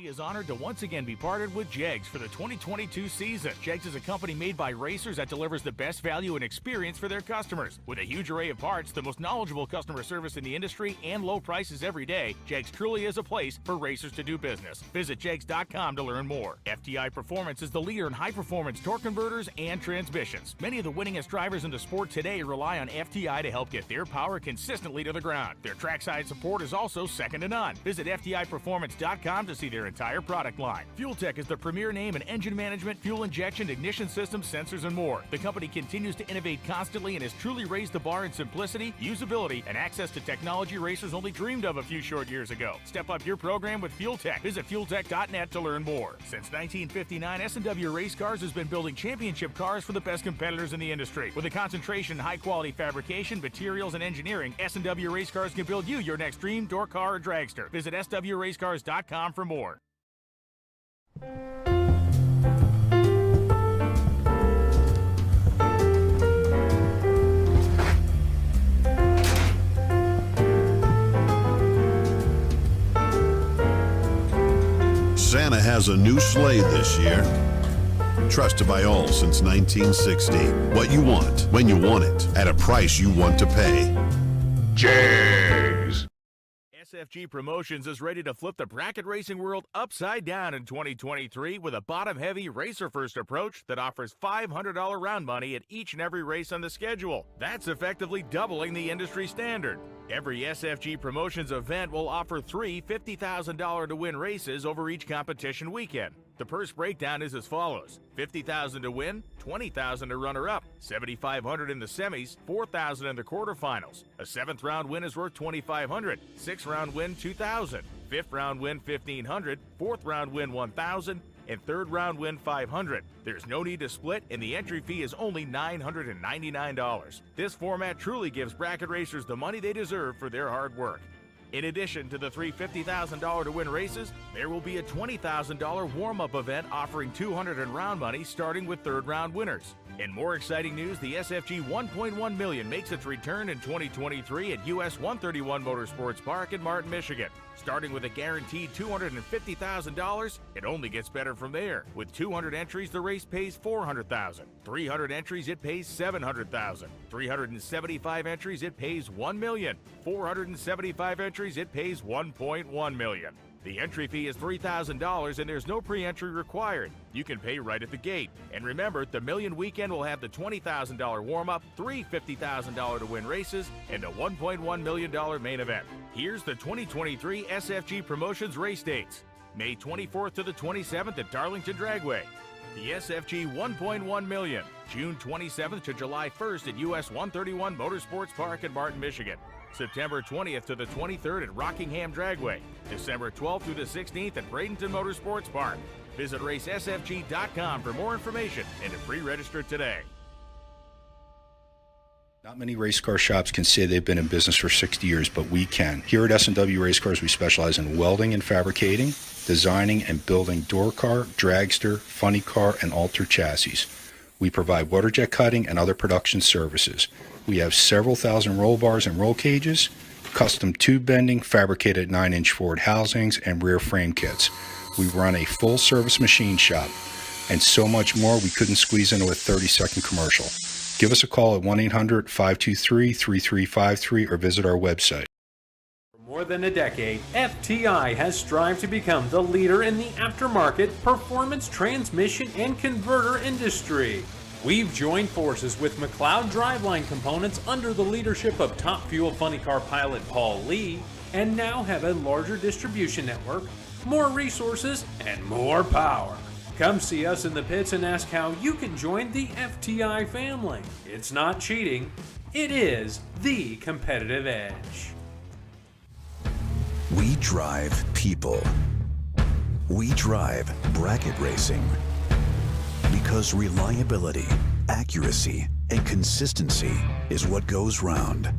SFG is honored to once again be partnered with Jegs for the 2022 season. Jegs is a company made by racers that delivers the best value and experience for their customers. With a huge array of parts, the most knowledgeable customer service in the industry, and low prices every day, Jegs truly is a place for racers to do business. Visit jegs.com to learn more. FTI Performance is the leader in high-performance torque converters and transmissions. Many of the winningest drivers in the sport today rely on FTI to help get their power consistently to the ground. Their trackside support is also second to none. Visit FTIperformance.com to see their entire product line. Fuel Tech is the premier name in engine management, fuel injection, ignition systems, sensors, and more. The company continues to innovate constantly and has truly raised the bar in simplicity, usability, and access to technology racers only dreamed of a few short years ago. Step up your program with Fuel Tech. Visit fueltech.net to learn more. Since 1959, S&W Race Cars has been building championship cars for the best competitors in the industry. With a concentration in high-quality fabrication, materials, and engineering, S&W Race Cars can build you your next dream, door car, or dragster. Visit swracecars.com for more. Santa has a new sleigh this year. Trusted by all since 1960. What you want, when you want it, at a price you want to pay. Jegs. SFG Promotions is ready to flip the bracket racing world upside down in 2023 with a bottom-heavy, racer-first approach that offers $500 round money at each and every race on the schedule. That's effectively doubling the industry standard. Every SFG Promotions event will offer three $50,000 to win races over each competition weekend. The purse breakdown is as follows: $50,000 to win, $20,000 to runner-up, $7,500 in the semis, $4,000 in the quarterfinals. A 7th round win is worth $2,500, 6th round win $2,000, 5th round win $1,500, 4th round win $1,000, and 3rd round win $500. There's no need to split, and the entry fee is only $999. This format truly gives bracket racers the money they deserve for their hard work. In addition to the three $50,000 to win races, there will be a $20,000 warm-up event offering $200 in round money starting with 3rd round winners. In more exciting news, the SFG 1.1 million makes its return in 2023 at US 131 Motorsports Park in Martin, Michigan. Starting with a guaranteed $250,000, it only gets better from there. With 200 entries, the race pays $400,000. 300 entries, it pays $700,000. 375 entries, it pays $1 million. 475 entries, it pays $1.1 million. The entry fee is $3,000 and there's no pre-entry required. You can pay right at the gate. And remember, the Million Weekend will have the $20,000 warm-up, three $50,000 to win races, and a $1.1 million main event. Here's the 2023 SFG Promotions race dates. May 24th to the 27th at Darlington Dragway. The SFG 1.1 million, June 27th to July 1st at US 131 Motorsports Park in Martin, Michigan. September 20th to the 23rd at Rockingham Dragway. December 12th through the 16th at Bradenton Motorsports Park. Visit racesfg.com for more information and to pre-register today. Not many race car shops can say they've been in business for 60 years, but we can. Here at S&W Race Cars, we specialize in welding and fabricating, designing and building door car, dragster, funny car, and alter chassis. We provide water jet cutting and other production services. We have several thousand roll bars and roll cages, custom tube bending, fabricated 9-inch Ford housings, and rear frame kits. We run a full-service machine shop, and so much more we couldn't squeeze into a 30-second commercial. Give us a call at 1-800-523-3353 or visit our website. For more than a decade, FTI has strived to become the leader in the aftermarket performance transmission and converter industry. We've joined forces with McLeod Driveline Components under the leadership of Top Fuel Funny Car pilot Paul Lee, and now have a larger distribution network, more resources, and more power. Come see us in the pits and ask how you can join the FTI family. It's not cheating, it is the competitive edge. We drive people. We drive bracket racing. Because reliability, accuracy, and consistency is what goes round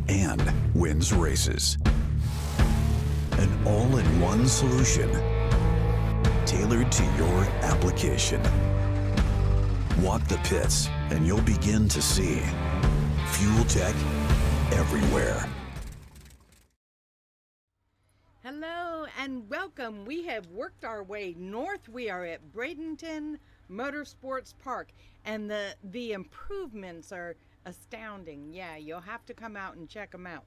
and wins races. An all-in-one solution tailored to your application. Walk the pits and you'll begin to see Fuel Tech everywhere. Hello and welcome. We have worked our way north. We are at Bradenton Motorsports Park, and the improvements are astounding. Yeah, you'll have to come out and check them out.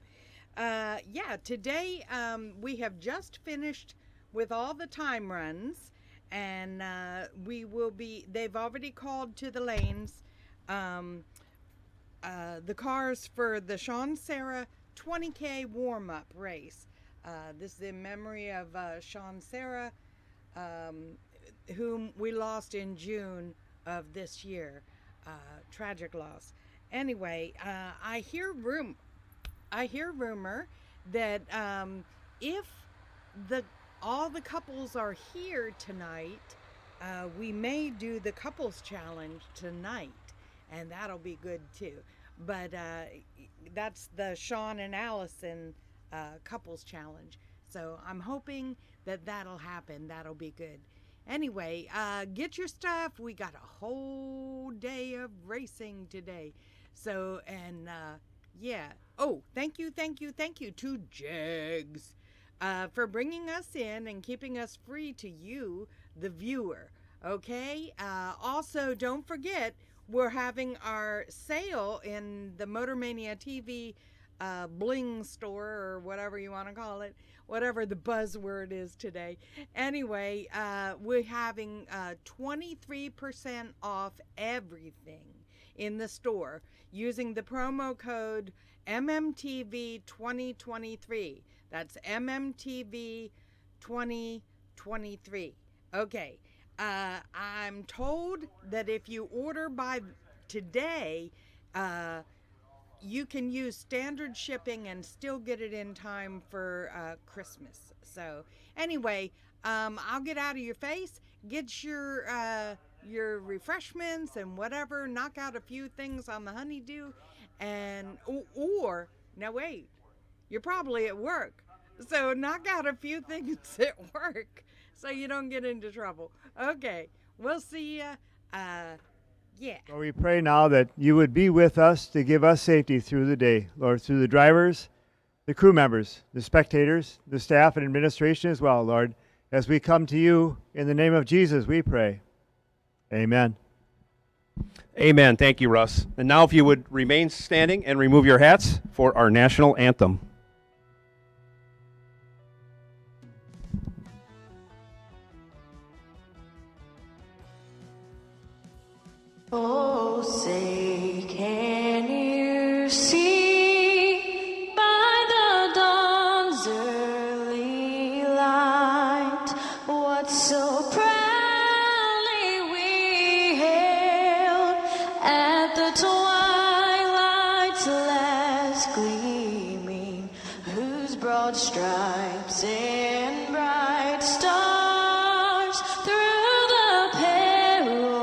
Today we have just finished with all the time runs, and they've already called to the lanes the cars for the Sean Serra 20K warm-up race. This is in memory of Sean Serra, whom we lost in June of this year. Tragic loss. Anyway, I hear rumor that if all the couples are here tonight, we may do the couples challenge tonight, and that'll be good too. But that's the Sean and Allison couples challenge, so I'm hoping that that'll happen. That'll be good. Anyway, get your stuff. We got a whole day of racing today, so thank you to Jegs for bringing us in and keeping us free to you, the viewer. Okay, also don't forget we're having our sale in the Motormania TV bling store, or whatever you want to call it, whatever the buzzword is today. Anyway, we're having 23% off everything in the store using the promo code MMTV 2023. That's MMTV 2023. Okay. I'm told that if you order by today, you can use standard shipping and still get it in time for Christmas. So anyway, I'll get out of your face, get your refreshments and whatever, knock out a few things on the honeydew, and or now wait, you're probably at work, so knock out a few things at work so you don't get into trouble. Okay, we'll see ya. Lord, we pray now that you would be with us to give us safety through the day, Lord, through the drivers, the crew members, the spectators, the staff and administration as well, Lord. As we come to you in the name of Jesus, we pray. Amen. Amen. Thank you, Russ. And now if you would remain standing and remove your hats for our national anthem. Oh, say, can you see by the dawn's early light what so proudly we hailed at the twilight's last gleaming, whose broad stripes and bright stars through the perilous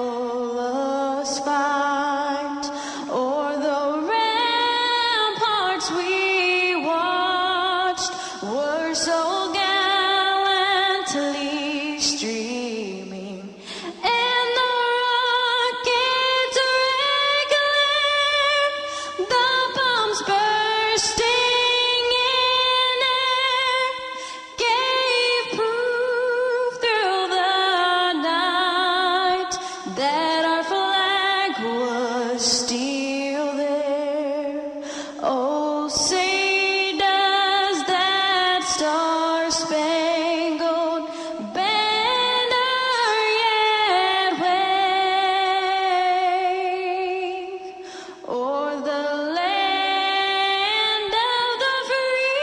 fight o'er the ramparts we watched were so gallantly streaming, and the rockets regular, the bombs bursting in air, gave proof through the night that our flag was still there. Oh, say does that star-spangled banner yet wave o'er the land of the free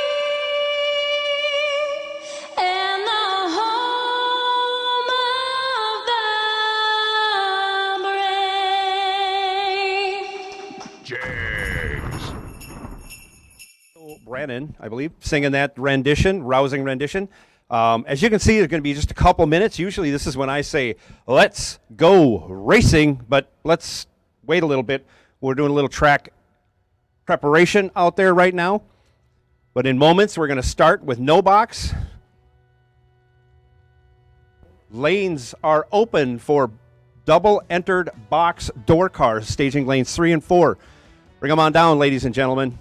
and the home of the brave? Jags. Brandon, I believe, singing that rendition, rousing rendition. As you can see, it's going to be just a couple minutes. Usually this is when I say, let's go racing, but let's wait a little bit. We're doing a little track preparation out there right now. But in moments, we're going to start with no box. Lanes are open for double-entered box door cars, staging lanes 3 and 4. Bring them on down, ladies and gentlemen.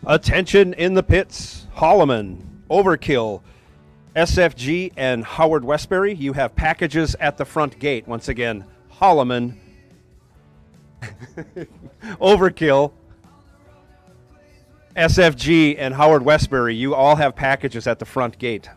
Attention in the pits. Holloman, Overkill, SFG, and Howard Westbury. You have packages at the front gate. Once again, Holloman, Overkill, SFG, and Howard Westbury. You all have packages at the front gate.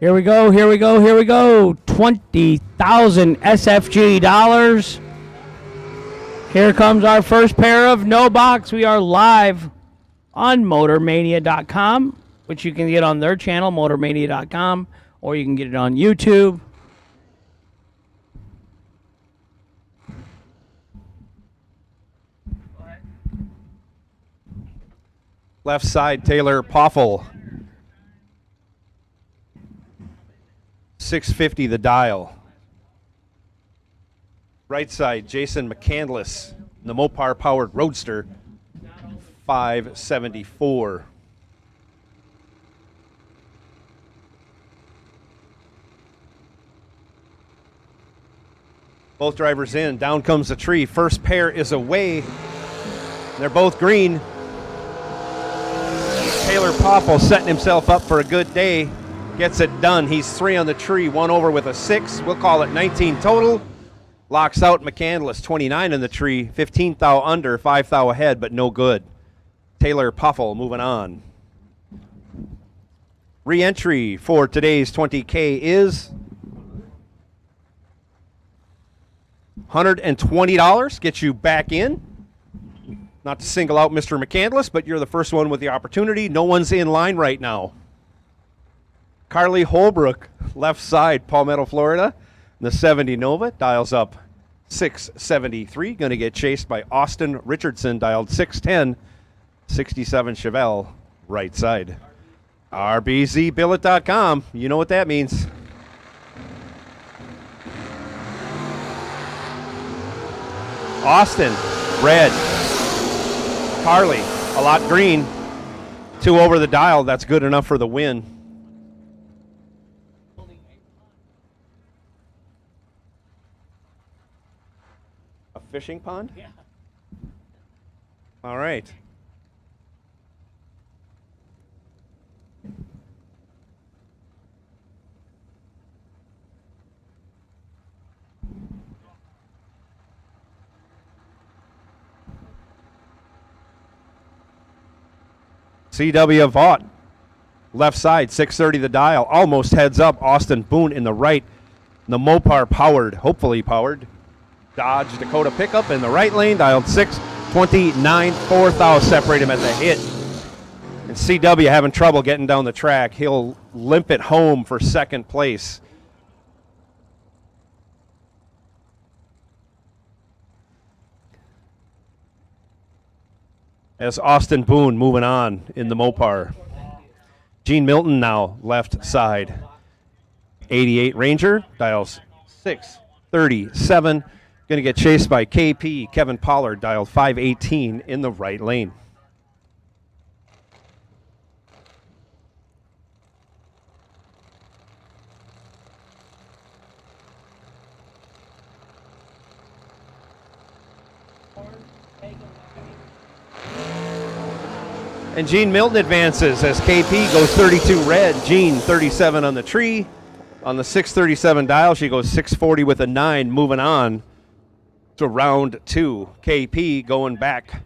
Here we go, here we go, here we go. 20,000 SFG dollars. Here comes our first pair of no box. We are live on motormania.com, which you can get on their channel, motormania.com, or you can get it on YouTube. Left side, Taylor Poffel. 650 the dial. Right side, Jason McCandless, the Mopar powered Roadster, 574. Both drivers in, down comes the tree. First pair is away. They're both green. Taylor Poffel setting himself up for a good day. Gets it done. He's 3 on the tree, 1 over with a 6. We'll call it 19 total. Locks out McCandless, 29 in the tree, 15 thou under, 5 thou ahead, but no good. Taylor Poffel moving on. Re-entry for today's 20K is $120. Gets you back in. Not to single out Mr. McCandless, but you're the first one with the opportunity. No one's in line right now. Carly Holbrook, left side, Palmetto, Florida. The 70 Nova dials up 673. Going to get chased by Austin Richardson, dialed 610. 67 Chevelle, right side. RBZBillet.com. You know what that means. Austin, red. Carly, a lot green. 2 over the dial. That's good enough for the win. A fishing pond? Yeah. All right. CW Vaught, left side, 630 the dial, almost heads up. Austin Boone in the right. The Mopar powered, hopefully powered. Dodge Dakota pickup in the right lane, dialed 629, 4 thou separate him at the hit. And CW having trouble getting down the track. He'll limp it home for second place. As Austin Boone moving on in the Mopar. Gene Milton now left side. 88 Ranger, dials 637. Going to get chased by KP. Kevin Pollard, dialed 518 in the right lane. And Gene Milton advances as KP goes 32 red. Gene 37 on the tree. On the 637 dial, she goes 640 with a 9. Moving on to round 2. KP going back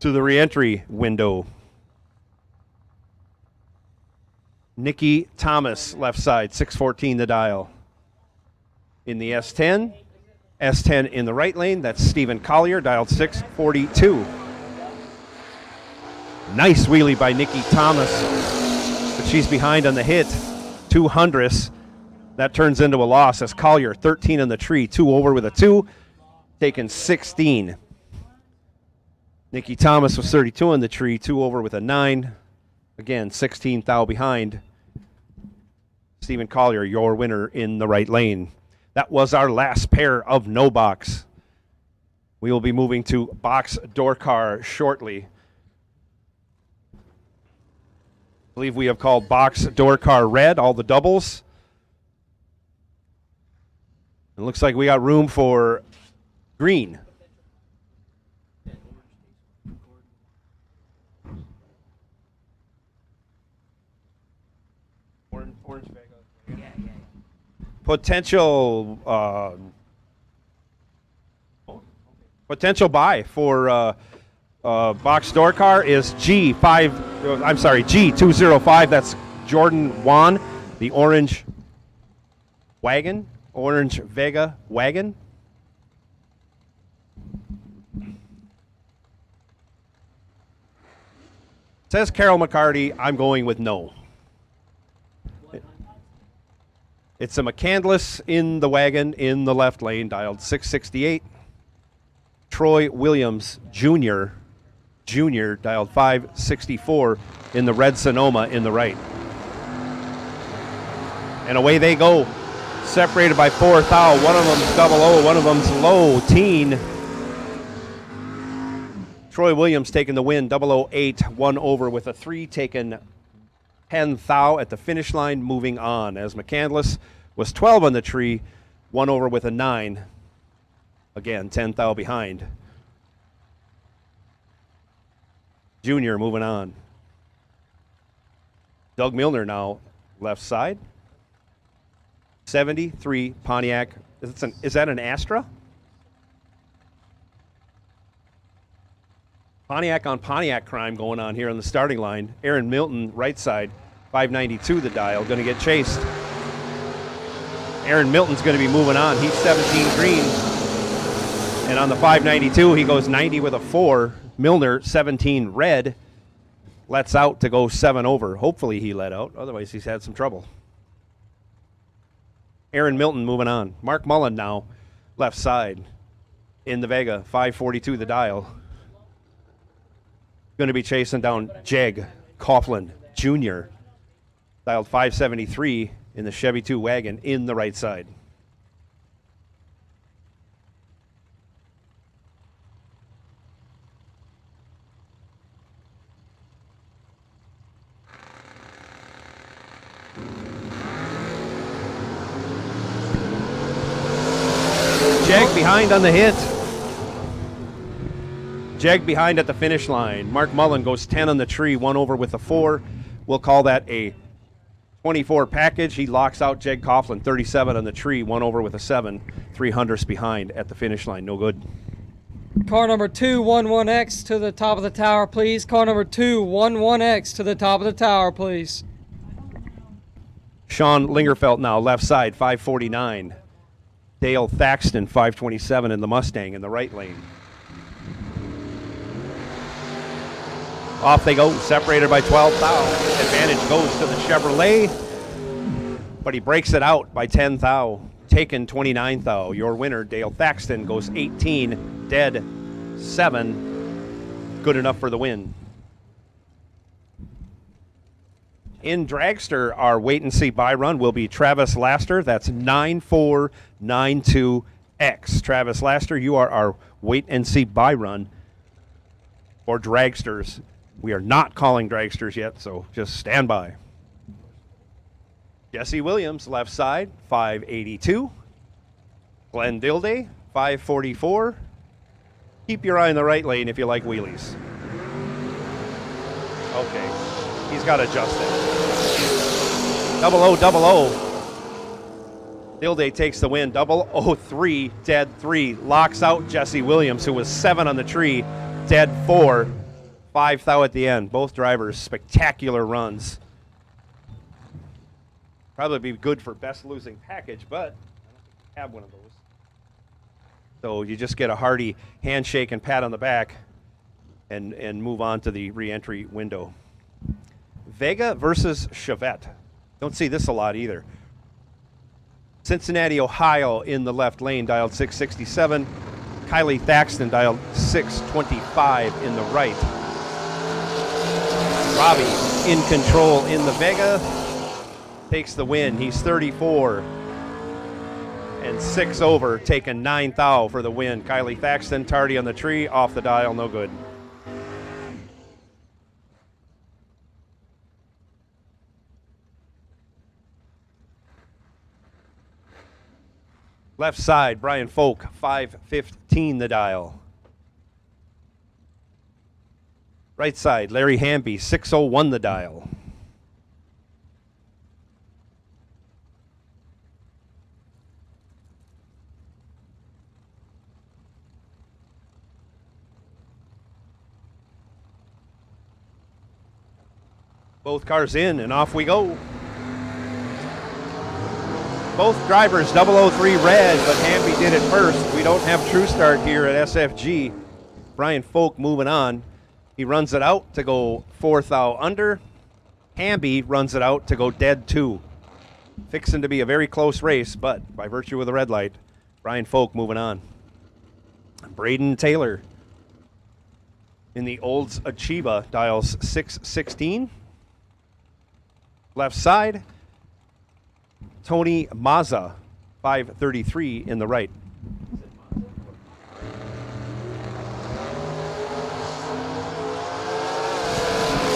to the reentry window. Nikki Thomas, left side, 614 the dial. In the S10. S10 in the right lane, that's Stephen Collier, dialed 642. Nice wheelie by Nikki Thomas, but she's behind on the hit. 200ths. That turns into a loss as Collier, 13 on the tree, 2 over with a 2, taking 16. Nikki Thomas was 32 on the tree, 2 over with a 9. Again, 16 thou behind. Stephen Collier, your winner in the right lane. That was our last pair of no box. We will be moving to box door car shortly. I believe we have called box door car red, all the doubles. It looks like we got room for green. Orange bag. Potential buy for box door car is G205. That's Jordan Wan, the orange wagon, orange Vega wagon. Says Carol McCarty, I'm going with no. It's a McCandless in the wagon in the left lane, dialed 668. Troy Williams Jr., dialed 564 in the red Sonoma in the right. And away they go, separated by 4 thou. One of them's 00, one of them's low teen. Troy Williams taking the win, 008, 1 over with a 3, taken 10 thou at the finish line, moving on. As McCandless was 12 on the tree, 1 over with a 9. Again, 10 thou behind. Junior moving on. Doug Milner now left side. 73 Pontiac. Is that an Astra? Pontiac on Pontiac crime going on here on the starting line. Aaron Milton, right side, 592 the dial, going to get chased. Aaron Milton's going to be moving on. He's 17 green. And on the 592, he goes 90 with a 4. Milner, 17 red, lets out to go 7 over. Hopefully he let out. Otherwise, he's had some trouble. Aaron Milton moving on. Mark Mullen now, left side in the Vega, 542 the dial. Going to be chasing down Jeg Coughlin Jr., dialed 573 in the Chevy 2 wagon in the right side. Jeg behind on the hit. Jeg behind at the finish line. Mark Mullen goes 10 on the tree, 1 over with a 4. We'll call that a 24 package. He locks out Jeg Coughlin, 37 on the tree, 1 over with a 7. 300s behind at the finish line. No good. Car number 211X to the top of the tower, please. Car number 211X to the top of the tower, please. Sean Lingerfelt now, left side, 549. Dale Thaxton, 527 in the Mustang in the right lane. Off they go, separated by 12 thou. Advantage goes to the Chevrolet, but he breaks it out by 10 thou. Taken 29 thou. Your winner, Dale Thaxton, goes 18, dead 7. Good enough for the win. In Dragster, our wait and see buy run will be Travis Laster. That's 9492X. Travis Laster, you are our wait and see buy run for Dragsters. We are not calling Dragsters yet, so just stand by. Jesse Williams, left side, 582. Glenn Dilday, 544. Keep your eye in the right lane if you like wheelies. Okay, he's got adjusted. 0000. Dilday takes the win. 003, dead 3. Locks out Jesse Williams, who was 7 on the tree, dead 4. 5 thou at the end. Both drivers, spectacular runs. Probably be good for best losing package, but I don't have one of those. So you just get a hearty handshake and pat on the back and move on to the re-entry window. Vega versus Chevette. Don't see this a lot either. Cincinnati, Ohio in the left lane, dialed 667. Kylie Thaxton, dialed 625 in the right. Robbie in control in the Vega, takes the win. He's 34 and 6 over, taking 9 thou for the win. Kylie Thaxton, tardy on the tree, off the dial, no good. Left side, Brian Folk, 515 the dial. Right side, Larry Hamby, 601 the dial. Both cars in, and off we go. Both drivers 003 red, but Hamby did it first. We don't have true start here at SFG. Brian Folk moving on. He runs it out to go 4th thou under. Hamby runs it out to go dead 2. Fixing to be a very close race, but by virtue of the red light, Brian Folk moving on. Braden Taylor in the Olds Achieva, dials 616. Left side, Tony Mazza, 533 in the right.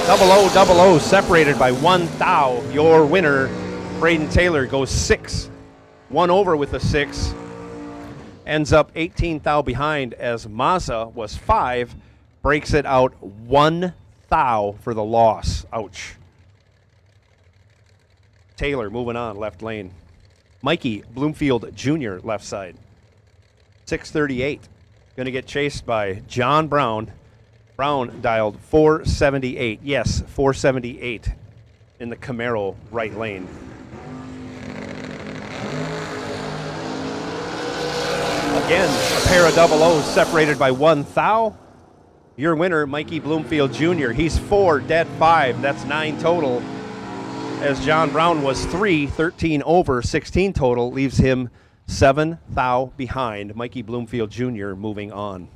Double O separated by 1 thou. Your winner, Braden Taylor, goes 6. 1 over with a 6. Ends up 18 thou behind as Mazza was 5. Breaks it out 1 thou for the loss. Ouch. Taylor moving on, left lane. Mikey Bloomfield Jr., left side. 638. Going to get chased by John Brown. Brown dialed 478. Yes, 478 in the Camaro right lane. Again, a pair of double O's separated by 1 thou. Your winner, Mikey Bloomfield Jr. He's 4, dead 5. That's 9 total. As John Brown was 3, 13 over, 16 total, leaves him 7 thou behind. Mikey Bloomfield Jr. moving on.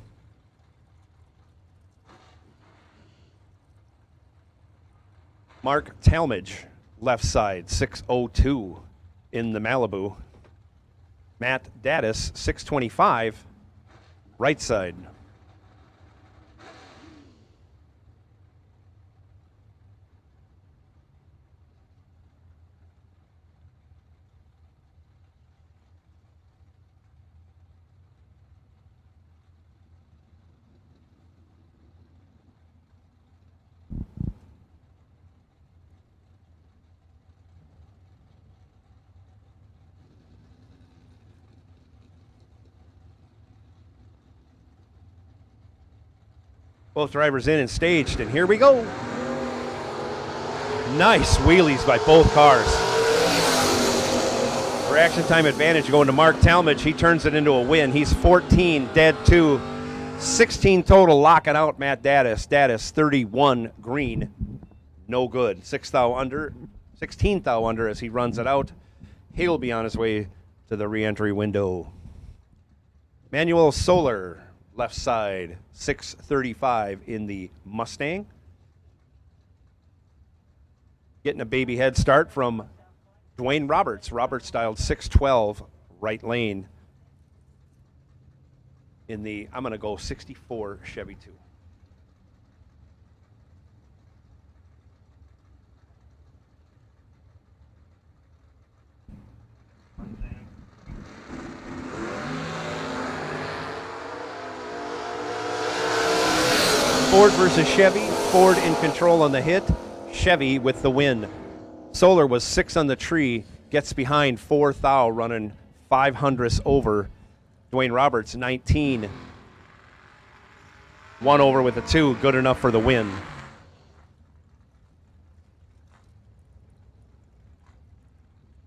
Mark Talmadge, left side, 602 in the Malibu. Matt Daddis, 625, right side. Both drivers in and staged, and here we go. Nice wheelies by both cars. Reaction time advantage going to Mark Talmadge. He turns it into a win. He's 14, dead 2. 16 total, locking out Matt Daddis. Daddis, 31 green. No good. 6 thou under, 16 thou under as he runs it out. He'll be on his way to the re-entry window. Manuel Solar, left side, 635 in the Mustang. Getting a baby head start from Dwayne Roberts. Roberts dialed 612, right lane in the, I'm going to go 64 Chevy 2. Ford versus Chevy. Ford in control on the hit. Chevy with the win. Solar was 6 on the tree. Gets behind 4 thou, running 500ths over. Dwayne Roberts, 19. 1 over with a 2. Good enough for the win.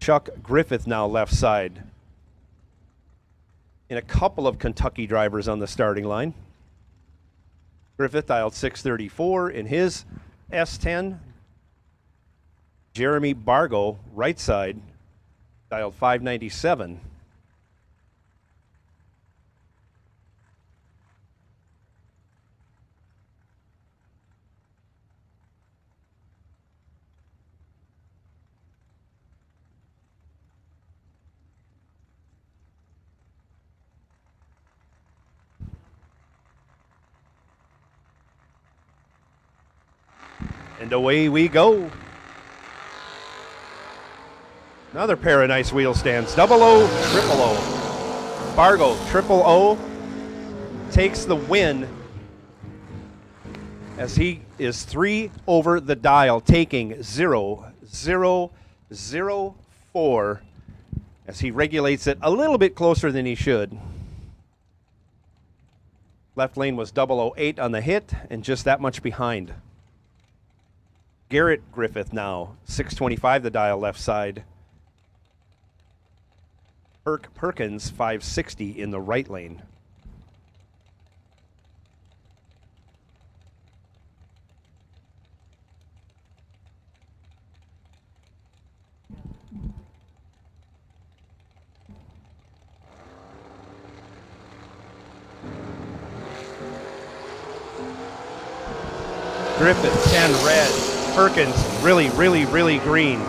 Chuck Griffith now left side. And a couple of Kentucky drivers on the starting line. Griffith dialed 634 in his S10. Jeremy Bargo, right side, dialed 597. And away we go. Another pair of nice wheel stands. Double O, triple O. Bargo, triple O, takes the win as he is 3 over the dial, taking 0.0004 as he regulates it a little bit closer than he should. Left lane was 008 on the hit and just that much behind. Garrett Griffith now, 625 the dial, left side. Perkins 560 in the right lane. Griffith 10 red. Perkins really green.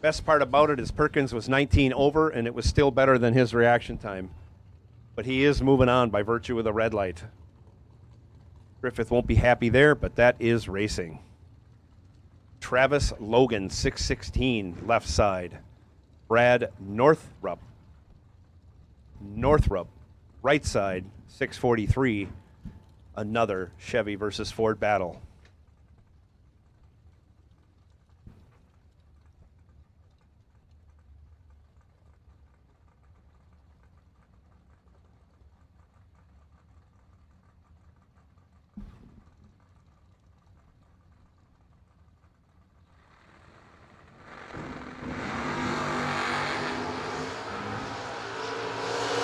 Best part about it is Perkins was 19 over, and it was still better than his reaction time. But he is moving on by virtue of the red light. Griffith won't be happy there, but that is racing. Travis Logan, 616, left side. Brad Northrup, right side, 643. Another Chevy versus Ford battle.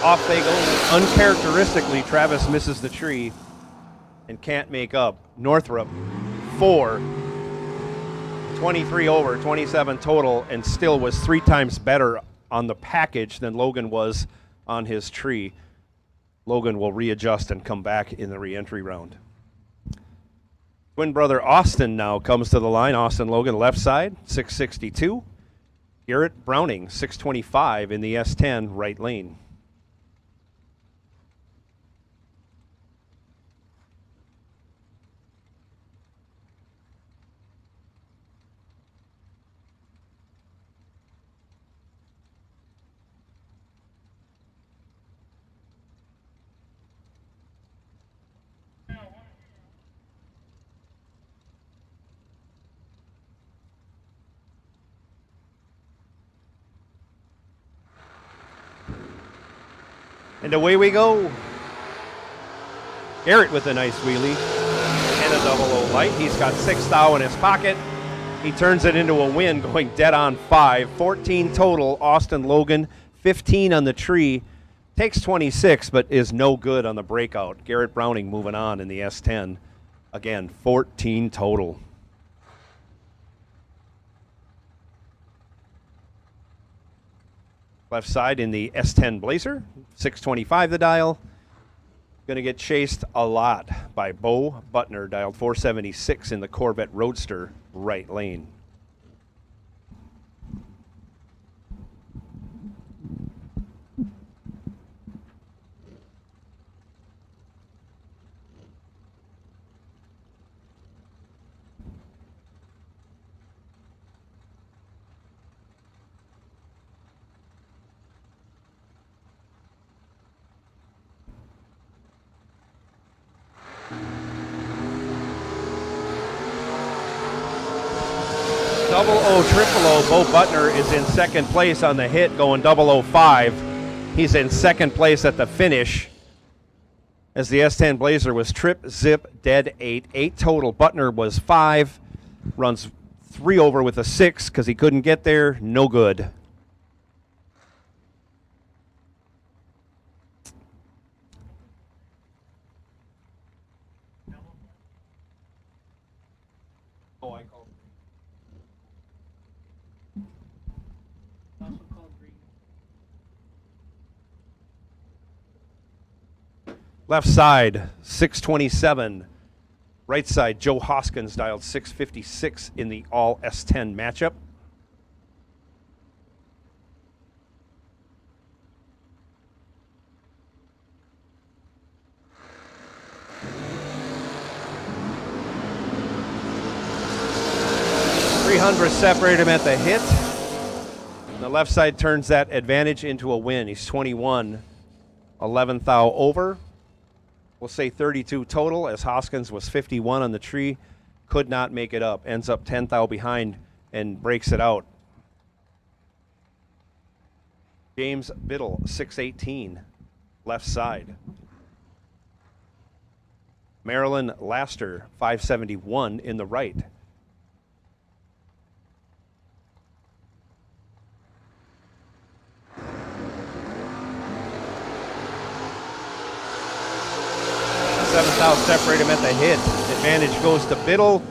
Off they go. Uncharacteristically, Travis misses the tree and can't make up. Northrup, 4, 23 over, 27 total, and still was 3 times better on the package than Logan was on his tree. Logan will readjust and come back in the re-entry round. Twin brother Austin now comes to the line. Austin Logan, left side, 662. Garrett Browning, 625 in the S10, right lane. And away we go. Garrett with a nice wheelie and a 00 light. He's got 6 thou in his pocket. He turns it into a win, going dead on 5. 14 total. Austin Logan, 15 on the tree. Takes 26, but is no good on the breakout. Garrett Browning moving on in the S10. Again, 14 total. Left side in the S10 Blazer, 625 the dial. Going to get chased a lot by Bo Butner, dialed 476 in the Corvette Roadster, right lane. Double O, triple O, Bo Butner is in second place on the hit, going 005. He's in second place at the finish, as the S10 Blazer was trip, zip, dead 8. 8 total. Butner was 5, runs 3 over with a 6 because he couldn't get there. No good. Left side, 627. Right side, Joe Hoskins dialed 656 in the all S10 matchup. $300 separated him at the hit. The left side turns that advantage into a win. He's 21, 11 thou over. We'll say 32 total, as Hoskins was 51 on the tree. Could not make it up. Ends up 10 thou behind and breaks it out. James Biddle, 618, left side. Marilyn Laster, 571 in the right. thou separate him at the hit. Advantage goes to Biddle.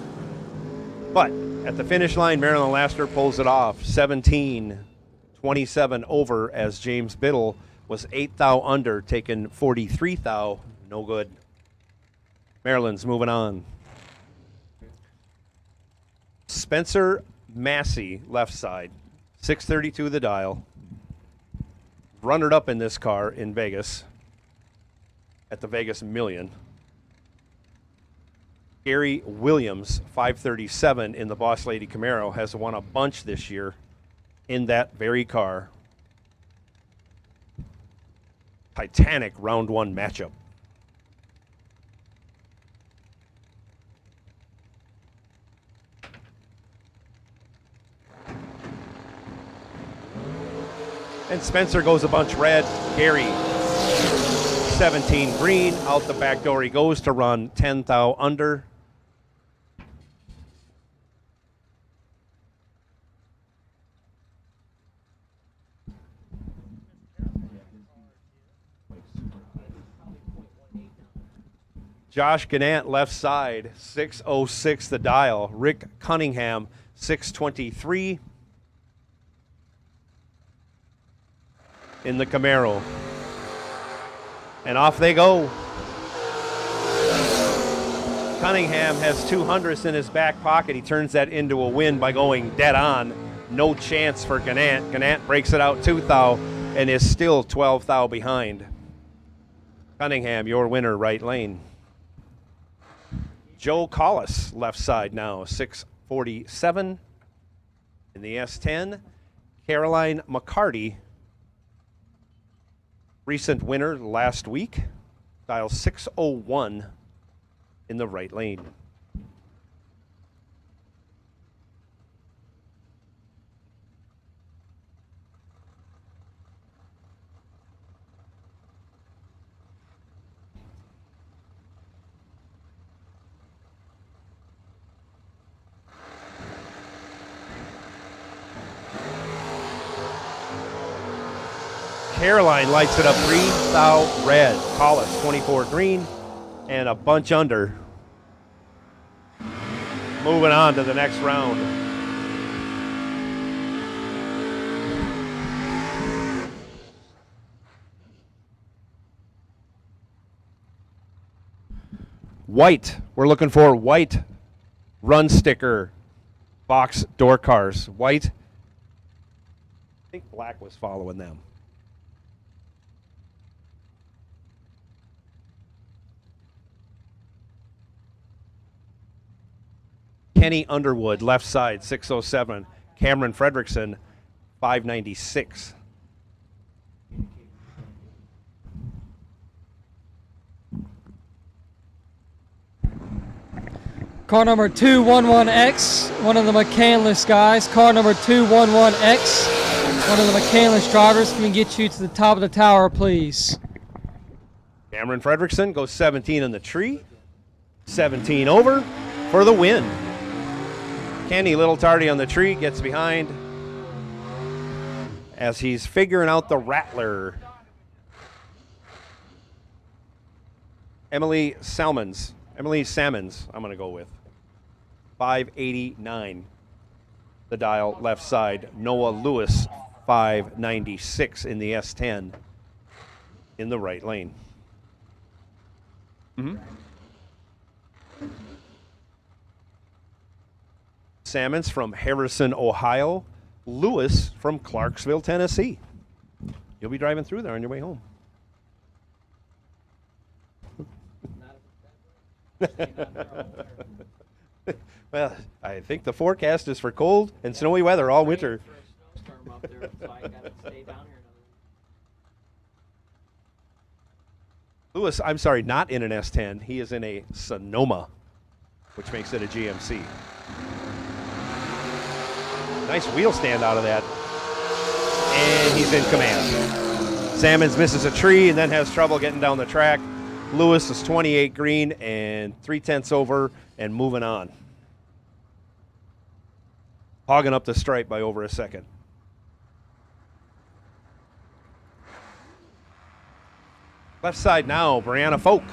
But at the finish line, Marilyn Laster pulls it off. 17-27 over as James Biddle was 8 thou under, taking 43 thou. No good. Maryland's moving on. Spencer Massey, left side. 632 the dial. Runner-up in this car in Vegas at the Vegas Million. Gary Williams, 537 in the Boss Lady Camaro, has won a bunch this year in that very car. Titanic round one matchup. And Spencer goes a bunch red. Gary, 17 green. Out the back door he goes to run 10 thou under. Josh Gannett, left side, 606 the dial. Rick Cunningham, 623 in the Camaro. And off they go. Cunningham has 200s in his back pocket. He turns that into a win by going dead on. No chance for Gannett. Gannett breaks it out 2 thou and is still 12 thou behind. Cunningham, your winner, right lane. Joe Collis, left side now, 647 in the S10. Caroline McCarty, recent winner last week, dial 601 in the right lane. Caroline lights it up 3 thou red. Collis 24 green and a bunch under. Moving on to the next round. White. We're looking for white run sticker box door cars. White. I think black was following them. Kenny Underwood, left side, 607. Cameron Fredrickson, 596. Car number 211X, one of the McCandless guys. Car number 211X, one of the McCandless drivers. Can we get you to the top of the tower, please? Cameron Fredrickson goes 17 in the tree. 17 over for the win. Kenny, little tardy on the tree, gets behind as he's figuring out the rattler. Emily Salmons, I'm going to go with. 589, the dial left side. Noah Lewis, 596 in the S10 in the right lane. Salmons from Harrison, Ohio. Lewis from Clarksville, Tennessee. You'll be driving through there on your way home. Well, I think the forecast is for cold and snowy weather all winter. Lewis, I'm sorry, not in an S10. He is in a Sonoma, which makes it a GMC. Nice wheel stand out of that. And he's in command. Salmons misses a tree and then has trouble getting down the track. Lewis is 28 green and 3/10 over and moving on. Hogging up the stripe by over a second. Left side now, Brianna Folk.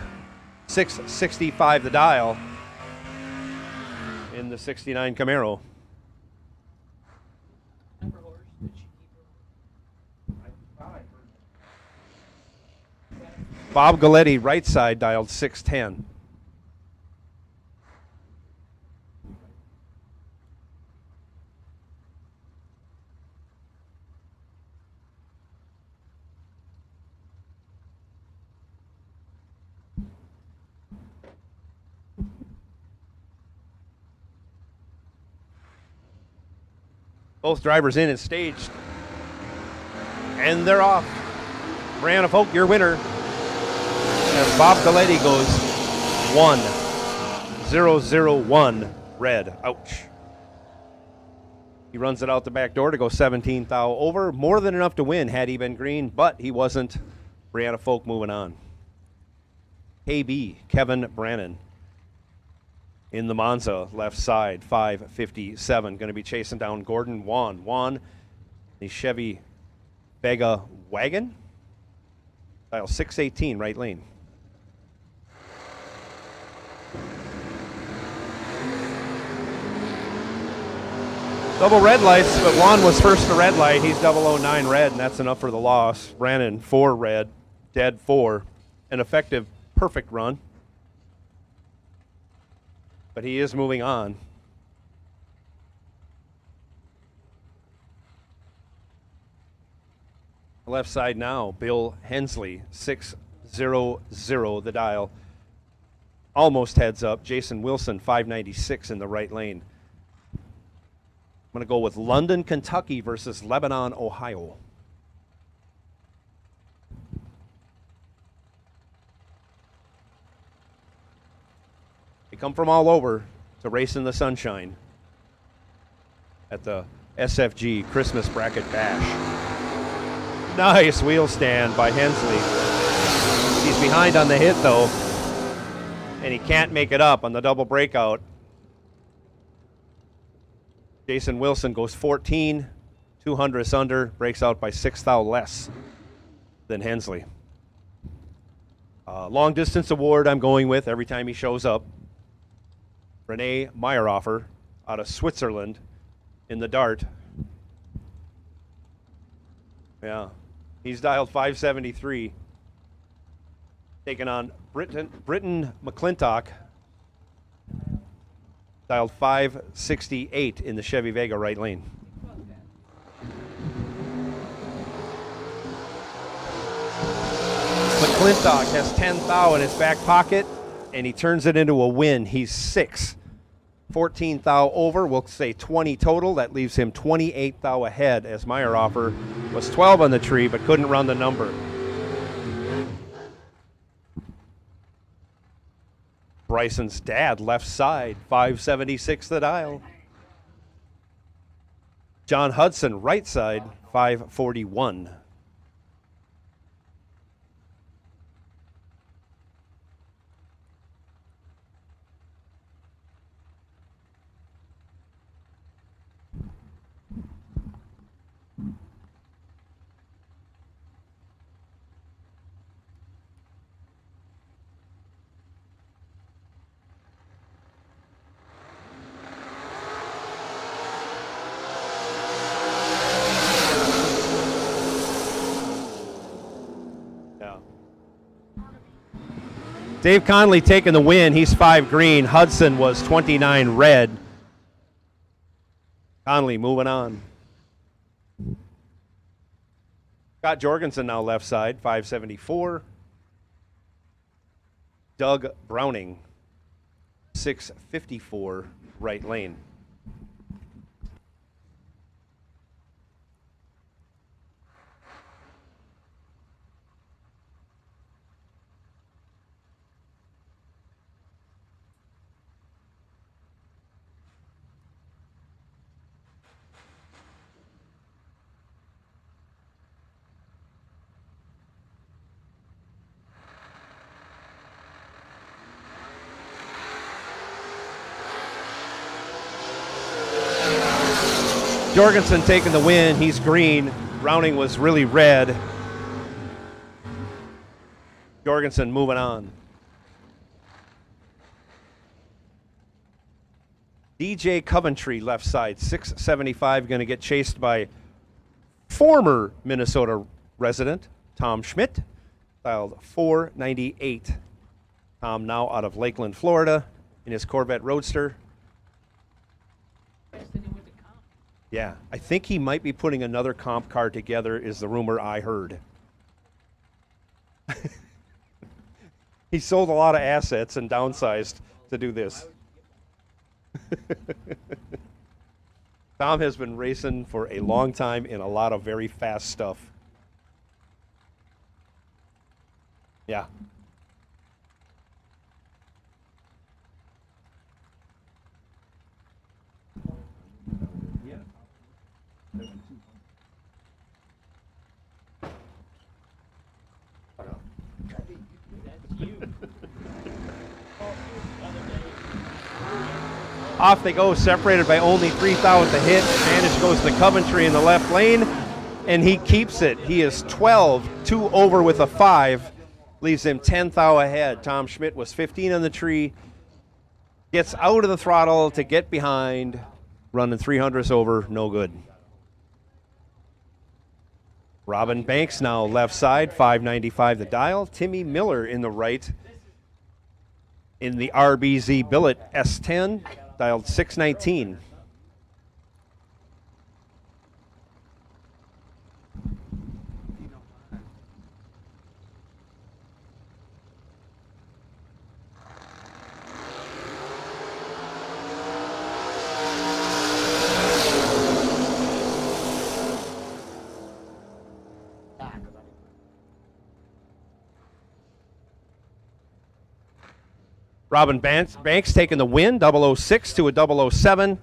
665 the dial in the 69 Camaro. Bob Galletti, right side, dialed 610. Both drivers in and staged. And they're off. Brianna Folk, your winner. As Bob Galletti goes 1-0-0-1 red. Ouch. He runs it out the back door to go 17 thou over. More than enough to win had he been green, but he wasn't. Brianna Folk moving on. KB, Kevin Brannon. In the Monza, left side, 557. Going to be chasing down Gordon Wan. Wan, the Chevy Vega wagon. Dial 618, right lane. Double red lights, but Juan was first to red light. He's 009 red, and that's enough for the loss. Brannon, 4 red, dead 4. An effective, perfect run. But he is moving on. Left side now, Bill Hensley, 600 the dial. Almost heads up. Jason Wilson, 596 in the right lane. I'm going to go with London, Kentucky versus Lebanon, Ohio. They come from all over to race in the sunshine at the SFG Christmas Bracket Bash. Nice wheel stand by Hensley. He's behind on the hit though, and he can't make it up on the double breakout. Jason Wilson goes 14, 200ths under, breaks out by 6 thou less than Hensley. Long distance award I'm going with every time he shows up. Rene Meyerhofer out of Switzerland in the Dart. Yeah, he's dialed 573. Taking on Britton McClintock. Dialed 568 in the Chevy Vega right lane. McClintock has 10 thou in his back pocket, and he turns it into a win. He's 6. 14 thou over, we'll say 20 total. That leaves him 28 thou ahead, as Meyerhofer was 12 on the tree but couldn't run the number. Bryson's dad, left side, 576 the dial. John Hudson, right side, 541. Dave Conley taking the win. He's 5 green. Hudson was 29 red. Conley moving on. Scott Jorgensen now left side, 574. Doug Browning, 654 right lane. Jorgensen taking the win. He's green. Browning was really red. Jorgensen moving on. DJ Coventry, left side, 675, going to get chased by former Minnesota resident Tom Schmidt, dialed 498. Tom now out of Lakeland, Florida, in his Corvette Roadster. Yeah, I think he might be putting another comp car together, is the rumor I heard. He sold a lot of assets and downsized to do this. Tom has been racing for a long time in a lot of very fast stuff. Yeah. Off they go, separated by only 3 thou at the hit. Advantage goes to Coventry in the left lane, and he keeps it. He is 12, 2 over with a 5, leaves him 10 thou ahead. Tom Schmidt was 15 on the tree, gets out of the throttle to get behind, running 300s over, no good. Robin Banks now left side, 595 the dial. Timmy Miller in the right in the RBZ Billet S10, dialed 619. Robin Banks taking the win, 006 to a 007.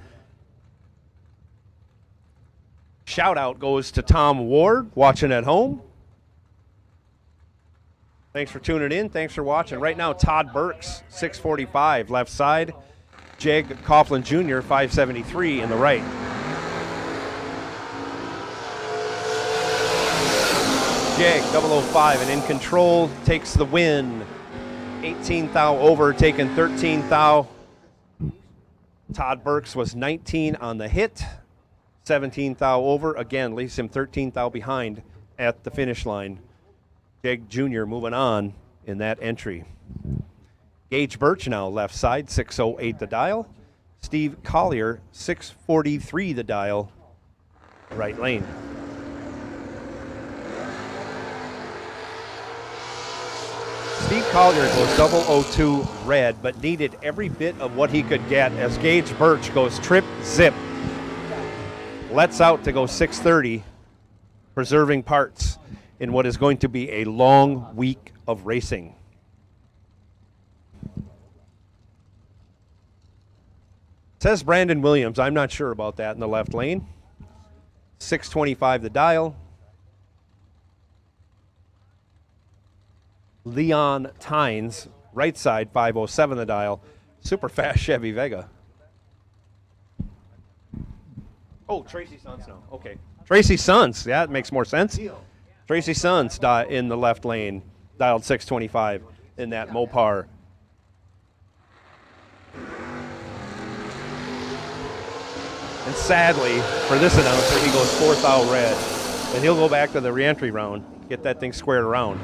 Shout out goes to Tom Ward, watching at home. Thanks for tuning in. Thanks for watching. Right now, Todd Burks, 645, left side. Jeg Coughlin Jr., 573 in the right. Jeg, 005, and in control, takes the win. 18 thou over, taking 13 thou. Todd Burks was 19 on the hit, 17 thou over. Again, leaves him 13 thou behind at the finish line. Jeg Jr. moving on in that entry. Gage Birch now left side, 608 the dial. Steve Collier, 643 the dial, right lane. Steve Collier goes 002 red, but needed every bit of what he could get as Gage Birch goes trip zip. Lets out to go 630, preserving parts in what is going to be a long week of racing. Says Brandon Williams. I'm not sure about that in the left lane. 625 the dial. Leon Tynes, right side, 507 the dial. Super fast Chevy Vega. Oh, Tracy Sons now. Okay. Tracy Sons. Yeah, it makes more sense. Tracy Sons in the left lane, dialed 625 in that Mopar. And sadly, for this announcer, he goes 4 thou red. And he'll go back to the reentry round, get that thing squared around.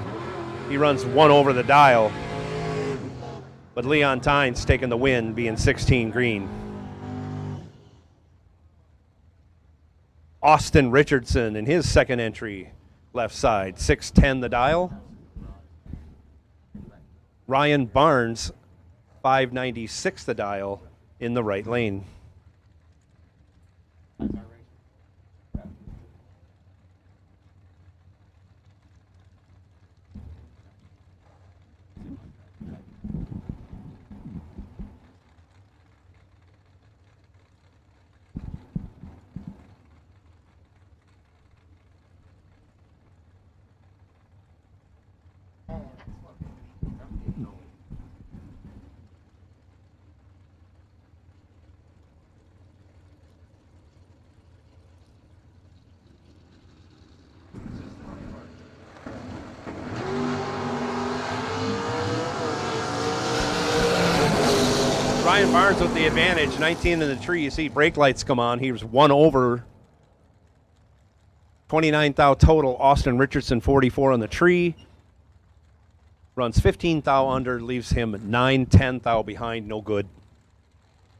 He runs 1 over the dial, but Leon Tynes taking the win, being 16 green. Austin Richardson in his second entry, left side, 610 the dial. Ryan Barnes, 596 the dial in the right lane. Ryan Barnes with the advantage, 19 in the tree. You see brake lights come on. He was 1 over. 29 thou total. Austin Richardson, 44 on the tree. Runs 15 thou under, leaves him 9-10 thou behind, no good.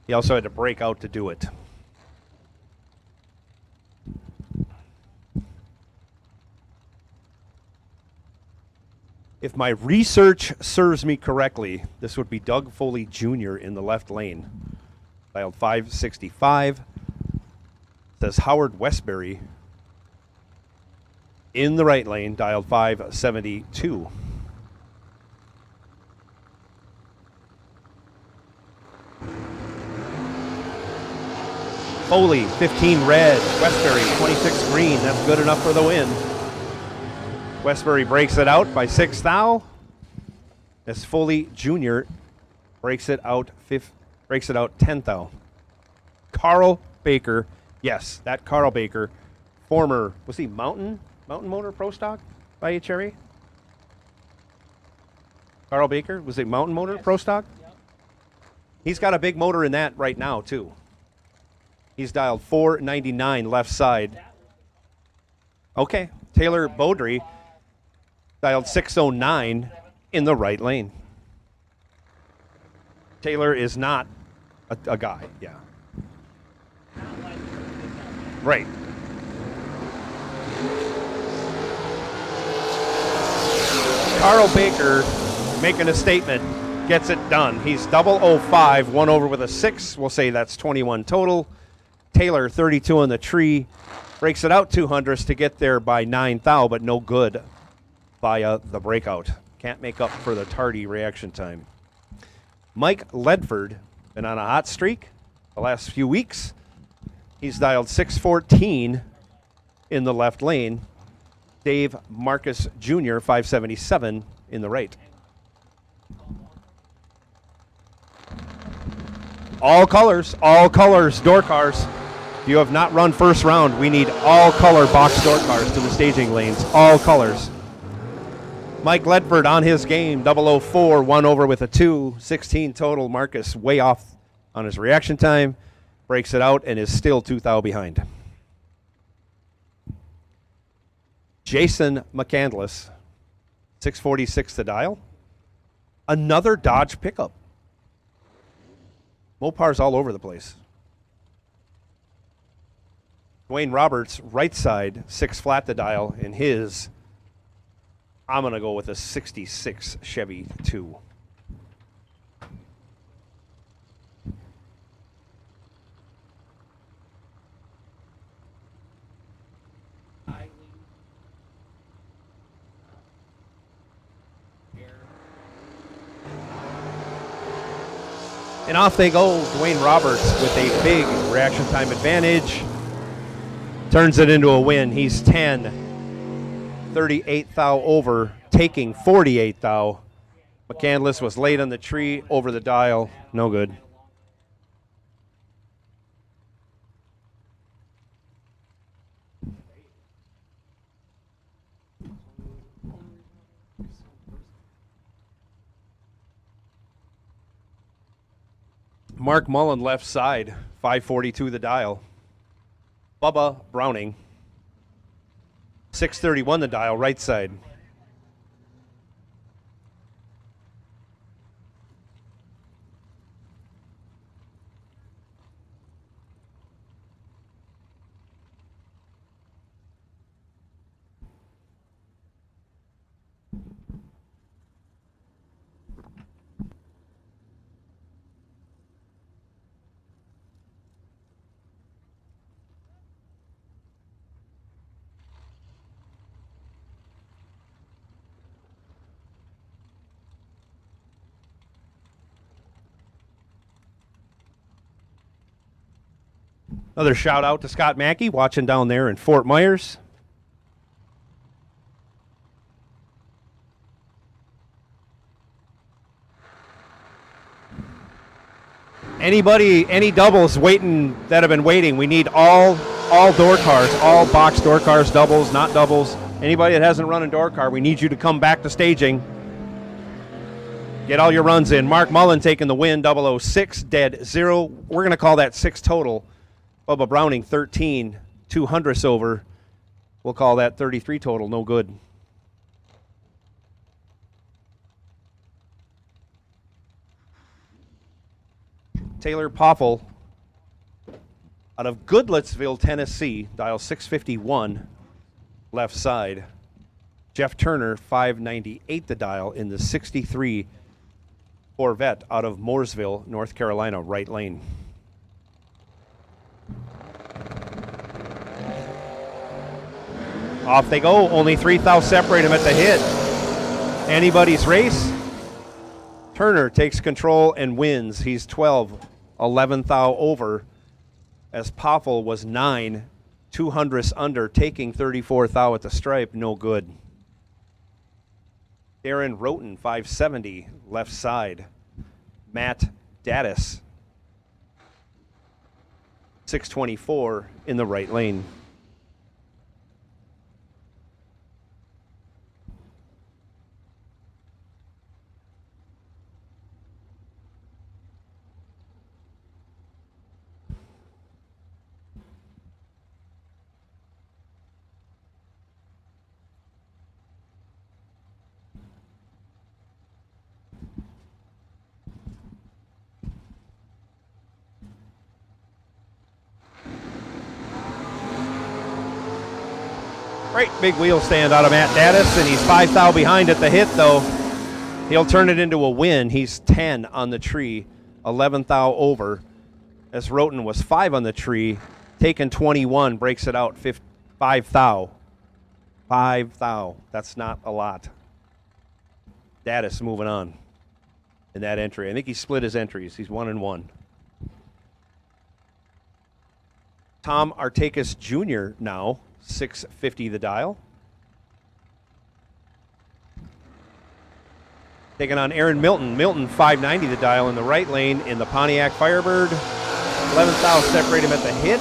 He also had to break out to do it. If my research serves me correctly, this would be Doug Foley Jr. in the left lane. Dialed 565. Says Howard Westbury in the right lane, dialed 572. Foley, 15 red. Westbury, 26 green. That's good enough for the win. Westbury breaks it out by 6 thou. As Foley Jr. breaks it out 10 thou. Carl Baker, yes, that Carl Baker, former, was he Mountain Motor Pro Stock by Cherry? Carl Baker, was it Mountain Motor Pro Stock? Yep. He's got a big motor in that right now too. He's dialed 499 left side. Okay, Taylor Beaudry dialed 609 in the right lane. Taylor is not a guy, yeah. Right. Carl Baker making a statement, gets it done. He's 005, 1 over with a 6. We'll say that's 21 total. Taylor, 32 on the tree, breaks it out 200s to get there by 9 thou, but no good via the breakout. Can't make up for the tardy reaction time. Mike Ledford, been on a hot streak the last few weeks. He's dialed 614 in the left lane. Dave Marcus Jr., 577 in the right. All colors, door cars. If you have not run first round, we need all color box door cars to the staging lanes. All colors. Mike Ledford on his game, 004, 1 over with a 2, 16 total. Marcus way off on his reaction time, breaks it out and is still 2 thou behind. Jason McCandless, 646 to dial. Another Dodge pickup. Mopars all over the place. Dwayne Roberts, right side, 6 flat to dial in his. I'm going to go with a 66 Chevy 2. And off they go, Dwayne Roberts with a big reaction time advantage. Turns it into a win. He's 10, 38 thou over, taking 48 thou. McCandless was late on the tree, over the dial, no good. Mark Mullen left side, 542 the dial. Bubba Browning, 631 the dial, right side. Another shout out to Scott Mackey watching down there in Fort Myers. Anybody, any doubles waiting that have been waiting, we need all door cars, all box door cars, doubles, not doubles. Anybody that hasn't run a door car, we need you to come back to staging. Get all your runs in. Mark Mullen taking the win, 006, dead 0. We're going to call that 6 total. Bubba Browning, 13, 200ths over. We'll call that 33 total, no good. Taylor Poffel out of Goodlettsville, Tennessee, dial 651, left side. Jeff Turner, 598 the dial in the 63 Corvette out of Mooresville, North Carolina, right lane. Off they go. Only 3 thou separate them at the hit. Anybody's race. Turner takes control and wins. He's 12, 11 thou over, as Poffel was 9, 200ths under, taking 34 thou at the stripe. No good. Darren Roten, 570, left side. Matt Daddis, 624 in the right lane. Great big wheel stand out of Matt Daddis, and he's 5 thou behind at the hit, though. He'll turn it into a win. He's 10 on the tree, 11 thou over, as Roten was 5 on the tree, taking 21, breaks it out 5 thou. 5 thou. That's not a lot. Daddis moving on in that entry. I think he split his entries. He's 1-1. Tom Artakis Jr. now, 650 the dial. Taking on Aaron Milton. Milton, 590 the dial in the right lane in the Pontiac Firebird. 11 thou separate him at the hit.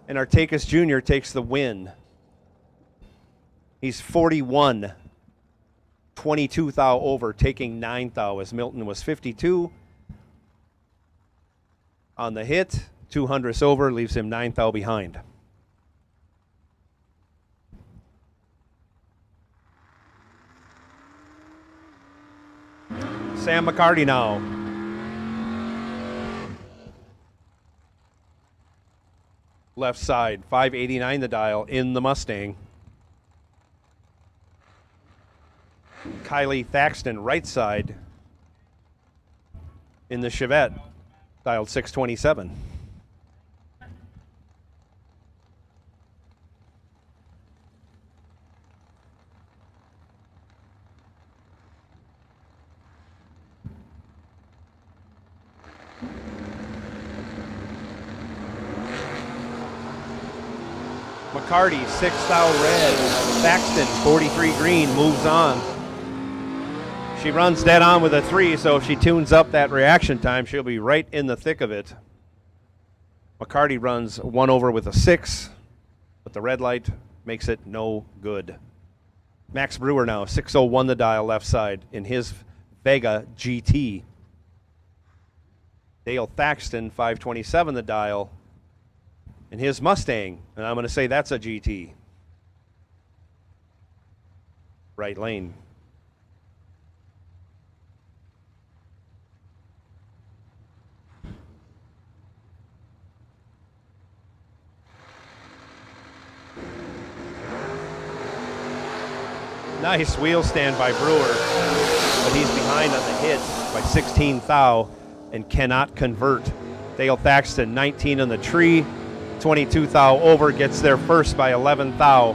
And Artakis Jr. takes the win. He's 41, 22 thou over, taking 9 thou, as Milton was 52 on the hit. 200ths over, leaves him 9 thou behind. Sam McCarty now. Left side, 589 the dial in the Mustang. Kylie Thaxton, right side in the Chevette, dialed 627. McCarty, 6 thou red. Thaxton, 43 green, moves on. She runs dead on with a 3, so if she tunes up that reaction time, she'll be right in the thick of it. McCarty runs 1 over with a 6, but the red light makes it no good. Max Brewer now, 601 the dial left side in his Vega GT. Dale Thaxton, 527 the dial in his Mustang, and I'm going to say that's a GT. Right lane. Nice wheel stand by Brewer, but he's behind on the hit by 16 thou and cannot convert. Dale Thaxton, 19 on the tree, 22 thou over, gets there first by 11 thou.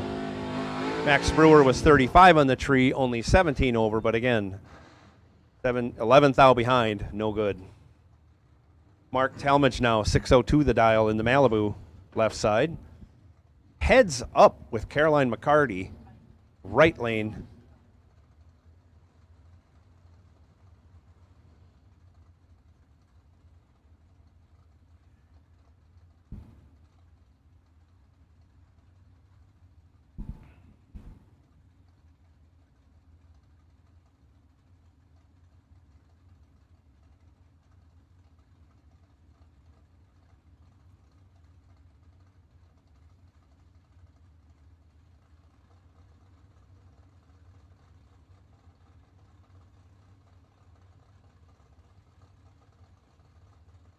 Max Brewer was 35 on the tree, only 17 over, but again, 11 thou behind, no good. Mark Talmadge now, 602 the dial in the Malibu, left side. Heads up with Caroline McCarty, right lane.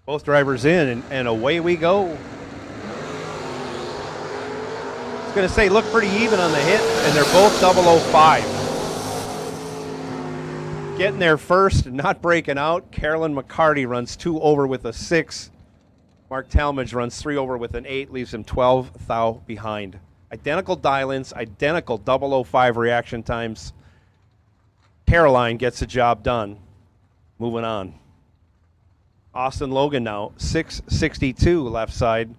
Both drivers in, and away we go. I was going to say, look pretty even on the hit, and they're both 005. Getting there first, not breaking out. Carolyn McCarty runs 2 over with a 6. Mark Talmadge runs 3 over with an 8, leaves him 12 thou behind. Identical dial-ins, identical 005 reaction times. Caroline gets the job done. Moving on. Austin Logan now, 662 left side.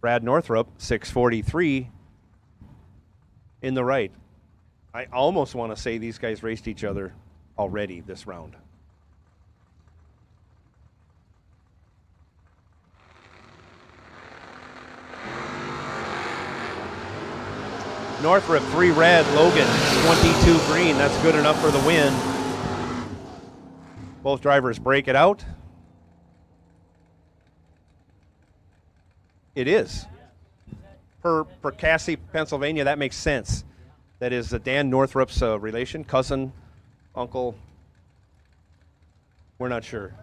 Brad Northrup, 643 in the right. I almost want to say these guys raced each other already this round. Northrup 3 red, Logan 22 green. That's good enough for the win. Both drivers break it out. It is. Per Cassie, Pennsylvania, that makes sense. That is Dan Northrup's relation, cousin, uncle. We're not sure.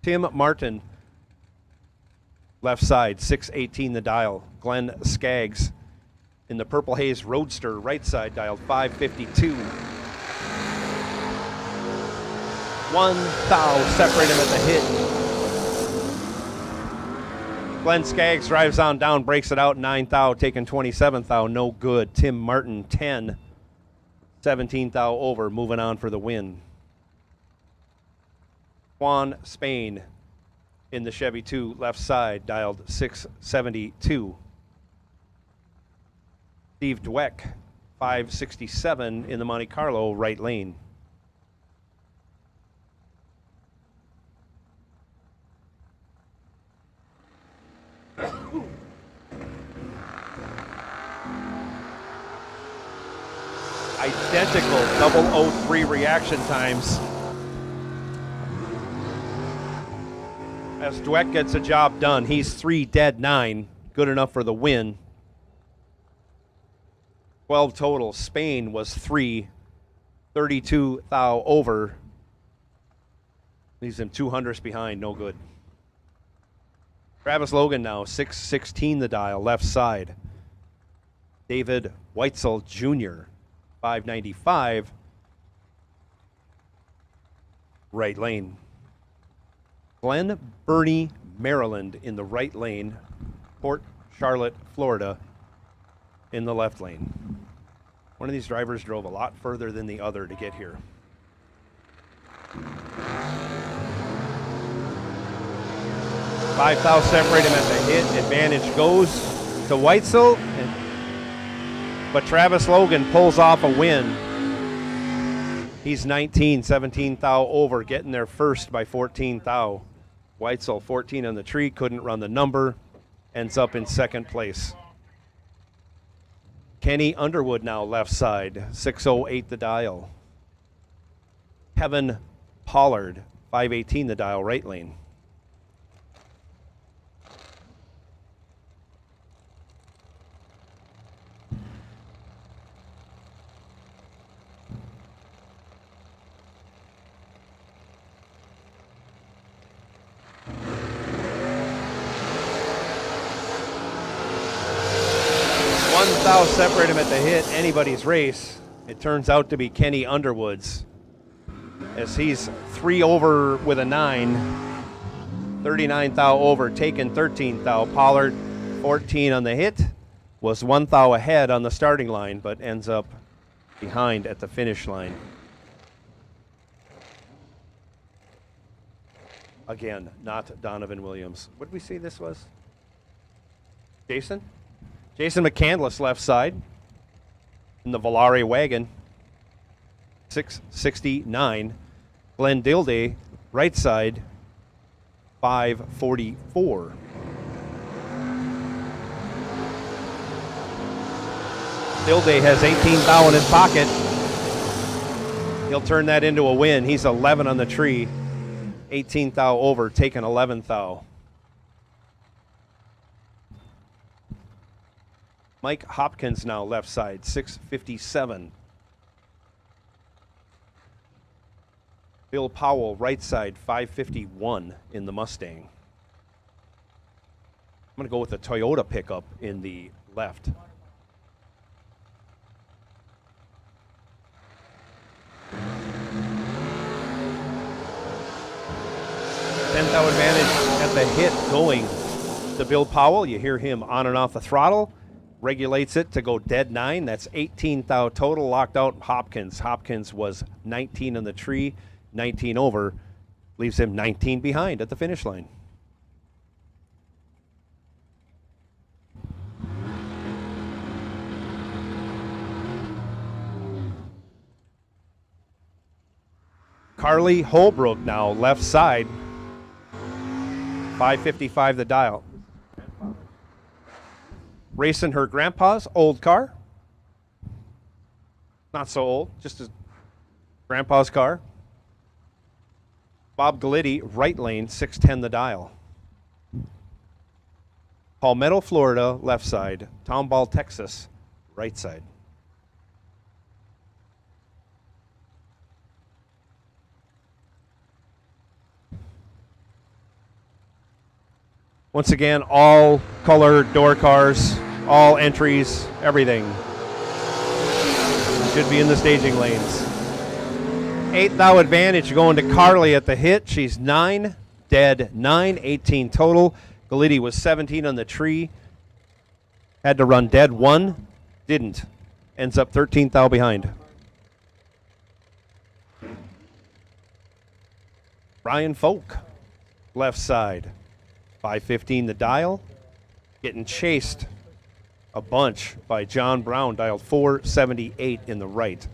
Tim Martin, left side, 618 the dial. Glenn Skaggs in the Purple Haze Roadster, right side, dialed 552. 1 thou separate him at the hit. Glenn Skaggs drives on down, breaks it out, 9 thou, taking 27 thou, no good. Tim Martin, 10, 17 thou over, moving on for the win. Juan Spain in the Chevy 2 left side, dialed 672. Steve Dweck, 567 in the Monte Carlo right lane. Identical 003 reaction times. As Dweck gets a job done, he's 3 dead 9, good enough for the win. 12 total. Spain was 3, 32 thou over. Leaves him 200ths behind, no good. Travis Logan now, 616 the dial, left side. David Weitzel Jr., 595, right lane. Glen Burnie, Maryland in the right lane. Port Charlotte, Florida in the left lane. One of these drivers drove a lot further than the other to get here. Five thou separate him at the hit. Advantage goes to Weitzel, but Travis Logan pulls off a win. He's 19, 17 thou over, getting there first by 14 thou. Weitzel 14 on the tree, couldn't run the number, ends up in second place. Kenny Underwood now left side, 608 the dial. Kevin Pollard, 518 the dial, right lane. Thou separate him at the hit, anybody's race. It turns out to be Kenny Underwood's, as he's 3 over with a 9, 39 thou over, taken 13 thou. Pollard 14 on the hit, was 1 thou ahead on the starting line, but ends up behind at the finish line. Again, not Donovan Williams. What did we say this was? Jason? Jason McCandless left side in the Volare wagon, 669. Glenn Dilday right side, 544. Dilday has 18 thou in his pocket. He'll turn that into a win. He's 11 on the tree, 18 thou over, taking 11 thou. Mike Hopkins now left side, 657. Bill Powell, right side, 551 in the Mustang. I'm going to go with the Toyota pickup in the left. 10th out advantage at the hit going to Bill Powell. You hear him on and off the throttle. Regulates it to go dead 9. That's 18th out total. Locked out Hopkins. Hopkins was 19 on the tree, 19 over. Leaves him 19 behind at the finish line. Carly Holbrook now left side. 555 the dial. Racing her grandpa's old car. Not so old, just his grandpa's car. Bob Glitti, right lane, 610 the dial. Palmetto, Florida, left side. Tomball, Texas, right side. Once again, all color door cars, all entries, everything. Should be in the staging lanes. 8th thou advantage going to Carly at the hit. She's 9, dead 9, 18 total. Glitti was 17 on the tree. Had to run dead 1, didn't. Ends up 13th thou behind. Brian Folk, left side. 515 the dial. Getting chased a bunch by John Brown, dialed 478 in the right.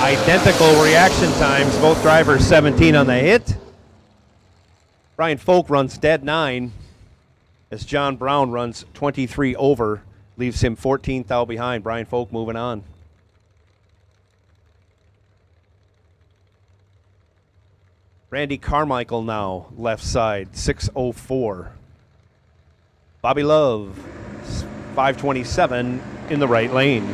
Identical reaction times, both drivers 17 on the hit. Brian Folk runs dead 9 as John Brown runs 23 over. Leaves him 14th out behind. Brian Folk moving on. Randy Carmichael now, left side, 604. Bobby Love, 527 in the right lane.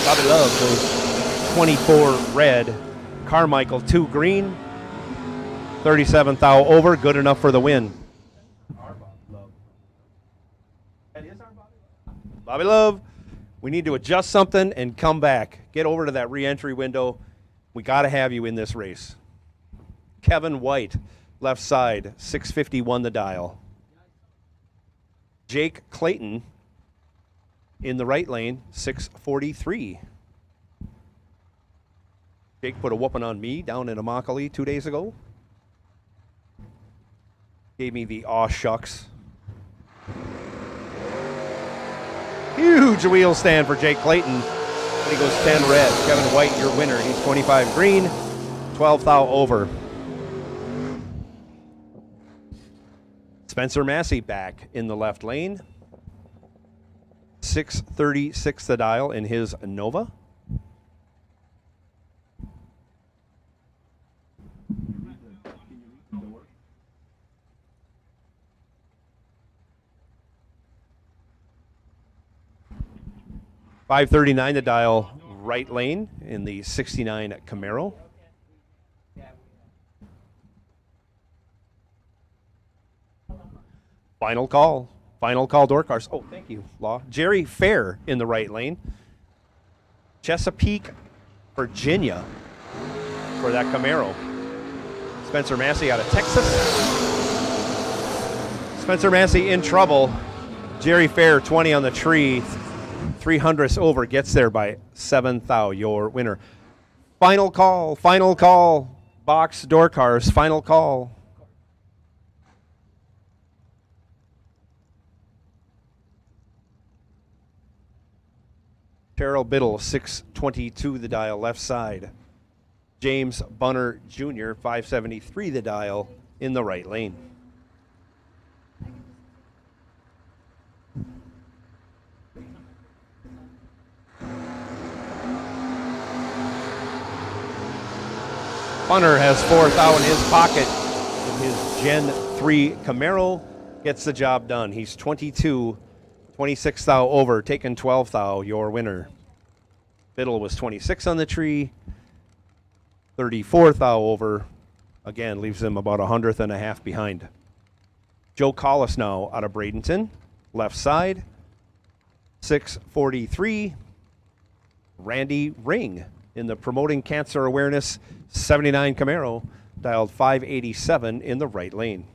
Bobby Love goes 24 red. Carmichael 2 green. 37th thou over, good enough for the win. Bobby Love, we need to adjust something and come back. Get over to that re-entry window. We got to have you in this race. Kevin White, left side, 651 the dial. Jake Clayton in the right lane, 643. Jake put a whooping on me down in Immokalee 2 days ago. Gave me the aw shucks. Huge wheel stand for Jake Clayton. And he goes 10 red. Kevin White, your winner. He's 25 green, 12 thou over. Spencer Massey back in the left lane. 636 the dial in his Nova. .539 the dial, right lane in the 69 Camaro. Final call door cars. Oh, thank you, Law. Jerry Fair in the right lane. Chesapeake, Virginia for that Camaro. Spencer Massey out of Texas. Spencer Massey in trouble. Jerry Fair, 20 on the tree. 300th over, gets there by 7 thou, your winner. Final call. Box door cars, final call. Terrell Biddle, 622 the dial, left side. James Bunner Jr., 573 the dial, in the right lane. Bunner has 4 thou in his pocket. his Gen 3 Camaro gets the job done. He's 22, 26 thou over, taking 12 thou, your winner. Fiddle was 26 on the tree, 34 thou over. Again, leaves him about 100th and a half behind. Joe Collis now out of Bradenton, left side, 643. Randy Ring in the Promoting Cancer Awareness 79 Camaro, dialed 587 in the right lane.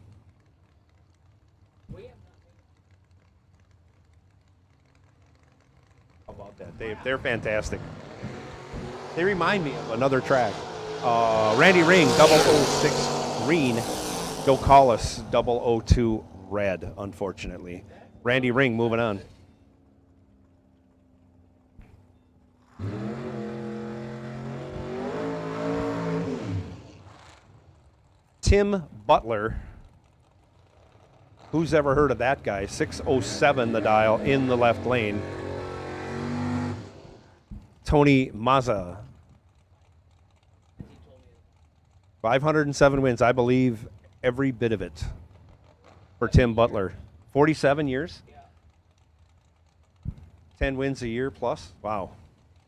How about that? They're fantastic. They remind me of another track. Randy Ring, 006 green. Joe Collis, 002 red, unfortunately. Randy Ring moving on. Tim Butler. Who's ever heard of that guy? 607 the dial in the left lane. Tony Mazza. 507 wins, I believe every bit of it for Tim Butler. 47 years? 10 wins a year plus? Wow,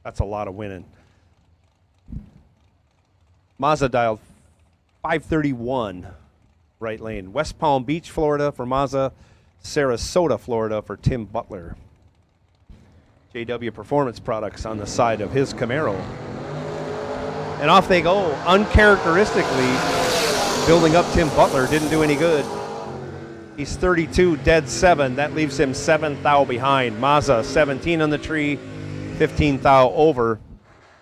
that's a lot of winning. Mazza dialed 531 right lane. West Palm Beach, Florida for Mazza. Sarasota, Florida for Tim Butler. JW Performance Products on the side of his Camaro. And off they go. Uncharacteristically, building up Tim Butler didn't do any good. He's 32, dead 7. That leaves him 7 thou behind. Mazza, 17 on the tree, 15 thou over,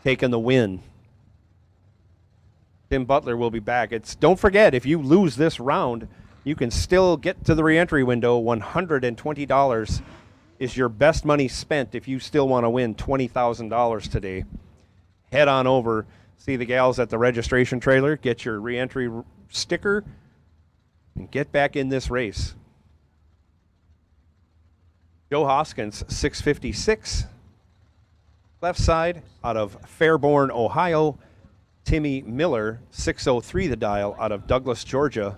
taking the win. Tim Butler will be back. Don't forget, if you lose this round, you can still get to the re-entry window. $120 is your best money spent if you still want to win $20,000 today. Head on over, see the gals at the registration trailer, get your re-entry sticker, and get back in this race. Joe Hoskins, 656. Left side, out of Fairborn, Ohio. Timmy Miller, 603 the dial, out of Douglas, Georgia.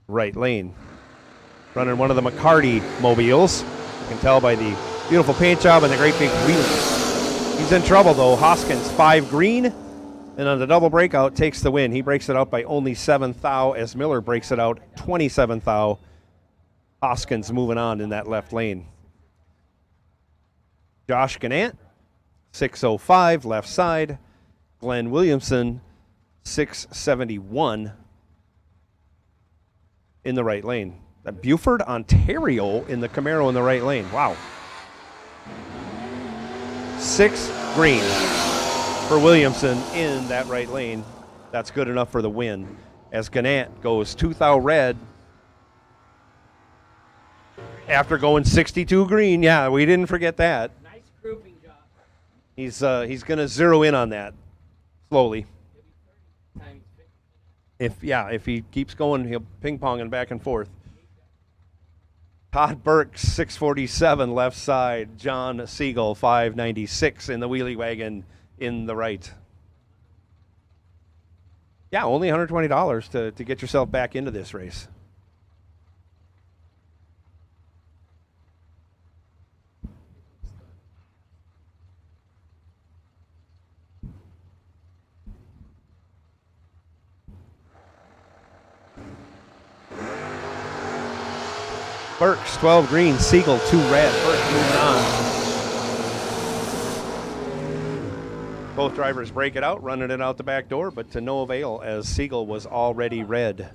Right lane. Running one of the McCarty mobiles. You can tell by the beautiful paint job and the great big wheels. He's in trouble though. Hoskins, 5 green, and on the double breakout takes the win. He breaks it out by only 7 thou as Miller breaks it out 27 thou. Hoskins moving on in that left lane. Josh Gannant, 605 left side. Glenn Williamson, 671 in the right lane. Beaufort, Ontario in the Camaro in the right lane. Wow. 6 green for Williamson in that right lane. That's good enough for the win. As Gannant goes 2 thou red after going 62 green. Yeah, we didn't forget that. Nice grouping job. He's going to zero in on that. Slowly. If he keeps going, he'll ping-ponging back and forth. Todd Burke, 647 left side. John Siegel, 596 in the wheelie wagon in the right. Yeah, only $120 to get yourself back into this race. Burks, 12 green, Siegel, 2 red. Burks moving on. Both drivers break it out, running it out the back door, but to no avail as Siegel was already red.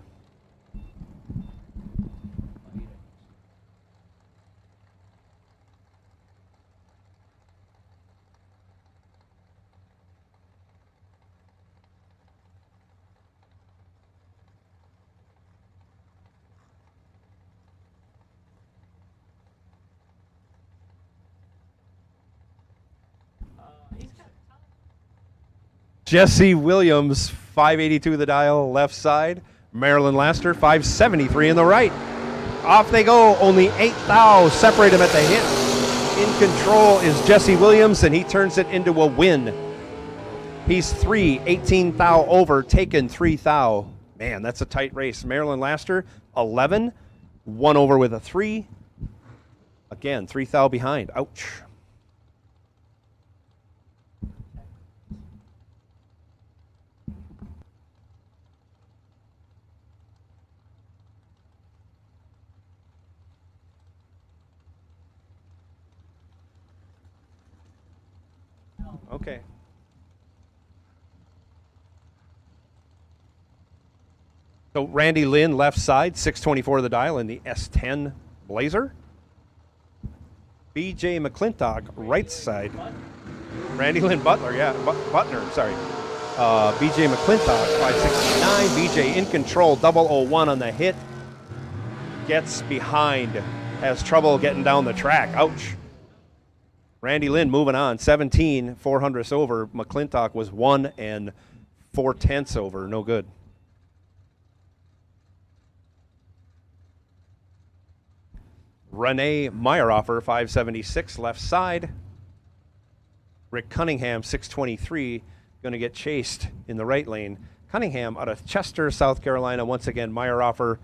Jesse Williams, 582 the dial, left side. Marilyn Laster, 573 in the right. Off they go. Only 8 thou separate him at the hit. In control is Jesse Williams, and he turns it into a win. He's 18 thou over, taken 3 thou. Man, that's a tight race. Marilyn Laster, 11. 1 over with a 3. Again, 3 thou behind. Ouch. Okay. So Randy Lynn, left side, 624 of the dial in the S10 Blazer. BJ McClintock, right side. Randy Lynn Butler, Butner, sorry. BJ McClintock, 569. BJ in control, 001 on the hit. Gets behind, has trouble getting down the track. Ouch. Randy Lynn moving on, 17, 400ths over. McClintock was 1 and 4/10 over, no good. Renee Meyerhofer, 576, left side. Rick Cunningham, 623, going to get chased in the right lane. Cunningham out of Chester, South Carolina. Once again, Meyerhofer,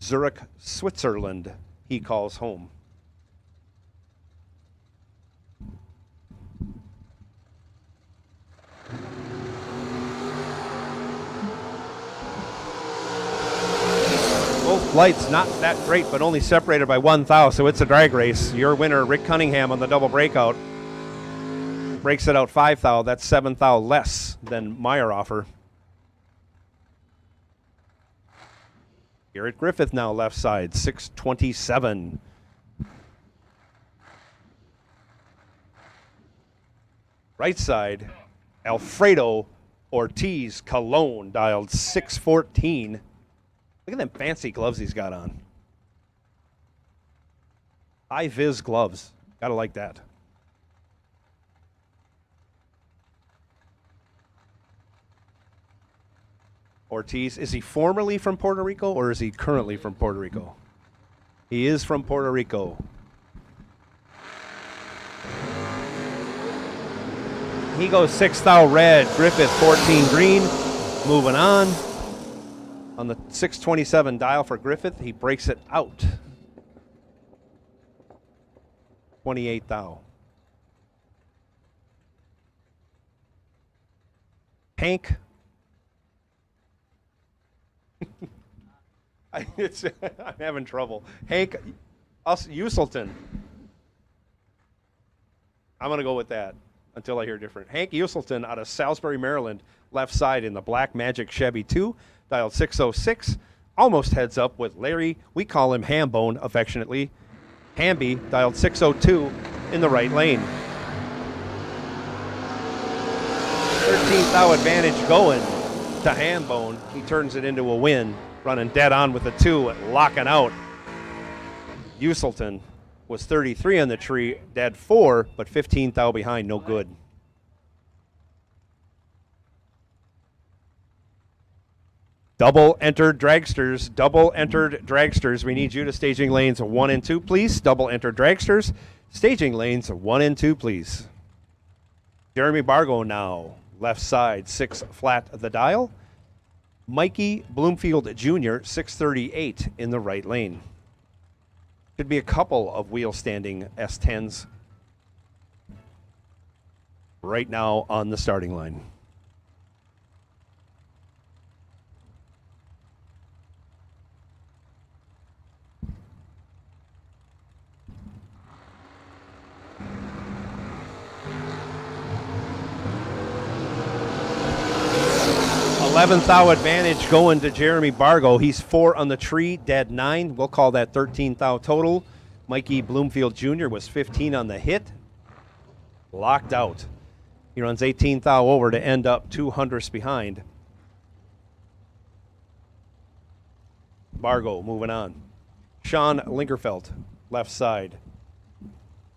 Zurich, Switzerland, he calls home. Both lights not that great, but only separated by 1 thou, so it's a drag race. Your winner, Rick Cunningham, on the double breakout. Breaks it out 5 thou. That's 7 thou less than Meyerhofer. Garrett Griffith now left side, 627. Right side, Alfredo Ortiz Colon, dialed 614. Look at them fancy gloves he's got on. High-vis gloves. Gotta like that. Ortiz, is he formerly from Puerto Rico or is he currently from Puerto Rico? He is from Puerto Rico. He goes 6 thou red, Griffith 14 green. Moving on. On the 627 dial for Griffith, he breaks it out. 28 thou. Hank. I'm having trouble. Hank Uselton. I'm going to go with that until I hear different. Hank Uselton out of Salisbury, Maryland, left side in the Black Magic Chevy 2. Dialed 606, almost heads up with Larry. We call him Hambone affectionately. Hamby, dialed 602 in the right lane. 13th thou advantage going to Hambone. He turns it into a win, running dead on with the 2, locking out. Uselton was 33 on the tree, dead 4, but 15th thou behind, no good. Double entered dragsters. We need you to staging lanes 1 and 2, please. Double entered dragsters. Staging lanes 1 and 2, please. Jeremy Bargo now, left side, 6 flat the dial. Mikey Bloomfield Jr., 638 in the right lane. Could be a couple of wheel standing S10s right now on the starting line. Eleventh thou advantage going to Jeremy Bargo. He's 4 on the tree, dead 9. We'll call that 13th thou total. Mikey Bloomfield Jr. was 15 on the hit. Locked out. He runs 18th thou over to end up 200ths behind. Bargo moving on. Sean Lingerfelt, left side.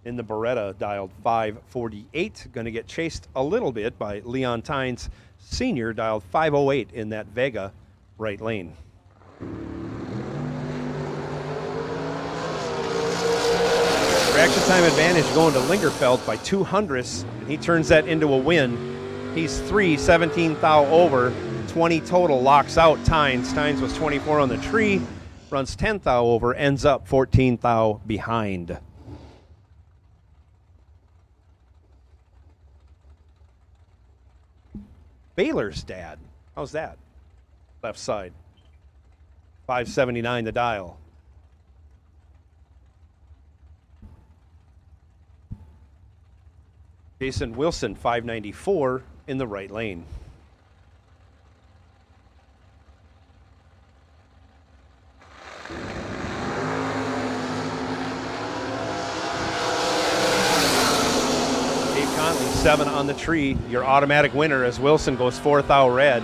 In the Beretta, dialed 548. Going to get chased a little bit by Leon Tynes Sr., dialed 508 in that Vega right lane. Reaction time advantage going to Lingerfelt by 200ths, and he turns that into a win. He's 3, 17th thou over, 20 total, locks out Tynes. Tynes was 24 on the tree, runs 10th thou over, ends up 14th thou behind. Baylor's dad. How's that? Left side. 579 the dial. Jason Wilson, 594 in the right lane. Dave Conley, 7 on the tree. Your automatic winner as Wilson goes 4th thou red.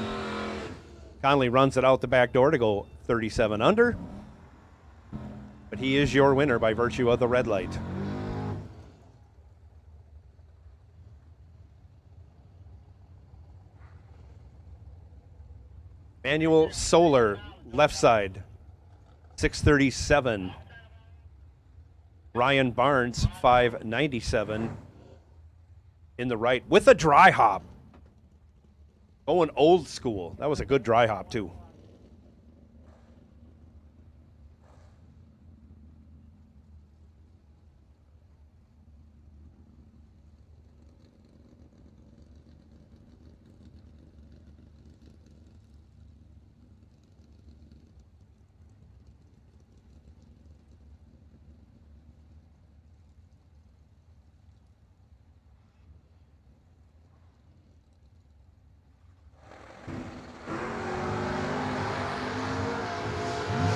Conley runs it out the back door to go 37 under. But he is your winner by virtue of the red light. Manual Solar, left side, 637. Ryan Barnes, 597 in the right with a dry hop. Going old school. That was a good dry hop, too.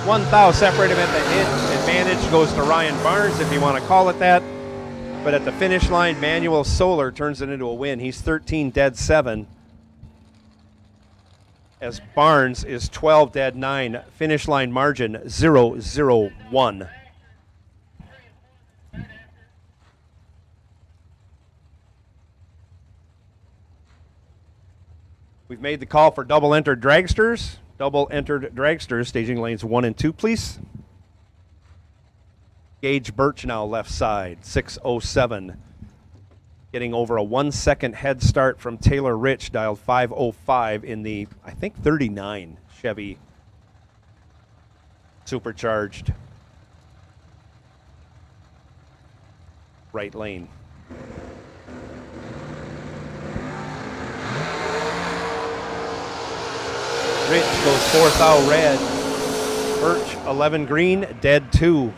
One thou separate him at the hit. Advantage goes to Ryan Barnes, if you want to call it that. But at the finish line, Manuel Solar turns it into a win. He's 13 dead 7. As Barnes is 12 dead 9. Finish line margin 0-0-1. We've made the call for double entered dragsters. Double entered dragsters, staging lanes 1 and 2, please. Gage Birch now left side, 607. Getting over a 1 second head start from Taylor Rich, dialed 505 in the, I think, 39 Chevy supercharged right lane. Rich goes 4th thou red. Birch 11 green, dead 2.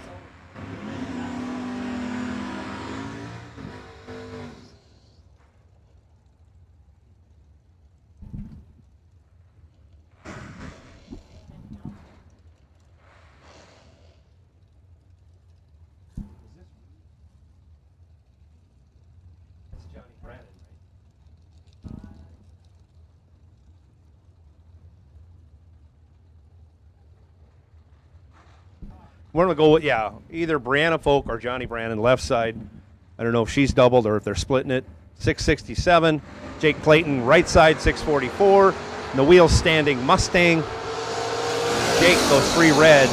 We're going to go with, either Brianna Folk or Johnny Brannon left side. I don't know if she's doubled or if they're splitting it. 667. Jake Clayton right side, 644. And the wheel standing Mustang. Jake goes 3 red.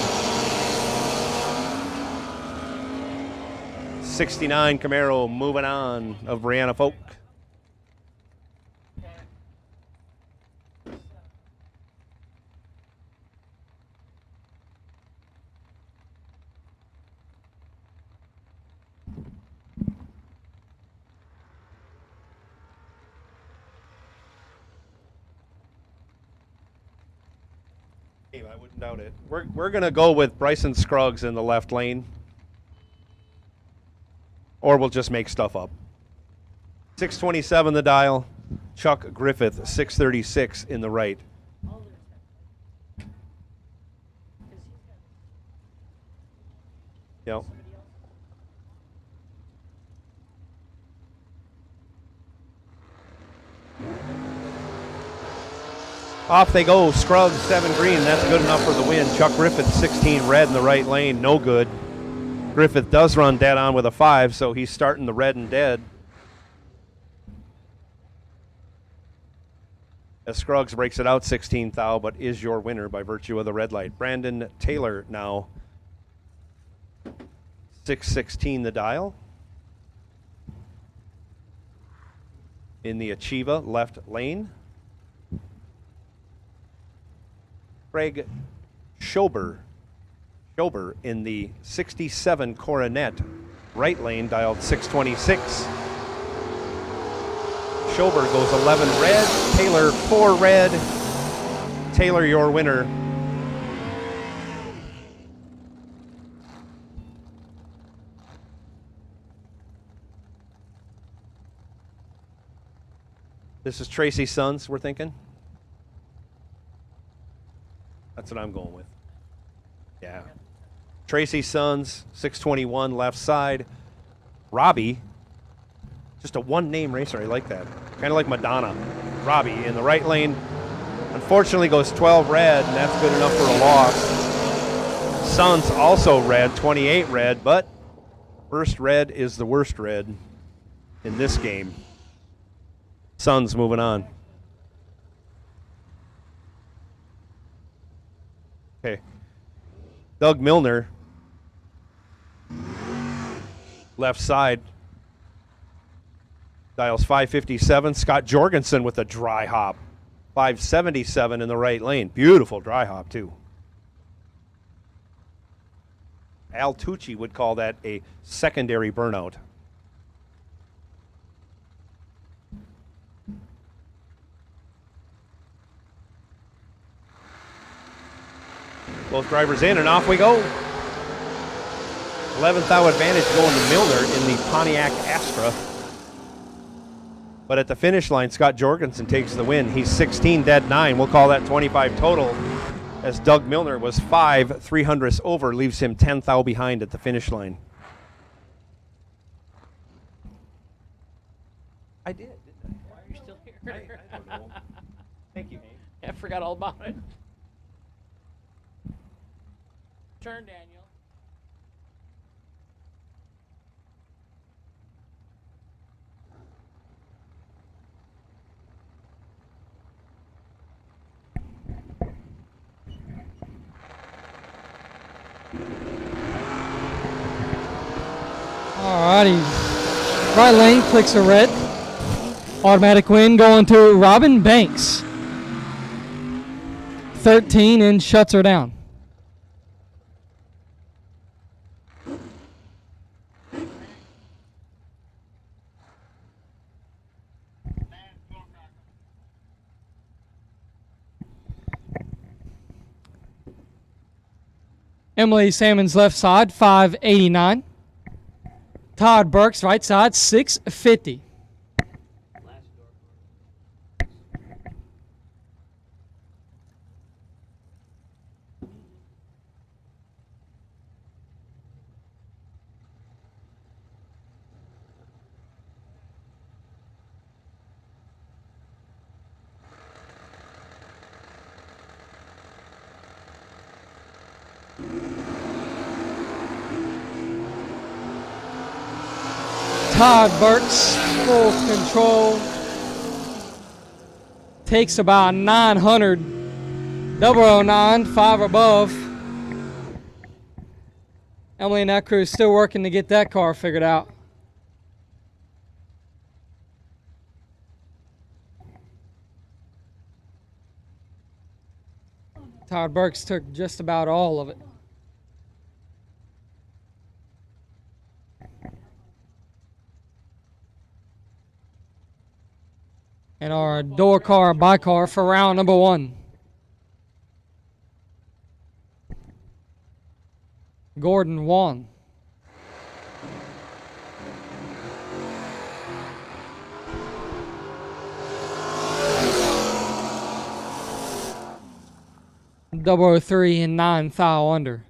69 Camaro moving on of Brianna Folk. I wouldn't doubt it. We're going to go with Bryson Scruggs in the left lane. Or we'll just make stuff up. 627 the dial. Chuck Griffith, 636 in the right. Yep. Off they go. Scruggs 7 green. That's good enough for the win. Chuck Griffith 16 red in the right lane. No good. Griffith does run dead on with a 5, so he's starting the red and dead. As Scruggs breaks it out 16th thou, but is your winner by virtue of the red light. Brandon Taylor now 616 the dial. In the Achieva left lane. Craig Schober in the 67 Coronet, right lane, dialed 626. Schober goes 11 red, Taylor 4 red. Taylor, your winner. This is Tracy Sons, we're thinking. That's what I'm going with. Yeah. Tracy Sons, 621, left side. Robbie, just a one-name racer. I like that. Kind of like Madonna. Robbie in the right lane. Unfortunately goes 12 red, and that's good enough for a loss. Sons also red, 28 red, but first red is the worst red in this game. Sons moving on. Okay. Doug Milner, left side, dials 557. Scott Jorgensen with a dry hop, 577 in the right lane. Beautiful dry hop, too. Al Tucci would call that a secondary burnout. Both drivers in, and off we go. 11th hour advantage going to Milner in the Pontiac Astra. But at the finish line, Scott Jorgensen takes the win. He's 16 dead 9. We'll call that 25 total, as Doug Milner was 5 300ths over, leaves him 10th thou behind at the finish line. I did, didn't I? Why are you still here? I don't know. Thank you. I forgot all about it. Turn, Daniel. Alrighty. Right lane clicks a red. Automatic win going to Robin Banks. 13 and shuts her down. Emily Salmon's left side, 589. Todd Burke's right side, 650. Todd Burks, full control. Takes about 900. 009, 5 above. Emily and that crew is still working to get that car figured out. Todd Burks took just about all of it. And our door car by car for round number 1. Gordon won. Double 03 and 9 thou under.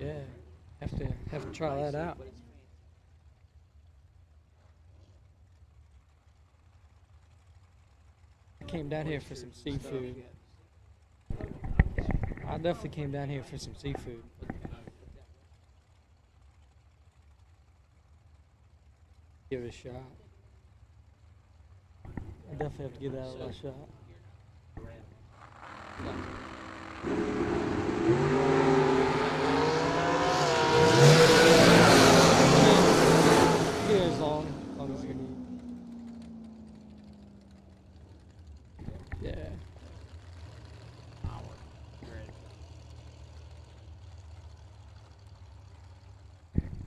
Yeah, have to try that out. I came down here for some seafood. I definitely came down here for some seafood. Give it a shot. I definitely have to give that a little shot. Get it as long as you need. Yeah.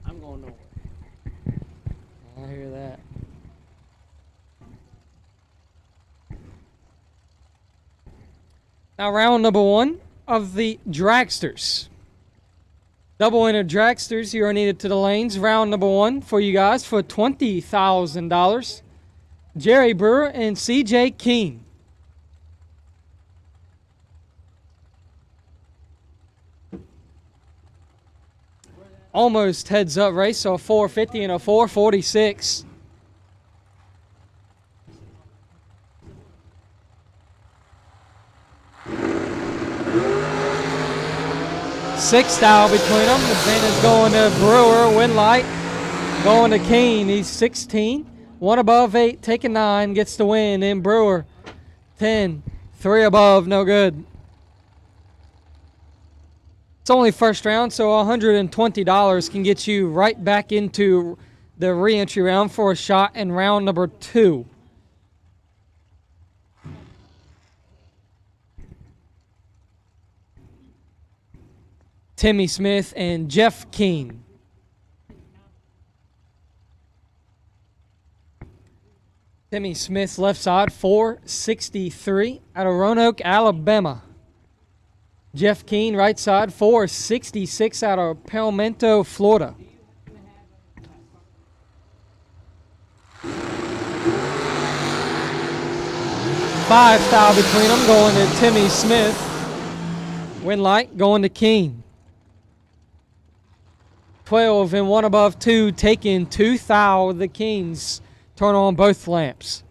I'm going nowhere. I hear that. Now, round number 1 of the Dragsters. Double winner Dragsters, you are needed to the lanes. Round number 1 for you guys for $20,000. Jerry Brewer and CJ Keene. Almost heads up race, so a 450 and a 446. Six style between them. Advantage going to Brewer. Winlight going to Keene. He's 16. One above 8, taking 9, gets the win. And Brewer, 10. 3 above, no good. It's only first round, so $120 can get you right back into the re-entry round for a shot in round number 2. Timmy Smith and Jeff Keene. Timmy Smith left side, 463 out of Roanoke, Alabama. Jeff Keene right side, 466 out of Palmetto, Florida. Five style between them going to Timmy Smith. Winlight going to Keene. 12 and 1 above 2, taking 2 thou. The Kings turn on both lamps.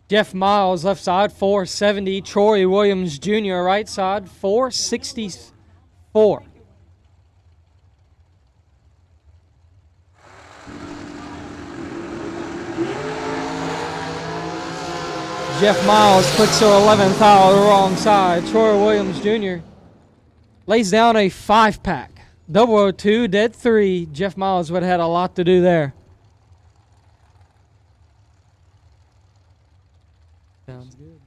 Jeff Miles left side, 470. Troy Williams Jr. right side, 464. Jeff Miles clicks to 11th out the wrong side. Troy Williams Jr. lays down a 5-pack. 002, dead 3. Jeff Miles would have had a lot to do there. Sounds good.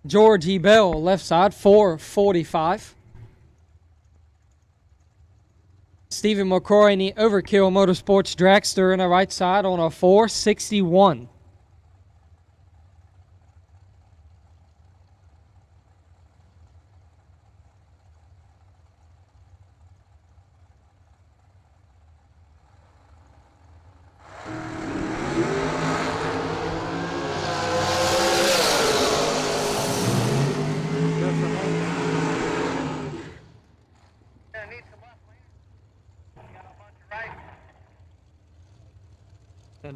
George E. Bell, left side, 445. Stephen McCrory in the Overkill Motorsports Dragster in the right side on a 461.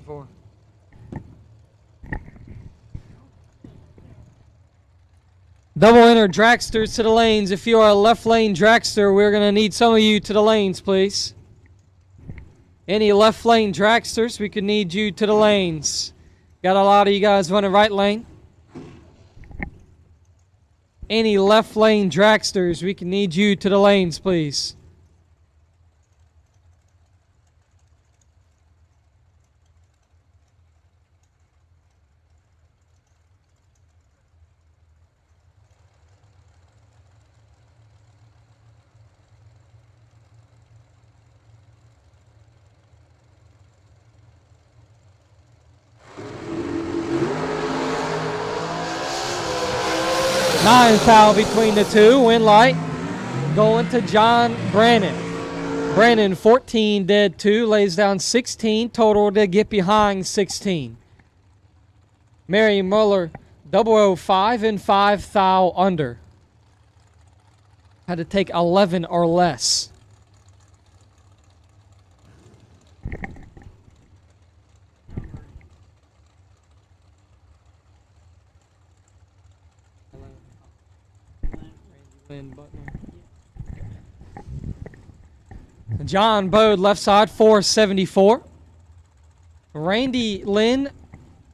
Four. Double enter Dragsters to the lanes. If you are a left lane Dragster, we're going to need some of you to the lanes, please. Any left lane Dragsters, we could need you to the lanes. Got a lot of you guys running right lane. Any left lane Dragsters, we can need you to the lanes, please. 9 foul between the two. Win light going to John Brannon. Brannon 14 dead 2, lays down 16 total to get behind 16. Mary Muller 005 and 5 thou under. Had to take 11 or less. John Bode left side 474. Randy Lynn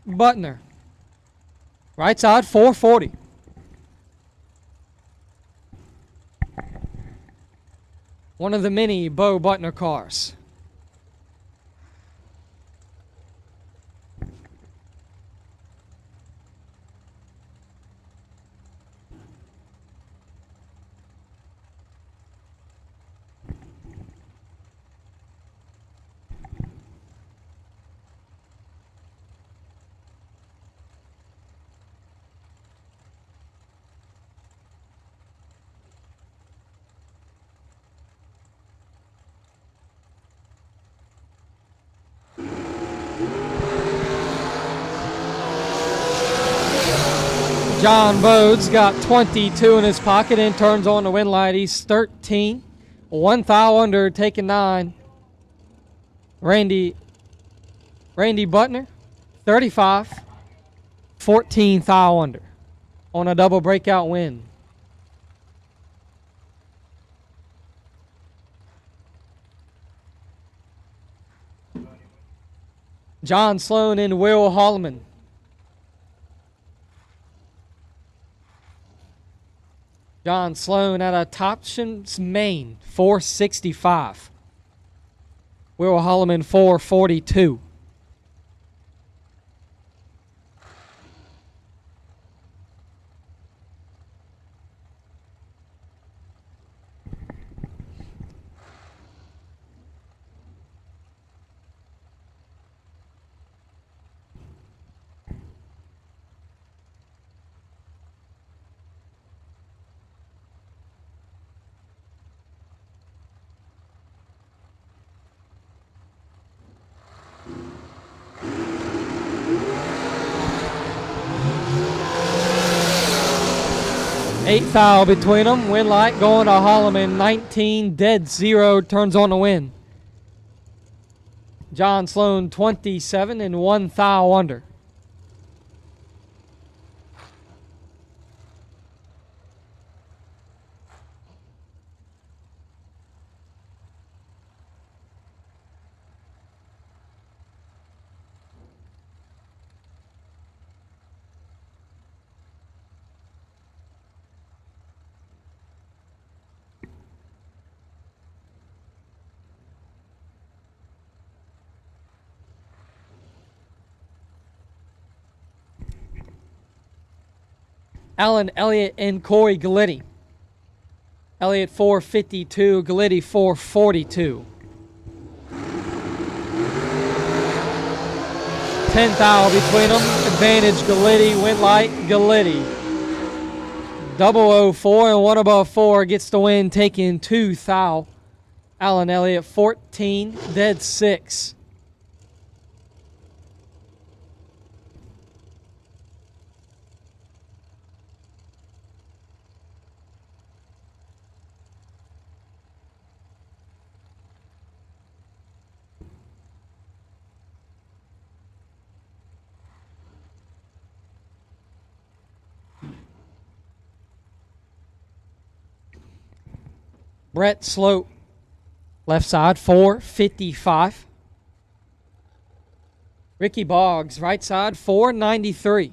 Butner right side 440. One of the many Bo Butner cars. John Bode's got 22 in his pocket and turns on the win light. He's 13. 1 thou under, taking 9. Randy Butner, 35. 14 thou under on a double breakout win. John Sloan and Will Holloman. John Sloan out of Topshams, Maine, 465. Will Holloman, 442. Eight foul between them. Win light going to Holloman. 19 dead 0. Turns on the win. John Sloan 27 and 1 thou under. Alan Elliott and Corey Galletti. Elliott 452, Galletti 442. 10 thou between them. Advantage Galletti, win light Galletti. 004 and 1 above 4 gets the win, taking 2 thou. Alan Elliott 14, dead 6. Brett Sloat, left side, 455. Ricky Boggs, right side, 493.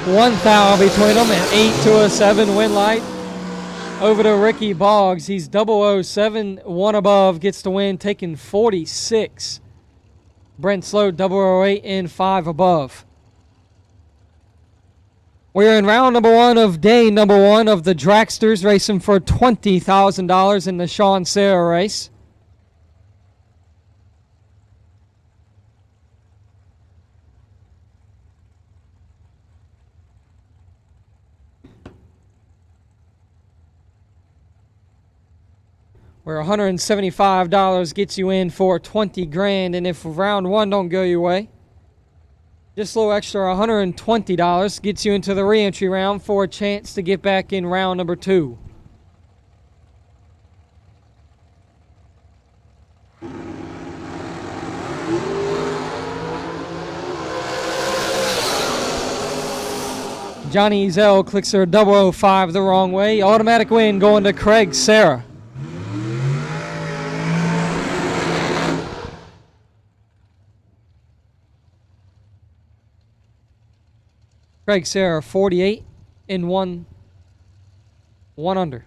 One foul between them and 8 to a 7 win light. Over to Ricky Boggs. He's 007, 1 above, gets the win, taking 46. Brent Sloat, 008 and 5 above. We're in round number 1 of day number 1 of the Dragsters, racing for $20,000 in the Sean Serra race. Where $175 gets you in for 20 grand, and if round 1 don't go your way, just a little extra $120 gets you into the re-entry round for a chance to get back in round number 2. Johnny Zell clicks her 005 the wrong way. Automatic win going to Craig Serra. Craig Serra, 48 in 1 under.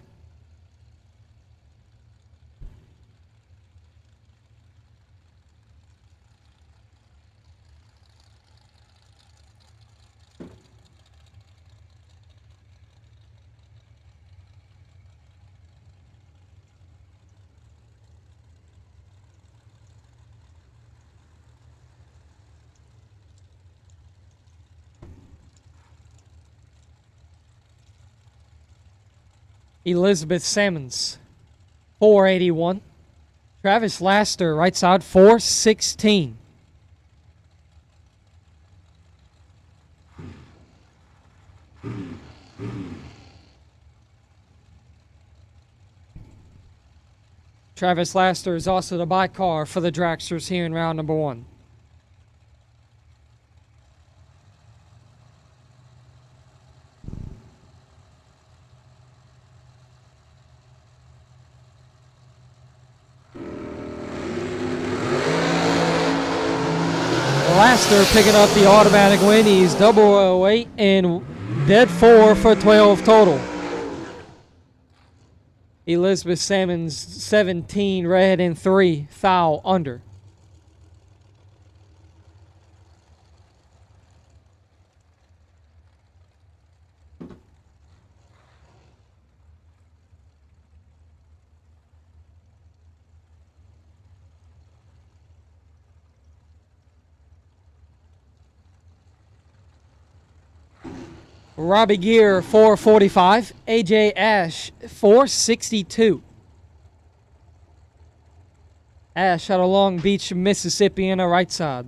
Elizabeth Salmons, 481. Travis Laster, right side, 416. Travis Laster is also the bike car for the Dragsters here in round number 1. Laster picking up the automatic win. He's 008 and dead 4 for 12 total. Elizabeth Salmons, 17 red and 3 foul under. Robbie Gear, 445. AJ Ash, 462. Ash out of Long Beach, Mississippi, on the right side.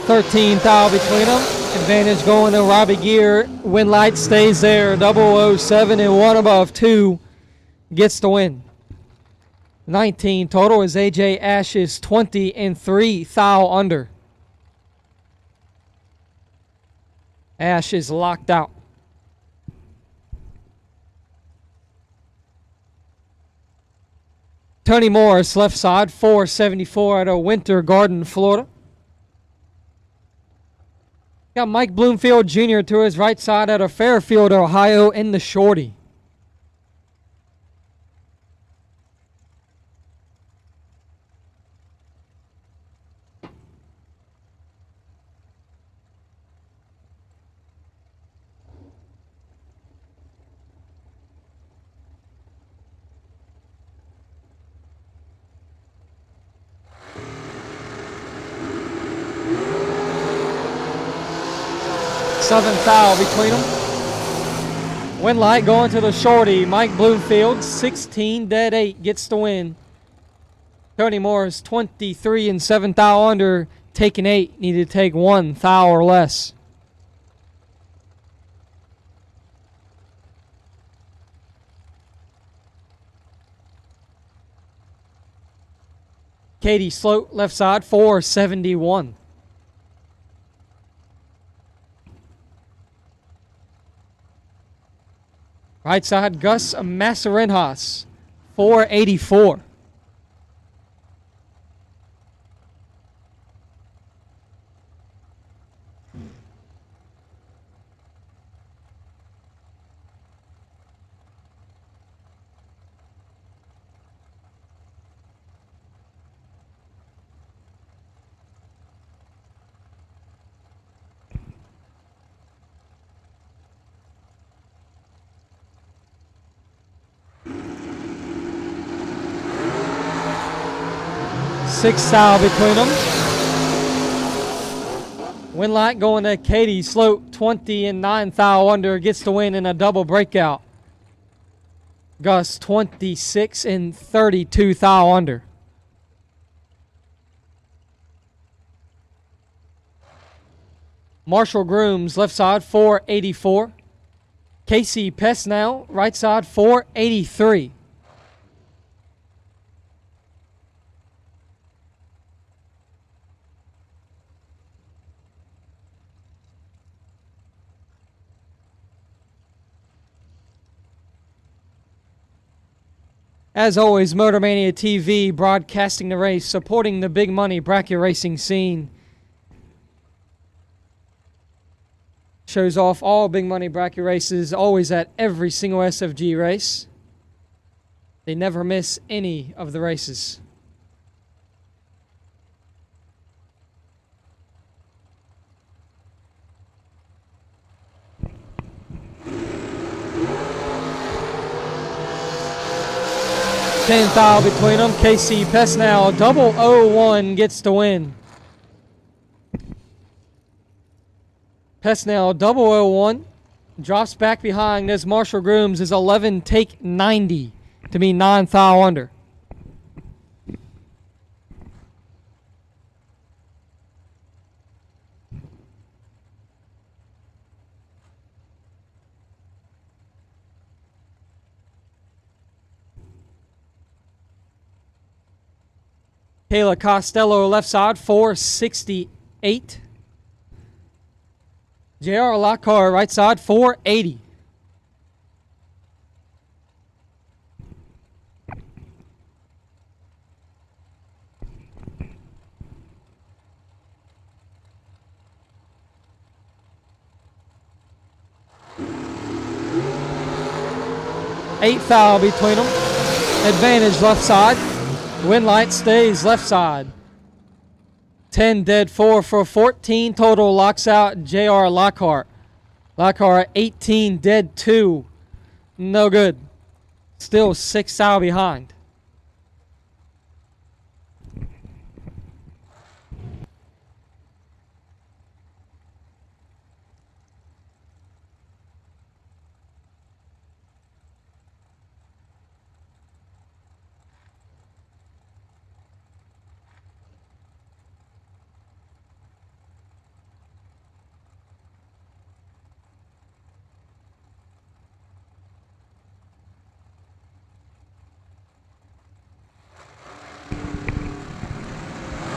$13,000 between them. Advantage going to Robbie Gear. Win light stays there. 007 and 1 above 2 gets the win. 19 total is AJ Ash's 20 and 3 foul under. Ash is locked out. Tony Morris, left side, 474 out of Winter Garden, Florida. Got Mike Bloomfield Jr. to his right side out of Fairfield, Ohio, in the shorty. Seventh foul between them. Win light going to the shorty. Mike Bloomfield, 16 dead 8 gets the win. Tony Morris, 23 and 7 foul under, taking 8. Needed to take 1 foul or less. Katie Sloat, left side, 471. Right side, Gus Massarenhas, 484. 6 thou between them. Winlight going to Katie Sloat, 20 and 9 thou under, gets the win in a double breakout. Gus, 26 and 32 thou under. Marshall Grooms, left side, 484. Casey Pesnell, right side, 483. As always, Motormania TV broadcasting the race, supporting the big money bracket racing scene. Shows off all big money bracket races, always at every single SFG race. They never miss any of the races. Tenth aisle between them. KC Pesnell, 001 gets the win. Pesnell, 001, drops back behind as Marshall Grooms is 11 take 90 to be 9 thou under. Kayla Costello, left side, 468. JR Lockhart, right side, 480. Eight foul between them. Advantage left side. Winlight stays left side. 10 dead 4 for 14 total, locks out JR Lockhart. Lockhart 18 dead 2. No good. Still 6 thou behind.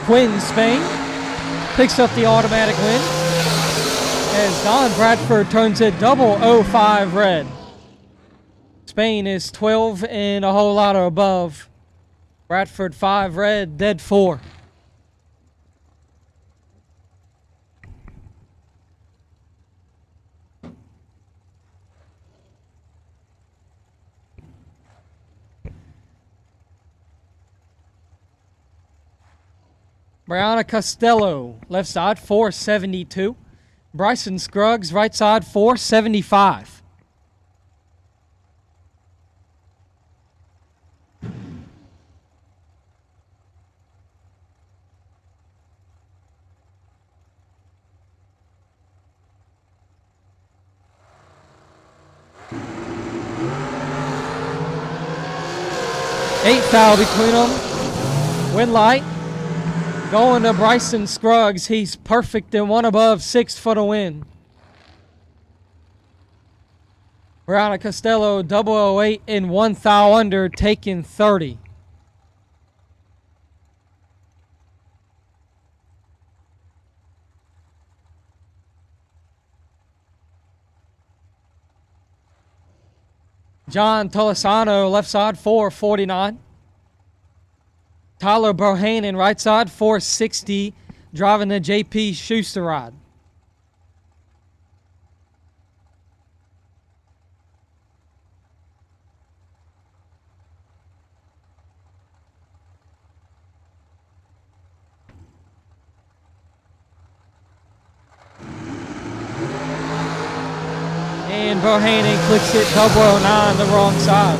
Quinn Spain picks up the automatic win as Don Bradford turns it 005 red. Spain is 12 and a whole lot above. Bradford 5 red, dead 4. Brianna Costello, left side, 472. Bryson Scruggs, right side, 475. Eight foul between them. Winlight. Going to Bryson Scruggs. He's perfect and one above 6 for the win. Brianna Costello, 008 and 1 thou under, taking 30. John Tolosano, left side, 449. Tyler Bohannon, right side, 460, driving the JP Schuster ride. And Bohannon clicks it 009 the wrong side.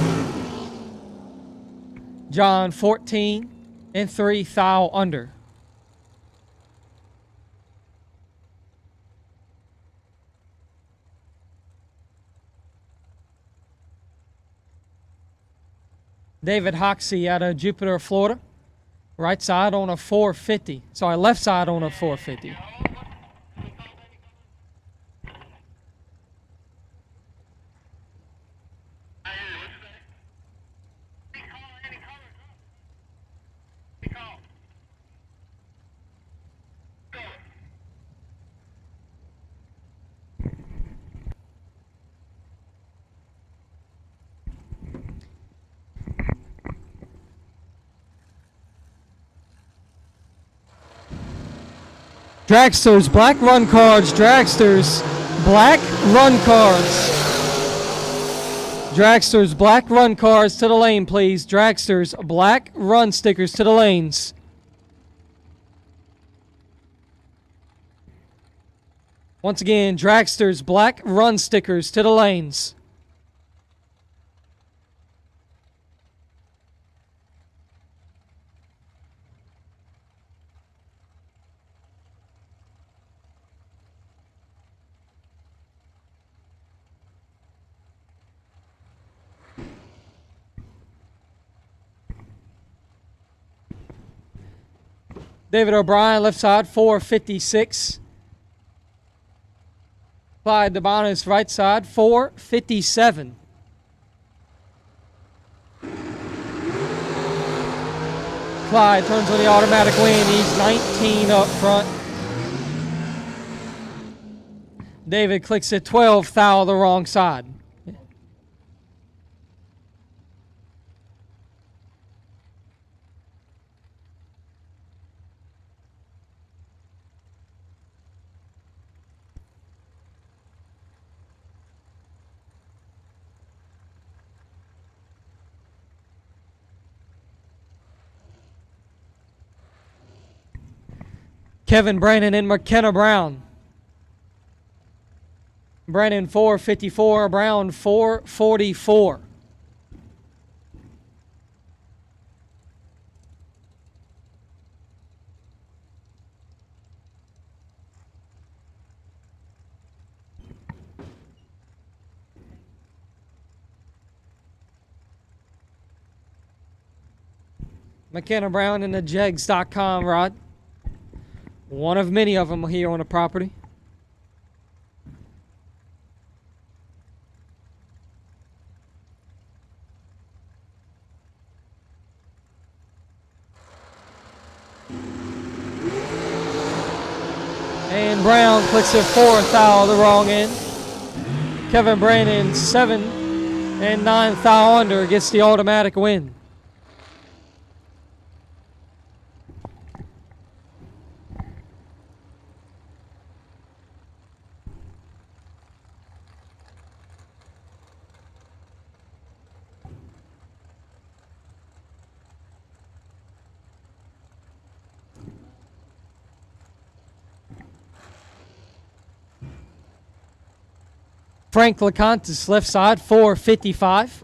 John 14. and 3 thou under. David Hoxie out of Jupiter, Florida. Right side on a 450. Sorry, left side on a 450. Dragsters, black run cards. Dragsters, black run cards. Dragsters, black run cards to the lane, please. Dragsters, black run stickers to the lanes. Once again, Dragsters, black run stickers to the lanes. David O'Brien, left side, 456. Clyde DeBonis, right side, 457. Clyde turns on the automatic win. He's 19 up front. David clicks at 12, thou the wrong side. Kevin Brandon and McKenna Brown. Brandon 454, Brown 444. McKenna Brown and the Jegs.com, Rod. One of many of them here on the property. And Brown clicks at 4, thou the wrong end. Kevin Brandon 7 and 9 thou under gets the automatic win. Frank LeConte's left side, 455.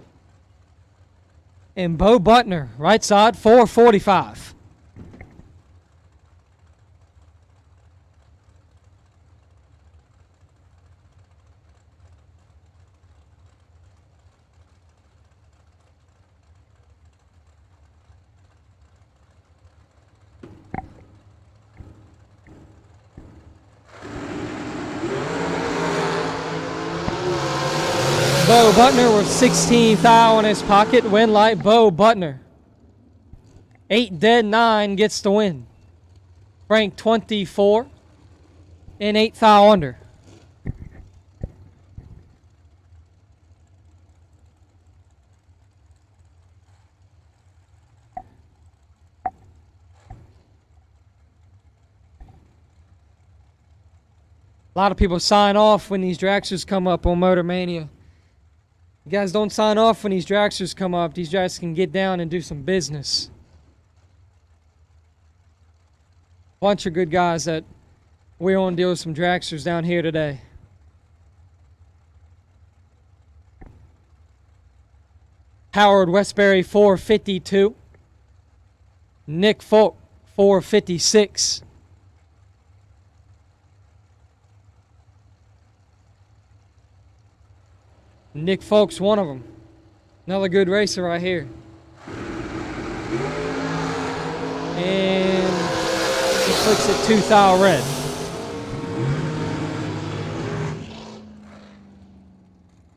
And Bo Butner, right side, 445. Bo Butner with 16 thou in his pocket. Win light, Bo Butner. 8 dead 9 gets the win. Frank 24 and 8 thou under. A lot of people sign off when these Dragsters come up on Motor Mania. You guys don't sign off when these Dragsters come up. These guys can get down and do some business. Bunch of good guys that we're on deal with some Dragsters down here today. Howard Westbury 452. Nick Folk, 456. Nick Folk's one of them. Another good racer right here. And he clicks at 2,000 red.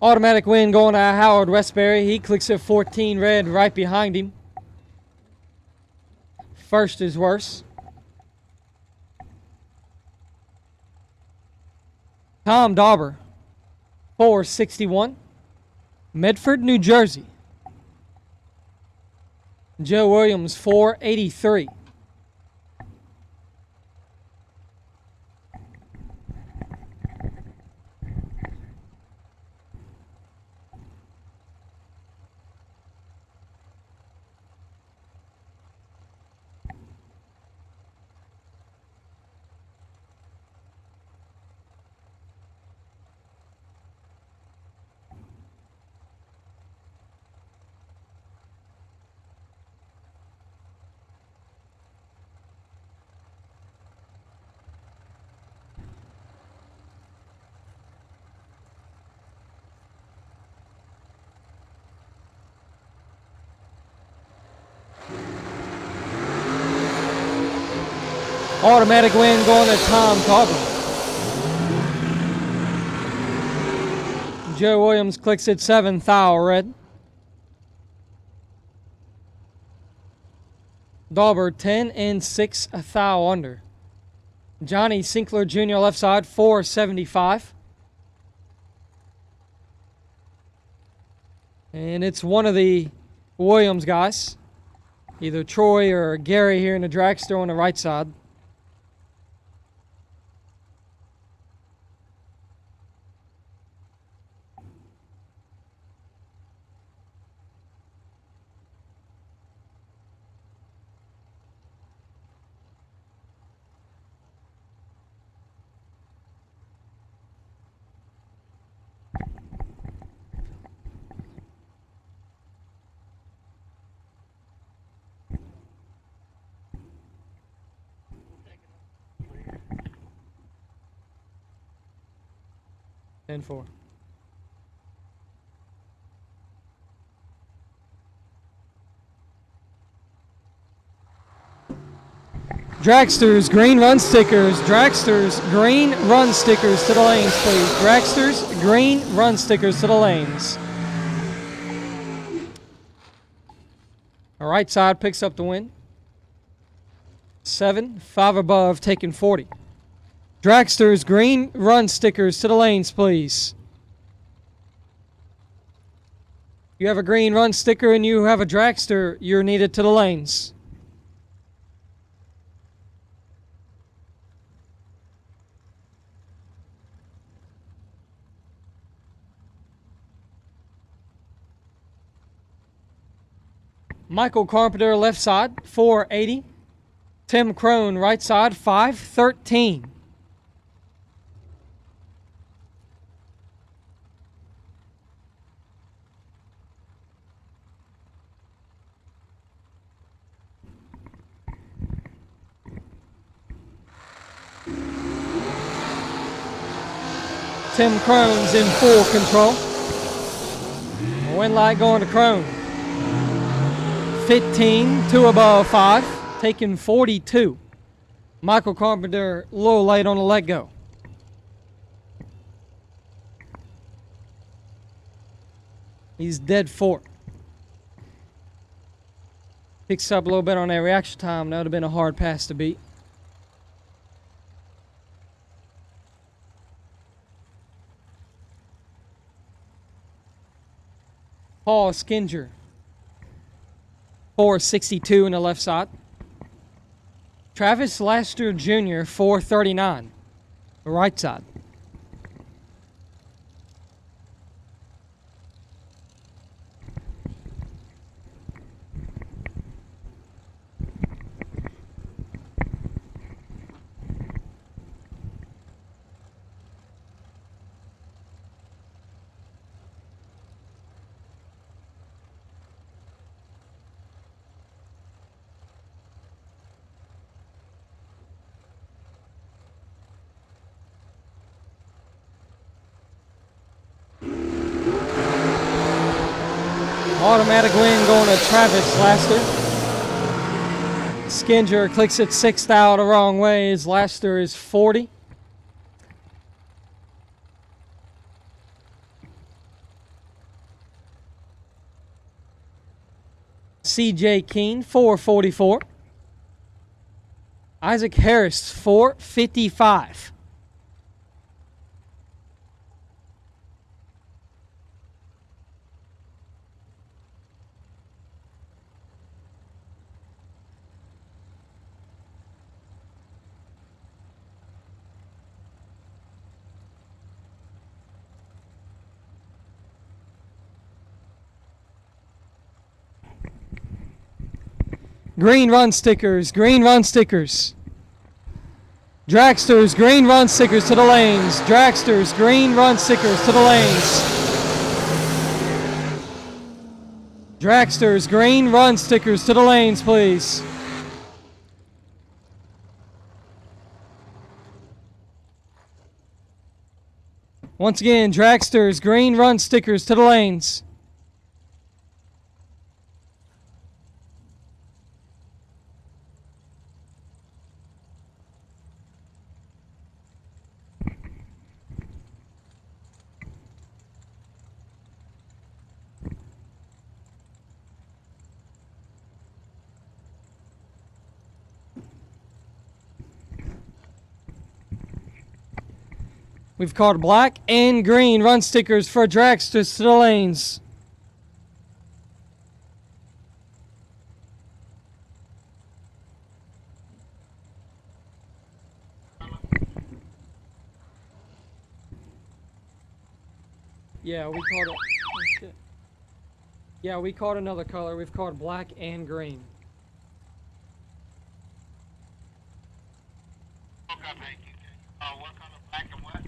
Automatic win going to Howard Westbury. He clicks at 14 red right behind him. First is worse. Tom Dauber, 461. Medford, New Jersey. Joe Williams, 483. Automatic win going to Tom Coughlin. Joe Williams clicks at 7,000 red. Dauber 10 and 6,000 under. Johnny Sinkler Jr. left side 475. And it's one of the Williams guys, either Troy or Gary here in the Dragster on the right side. And 4. Dragsters, green run stickers. Dragsters, green run stickers to the lanes, please. Dragsters, green run stickers to the lanes. Our right side picks up the win. 7, 5 above, taking 40. Dragsters, green run stickers to the lanes, please. You have a green run sticker and you have a Dragster, you're needed to the lanes. Michael Carpenter, left side, 480. Tim Crone, right side, 513. Tim Crone's in full control. Win light going to Crone. 15, 2 above 5, taking 42. Michael Carpenter a little late on the let go. He's dead 4. Picks up a little bit on that reaction time. That would have been a hard pass to beat. Paul Skinger, 462 in the left side. Travis Laster Jr., 439, the right side. Automatic win going to Travis Laster. Skinger clicks it 6th out the wrong way as Laster is 40. CJ Keene, 444. Isaac Harris, 455. Green run stickers, green run stickers. Dragsters, green run stickers to the lanes. Dragsters, green run stickers to the lanes. Dragsters, green run stickers to the lanes, please. Once again, Dragsters, green run stickers to the lanes. We've called black and green run stickers for Dragsters to the lanes. Yeah, we called it. Oh, shit. Yeah, we called another color. We've called black and green. What color, black and what?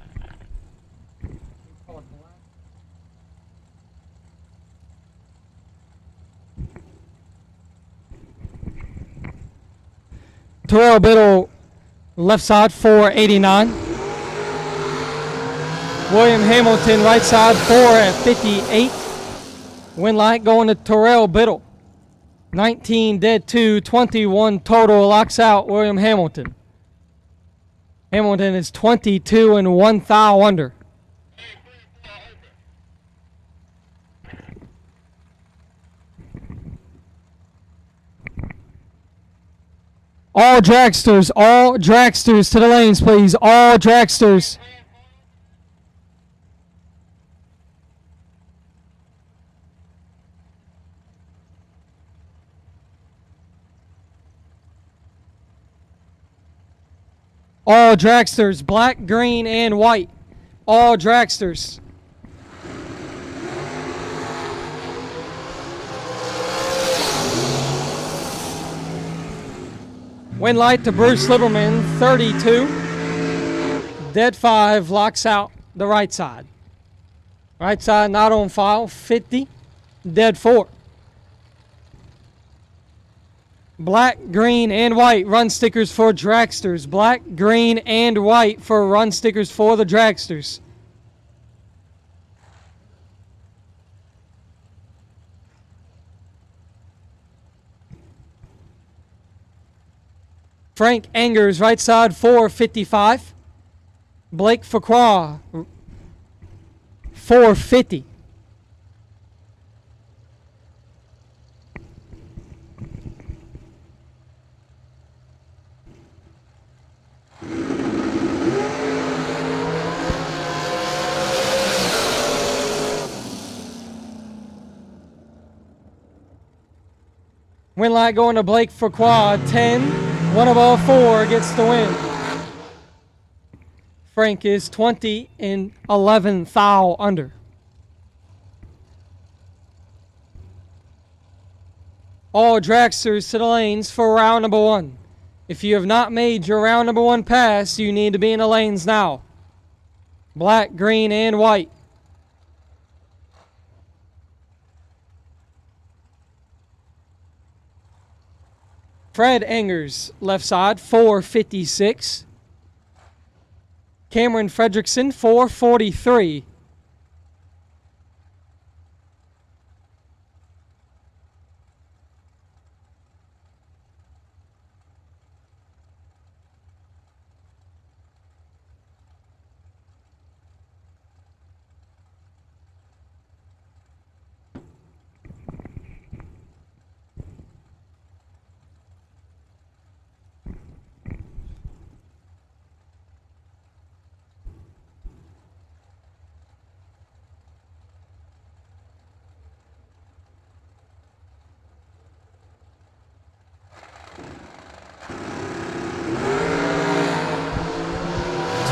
Terrell Biddle, left side, 489. William Hamilton, right side, 458. Win light going to Terrell Biddle. 19 dead 2, 21 total. Locks out William Hamilton. Hamilton is 22 and 1 thou under. All dragsters to the lanes, please. All dragsters. All dragsters, black, green, and white. All dragsters. Win light to Bruce Lieberman, 32. Dead 5, locks out the right side. Right side not on file, 50. Dead 4. Black, green, and white run stickers for Dragsters. Black, green, and white for run stickers for the Dragsters. Frank Angers, right side, 455. Blake Facroix, 450. Win light going to Blake Facroix, 10. One above 4 gets the win. Frank is 20 and 11 thou under. All dragsters to the lanes for round number 1. If you have not made your round number 1 pass, you need to be in the lanes now. Black, green, and white. Fred Angers, left side, 456. Cameron Fredrickson, 443.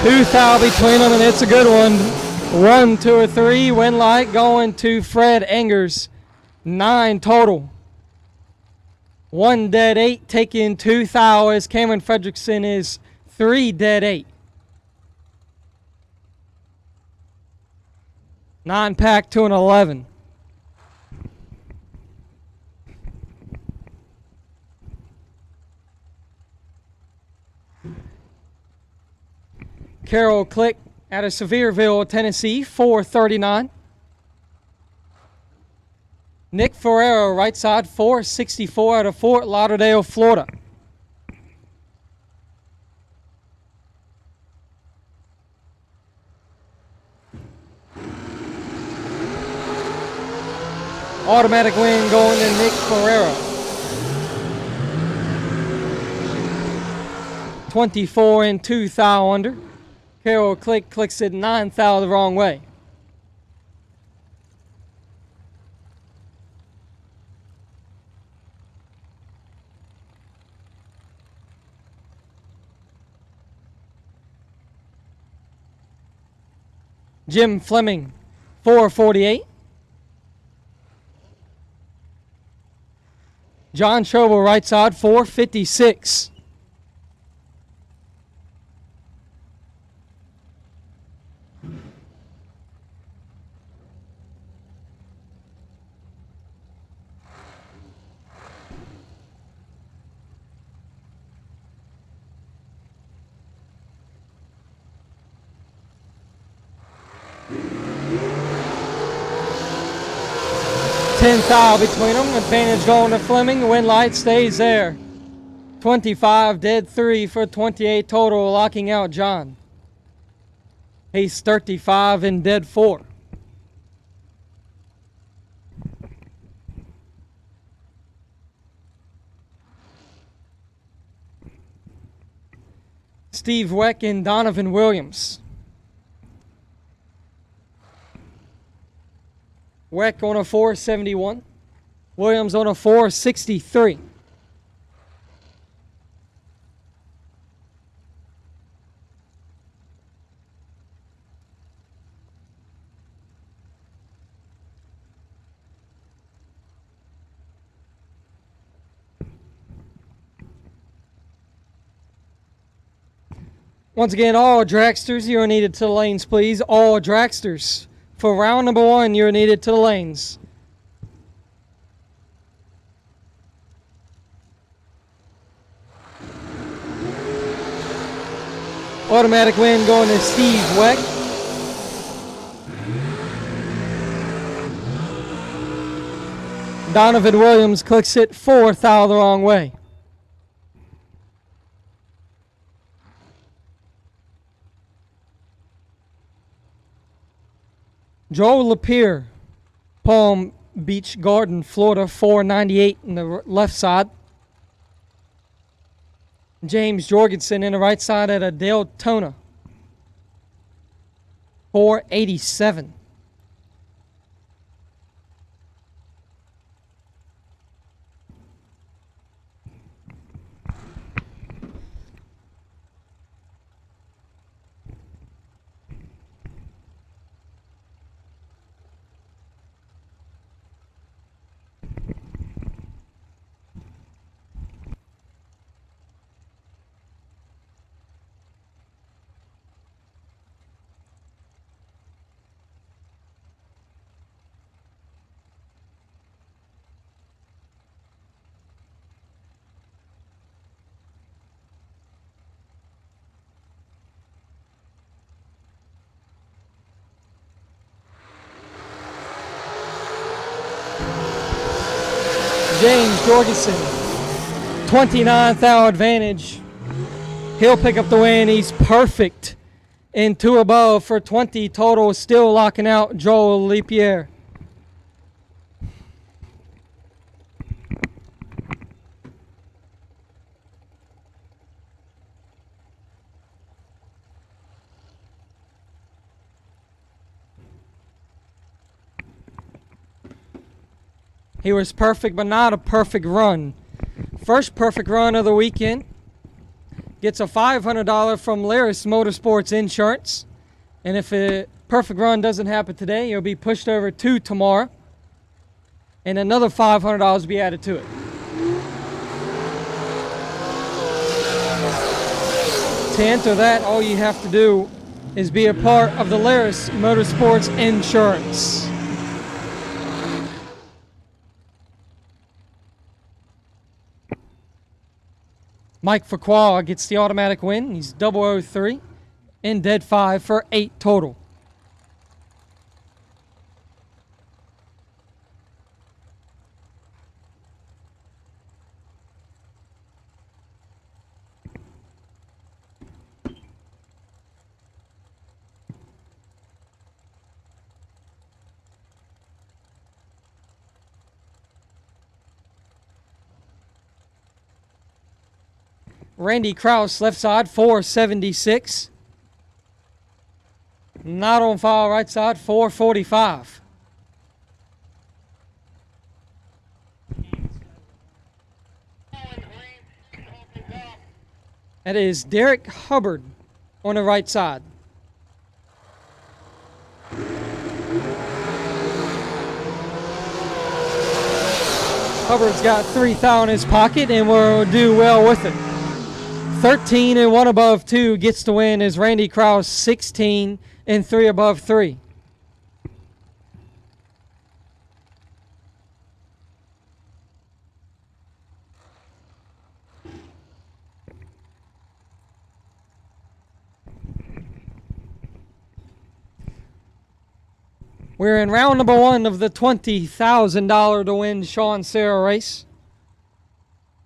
2 thou between them, and it's a good one. 1, 2, or 3. Win light going to Fred Engers. 9 total. 1 dead 8, taking 2 thou as Cameron Fredrickson is 3 dead 8. 9 pack to an 11. Carol Click out of Sevierville, Tennessee, 439. Nick Ferrero, right side, 464 out of Fort Lauderdale, Florida. Automatic win going to Nick Ferrero. 24 and 2 thou under. Carol Click clicks it 9 thou the wrong way. Jim Fleming, 448. John Schobel, right side, 456. Ten thou between them. Advantage going to Fleming. Win light stays there. 25 dead 3 for 28 total, locking out John. He's 35 and dead 4. Steve Weck and Donovan Williams. Weck on a 471. Williams on a 463. Once again, all dragsters, you are needed to the lanes, please. All dragsters. For round number 1, you're needed to the lanes. Automatic win going to Steve Weck. Donovan Williams clicks it 4 thou the wrong way. Joel Lapierre, Palm Beach Garden, Florida, 498 in the left side. James Jorgensen in the right side at a Deltona, 487. James Jorgensen, 29 thou advantage. He'll pick up the win. He's perfect in 2 above for 20 total, still locking out Joel Lapierre. He was perfect, but not a perfect run. First perfect run of the weekend. gets a $500 from Laris Motorsports Insurance. And if a perfect run doesn't happen today, it'll be pushed over to tomorrow. And another $500 will be added to it. To enter that, all you have to do is be a part of the Laris Motorsports Insurance. Mike Fuqua gets the automatic win. He's 003 in dead 5 for 8 total. Randy Kraus, left side, 476. Not on file, right side, 445. That is Derek Hubbard on the right side. Hubbard's got 3 thou in his pocket and will do well with it. 13 and 1 above 2 gets the win as Randy Kraus 16 and 3 above 3. We're in round number 1 of the $20,000 to win Sean Serra race.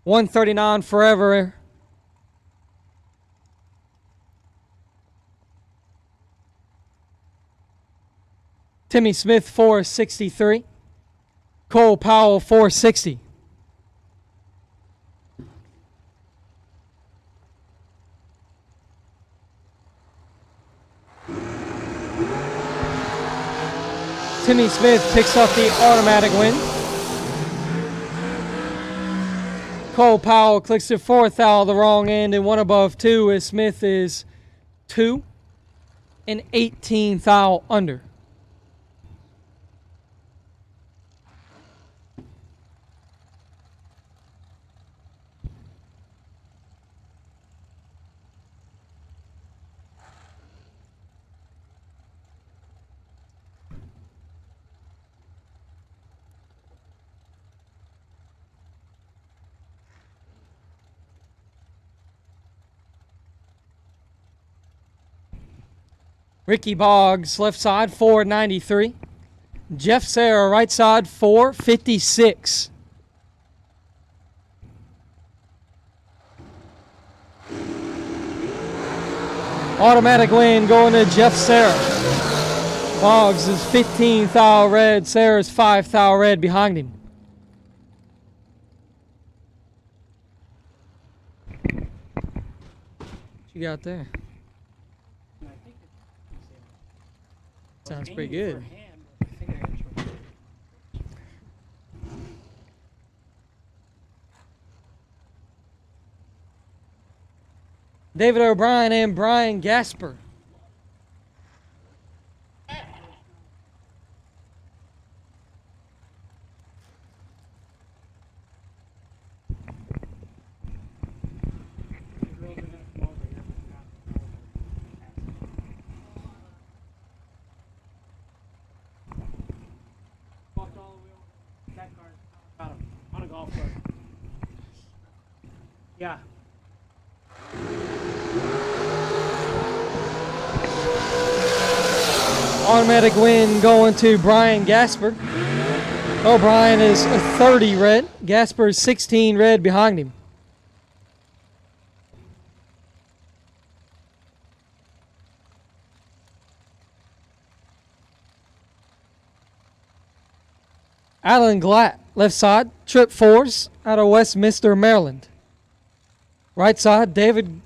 139 forever. Timmy Smith, 463. Cole Powell, 460. Timmy Smith picks up the automatic win. Cole Powell clicks the 4th thou the wrong end and 1 above 2 as Smith is 2 and 18 thou under. Ricky Boggs, left side, 493. Jeff Serra, right side, 456. Automatic win going to Jeff Serra. Boggs is 15 thou red, Serra's 5 thou red behind him. What you got there? Sounds pretty good. David O'Brien and Brian Gasper. On a golf cart. Yeah. Automatic win going to Brian Gasper. O'Brien is a 30 red. Gasper is 16 red behind him. Alan Glatt, left side, trip 4s out of Westminster, Maryland. Right side, David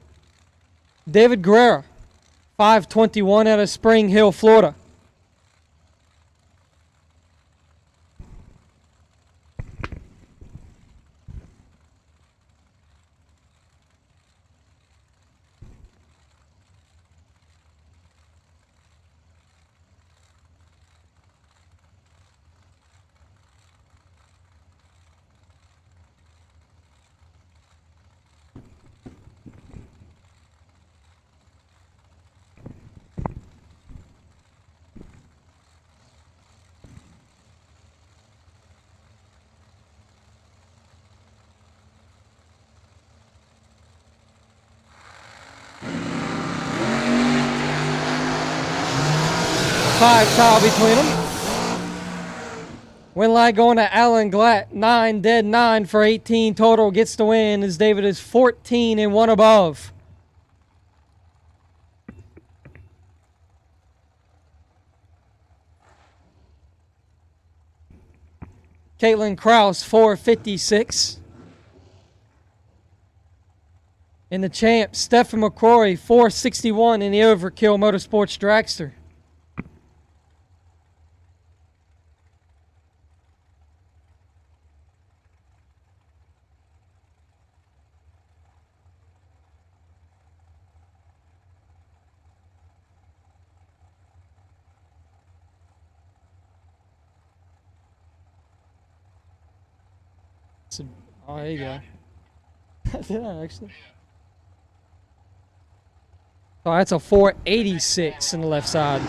Guerrera, 521 out of Spring Hill, Florida. 5 tile between them. Win light going to Alan Glatt, 9 dead 9 for 18 total. Gets the win as David is 14 and 1 above. Caitlin Kraus, 456. And the champ, Stephen McCrory, 461 in the Overkill Motorsports Dragster. Oh, there you go. Did I actually? Oh, that's a 486 in the left side.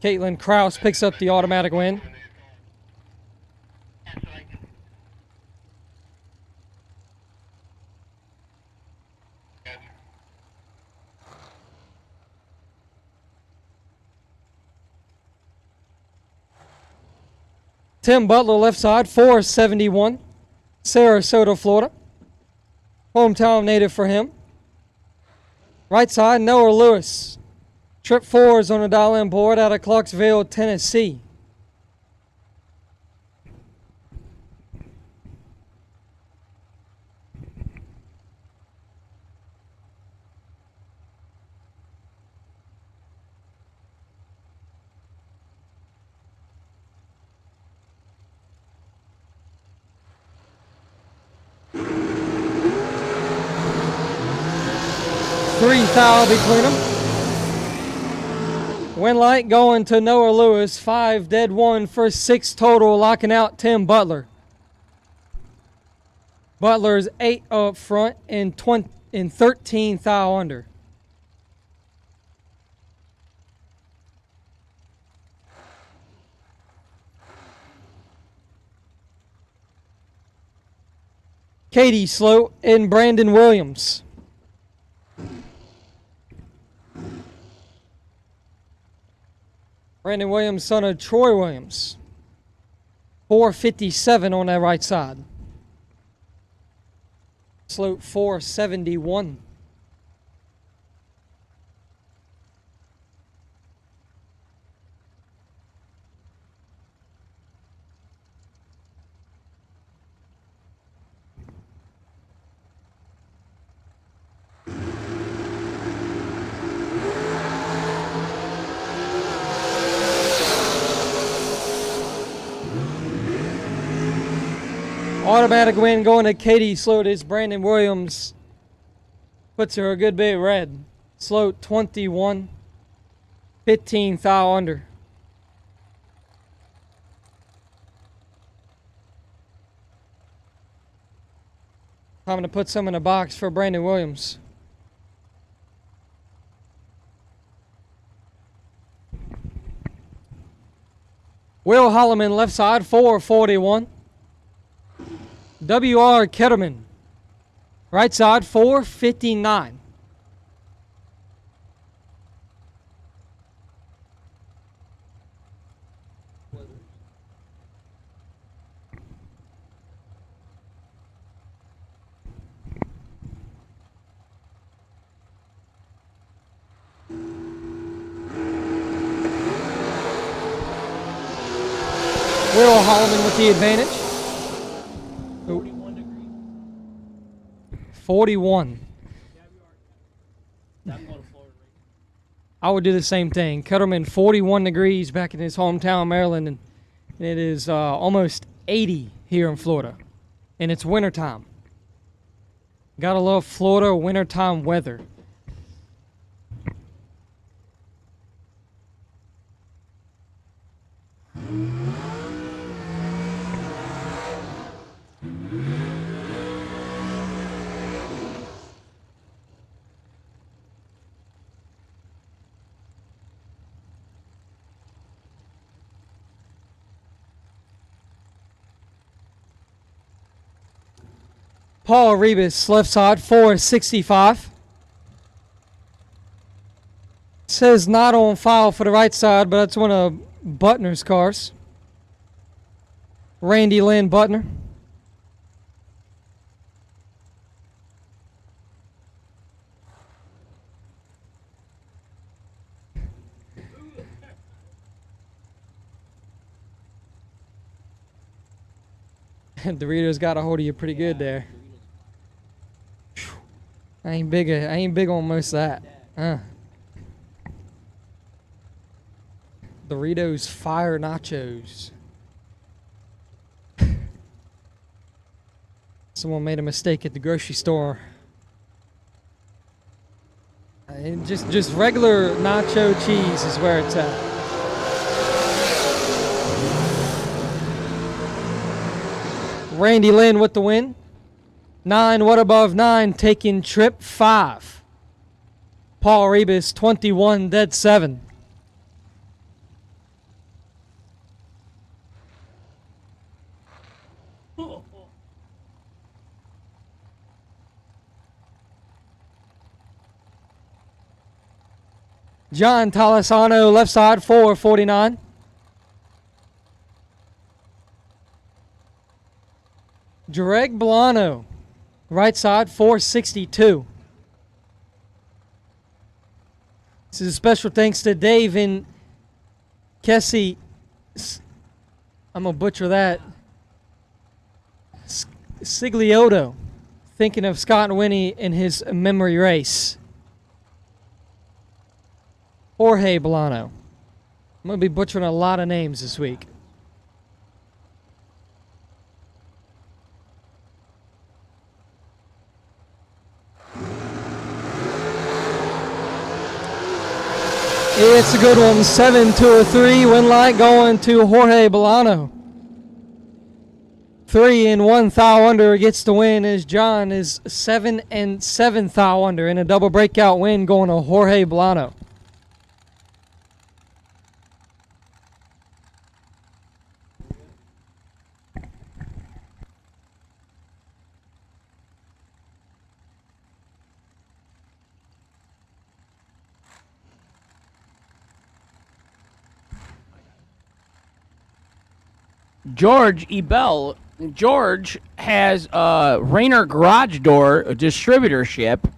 Caitlin Kraus picks up the automatic win. Tim Butler, left side, 471. Sarasota, Florida. Hometown native for him. Right side, Noah Lewis. Trip 4s on the dial-in board out of Clarksville, Tennessee. Three foul between them. Win light going to Noah Lewis. 5 dead 1 for 6 total, locking out Tim Butler. Butler's 8 up front and 13 foul under. Katie Sloat and Brandon Williams. Brandon Williams, son of Troy Williams. 457 on that right side. Sloat 471. Automatic win going to Katie Sloat as Brandon Williams puts her a good bit red. Sloat 21, 15 foul under. Time to put some in a box for Brandon Williams. Will Holloman, left side, 441. W.R. Ketterman, right side, 459. Will Holloman with the advantage. 41. I would do the same thing. Ketterman, 41 degrees back in his hometown, Maryland, and it is almost 80 here in Florida. And it's wintertime. Gotta love Florida wintertime weather. Paul Rebus, left side, 465. Says not on file for the right side, but that's one of Butner's cars. Randy Lynn Butner. Doritos got a hold of you pretty good there. I ain't big on most of that. Doritos Fire Nachos. Someone made a mistake at the grocery store. Just regular nacho cheese is where it's at. Randy Lynn with the win. 9, what above 9, taking trip 5. Paul Rebus, 21, dead 7. John Talisano, left side, 449. Greg Bolano, right side, 462. This is a special thanks to Dave and Kessie. I'm going to butcher that. Sigliotto, thinking of Scott and Winnie in his memory race. Jorge Bolano. I'm going to be butchering a lot of names this week. It's a good one. 7-2-3. Win light going to Jorge Bolano. 3 and 1 thou under gets the win as John is 7 and 7 thou under in a double breakout win going to Jorge Bolano. George Ebel. George has a Rainer Garage Door distributorship.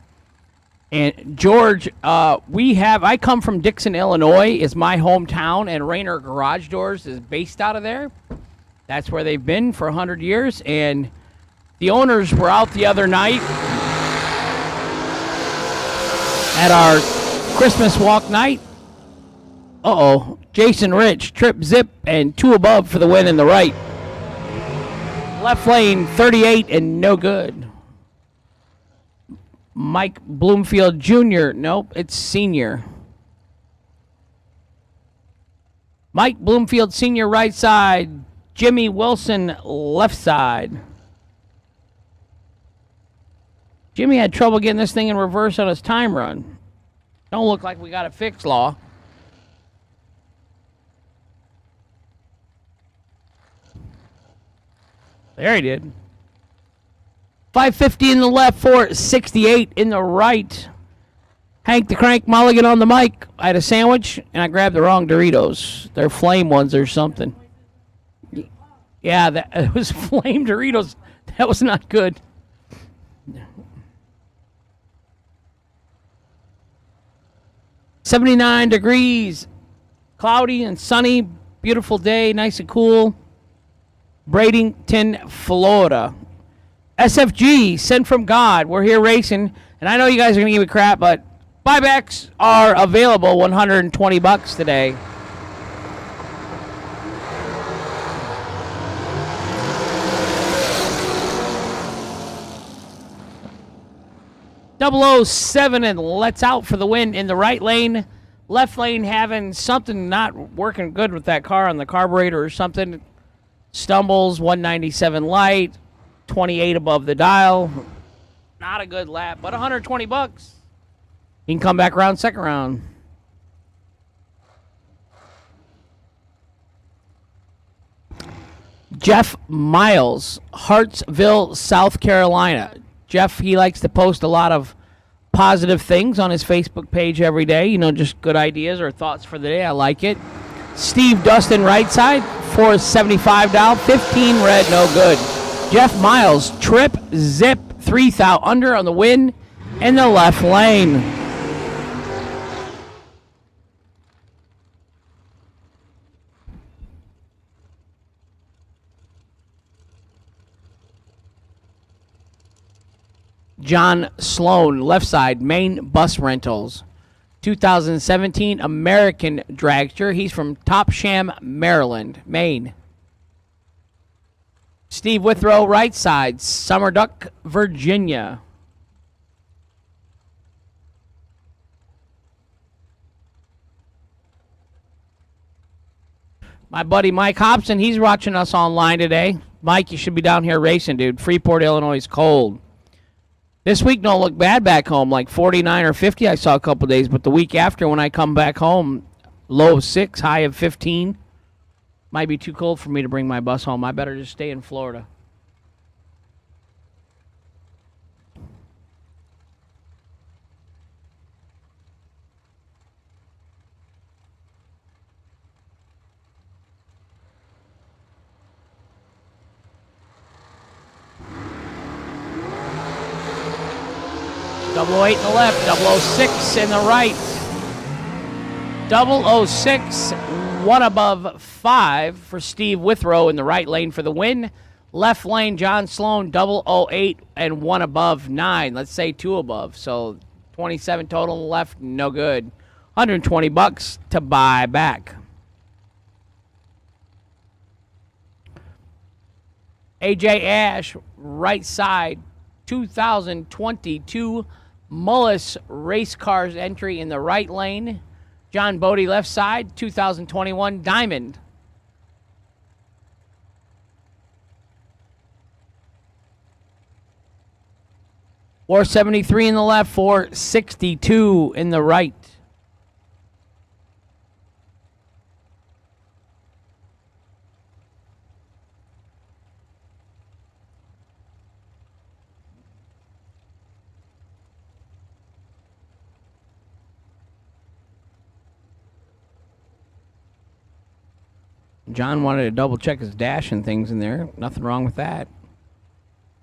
And George, I come from Dixon, Illinois, is my hometown, and Rainer Garage Doors is based out of there. That's where they've been for 100 years. And the owners were out the other night at our Christmas walk night. Jason Rich, trip zip, and 2 above for the win in the right. Left lane, 38 and no good. Mike Bloomfield Jr. Nope, it's senior. Mike Bloomfield Sr. right side. Jimmy Wilson left side. Jimmy had trouble getting this thing in reverse on his time run. Don't look like we got it fixed, Law. There he did. 550 in the left, 468 in the right. Hank the Crank Mulligan on the mic. I had a sandwich, and I grabbed the wrong Doritos. They're flame ones or something. Yeah, it was flame Doritos. That was not good. $79 degrees. Cloudy and sunny. Beautiful day. Nice and cool. Bradenton, Florida. SFG, sent from God. We're here racing, and I know you guys are going to give me crap, but buybacks are available, $120 today. .007 and lets out for the win in the right lane. Left lane having something not working good with that car on the carburetor or something. Stumbles, 197 light, 28 above the dial. Not a good lap, but $120. He can come back around second round. Jeff Miles, Hartsville, South Carolina. Jeff, he likes to post a lot of positive things on his Facebook page every day. You know, just good ideas or thoughts for the day. I like it. Steve Dustin, right side, $475, 15 red, no good. Jeff Miles, trip, zip, 3,000 under on the win in the left lane. John Sloan, left side, Maine Bus Rentals. 2017 American Dragster. He's from Topsham, Maryland, Maine. Steve Withrow, right side, Summerduck, Virginia. My buddy Mike Hobson, he's watching us online today. Mike, you should be down here racing, dude. Freeport, Illinois is cold. This week don't look bad back home, like 49 or 50 I saw a couple days, but the week after when I come back home, low of 6, high of 15. Might be too cold for me to bring my bus home. I better just stay in Florida. Double 08 in the left, 006 in the right. 006, one above 5 for Steve Withrow in the right lane for the win. Left lane, John Sloan, 008 and one above 9. Let's say 2 above. So 27 total on the left, no good. $120 to buy back. AJ Ash, right side, 2022 Mullis Race Cars entry in the right lane. John Bodie, left side, 2021 Diamond. $473 in the left, $462 in the right. John wanted to double check his dash and things in there. Nothing wrong with that.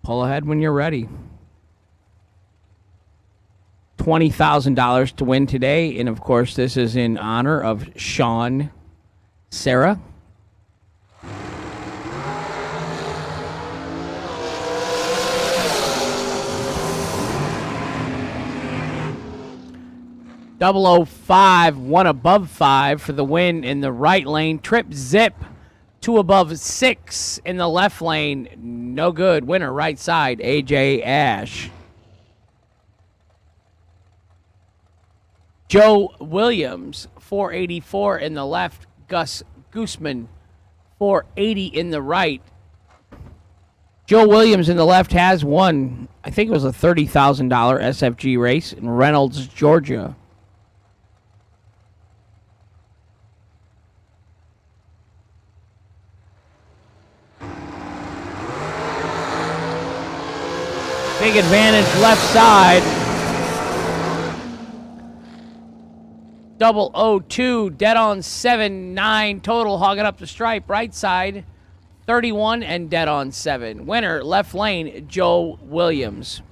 Pull ahead when you're ready. $20,000 to win today. And of course, this is in honor of Sean Serra. .005, one above 5 for the win in the right lane. Trip zip, 2 above 6 in the left lane. No good. Winner right side, AJ Ash. Joe Williams, 484 in the left. Gus Gooseman, 480 in the right. Joe Williams in the left has won, I think it was a $30,000 SFG race in Reynolds, Georgia. Big advantage left side. 002, dead on 7, 9 total, hogging up the stripe. Right side, 31 and dead on 7. Winner, left lane, Joe Williams.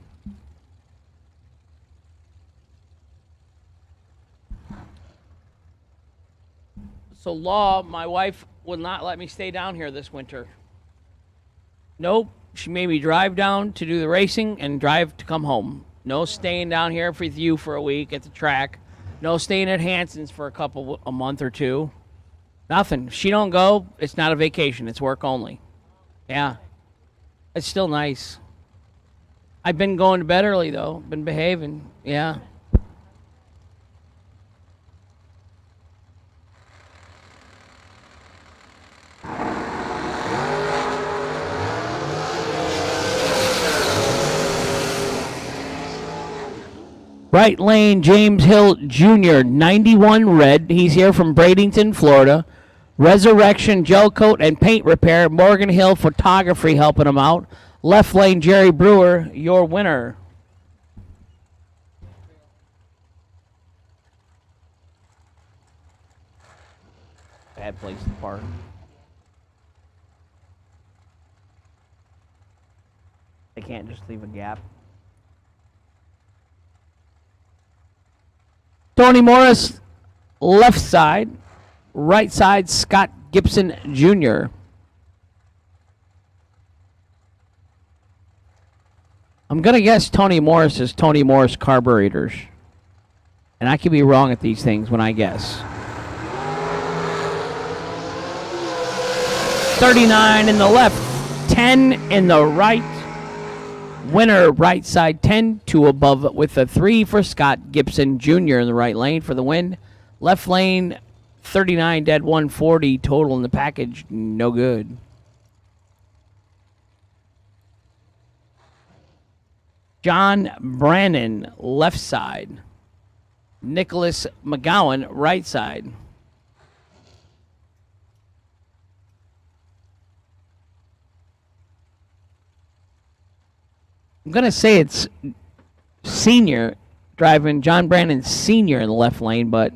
So Law, my wife, will not let me stay down here this winter. Nope. She made me drive down to do the racing and drive to come home. No staying down here with you for a week at the track. No staying at Hanson's for a month or 2. Nothing. If she don't go, it's not a vacation. It's work only. Yeah. It's still nice. I've been going to bed early, though. Been behaving. Yeah. Right lane, James Hill Jr., 91 red. He's here from Bradenton, Florida. Resurrection Gel Coat and Paint Repair. Morgan Hill Photography helping them out. Left lane, Jerry Brewer, your winner. Bad place to park. They can't just leave a gap. Tony Morris, left side. Right side, Scott Gibson Jr. I'm going to guess Tony Morris is Tony Morris Carburetors. And I could be wrong at these things when I guess. 39 in the left, 10 in the right. Winner, right side, 10, 2 above with a 3 for Scott Gibson Jr. in the right lane for the win. Left lane, 39 dead, 140 total in the package, no good. John Brannon, left side. Nicholas McGowan, right side. I'm going to say it's senior driving, John Brannon Sr. in the left lane, but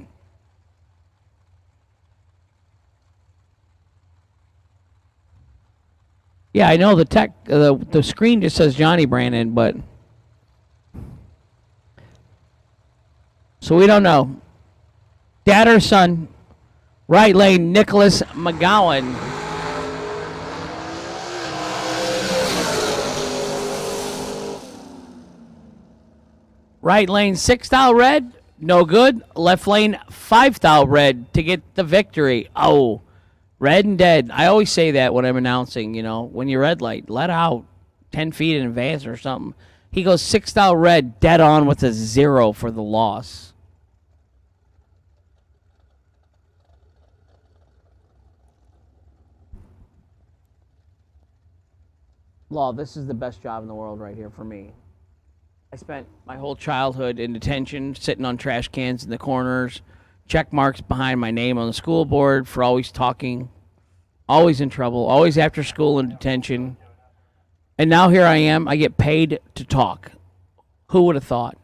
yeah, I know the screen just says Johnny Brannon, but so we don't know. Dad or son, right lane, Nicholas McGowan. Right lane, 6-thou red, no good. Left lane, 5-thou red to get the victory. Oh, red and dead. I always say that when I'm announcing, when you're red light, let out 10 feet in advance or something. He goes 6-thou red, dead on with a 0 for the loss. Law, this is the best job in the world right here for me. I spent my whole childhood in detention, sitting on trash cans in the corners, check marks behind my name on the school board for always talking, always in trouble, always after school in detention. And now here I am, I get paid to talk. Who would have thought?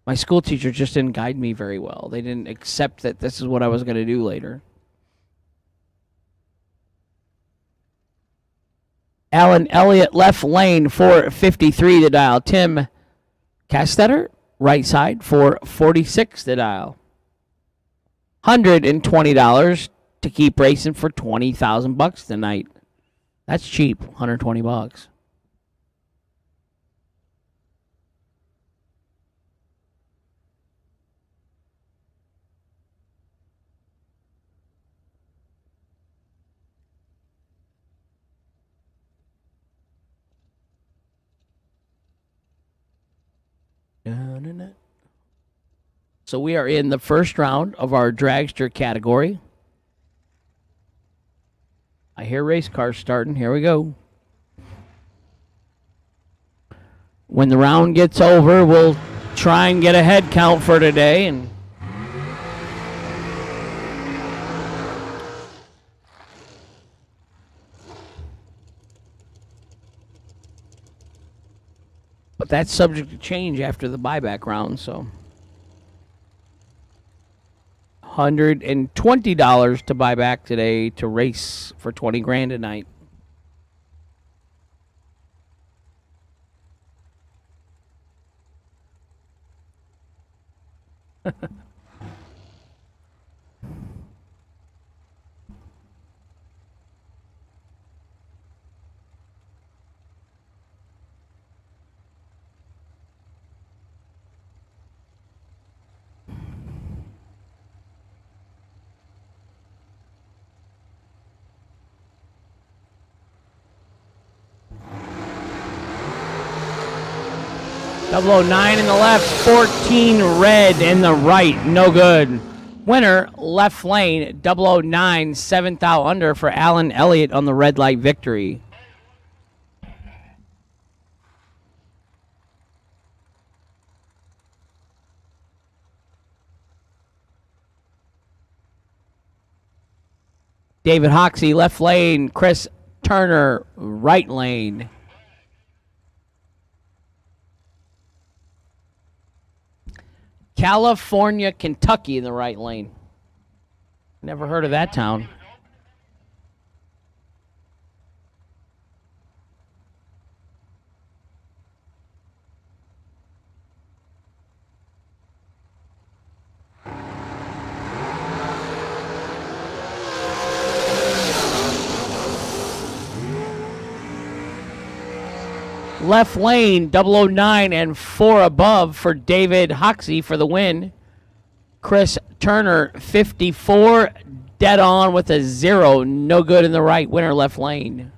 My school teachers just didn't guide me very well. They didn't accept that this is what I was going to do later. Alan Elliott, left lane, 453 to dial. Tim Castetter, right side, 446 to dial. $120 to keep racing for $20,000 tonight. That's cheap, $120. So we are in the first round of our dragster category. I hear race cars starting. Here we go. When the round gets over, we'll try and get a head count for today. But that's subject to change after the buyback round, so. $120 to buy back today to race for 20 grand tonight. .009 in the left, 14 red in the right, no good. Winner, left lane, 009, 7th out under for Alan Elliott on the red light victory. David Hoxie, left lane. Chris Turner, right lane. California, Kentucky in the right lane. Never heard of that town. Left lane, 009 and 4 above for David Hoxie for the win. Chris Turner, 54, dead on with a 0. No good in the right, winner left lane.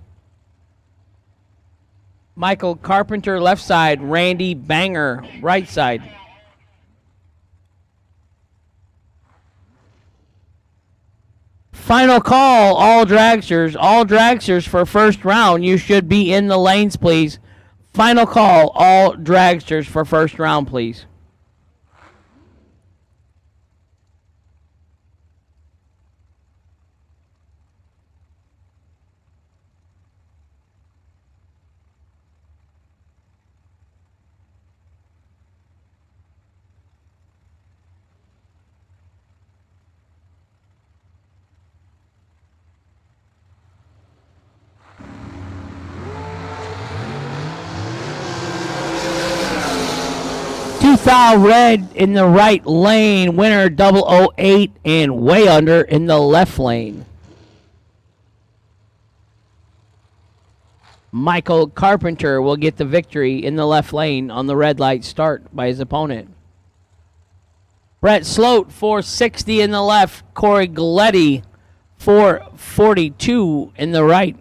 Michael Carpenter, left side. Randy Banger, right side. Final call, all dragsters. All dragsters for first round. You should be in the lanes, please. Final call, all dragsters for first round, please. Foul red in the right lane. Winner 008 and way under in the left lane. Michael Carpenter will get the victory in the left lane on the red light start by his opponent. Brett Sloat 460 in the left. Corey Galletti 442 in the right.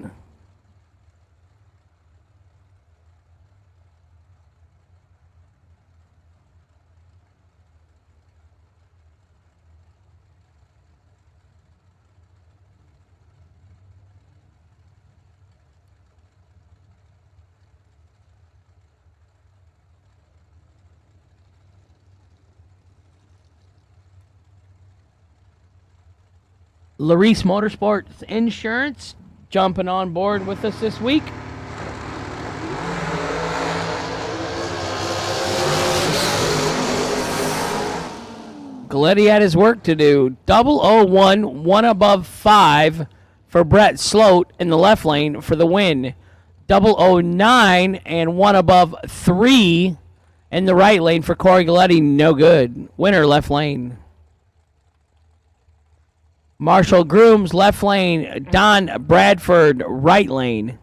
Larice Motorsports Insurance jumping on board with us this week. Galletti had his work to do. 001, 1 above 5 for Brett Sloat in the left lane for the win. 009 and 1 above 3 in the right lane for Corey Galletti. No good. Winner left lane. Marshall Grooms, left lane. Don Bradford, right lane.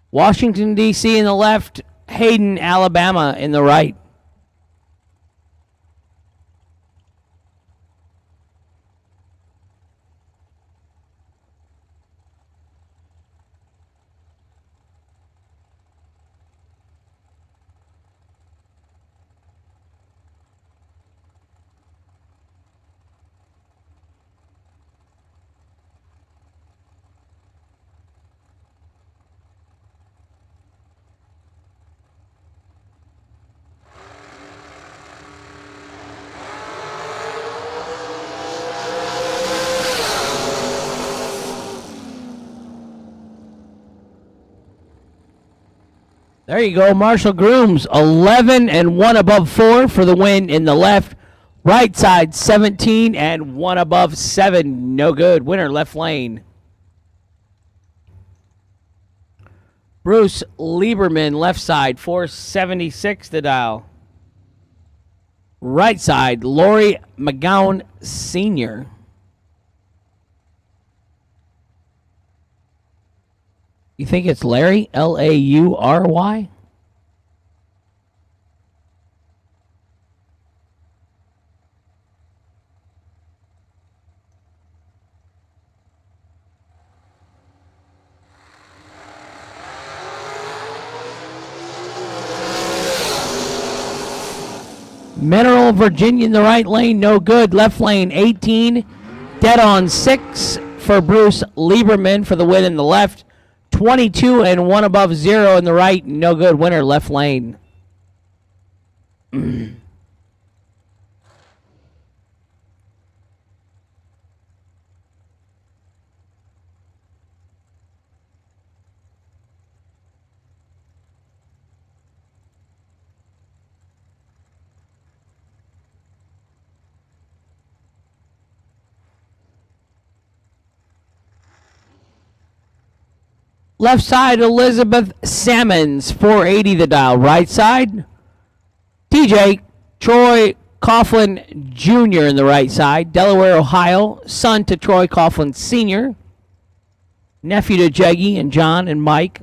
Washington, D.C. in the left. Hayden, Alabama in the right. There you go, Marshall Grooms, 11 and 1 above 4 for the win in the left. Right side, 17 and 1 above 7. No good. Winner left lane. Bruce Lieberman, left side, 476 to dial. Right side, Lori McGowan Sr. You think it's Larry? L-A-U-R-Y? Mineral, Virginia in the right lane, no good. Left lane, 18. Dead on 6 for Bruce Lieberman for the win in the left. 22 and 1 above 0 in the right, no good. Winner left lane. Left side, Elizabeth Salmons, 480 the dial. Right side, TJ Troy Coughlin Jr. in the right side. Delaware, Ohio. Son to Troy Coughlin Sr. Nephew to Jeggy and John and Mike.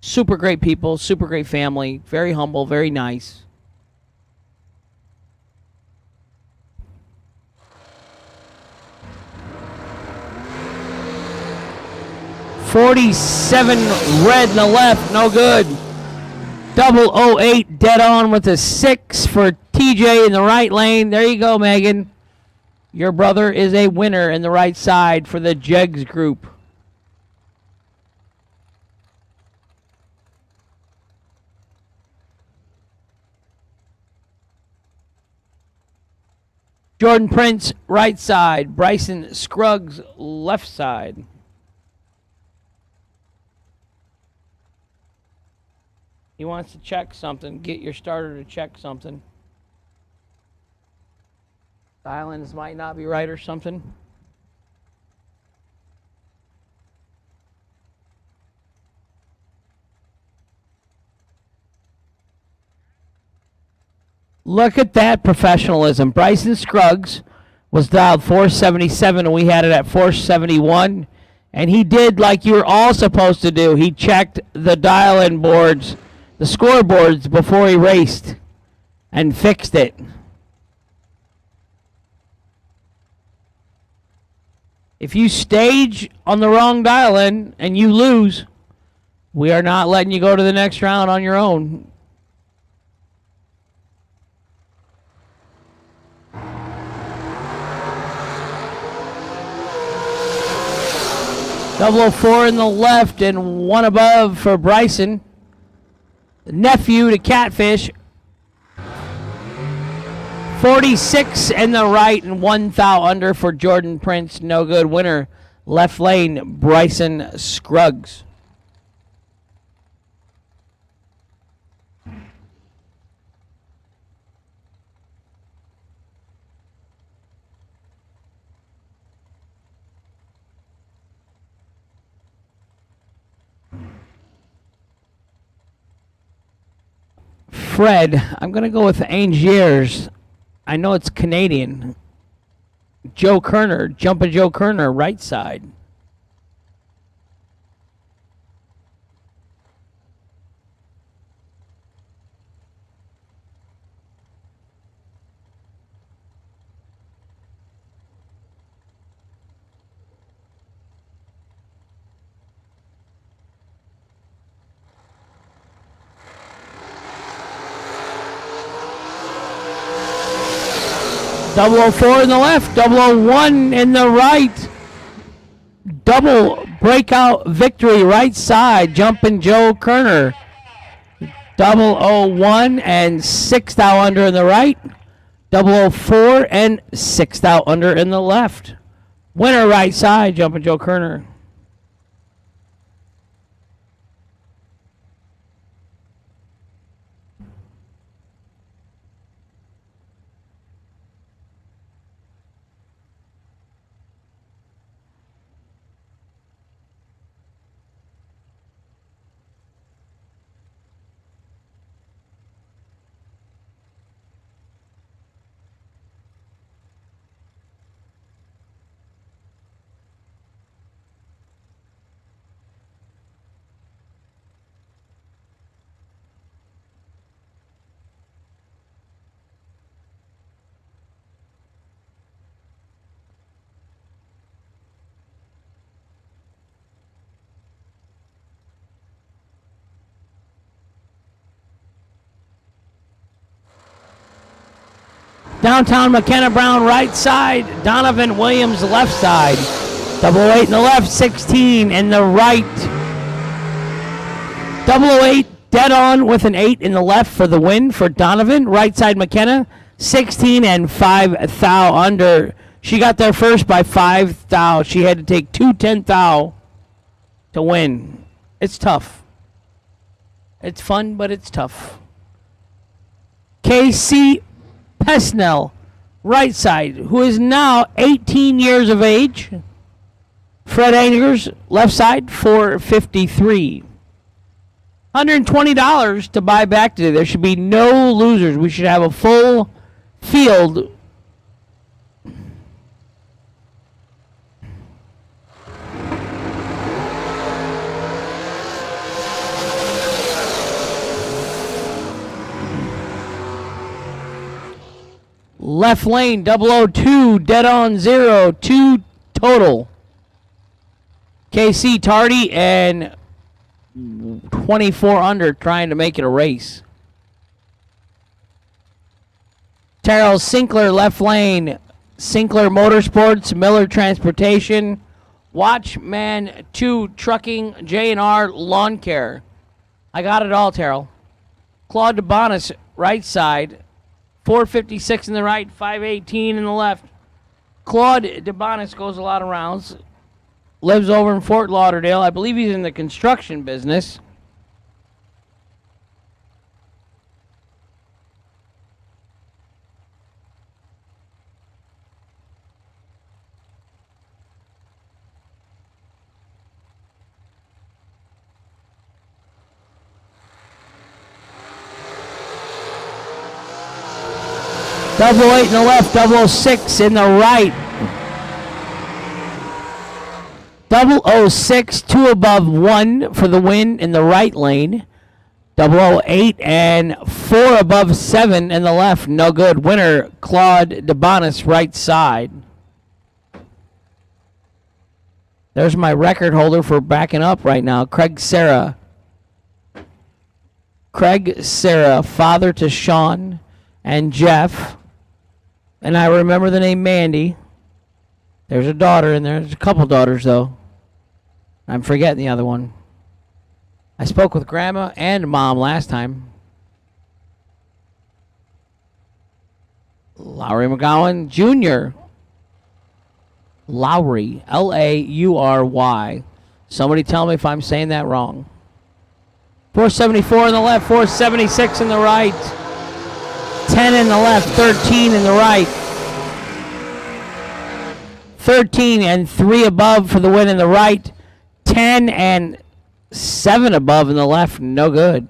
Super great people, super great family. Very humble, very nice. .47 red in the left, no good. 008 dead on with a 6 for TJ in the right lane. There you go, Megan. Your brother is a winner in the right side for the Jegs group. Jordan Prince, right side. Bryson Scruggs, left side. He wants to check something. Get your starter to check something. Islands might not be right or something. Look at that professionalism. Bryson Scruggs was dialed 477 and we had it at 471. And he did like you were all supposed to do. He checked the dial-in boards, the scoreboards before he raced and fixed it. If you stage on the wrong dial-in and you lose, we are not letting you go to the next round on your own. Double 04 in the left and 1 above for Bryson. The nephew to Catfish. 46 in the right and 1 thou under for Jordan Prince. No good. Winner, left lane, Bryson Scruggs. Fred, I'm going to go with Angiers. I know it's Canadian. Joe Kerner, Jumpin' Joe Kerner, right side. Double 04 in the left, 001 in the right. Double breakout victory right side, Jumpin' Joe Kerner. 001 and 6 thou under in the right. 004 and 6 thou under in the left. Winner right side, Jumpin' Joe Kerner. Downtown McKenna Brown right side, Donovan Williams left side. 008 in the left, 16 in the right. 008 dead on with an 8 in the left for the win for Donovan. Right side McKenna, 16 and 5 thou under. She got there first by 5 thou. She had to take 2 10 thou to win. It's tough. It's fun, but it's tough. KC Pesnell, right side, who is now 18 years of age. Fred Angers, left side, $453. $120 to buy back today. There should be no losers. We should have a full field. Left lane, 002, dead on 0, 2 total. KC Tardy and 24 under trying to make it a race. Terrell Sinkler, left lane. Sinkler Motorsports, Miller Transportation, Watchman 2 Trucking, J&R Lawn Care. I got it all, Terrell. Claude DeBonis, right side. 456 in the right, 518 in the left. Claude DeBonis goes a lot of rounds. Lives over in Fort Lauderdale. I believe he's in the construction business. Double 8 in the left, 006 in the right. 006, 2 above 1 for the win in the right lane. 008 and 4 above 7 in the left, no good. Winner, Claude DeBonis, right side. There's my record holder for backing up right now, Craig Serra. Craig Serra, father to Sean and Jeff. And I remember the name Mandy. There's a daughter in there. There's a couple daughters, though. I'm forgetting the other one. I spoke with Grandma and Mom last time. Lowry McGowan Jr. Lowry. Laury. Somebody tell me if I'm saying that wrong. 474 in the left, 476 in the right. 10 in the left, 13 in the right. 13 and 3 above for the win in the right. 10 and 7 above in the left, no good.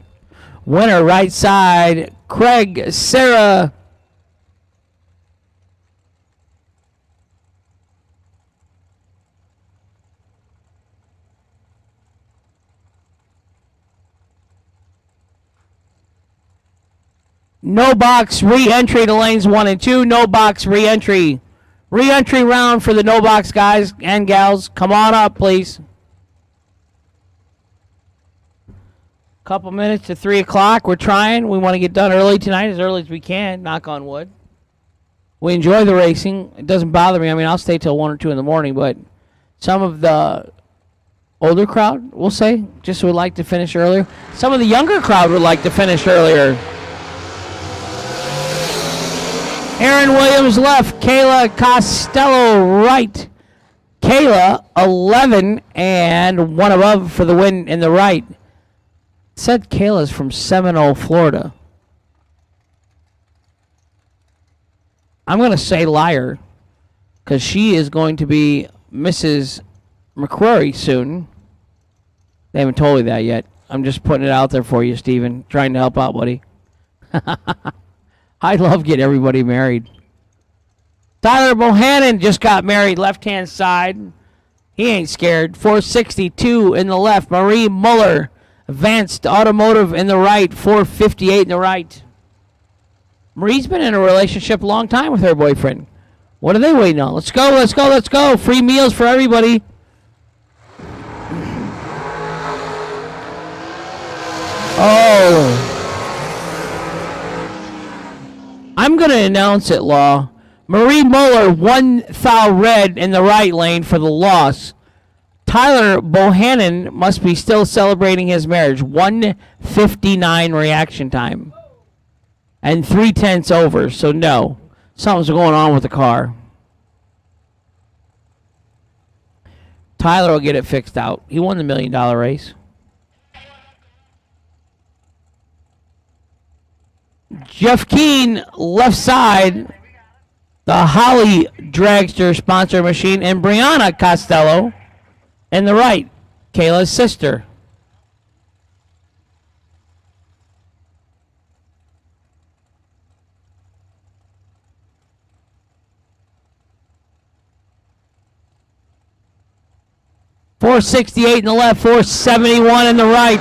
Winner, right side, Craig Serra. No box re-entry to lanes 1 and 2. No box re-entry. Re-entry round for the no box guys and gals. Come on up, please. Couple minutes to 3 o'clock. We're trying. We want to get done early tonight, as early as we can. Knock on wood. We enjoy the racing. It doesn't bother me. I mean, I'll stay till 1 or 2 in the morning, but some of the older crowd, we'll say, just would like to finish earlier. Some of the younger crowd would like to finish earlier. Aaron Williams left, Kayla Costello right. Kayla 11 and 1 above for the win in the right. Said Kayla's from Seminole, Florida. I'm going to say liar because she is going to be Mrs. McCrory soon. They haven't told me that yet. I'm just putting it out there for you, Steven. Trying to help out, buddy. I love getting everybody married. Tyler Bohannon just got married, left-hand side. He ain't scared. 462 in the left. Marie Muller, Advanced Automotive in the right. 458 in the right. Marie's been in a relationship a long time with her boyfriend. What are they waiting on? Let's go, let's go, let's go. Free meals for everybody. Oh. I'm going to announce it, Law. Marie Muller, 1 thou red in the right lane for the loss. Tyler Bohannon must be still celebrating his marriage. 1:59 reaction time. And 3/10 over, so no. Something's going on with the car. Tyler will get it fixed out. He won the $1 million race. Jeff Keane, left side, the Holly Dragster sponsor machine, and Brianna Costello In the right, Kayla's sister. .468 in the left, 471 in the right.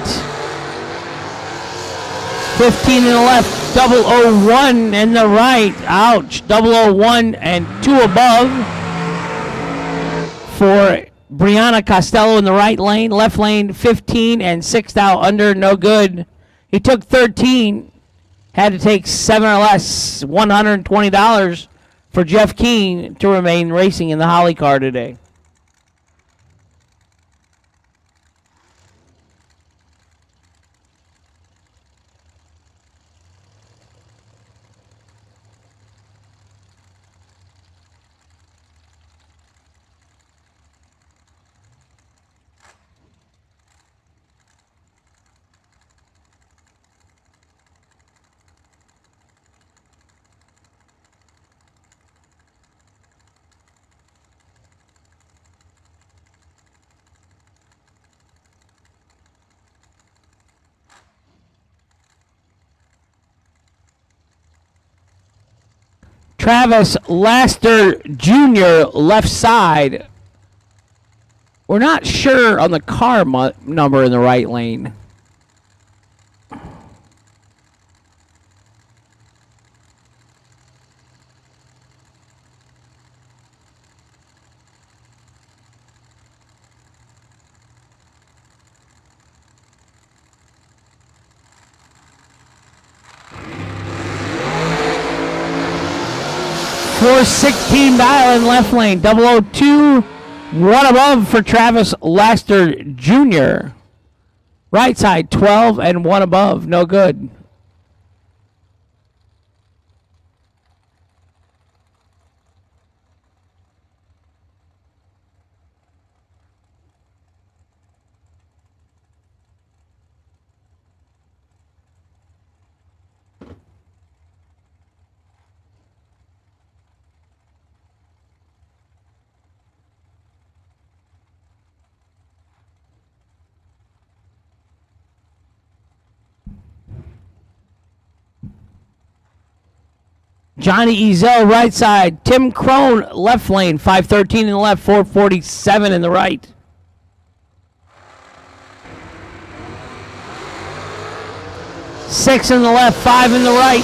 15 in the left, 001 in the right. Ouch, 001 and 2 above for Brianna Costello in the right lane. Left lane, 15 and 6th out under, no good. He took 13, had to take 7 or less, $120 for Jeff Keene to remain racing in the Holly car today. Travis Laster Jr. left side. We're not sure on the car number in the right lane. .416 dial in left lane. 002, 1 above for Travis Laster Jr. Right side, 12 and 1 above. No good. Johnny Ezel, right side. Tim Crone, left lane. 513 in the left, 447 in the right. Six in the left, 5 in the right.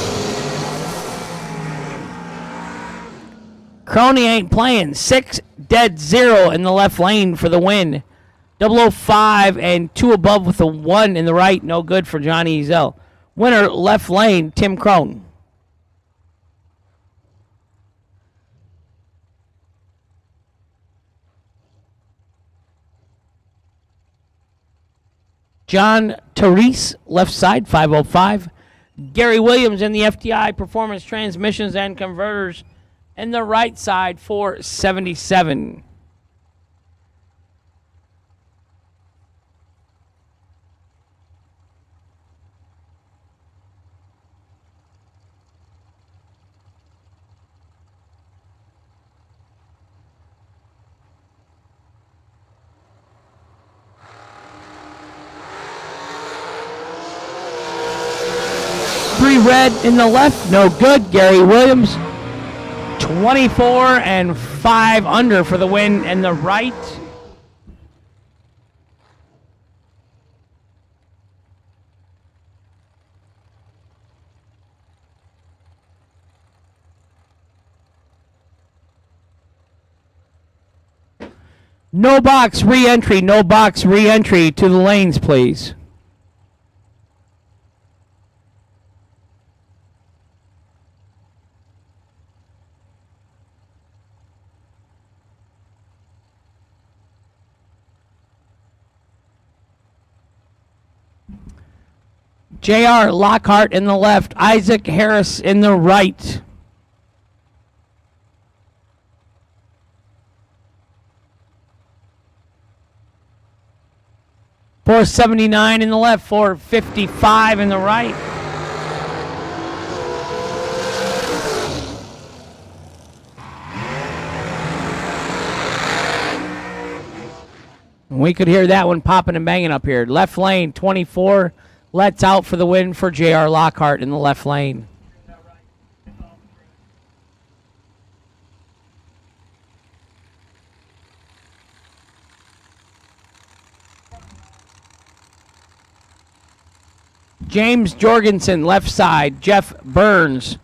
Crony ain't playing. 6 dead 0 in the left lane for the win. 005 and 2 above with a 1 in the right. No good for Johnny Ezel. Winner, left lane, Tim Crone. John Therese, left side, 505. Gary Williams in the FTI Performance Transmissions and Converters in the right side, 477. Red in the left, no good. Gary Williams, 24 and 5 under for the win in the right. No box re-entry, no box re-entry to the lanes, please. J.R. Lockhart in the left. Isaac Harris in the right. .479 in the left. .455 in the right. We could hear that one popping and banging up here. Left lane, 24. Lets out for the win for J.R. Lockhart in the left lane. James Jorgensen, left side. Jeff Burns.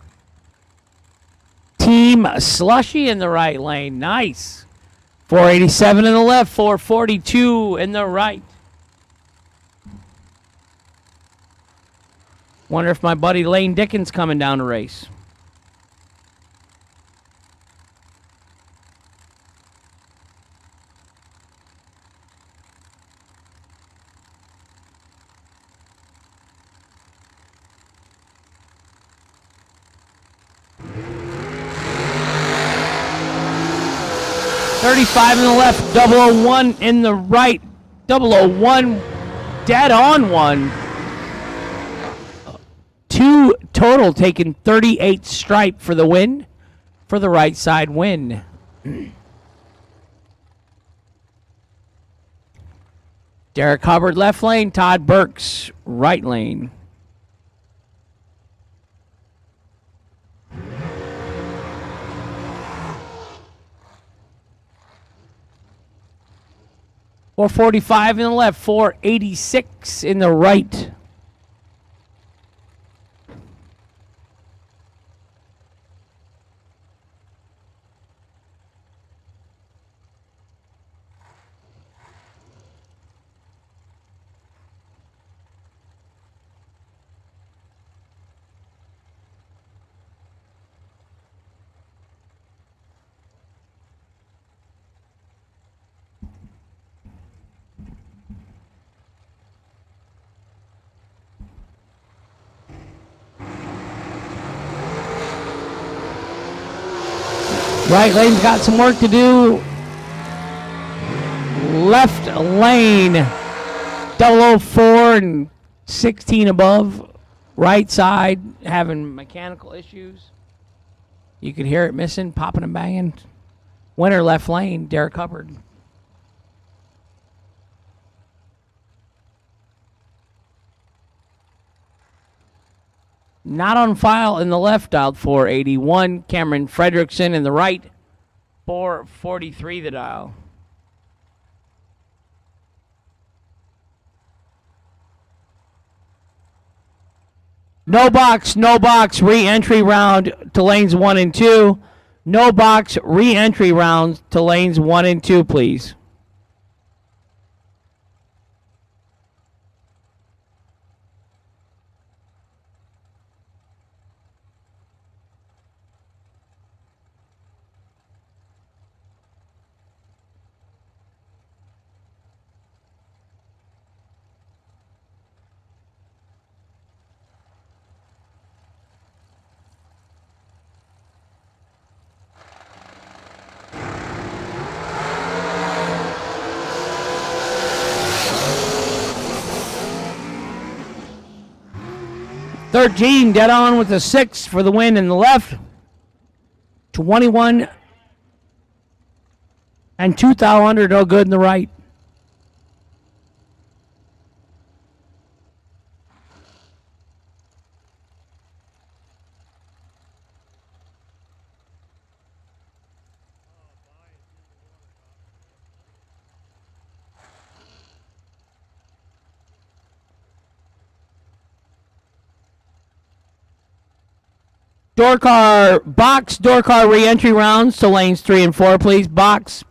Team Slushy in the right lane. Nice. 487 in the left, 442 in the right. Wonder if my buddy Lane Dickens coming down to race. .35 in the left, 001 in the right, 001 dead on one. 2 total, taking 38 stripe for the win, for the right side win. Derek Hubbard left lane, Todd Burks right lane. .445 in the left, 486 in the right. Right lane's got some work to do. Left lane, 004 and 16 above. Right side having mechanical issues. You could hear it missing, popping and banging. Winner left lane, Derek Hubbard. Not on file in the left, dialed 481. Cameron Fredrickson in the right, 443 the dial. No box, re-entry round to lanes 1 and 2. No box, re-entry rounds to lanes 1 and 2, please. .13 dead on with a 6 for the win in the left. 21 and 2 thou under, no good in the right. Door car, box, door car re-entry rounds to lanes 3 and 4, please. Box,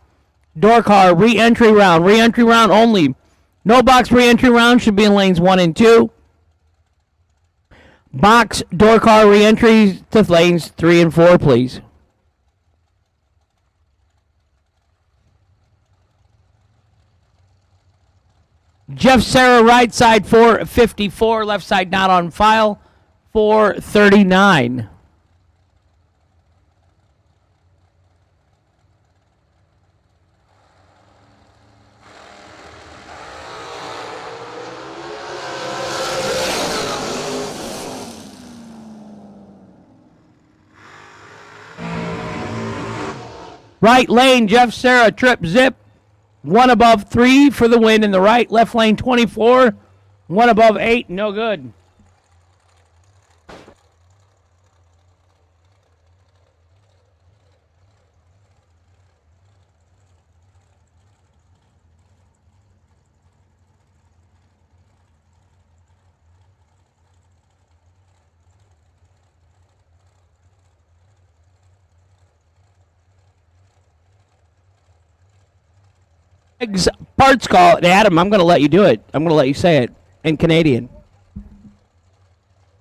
door car re-entry round only. No box re-entry round should be in lanes 1 and 2. Box, door car re-entries to lanes 3 and 4, please. Jeff Serra, right side 454, left side not on file, 439. Right lane, Jeff Serra, trip zip. One above 3 for the win in the right. Left lane 24. One above 8. No good. Parts call. Adam, I'm going to let you do it. I'm going to let you say it in Canadian.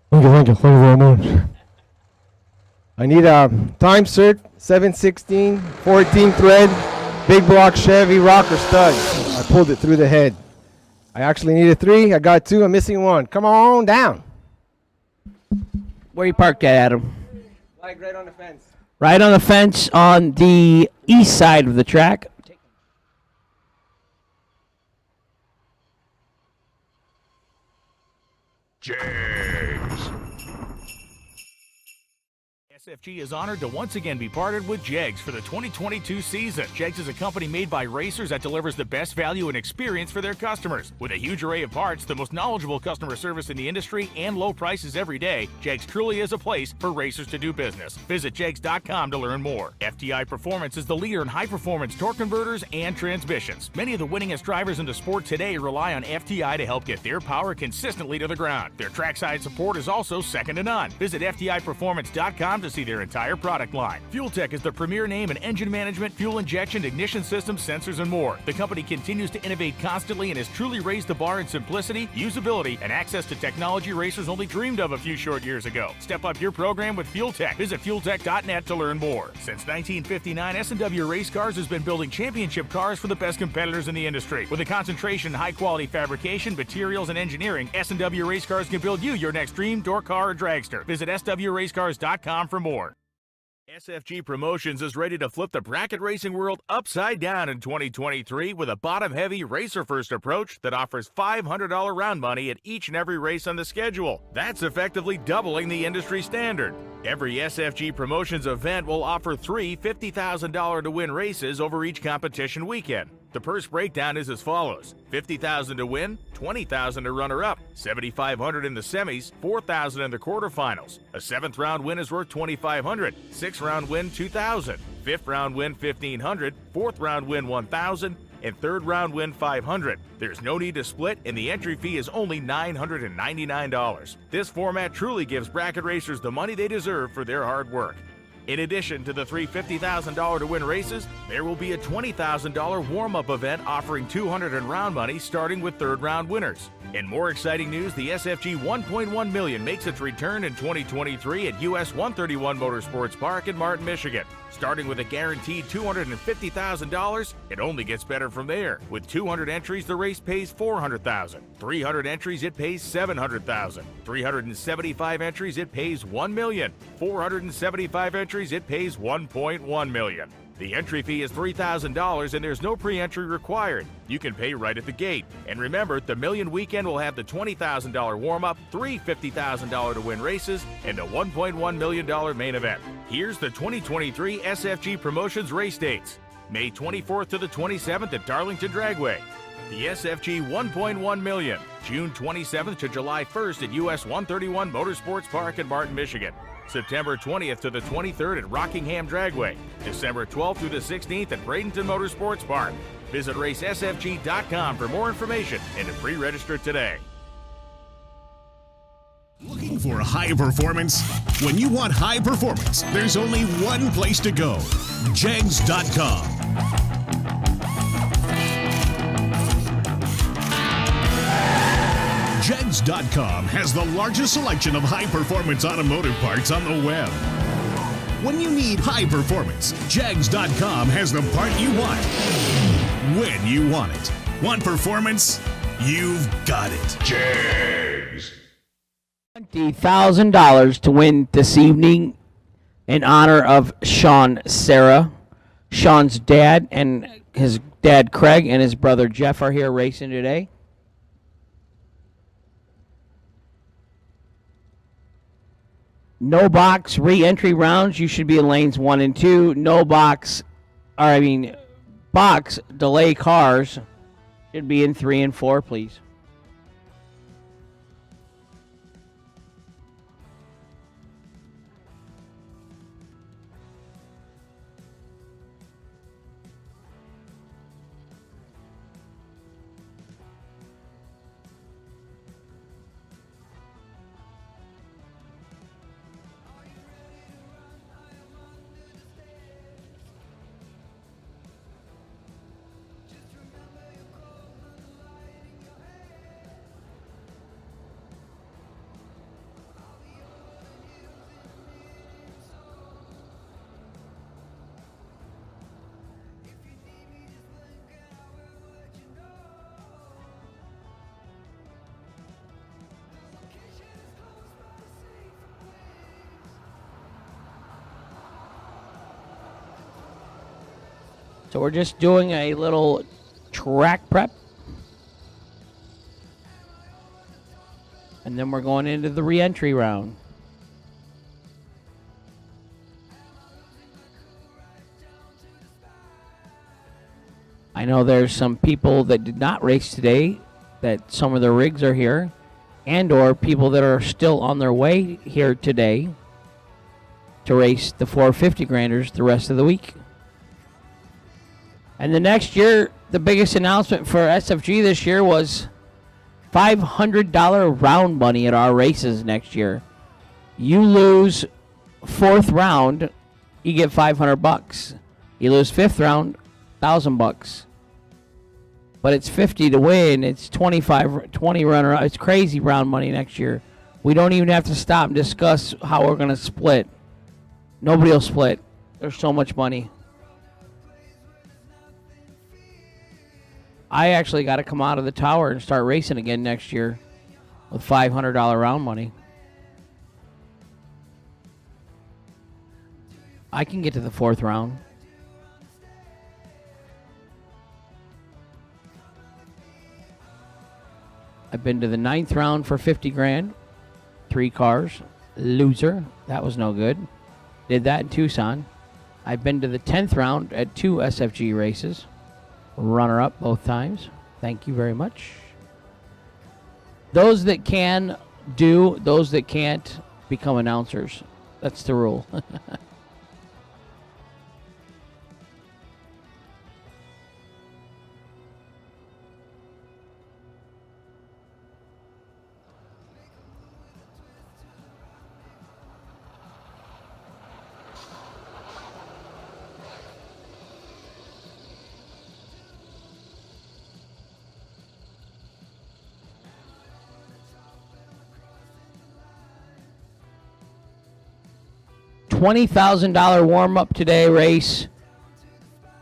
Thank you very much. I need a time cert, 716, 14 thread, big block Chevy rocker stud. I pulled it through the head. I actually needed 3. I got 2. I'm missing 1. Come on down. Where you parked at, Adam? Like right on the fence. Right on the fence on the east side of the track. Jegs. SFG is honored to once again be partnered with Jegs for the 2022 season. Jegs is a company made by racers that delivers the best value and experience for their customers. With a huge array of parts, the most knowledgeable customer service in the industry, and low prices every day, Jegs truly is a place for racers to do business. Visit jegs.com to learn more. FTI Performance is the leader in high-performance torque converters and transmissions. Many of the winningest drivers in the sport today rely on FTI to help get their power consistently to the ground. Their trackside support is also second to none. Visit FTIperformance.com to see their entire product line. Fuel Tech is the premier name in engine management, fuel injection, ignition systems, sensors, and more. The company continues to innovate constantly and has truly raised the bar in simplicity, usability, and access to technology racers only dreamed of a few short years ago. Step up your program with Fuel Tech. Visit fueltech.net to learn more. Since 1959, S&W Race Cars has been building championship cars for the best competitors in the industry. With a concentration in high-quality fabrication, materials, and engineering, S&W Race Cars can build you your next dream, door car, or dragster. Visit swracecars.com for more. SFG Promotions is ready to flip the bracket racing world upside down in 2023 with a bottom-heavy, racer-first approach that offers $500 round money at each and every race on the schedule. That's effectively doubling the industry standard. Every SFG Promotions event will offer 3 $50,000 to win races over each competition weekend. The purse breakdown is as follows: $50,000 to win, $20,000 to runner-up, $7,500 in the semis, $4,000 in the quarterfinals. A 7th round win is worth $2,500, 6th round win $2,000, 5th round win $1,500, 4th round win $1,000, and 3rd round win $500. There's no need to split, and the entry fee is only $999. This format truly gives bracket racers the money they deserve for their hard work. In addition to the 3 $50,000 to win races, there will be a $20,000 warm-up event offering $200 in round money starting with 3rd round winners. In more exciting news, the SFG 1.1 million makes its return in 2023 at US 131 Motorsports Park in Martin, Michigan. Starting with a guaranteed $250,000, it only gets better from there. With 200 entries, the race pays $400,000. 300 entries, it pays $700,000. 375 entries, it pays $1 million. 475 entries, it pays $1.1 million. The entry fee is $3,000 and there's no pre-entry required. You can pay right at the gate. And remember, the Million Weekend will have the $20,000 warm-up, 3 $50,000 to win races, and a $1.1 million main event. Here's the 2023 SFG Promotions race dates. May 24th to the 27th at Darlington Dragway. The SFG 1.1 million, June 27th to July 1st at US 131 Motorsports Park in Martin, Michigan. September 20th to the 23rd at Rockingham Dragway. December 12th through the 16th at Bradenton Motorsports Park. Visit racesfg.com for more information and to pre-register today. Looking for high performance? When you want high performance, there's only one place to go: jegs.com. Jegs.com has the largest selection of high-performance automotive parts on the web. When you need high performance, Jegs.com has the part you want, when you want it. Want performance? You've got it. Jegs. $20,000 to win this evening in honor of Sean Serra. Sean's dad and his dad Craig and his brother Jeff are here racing today. No box re-entry rounds. You should be in lanes 1 and 2. No box, box delay cars should be in 3 and 4, please. So we're just doing a little track prep. And then we're going into the re-entry round. I know there's some people that did not race today, that some of their rigs are here, and or people that are still on their way here today to race the 450 granders the rest of the week. And the next year, the biggest announcement for SFG this year was $500 round money at our races next year. You lose 4th round, you get $500. You lose 5th round, $1,000. But it's 50 to win. It's 20 runner. It's crazy round money next year. We don't even have to stop and discuss how we're going to split. Nobody will split. There's so much money. I actually got to come out of the tower and start racing again next year with $500 round money. I can get to the 4th round. I've been to the 9th round for 50 grand. 3 cars. Loser. That was no good. Did that in Tucson. I've been to the 10th round at 2 SFG races. Runner-up both times. Thank you very much. Those that can do, those that can't become announcers. That's the rule. $20,000 warm-up today race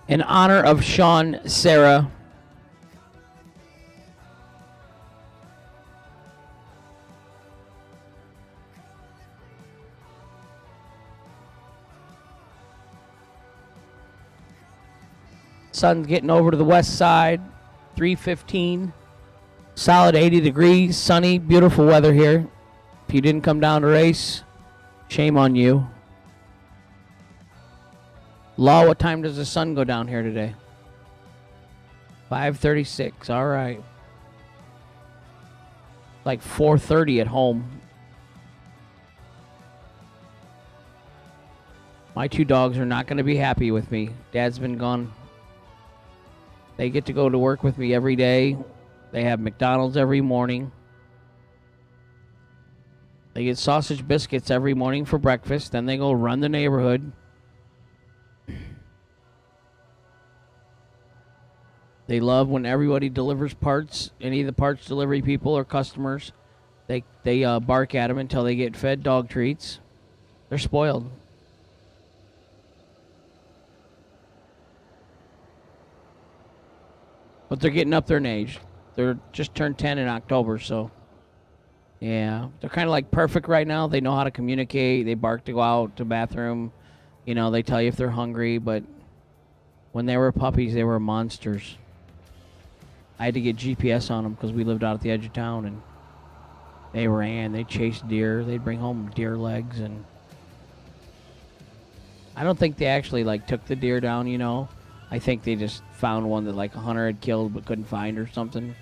in honor of Sean Serra. Sun's getting over to the west side, 3:15. Solid 80 degrees, sunny, beautiful weather here. If you didn't come down to race, shame on you. Law, what time does the sun go down here today? 5:36. All right. Like 4:30 at home. My 2 dogs are not going to be happy with me. Dad's been gone. They get to go to work with me every day. They have McDonald's every morning. They get sausage biscuits every morning for breakfast. Then they go run the neighborhood. They love when everybody delivers parts. Any of the parts delivery people or customers, they bark at them until they get fed dog treats. They're spoiled. But they're getting up there in age. They're just turned 10 in October, so yeah. They're kind of like perfect right now. They know how to communicate. They bark to go out to the bathroom. You know, they tell you if they're hungry, but when they were puppies, they were monsters. I had to get GPS on them because we lived out at the edge of town, and they ran. They chased deer. They'd bring home deer legs, and I don't think they actually like took the deer down, you know. I think they just found one that like a hunter had killed but couldn't find or something.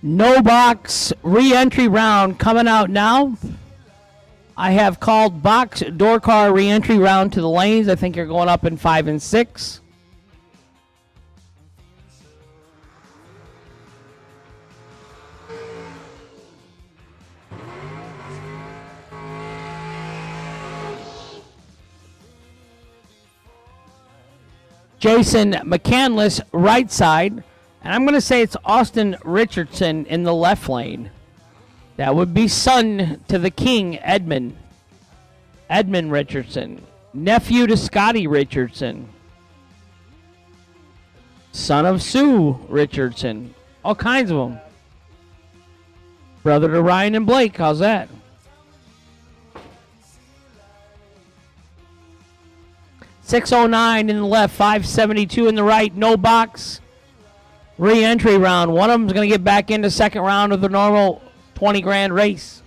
No box re-entry round coming out now. I have called box door car re-entry round to the lanes. I think you're going up in 5 and 6. Jason McCandless, right side. And I'm going to say it's Austin Richardson in the left lane. That would be son to the king, Edmund. Edmund Richardson. Nephew to Scotty Richardson. Son of Sue Richardson. All kinds of them. Brother to Ryan and Blake. How's that? .609 in the left, 572 in the right, no box. Re-entry round. One of them's going to get back into second round of the normal 20 grand race.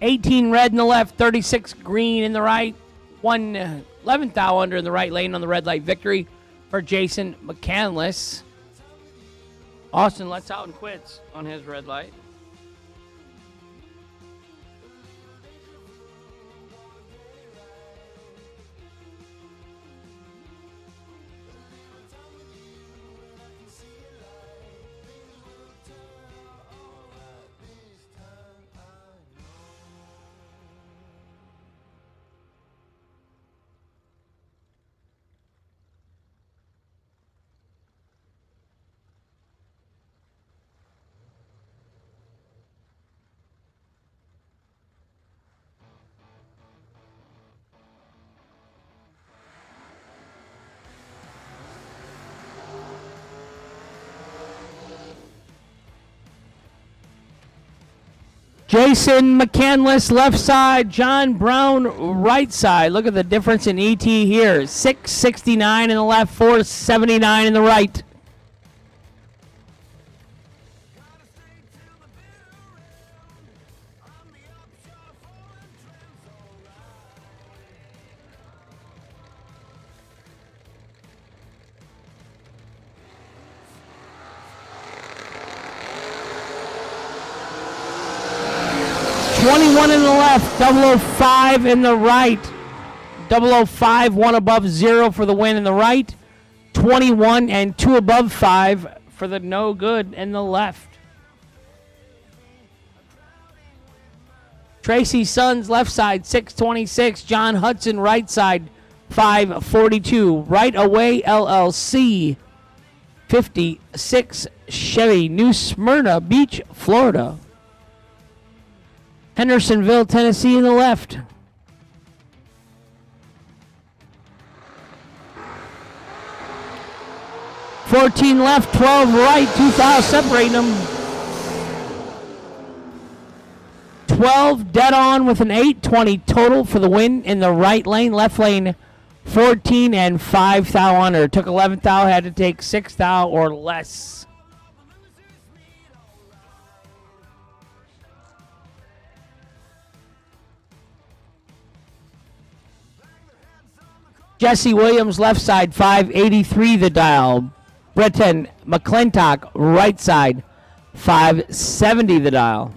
$18 red in the left, $36 green in the right, 11th thou under in the right lane on the red light victory for Jason McCandless. Austin lets out and quits on his red light. Jason McCandless, left side. John Brown, right side. Look at the difference in ET here. 669 in the left, 479 in the right. .21 in the left, 005 in the right. 005, 1 above 0 for the win in the right. 21 and 2 above 5 for the no good in the left. Tracy Sons, left side, 626. John Hudson, right side, 542. Right away, LLC, 56. Chevy, New Smyrna Beach, Florida. Hendersonville, Tennessee in the left. $14 left, 12 right, 2 fouls separating them. 12 dead on with an 820 total for the win in the right lane. Left lane, 14 and 5 thou under. Took 11 thou, had to take 6 thou or less. Jesse Williams, left side, 583 the dial. Bretton McClintock, right side, 570 the dial.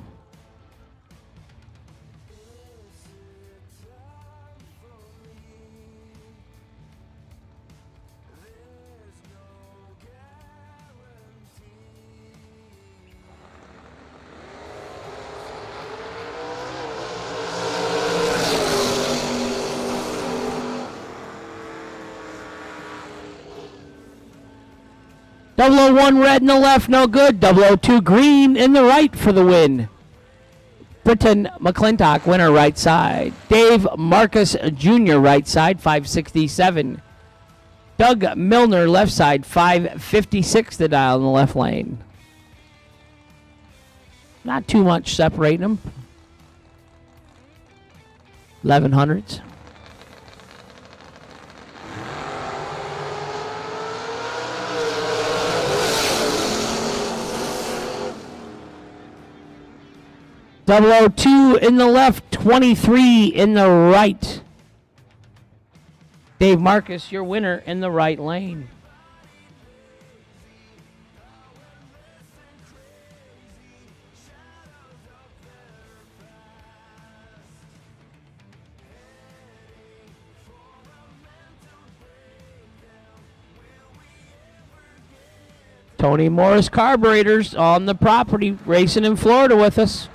.001 red in the left, no good. .002 green in the right for the win. Britton McClintock, winner, right side. Dave Marcus Jr., right side, 567. Doug Milner, left side, 556 the dial in the left lane. Not too much separating them. 1100s. .002 in the left, 23 in the right. Dave Marcus, your winner in the right lane. Tony Morris Carburetors on the property, racing in Florida with us.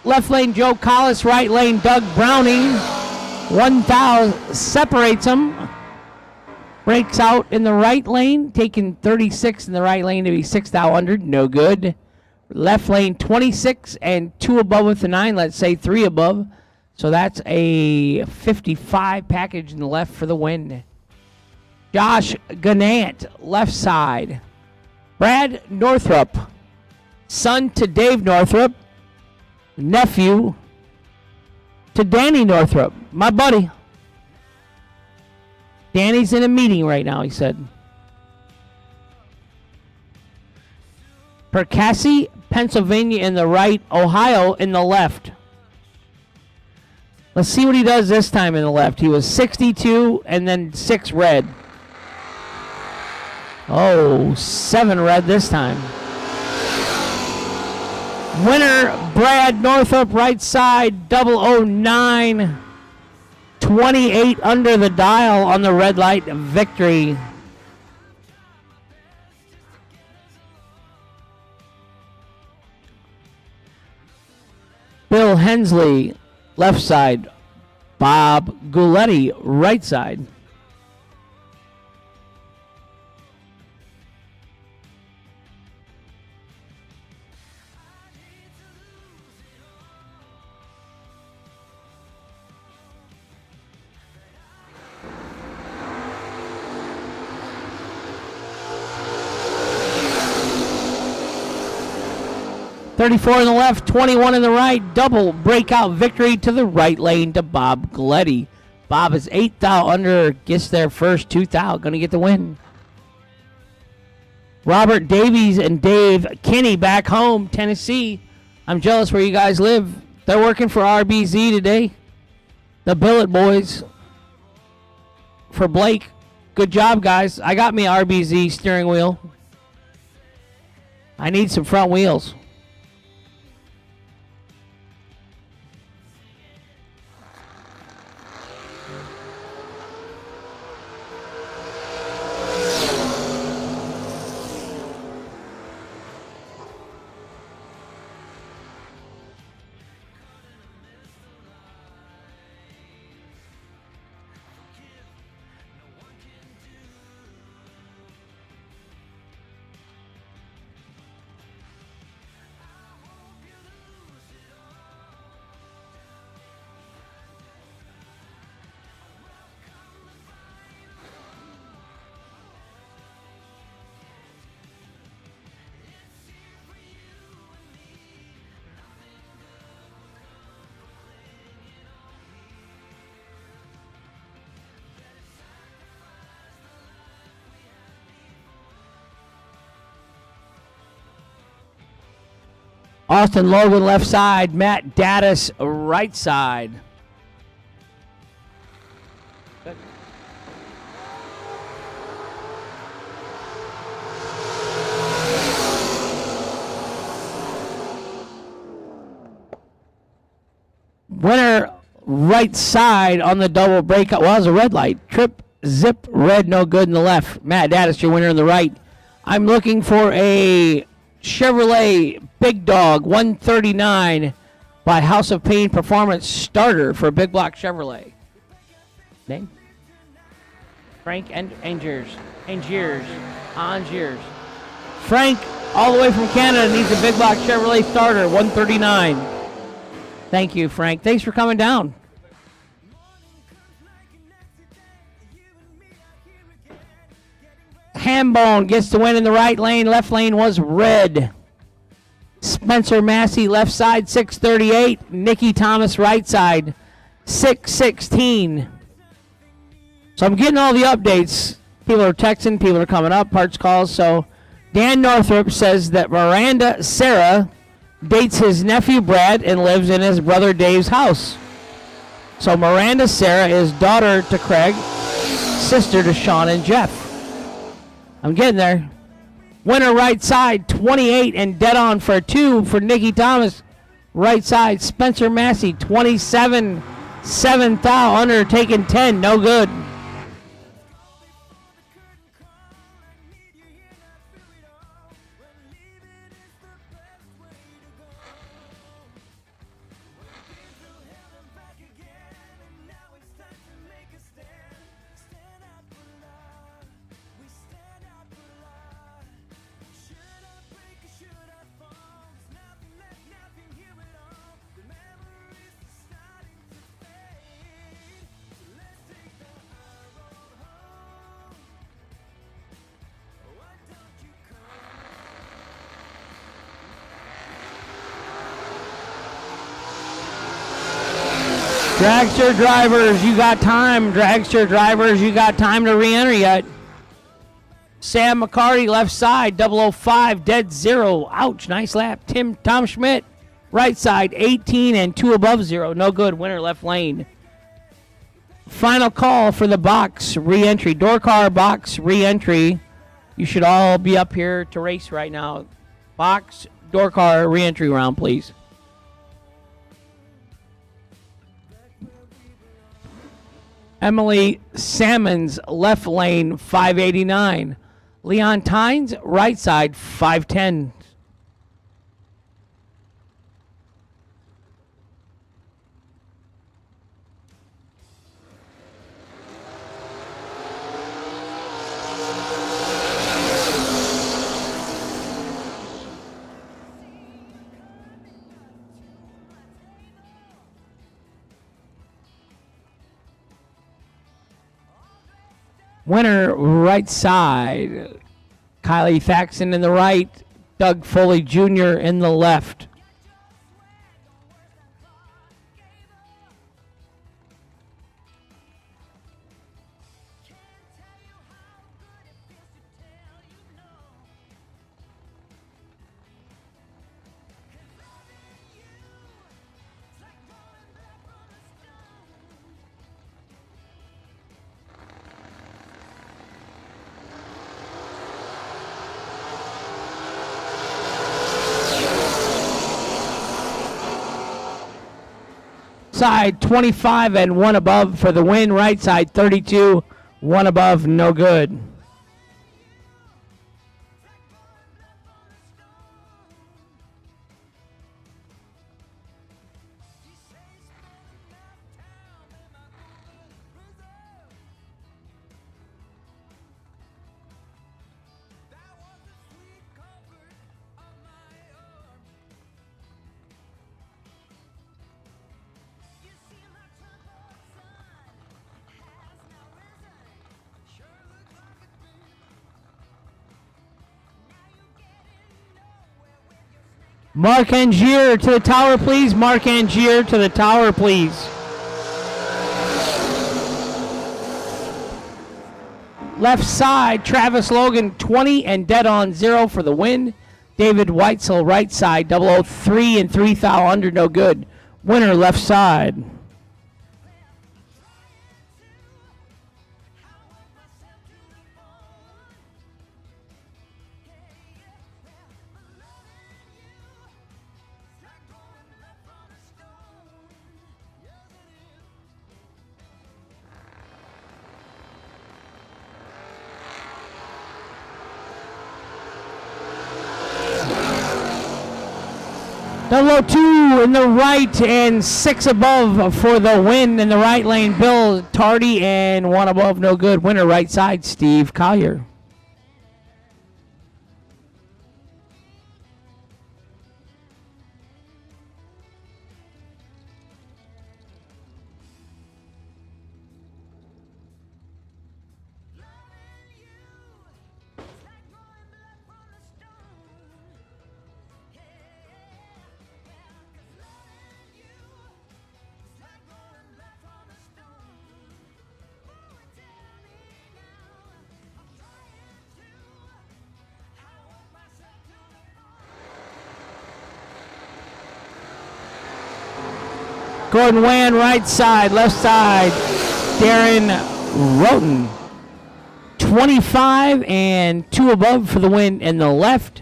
Left lane, Joe Collis. Right lane, Doug Browning. 1,000 separates them. Breaks out in the right lane, taking 36 in the right lane to be 6,000. No good. Left lane, 26 and 2 above with the 9. Let's say 3 above. So that's a 55 package in the left for the win. Josh Gannant, left side. Brad Northrup, son to Dave Northrup, nephew to Danny Northrup, my buddy. Danny's in a meeting right now, he said. Percassie, Pennsylvania in the right, Ohio in the left. Let's see what he does this time in the left. He was 62 and then 6 red. Oh, 7 red this time. Winner, Brad Northup, right side, 009. 28 under the dial on the red light victory. Bill Hensley, left side. Bob Guletti, right side. $34 in the left, 21 in the right. Double breakout victory to the right lane to Bob Gleddy. Bob is 8,000 under, gets there first, 2,000, going to get the win. Robert Davies and Dave Kinney back home, Tennessee. I'm jealous where you guys live. They're working for RBZ today. The Billet boys for Blake. Good job, guys. I got me an RBZ steering wheel. I need some front wheels. Austin Logan left side, Matt Daddis right side. Good. Winner right side on the double breakout. Well, it was a red light. Trip, zip, red, no good in the left. Matt Daddis, your winner in the right. I'm looking for a Chevrolet Big Dog 139 by House of Pain Performance starter for Big Block Chevrolet. Name? Frank Angiers. Frank, all the way from Canada, needs a Big Block Chevrolet starter 139. Thank you, Frank. Thanks for coming down. Hambone gets the win in the right lane. Left lane was red. Spencer Massey left side 638. Nikki Thomas right side 616. So I'm getting all the updates. People are texting. People are coming up. Parts calls. So Dan Northrup says that Miranda Serra dates his nephew Brad and lives in his brother Dave's house. So Miranda Serra is daughter to Craig, sister to Sean and Jeff. I'm getting there. Winner right side, 28 and dead on for 2 for Nikki Thomas. Right side, Spencer Massey, 27, 7,000 under, taking 10, no good. Dragster drivers, you got time. Dragster drivers, you got time to re-enter yet. Sam McCarty, left side, 005, dead zero. Ouch, nice lap. Tom Schmidt, right side, 18 and 2 above zero. No good, winner left lane. Final call for the box re-entry. Door car box re-entry. You should all be up here to race right now. Box, door car re-entry round, please. Emily Salmons, left lane, 589. Leon Tynes, right side, 510. Winner, right side. Kylie Thaxton in the right. Doug Foley Jr. in the left. Side 25 and 1 above for the win. Right side 32, 1 above, no good. Mark Angier to the tower, please. Mark Angier to the tower, please. Left side, Travis Logan, 20 and dead on 0 for the win. David Weitzel, right side, 003 and 3 thou under, no good. Winner, left side. Double 2 in the right and 6 above for the win in the right lane. Bill Tardy and 1 above, no good. Winner right side, Steve Collier. Gordon Wan, right side, left side, Darren Roten. 25 and 2 above for the win in the left.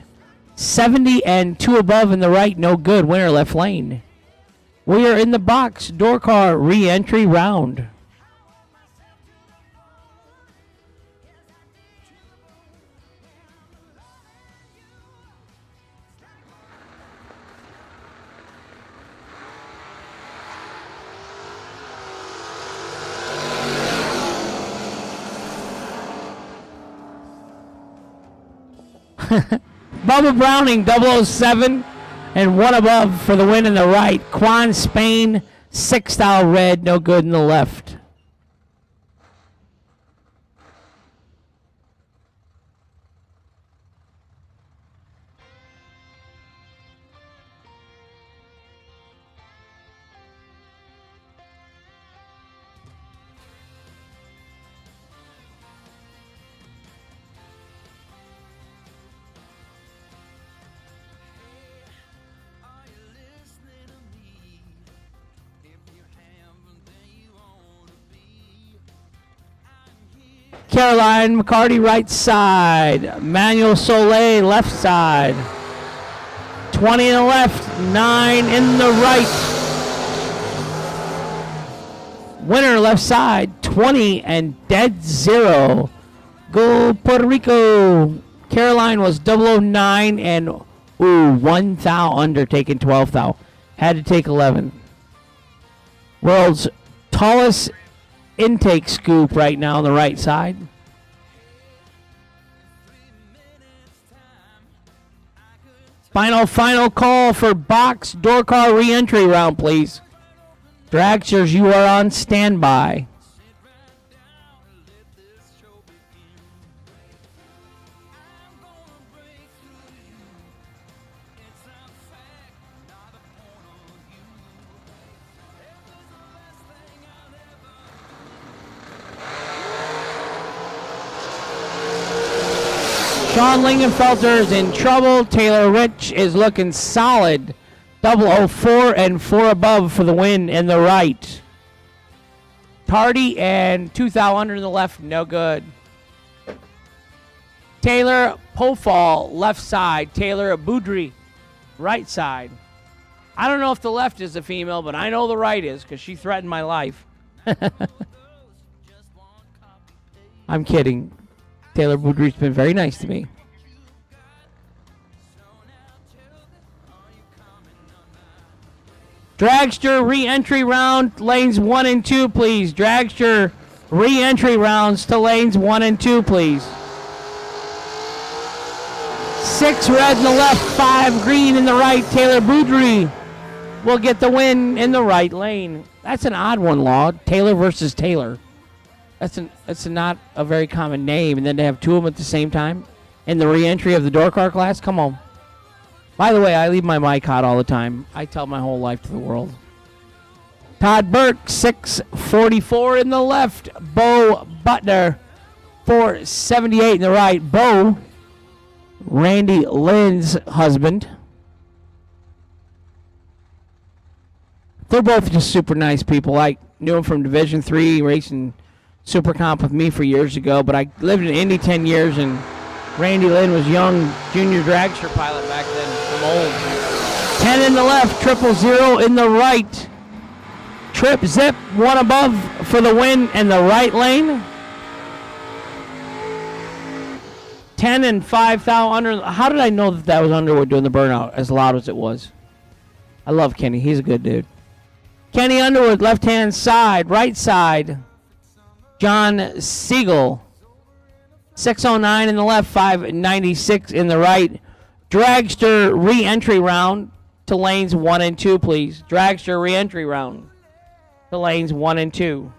70 and 2 above in the right, no good. Winner left lane. We are in the box, door car re-entry round. Bubba Browning, 007 and 1 above for the win in the right. Quan Spain, 6 thou red, no good in the left. Caroline McCarty, right side. Manuel Soleil, left side. 20 in the left, 9 in the right. Winner, left side, 20 and dead 0. Go Puerto Rico. Caroline was 009 and 1 thou under, taking 12 thou. Had to take 11. World's tallest intake scoop right now on the right side. Final call for box door car re-entry round, please. Dragsters, you are on standby. Sean Lingenfelter is in trouble. Taylor Rich is looking solid. 004 and 4 above for the win in the right. Tardy and 2 thou under in the left, no good. Taylor Pofall, left side. Taylor Boudry, right side. I don't know if the left is a female, but I know the right is because she threatened my life. I'm kidding. Taylor Boudry's been very nice to me. Dragster re-entry round, lanes 1 and 2, please. Dragster re-entry rounds to lanes 1 and 2, please. 6 red in the left, 5 green in the right. Taylor Boudry will get the win in the right lane. That's an odd one, Law. Taylor versus Taylor. That's not a very common name, and then to have two of them at the same time in the re-entry of the door car class. Come on. By the way, I leave my mic hot all the time. I tell my whole life to the world. Todd Burke, 644 in the left. Bo Butler, 478 in the right. Bo, Randy Lynn's husband. They're both just super nice people. I knew them from Division III racing Super Comp with me for years ago, but I lived in Indy 10 years, and Randy Lynn was young junior dragster pilot back then. I'm old. 10 in the left, 000 in the right. Trip Zip, 1 above for the win in the right lane. 10 and 5 thou under. How did I know that was Underwood doing the burnout as loud as it was? I love Kenny. He's a good dude. Kenny Underwood, left-hand side, right side. John Siegel, 609 in the left, 596 in the right. Dragster re-entry round to lanes 1 and 2, please. Dragster re-entry round to lanes 1 and 2.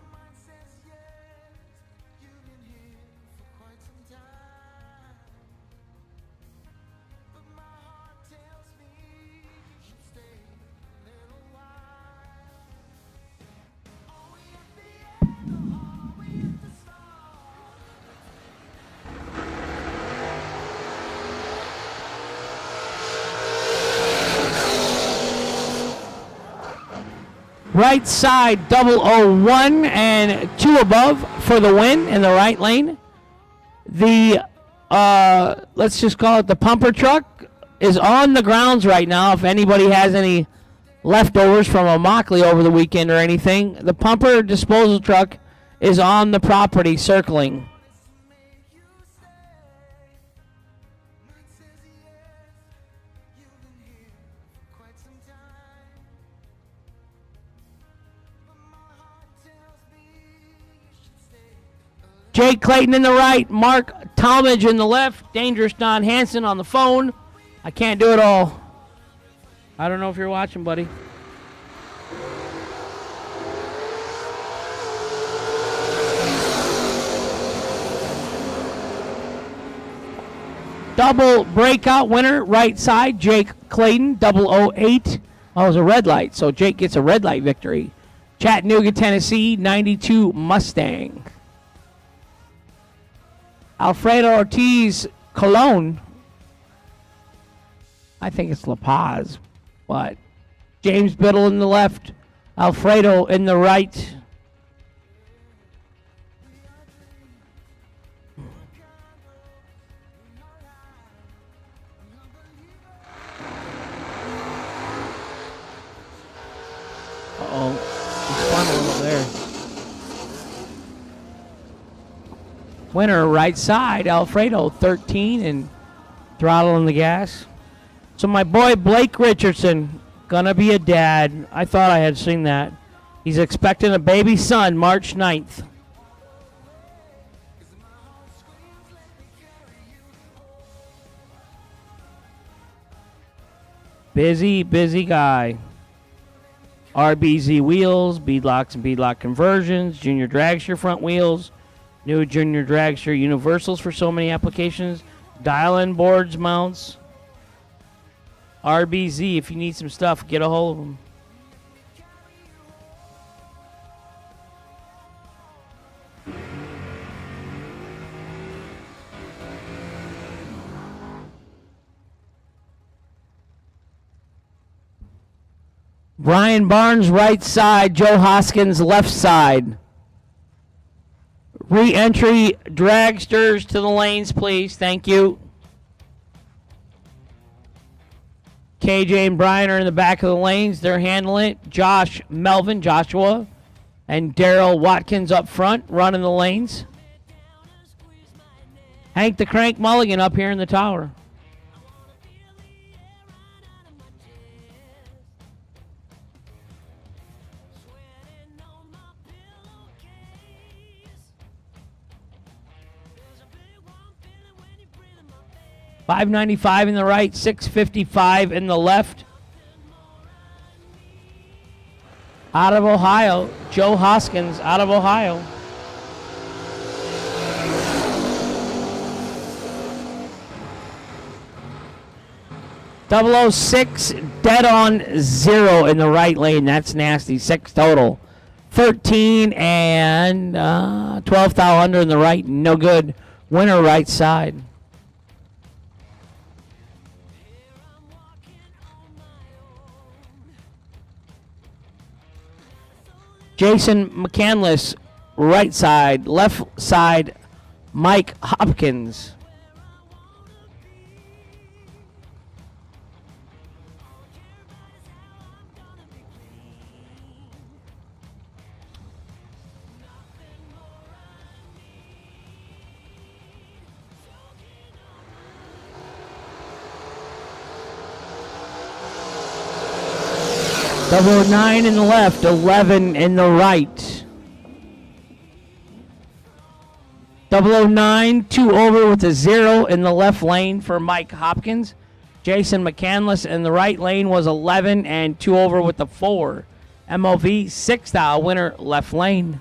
Right side, 001 and 2 above for the win in the right lane. The, let's just call it the pumper truck, is on the grounds right now. If anybody has any leftovers from a Mockley over the weekend or anything, the pumper disposal truck is on the property circling. Jake Clayton in the right, Mark Talmadge in the left, Dangerous Don Hansen on the phone. I can't do it all. I don't know if you're watching, buddy. Double breakout winner, right side, Jake Clayton, 008. Oh, it was a red light, so Jake gets a red light victory. Chattanooga, Tennessee, 92 Mustang. Alfredo Ortiz, Cologne. I think it's La Paz, but James Biddle in the left, Alfredo in the right. Winner right side, Alfredo 13 and throttle on the gas. So my boy Blake Richardson, gonna be a dad. I thought I had seen that. He's expecting a baby son March 9th. Busy guy. RBZ wheels, beadlocks and beadlock conversions, junior dragster front wheels, new junior dragster universals for so many applications, dial-in boards, mounts. RBZ, if you need some stuff, get a hold of them. Brian Barnes, right side. Joe Hoskins, left side. Re-entry dragsters to the lanes, please. Thank you. KJ and Brian are in the back of the lanes. They're handling it. Joshua, and Daryl Watkins up front, running the lanes. Hank the Crank Mulligan up here in the tower. $595 in the right, $655 in the left. Out of Ohio, Joe Hoskins out of Ohio. .006, dead on 0 in the right lane. That's nasty. 6 total. 13 and 12 thou under in the right. No good. Winner right side. Jason McCandless, right side. Left side, Mike Hopkins. .009 in the left, 11 in the right. .009, 2 over with a 0 in the left lane for Mike Hopkins. Jason McCandless in the right lane was 11 and 2 over with the 4. MOV 6 thou, winner left lane.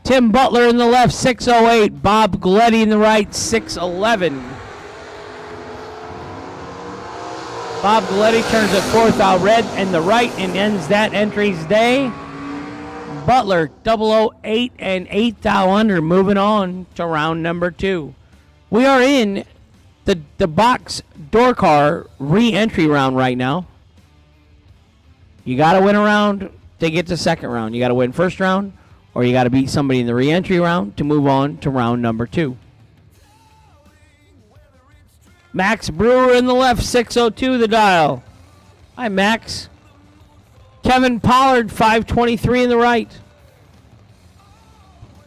Tim Butler in the left, 608. Bob Gleddy in the right, 611. Bob Gleddy turns at 4th out red in the right and ends that entry's day. Butler, 008 and 8 thou under, moving on to round number 2. We are in the box door car re-entry round right now. You got to win a round to get to second round. You got to win first round, or you got to beat somebody in the re-entry round to move on to round number 2. Max Brewer in the left, 602 the dial. Hi, Max. Kevin Pollard, 523 in the right.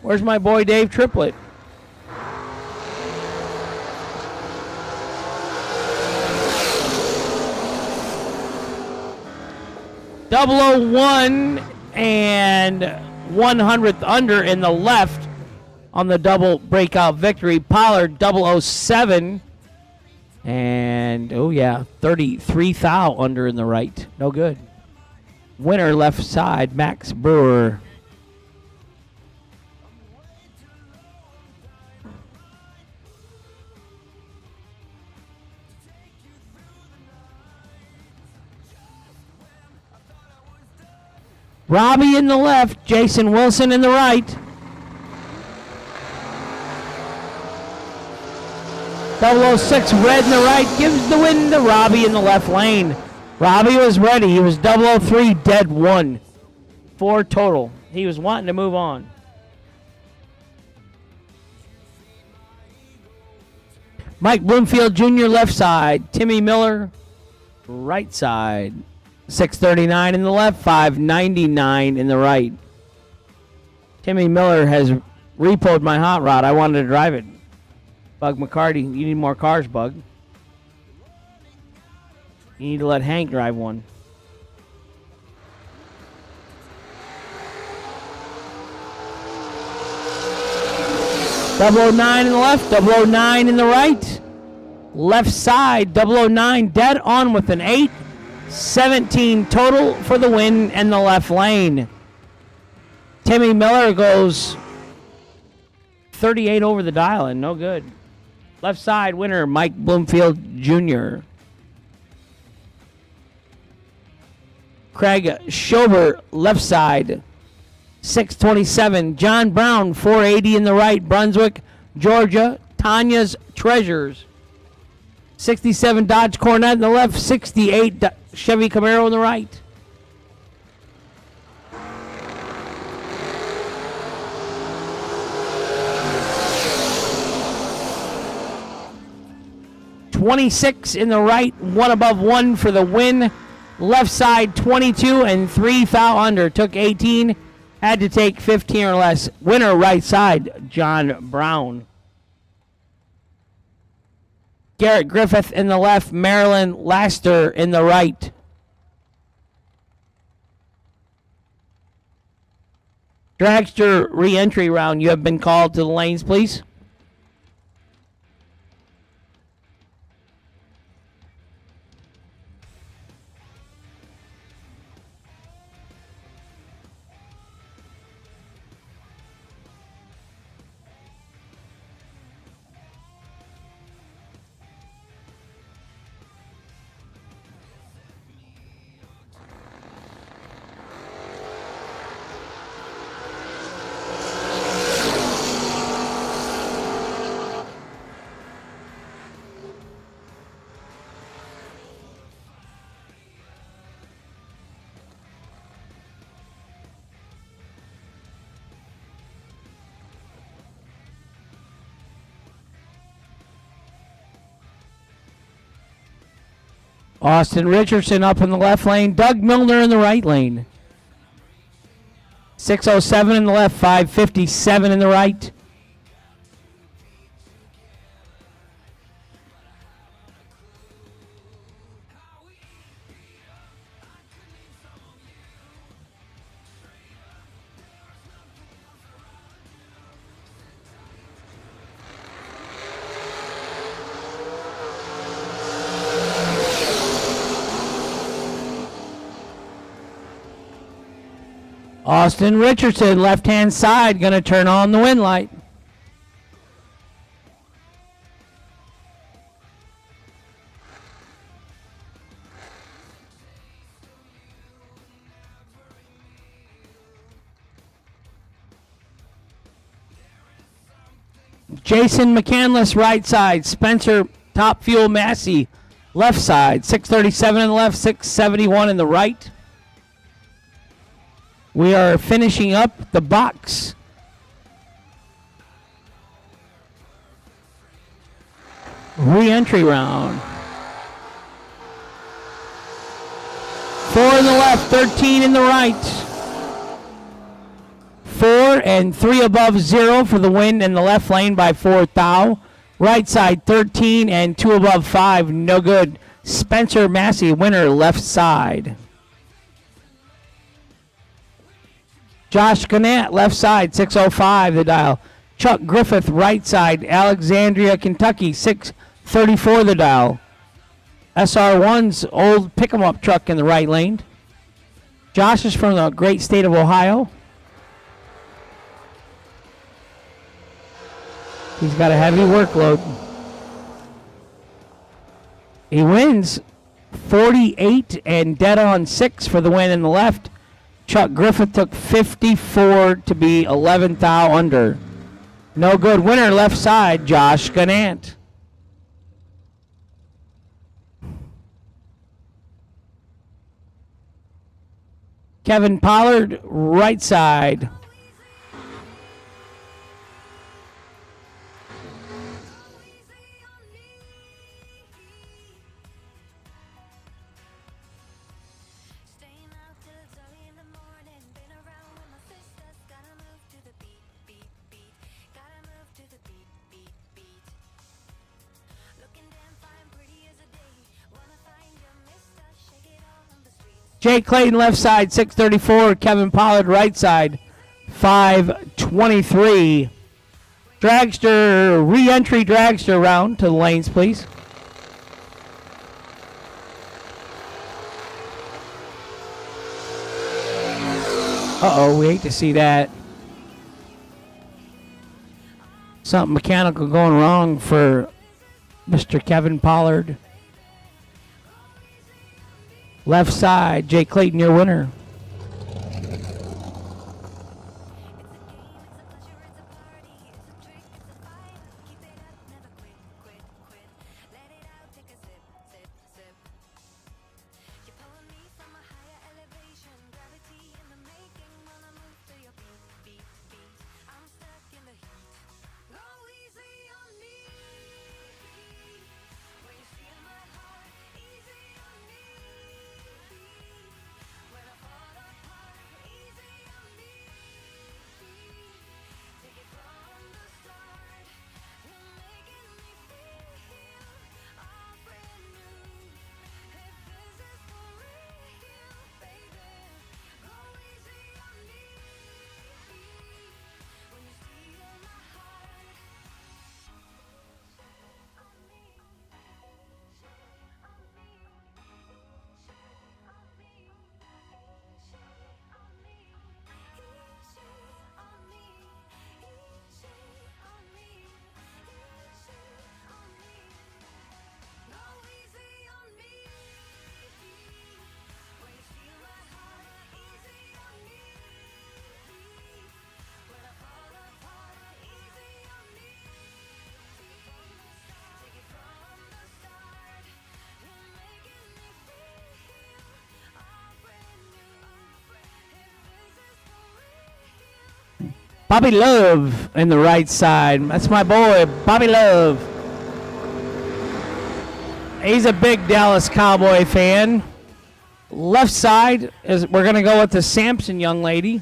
Where's my boy Dave Triplett? .001 and 100th under in the left on the double breakout victory. Pollard 007 and 33 thou under in the right. No good. Winner left side, Max Brewer. Robbie in the left, Jason Wilson in the right. 006 red in the right gives the win to Robbie in the left lane. Robbie was ready. He was 003 dead 1. 4 total. He was wanting to move on. Mike Bloomfield Jr. left side. Timmy Miller right side. 639 in the left, 599 in the right. Timmy Miller has repoed my hot rod. I wanted to drive it. Bug McCarty, you need more cars, Bug. You need to let Hank drive one. .009 in the left, 009 in the right. Left side, 009 dead on with an 8. 17 total for the win in the left lane. Timmy Miller goes 38 over the dial and no good. Left side winner, Mike Bloomfield Jr. Craig Schober, left side, 627. John Brown, 480 in the right. Brunswick, Georgia. Tanya's Treasures. 67 Dodge Corvette in the left. 68 Chevy Camaro in the right. .26 in the right, 1 above 1 for the win. Left side 22 and 3 foul under. Took 18, had to take 15 or less. Winner right side, John Brown. Garrett Griffith in the left, Marilyn Laster in the right. Dragster re-entry round. You have been called to the lanes, please. Austin Richardson up in the left lane. Doug Milner in the right lane. 607 in the left, 557 in the right. Austin Richardson, left-hand side, going to turn on the win light. Jason McCandless, right side. Spencer Top Fuel Massey, left side. 637 in the left, 671 in the right. We are finishing up the box. Re-entry round. 4 in the left, 13 in the right. 4 and 3 above 0 for the win in the left lane by 4 thou. Right side 13 and 2 above 5, no good. Spencer Massey, winner left side. Josh Gannett, left side, 605 the dial. Chuck Griffith, right side, Alexandria, Kentucky, 634 the dial. SR1's old pick-em-up truck in the right lane. Josh is from the great state of Ohio. He's got a heavy workload. He wins 48 and dead on 6 for the win in the left. Chuck Griffith took 54 to be 11th thou under. No good. Winner left side, Josh Ganant. Kevin Pollard, right side. Jake Clayton left side, 634. Kevin Pollard right side, 523. Dragster, re-entry Dragster round to the lanes, please. Uh-oh, we hate to see that. Something mechanical going wrong for Mr. Kevin Pollard. Left side, Jake Clayton, your winner. Bobby Love in the right side. That's my boy, Bobby Love. He's a big Dallas Cowboy fan. Left side is we're gonna go with the Sampson young lady.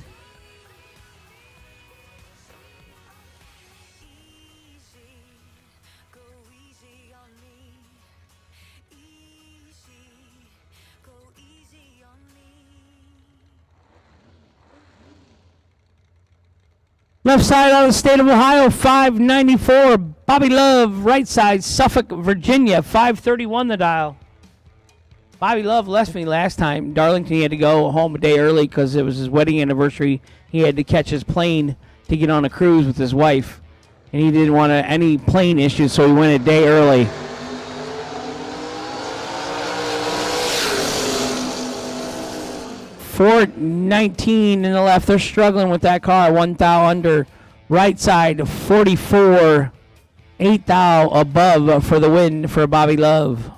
Left side out of the state of Ohio, 594. Bobby Love, right side, Suffolk, Virginia, 531 the dial. Bobby Love left me last time. Darlington, he had to go home a day early because it was his wedding anniversary. He had to catch his plane to get on a cruise with his wife. And he didn't want any plane issues, so he went a day early. $419 in the left. They're struggling with that car. 1 thou under. Right side, 44. 8 thou above for the win for Bobby Love.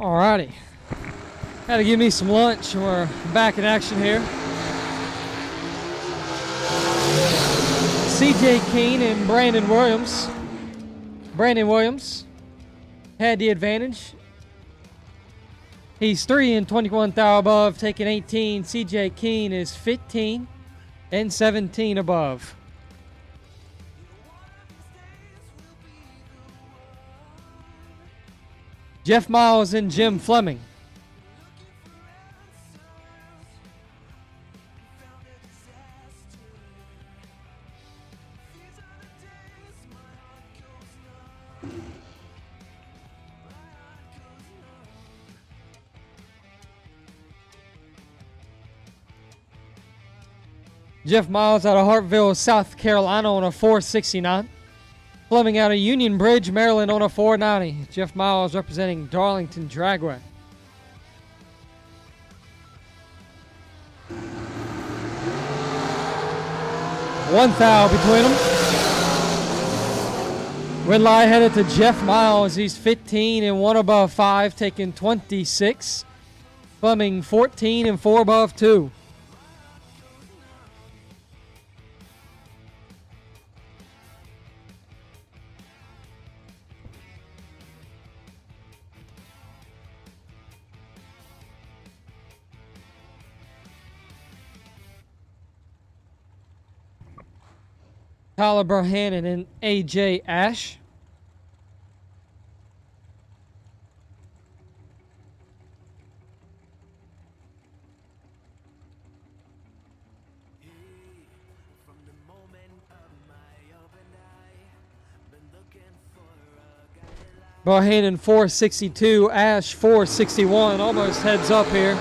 Alrighty. Had to give me some lunch. We're back in action here. CJ Keene and Brandon Williams. Brandon Williams had the advantage. He's 3 and 21 thou above, taking 18. CJ Keene is 15 and 17 above. Jeff Miles and Jim Fleming. Jeff Miles out of Hartville, South Carolina on a 469. Fleming out of Union Bridge, Maryland on a 490. Jeff Miles representing Darlington Dragway. One thou between them. Win lie headed to Jeff Miles. He's 15 and 1 above 5, taking 26. Fleming 14 and 4 above 2. Tyler Bohannon and AJ Ash. Bohannon 462, Ash 461, almost heads up here.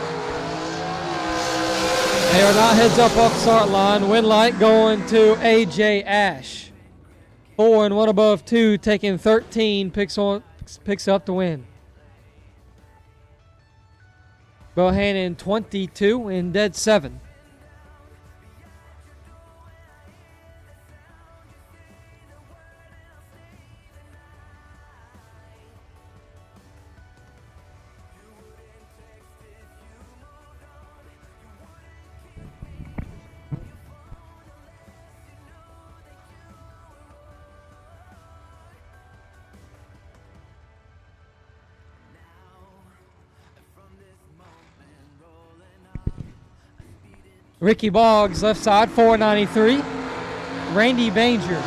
They are not heads up off the start line. Win light going to AJ Ash. 4 and 1 above 2, taking 13, picks up the win. Bohannon 22 and dead 7. Ricky Boggs, left side, 493. Randy Banger,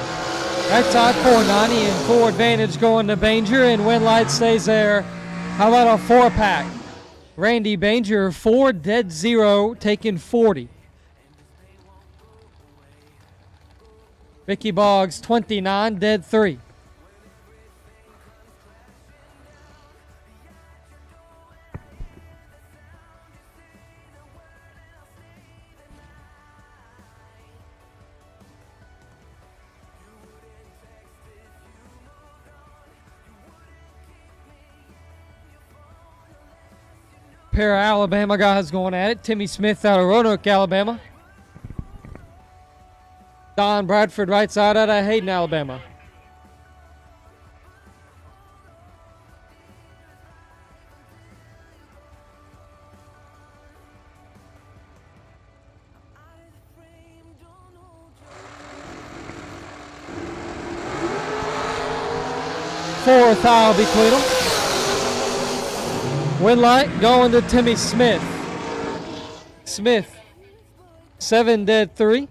right side, 490, and full advantage going to Banger, and win light stays there. How about a 4-pack? Randy Banger, 4 dead 0, taking 40. Ricky Boggs, 29 dead 3. Pair of Alabama guys going at it. Timmy Smith out of Roanoke, Alabama. Don Bradford right side out of Hayden, Alabama. Four thou between them. Win light going to Timmy Smith. Smith, 7 dead 3.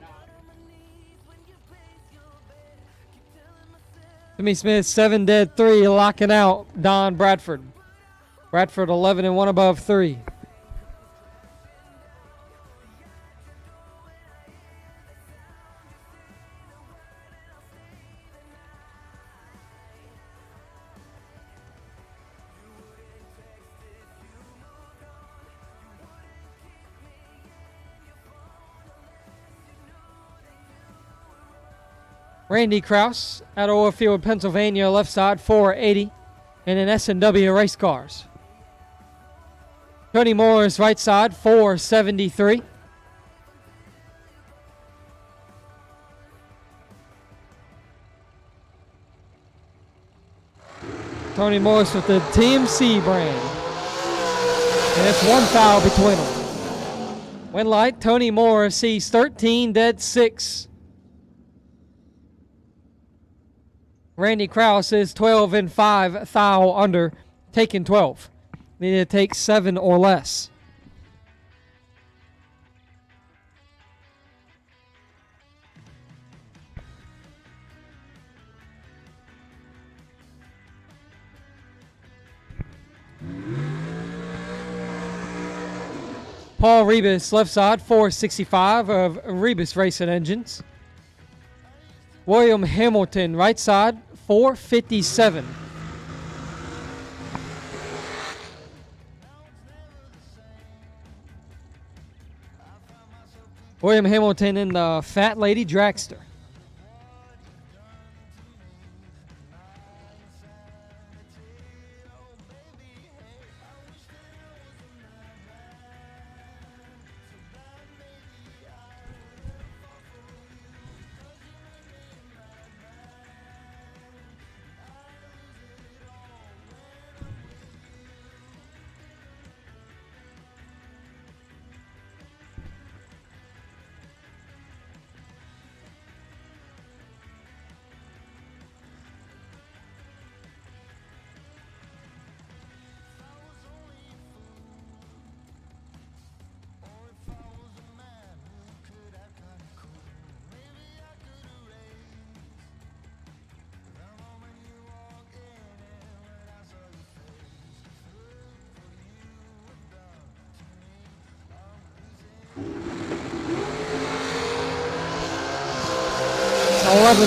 Timmy Smith, 7 dead 3, locking out Don Bradford. Bradford 11 and 1 above 3. Randy Kraus out of Oilfield, Pennsylvania, left side, 480, and an S&W race cars. Tony Morris, right side, 473. Tony Morris with the TMC brand. And it's one foul between them. Win light, Tony Moore sees 13, dead 6. Randy Krause is 12 and 5, foul under, taking 12. Need to take 7 or less. Paul Rebus, left side, 465 of Rebus Racing Engines. William Hamilton, right side, 457. William Hamilton in the Fat Lady Dragster.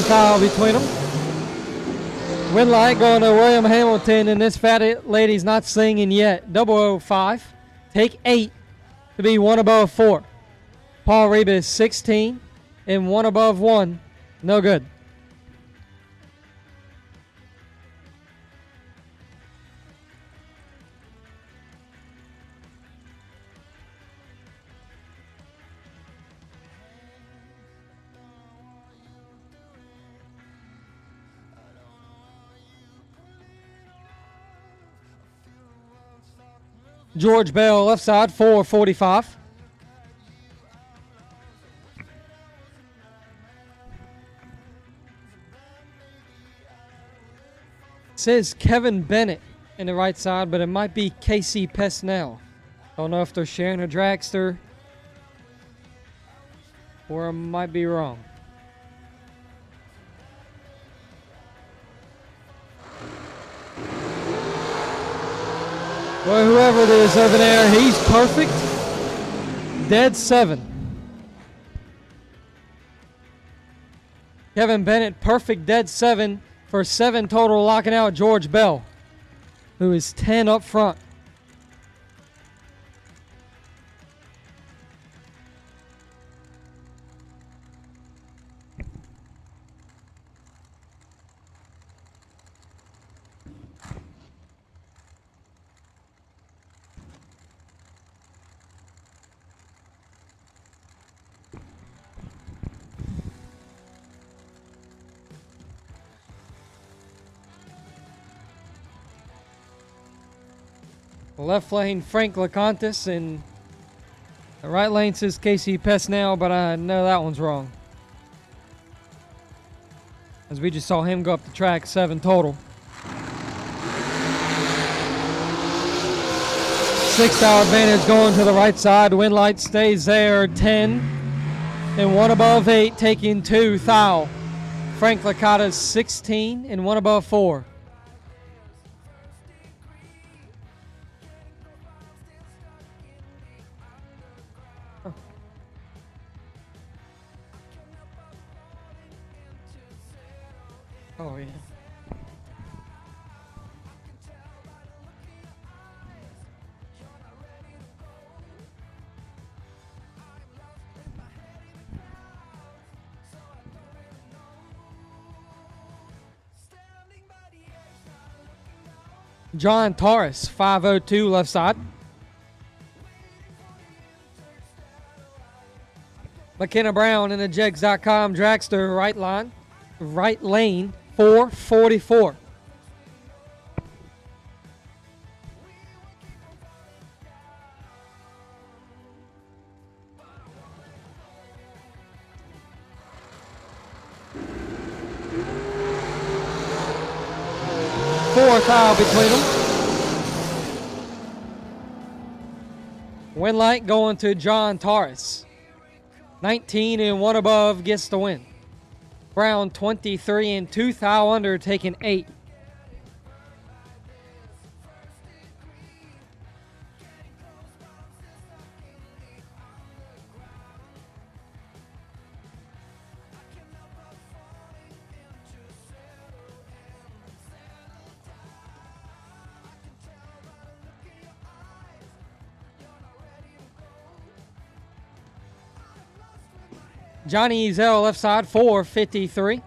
Foul between them. Win light going to William Hamilton, and this fat lady's not singing yet. 005. Take 8 to be 1 above 4. Paul Rebus 16 and 1 above 1. No good. George Bell, left side, 445. Says Kevin Bennett in the right side, but it might be Casey Pesnell. Don't know if they're sharing a dragster or I might be wrong. Well, whoever it is over there, he's perfect. Dead 7. Kevin Bennett, perfect dead 7 for 7 total, locking out George Bell, who is 10 up front. Left lane, Frank LeContis, and the right lane says Casey Pesnell, but I know that one's wrong. As we just saw him go up the track, 7 total. 6-hour advantage going to the right side. Win light stays there, 10. And 1 above 8, taking 2, Thou. Frank LeContis, 16, and 1 above 4. Oh, yeah. John Torres, 502 left side. McKenna Brown in the Jegs.com Dragster right lane, 444. 4th aisle between them. Win light going to John Torres. 19 and 1 above gets the win. Brown 23 and 2 thou under taking 8. Johnny Ezel left side 453.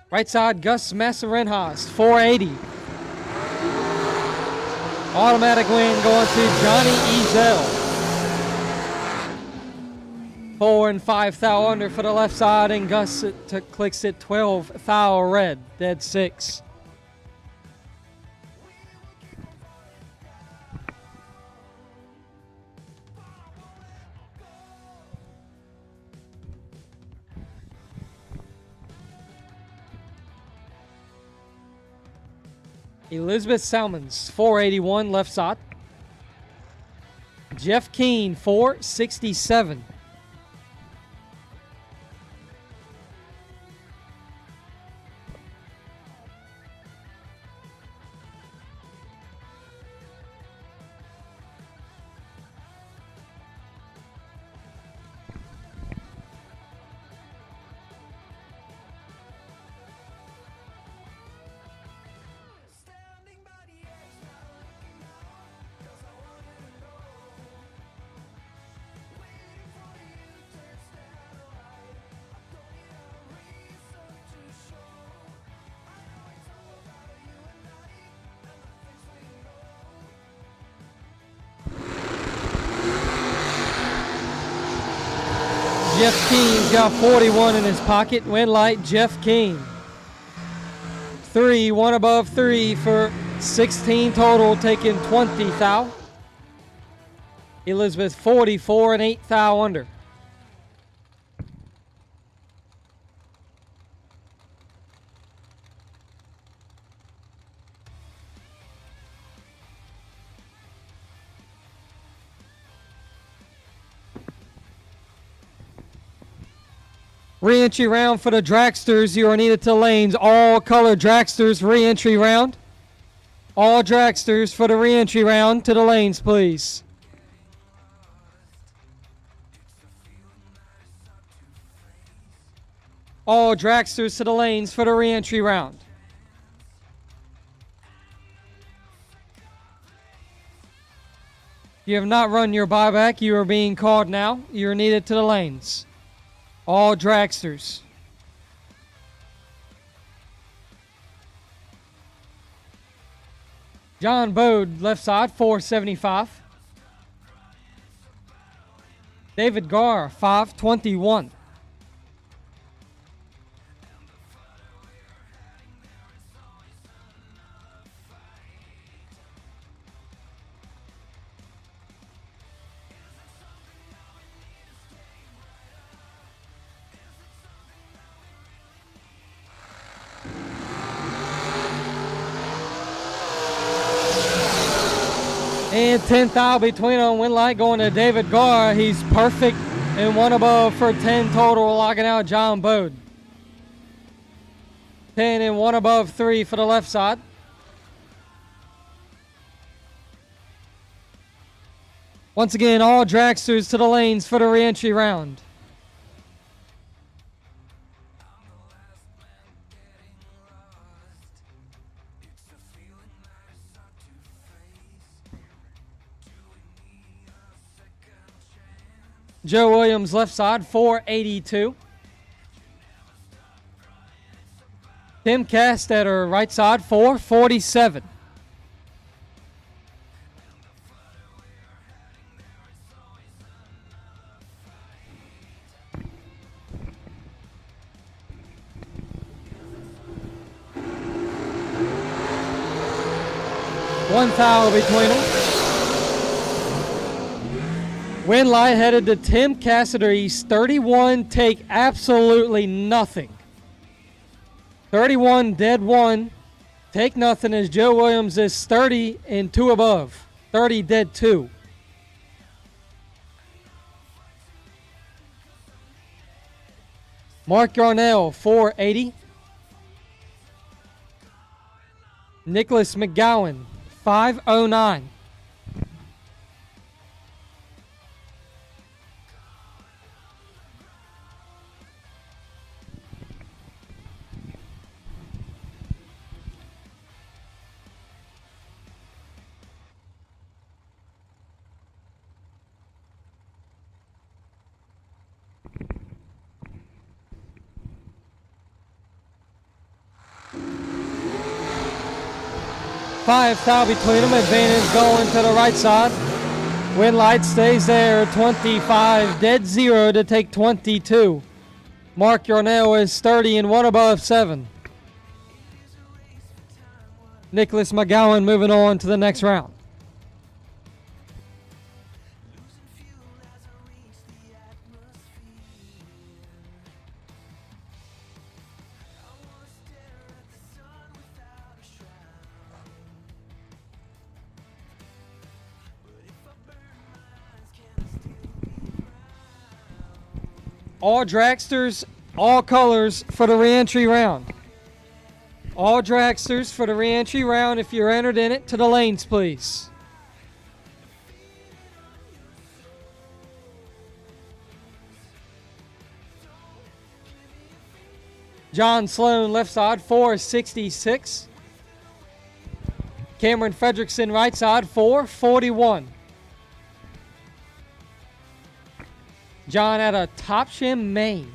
Right side Gus Massarenhas 480. Automatic win going to Johnny Ezel. 4 and 5 thou under for the left side, and Gus clicks it 12 thou red, dead 6. Elizabeth Salmons, 481 left side. Jeff Keane, 467. Jeff Keene's got 41 in his pocket. Win light, Jeff Keane. 3, 1 above 3 for 16 total, taking 20 thou. Elizabeth 44 and 8 thou under. Re-entry round for the Dragsters. You are needed to lanes. All color Dragsters re-entry round. All Dragsters for the re-entry round to the lanes, please. All Dragsters to the lanes for the re-entry round. You have not run your buyback. You are being called now. You are needed to the lanes. All Dragsters. John Bode, left side, 475. David Garr, 521. And 10th thou between on win light going to David Garr. He's perfect and 1 above for 10 total, locking out John Bode. 10 and 1 above 3 for the left side. Once again, all Dragsters to the lanes for the re-entry round. Joe Williams, left side, 482. Tim Castetter, right side, 447. One foul between them. Win light headed to Tim Cassidy. He's 31, take absolutely nothing. 31, dead 1. Take nothing as Joe Williams is 30 and 2 above. 30, dead 2. Mark Yarnell, 480. Nicholas McGowan, 509. Five foul between them. Advantage going to the right side. Wind light stays there. 25, dead 0 to take 22. Mark Yarnell is 30 and 1 above 7. Nicholas McGowan moving on to the next round. All dragsters, all colors for the re-entry round. All dragsters for the re-entry round. If you're entered in it, to the lanes, please. John Sloan, left side, 466. Cameron Fredrickson, right side, 441. John out of Topsham, Maine.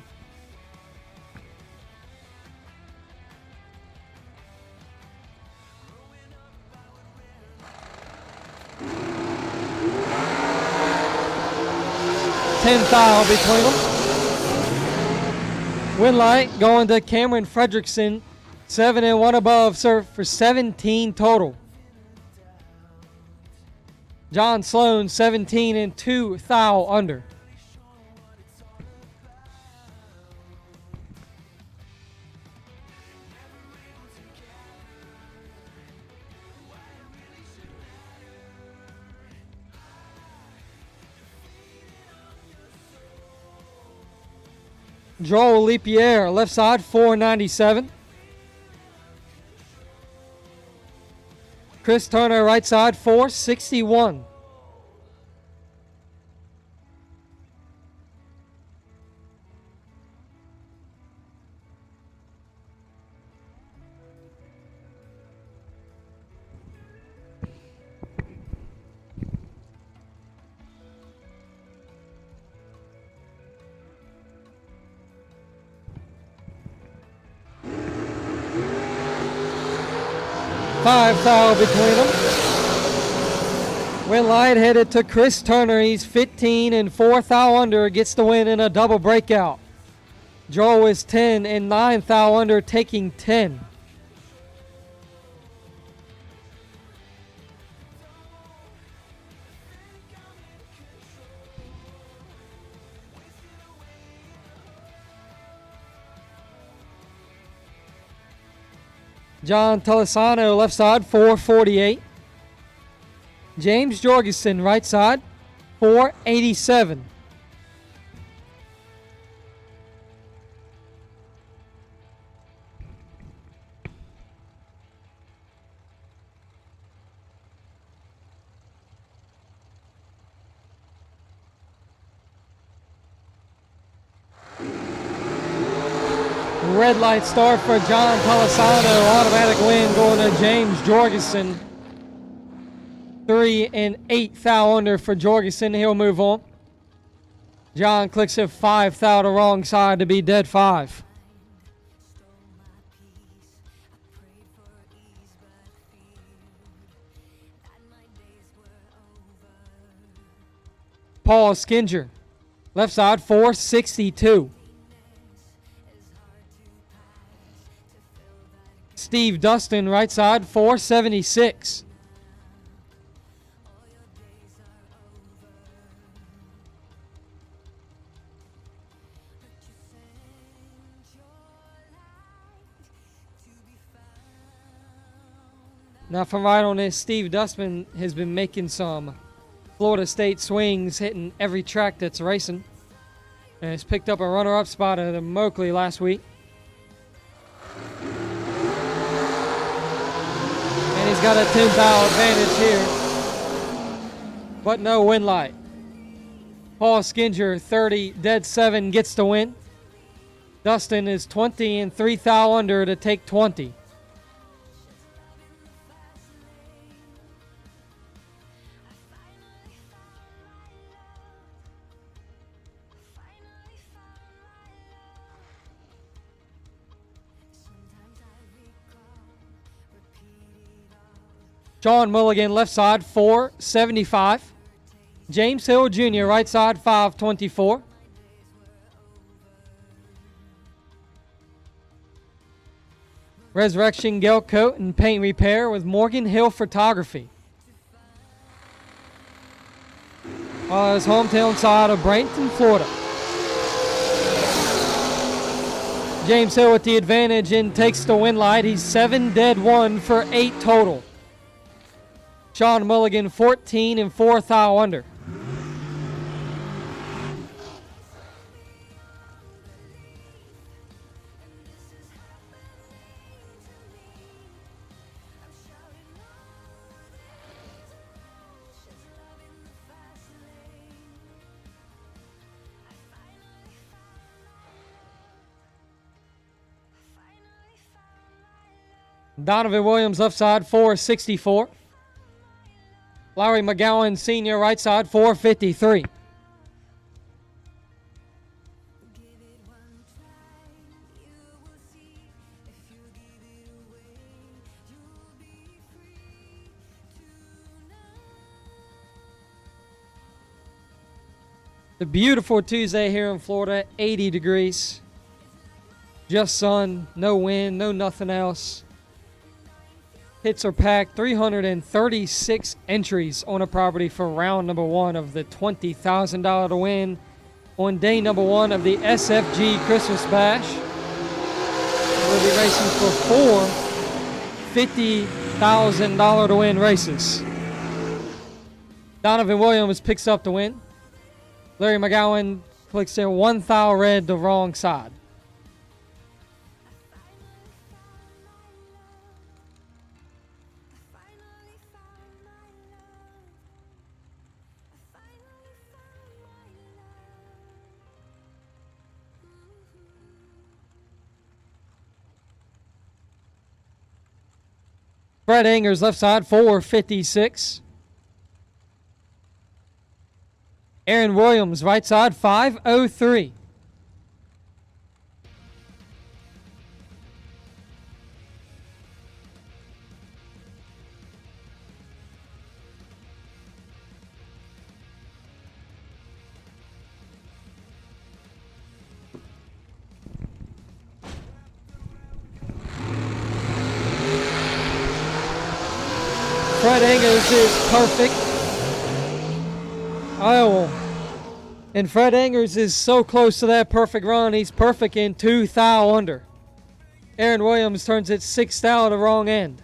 Ten foul between them. Wind light going to Cameron Fredrickson, 7 and 1 above, sir, for 17 total. John Sloan, 17 and 2 thou under. Joel Lipierre, left side, 497. Chris Turner, right side, 461. Five foul between them. Wind light headed to Chris Turner. He's 15 and 4 thou under. Gets the win in a double breakout. Joel is 10 and 9 thou under, taking 10. John Tolosano, left side, 448. James Jorgensen, right side, 487. Red light start for John Tolosano. Automatic win going to James Jorgensen. 3 and 8 thou under for Jorgensen. He'll move on. John clicks it 5 thou the wrong side to be dead 5. Paul Skinger, left side, 462. Steve Dustin, right side, 476. Now from right on this, Steve Dustman has been making some Florida State swings, hitting every track that's racing. And has picked up a runner-up spot at the Moakley last week. And he's got a 10th advantage here. But no win light. Paul Skinger, 30, dead 7, gets the win. Dustin is 20 and 3 thou under to take 20. John Mulligan, left side, 475. James Hill Jr., right side, 524. Resurrection Gel Coat and Paint Repair with Morgan Hill Photography. His hometown side of Bradenton, Florida. James Hill with the advantage and takes the win light. He's 7 dead 1 for 8 total. Sean Mulligan, 14 and 4 thou under. Donovan Williams, left side, 464. Larry McGowan, senior, right side, 453. The beautiful Tuesday here in Florida, 80 degrees. Just sun, no wind, no nothing else. Hits are packed, 336 entries on a property for round number 1 of the $20,000 to win on day number 1 of the SFG Christmas Bash. We'll be racing for 4 $50,000 to win races. Donovan Williams picks up the win. Larry McGowan clicks their 1 thou red the wrong side. Fred Angers, left side, 456. Aaron Williams, right side, 503. Fred Angers is perfect. Oh, and Fred Angers is so close to that perfect run. He's perfect in 2 thou under. Aaron Williams turns it 6 thou to the wrong end.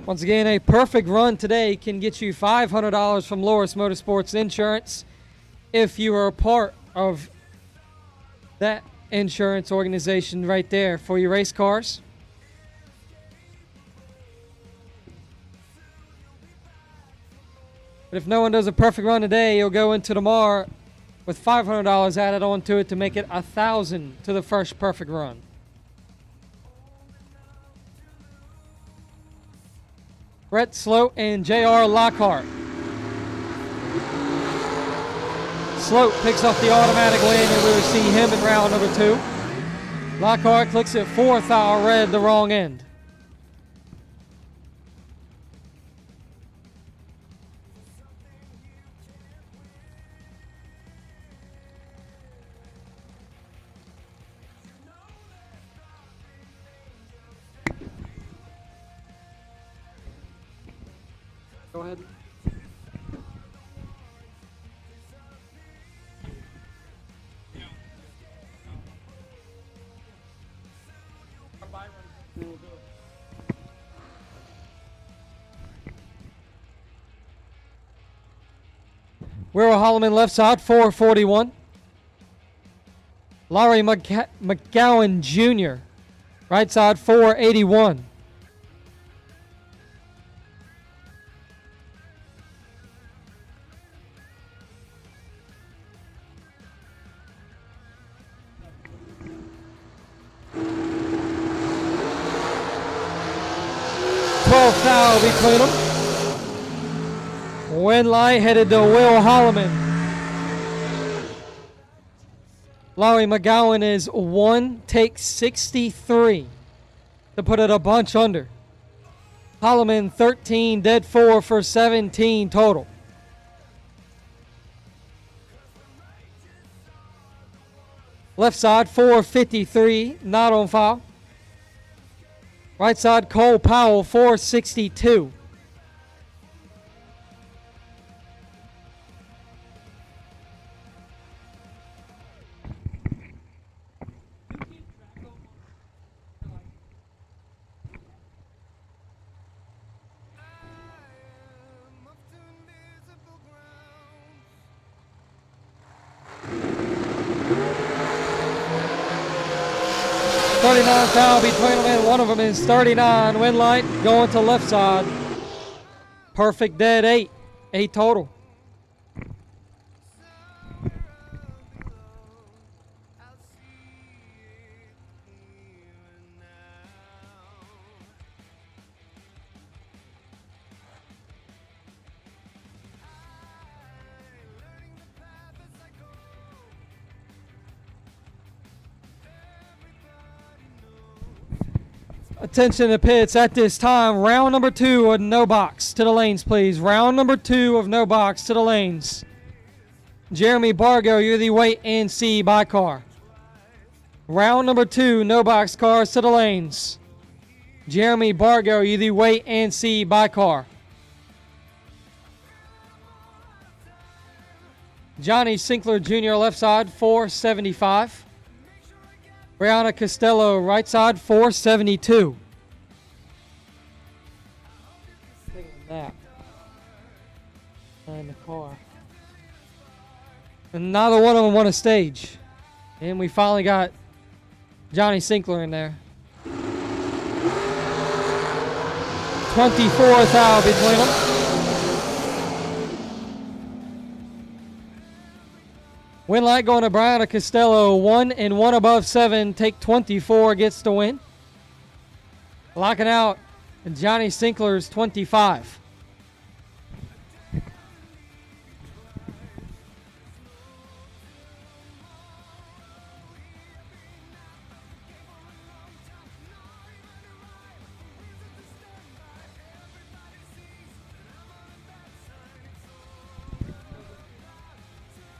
Once again, a perfect run today can get you $500 from Loris Motorsports Insurance if you are a part of that insurance organization right there for your race cars. But if no one does a perfect run today, you'll go into tomorrow with $500 added on to it to make it $1,000 to the first perfect run. Brett Sloat and J.R. Lockhart. Sloat picks up the automatic win, and we will see him in round number 2. Lockhart clicks it 4 thou red the wrong end. Go ahead. Will Holloman left side, 441. Laurie McGowan Jr., right side, 481. Foul between them. Windlight headed to Will Holloman. Laurie McGowan is 1, take 63 to put it a bunch under. Holloman 13, dead 4 for 17 total. Left side 453, not on foul. Right side, Cole Powell, 462. Foul between them, and one of them is 39. Windlight going to left side. Perfect dead 8. 8 total. Attention to pits at this time. Round number 2 of no box to the lanes, please. Round number 2 of no box to the lanes. Jeremy Bargo, you're the wait and see by car. Round number 2, no box cars to the lanes. Jeremy Bargo, you're the wait and see by car. Johnny Sinkler Jr. left side, 475. Brianna Costello, right side, 472. That. In the car. And neither one of them won a stage. And we finally got Johnny Sinkler in there. 24 foul between them. Windlight going to Brianna Costello. 1 and 1 above 7. Take 24 gets the win. Locking out Johnny Sinkler's 25.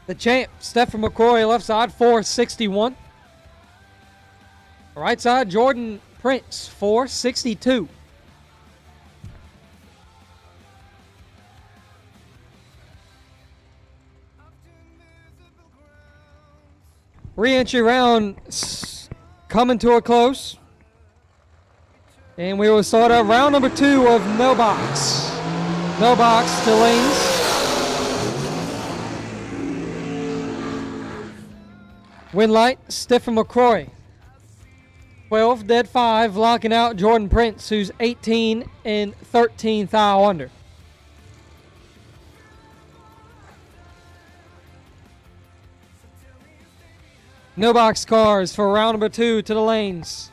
The champ, Stephen McCrory, left side, 461. Right side, Jordan Prince, 462. Re-entry round coming to a close. And we will start up round number 2 of no box. No box to lanes. Windlight, Stephen McCrory. 12, dead 5, locking out Jordan Prince, who's 18 and 13 thou under. No box cars for round number 2 to the lanes.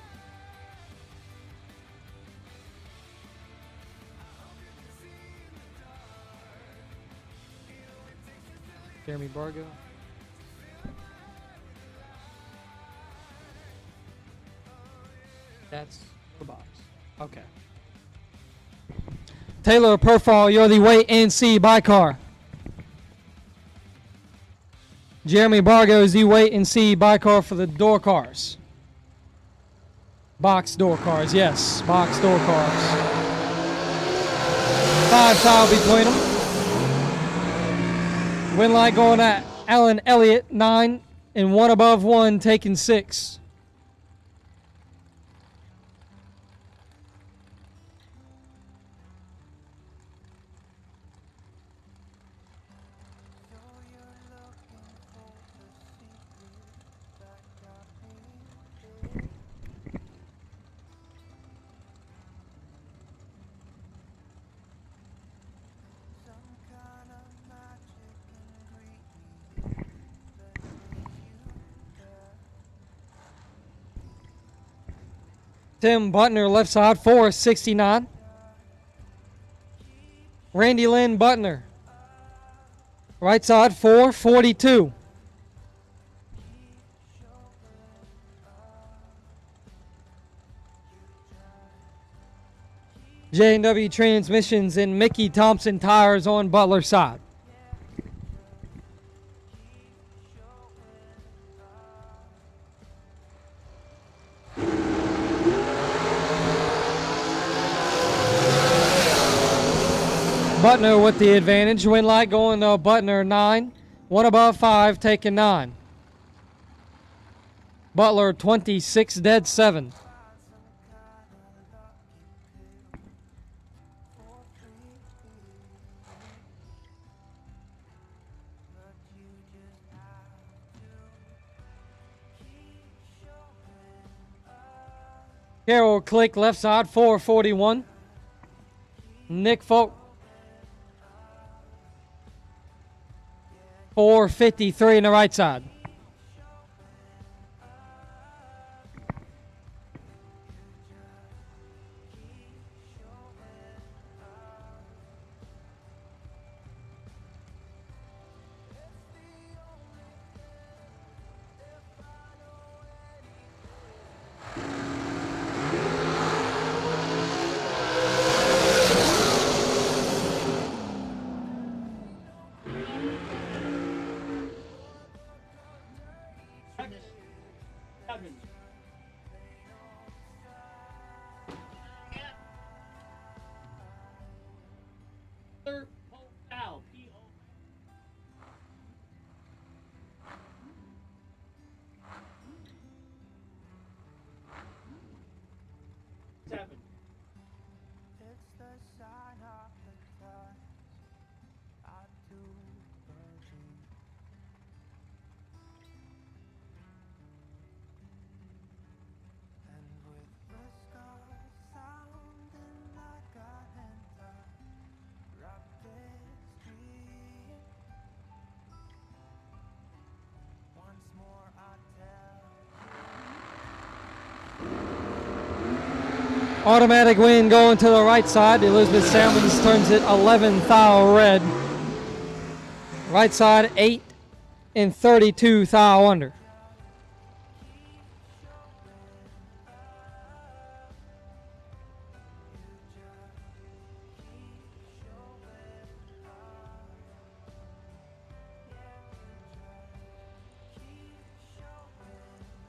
Jeremy Bargo. That's the box. Okay. Taylor Profile, you're the wait and see by car. Jeremy Bargo is the wait and see by car for the door cars. Box door cars, yes. Box door cars. 5 foul between them. Windlight going at Alan Elliott, 9 and 1 above 1, taking 6. Tim Butner, left side, 469. Randy Lynn Butner, right side, 442. J&W Transmissions and Mickey Thompson Tires on Butler side. Butner with the advantage. Win light going to Butner 9. One above 5, taking 9. Butler 26, dead 7. Carroll Click, left side, 441. Nick Folk, 453 in the right side. Automatic win going to the right side. Elizabeth Salmons turns it 11 thou red. Right side 8 and 32 thou under.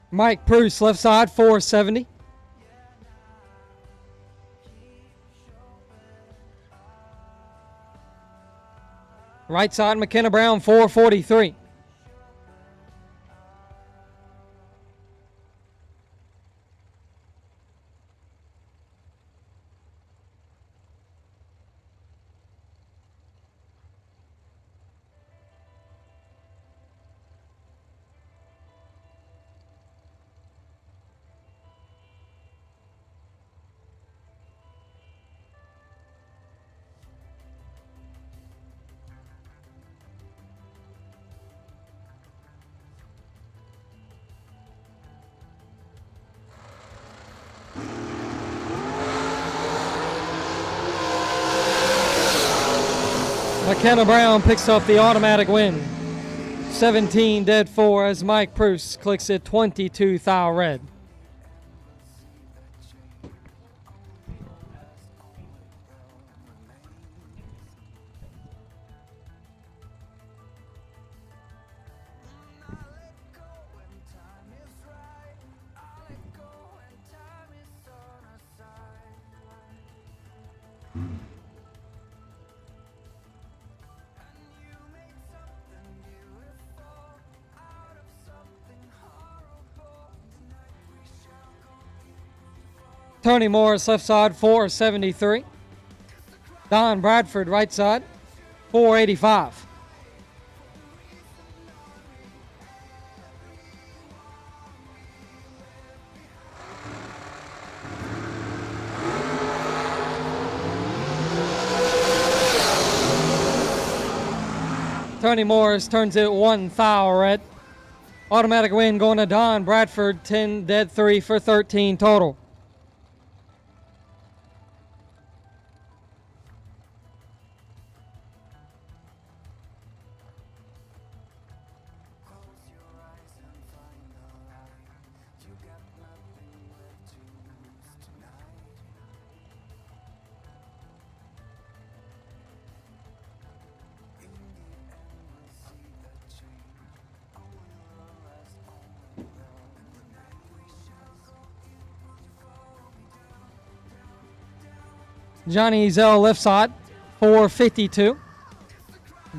Mike Bruce, left side, 470. Right side, McKenna Brown, 443. McKenna Brown picks up the automatic win. 17 dead 4 as Mike Bruce clicks it 22 thou red. Tony Morris, left side, 473. Don Bradford, right side, 485. Tony Morris turns it 1 thou red. Automatic win going to Don Bradford, 10 dead 3 for 13 total. Johnny Ezel left side, 452.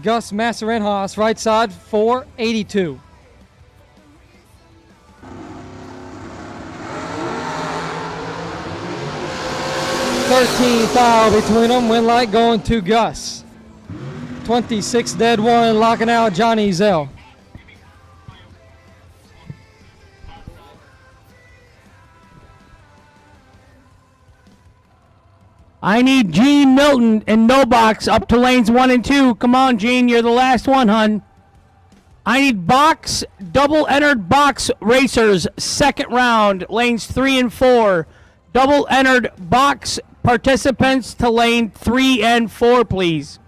Gus Massarenhas right side, 482. $13 between them. Win light going to Gus. 26 dead one, locking out Johnny Ezel. I need Gene Milton and no box up to lanes 1 and 2. Come on, Gene, you're the last one, hun. I need box, double entered box racers, second round, lanes 3 and 4. Double entered box participants to lane 3 and 4, please.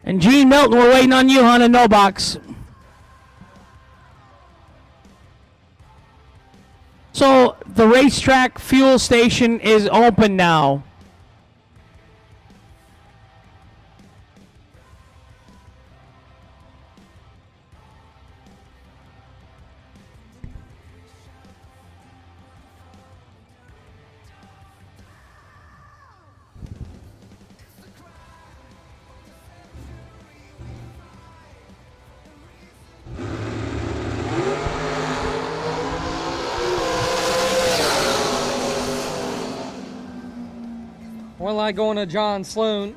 And Gene Milton, we're waiting on you, hun, and no box. So the racetrack fuel station is open now. One light going to John Sloan.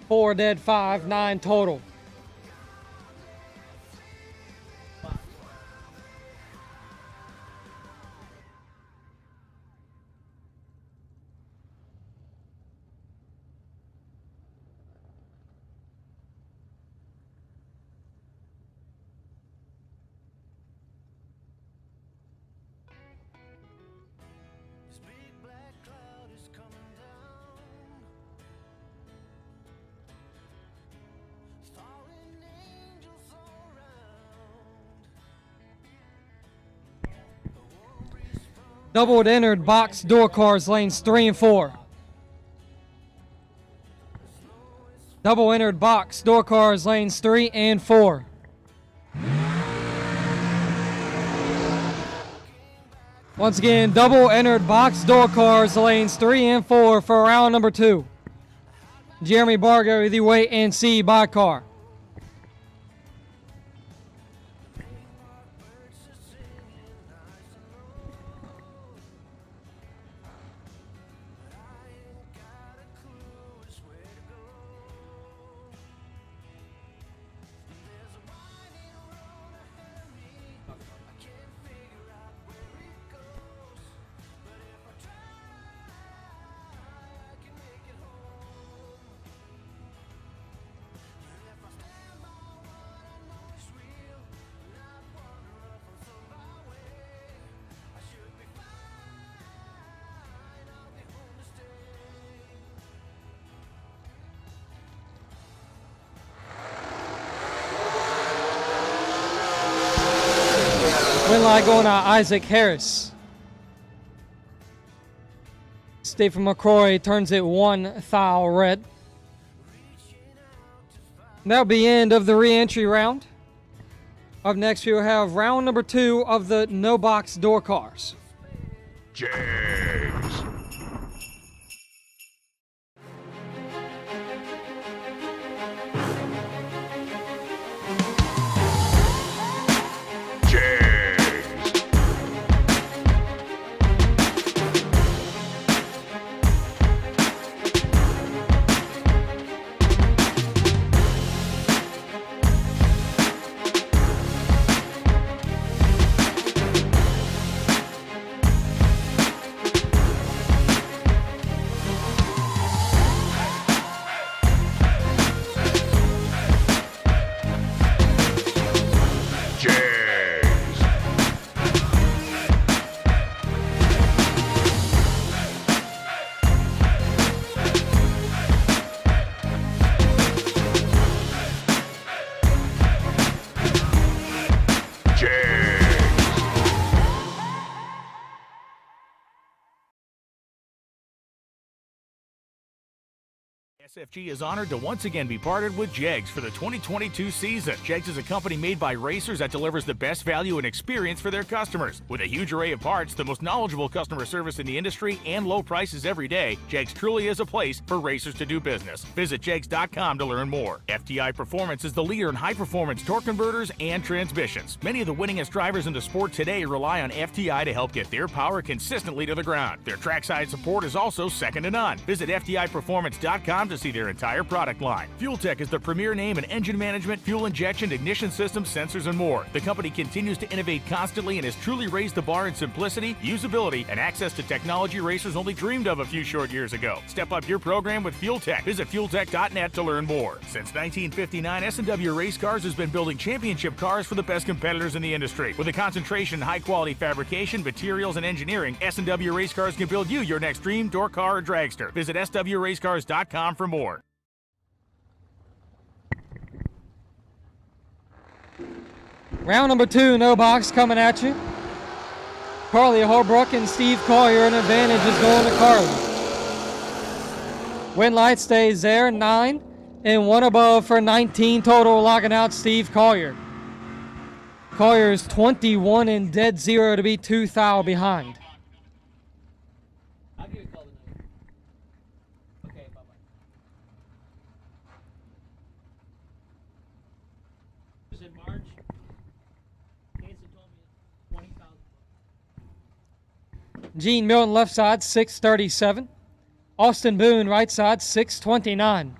4 dead, 5, 9 total. Doubled entered box door cars lanes 3 and 4. Double entered box door cars lanes 3 and 4. Once again, double entered box door cars lanes 3 and 4 for round number 2. Jeremy Bargo, the wait and see by car. Win light going to Isaac Harris. Stephen McCrory turns it 1 thou red. That'll be end of the re-entry round. Up next, we will have round number 2 of the no box door cars. Jags. SFG is honored to once again be partnered with Jegs for the 2022 season. Jegs is a company made by racers that delivers the best value and experience for their customers. With a huge array of parts, the most knowledgeable customer service in the industry, and low prices every day, Jegs truly is a place for racers to do business. Visit jegs.com to learn more. FTI Performance is the leader in high-performance torque converters and transmissions. Many of the winningest drivers in the sport today rely on FTI to help get their power consistently to the ground. Their trackside support is also second to none. Visit FTIperformance.com to see their entire product line. Fuel Tech is the premier name in engine management, fuel injection, ignition systems, sensors, and more. The company continues to innovate constantly and has truly raised the bar in simplicity, usability, and access to technology racers only dreamed of a few short years ago. Step up your program with Fuel Tech. Visit fueltech.net to learn more. Since 1959, S&W Race Cars has been building championship cars for the best competitors in the industry. With a concentration in high-quality fabrication, materials, and engineering, S&W Race Cars can build you your next dream, door car, or dragster. Visit swracecars.com for more. Round number 2, no box coming at you. Carly Holbrook and Steve Collier, an advantage is going to Carly. Win light stays there, 9, and 1 above for 19 total, locking out Steve Collier. Collier is 21 and dead 0 to be 2 thou behind. Gene Milton left side 637. Austin Boone right side 629.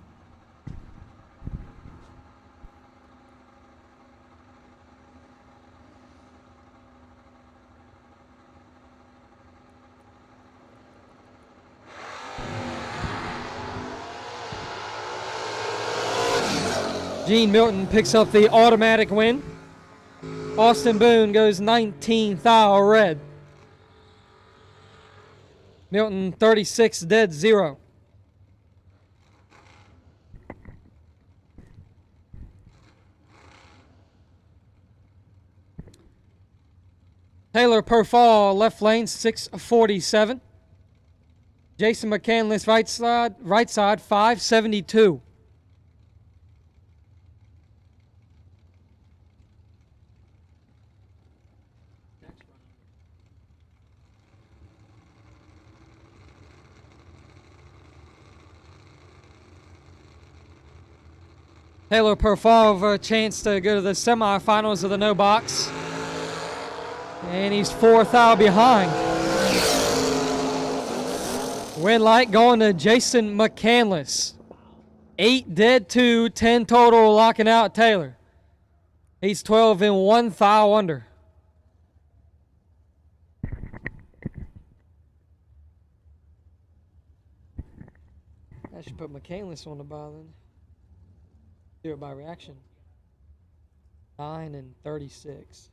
Gene Milton picks up the automatic win. Austin Boone goes 19 thou red. Milton 36 dead 0. Taylor Perfall left lane 647. Jason McCandless right side 572. Taylor Perfall for a chance to go to the semifinals of the no box. And he's 4 thou behind. Win light going to Jason McCandless. 8 dead 2, 10 total, locking out Taylor. He's 12 and 1 thou under. I should put McCandless on the ball then. Do it by reaction. 9 and 36.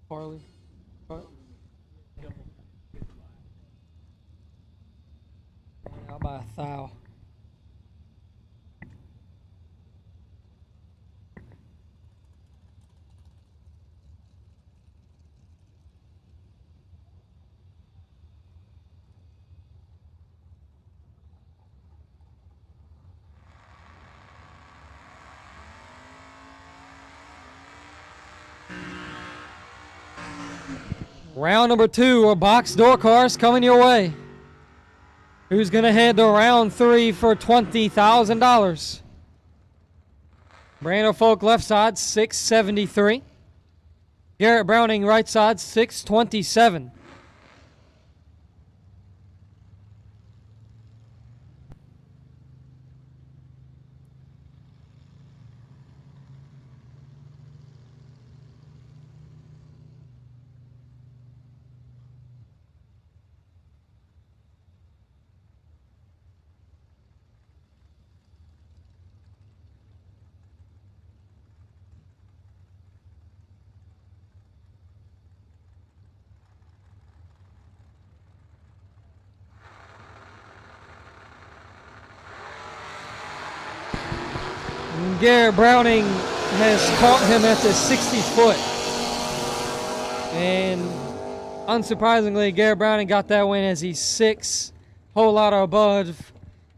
Farley. Out by 1 thou. Round number 2 are box door cars coming your way. Who's going to head to round 3 for $20,000? Brandon Folk left side 673. Garrett Browning right side 627. Garrett Browning has caught him at the 60 foot. And Unsurprisingly, Garrett Browning got that win as he's 6, whole lot above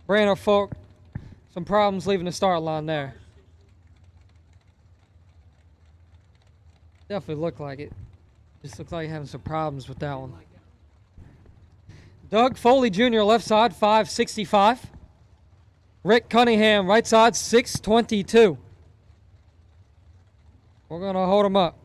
Brandon Folk. Some problems leaving the start line there. Definitely looked like it. Just looks like having some problems with that one. Doug Foley Jr. left side 565. Rick Cunningham right side 622. We're gonna hold him up.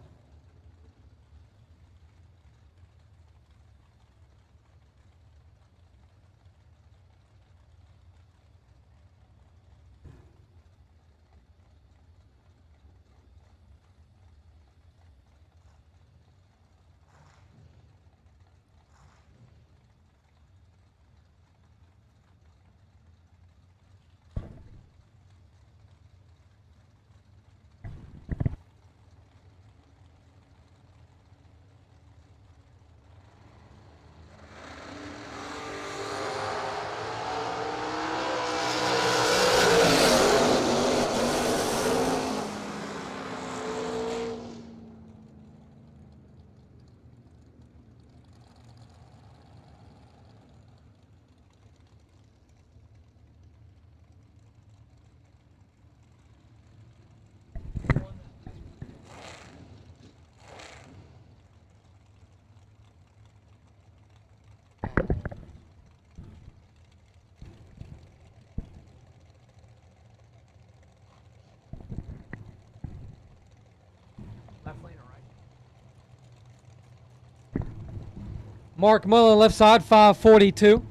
Mark Mullen left side 542.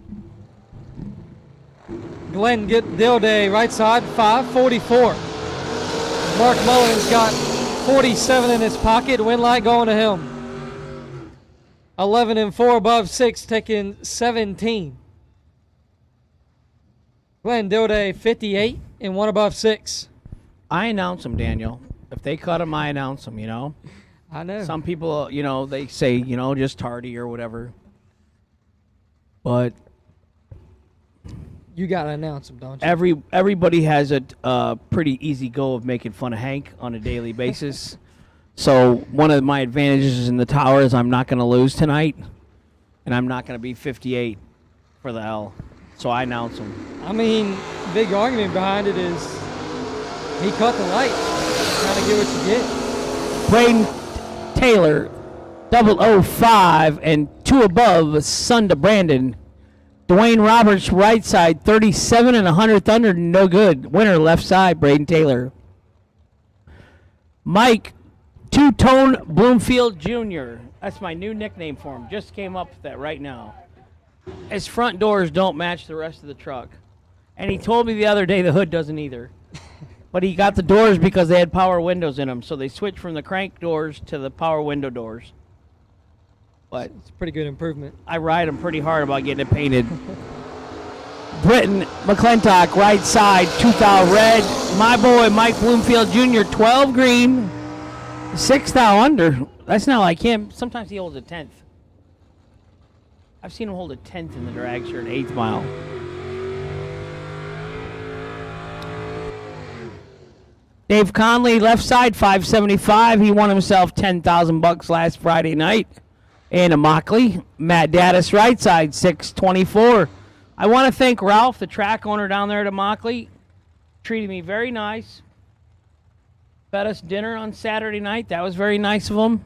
Glenn Dilday right side 544. Mark Mullen's got 47 in his pocket. Win light going to him. 11 and 4 above 6, taking 17. Glenn Dilday 58 and 1 above 6. I announce them, Daniel. If they cut them, I announce them, you know. I know. Some people, you know, they say, you know, just tardy or whatever. But you got to announce them, don't you? Everybody has a pretty easy go of making fun of Hank on a daily basis. So one of my advantages in the tower is I'm not going to lose tonight, and I'm not going to be 58 for the L. So I announce them. I mean, big argument behind it is he cut the light. Kind of get what you get. Braden Taylor, 005 and 2 above, son to Brandon. Dwayne Roberts, right side, 37 and 100th under, no good. Winner, left side, Braden Taylor. Mike, Two-Tone Bloomfield Jr. That's my new nickname for him. Just came up with that right now. His front doors don't match the rest of the truck. And he told me the other day the hood doesn't either. But he got the doors because they had power windows in them. So they switched from the crank doors to the power window doors. But it's a pretty good improvement. I ride him pretty hard about getting it painted. Britton McClintock, right side, 2,000 red. My boy, Mike Bloomfield Jr., 12 green, 6,000 under. That's not like him. Sometimes he holds a 10th. I've seen him hold a 10th in the dragster, an 8th mile. Dave Conley, left side, 575. He won himself $10,000 last Friday night. And a Mockley. Matt Daddis, right side, 624. I want to thank Ralph, the track owner down there at Mockley. Treated me very nice. Fed us dinner on Saturday night. That was very nice of him.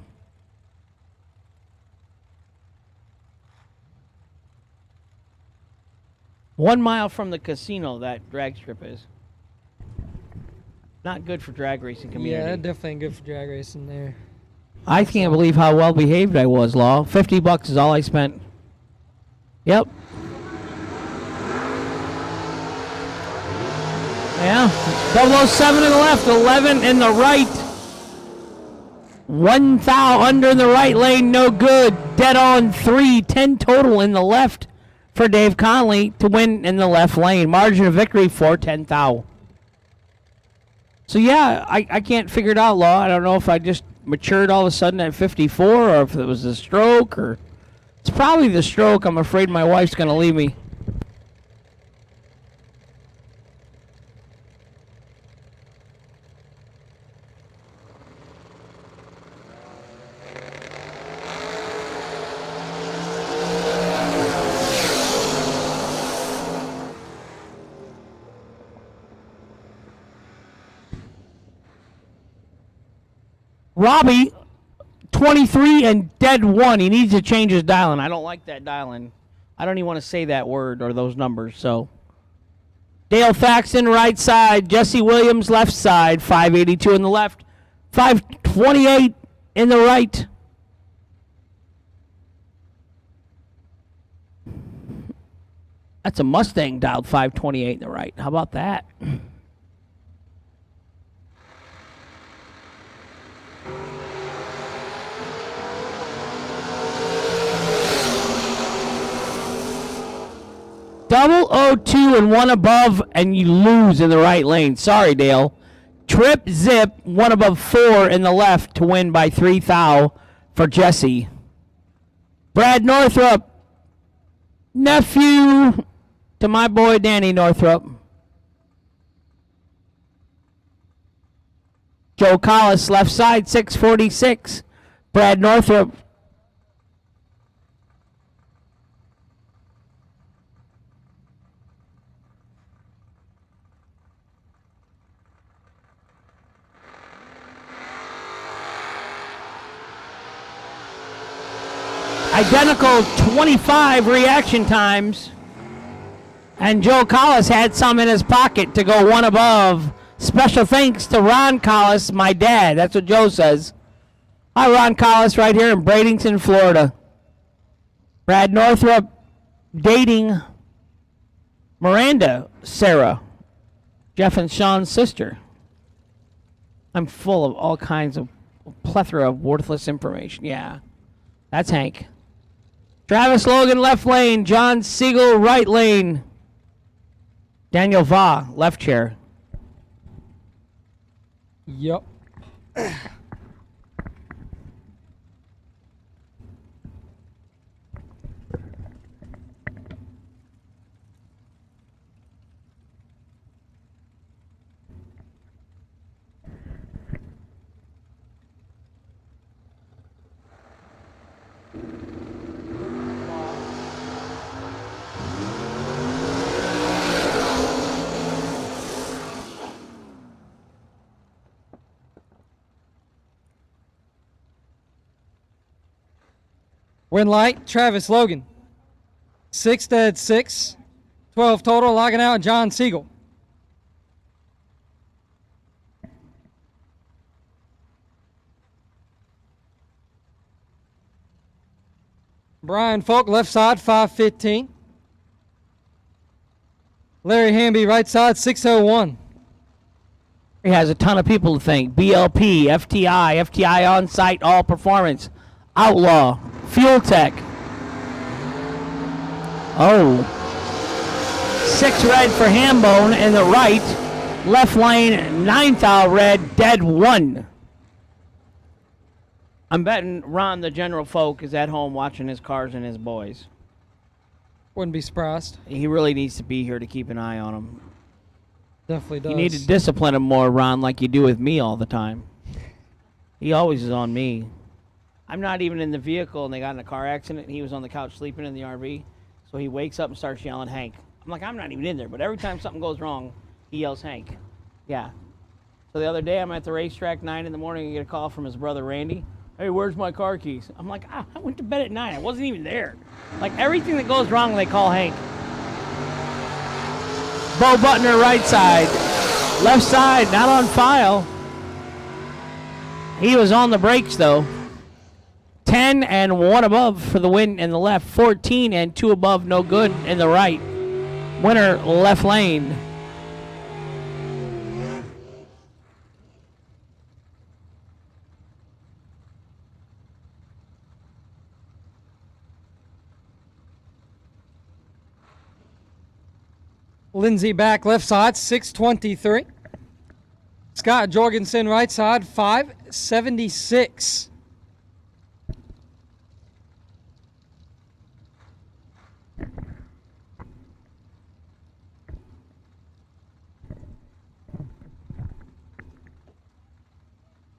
One mile from the casino, that drag strip is. Not good for drag racing community. Yeah, definitely ain't good for drag racing there. I can't believe how well behaved I was, Law. $50 is all I spent. Yep. Yeah. 007 in the left, 11 in the right. 1,000 under in the right lane, no good. Dead on 3, 10 total in the left for Dave Conley to win in the left lane. Margin of victory for 10,000. So yeah, I can't figure it out, Law. I don't know if I just matured all of a sudden at 54 or if it was a stroke or... It's probably the stroke. I'm afraid my wife's going to leave me. Robbie, 23 and dead 1. He needs to change his dialing. I don't like that dialing. I don't even want to say that word or those numbers. So, Dale Thaxton, right side. Jesse Williams, left side. 582 in the left. 528 in the right. That's a Mustang dialed 528 in the right. How about that? Double 02 and 1 above, and you lose in the right lane. Sorry, Dale. Trip, zip, 1 above 4 in the left to win by 3 thou for Jesse. Brad Northrup, nephew to my boy Danny Northrup. Joe Collis, left side, 646. Brad Northrup. Identical 25 reaction times. And Joe Collis had some in his pocket to go 1 above. Special thanks to Ron Collis, my dad. That's what Joe says. Hi, Ron Collis, right here in Bradenton, Florida. Brad Northrup dating Miranda Serra, Jeff and Sean's sister. I'm full of all kinds of plethora of worthless information. Yeah, that's Hank. Travis Logan, left lane. John Siegel, right lane. Daniel Va, left chair. Yep. Win light, Travis Logan. 6 dead 6. 12 total, logging out John Siegel. Brian Folk, left side, 515. Larry Hamby, right side, 601. He has a ton of people to thank. BLP, FTI, FTI on site, all performance. Outlaw, Fuel Tech. Oh. 6 red for Hambone in the right. Left lane, 9 thou red, dead 1. I'm betting Ron, the general folk, is at home watching his cars and his boys. Wouldn't be surprised. He really needs to be here to keep an eye on him. Definitely does. You need to discipline him more, Ron, like you do with me all the time. He always is on me. I'm not even in the vehicle, and they got in a car accident, and he was on the couch sleeping in the RV. So he wakes up and starts yelling, Hank. I'm like, I'm not even in there, but every time something goes wrong, he yells, Hank. Yeah. So the other day, I'm at the racetrack, 9 in the morning, and get a call from his brother, Randy. Hey, where's my car keys? I'm like, I went to bed at 9. I wasn't even there. Like, everything that goes wrong, they call Hank. Bo Butner, right side. Left side, not on file. He was on the brakes, though. 10 and 1 above for the win in the left. 14 and 2 above, no good in the right. Winner, left lane. Lindsey back left side, 623. Scott Jorgensen right side, 576.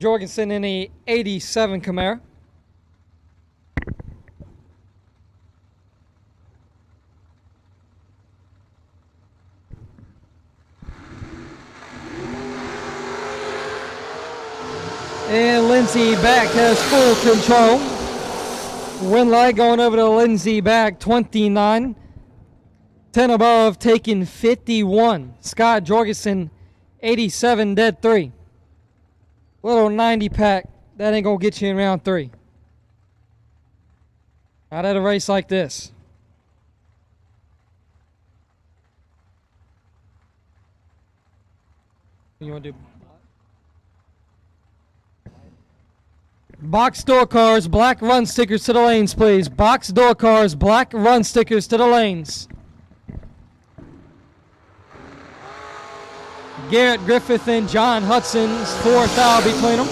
Jorgensen in the 87 Camaro. And Lindsey back has full control. Winlight going over to Lindsey back, 29. 10 above, taking 51. Scott Jorgensen, 87, dead 3. Little 90 pack, that ain't gonna get you in round 3. Not at a race like this. You want to do box door cars, black run stickers to the lanes, please. Box door cars, black run stickers to the lanes. Garrett Griffith and John Hudson's 4th foul between them.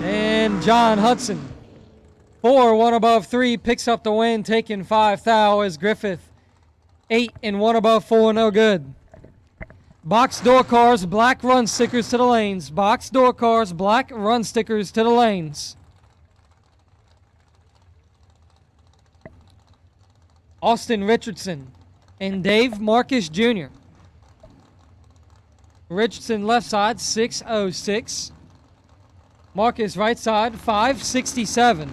And John Hudson, 4, 1 above 3, picks up the win, taking 5 foul as Griffith, 8 and 1 above 4, no good. Box door cars, black run stickers to the lanes. Box door cars, black run stickers to the lanes. Austin Richardson and Dave Marcus Jr. Richardson left side, 606. Marcus right side, 567.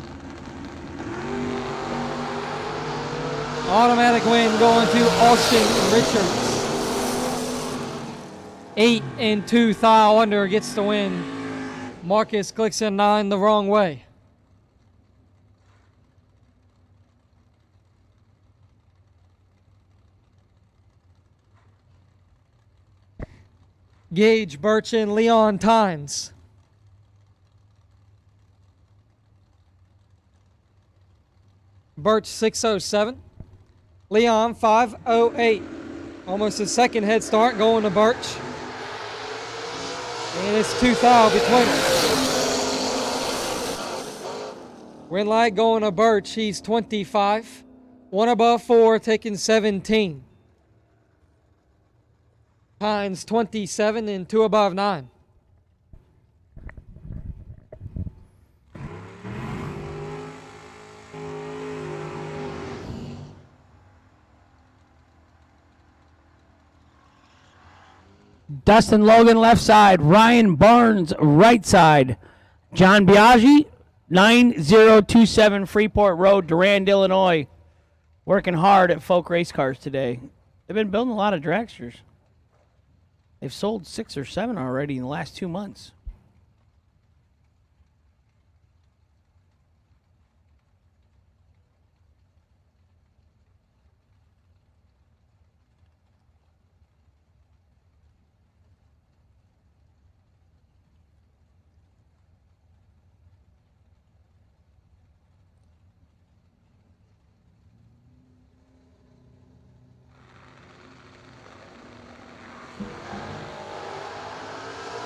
Automatic win going to Austin Richards. 8 and 2 Thal under gets the win. Marcus clicks in 9 the wrong way. Gage, Birch, and Leon Tynes. Birch 607. Leon 508. Almost a second head start going to Birch. And it's 2 foul between them. Winlight going to Birch. He's 25. 1 above 4, taking 17. Hines 27 and 2 above 9. Dustin Logan left side, Ryan Barnes right side, John Biaggi 9027 Freeport Road, Durand, Illinois. Working hard at Folk Race Cars today. They've been building a lot of dragsters. They've sold 6 or 7 already in the last 2 months.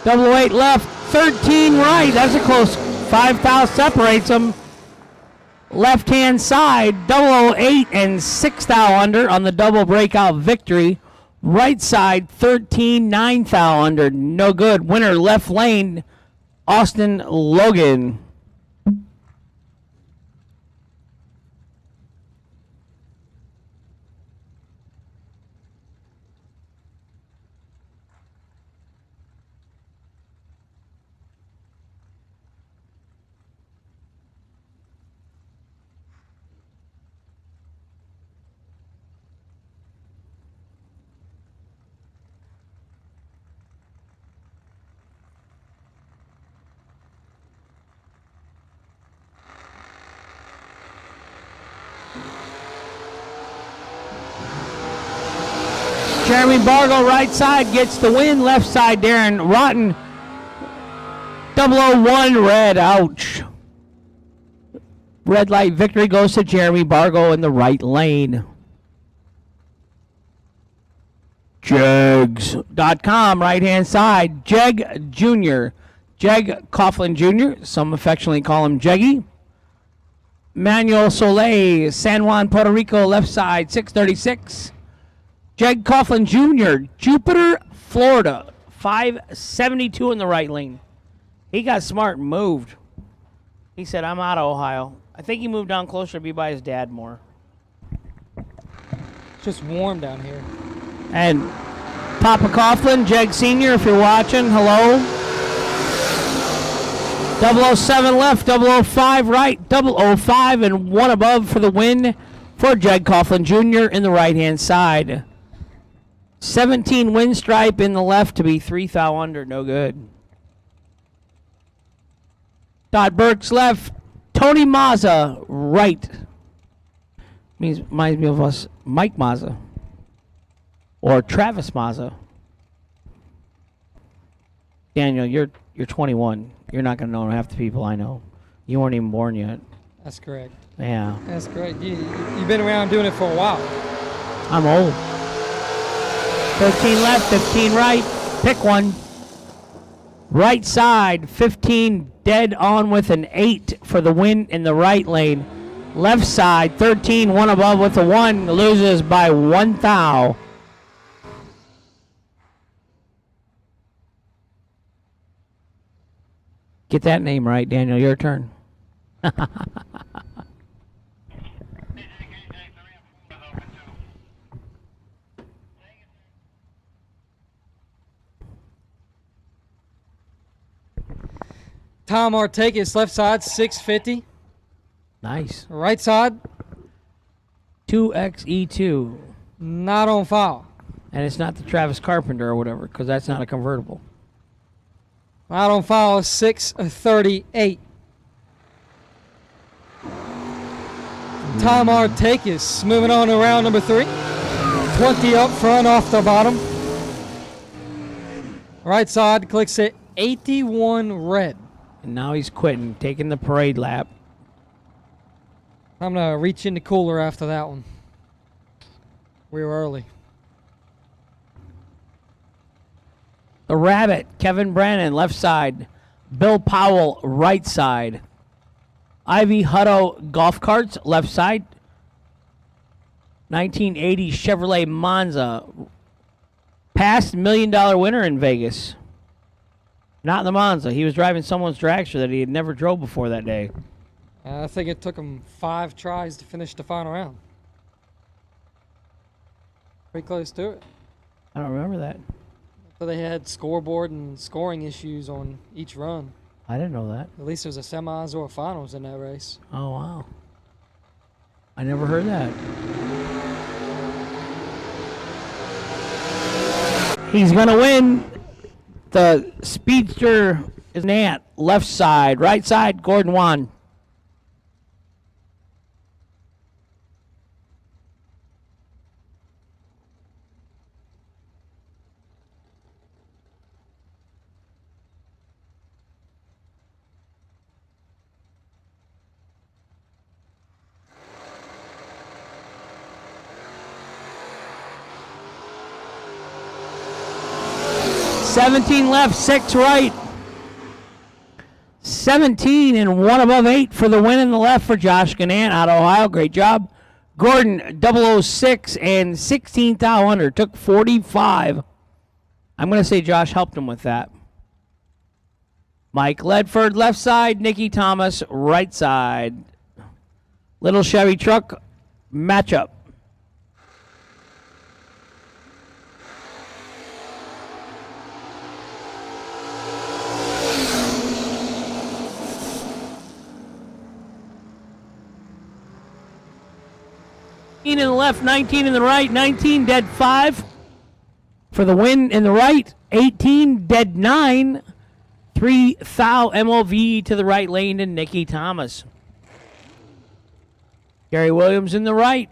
Double 8 left, 13 right. That's a close 5 foul separates them. Left-hand side, 008 and 6 foul under on the double breakout victory. Right side, 13, 9 foul under. No good. Winner left lane, Austin Logan. Jeremy Bargo right side gets the win. Left side, Darren Rotten. 001 red. Ouch. Red light victory goes to Jeremy Bargo in the right lane. Jegs.com, right hand side. Jeg Jr. Jeg Coughlin Jr. Some affectionately call him Jeggy. Manuel Soleil, San Juan, Puerto Rico, left side, 636. Jeg Coughlin Jr., Jupiter, Florida, 572 in the right lane. He got smart and moved. He said, I'm out of Ohio. I think he moved down closer to be by his dad more. It's just warm down here. And Papa Coughlin, Jeg Sr., if you're watching, hello. 007 left, 005 right, 005 and one above for the win for Jed Coughlin Jr. in the right-hand side. 17 win stripe in the left to be 3 thou under, no good. Todd Burks left, Tony Mazza right. Reminds me of us, Mike Mazza. Or Travis Mazza. Daniel, you're 21. You're not going to know half the people I know. You weren't even born yet. That's correct. Yeah. That's correct. You've been around doing it for a while. I'm old. 13 left, 15 right. Pick one. Right side, 15 dead on with an 8 for the win in the right lane. Left side, 13, one above with a 1. Loses by 1 thou. Get that name right, Daniel. Your turn. Tom Artakis, left side, 650. Nice. Right side, 2XE2. not on file. And it's not the Travis Carpenter or whatever, because that's not a convertible. Not on file, 638. Tom Artakis moving on to round number 3. 20 up front off the bottom. Right side clicks at 81 red. And now he's quitting, taking the parade lap. I'm going to reach in the cooler after that one. We were early. The Rabbit, Kevin Brannon, left side. Bill Powell, right side. Ivy Hutto Golf Carts, left side. 1980 Chevrolet Monza. Past $1 million winner in Vegas. Not in the Monza. He was driving someone's dragster that he had never drove before that day. I think it took him 5 tries to finish the final round. Pretty close to it. I don't remember that. So they had scoreboard and scoring issues on each run. I didn't know that. At least there was a semis or a finals in that race. Oh, wow. I never heard that. He's going to win. The Speedster is Nant. Left side. Right side, Gordon Wan. $17 left, 6 right. 17 and 1 above 8 for the win in the left for Josh Ganant out of Ohio. Great job. Gordon, 006 and 16 thou under. Took 45. I'm going to say Josh helped him with that. Mike Ledford, left side. Nicky Thomas, right side. Little Chevy truck matchup. In the left, 19 in the right, 19 dead 5 for the win in the right, 18 dead 9, 3 thou MOV to the right lane to Nicky Thomas. Gary Williams in the right,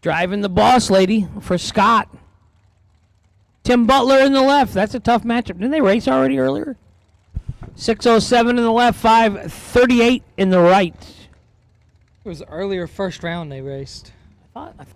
driving the boss lady for Scott. Tim Butler in the left. That's a tough matchup. Didn't they race already earlier? 607 in the left, 538 in the right. It was earlier first round they raced. I thought.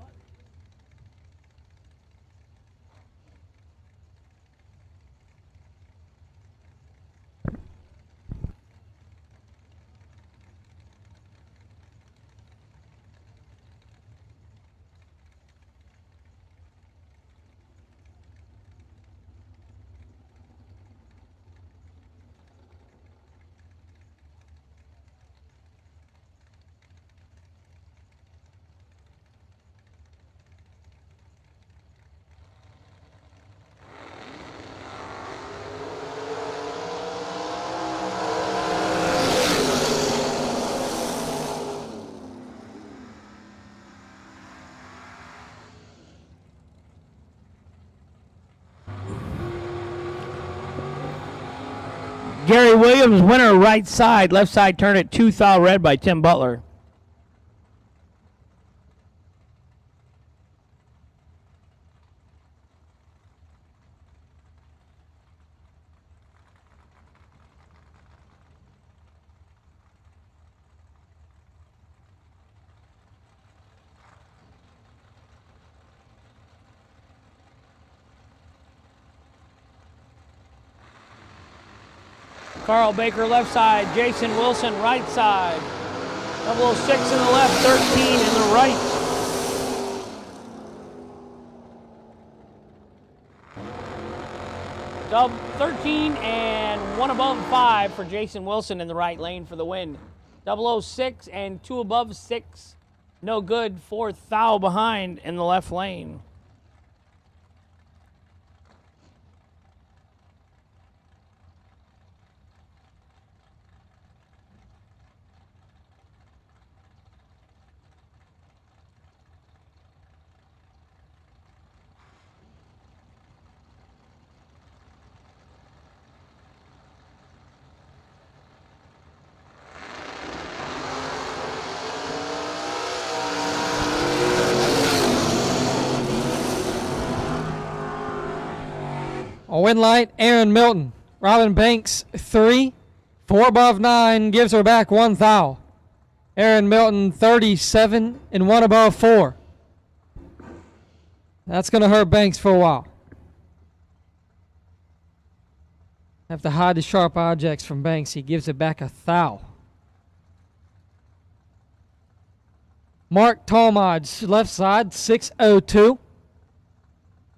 Gary Williams, winner, right side. Left side turn at 2 thou red by Tim Butler. Carl Baker left side, Jason Wilson right side. 006 in the left, 13 in the right. Dub 13 and 1 above 5 for Jason Wilson in the right lane for the win. 006 and 2 above 6. No good, 4 thou behind in the left lane. A win light, Aaron Milton. Robin Banks, 3. 4 above 9, gives her back 1 thou. Aaron Milton, 37 and 1 above 4. That's going to hurt Banks for a while. Have to hide the sharp objects from Banks. He gives it back 1 thou. Mark Talmadge, left side, 602.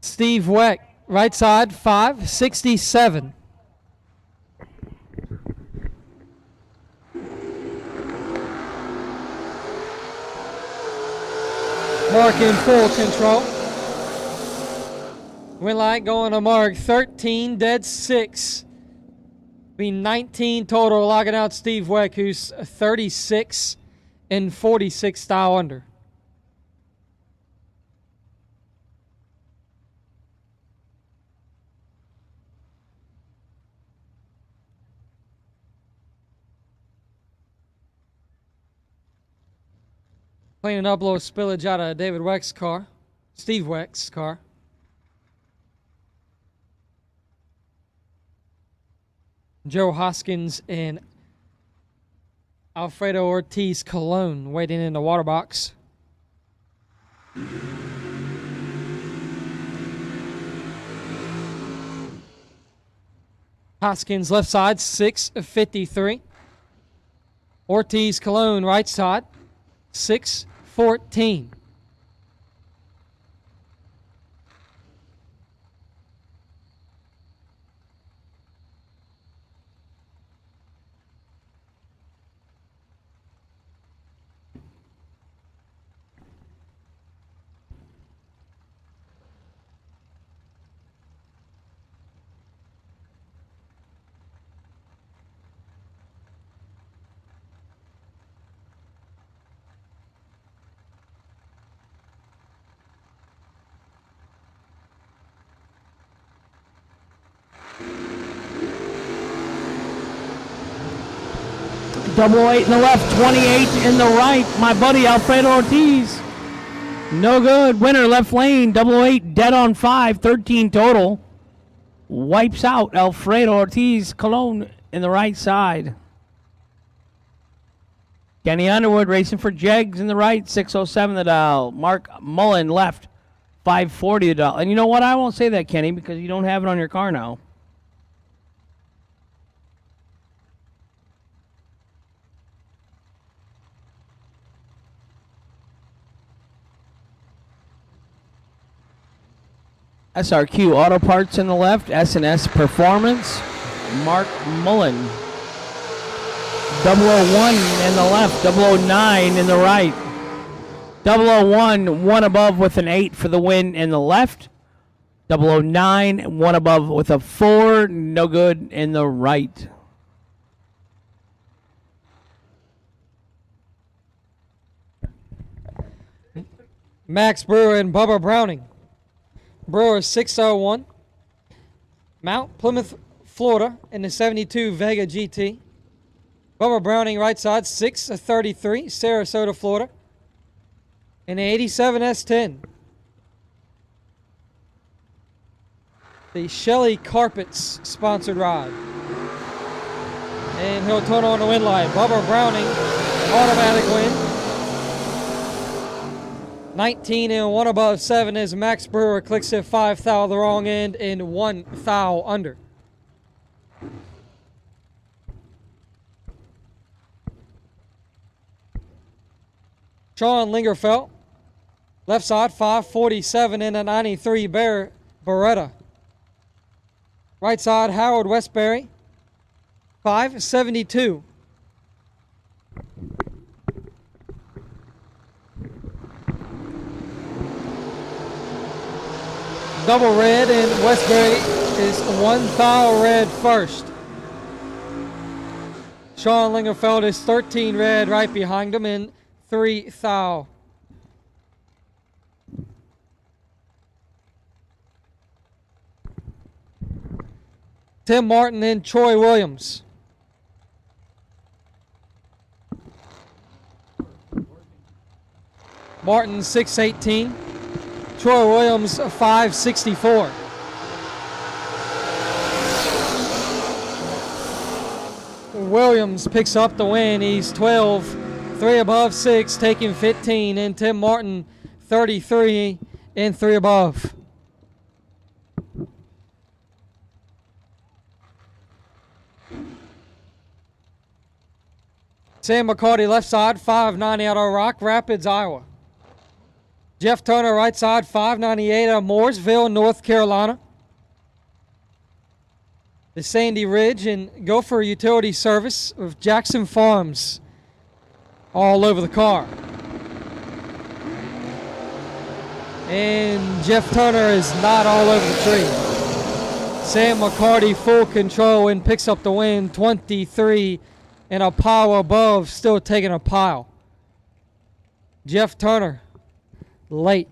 Steve Weck, right side, 567. Mark in full control. Win light going to Mark, 13, dead 6. Be 19 total, logging out Steve Weck, who's 36 and 46 thou under. Cleaning up a little spillage out of David Weck's car, Steve Weck's car. Joe Hoskins and Alfredo Ortiz Colon waiting in the water box. Hoskins left side, 653. Ortiz Colon right side, 614. Double 8 in the left, 28 in the right. My buddy Alfredo Ortiz. No good. Winner left lane. 008 dead on 5, 13 total. Wipes out Alfredo Ortiz Colon in the right side. Kenny Underwood racing for Jegs in the right, 607 the dial. Mark Mullen left, 540 the dial. And you know what? I won't say that, Kenny, because you don't have it on your car now. SRQ Auto Parts in the left, S&S Performance, Mark Mullen. 001 in the left, 009 in the right. 001, 1 above with an 8 for the win in the left. 009, 1 above with a 4, no good in the right. Max Brewer and Bubba Browning. Brewer 601. Mount Plymouth Florida, in the 72 Vega GT. Bubba Browning, right side, 633, Sarasota, Florida. In the 87 S10. The Shelley Carpets sponsored ride. And he'll turn on the wind light. Bubba Browning, automatic win. 19 and 1 above 7 is Max Brewer. Clicks at 5 thou the wrong end and 1 thou under. Sean Lingerfeld, left side, 547 in a 93 Beretta. Right side, Howard Westbury, 572. Double red, and Westbury is 1 thou red first. Sean Lingerfeld is 13 red right behind him and 3 thou. Tim Martin and Troy Williams. Martin 618. Troy Williams 564. Williams picks up the win. He's 12, 3 above 6, taking 15, and Tim Martin 33 and 3 above. Sam McCarty left side, 590 out of Rock Rapids, Iowa. Jeff Turner right side, 598 out of Mooresville, North Carolina. The Sandy Ridge and Gopher Utility Service of Jackson Farms all over the car. And Jeff Turner is not all over the tree. Sam McCarty full control and picks up the win, 23 and a pile above, still taking a pile. Jeff Turner, late.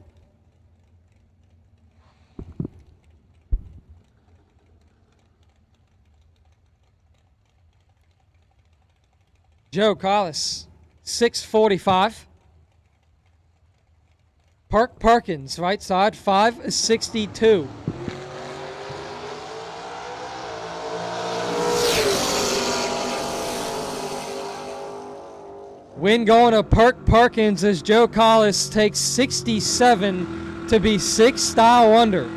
Joe Collis, 645. Park Perkins, right side, 562. Win going to Perk Perkins as Joe Collis takes 67 to be 6 thou under.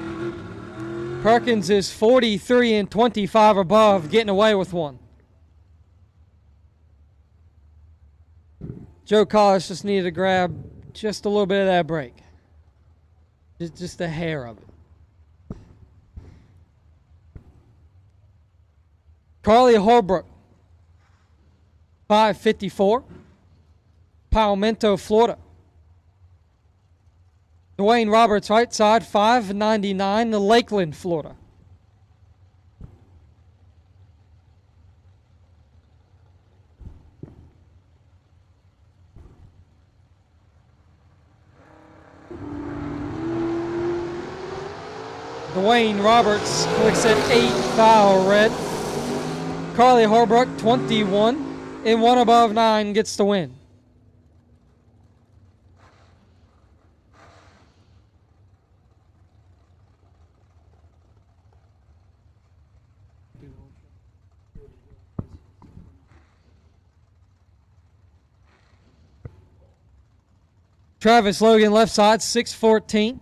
Perkins is 43 and 25 above, getting away with one. Joe Collis just needed to grab just a little bit of that break. Just a hair of it. Carly Holbrook, 554. Palmetto, Florida. Dwayne Roberts, right side, 599, Lakeland, Florida. Dwayne Roberts clicks at 8 thou red. Carly Holbrook, 21, and 1 above 9 gets the win. Travis Logan, left side, 614.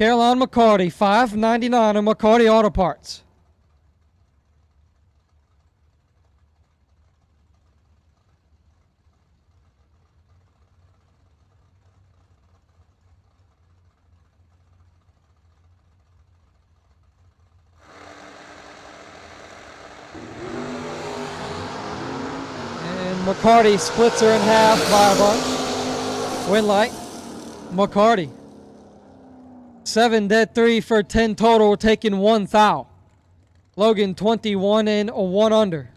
Caroline McCarty, 599 of McCarty Auto Parts. McCarty splits her in half by a bunch. Win light. McCarty. 7 dead 3 for 10 total, taking 1 thou. Logan 21 and 1 under.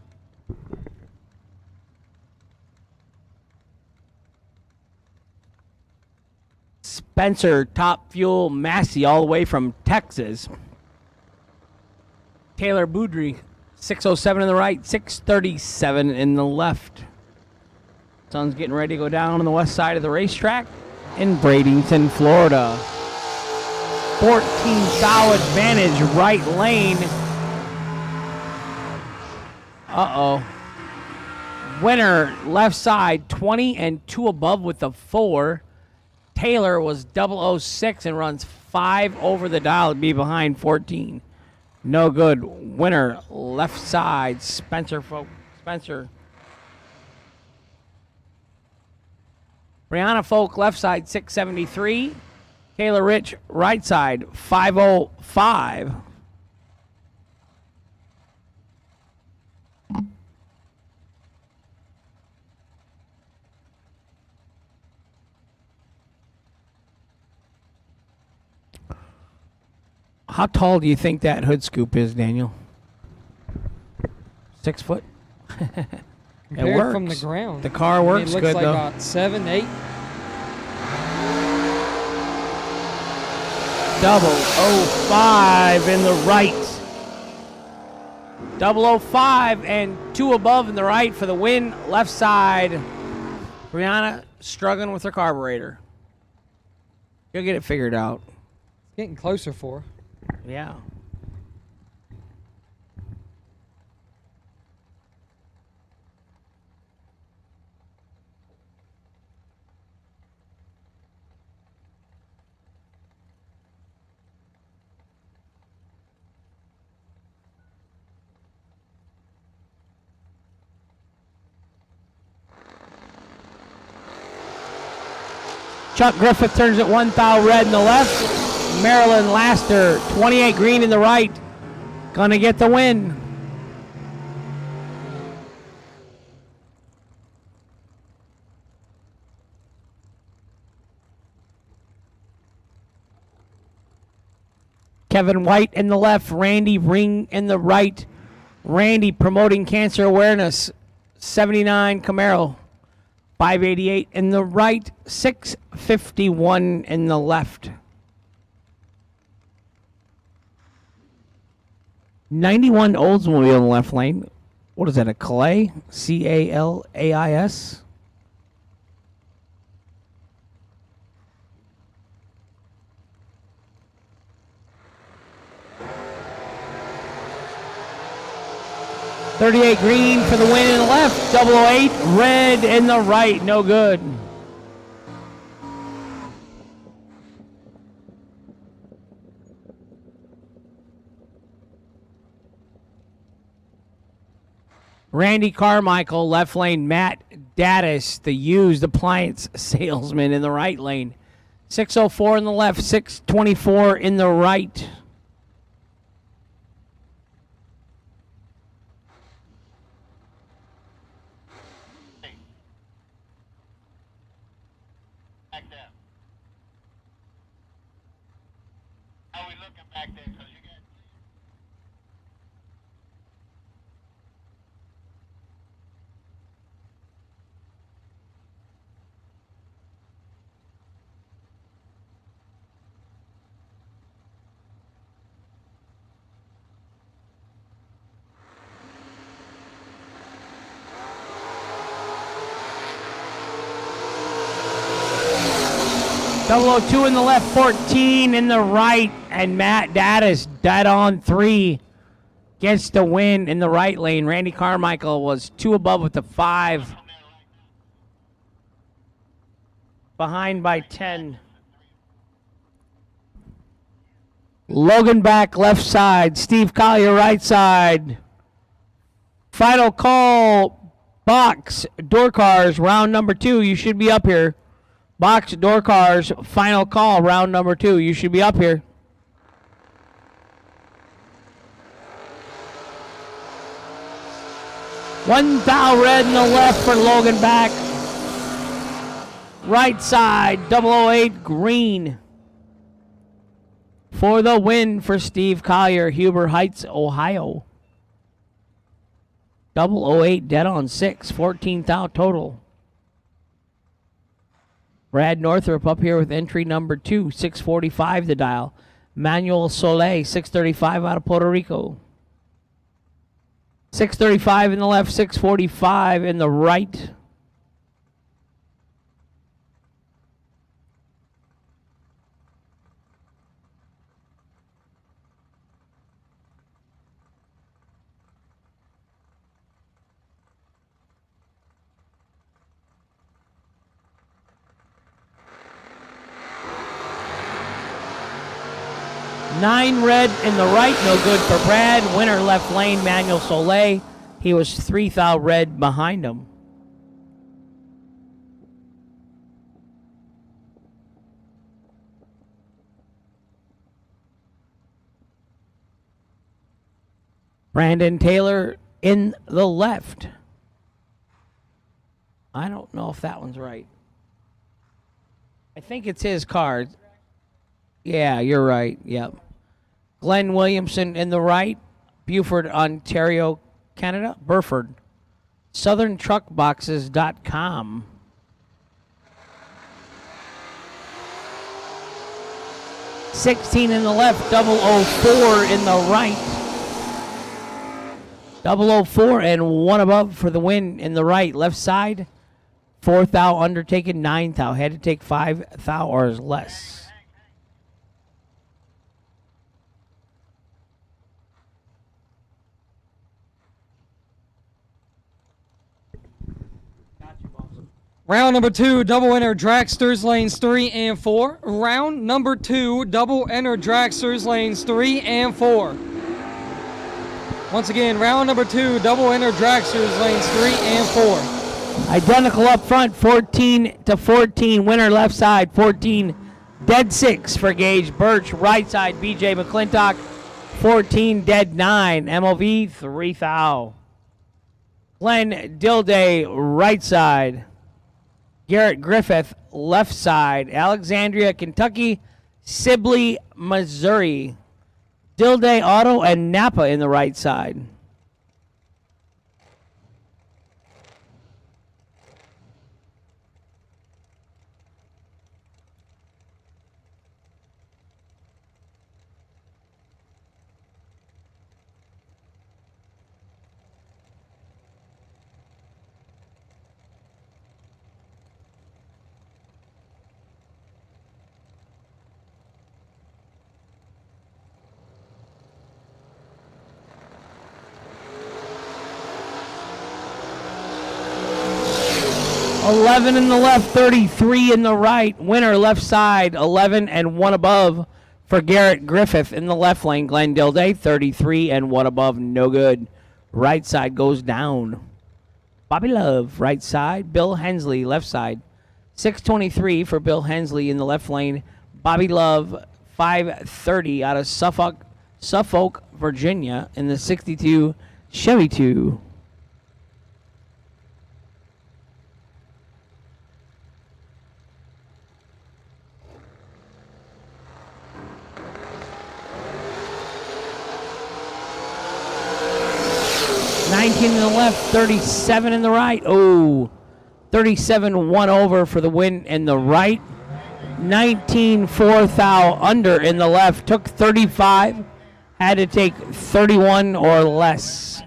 Spencer Top Fuel Massey all the way from Texas. Taylor Boudry, 607 in the right, 637 in the left. Sun's getting ready to go down on the west side of the racetrack in Bradenton, Florida. 14-thou advantage, right lane. Uh-oh. Winner, left side, 20 and 2 above with the 4. Taylor was 006 and runs 5 over the dial to be behind 14. No good. Winner, left side, Spencer. Brianna Folk, left side, 673. Kayla Rich, right side, 505. How tall do you think that hood scoop is, Daniel? 6 foot? Compared It works. from the ground. The car works it looks good, like though. about 7, 8. 005 in the right. 005 and 2 above in the right for the win. Left side. Brianna struggling with her carburetor. You'll get it figured out. It's getting closer for her. Yeah. Chuck Griffith turns it 1 thou red in the left. Marilyn Laster, 28 green in the right. Gonna get the win. Kevin White in the left. Randy Ring in the right. Randy promoting cancer awareness. 79 Camaro. 588 in the right. 651 in the left. 91 Oldsmobile in the left lane. What is that, a Calais? C-A-L-A-I-S? .38 green for the win in the left. 008 red in the right. No good. Randy Carmichael, left lane. Matt Daddis, the used appliance salesman, in the right lane. 604 in the left, 624 in the right. Back there. How are we looking back there? 'Cause you got .002 in the left, 14 in the right, and Matt Daddis dead on 3 gets the win in the right lane. Randy Carmichael was 2 above with the 5. Behind by 10. Logan back left side. Steve Collier right side. Final call. Box door cars round number 2. You should be up here. Box door cars final call round number 2. You should be up here. One thou red in the left for Logan back. Right side 008 green for the win for Steve Collier, Huber Heights, Ohio. 008 dead on 6, 14 thou total. Brad Northrup up here with entry number 2, 645 the dial. Manuel Soleil, 635 out of Puerto Rico. 635 in the left, 645 in the right. Nine red in the right, no good for Brad. Winner left lane, Manuel Soleil. He was 3 thou red behind him. Brandon Taylor in the left. I don't know if that one's right. I think it's his card. Yeah, you're right. Yep. Glenn Williamson in the right. Beaufort, Ontario, Canada. Burford. SouthernTruckBoxes.com. $16 in the left. 004 in the right. 004 and one above for the win in the right. Left side. 4 thou undertaken. 9 thou. Had to take 5 thou or less. Round number 2, double enter dragsters, lanes 3 and 4. Round number 2, double enter dragsters, lanes 3 and 4. Once again, round number 2, double enter dragsters, lanes 3 and 4. Identical up front, 14 to 14. Winner left side, 14. Dead 6 for Gage Birch. Right side, BJ McClintock, 14. Dead 9. MOV 3 thou. Glenn Dilday, right side. Garrett Griffith, left side. Alexandria, Kentucky. Sibley, Missouri. Dilday Auto and Napa in the right side. $11 in the left, 33 in the right. Winner left side, 11 and 1 above for Garrett Griffith in the left lane. Glenn Dilday, 33 and 1 above, no good. Right side goes down. Bobby Love, right side. Bill Hensley, left side. 623 for Bill Hensley in the left lane. Bobby Love, 530 out of Suffolk, Virginia in the 62 Chevy 2. $19 in the left, 37 in the right. Oh, 37 1 over for the win in the right. 19 4 thou under in the left. Took 35. Had to take 31 or less.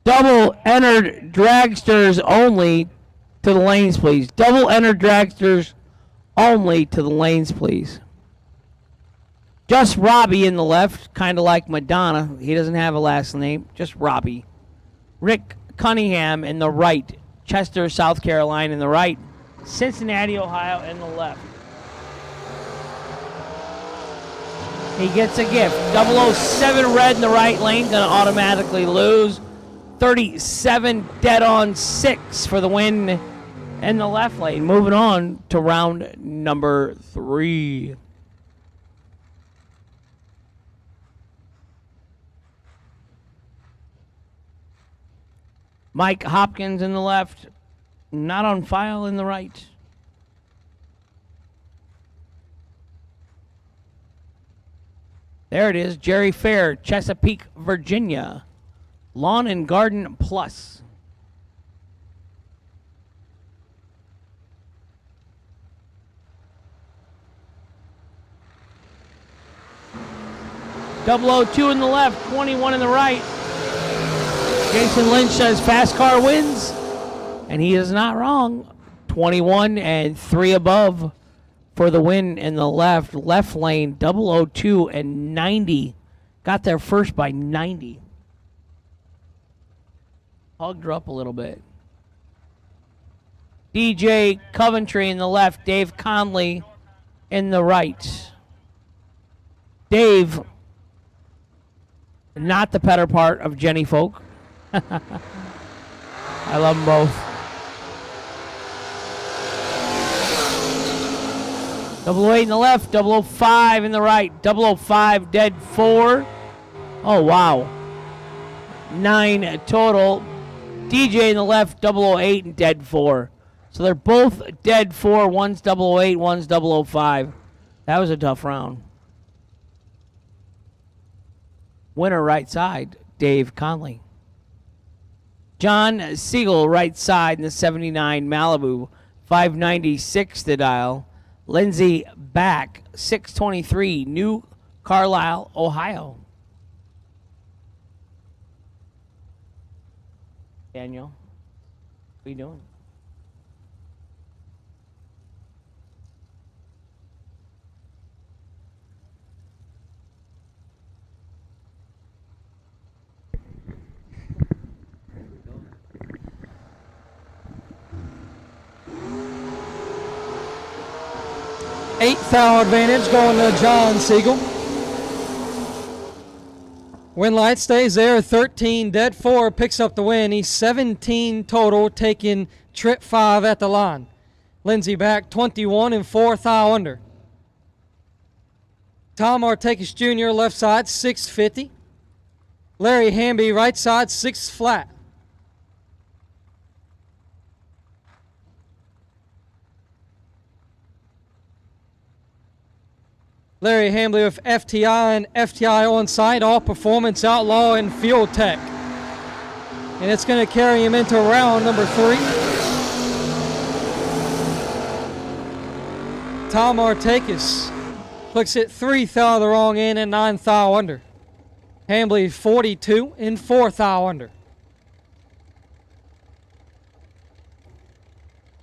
Double entered dragsters only to the lanes, please. Double entered dragsters only to the lanes, please. Just Robbie in the left, kind of like Madonna. He doesn't have a last name, just Robbie. Rick Cunningham in the right. Chester, South Carolina in the right. Cincinnati, Ohio in the left. He gets a gift. 007 red in the right lane, going to automatically lose. 37 dead on 6 for the win in the left lane. Moving on to round number 3. Mike Hopkins in the left, not on file in the right. There it is, Jerry Fair, Chesapeake, Virginia. Lawn and Garden Plus. 002 in the left, 21 in the right. Jason Lynch says fast car wins, and he is not wrong. 21 and 3 above for the win in the left. Left lane, 002 and 90. Got there first by 90. Hugged her up a little bit. DJ Coventry in the left, Dave Conley in the right. Dave, not the better part of Jenny Folk. I love them both. 008 in the left, 005 in the right, 005 dead 4. Oh, wow. 9 total. DJ in the left, 008 and dead 4. So they're both dead 4. One's 008, one's 005. That was a tough round. Winner right side, Dave Conley. John Siegel right side in the 79 Malibu, 596 to dial. Lindsay back, 623, New Carlisle, Ohio. Daniel, what are you doing? Eighth hour advantage going to John Siegel. Win light stays there, 13 dead 4 picks up the win. He's 17 total, taking trip 5 at the line. Lindsey back 21 and 4th hour under. Tom Artakis Jr. left side 650. Larry Hamby right side 6 flat. Larry Hambley with FTI and FTI on site, all performance, outlaw, and fuel tech. And it's going to carry him into round number 3. Tom Artakis clicks it 3th out of the wrong end and 9th out under. Hambley 42 and 4th out under.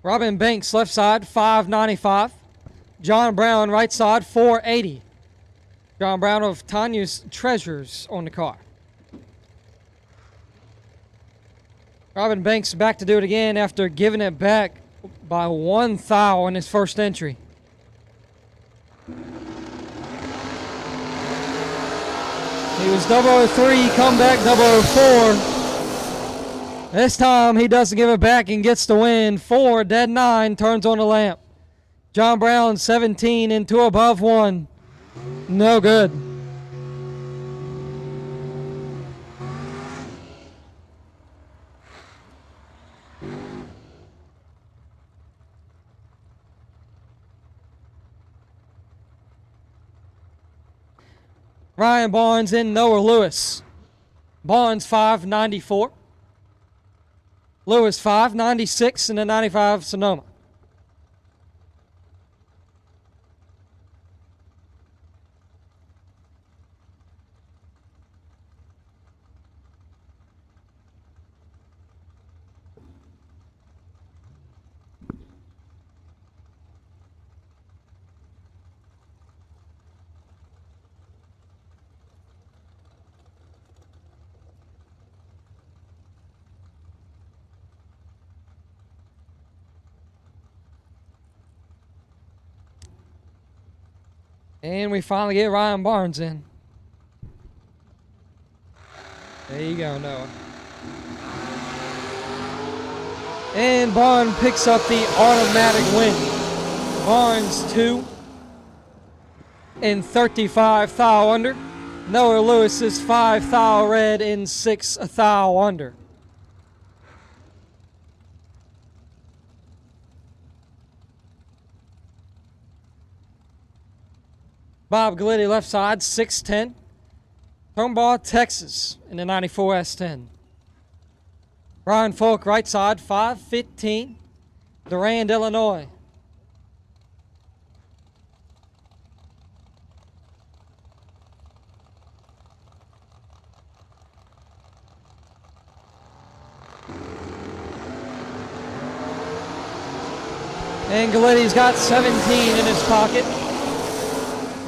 Robin Banks left side 595. John Brown, right side, 480. John Brown of Tanya's Treasures on the car. Robin Banks back to do it again after giving it back by 1 thou in his first entry. He was 003, come back 004. This time he doesn't give it back and gets the win. 4 dead 9 turns on the lamp. John Brown, 17 and 2 above 1. No good. Ryan Barnes and Noah Lewis. Barnes, 594. Lewis, 596 in the 95 Sonoma. And we finally get Ryan Barnes in. There you go, Noah. And Barnes picks up the automatic win. Barnes 2 and 35 thou under. Noah Lewis is 5 thou red and 6 thou under. Bob Glitti left side, 6'10". Tomball, Texas in the 94 S10. Ryan Folk right side, 5'15". Durand, Illinois. And Galitti's got 17 in his pocket.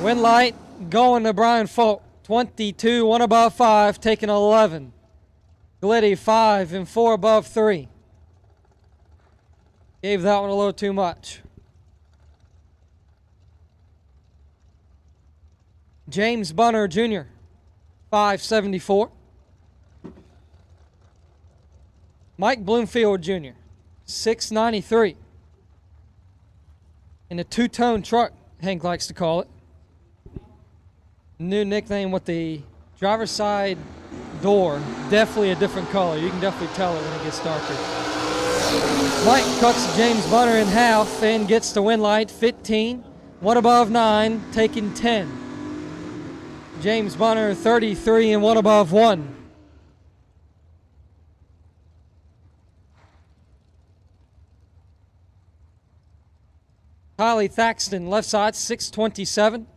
Win light going to Brian Folk. 22, 1 above 5, taking 11. Glitti 5 and 4 above 3. Gave that one a little too much. James Bunner Jr., 574. Mike Bloomfield Jr., 693. In a two-tone truck, Hank likes to call it. New nickname with the driver's side door, definitely a different color. You can definitely tell it when it gets darker. Mike cuts James Bunner in half and gets the win light, 15. 1 above 9, taking 10. James Bunner, 33 and 1 above 1. Kylie Thaxton, left side, 627.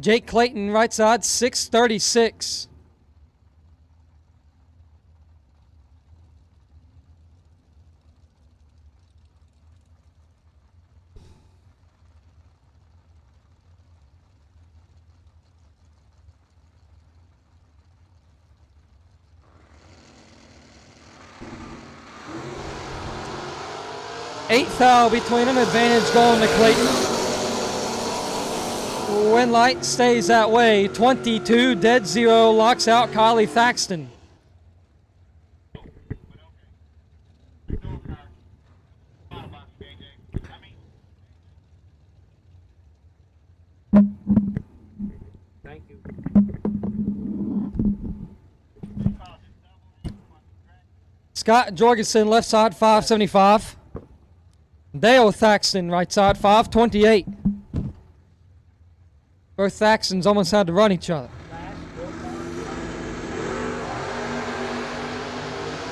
Jake Clayton, right side, 636. Eighth foul between them, advantage going to Clayton. Win light stays that way. 22, dead zero, locks out Kylie Thaxton. Thank you. Scott Jorgensen, left side, 575. Dale Thaxton, right side, 528. Both Thaxtons almost had to run each other.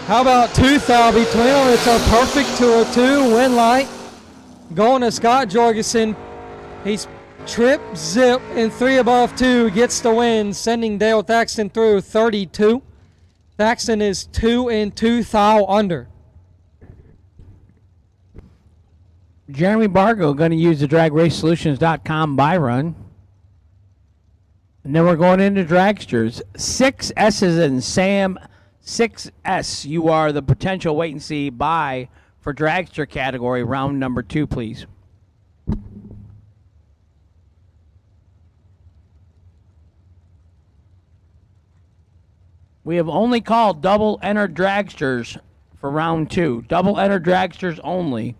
How about two foul between them? It's a perfect 202. Win light going to Scott Jorgensen. He's trip, zip, and 3 above 2 gets the win, sending Dale Thaxton through 32. Thaxton is 2 and 2 thou under. Jeremy Bargo going to use the DragRaceSolutions.com buy run. And then we're going into dragsters. 6 S's in Sam. 6S. You are the potential wait and see buy for dragster category, round number 2, please. We have only called double entered dragsters for round 2. Double entered dragsters only.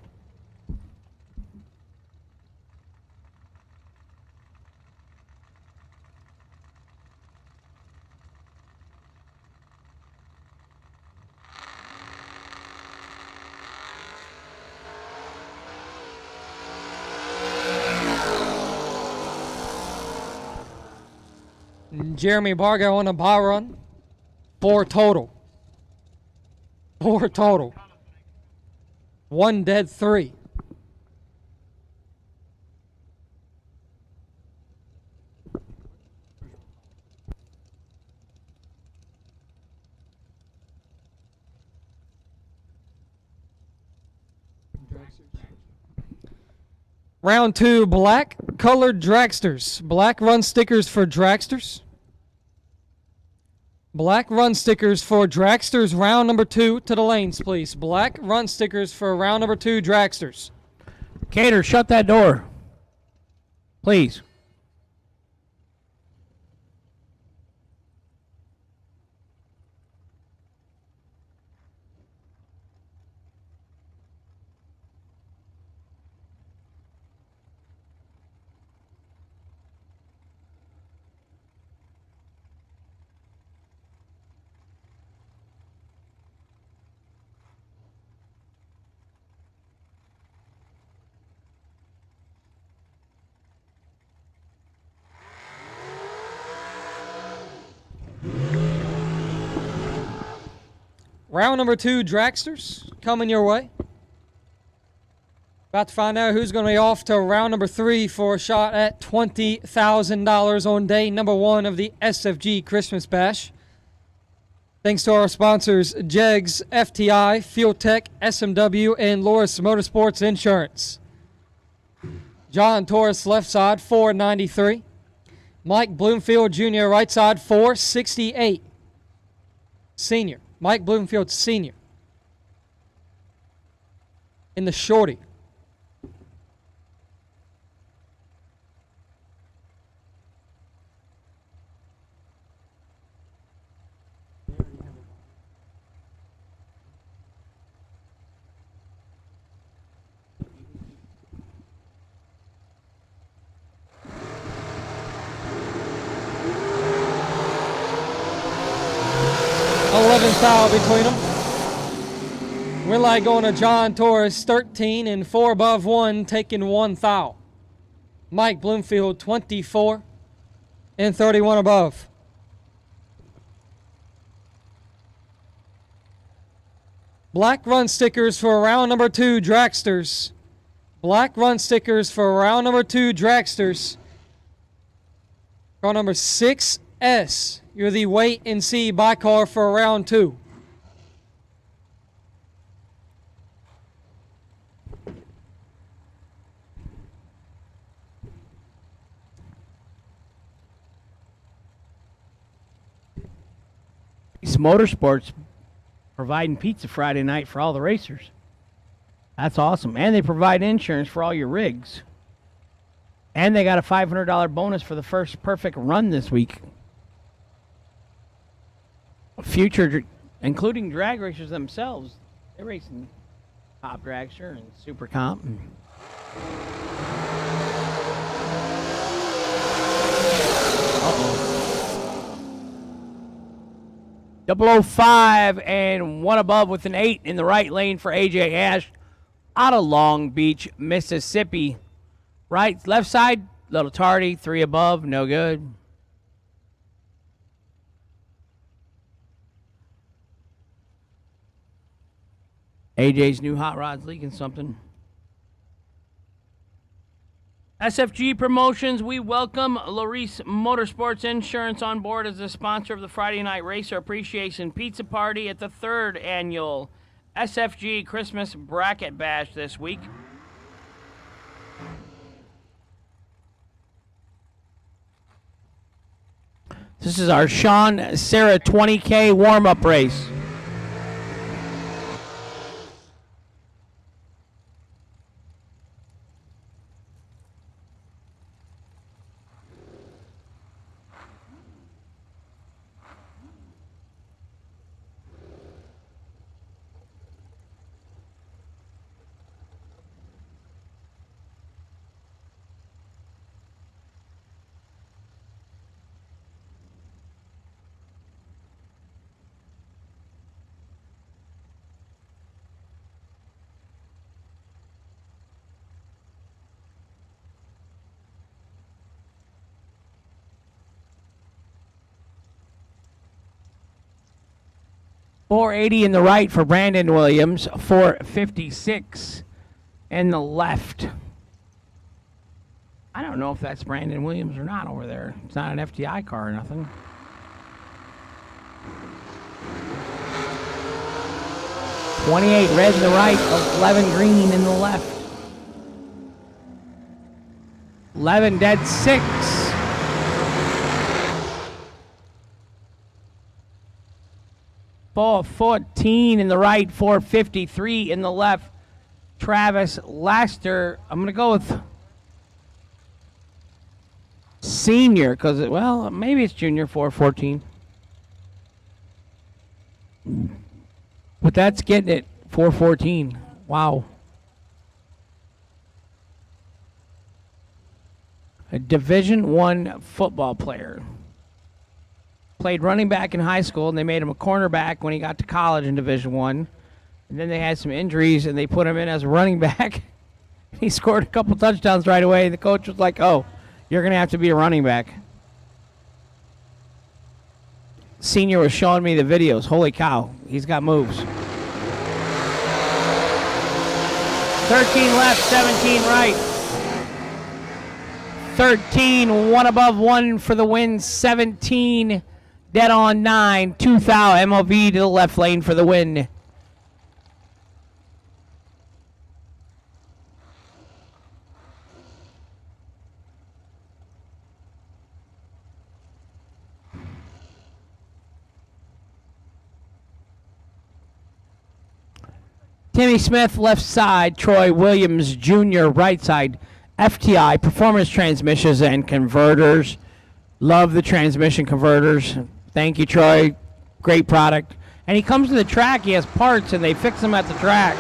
Jeremy Bargo on a buy run. 4 total. 4 total. 1 dead 3. Round 2, black colored dragsters. Black run stickers for dragsters. Black run stickers for dragsters, round number 2 to the lanes, please. Black run stickers for round number 2 dragsters. Cater, shut that door. Please. Round number 2 dragsters coming your way. About to find out who's going to be off to round number 3 for a shot at $20,000 on day number 1 of the SFG Christmas Bash. Thanks to our sponsors, Jegs, FTI, Fuel Tech, SMW, and Loris Motorsports Insurance. John Torres, left side, 493. Mike Bloomfield Jr., right side, 468. Senior. Mike Bloomfield Sr. In the shorty. Foul between them. Win line going to John Torres, 13 and 4 above 1, taking 1 foul. Mike Bloomfield, 24 and 31 above. Black run stickers for round number 2, Dragsters. Black run stickers for round number 2, Dragsters. Car number 6S. You're the wait and see buy car for round 2. Motorsports providing pizza Friday night for all the racers. That's awesome. And they provide insurance for all your rigs. And they got a $500 bonus for the first perfect run this week. Future, including drag racers themselves, they're racing Top Dragster and Super Comp. Uh-oh. 005 and 1 above with an 8 in the right lane for AJ Ash out of Long Beach, Mississippi. Right, left side, little tardy, 3 above, no good. AJ's new hot rod's leaking something. SFG Promotions, we welcome Loris Motorsports Insurance on board as the sponsor of the Friday Night Racer Appreciation Pizza Party at the 3rd annual SFG Christmas Bracket Bash this week. This is our Sean Serra 20K warm-up race. .480 in the right for Brandon Williams, 456 in the left. I don't know if that's Brandon Williams or not over there. It's not an FTI car or nothing. .28 red in the right, 11 green in the left. 11 dead 6. .14 in the right, 453 in the left. Travis Laster. I'm going to go with senior because, well, maybe it's junior, 414. But that's getting it, 414. Wow. A Division I football player. Played running back in high school, and they made him a cornerback when he got to college in Division I. And then they had some injuries, and they put him in as a running back. He scored a couple touchdowns right away. The coach was like, oh, you're going to have to be a running back. Senior was showing me the videos. Holy cow, he's got moves. 13 left, 17 right. 13, 1 above 1 for the win, 17 Dead on 9. 2,000. MLB to the left lane for the win. Timmy Smith, left side. Troy Williams Jr., right side. FTI, Performance Transmissions and Converters. Love the transmission converters. Thank you, Troy. Great product. And he comes to the track. He has parts, and they fix them at the track.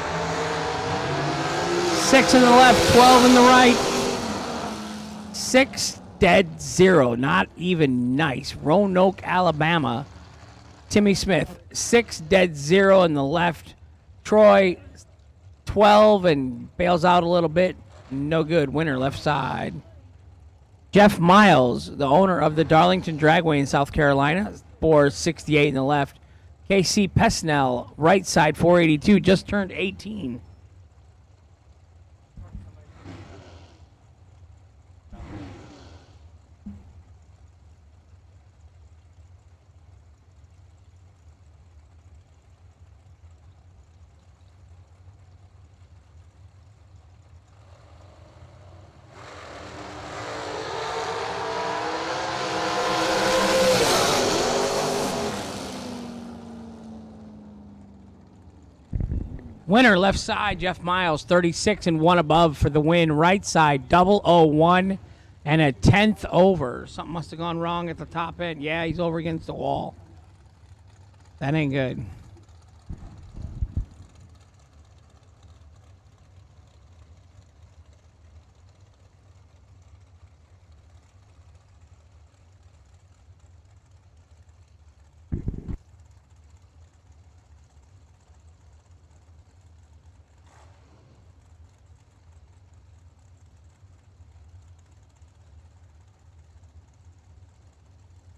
6 in the left, 12 in the right. 6 dead 0. Not even nice. Roanoke, Alabama. Timmy Smith, 6 dead 0 in the left. Troy, 12 and bails out a little bit. No good. Winner, left side. Jeff Miles, the owner of the Darlington Dragway in South Carolina, 468 in the left. KC Pesnell, right side, 482, just turned 18. Winner, left side, Jeff Miles, 36 and 1 above for the win. Right side, 001 and a 10th over. Something must have gone wrong at the top end. Yeah, he's over against the wall. That ain't good.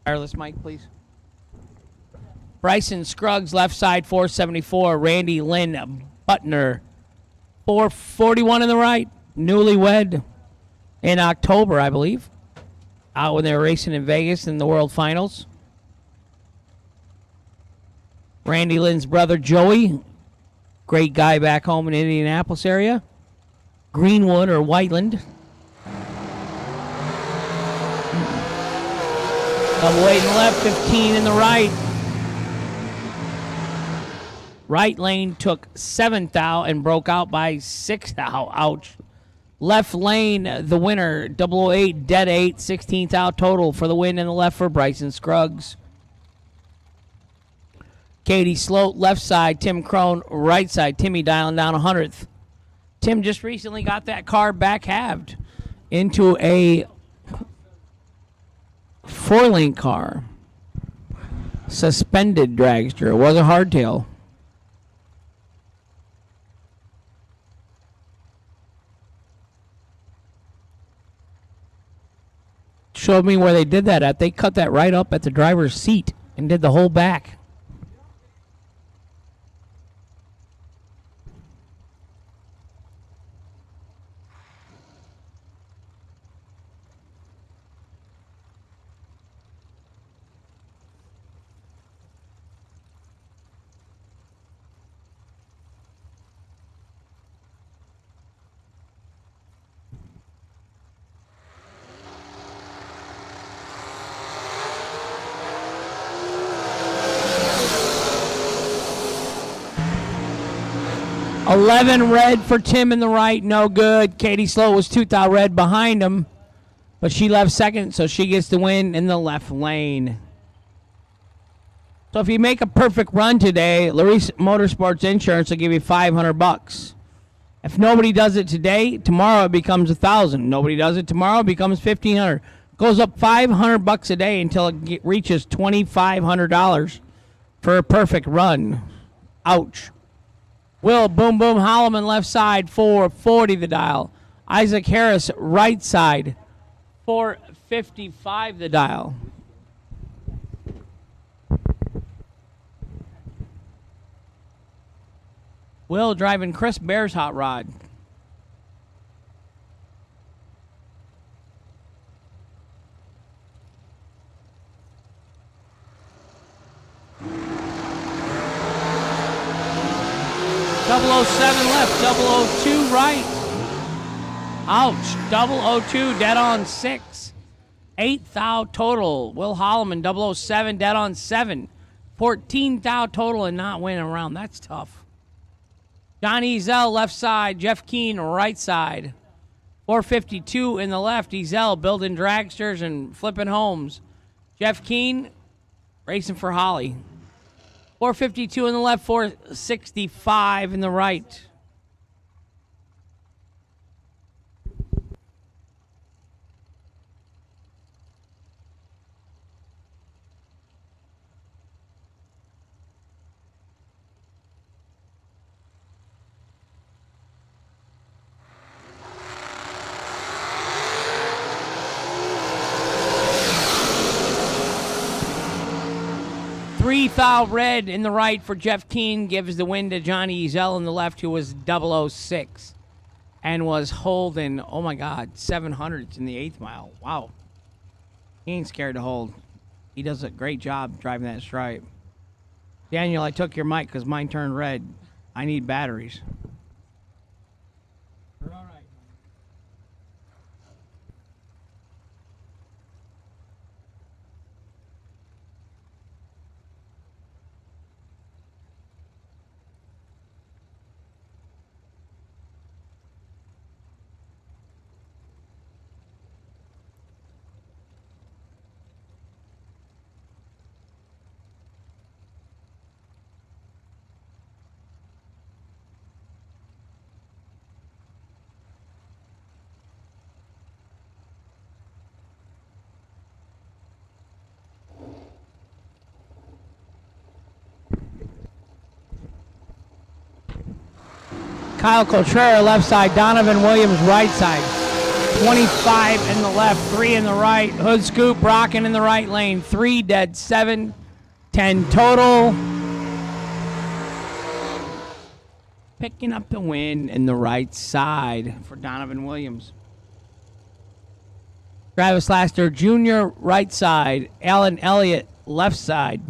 Wireless mic, please. Bryson Scruggs, left side, 474. Randy Lynn Butner, 441 in the right. Newlywed in October, I believe. Out when they were racing in Vegas in the World Finals. Randy Lynn's brother, Joey. Great guy back home in Indianapolis area. Greenwood or Whiteland. Double 8 in the left, 15 in the right. Right lane took 7th out and broke out by 6th out. Ouch. Left lane, the winner, 008, dead 8, 16th out total for the win in the left for Bryson Scruggs. Katie Sloat, left side. Tim Crone, right side. Timmy dialing down 100th. Tim just recently got that car back halved into a 4-lane car. Suspended dragster. It was a hardtail. Showed me where they did that at. They cut that right up at the driver's seat and did the whole back. $11 red for Tim in the right, no good. Katie Slow was 2th out red behind him, but she left second, so she gets the win in the left lane. So if you make a perfect run today, Larice Motorsports Insurance will give you $500. If nobody does it today, tomorrow it becomes $1,000. Nobody does it tomorrow, it becomes $1,500. Goes up $500 a day until it reaches $2,500 for a perfect run. Ouch. Will Boom Boom Holloman, left side, 440 the dial. Isaac Harris, right side, 455 the dial. Will driving Chris Bear's hot rod. 007 left, 002 right. Ouch, 002 dead on 6. 8 thou total. Will Holloman, 007 dead on 7. 14 thou total and not winning a round. That's tough. Johnny Ezel left side, Jeff Keen right side. 452 in the left, Ezel building dragsters and flipping homes. Jeff Keen racing for Holly. 452 in the left, 465 in the right. Three thou red in the right for Jeff Keen gives the win to Johnny Ezel in the left, who was 006 and was holding, oh my God, 700s in the 8th mile. Wow. He ain't scared to hold. He does a great job driving that stripe. Daniel, I took your mic because mine turned red. I need batteries. You're all right. 'Kyle Cotrera left side, Donovan Williams right side. 25 in the left, 3 in the right. Hood scoop rocking in the right lane. 3 dead, 7, 10 total. Picking up the win in the right side for Donovan Williams. Travis Laster Jr. right side. Alan Elliott left side.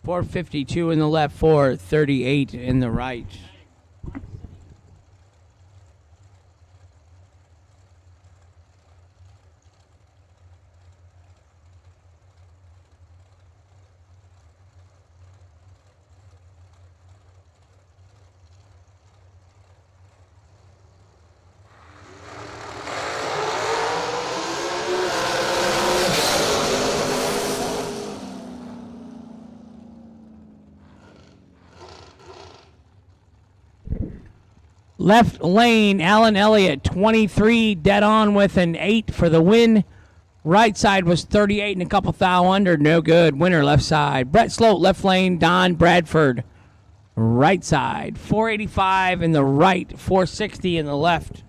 .452 in the left, 438 in the right. Left lane, Alan Elliott, 23, dead on with an 8 for the win. Right side was 38 and a couple thou under, no good. Winner left side. Brett Sloat, left lane, Don Bradford, right side. 485 in the right, 460 in the left.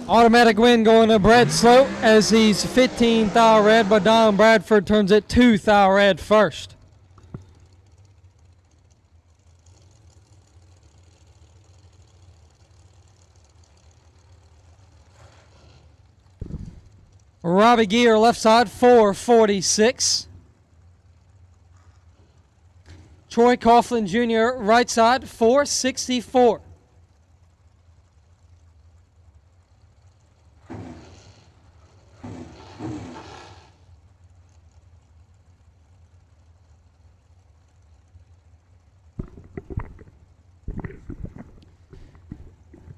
Automatic win going to Brett Sloat as he's 15 thou red, but Don Bradford turns it 2 thou red first. Robbie Gear left side, 446. Troy Coughlin Jr. right side, 464.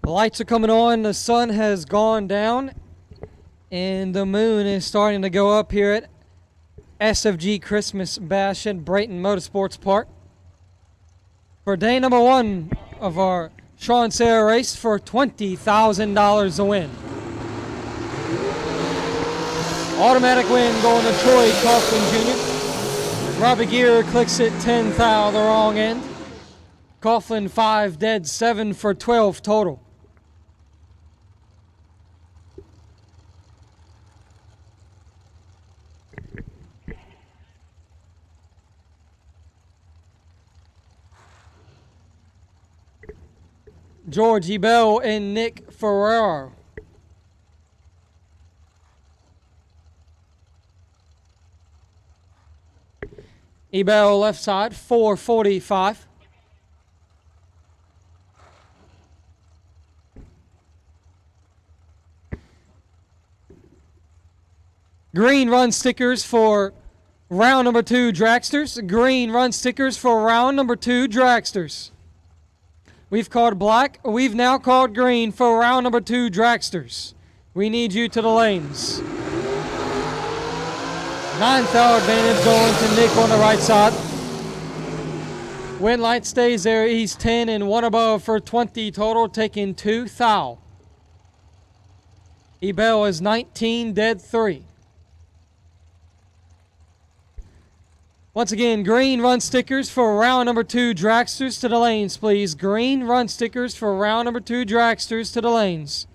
The lights are coming on, the sun has gone down, and the moon is starting to go up here at SFG Christmas Bash at Bradenton Motorsports Park. For day number 1 of our Sean Serra race for $20,000 to win. Automatic win going to Troy Coughlin Jr. Robbie Gear clicks it 10th out the wrong end. Coughlin 5 dead, 7 for 12 total. George Ebell and Nick Ferraro. Ebell left side, 445. Green run stickers for round number 2 Dragsters. Green run stickers for round number 2 Dragsters. We've called black. We've now called green for round number 2 Dragsters. We need you to the lanes. 9th hour advantage going to Nick on the right side. Wind light stays there. He's 10 and 1 above for 20 total, taking 2 thou. Ebell is 19 dead 3. Once again, green run stickers for round number 2 Dragsters to the lanes, please. Green run stickers for round number 2 Dragsters to the lanes.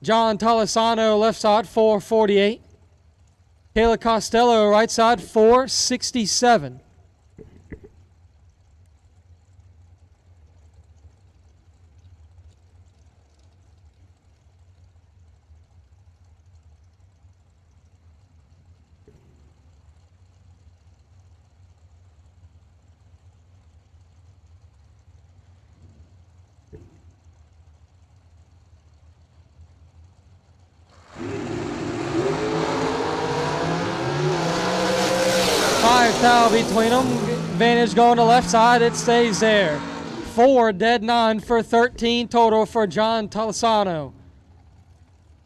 John Tolosano, left side, 448. Taylor Costello, right side, 467. Thou between them. Advantage going to left side. It stays there. 4 dead 9 for 13 total for John Tolosano.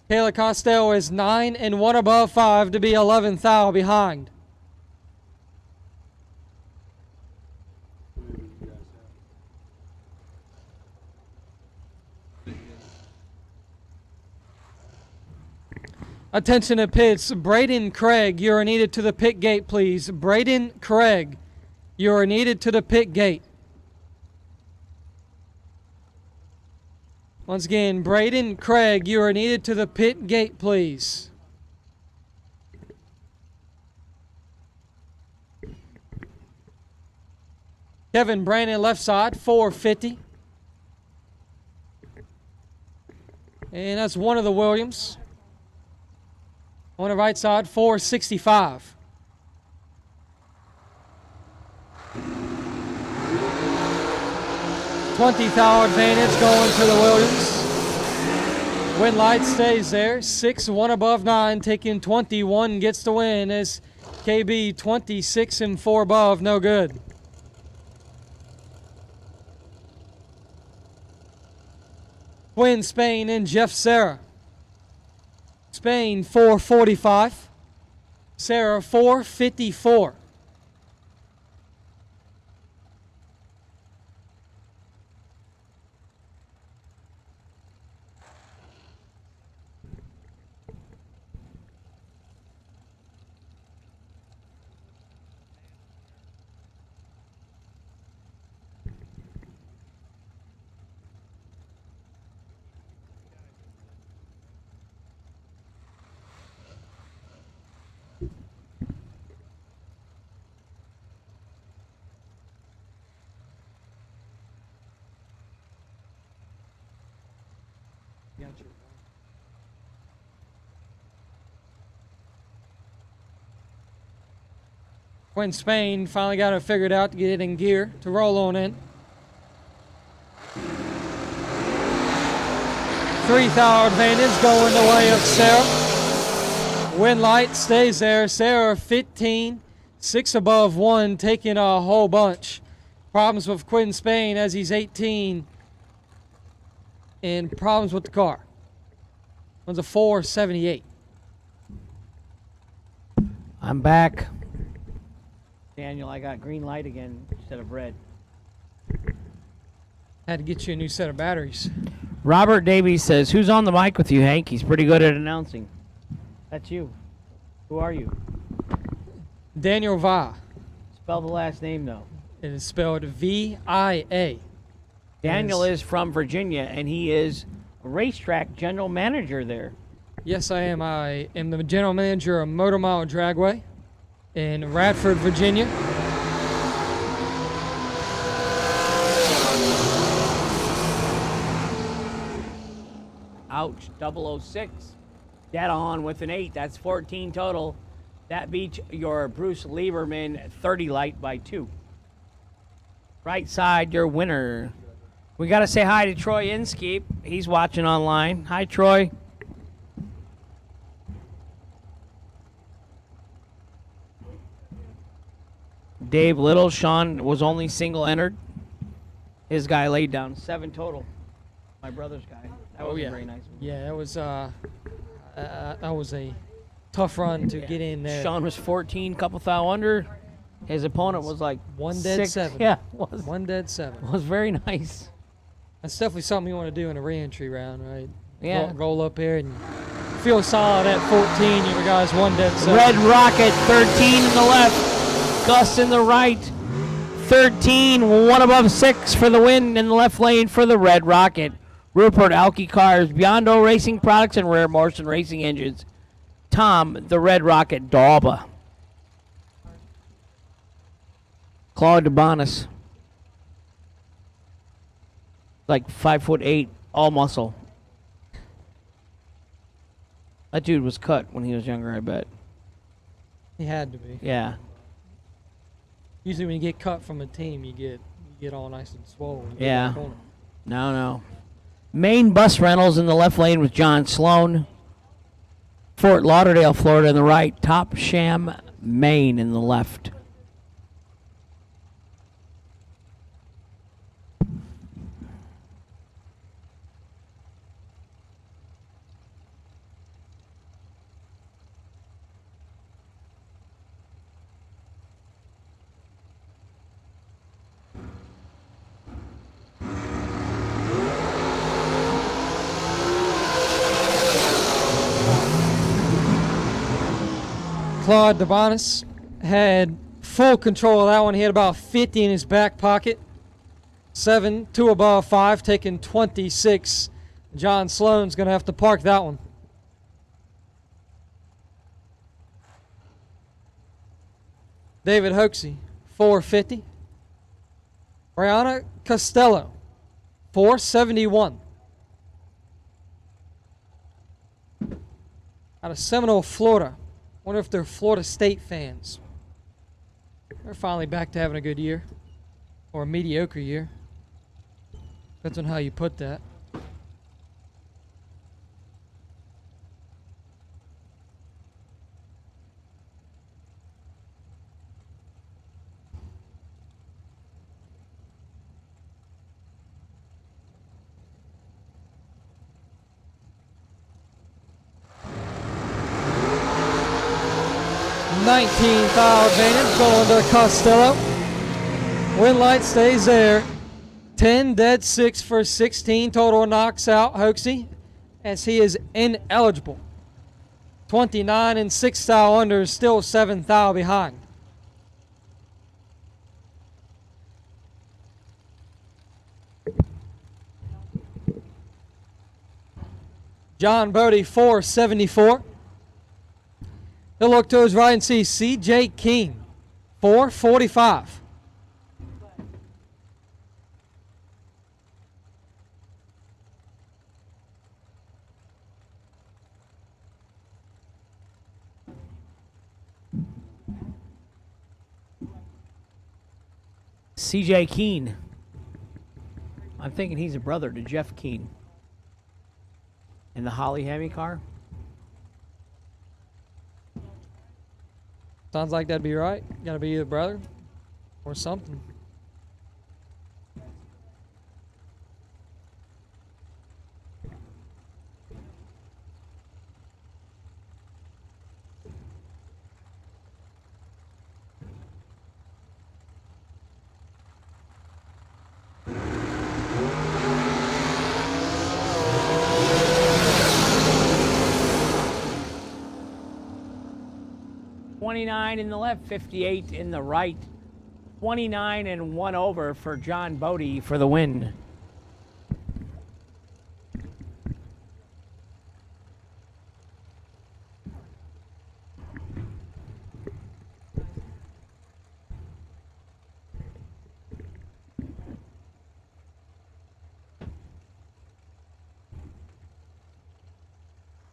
Taylor Costello is 9 and 1 above 5 to be 11th thou behind. Attention to pits. Braden Craig, you are needed to the pit gate, please. Braden Craig, you are needed to the pit gate. Once again, Braden Craig, you are needed to the pit gate, please. Kevin Brandon, left side, 450. And that's one of the Williams. On the right side, 465. $20,000 advantage going to the Williams. Wind light stays there. 6, 1 above 9, taking 21 gets the win as KB 26 and 4 above, no good. Quinn Spain and Jeff Serra. Spain 445, Serra 454. Quinn Spain finally got it figured out to get it in gear to roll on in. 3,000 advantage going the way of Serra. Wind light stays there. Serra 15, 6 above 1, taking a whole bunch. Problems with Quinn Spain as he's 18. And problems with the car. One's a 478. I'm back. Daniel, I got green light again instead of red. Had to get you a new set of batteries. Robert Davies says, who's on the mic with you, Hank? He's pretty good at announcing. That's you. Who are you? Daniel Va. Spell the last name, though. It is spelled V-I-A. Daniel is from Virginia, and he is a racetrack general manager there. Yes, I am. I am the general manager of Motor Mile Dragway in Radford, Virginia. Ouch, 006. Dead on with an 8. That's 14 total. That beats your Bruce Lieberman 30 light by 2. Right side, your winner. We got to say hi to Troy Inskeep. He's watching online. Hi, Troy. Dave Little, Sean was only single entered. His guy laid down 7 total. My brother's guy. That was a very nice one. Yeah, that was a tough run to get in there. Sean was 14, couple thou under. His opponent was like 1 dead 6. 7. Yeah, one dead 7. Was very nice. That's definitely something you want to do in a re-entry round, right? Yeah. Roll up here and feel solid at 14. You guys 1 dead 7. Red Rocket, 13 in the left. Gus in the right. 13, 1 above 6 for the win in the left lane for the Red Rocket. Rupert Alki Cars, Biondo Racing Products, and Rare Morrison Racing Engines. Tom, the Red Rocket Dauba. Claude DeBonis. Like 5'8", all muscle. That dude was cut when he was younger, I bet. He had to be. Yeah. Usually when you get cut from a team, you get all nice and swollen. Yeah. No. Maine Bus Rentals in the left lane with John Sloan. Fort Lauderdale, Florida in the right. Top Sham, Maine in the left. Claude DeBonis had full control of that one. He had about 50 in his back pocket. 7, 2 above 5, taking 26. John Sloan's going to have to park that one. David Hoaxie, 450. Brianna Costello, 471. Out of Seminole, Florida. Wonder if they're Florida State fans. They're finally back to having a good year. Or a mediocre year. Depends on how you put that. $19,000 advantage going to Costello. Win light stays there. 10 dead 6 for 16 total knocks out Hoaxie as he is ineligible. 29 and 6 thou under, still 7 thou behind. John Bodie 474. He'll look to his right and see C.J. King, 445. C.J. Keene. I'm thinking he's a brother to Jeff Keene. In the Holly Hemi car. Sounds like that'd be right. Gotta be either brother or something. 29 in the left, 58 in the right. 29 and 1 over for John Bodie for the win.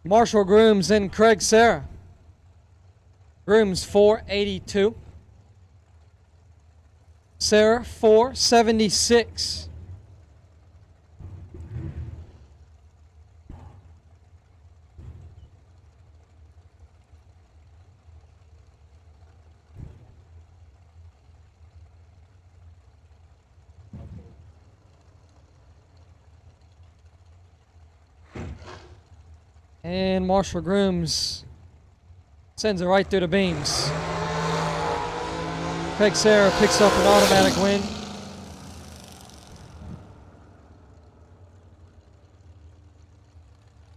Marshall Grooms and Craig Serra. Grooms 482. Serra 476. And Marshall Grooms sends it right through the beams. Craig Serra picks up an automatic win.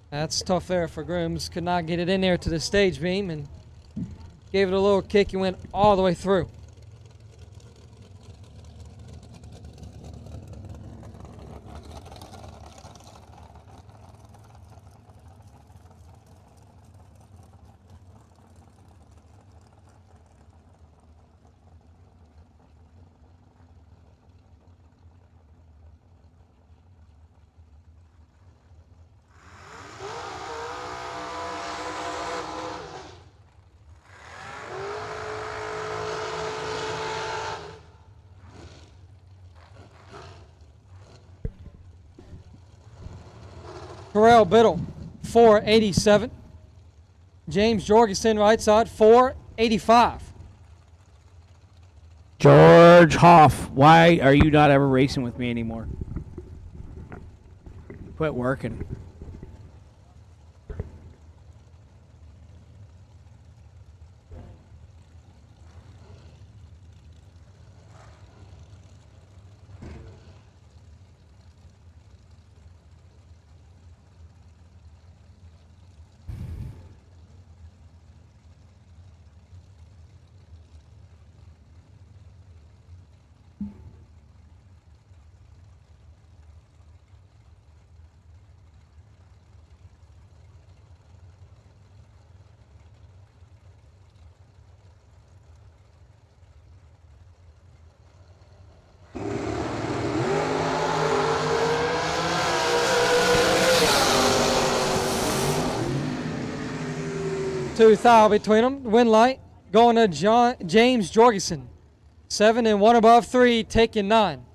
That's tough there for Grooms. Could not get it in there to the stage beam and gave it a little kick and went all the way through. Terrell Biddle, 487. James Jorgensen, right side, 485. George Hoff, why are you not ever racing with me anymore? Quit working. Two thou between them. Win light going to James Jorgensen. 7 and 1 above 3, taking 9.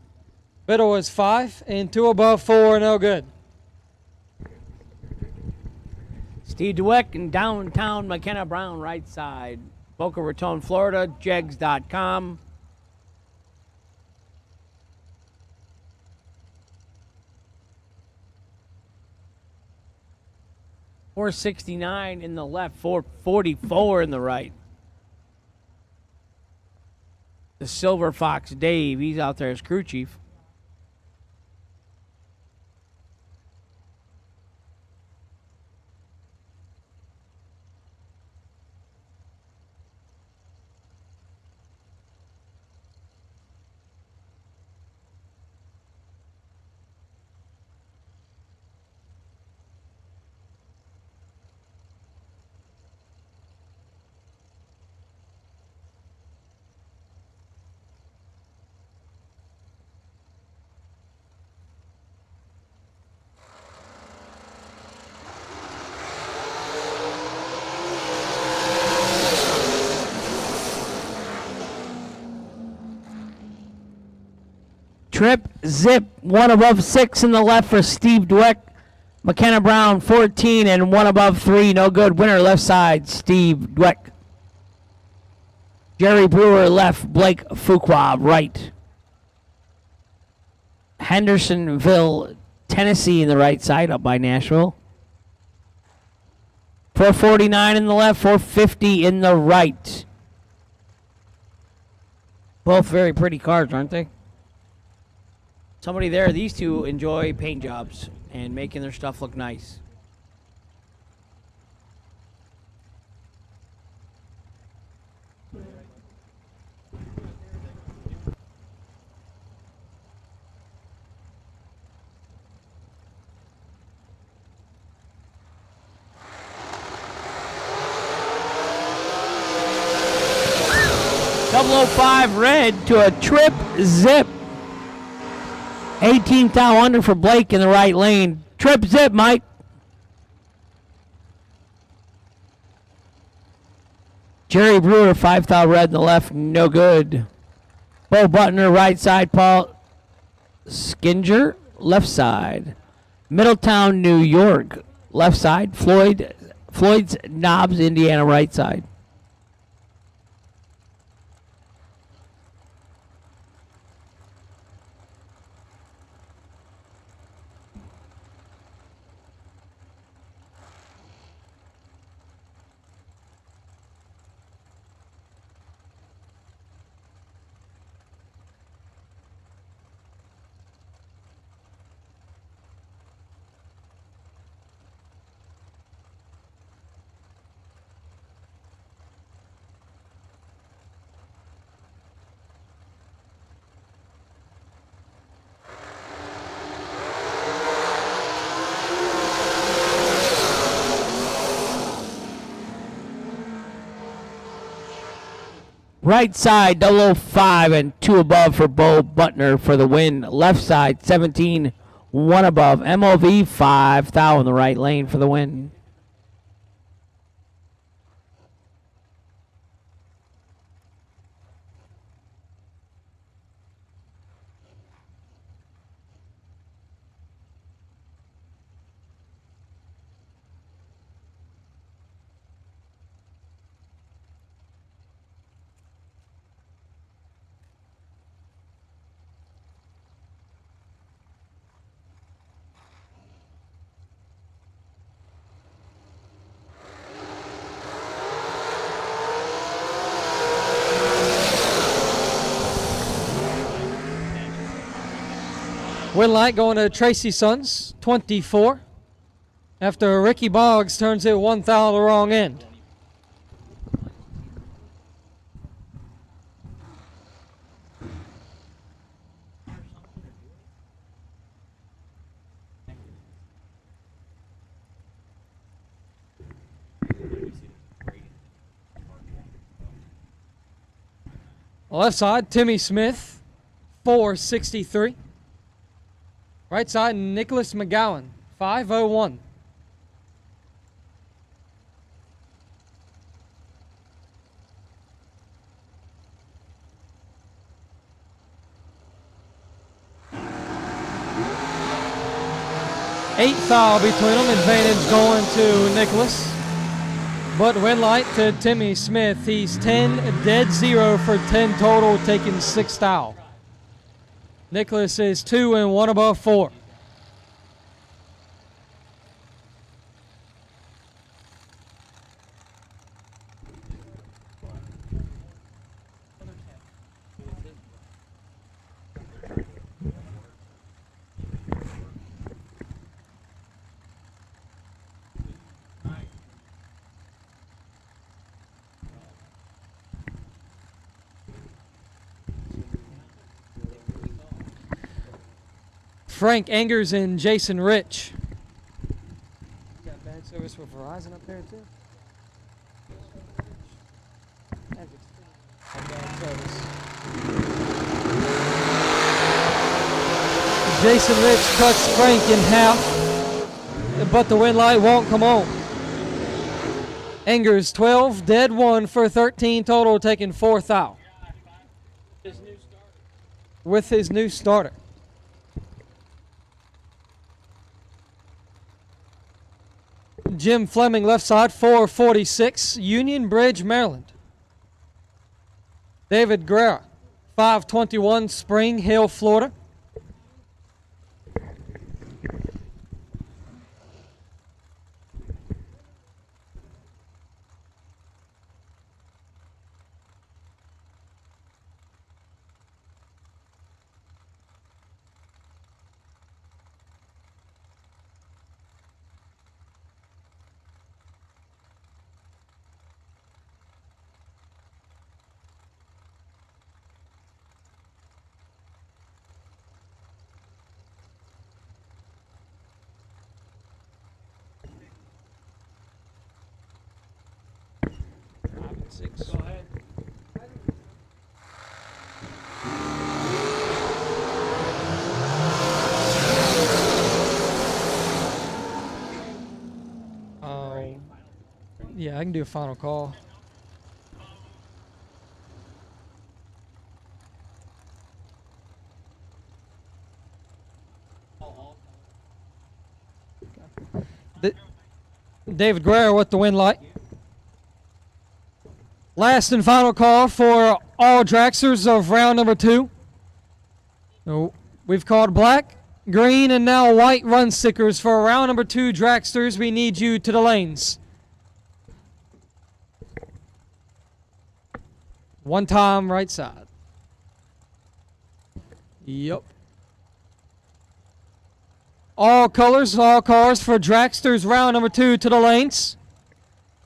Biddle was 5 and 2 above 4, no good. Steve Dweck in downtown McKenna Brown, right side. Boca Raton, Florida, jegs.com. $469 in the left, $444 in the right. The Silver Fox Dave, he's out there as crew chief. Trip, zip, 1 above 6 in the left for Steve Dweck. McKenna Brown, 14 and 1 above 3, no good. Winner left side, Steve Dweck. Jerry Brewer left, Blake Fuqua right. Hendersonville, Tennessee in the right side, up by Nashville. 449 in the left, 450 in the right. Both very pretty cars, aren't they? Somebody there, these two enjoy paint jobs and making their stuff look nice. 005 red to a trip zip. 18th thou under for Blake in the right lane. Trip zip, Mike. Jerry Brewer, 5 thou red in the left, no good. Bo Butner, right side. Paul Skinger, left side. Middletown, New York, left side. Floyd's Knobs, Indiana, right side. Right side, 005 and 2 above for Bo Butner for the win. Left side, 17, 1 above. MOV, 5 thou in the right lane for the win. Win light going to Tracy Sons, 24. After Ricky Boggs turns it 1 thou the wrong end. Left side, Timmy Smith, 463. Right side, Nicholas McGowan, 501. Eight foul between them, advantage going to Nicholas. But win light to Timmy Smith. He's 10 dead 0 for 10 total, taking 6 foul. Nicholas is 2 and 1 above 4. Frank Angers and Jason Rich. Got bad service with Verizon up there too. Bad service. Jason Rich cuts Frank in half, but the win light won't come on. Angers 12, dead 1 for 13 total, taking 4 thou. With his new starter. Jim Fleming, left side, 446, Union Bridge, Maryland. David Guerra, 521, Spring Hill, Florida. Yeah, I can do a final call. David Guerrero with the win light. Last and final call for all Dragsters of round number 2. So we've called black, green, and now white run stickers for round number 2 Dragsters. We need you to the lanes. One time, right side. Yep. All colors, all cars for Dragsters round number 2 to the lanes.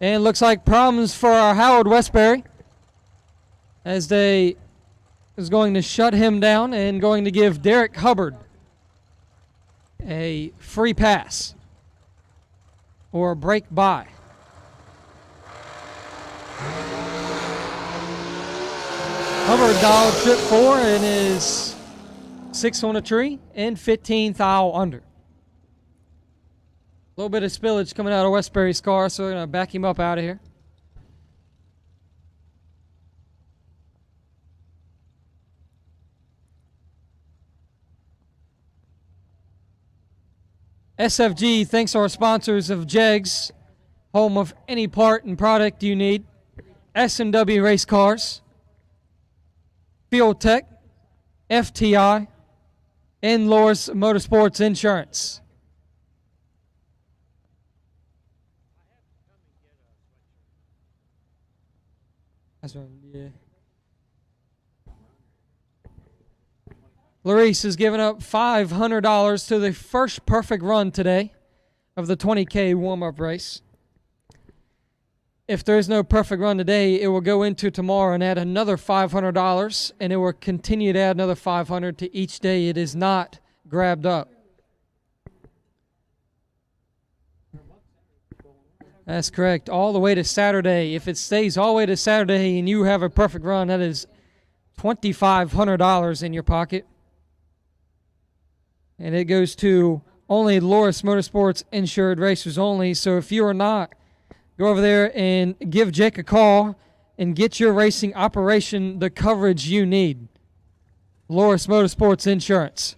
And looks like problems for our Howard Westbury, as they is going to shut him down and going to give Derek Hubbard a free pass or a break by. Hubbard dialed trip 4 and is 6 on a tree and 15th aisle under. A little bit of spillage coming out of Westbury's car, so we're going to back him up out of here. SFG thanks our sponsors of JEGS, home of any part and product you need. S&W Race Cars, Field Tech, FTI, and Loris Motorsports Insurance. That's right, yeah. Larice has given up $500 to the first perfect run today of the 20K warm-up race. If there is no perfect run today, it will go into tomorrow and add another $500, and it will continue to add another $500 to each day it is not grabbed up. That's correct. All the way to Saturday. If it stays all the way to Saturday and you have a perfect run, that is $2,500 in your pocket. And it goes to only Loris Motorsports insured racers only. So if you are not, go over there and give Jake a call and get your racing operation the coverage you need. Loris Motorsports Insurance.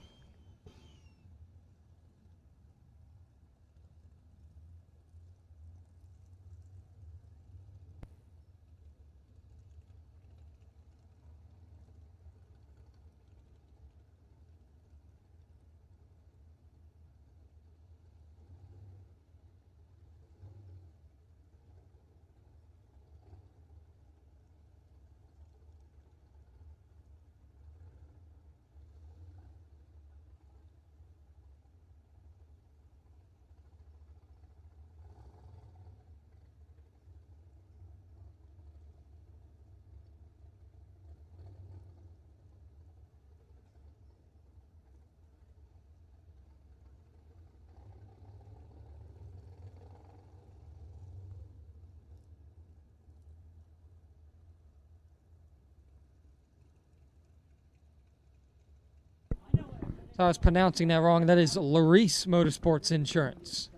So I was pronouncing that wrong. That is Larice Motorsports Insurance.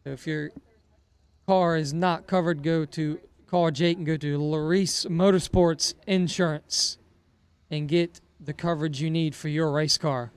So if your car is not covered, call Jake and go to Larice Motorsports Insurance and get the coverage you need for your race car.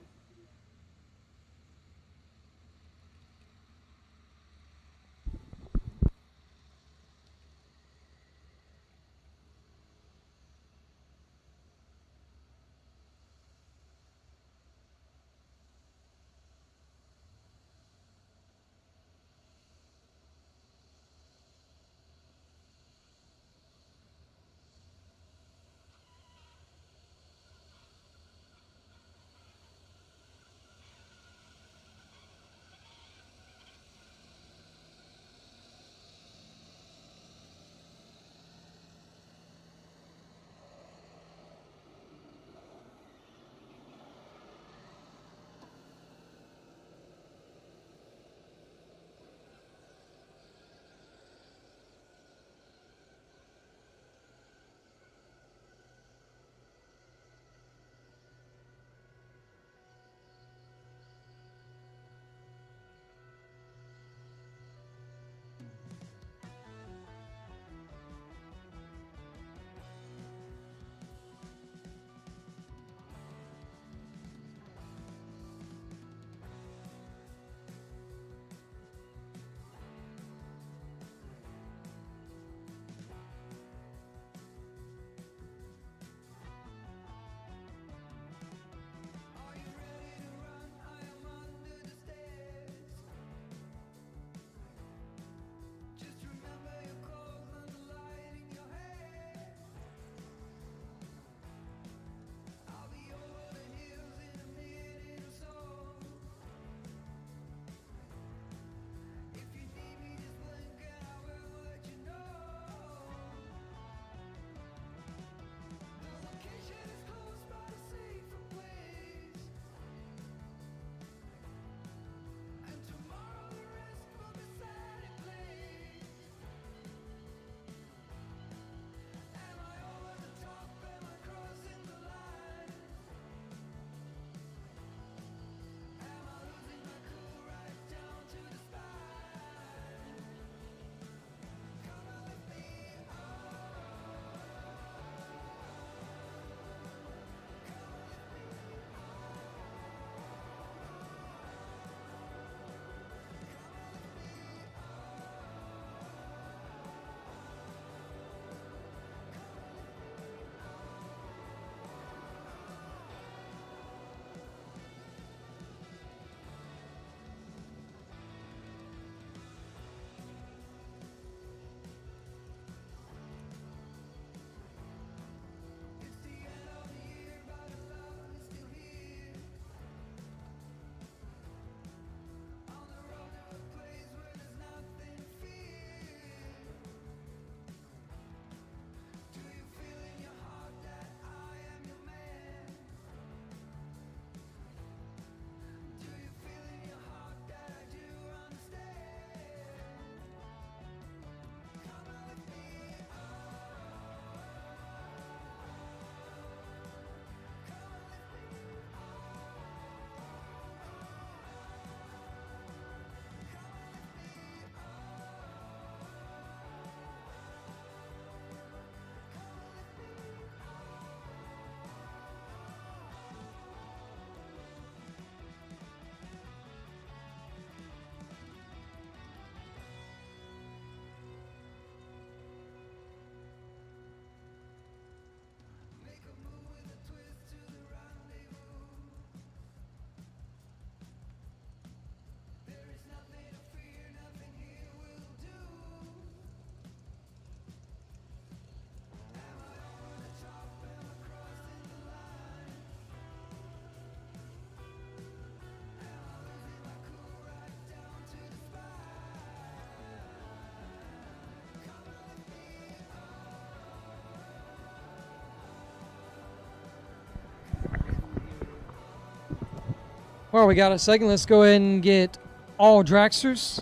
Well, we got a second. Let's go ahead and get all dragsters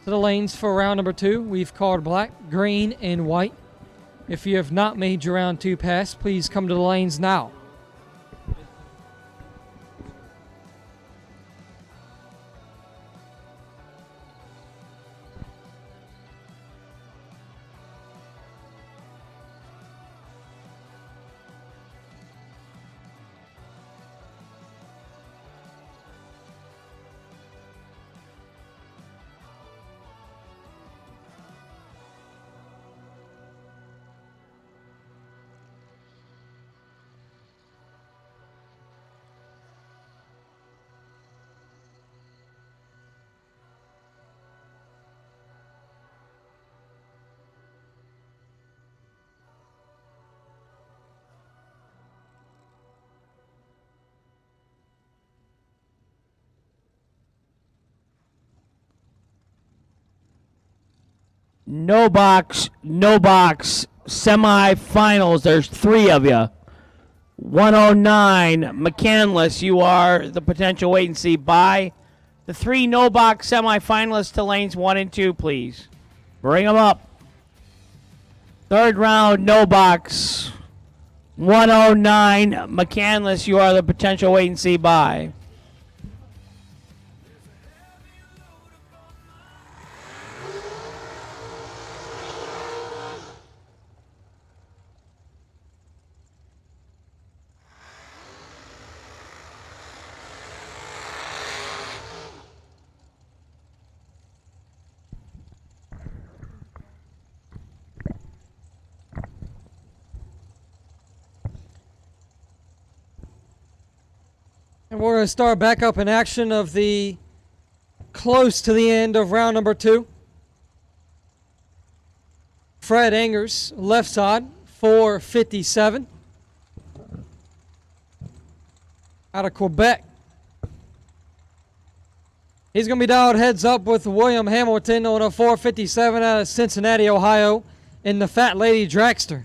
to the lanes for round number 2. We've called black, green, and white. If you have not made your round 2 pass, please come to the lanes now. No box, semifinals. There's 3 of you. 109, McCandless, you are the potential wait and see bye. The 3 no box semifinalists to lanes 1 and 2, please. Bring them up. Third round, no box. 109, McCandless, you are the potential wait and see bye. And we're going to start back up in action of the close to the end of round number 2. Fred Angers, left side, 457. Out of Quebec. He's going to be dialed heads up with William Hamilton on a 457 out of Cincinnati, Ohio, in the Fat Lady Dragster.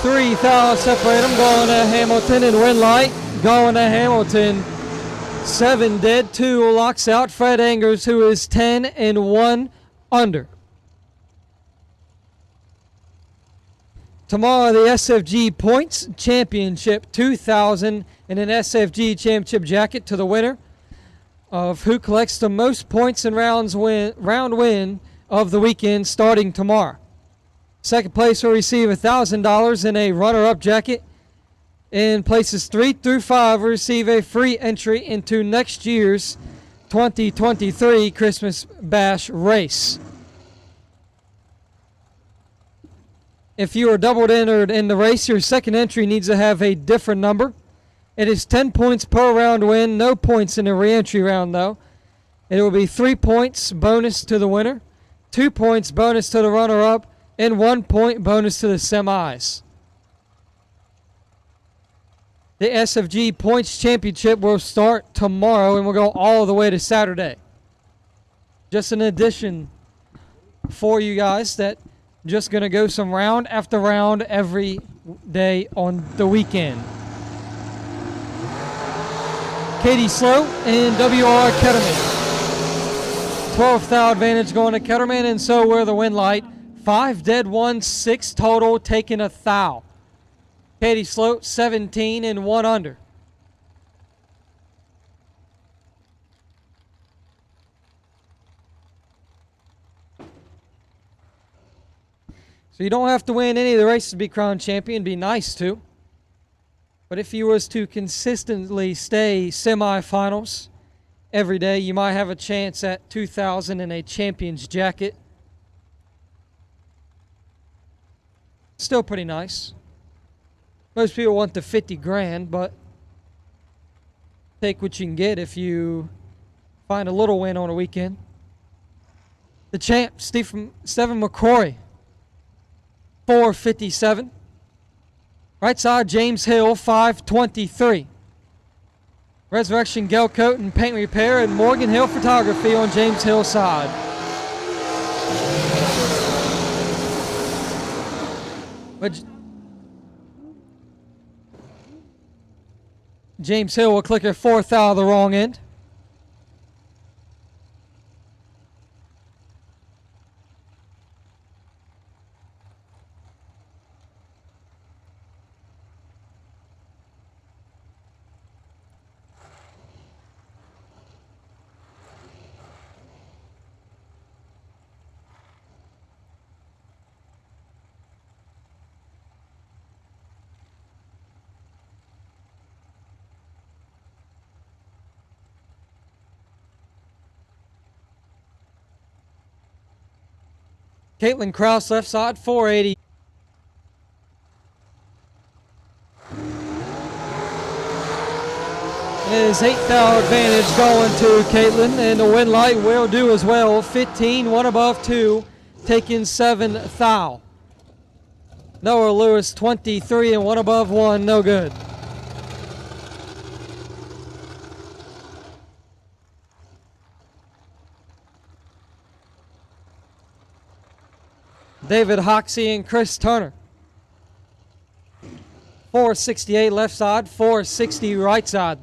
$3,000 separate them, going to Hamilton and Winlight, going to Hamilton. 7 dead, 2 locks out. Fred Angers, who is 10 and 1 under. Tomorrow, the SFG Points Championship, 2,000 and an SFG Championship jacket to the winner of who collects the most points in round win of the weekend starting tomorrow. Second place will receive $1,000 in a runner-up jacket. In places 3 through 5 will receive a free entry into next year's 2023 Christmas Bash race. If you are doubled entered in the race, your second entry needs to have a different number. It is 10 points per round win, no points in the re-entry round though. It will be 3 points bonus to the winner, 2 points bonus to the runner-up, and 1 point bonus to the semis. The SFG Points Championship will start tomorrow and will go all the way to Saturday. Just an addition for you guys that just going to go some round after round every day on the weekend. Katie Slow and WR Ketterman. 12th thou advantage going to Ketterman, and so will the Winlight. 5 dead, 1, 6 total, taking a thou. Katie Sloat, 17 and 1 under. So you don't have to win any of the races to be crowned champion. Be nice to. But if you was to consistently stay semifinals every day, you might have a chance at 2,000 and a champion's jacket. Still pretty nice. Most people want the 50 grand, but take what you can get if you find a little win on a weekend. The champ, Stephen McCrory, 4:57. Right side, James Hill, 5:23. Resurrection Gel Coat and Paint Repair and Morgan Hill Photography on James Hill's side. But James Hill will click her fourth out of the wrong end. Caitlin Kraus, left side, 480. His 8th thou advantage going to Caitlin, and the win light will do as well. 15, 1 above 2, taking 7th thou. Noah Lewis, 23 and 1 above 1, no good. David Hoxie and Chris Turner. 468 left side, 460 right side.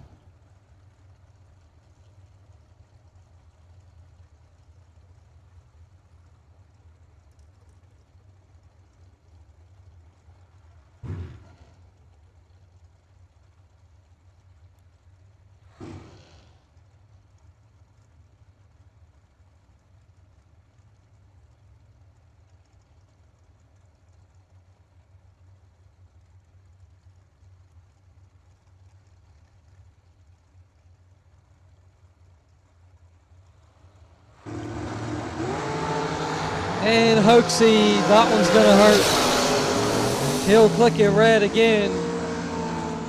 And Hoaxie, that one's gonna hurt. He'll click it red again.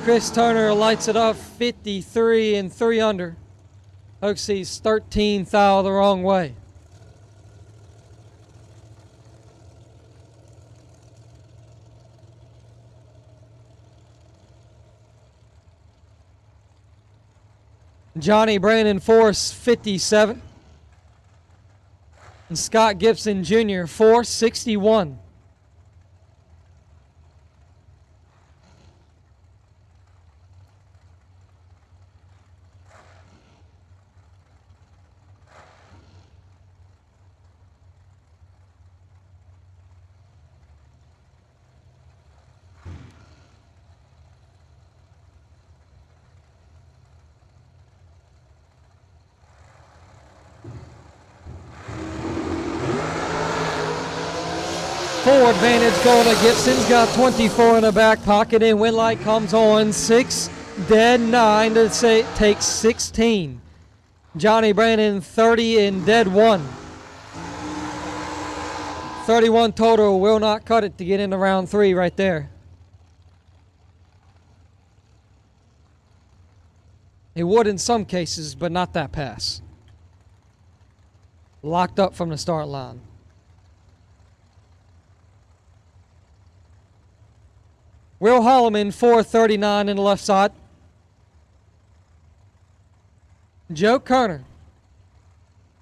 Chris Turner lights it up, 53 and 3 under. Hoaxie's 13th thou the wrong way. Johnny Brandon Force, 57. And Scott Gibson Jr., 461. Full advantage going to Gibson's got 24 in the back pocket, and win light comes on 6, dead 9 to say takes 16. Johnny Brandon 30 and dead 1. 31 total will not cut it to get into round 3 right there. It would in some cases, but not that pass. Locked up from the start line. Will Holloman, 439 in the left side. Joe Kerner,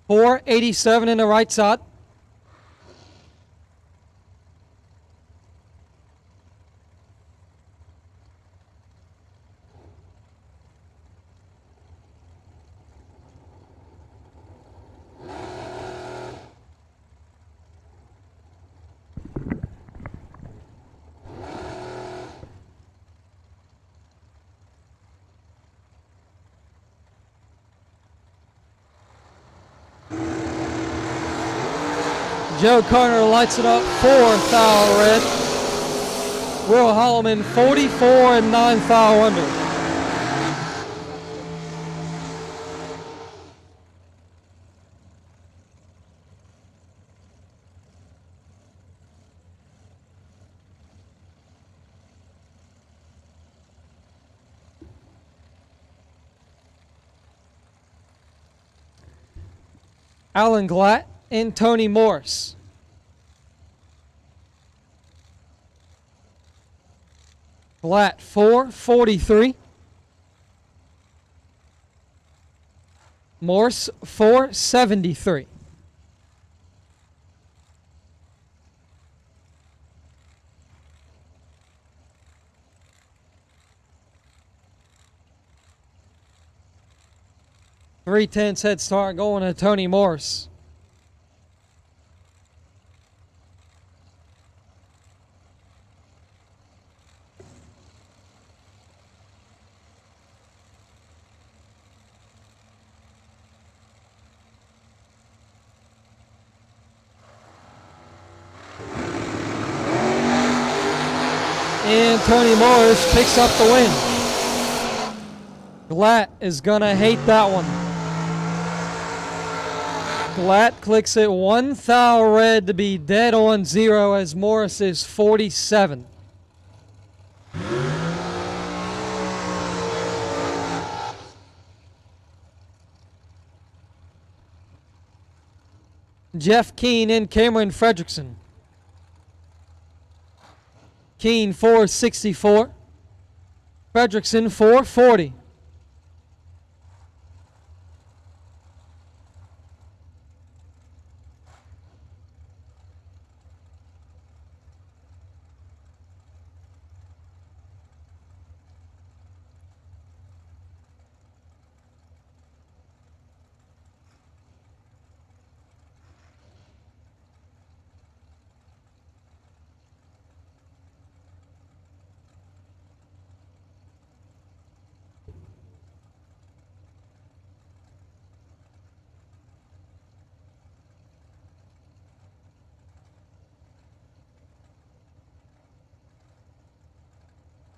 487 in the right side. Joe Carter lights it up, 4th thou red. Will Holloman, 44 and 9th thou under. Alan Glatt, and Tony Morris. Blatt 443. Morse 473. Three-tenths head start going to Tony Morse. And Tony Morris picks up the win. Glatt is going to hate that one. Glatt clicks it 1 thou red to be dead on 0 as Morris is 47. Jeff Keane and Cameron Fredrickson. Keane 464. Fredrickson 440.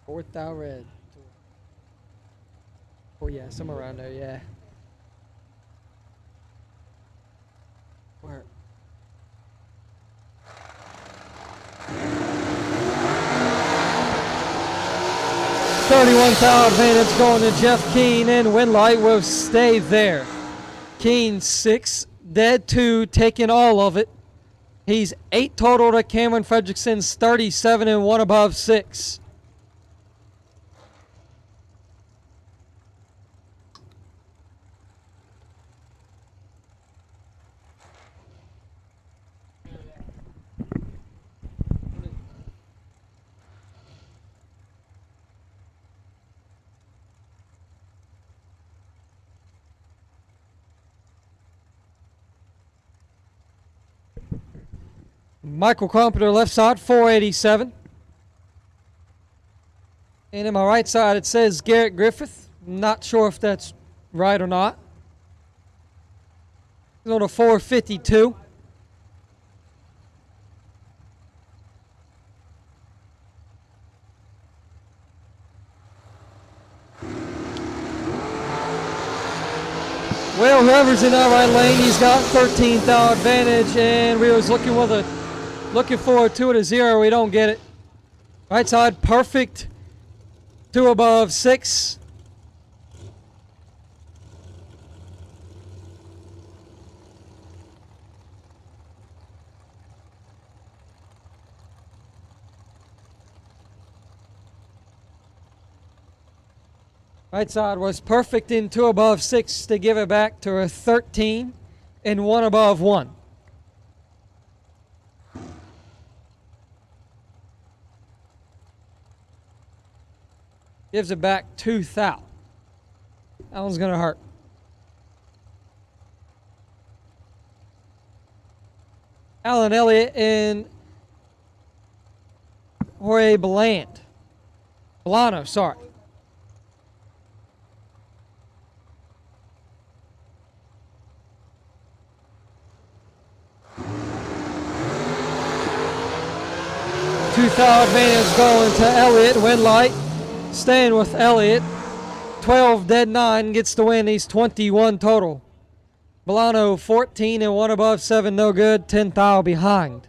Fourth thou red. Oh yeah, somewhere around there, yeah. Where? $31,000 advantage going to Jeff Keane, and Winlight will stay there. Keane 6, dead 2, taking all of it. He's 8 total to Cameron Fredrickson's 37 and 1 above 6. Michael Crumpeter left side, 487. And in my right side, it says Garrett Griffith. Not sure if that's right or not. He's on a 452. Well, whoever's in that right lane, he's got 13,000 advantage, and we was looking for a 2 and a 0. We don't get it. Right side, perfect. 2 above 6. Right side was perfect in 2 above 6 to give it back to a 13 and 1 above 1. Gives it back 2 thou. That one's going to hurt. Alan Elliott and Jorge Bolano, sorry. $2,000 advantage going to Elliott. Winlight staying with Elliott. 12 dead 9 gets the win. He's 21 total. Bolano 14 and 1 above 7 no good. 10,000 behind.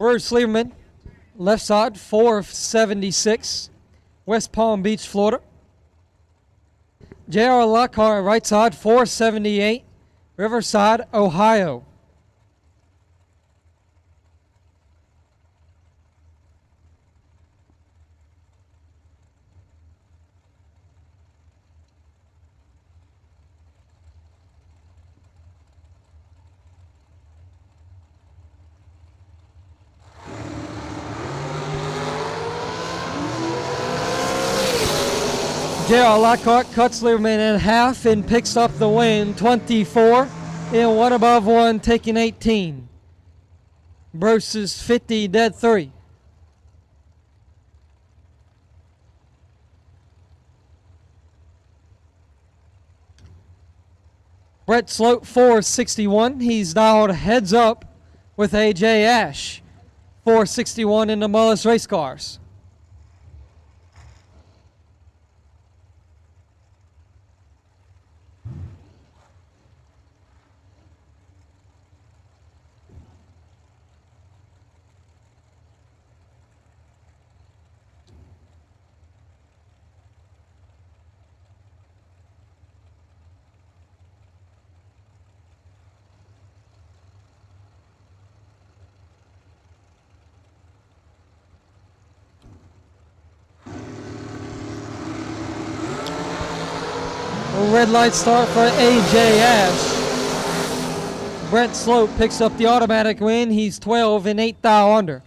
Bruce Lieberman, left side, 476, West Palm Beach, Florida. J.R. Lockhart, right side, 478, Riverside, Ohio. J.R. Lockhart cuts Lieberman in half and picks up the win, 24 in one above one, taking 18. Bruce is 50, dead 3. Brett Sloat, 461. He's dialed heads up with A.J. Ash, 461 in the Mullis race cars. Red light start for A.J. Ash. Brent Sloat picks up the automatic win. He's 12 and 8 thou under.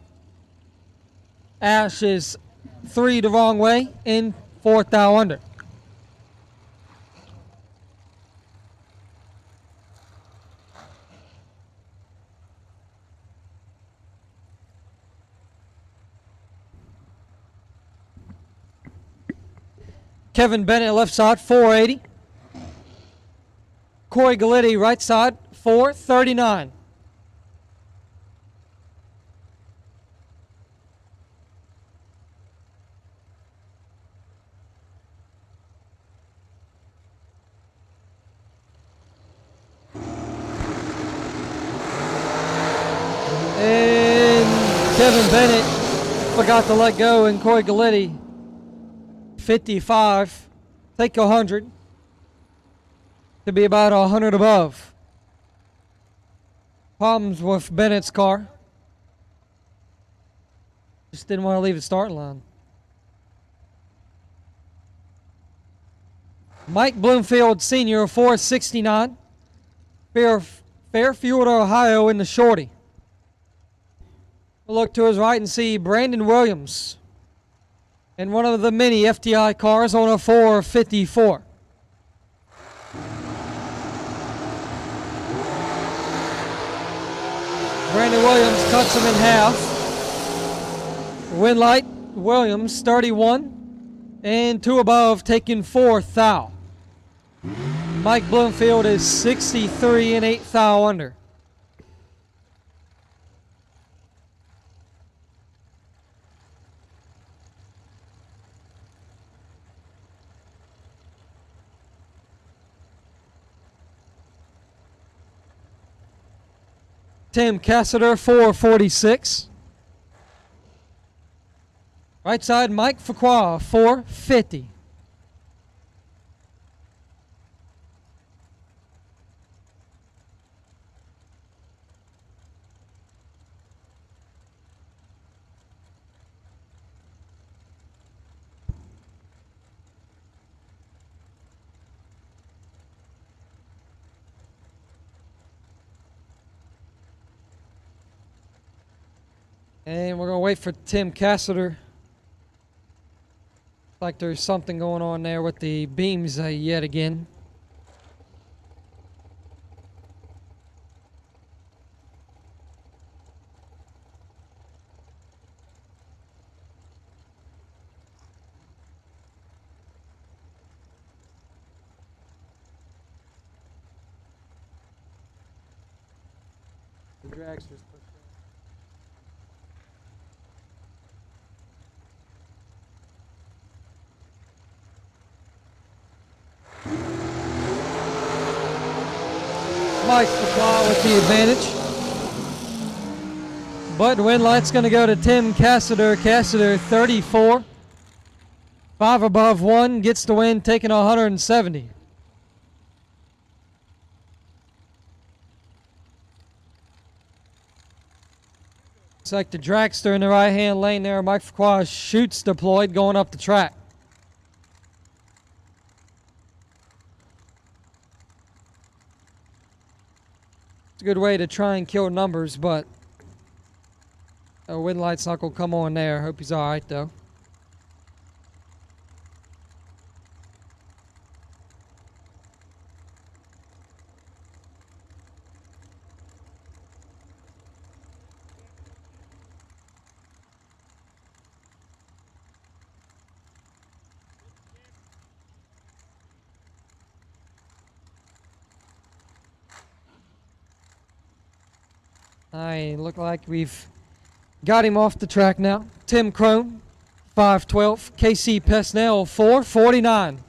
Ash is 3 the wrong way and 4 thou under. Kevin Bennett left side, 480. Corey Galletti right side, 439. And Kevin Bennett forgot to let go, and Corey Galletti, 55, take 100. To be about 100 above. Problems with Bennett's car. Just didn't want to leave the starting line. Mike Bloomfield Sr., 469. Fairfield, Ohio in the shorty. We'll look to his right and see Brandon Williams in one of the many FTI cars on a 454. Brandon Williams cuts him in half. Winlight, Williams, 31, and 2 above, taking 4 thou. Mike Bloomfield is 63 and 8 thou under. Tim Cassiter, 446. Right side, Mike Fuqua, 450. And we're going to wait for Tim Cassiter. Like there's something going on there with the beams yet again. The Dragster's Mike Fuqua with the advantage. Button win light's going to go to Tim Cassider. Cassider 34. 5 above 1 gets the win, taking 170. Looks like the Dragster in the right-hand lane there. Mike Fuqua shoots deployed going up the track. It's a good way to try and kill numbers, but win light's not going to come on there. Hope he's all right, though. Look like we've got him off the track now. Tim Crone, 512. KC Pesnell, 449.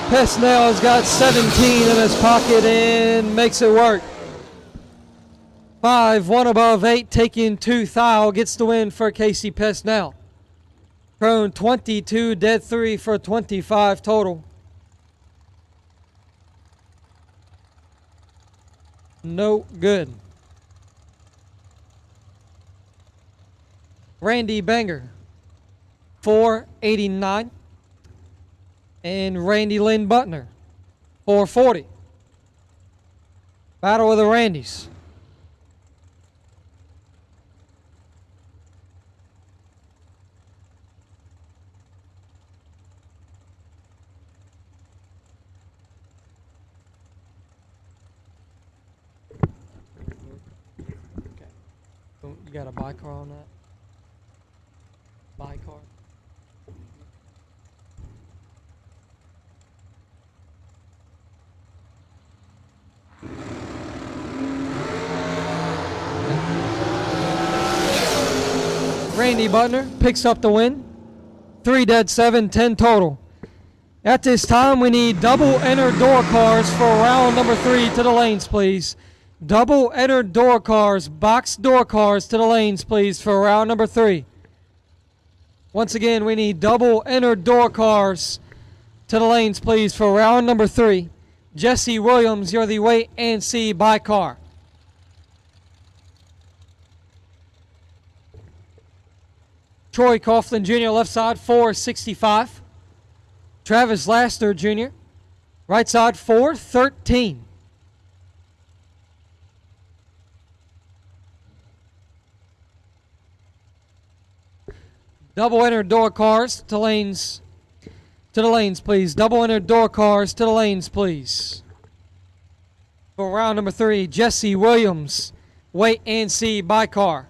Pesnell has got 17 in his pocket and makes it work. 5, 1 above 8, taking 2 thou, gets the win for Casey Pesnell. Crone 22, dead 3 for 25 total. No good. Randy Banger, 489. And Randy Lynn Butner, 440. Battle of the Randys. You got a bicar on that? Bicar. Randy Butner picks up the win. 3 dead 7, 10 total. At this time, we need double enter door cars for round number 3 to the lanes, please. Double enter door cars, box door cars to the lanes, please, for round number 3. Once again, we need double enter door cars to the lanes, please, for round number 3. Jesse Williams, you're the wait and see by car. Troy Coughlin Jr., left side, 465. Travis Laster Jr., right side, 413. Double enter door cars to lanes. To the lanes, please. Double enter door cars to the lanes, please. For round number 3, Jesse Williams, wait and see by car.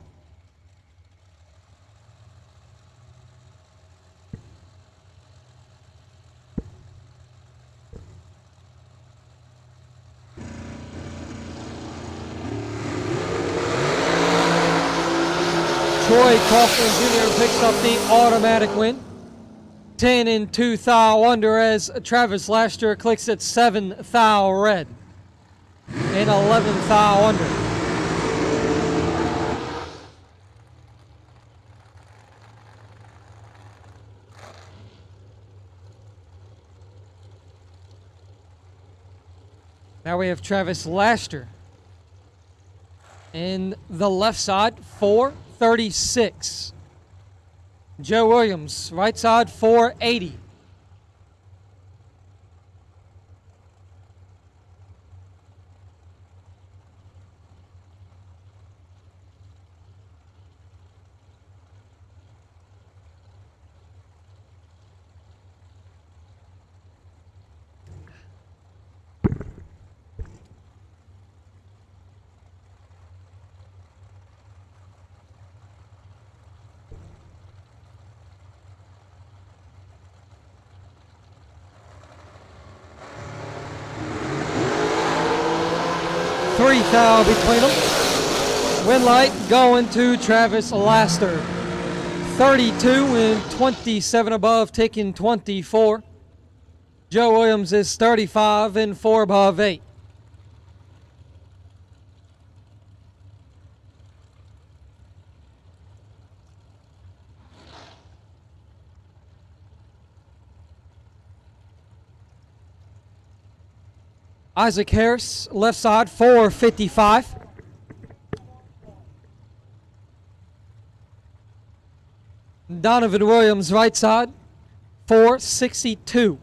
Troy Coughlin Jr. picks up the automatic win. 10 and 2 thou under as Travis Laster clicks at 7 thou red. And 11 thou under. Now we have Travis Laster. In the left side, 436. Joe Williams, right side, 480. Three thou between them. Win light going to Travis Laster. 32 and 27 above, taking 24. Joe Williams is 35 and 4 above 8. Isaac Harris, left side, 455. Donovan Williams, right side, 462.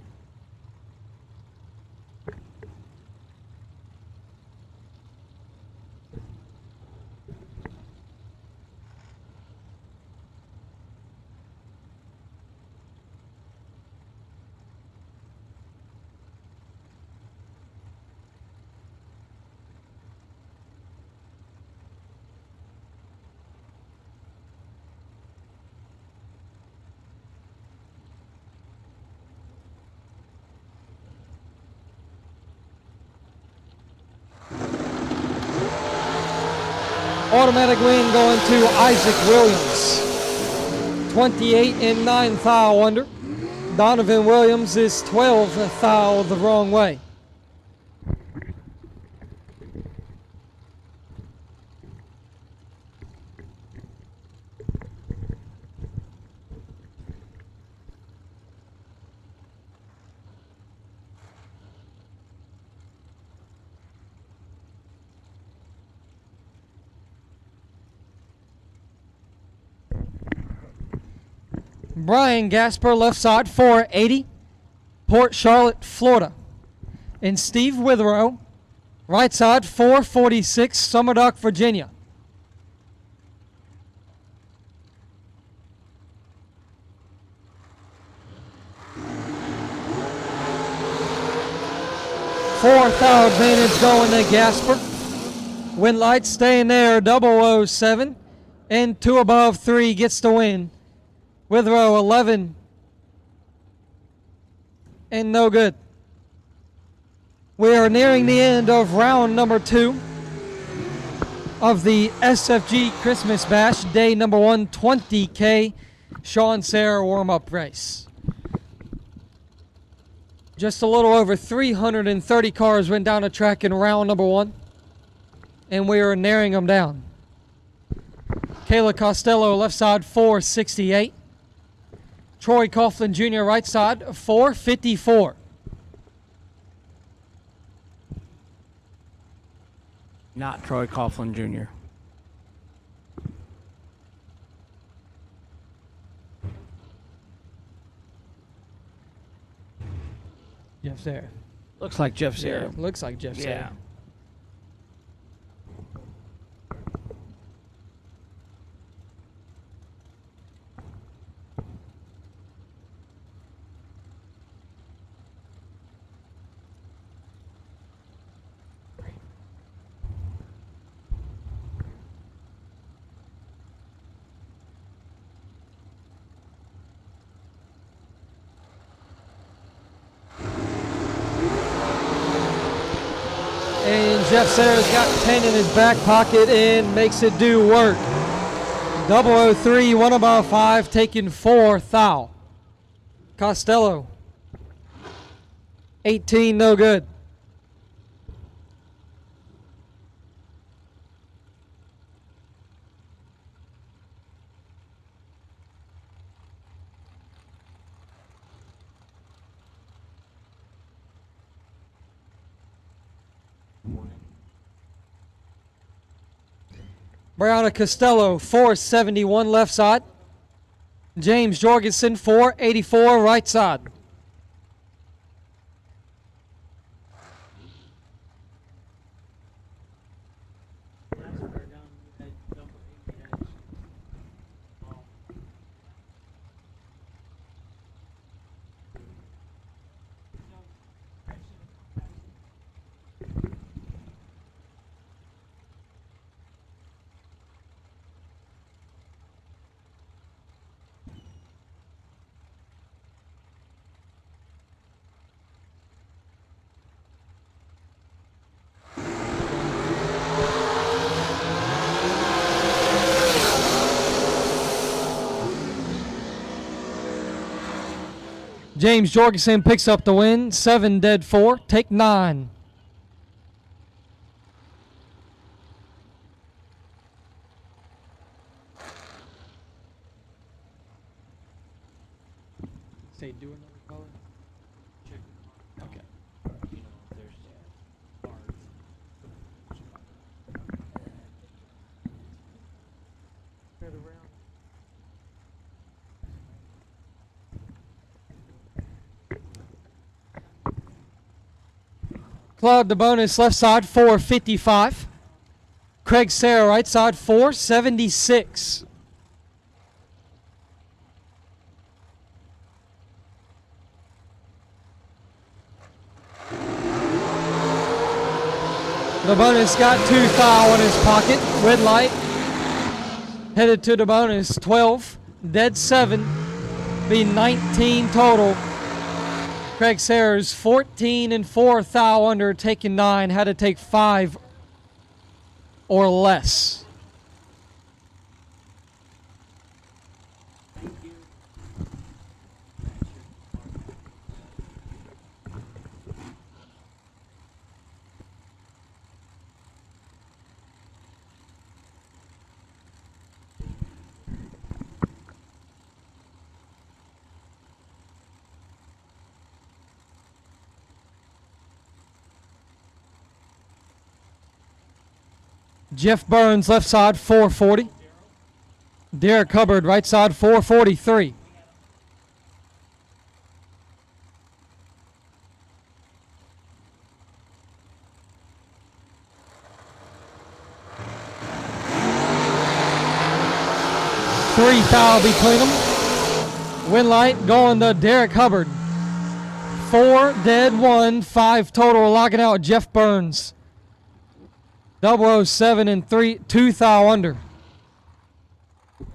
Automatic win going to Isaac Williams. 28 and 9 thou under. Donovan Williams is 12 thou the wrong way. Brian Gasper, left side, 480, Port Charlotte, Florida. And Steve Witherow, right side, 446, Summerdock, Virginia. Fourth thou advantage going to Gasper. Wind lights staying there, 007, and 2 above 3 gets the win. Witherow 11 and no good. We are nearing the end of round number 2 of the SFG Christmas Bash, day number 1, 20K Sean Serra warm-up race. Just a little over 330 cars went down the track in round number 1, and we are narrowing them down. Kayla Costello, left side, 468. Troy Coughlin Jr., right side, 454. Not Troy Coughlin Jr. Jeff Serra. Looks like Jeff Serra. Yeah, looks like Jeff Serra. And Jeff Serra's got 10 in his back pocket and makes it do work. 003, 1 above 5, taking 4 thou. Costello, 18, no good. Brianna Costello, 471 left side. James Jorgensen, 484 right side. James Jorgensen picks up the win. 7 dead 4. Take 9. Say do another color. Okay. Claude the bonus left side 455. Craig Serra right side 476. The bonus got 2 foul in his pocket. Red light. Headed to the bonus 12. Dead 7. Be 19 total. Craig Serra's 14 and 4 thou under, taking 9. Had to take 5 or less. Jeff Burns, left side, 440. Derek Hubbard, right side, 443. Three foul between them. Win light going to Derek Hubbard. 4 dead, 1, 5 total. Locking out Jeff Burns. 007 and 3, 2 thou under.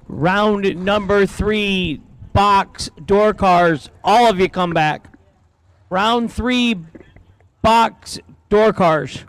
Round number 3, box, door cars. All of you come back. Round 3, box, door cars.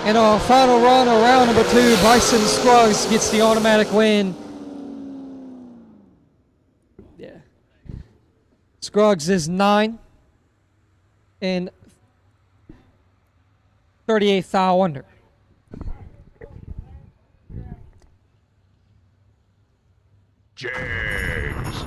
And our final run of round number 2, Bryson Scruggs gets the automatic win. Yeah. Scruggs is 9 and 38 thou under. Jags.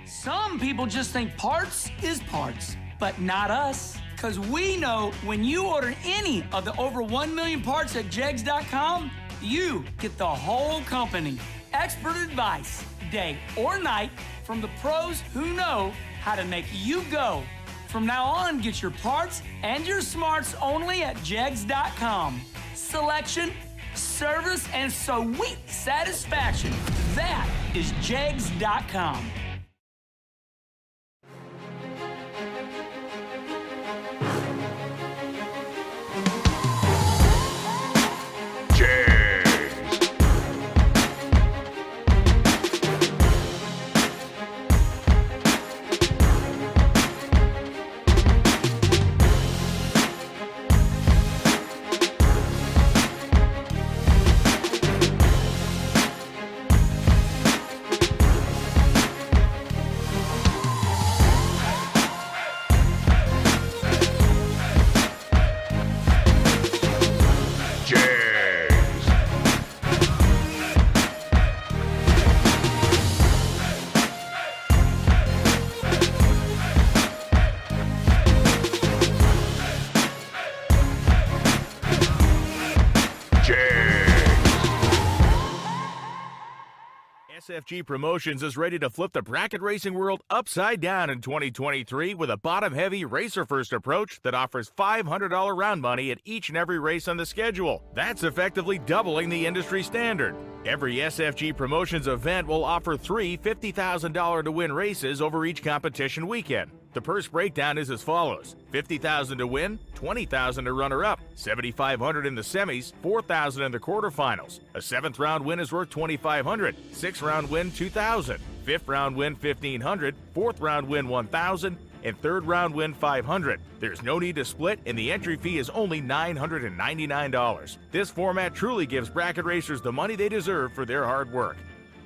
Some people just think parts is parts, but not us. Because we know when you order any of the over 1 million parts at jegs.com, you get the whole company. Expert advice, day or night, from the pros who know how to make you go. From now on, get your parts and your smarts only at jegs.com. Selection, service, and sweet satisfaction. That is jegs.com. SFG Promotions is ready to flip the bracket racing world upside down in 2023 with a bottom-heavy racer-first approach that offers $500 round money at each and every race on the schedule. That's effectively doubling the industry standard. Every SFG Promotions event will offer three $50,000 to win races over each competition weekend. The purse breakdown is as follows: $50,000 to win, $20,000 to runner-up, $7,500 in the semis, $4,000 in the quarterfinals. A 7th round win is worth $2,500, 6th round win $2,000, 5th round win $1,500, 4th round win $1,000, and 3rd round win $500. There's no need to split, and the entry fee is only $999. This format truly gives bracket racers the money they deserve for their hard work.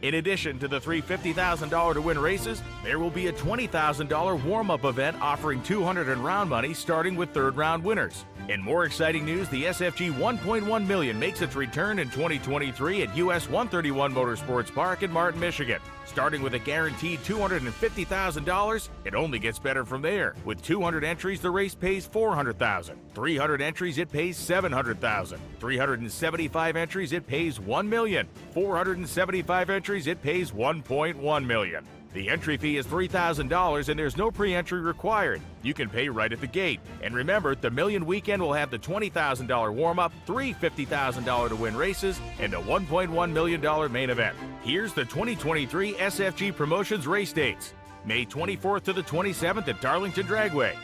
In addition to the three $50,000 to win races, there will be a $20,000 warm-up event offering $200 in round money starting with 3rd round winners. In more exciting news, the SFG 1.1 million makes its return in 2023 at US 131 Motorsports Park in Martin, Michigan. Starting with a guaranteed $250,000, it only gets better from there. With 200 entries, the race pays $400,000. 300 entries, it pays $700,000. 375 entries, it pays $1 million. 475 entries, it pays $1.1 million. The entry fee is $3,000 and there's no pre-entry required. You can pay right at the gate. And remember, the Million Weekend will have the $20,000 warm-up, three $50,000 to win races, and a $1.1 million main event. Here's the 2023 SFG Promotions race dates. May 24th to the 27th at Darlington Dragway.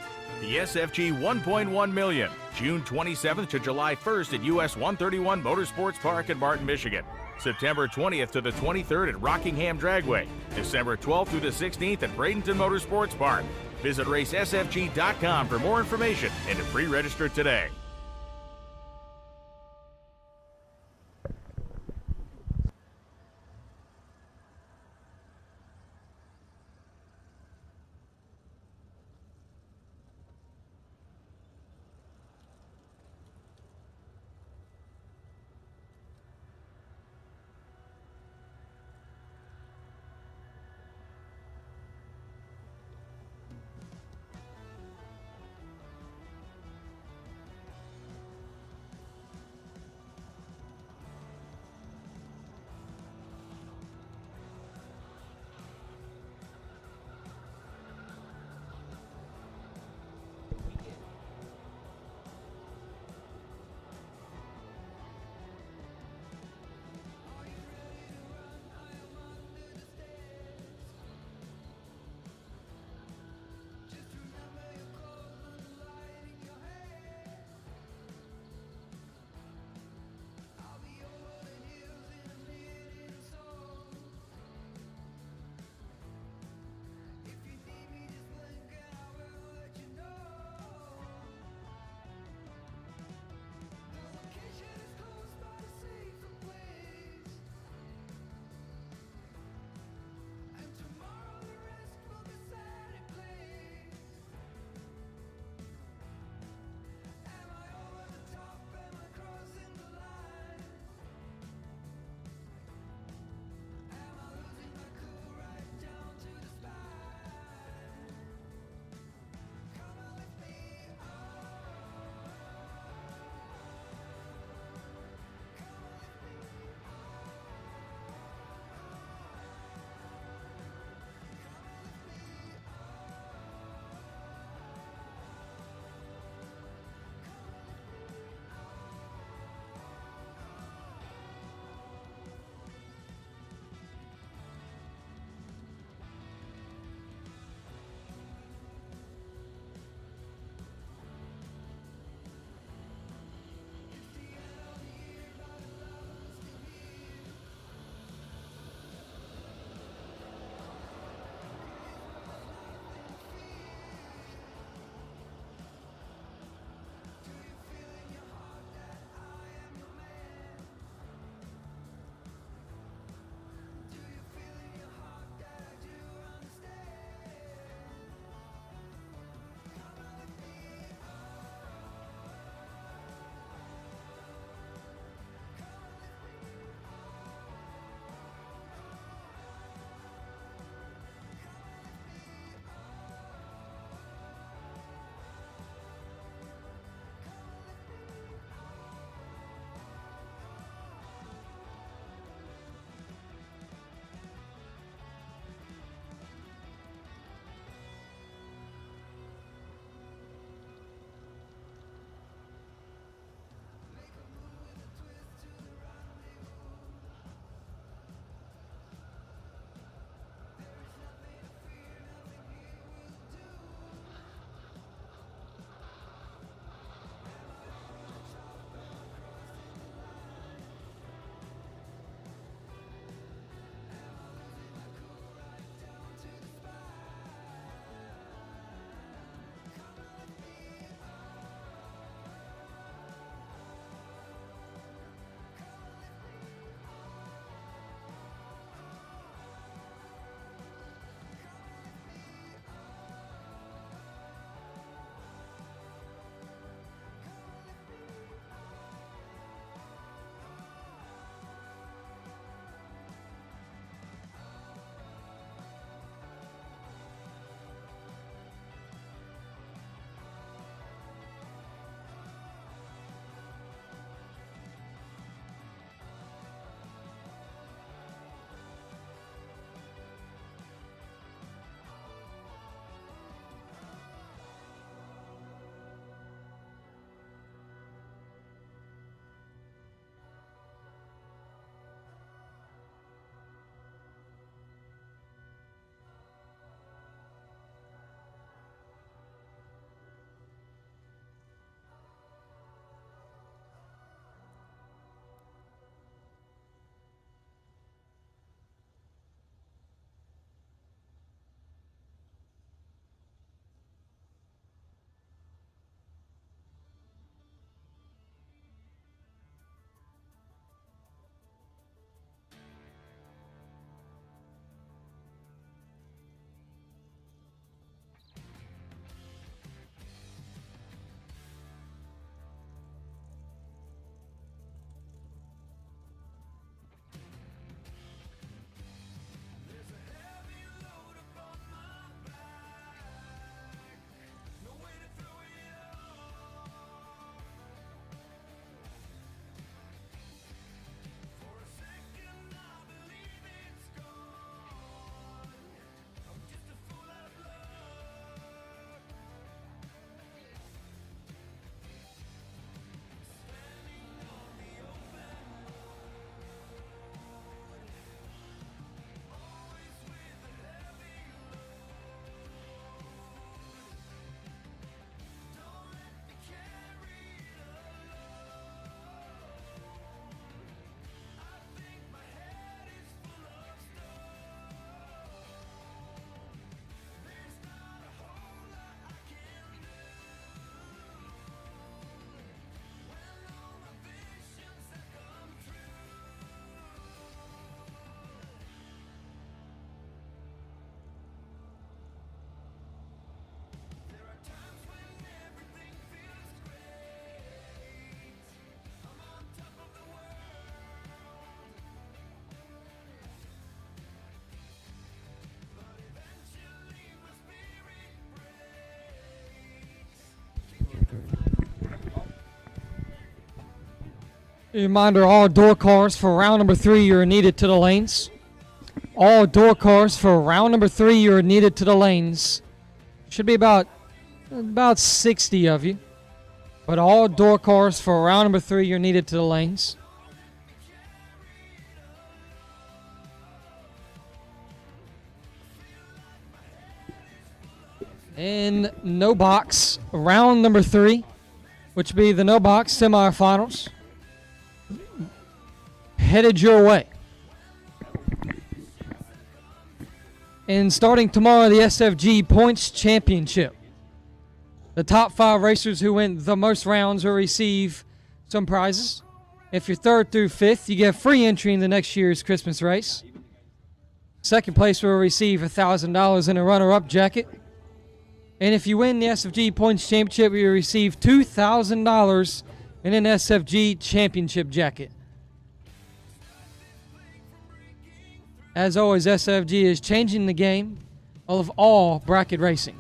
The SFG 1.1 million, June 27th to July 1st at US 131 Motorsports Park in Martin, Michigan. September 20th to the 23rd at Rockingham Dragway. December 12th through the 16th at Bradenton Motorsports Park. Visit racesfg.com for more information and to pre-register today. Reminder, all door cars for round number 3, you're needed to the lanes. All door cars for round number 3, you're needed to the lanes. Should be about 60 of you. But all door cars for round number 3, you're needed to the lanes. And no box, round number 3, which would be the no box semifinals, headed your way. And starting tomorrow, the SFG Points Championship. The top 5 racers who win the most rounds will receive some prizes. If you're 3rd through 5th, you get free entry in the next year's Christmas race. Second place will receive $1,000 in a runner-up jacket. And if you win the SFG Points Championship, you receive $2,000 in an SFG Championship jacket. As always, SFG is changing the game of all bracket racing.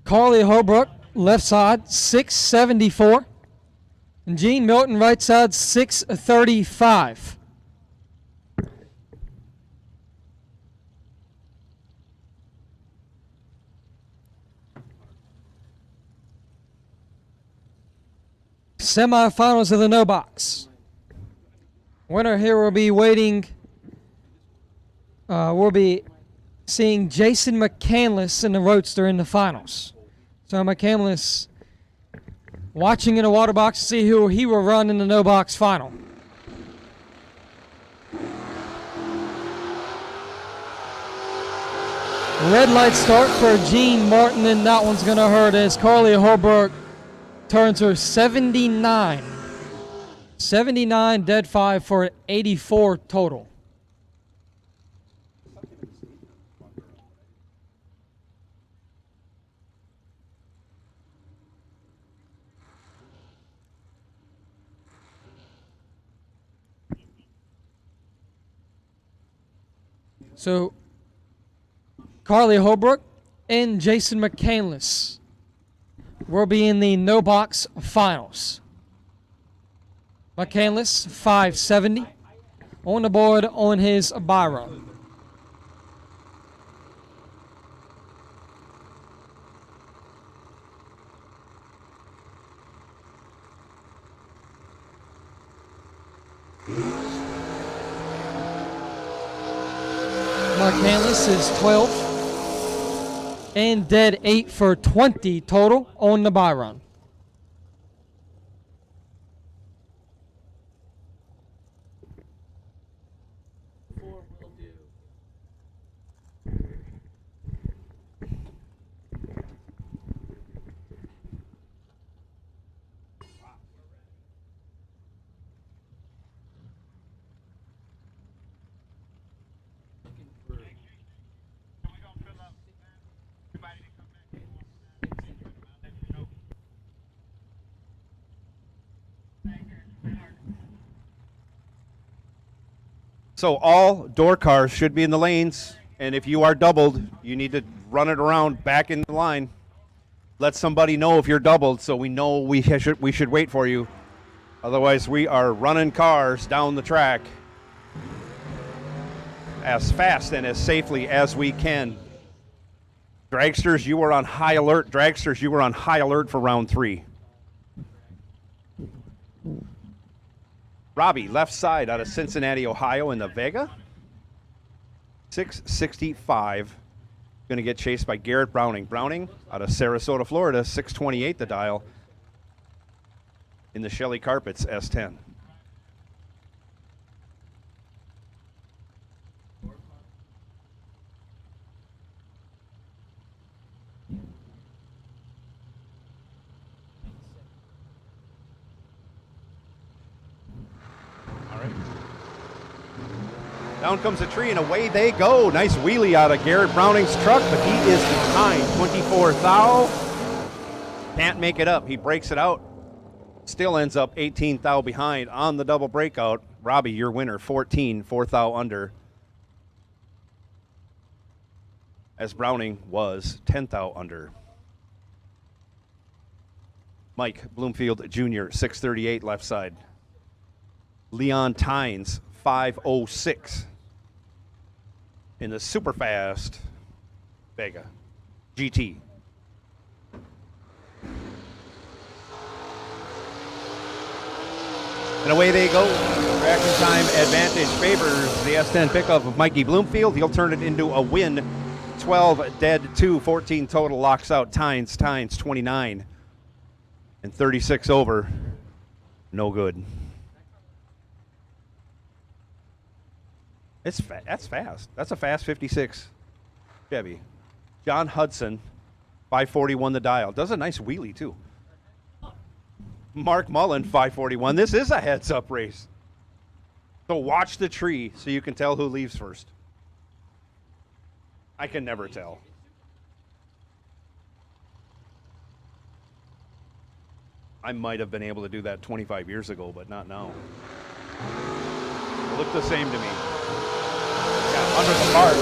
Carly Holbrook, left side, 674. And Gene Milton, right side, 635. Semifinals of the no box. Winner here will be waiting. We'll be seeing Jason McCandless in the Roadster in the finals. So McCandless watching in a water box to see who he will run in the no box final. Red light start for Gene Martin, and that one's going to hurt as Carly Holbrook turns her 79. 79 dead 5 for 84 total. So, Carly Holbrook and Jason McCandless will be in the no box finals. McCandless, 570 on the board on his biro. McCandless is 12 and dead 8 for 20 total on the bye run. So all door cars should be in the lanes, and if you are doubled, you need to run it around back in the line. Let somebody know if you're doubled so we know we should wait for you. Otherwise, we are running cars down the track as fast and as safely as we can. Dragsters, you were on high alert. Dragsters, you were on high alert for round 3. Robbie, left side out of Cincinnati, Ohio in the Vega. 665. Going to get chased by Garrett Browning. Browning out of Sarasota, Florida, 628 the dial in the Shelley Carpets S10. Down comes a tree, and away they go. Nice wheelie out of Garrett Browning's truck, but he is behind. 24 thou. Can't make it up. He breaks it out. Still ends up 18 thou behind on the double breakout. Robbie, your winner, 14, 4 thou under. As Browning was 10 thou under. Mike Bloomfield Jr., 638 left side. Leon Tynes, 506. In the super fast Vega GT. And away they go. Reaction time advantage favors the S10 pickup of Mikey Bloomfield. He'll turn it into a win. 12 dead, 2, 14 total. Locks out Tynes 29. And 36 over. No good. That's fast. That's a fast 56 Chevy. John Hudson, 541 the dial. Does a nice wheelie, too. Mark Mullen, 541. This is a heads-up race. So watch the tree so you can tell who leaves first. I can never tell. I might have been able to do that 25 years ago, but not now. It looked the same to me. Yeah, under the mark,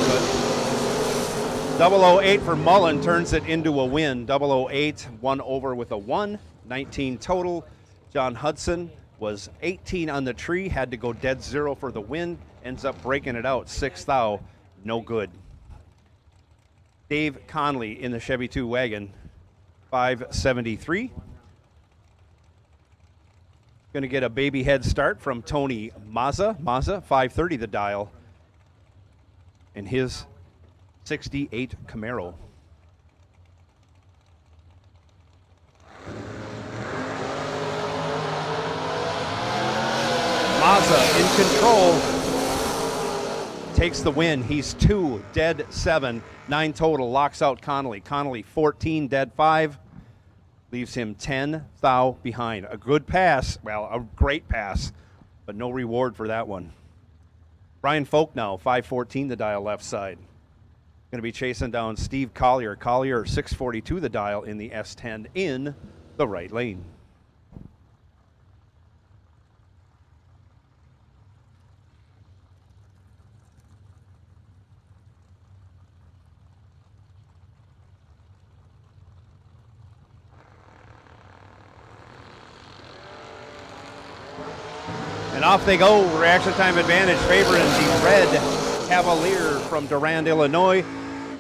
but 008 for Mullen turns it into a win. 008, 1 over with a 1. 19 total. John Hudson was 18 on the tree, had to go dead 0 for the win, ends up breaking it out. 6 thou, no good. Dave Conley in the Chevy 2 wagon, 573. Going to get a baby head start from Tony Mazza. Mazza, 530 the dial in his 68 Camaro. Mazza in control, takes the win. He's 2 dead 7, 9 total. Locks out Connolly. Connolly 14 dead 5, leaves him 10 thou behind. A good pass, well, a great pass, but no reward for that one. Brian Folk now 514 the dial left side. Going to be chasing down Steve Collier. Collier 642 the dial in the S10 in the right lane. And off they go. Reaction time advantage favoring the red Cavalier from Durand, Illinois.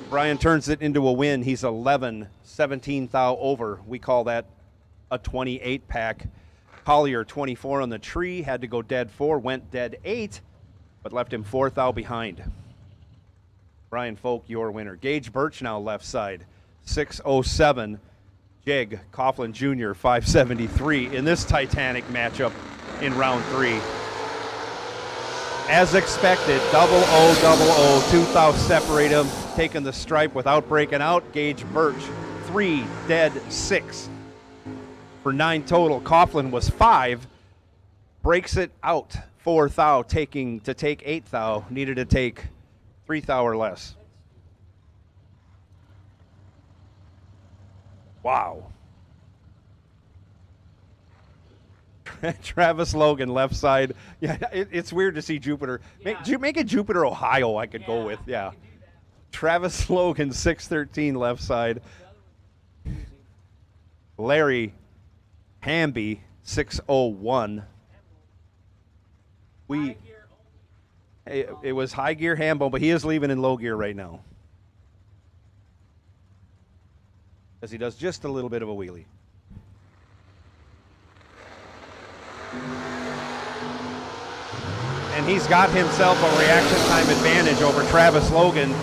Brian turns it into a win. He's 11, 17 thou over. We call that a 28 pack. Collier 24 on the tree, had to go dead 4, went dead 8, but left him 4 thou behind. Brian Folk, your winner. Gage Birch now left side, 607. Jeg Coughlin Jr., 573 in this Titanic matchup in round 3. As expected, 0-0-0-0, 2 thou separate him, taking the stripe without breaking out. Gage Birch, 3 dead 6 for 9 total. Coughlin was 5, breaks it out 4 thou, take 8 thou, needed to take 3 thou or less. Wow. Travis Logan, left side. Yeah, it's weird to see Jupiter. Make it Jupiter, Ohio, I could go with. Yeah. Travis Logan, 613, left side. Larry Hamby, 601. It was high gear Hambo, but he is leaving in low gear right now, as he does just a little bit of a wheelie. And he's got himself a reaction time advantage over Travis Logan.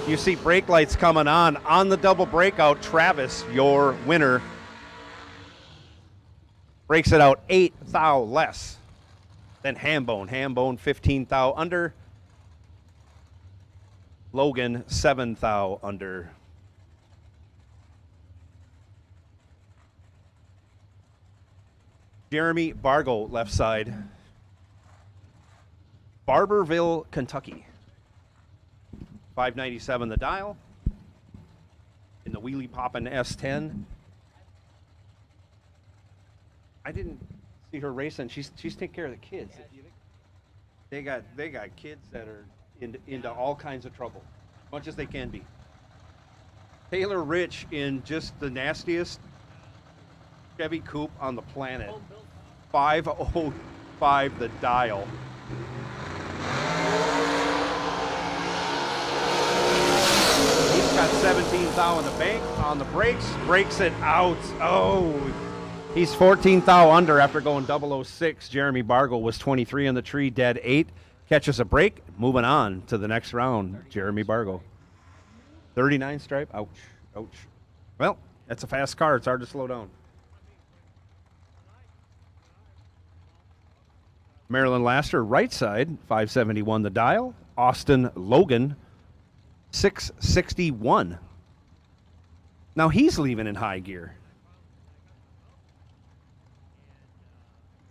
You see brake lights coming on the double breakout. Travis, your winner, breaks it out 8 thou less than Hambone. Hambone 15 thou under. Logan 7 thou under. Jeremy Bargo, left side. Barberville, Kentucky. 597 the dial. In the wheelie poppin' S10. See her racing. She's taking care of the kids. They got kids that are into all kinds of trouble, as much as they can be. Taylor Rich in just the nastiest Chevy coupe on the planet. 505 the dial. He's got 17 thou in the bank on the brakes, breaks it out. Oh, he's 14 thou under after going 006. Jeremy Bargle was 23 on the tree, dead 8. Catches a break, moving on to the next round. Jeremy Bargle. 39 stripe. Ouch. Ouch. Well, that's a fast car. It's hard to slow down. Marilyn Laster, right side, 571 the dial. Austin Logan, 661. Now he's leaving in high gear.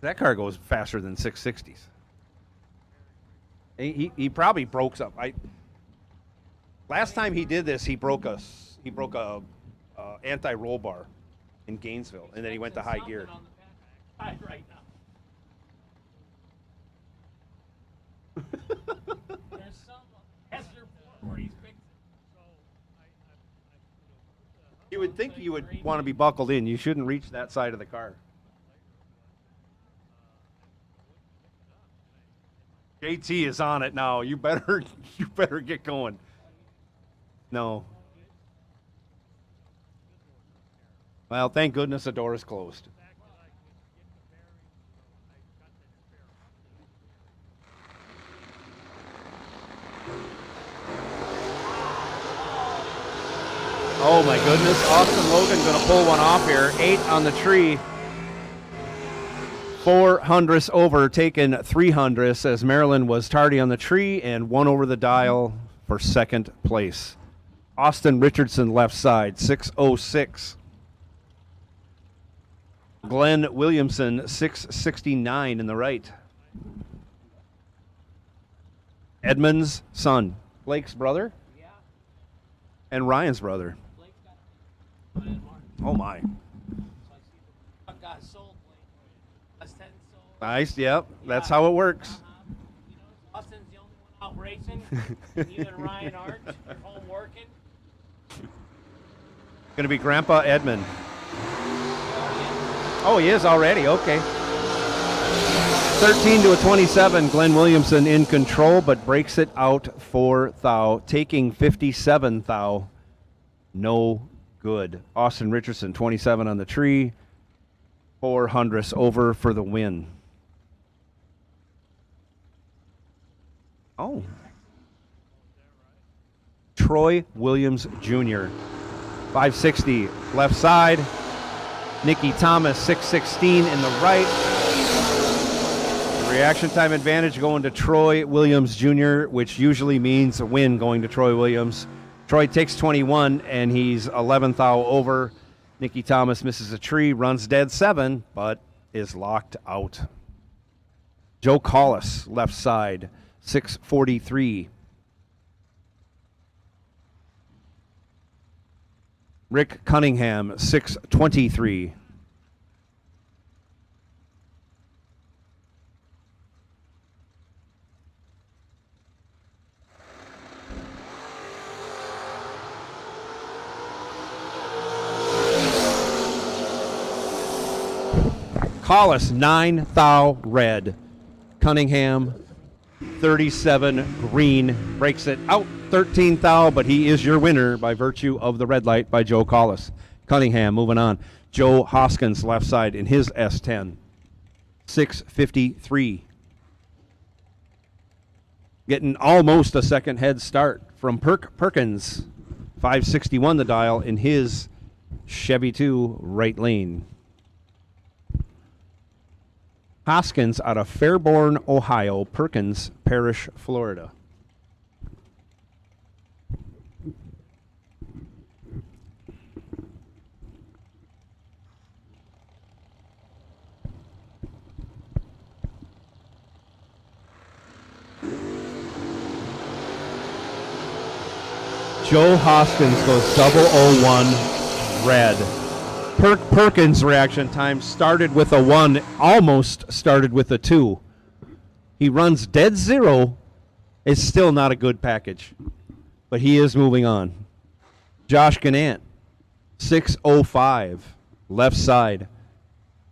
That car goes faster than 660s. He probably broke something. Last time he did this, he broke a anti-roll bar in Gainesville, and then he went to high gear. Right now. There's some Hester where he's fixing. You would think you would want to be buckled in. You shouldn't reach that side of the car. JT is on it now. You better get going. No. Well, thank goodness the door is closed. Oh my goodness, Austin Logan going to pull one off here. 8 on the tree. 4 hundredths over, taken 3 hundredths as Maryland was tardy on the tree and 1 over the dial for second place. Austin Richardson left side, 606. Glenn Williamson, 669 in the right. Edmund's son, Blake's brother, and Ryan's brother. Oh my. Nice, yep. That's how it works. Austin's the only one out racing. You and Ryan aren't. You're home working. Going to be Grandpa Edmund. Oh, he is already. Okay. 13 to a 27. Glenn Williamson in control, but breaks it out for thou, taking 57 thou. No good. Austin Richardson, 27 on the tree. 4 hundredths over for the win. Oh. Troy Williams Jr. 560 left side. Nicky Thomas 616 in the right. The reaction time advantage going to Troy Williams Jr., which usually means a win going to Troy Williams. Troy takes 21 and he's 11th thou over. Nicky Thomas misses a tree, runs dead 7, but is locked out. Joe Collis left side 643. Rick Cunningham, 623. Collis, 9 thou red. Cunningham, 37 green. Breaks it out 13 thou, but he is your winner by virtue of the red light by Joe Collis. Cunningham moving on. Joe Hoskins left side in his S10. 653. Getting almost a second head start from Perkins. 561 the dial in his Chevy 2 right lane. Hoskins out of Fairborn, Ohio, Perkins Parish, Florida. Joe Hoskins goes 001 red. Perkins' reaction time started with a 1, almost started with a 2. He runs dead zero. It's still not a good package, but he is moving on. Josh Gannant, 6:05, left side.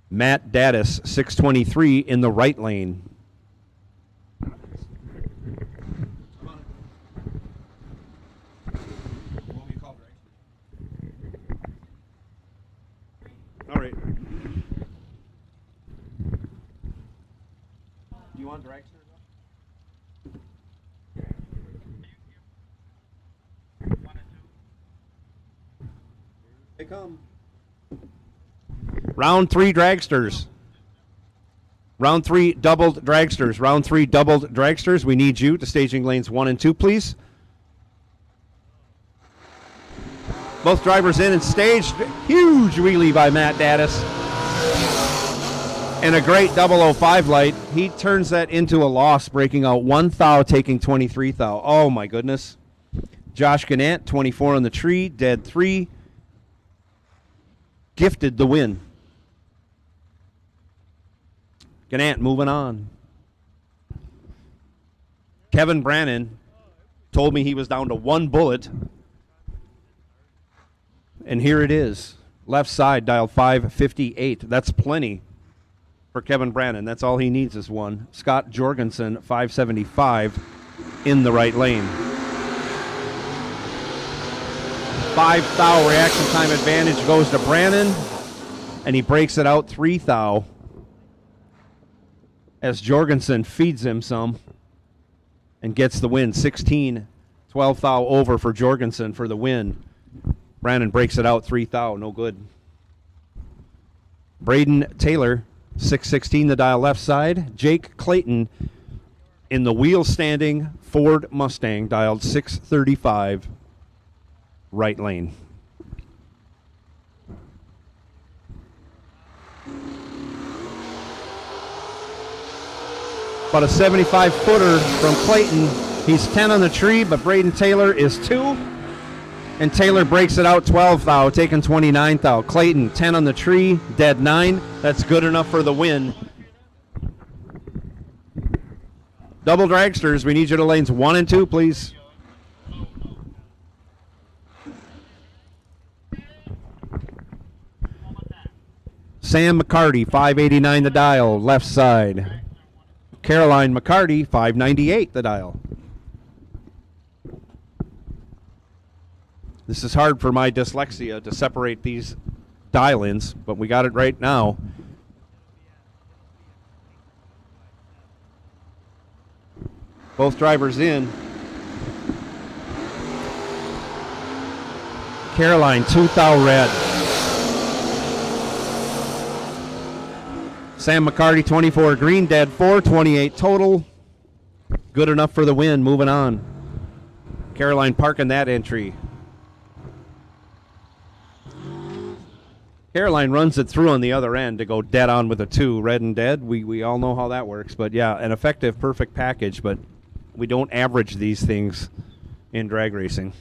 Matt Daddis, 6:23 in the right lane. All right. Do you want Dragster? They come. Round 3 dragsters. Round 3 doubled dragsters. Round 3 doubled dragsters. We need you to staging lanes 1 and 2, please. Both drivers in and staged. Huge wheelie by Matt Daddis. And a great 005 light. He turns that into a loss, breaking out 1 thou, taking 23 thou. Oh, my goodness. Josh Gannant, 24 on the tree, dead 3. Gifted the win. Gannant moving on. Kevin Brannon told me he was down to 1 bullet. And here it is. Left side, dial 558. That's plenty for Kevin Brannon. That's all he needs is 1. Scott Jorgensen, 575 in the right lane. 5 thou reaction time advantage goes to Brannon, and he breaks it out 3 thou as Jorgensen feeds him some and gets the win. 16, 12 thou over for Jorgensen for the win. Brannon breaks it out 3 thou, no good. Braden Taylor, 616 the dial left side. Jake Clayton in the wheel standing Ford Mustang, dialed 635 right lane. About a 75-footer from Clayton. He's 10 on the tree, but Braden Taylor is 2. And Taylor breaks it out 12 thou, taking 29 thou. Clayton, 10 on the tree, dead 9. That's good enough for the win. Double dragsters, we need you to lanes 1 and 2, please. Sam McCarty, 589 the dial, left side. Caroline McCarty, 598 the dial. This is hard for my dyslexia to separate these dial-ins, but we got it right now. Both drivers in. Caroline, 2 thou red. Sam McCarty, 24 green, dead 4, 28 total. Good enough for the win, moving on. Caroline parking that entry. Caroline runs it through on the other end to go dead on with a 2, red and dead. We all know how that works, but yeah, an effective, perfect package, but we don't average these things in drag racing.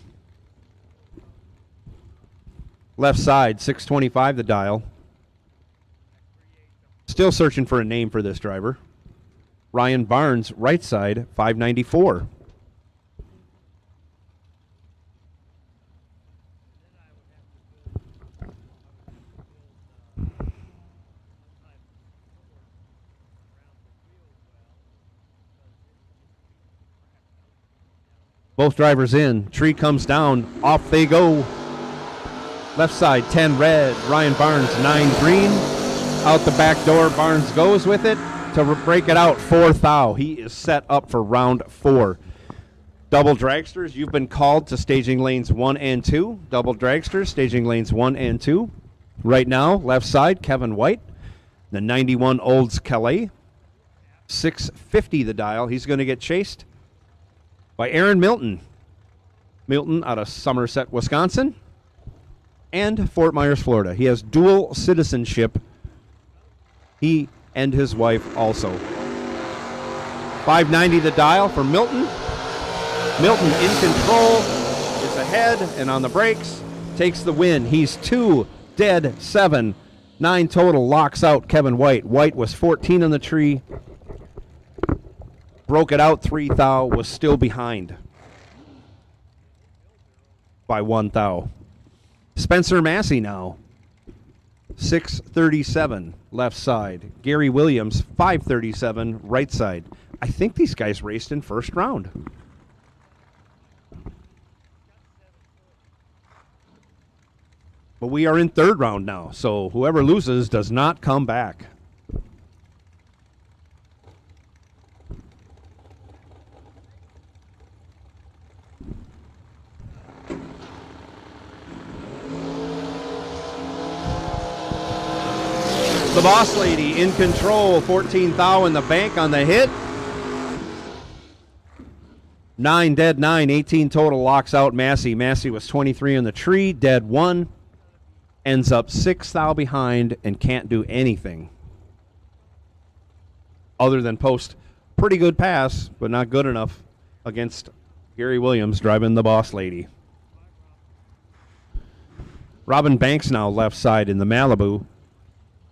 Left side, 625 the dial. Still searching for a name for this driver. Ryan Barnes, right side, 594. Both drivers in. Tree comes down. Off they go. Left side, 10 red. Ryan Barnes, 9 green. Out the back door, Barnes goes with it to break it out 4 thou. He is set up for round 4. Double dragsters, you've been called to staging lanes 1 and 2. Double dragsters, staging lanes 1 and 2. Right now, left side, Kevin White. The 91 Olds Calais. 650 the dial. He's going to get chased by Aaron Milton. Milton out of Somerset, Wisconsin, and Fort Myers, Florida. He has dual citizenship. He and his wife also. 590 the dial for Milton. Milton in control, is ahead and on the brakes, takes the win. He's 2 dead 7. 9 total, locks out Kevin White. White was 14 on the tree. Broke it out 3 thou, was still behind by 1 thou. Spencer Massey now, 637 left side. Gary Williams, 537 right side. I think these guys raced in first round. But we are in third round now, so whoever loses does not come back. The Boss Lady in control, 14 thou in the bank on the hit. 9 dead 9, 18 total, locks out Massey. Massey was 23 on the tree, dead 1. Ends up 6 thou behind and can't do anything other than post pretty good pass, but not good enough against Gary Williams driving the Boss Lady. Robin Banks now left side in the Malibu.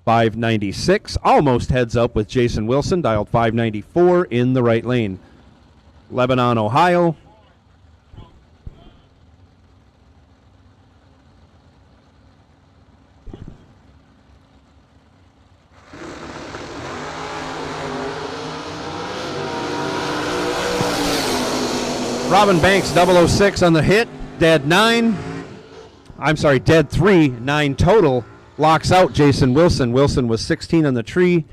596, almost heads up with Jason Wilson, dialed 594 in the right lane. Lebanon, Ohio. Robin Banks, 006 on the hit, dead 9. I'm sorry, dead 3, 9 total. Locks out Jason Wilson. Wilson was 16 on the tree.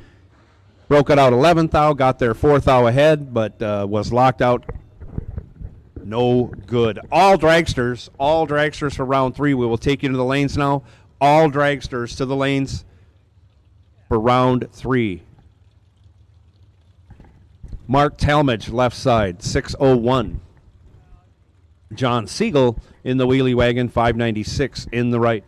Broke it out 11th thou, got there 4th thou ahead, but was locked out. No good. All dragsters for round 3. We will take you to the lanes now. All dragsters to the lanes for round 3. Mark Talmadge, left side, 601. John Siegel in the wheelie wagon, 596 in the right.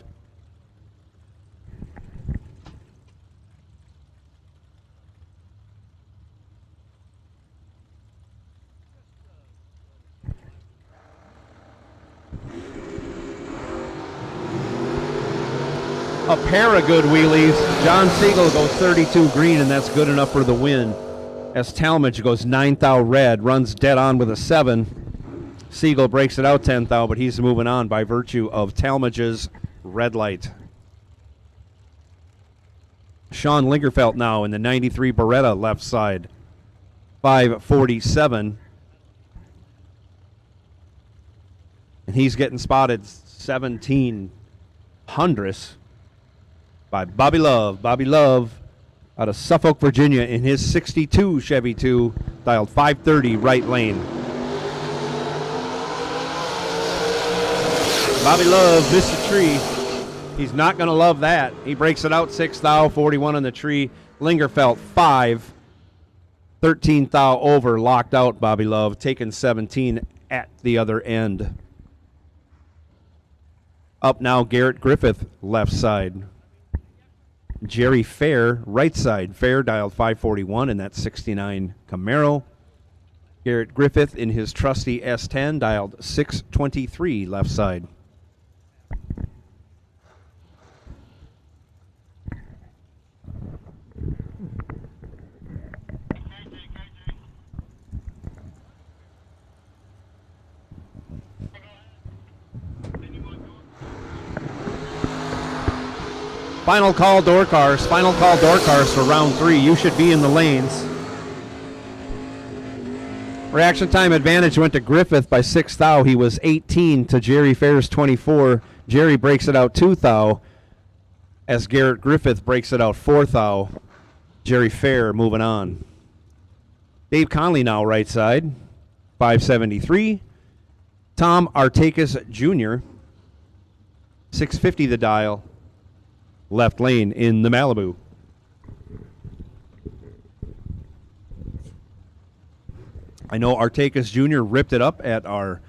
A pair of good wheelies. John Siegel goes 32 green, and that's good enough for the win. As Talmadge goes 9 thou red, runs dead on with a 7. Siegel breaks it out 10 thou, but he's moving on by virtue of Talmadge's red light. Sean Lingerfelt now in the 93 Beretta left side. 547. And he's getting spotted 17 hundredths by Bobby Love. Bobby Love out of Suffolk, Virginia in his 62 Chevy 2, dialed 530 right lane. Bobby Love missed the tree. He's not going to love that. He breaks it out 6 thou, 41 on the tree. Lingerfelt 5, 13 thou over, locked out Bobby Love, taking 17 at the other end. Up now, Garrett Griffith, left side. Jerry Fair, right side. Fair dialed 541 in that 69 Camaro. Garrett Griffith in his trusty S10 dialed 623 left side. Final call door cars. Final call door cars for round 3. You should be in the lanes. Reaction time advantage went to Griffith by 6 thou. He was 18 to Jerry Fair's 24. Jerry breaks it out 2 thou as Garrett Griffith breaks it out 4 thou. Jerry Fair moving on. Dave Conley now right side. 573. Tom Artakis Jr. 650 the dial. Left lane in the Malibu. I know Artakis Jr. ripped it up at our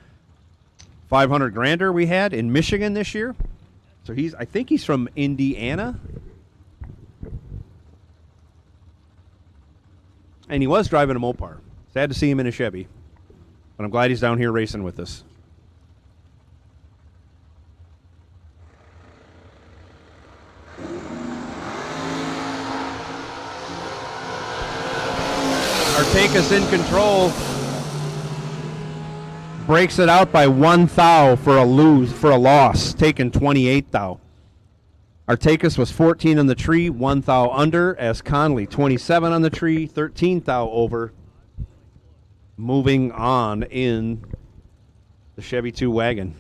500 grander we had in Michigan this year. So I think he's from Indiana. And he was driving a Mopar. Sad to see him in a Chevy. But I'm glad he's down here racing with us. Artakis in control. Breaks it out by 1 thou for a loss, taking 28 thou. Artakis was 14 on the tree, 1 thou under, as Conley 27 on the tree, 13 thou over. Moving on in the Chevy 2 wagon.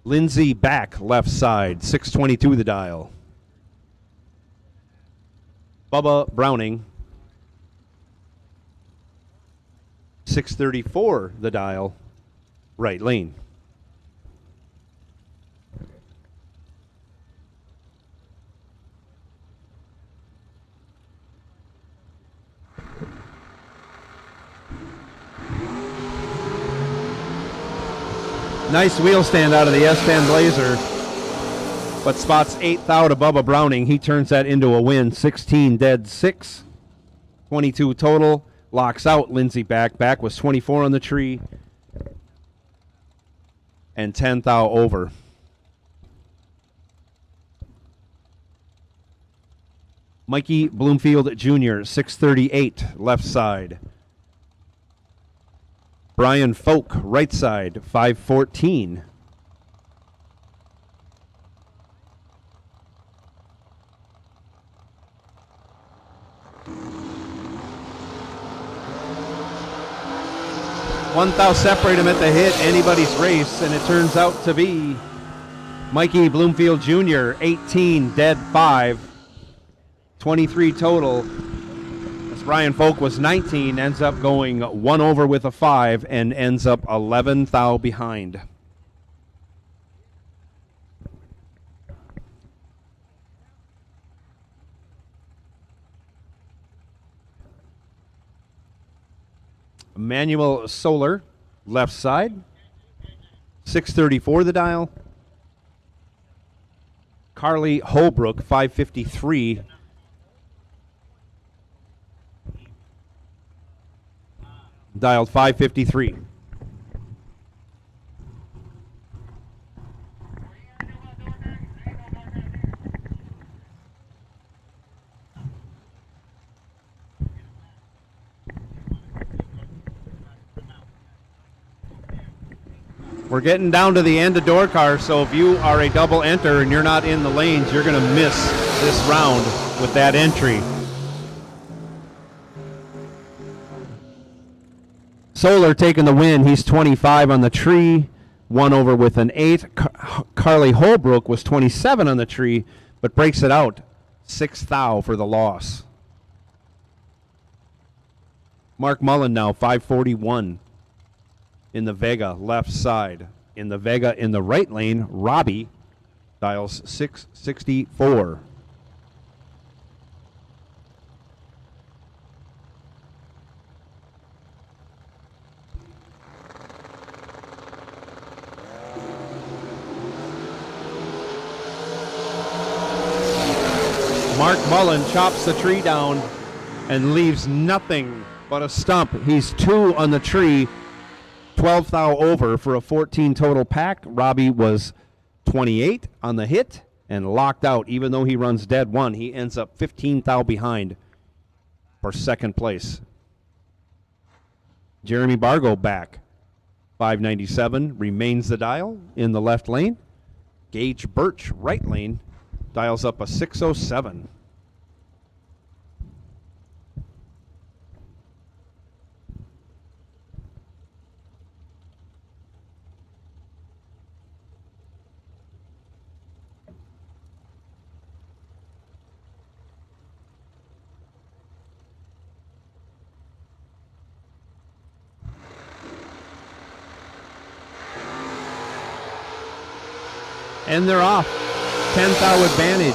Lindsay back left side, 622 the dial. Bubba Browning, 634 the dial, right lane. Nice wheel stand out of the S10 Blazer, but spots 8 thou to Bubba Browning. He turns that into a win, 16 dead 6, 22 total. Locks out Lindsay back. Back was 24 on the tree and 10 thou over. Mikey Bloomfield Jr., 638 left side. Brian Folk, right side, 514. One thou separate him at the hit, anybody's race, and it turns out to be Mikey Bloomfield Jr., 18, dead 5, 23 total. Brian Folk was 19, ends up going 1 over with a 5, and ends up 11 thou behind. Manuel Solar, left side, 634 the dial. Carly Holbrook, 553. Dialed 553. We're getting down to the end of door car, so if you are a double enter and you're not in the lanes, you're going to miss this round with that entry. Solar taking the win. He's 25 on the tree, 1 over with an 8. Carly Holbrook was 27 on the tree, but breaks it out. 6 thou for the loss. Mark Mullen now, 541 in the Vega left side. In the Vega in the right lane, Robbie dials 664. Mark Mullen chops the tree down and leaves nothing but a stump. He's 2 on the tree, 12 thou over for a 14 total pack. Robbie was 28 on the hit and locked out. Even though he runs dead 1, he ends up 15 thou behind for second place. Jeremy Bargo back, 597, remains the dial in the left lane. Gage Birch, right lane, dials up a 607. And they're off. 10 thou advantage.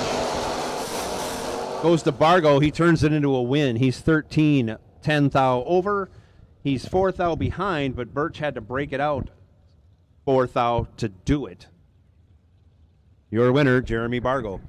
Goes to Bargo. He turns it into a win. He's 13, 10 thou over. He's 4 thou behind, but Birch had to break it out 4 thou to do it. Your winner, Jeremy Bargo.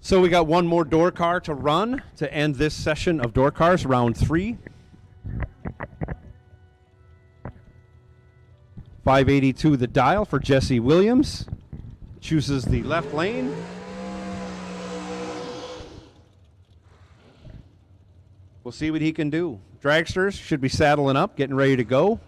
So we got one more door car to run to end this session of door cars, round 3. 582 the dial for Jesse Williams. Chooses the left lane. We'll see what he can do. Dragsters should be saddling up, getting ready to go.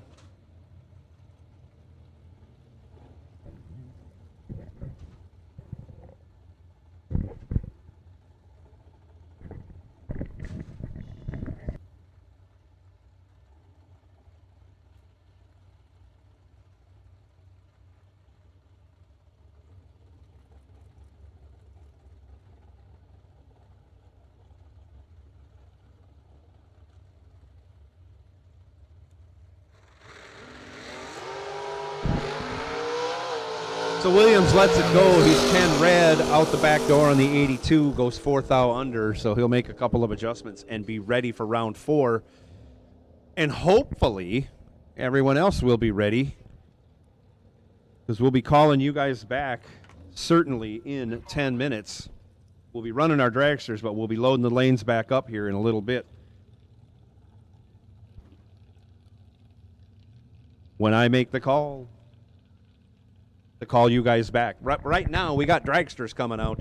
So Williams lets it go. He's 10 red out the back door on the 82, goes 4th thou under, so he'll make a couple of adjustments and be ready for round 4. And hopefully everyone else will be ready, because we'll be calling you guys back certainly in 10 minutes. We'll be running our dragsters, but we'll be loading the lanes back up here in a little bit. When I make the call to call you guys back. Right now, we got dragsters coming out.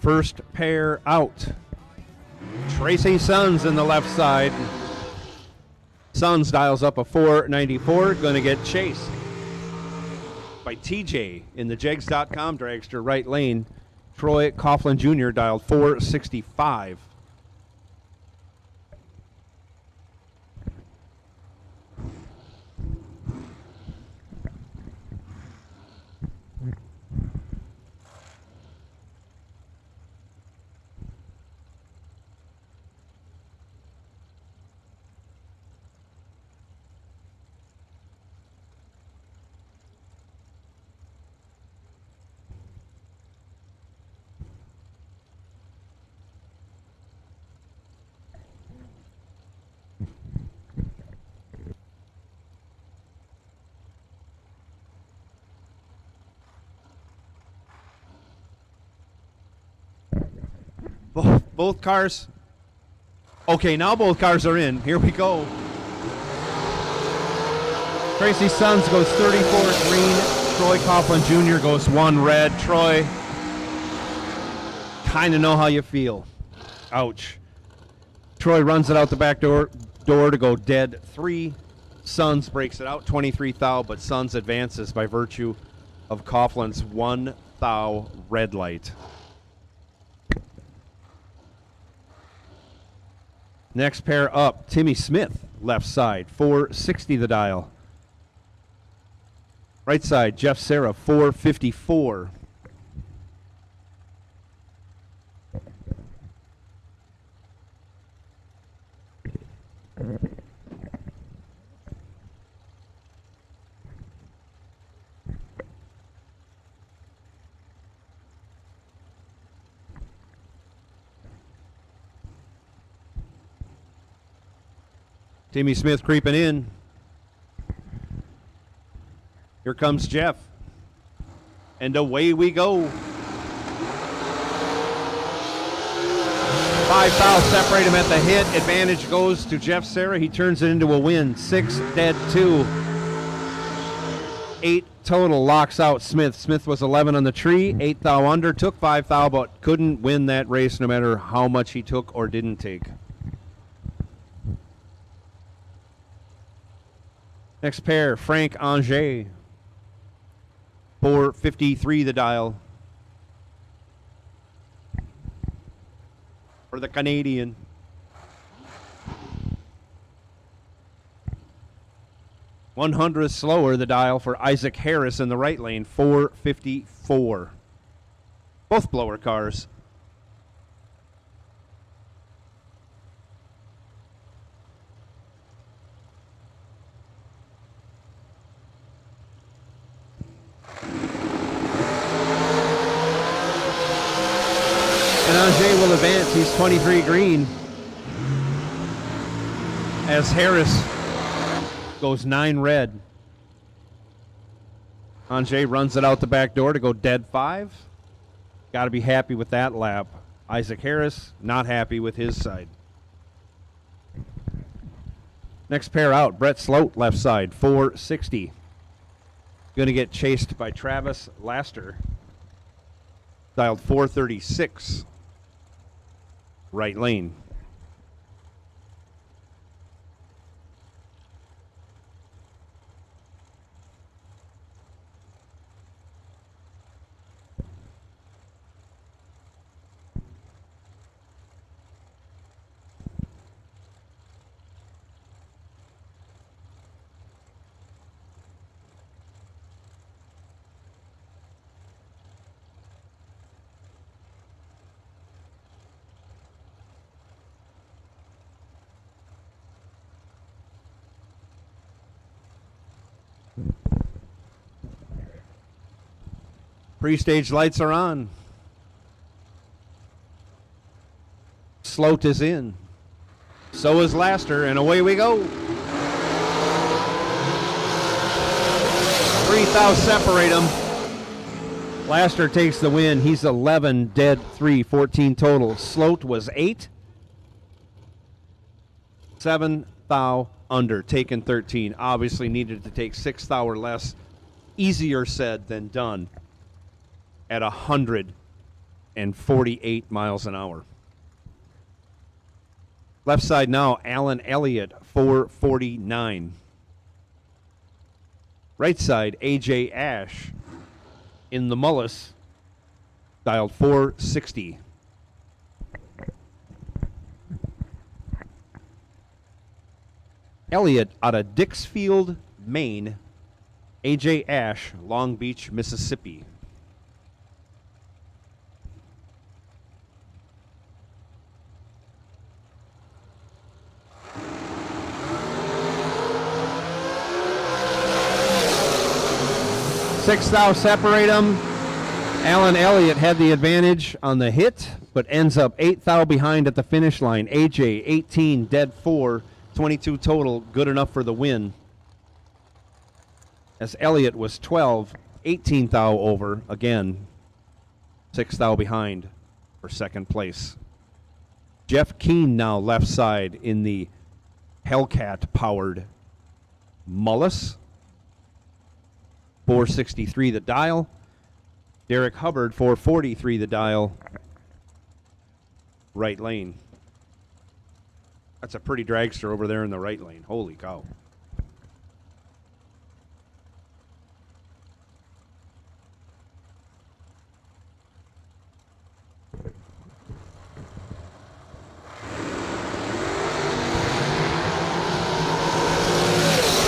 First pair out. Tracy Sons in the left side. Sons dials up a 494, going to get chased by TJ in the jegs.com dragster right lane. Troy Coughlin Jr. dialed 465. Both cars. Okay, now both cars are in. Here we go. Tracy Sons goes 34 green. Troy Coughlin Jr. goes 1 red. Troy, kind of know how you feel. Ouch. Troy runs it out the back door to go dead 3. Sons breaks it out 23 thou, but Sons advances by virtue of Coughlin's 1 thou red light. Next pair up, Timmy Smith, left side, 460 the dial. Right side, Jeff Serra, 454. Timmy Smith creeping in. Here comes Jeff. And away we go. 5 fouls separate him at the hit. Advantage goes to Jeff Serra. He turns it into a win. 6 dead 2. 8 total locks out Smith. Smith was 11 on the tree. 8 thou under. Took 5 thou, but couldn't win that race no matter how much he took or didn't take. Next pair, Frank Anger. 453 the dial. For the Canadian. 100th slower, the dial for Isaac Harris in the right lane, 4:54. Both blower cars. And Angers will advance. He's 23 green. As Harris goes 9 red. Angers runs it out the back door to go dead 5. Got to be happy with that lap. Isaac Harris not happy with his side. Next pair out, Brett Sloat left side, 460. Going to get chased by Travis Laster. Dialed 436. Right lane. Pre-stage lights are on. Sloat is in. So is Laster, and away we go. 3 thou separate them. Laster takes the win. He's 11, dead 3, 14 total. Sloat was 8. 7 thou under, taken 13. Obviously needed to take 6 thou or less. Easier said than done. At 148 miles an hour. Left side now, Alan Elliott, 449. Right side, AJ Ash in the Mullis, dialed 460. Elliott out of Dixfield, Maine. AJ Ash, Long Beach, Mississippi. Six thou separate them. Alan Elliott had the advantage on the hit, but ends up 8 thou behind at the finish line. AJ, 18, dead 4, 22 total, good enough for the win. As Elliott was 12, 18 thou over, again, 6 thou behind for second place. Jeff Keane now left side in the Hellcat-powered Mullis. 463 the dial. Derek Hubbard, 443 the dial. Right lane. That's a pretty dragster over there in the right lane. Holy cow.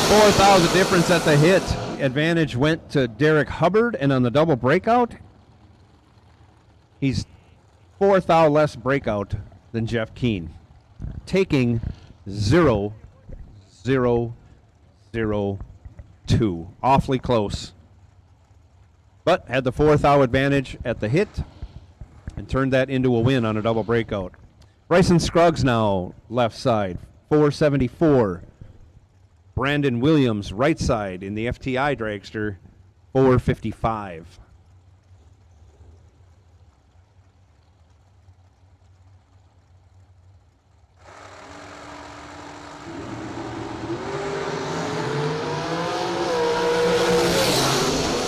$4,000 difference at the hit. Advantage went to Derek Hubbard, and on the double breakout, he's 4 thou less breakout than Jeff Keane, taking 0.002. Awfully close, but had the 4 thou advantage at the hit and turned that into a win on a double breakout. Bryson Scruggs now left side, 474. Brandon Williams, right side in the FTI dragster, 455.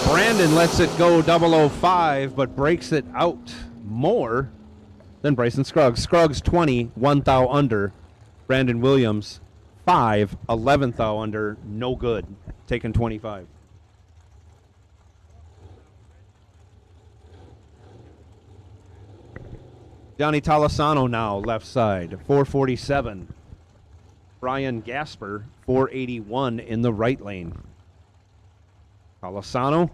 Brandon lets it go 005, but breaks it out more than Bryson Scruggs. Scruggs 20, 1 thou under. Brandon Williams 5, 11 thou under, no good, taking 25. Johnny Tolosano now left side, 447. Brian Gasper, 481 in the right lane. Colasano.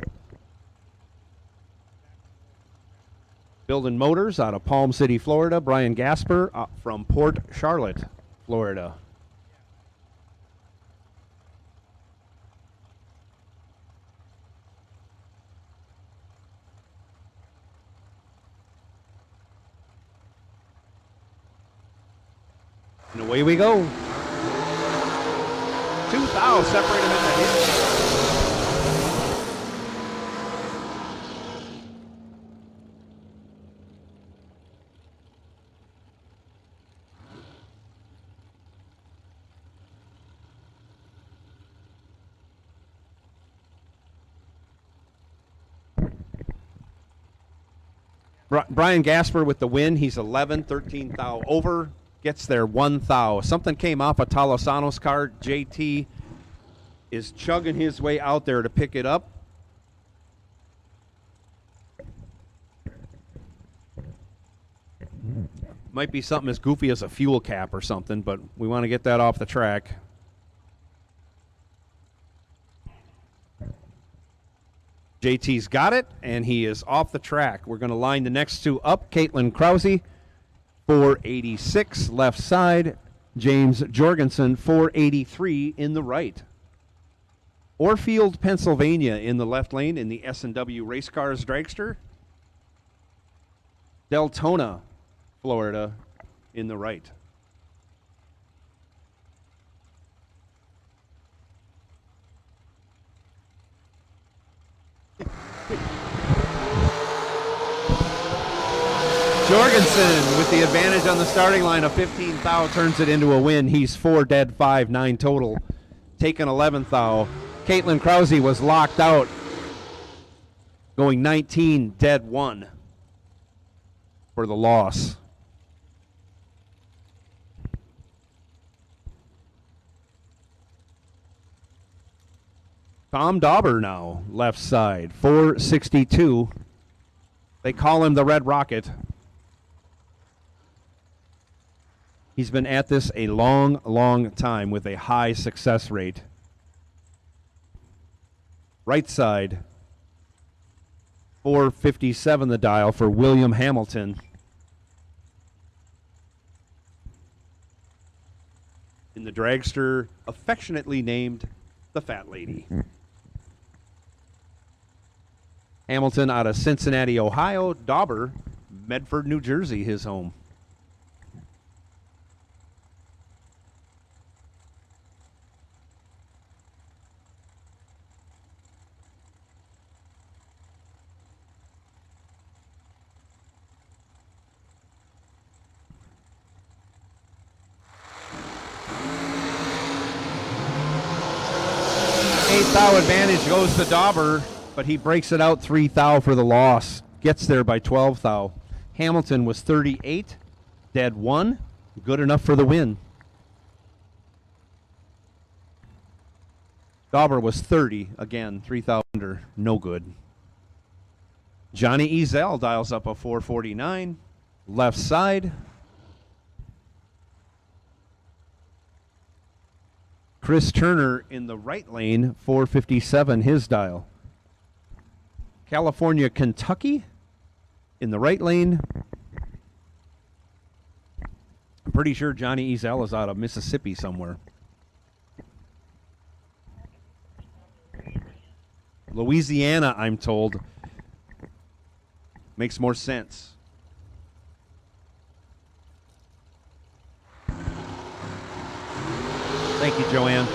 Building Motors out of Palm City, Florida. Brian Gasper from Port Charlotte, Florida. And away we go. 2,000 separate them at the hit. Brian Gasper with the win. He's 11, 13 thou over. Gets there 1 thou. Something came off of Tolosano's car. JT is chugging his way out there to pick it up. Might be something as goofy as a fuel cap or something, but we want to get that off the track. JT's got it, and he is off the track. We're going to line the next two up. Caitlin Krause, 486 left side. James Jorgensen, 483 in the right. Orfield, Pennsylvania in the left lane in the S&W Race Cars Dragster. Deltona, Florida in the right. Jorgensen with the advantage on the starting line of 15 thou turns it into a win. He's 4 dead 5, 9 total. Taken 11 thou. Caitlin Krause was locked out, going 19 dead 1 for the loss. Tom Dauber now, left side, 462. They call him the Red Rocket. He's been at this a long, long time with a high success rate. Right side, 457 the dial for William Hamilton. In the dragster, affectionately named the Fat Lady. Hamilton out of Cincinnati, Ohio. Dauber, Medford, New Jersey, his home. Thou advantage goes to Dauber, but he breaks it out 3 thou for the loss. Gets there by 12 thou. Hamilton was 38, dead 1, good enough for the win. Dauber was 30, again, 3 thou under, no good. Johnny Ezel dials up a 449, left side. Chris Turner in the right lane, 457, his dial. California, Kentucky in the right lane. I'm pretty sure Johnny Ezel is out of Mississippi somewhere. Louisiana, I'm told. Makes more sense. Thank you, Joanne.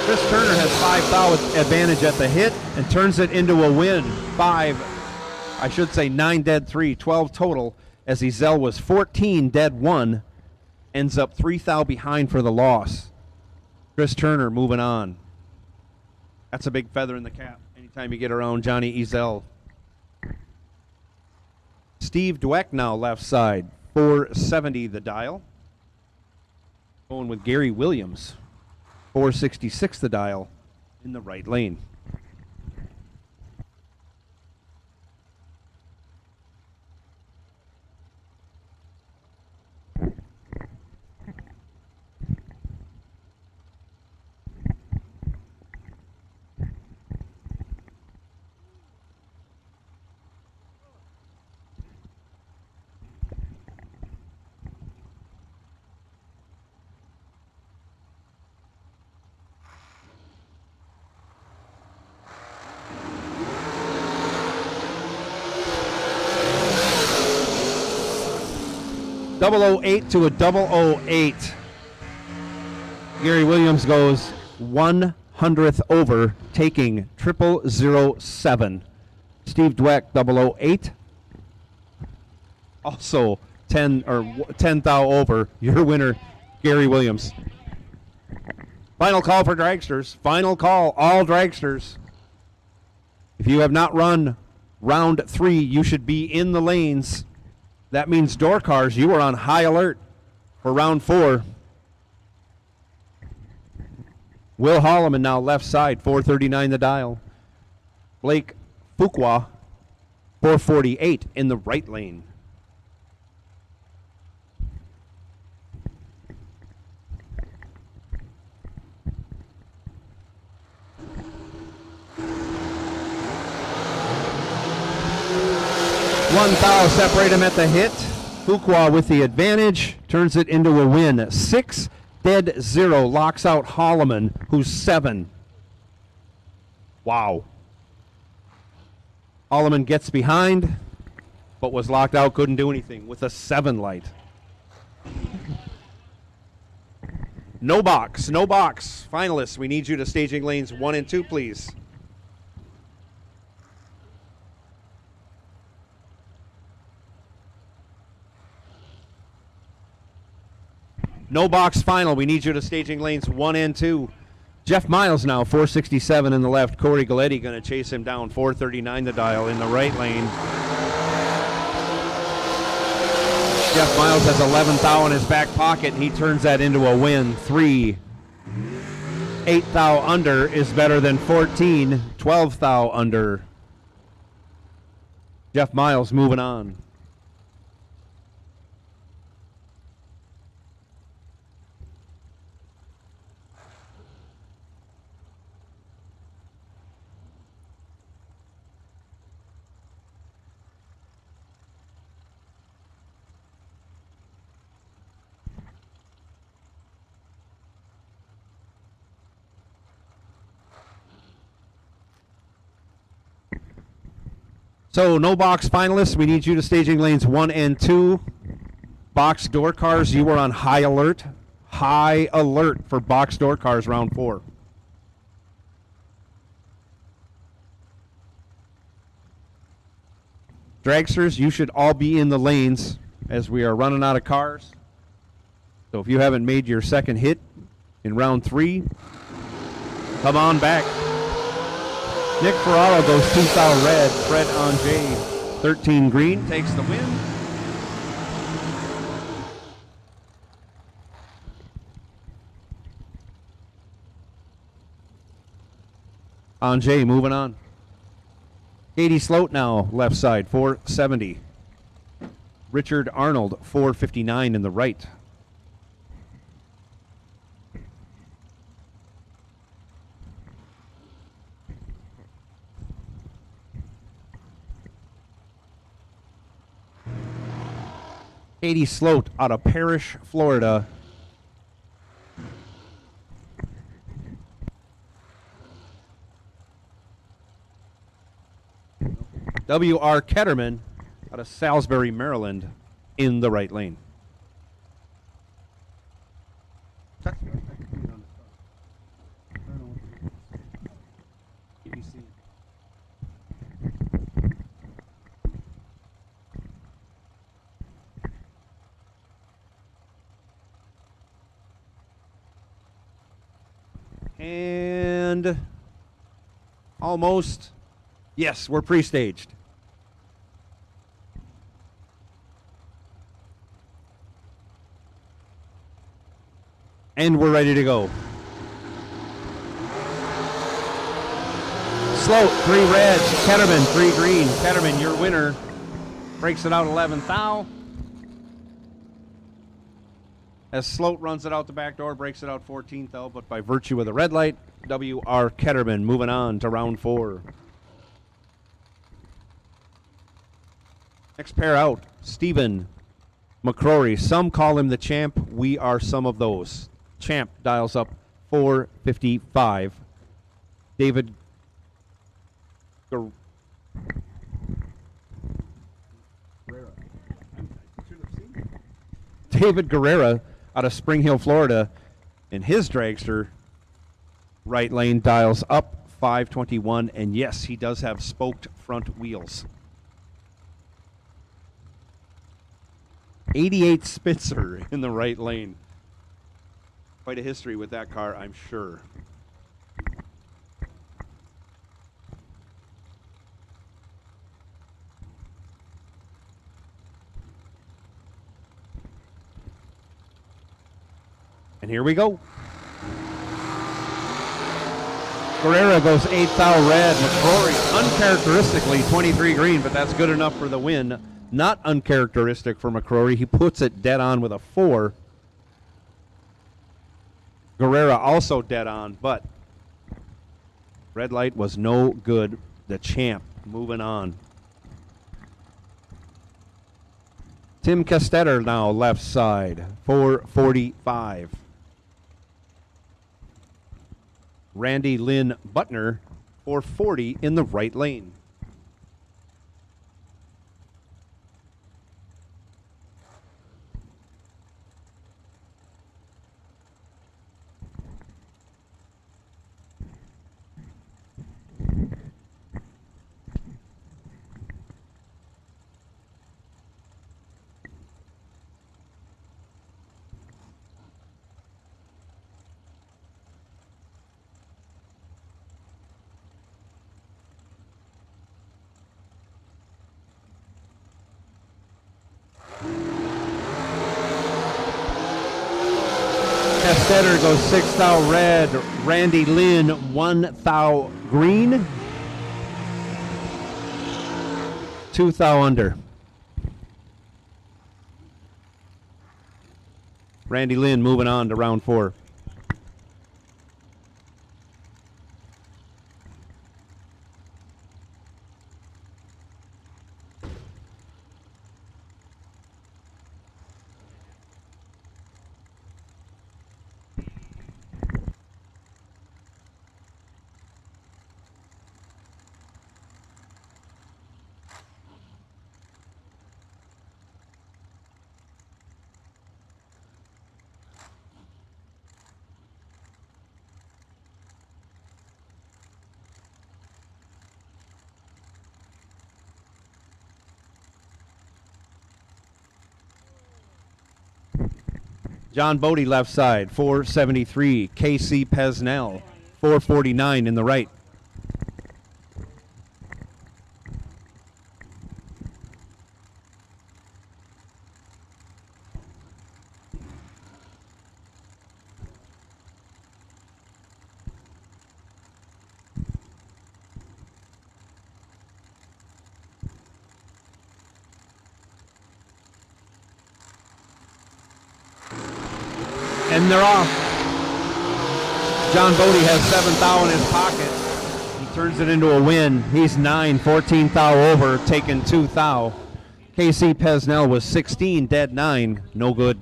Chris Turner has 5 thou advantage at the hit and turns it into a win. 9 dead 3, 12 total, as Ezel was 14 dead 1, ends up 3 thou behind for the loss. Chris Turner moving on. That's a big feather in the cap anytime you get around Johnny Ezel. Steve Dweck now left side, 470 the dial. Going with Gary Williams, 466 the dial in the right lane. 008 to a 008. Gary Williams goes 100th over, taking 0007. Steve Dweck, 008. Also 10 thou over. Your winner, Gary Williams. Final call for dragsters. Final call, all dragsters. If you have not run round 3, you should be in the lanes. That means door cars, you are on high alert for round 4. Will Holloman now left side, 439 the dial. Blake Fuqua, 448 in the right lane. One foul separate him at the hit. Fuqua with the advantage turns it into a win. 6-0 locks out Holloman, who's 7. Wow. Holloman gets behind, but was locked out, couldn't do anything with a 7 light. No box, no box. Finalists, we need you to staging lanes 1 and 2, please. No box final. We need you to staging lanes 1 and 2. Jeff Miles now, 467 in the left. Corey Galletti going to chase him down, 439 the dial in the right lane. Jeff Miles has 11 thou in his back pocket, and he turns that into a win. 3. 8 thou under is better than 14. 12 thou under. Jeff Miles moving on. So, no box finalists. We need you to staging lanes 1 and 2. Box door cars, you are on high alert. High alert for box door cars round 4. Dragsters, you should all be in the lanes as we are running out of cars. So if you haven't made your second hit in round 3, come on back. Nick Ferraro goes 2 thou red. Fred Anjay, 13 green, takes the win. Anjay moving on. Katie Sloat now left side, 470. Richard Arnold, 459 in the right. Katie Sloat out of Parrish, Florida. W.R. Ketterman out of Salisbury, Maryland, in the right lane. And almost, yes, we're pre-staged. And we're ready to go. Sloat, 3 red. Ketterman, 3 green. Ketterman, your winner. Breaks it out 11 thou. As Sloat runs it out the back door, breaks it out 14th thou, but by virtue of the red light, W.R. Ketterman moving on to round 4. Next pair out, Stephen McCrory. Some call him the champ. We are some of those. Champ dials up 455. David David Guerrera out of Spring Hill, Florida, in his dragster. Right lane dials up 521, and yes, he does have spoked front wheels. 88 Spitzer in the right lane. Quite a history with that car, I'm sure. And here we go. Guerrera goes 8th thou red. McCrory uncharacteristically 23 green, but that's good enough for the win. Not uncharacteristic for McCrory. He puts it dead on with a 4. Guerrera also dead on, but red light was no good. The champ moving on. Tim Castetter now left side, 445. Randy Lynn Butner, 440 in the right lane. Castetter goes 6th thou red. Randy Lynn 1 thou green. 2 thou under. Randy Lynn moving on to round 4. John Bodie left side, 473. KC Pesnell, 449 in the right. And they're off. John Bodie has 7 thou in his pocket. He turns it into a win. He's 9, 14 thou over, taking 2 thou. KC Pesnell was 16, dead 9, no good.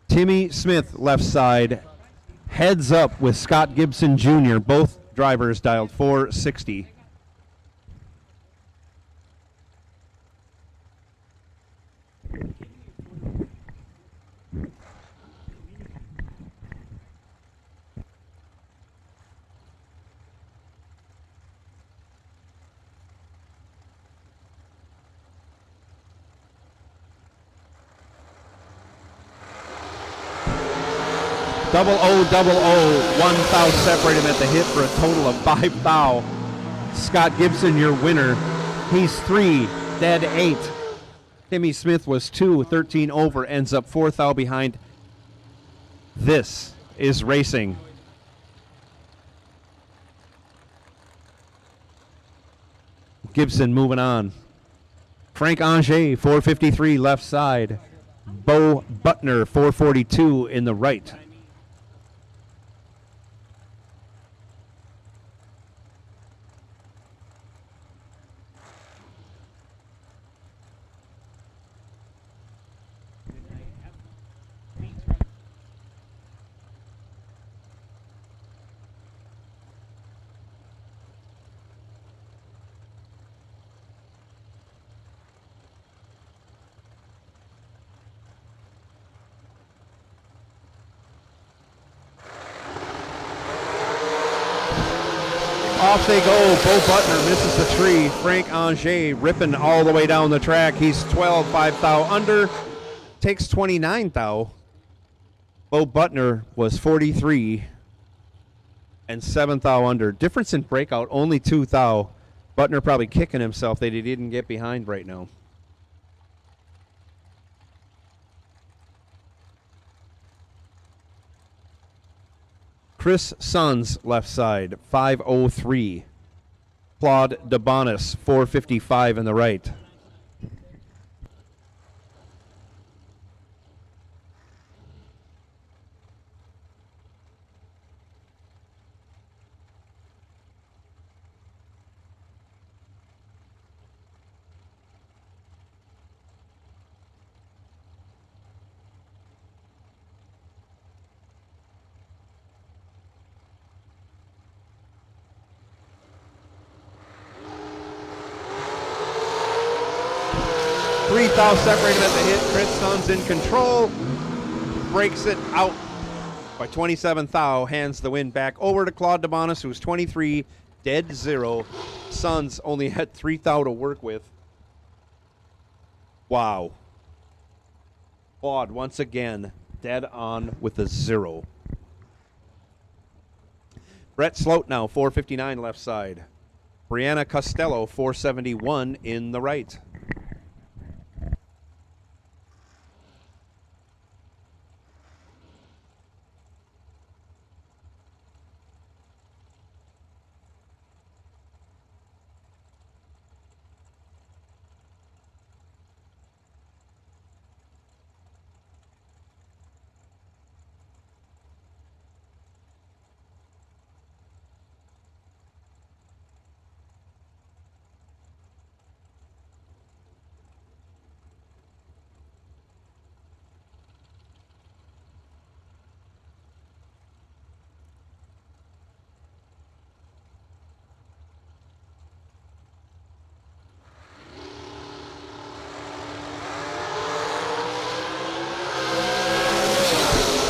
Timmy Smith left side. Heads up with Scott Gibson Jr. Both drivers dialed 460. Double O, 1 thou separated at the hip for a total of 5 thou. Scott Gibson, your winner. He's 3, dead 8. Timmy Smith was 2, 13 over, ends up 4 thou behind. This is racing. Gibson moving on. Frank Anger, 453 left side. Bo Butner, 442 in the right. Off they go. Bo Butner misses the tree. Frank Anger ripping all the way down the track. He's 12, 5 thou under. Takes 29 thou. Bo Butner was 43 and 7 thou under. Difference in breakout, only 2 thou. Butner probably kicking himself that he didn't get behind right now. Chris Sons left side, 503. Claude DeBonis, 455 in the right. Thou separated at the hit. Chris Sons in control. Breaks it out by 27 thou. Hands the win back over to Claude DeBonis, who's 23, dead 0. Sons only had 3 thou to work with. Wow. Claude once again dead on with a 0. Brett Sloat now 459 left side. Brianna Costello 471 in the right.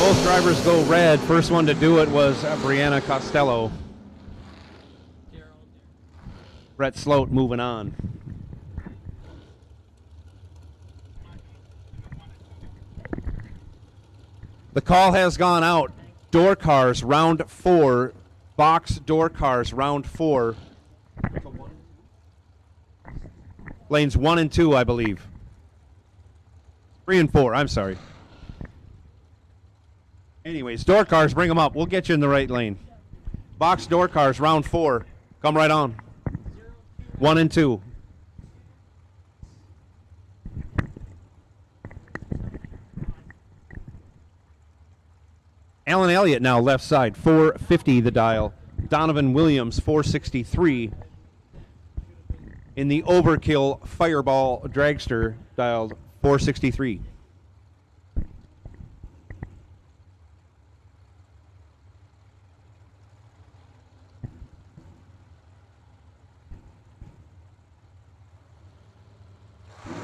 Both drivers go red. First one to do it was Brianna Costello. Brett Sloat moving on. The call has gone out. Door cars, round 4. Box door cars, round 4. Lanes 1 and 2, I believe. 3 and 4, I'm sorry. Anyways, door cars, bring them up. We'll get you in the right lane. Box door cars, round 4. Come right on. 1 and 2. Alan Elliott now left side, 450 the dial. Donovan Williams, 463. In the Overkill Fireball Dragster, dialed 463.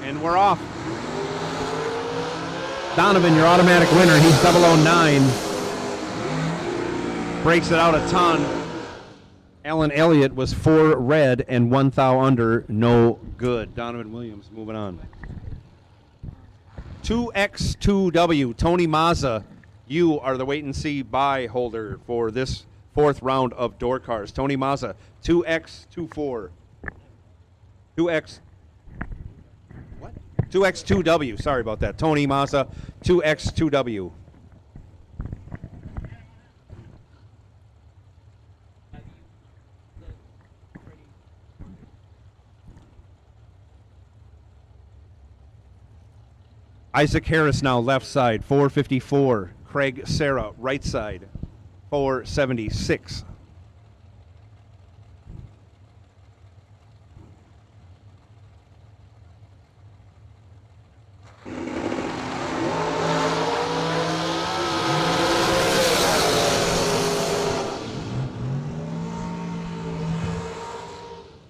And we're off. Donovan, your automatic winner. He's 009. Breaks it out a ton. Alan Elliott was 4 red and 1 thou under. No good. Donovan Williams moving on. 2X2W. Tony Mazza, you are the wait and see buy holder for this 4th round of door cars. Tony Mazza, 2X24. 2X2W. Sorry about that. Tony Mazza, 2X2W. Isaac Harris now left side, 454. Craig Serra, right side, 476.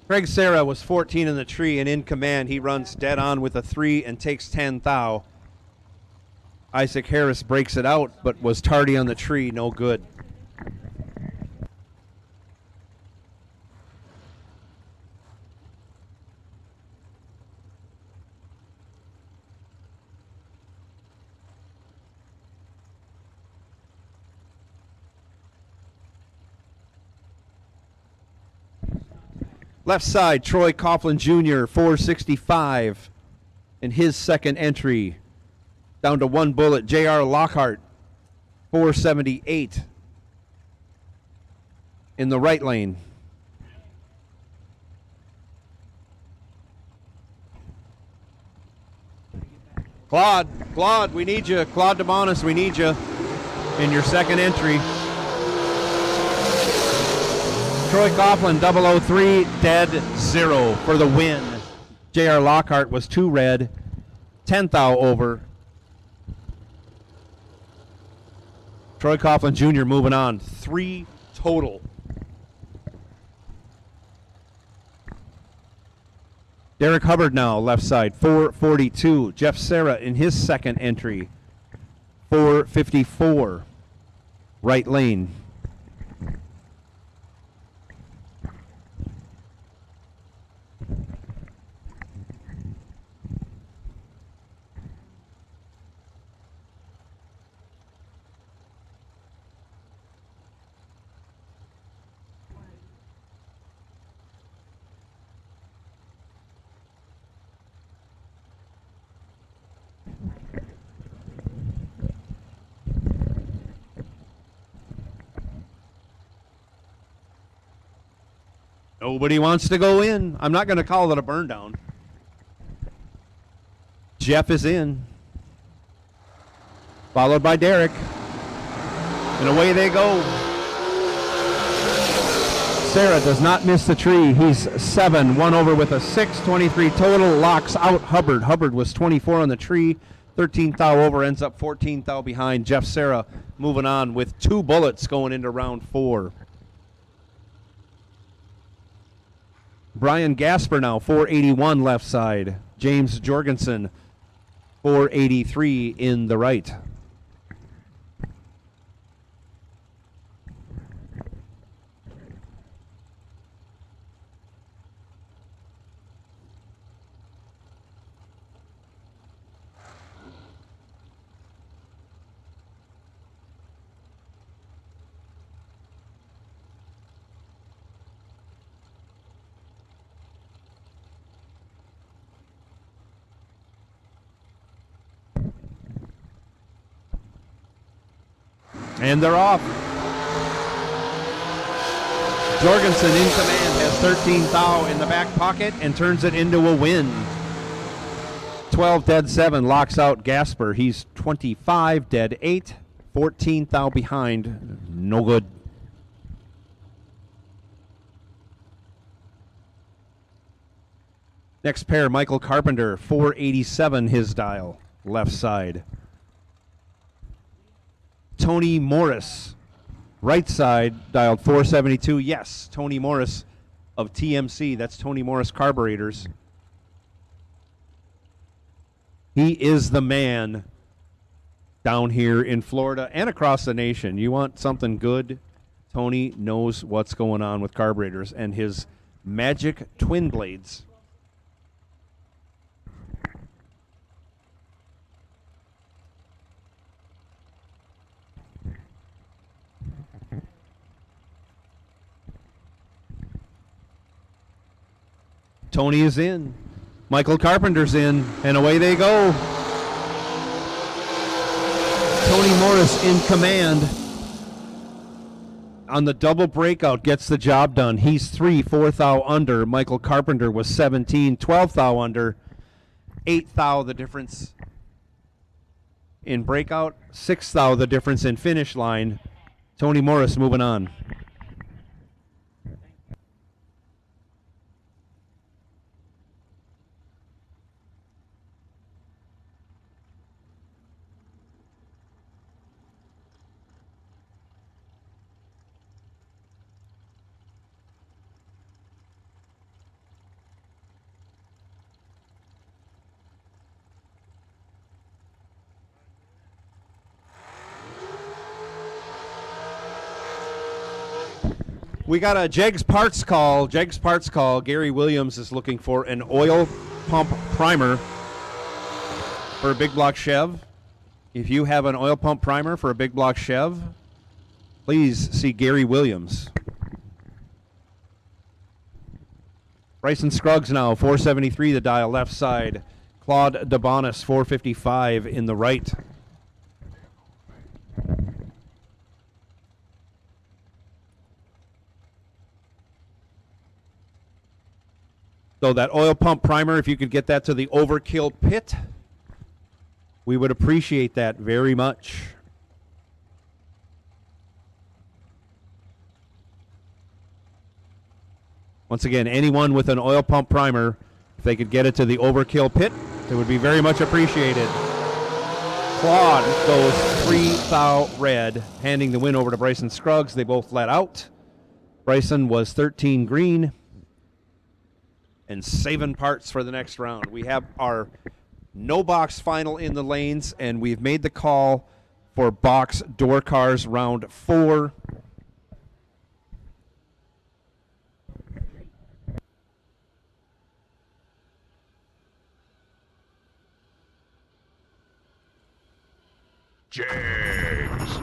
Craig Serra was 14 in the tree and in command. He runs dead on with a 3 and takes 10 thou. Isaac Harris breaks it out, but was tardy on the tree, no good. Left side, Troy Coughlin Jr., 465 in his second entry. Down to one bullet, J.R. Lockhart, 478 in the right lane. Claude, we need you. Claude DeMonis, we need you in your second entry. Troy Coughlin, 003, dead 0 for the win. J.R. Lockhart was 2 red, 10th thou over. Troy Coughlin Jr. moving on, 3 total. Derek Hubbard now, left side, 442. Jeff Serra in his second entry, 454. Right lane. Nobody wants to go in. I'm not going to call it a burn down. Jeff is in. Followed by Derek. And away they go. Serra does not miss the tree. He's 7, 1 over with a 6, 23 total. Locks out Hubbard. Hubbard was 24 on the tree. 13th thou over, ends up 14th thou behind. Jeff Serra moving on with 2 bullets going into round 4. Brian Gasper now, 481 left side. James Jorgensen, 483 in the right. And they're off. Jorgensen in command has 13 thou in the back pocket and turns it into a win. 12 dead 7 locks out Gasper. He's 25 dead 8, 14 thou behind. No good. Next pair, Michael Carpenter, 487 his dial, left side. Tony Morris, right side, dialed 472. Yes, Tony Morris of TMC. That's Tony Morris Carburetors. He is the man down here in Florida and across the nation. You want something good? Tony knows what's going on with carburetors and his magic twin blades. Tony is in. Michael Carpenter's in. And away they go. Tony Morris in command. On the double breakout, gets the job done. He's 3, 4 thou under. Michael Carpenter was 17, 12 thou under. 8 thou the difference in breakout. 6 thou the difference in finish line. Tony Morris moving on. We got a Jegs Parts call. Jegs Parts call. Gary Williams is looking for an oil pump primer for a big block Chev. If you have an oil pump primer for a big block Chev, please see Gary Williams. Bryson Scruggs now, 473, the dial left side. Claude DeBonis, 455 in the right. So that oil pump primer, if you could get that to the overkill pit, we would appreciate that very much. Once again, anyone with an oil pump primer, if they could get it to the overkill pit, it would be very much appreciated. Claude goes 3-thou red, handing the win over to Bryson Scruggs. They both let out. Bryson was 13 green and saving parts for the next round. We have our no box final in the lanes, and we've made the call for box door cars round 4. Jags.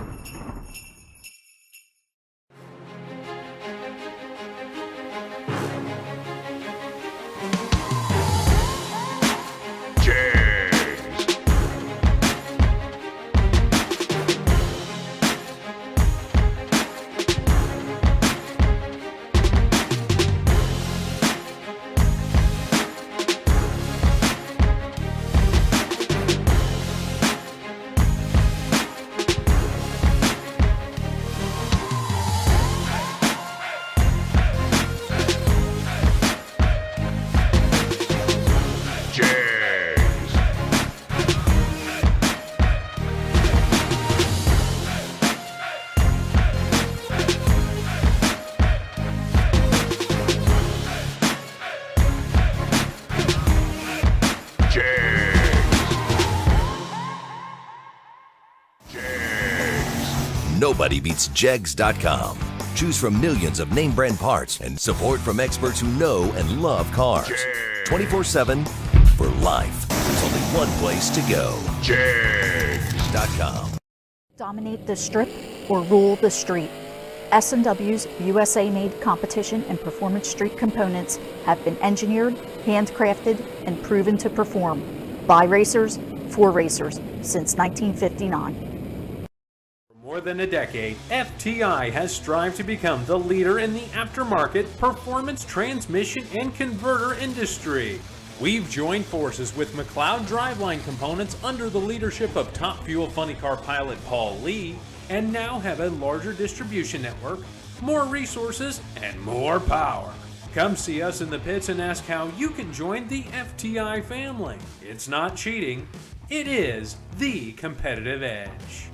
Nobody beats Jegs.com. Choose from millions of name brand parts and support from experts who know and love cars. 24/7 for life. There's only one place to go. Jegs.com. Dominate the strip or rule the street. S&W's USA-made competition and performance street components have been engineered, handcrafted, and proven to perform by racers for racers since 1959. For more than a decade, FTI has strived to become the leader in the aftermarket performance transmission and converter industry. We've joined forces with McLeod Driveline Components under the leadership of Top Fuel Funny Car pilot Paul Lee, and now have a larger distribution network, more resources, and more power. Come see us in the pits and ask how you can join the FTI family. It's not cheating, it is the competitive edge.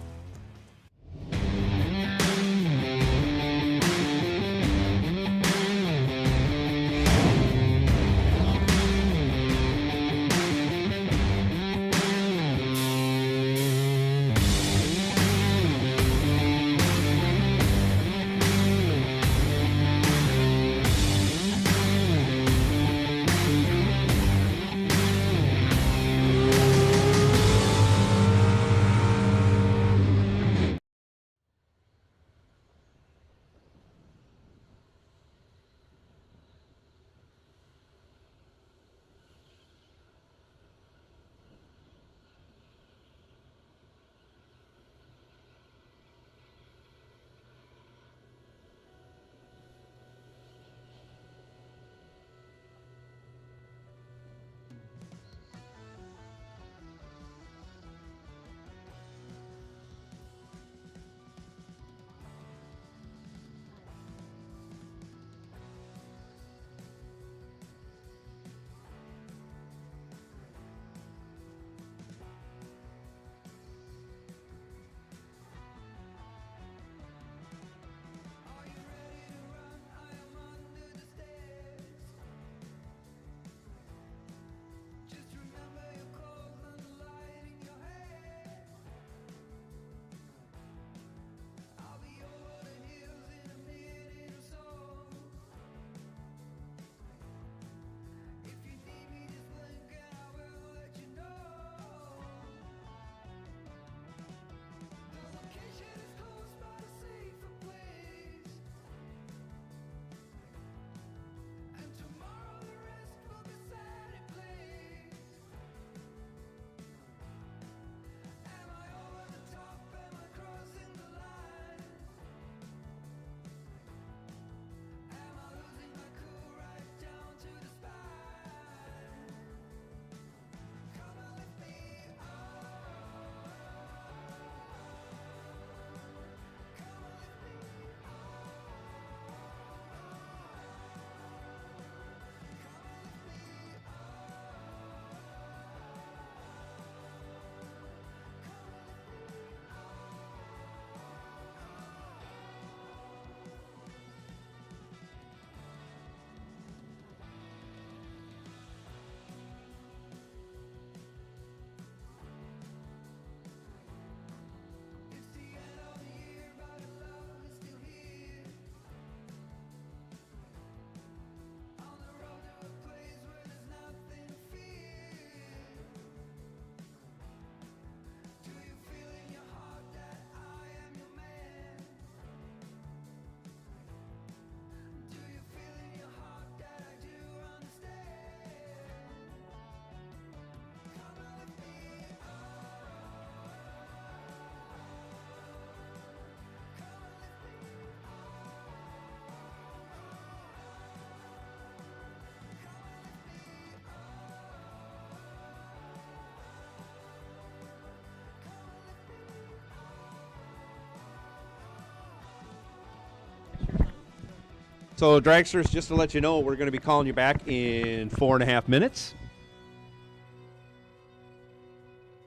So, Dragsters, just to let you know, we're going to be calling you back in 4.5 minutes.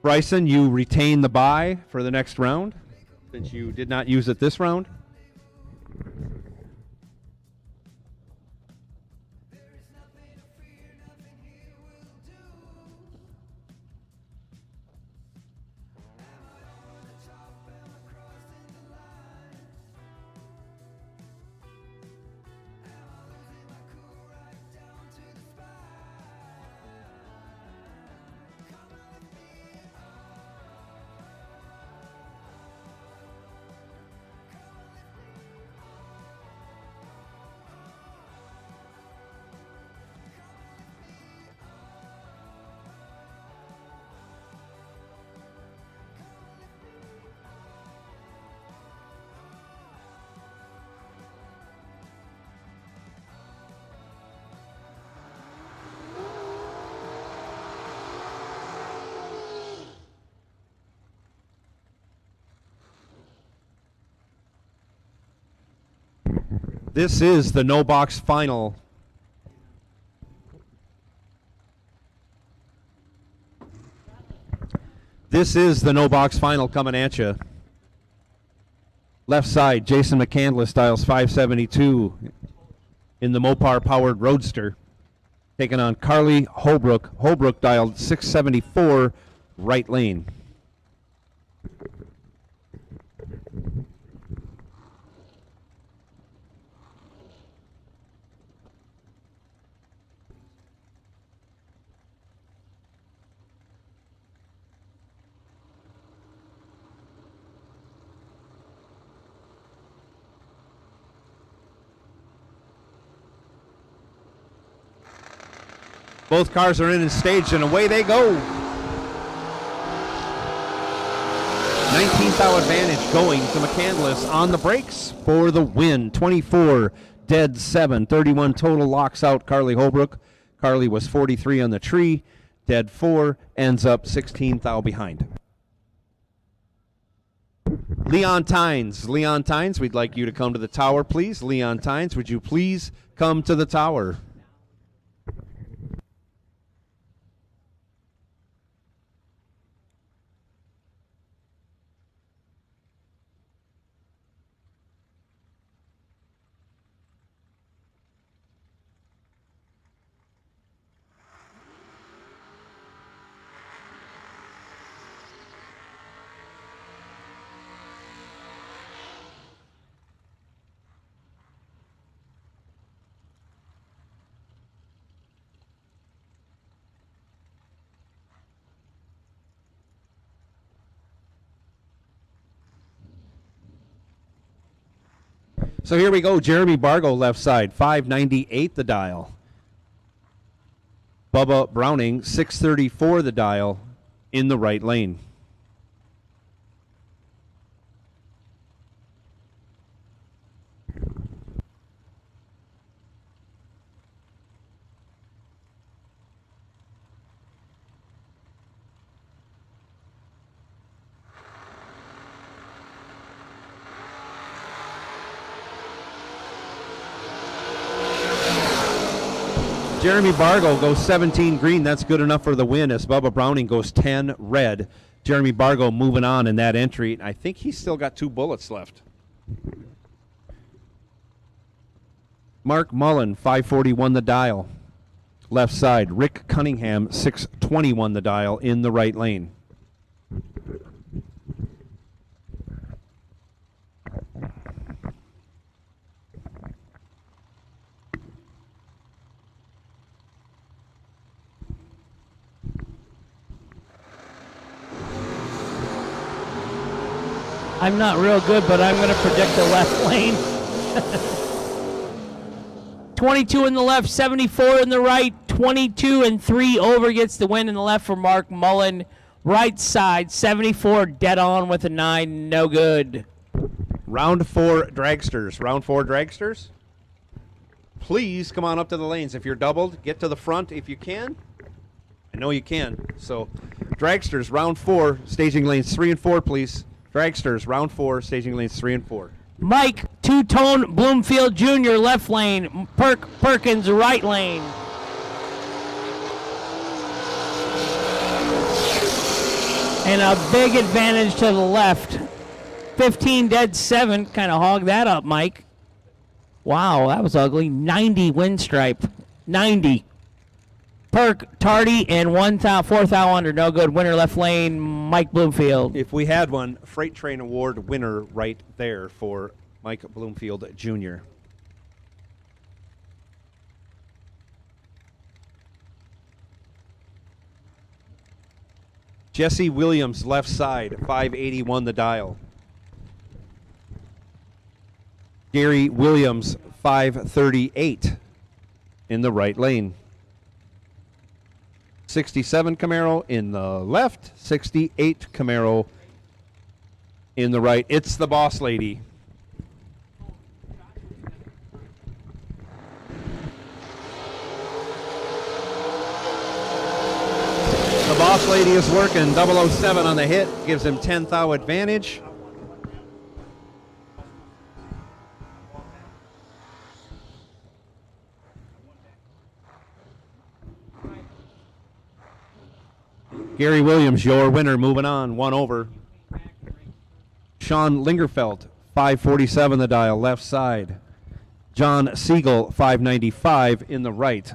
Bryson, you retain the bye for the next round since you did not use it this round. This is the no box final. This is the no box final coming at you. Left side, Jason McCandless, styles 572 in the Mopar powered Roadster. Taking on Carly Holbrook. Holbrook dialed 674 right lane. Both cars are in and staged, and away they go. 19th hour advantage going to McCandless on the brakes for the win. 24 dead 7, 31 total locks out Carly Holbrook. Carly was 43 on the tree, dead 4, ends up 16th out behind. Leon Tynes. Leon Tynes, we'd like you to come to the tower, please. Leon Tynes, would you please come to the tower? So here we go. Jeremy Bargo left side, 598 the dial. Bubba Browning, 634 the dial in the right lane. Jeremy Bargo goes 17 green. That's good enough for the win as Bubba Browning goes 10 red. Jeremy Bargo moving on in that entry. I think he's still got 2 bullets left. Mark Mullen, 541 the dial. Left side. Rick Cunningham, 621 the dial in the right lane. I'm not real good, but I'm going to predict the left lane. 22 in the left, 74 in the right, 22 and 3 over gets the win in the left for Mark Mullen. Right side, 74 dead on with a 9, no good. Round 4 dragsters. Round 4 dragsters. Please come on up to the lanes. If you're doubled, get to the front if you can. I know you can. So, dragsters, round 4, staging lanes 3 and 4, please. Dragsters, round 4, staging lanes 3 and 4. Mike Two-Tone Bloomfield Jr. left lane. Perkins right lane. And a big advantage to the left. 15 dead 7. Kind of hogged that up, Mike. Wow, that was ugly. 90 wind stripe. 90. Perk, Tardy, and 4th thou under. No good. Winner left lane, Mike Bloomfield. If we had one, Freight Train Award winner right there for Mike Bloomfield Jr. Jesse Williams, left side, 581 the dial. Gary Williams, 538 in the right lane. 67 Camaro in the left, 68 Camaro in the right. It's the boss lady. The boss lady is working. 007 on the hit, gives him 10 thou advantage. Gary Williams, your winner, moving on, 1 over. Sean Lingerfeld, 547 the dial, left side. John Siegel, 595 in the right.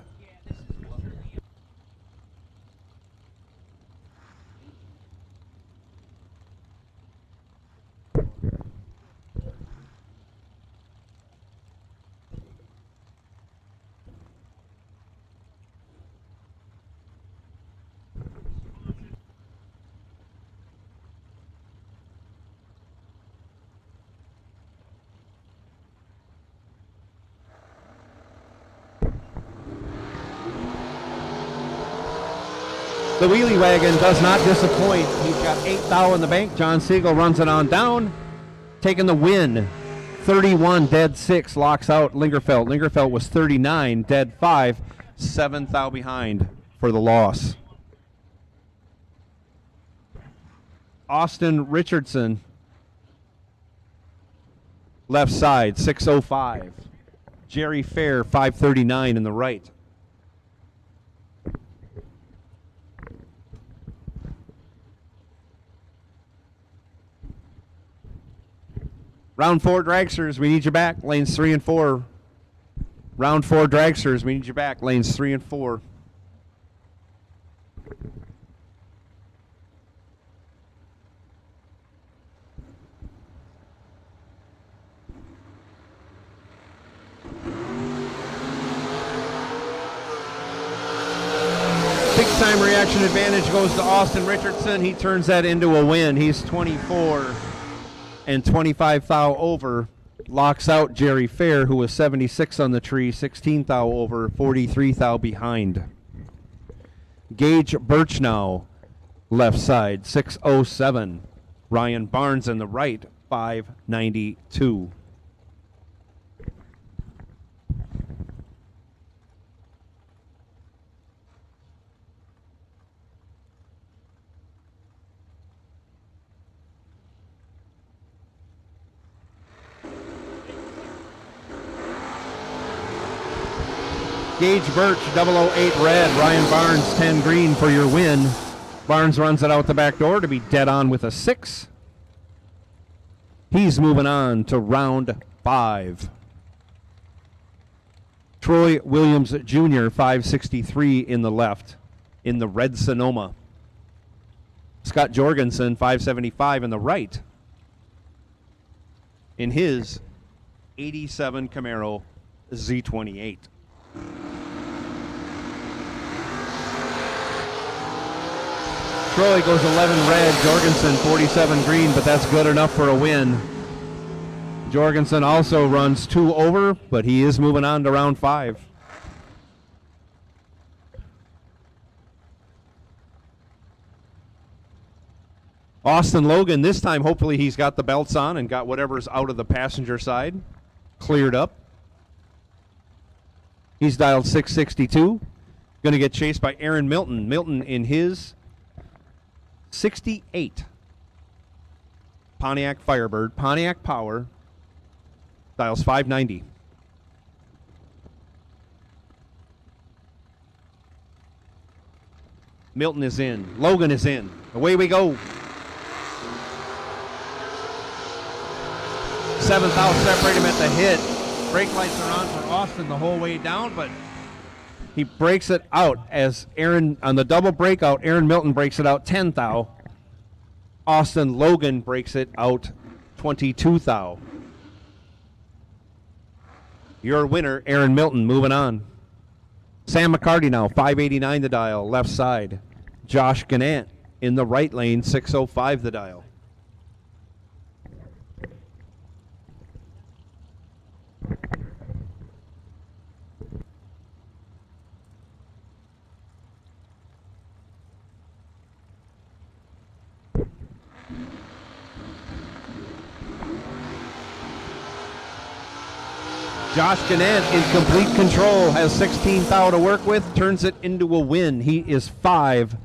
The wheelie wagon does not disappoint. He's got 8 thou in the bank. John Siegel runs it on down, taking the win. 31 dead 6 locks out Lingerfeld. Lingerfeld was 39 dead 5, 7 thou behind for the loss. Austin Richardson, left side, 605. Jerry Fair, 539 in the right. Round 4 dragsters, we need you back. Lanes 3 and 4. Round 4 dragsters, we need you back. Lanes 3 and 4. Big time reaction advantage goes to Austin Richardson. He turns that into a win. He's 24 and 25 thou over. Locks out Jerry Fair, who was 76 on the tree, 16 thou over, 43 thou behind. Gage Birchnow, left side, 607. Ryan Barnes in the right, 592. Gage Birch, 008 red. Ryan Barnes, 10 green for your win. Barnes runs it out the back door to be dead on with a 6. He's moving on to round 5. Troy Williams Jr., 563 in the left, in the red Sonoma. Scott Jorgensen, 575 in the right, in his 87 Camaro Z28. Troy goes 11 red, Jorgensen 47 green, but that's good enough for a win. Jorgensen also runs 2 over, but he is moving on to round 5. Austin Logan, this time hopefully he's got the belts on and got whatever's out of the passenger side cleared up. He's dialed 662. Going to get chased by Aaron Milton. Milton in his 68 Pontiac Firebird, Pontiac Power, Dials 590. Milton is in. Logan is in. Away we go. 7th out, separate him at the hit. Brake lights are on for Austin the whole way down, but he breaks it out as Aaron, on the double breakout, Aaron Milton breaks it out 10th thou. Austin Logan breaks it out 22 thou. Your winner, Aaron Milton, moving on. Sam McCarty now, 589 the dial, left side. Josh Gannett in the right lane, 605 the dial. Josh Gannett in complete control, has 16th thou to work with, turns it into a win. He is 5,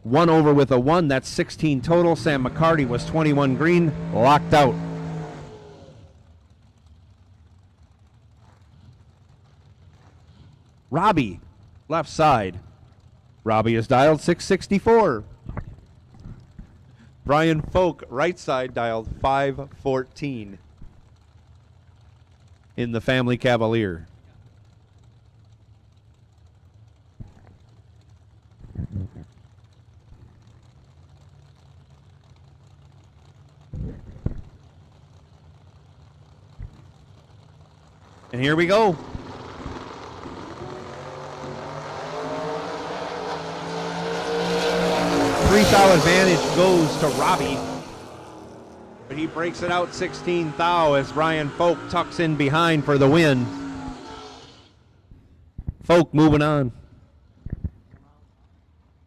1 over with a 1. That's 16 total. Sam McCarty was 21 green, locked out. Robbie, left side. Robbie is dialed 664. Brian Folk, right side, dialed 514. In the Family Cavalier. And here we go. Three-thou advantage goes to Robbie. But he breaks it out 16 thou as Ryan Folk tucks in behind for the win. Folk moving on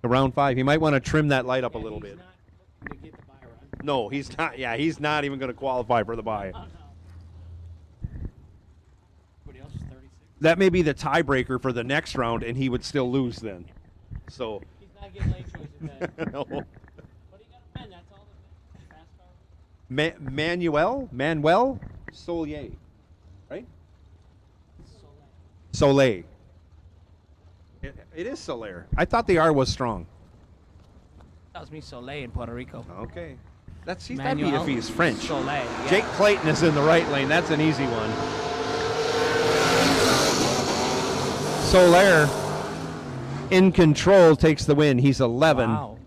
to round 5. He might want to trim that light up a little bit. No, he's not. Yeah, he's not even going to qualify for the bye. That may be the tiebreaker for the next round, and he would still lose then. So. He's not getting late choices. No. But he got a pen, that's all the fast car. Manuel Solier, right? Soleil. It is Soler. I thought the R was strong. Tells me Soleil in Puerto Rico. Okay. That'd be Manuel if he's French. Soleil. Yeah. Jake Clayton is in the right lane. That's an easy one. Soler in control takes the win. He's 11. Wow.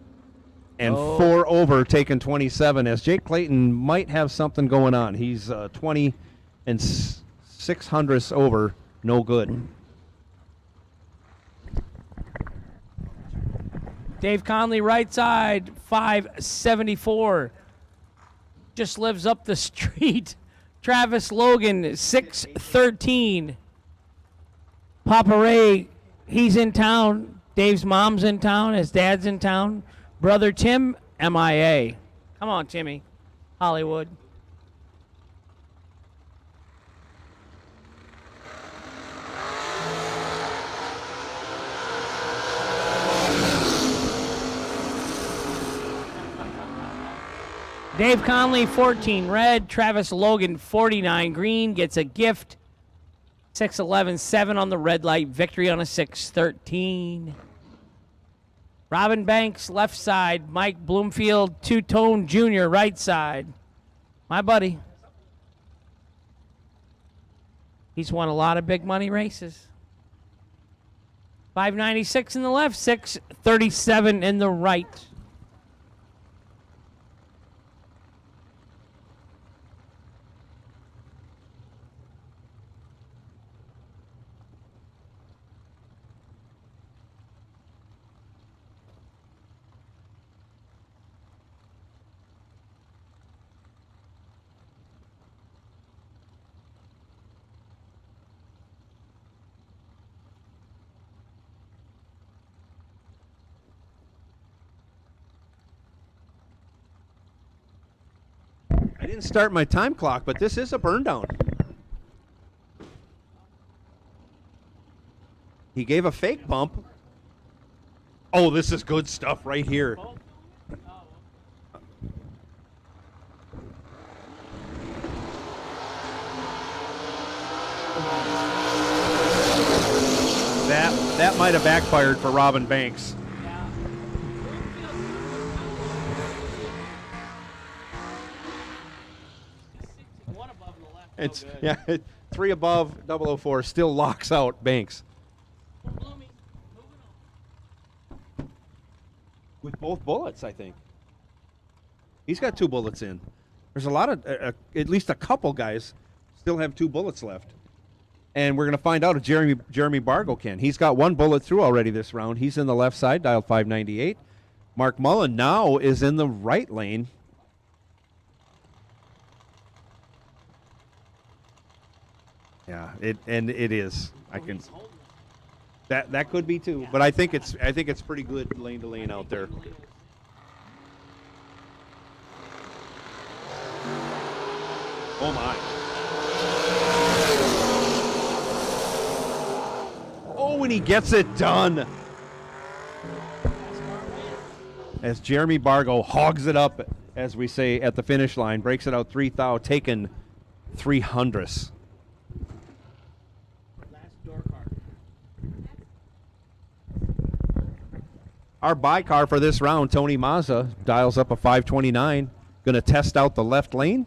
And 4 over, taking 27, as Jake Clayton might have something going on. He's 20 and 600ths over, no good. Dave Conley, right side, 574. Just lives up the street. Travis Logan, 613. Papa Ray, he's in town. Dave's mom's in town. His dad's in town. Brother Tim, MIA. Come on, Timmy. Hollywood. Dave Conley, 14 red. Travis Logan, 49 green. Gets a gift. 611, 7 on the red light. Victory on a 613. Robin Banks, left side. Mike Bloomfield, Two-Tone Jr., right side. My buddy. He's won a lot of big money races. 596 in the left, 637 in the right. I didn't start my time clock, but this is a burn down. He gave a fake bump. Oh, this is good stuff right here. That might have backfired for Robin Banks. It's yeah, 3 above 004 still locks out Banks. With both bullets, I think. He's got 2 bullets in. There's a lot of, at least a couple guys still have 2 bullets left. And we're going to find out if Jeremy Bargo can. He's got 1 bullet through already this round. He's in the left side, dialed 598. Mark Mullen now is in the right lane. Yeah, it is. I can. That could be too, but I think it's pretty good lane to lane out there. Oh my. Oh, and he gets it done. As Jeremy Bargo hogs it up, as we say at the finish line, breaks it out 3,000, taken 300. Our buy car for this round, Tony Mazza, dials up a 529. Going to test out the left lane.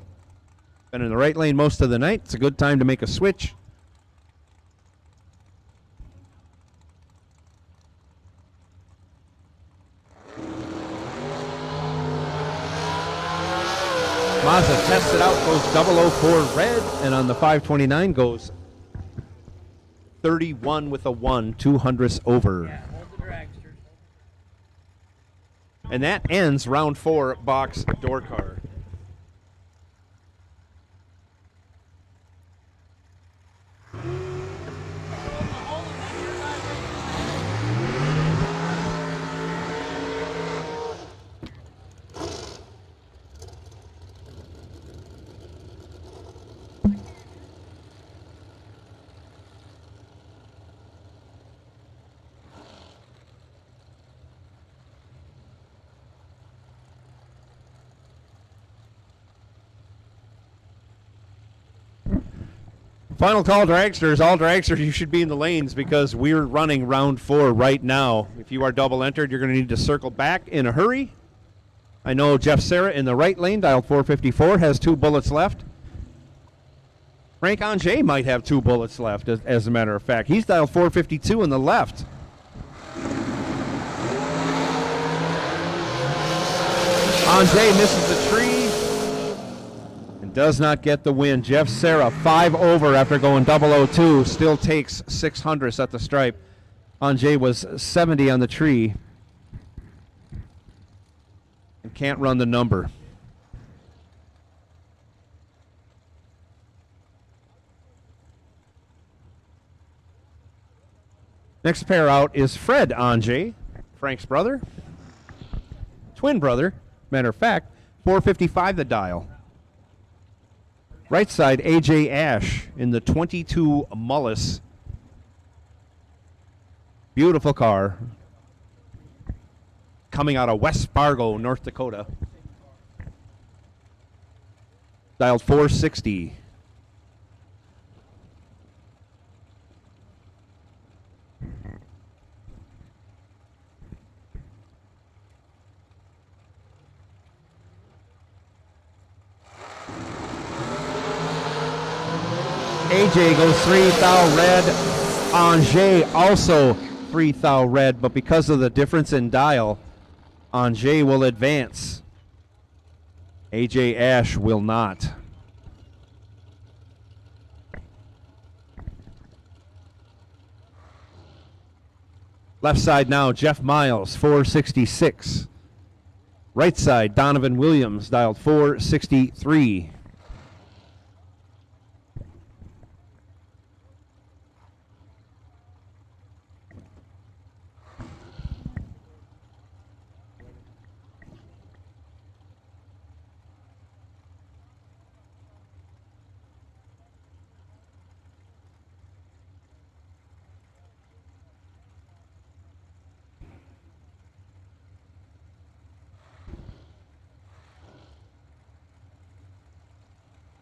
Been in the right lane most of the night. It's a good time to make a switch. Mazza tests it out, goes 004 red, and on the 529 goes 31 with a 1, 200ths over. Yeah, hold the Dragsters. And that ends round 4 box door car. Final call, dragsters. All dragsters, you should be in the lanes because we're running round 4 right now. If you are double entered, you're going to need to circle back in a hurry. I know Jeff Serra in the right lane, dialed 454, has 2 bullets left. Frank Ange might have 2 bullets left, as a matter of fact. He's dialed 452 in the left. Ange misses the tree. Does not get the win. Jeff Serra, 5 over after going 002, still takes 600ths at the stripe. Ange was 70 on the tree and can't run the number. Next pair out is Fred Ange, Frank's brother, twin brother, matter of fact, 455 the dial. Right side, AJ Ash in the 22 Mullis. Beautiful car. Coming out of West Fargo, North Dakota. Dialed 460. AJ goes 3,000 red. Ange also 3,000 red, but because of the difference in dial, Ange will advance. AJ Ash will not. Left side now, Jeff Miles, 466. Right side, Donovan Williams, dialed 463.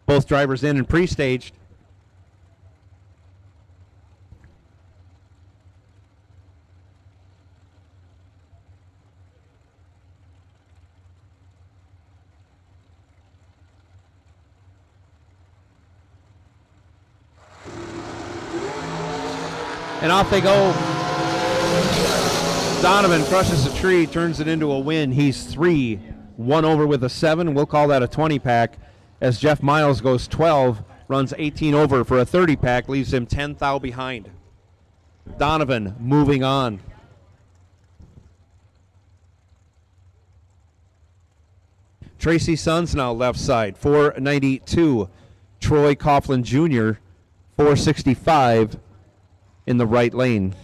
Both drivers in and pre-staged. And off they go. Donovan crushes the tree, turns it into a win. He's 3, 1 over with a 7. We'll call that a 20-pack. As Jeff Miles goes 12, runs 18 over for a 30-pack, leaves him 10 thou behind. Donovan moving on. Tracy Sons now left side, 492. Troy Coughlin Jr., 465 in the right lane.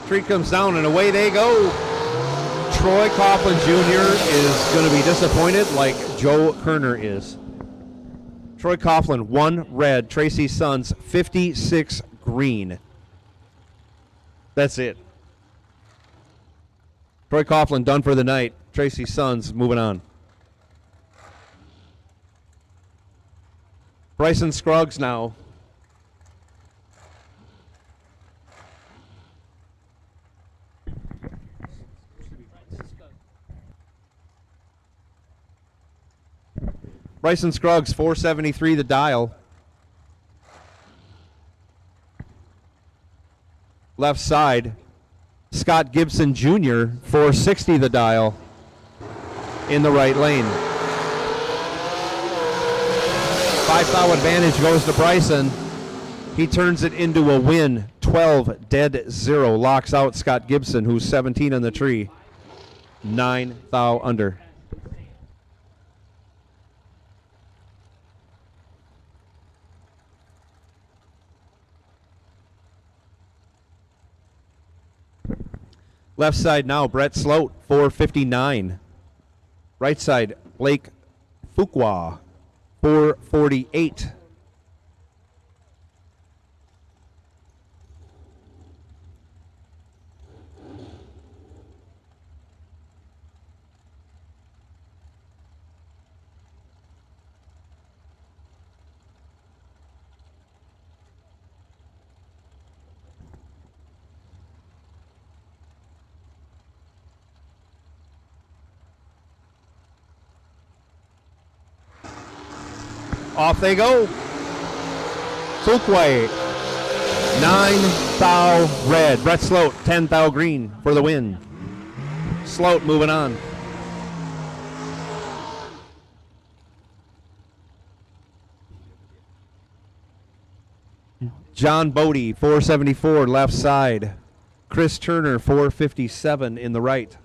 Tree comes down and away they go. Troy Coughlin Jr. is going to be disappointed like Joe Kerner is. Troy Coughlin, 1 red. Tracy Sons, 56 green. That's it. Troy Coughlin done for the night. Tracy Sons moving on. Bryson Scruggs now. Bryson Scruggs, 473 the dial. Left side, Scott Gibson Jr., 460 the dial in the right lane. 5 thou advantage goes to Bryson. He turns it into a win, 12 dead 0. Locks out Scott Gibson, who's 17 on the tree. 9 thou under. Left side now, Brett Sloat, 459. Right side, Blake Fuqua, 448. Off they go. Fuqua, 9 thou red. Brett Sloat, 10 thou green for the win. Sloat moving on. John Bodie, 474 left side. Chris Turner, 457 in the right.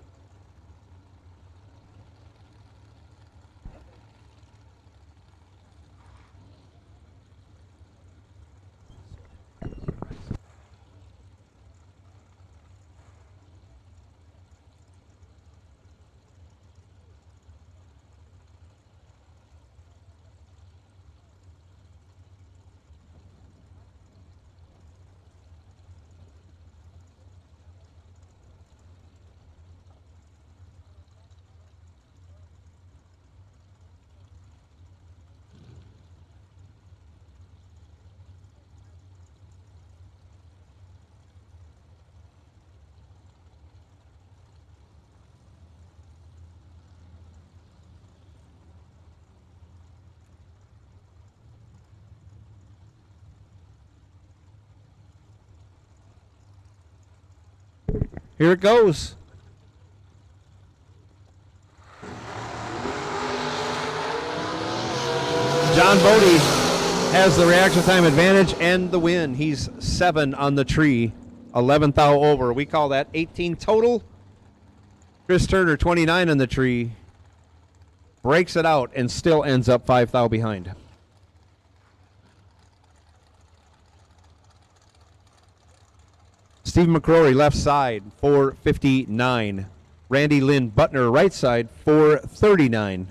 Here it goes. John Bodie has the reaction time advantage and the win. He's 7 on the tree, 11 thou over. We call that 18 total. Chris Turner, 29 on the tree, breaks it out and still ends up 5 thou behind. Steve McCrory, left side, 459. Randy Lynn Butner, right side, 439.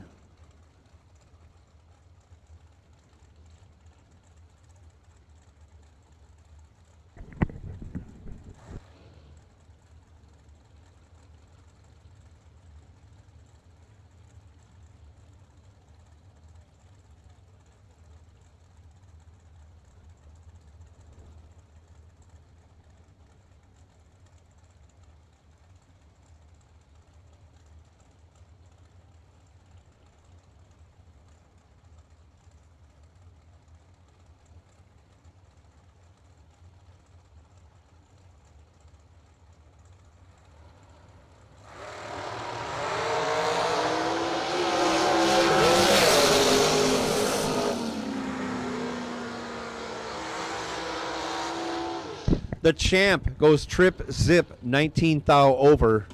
The champ goes trip zip 19 thou over.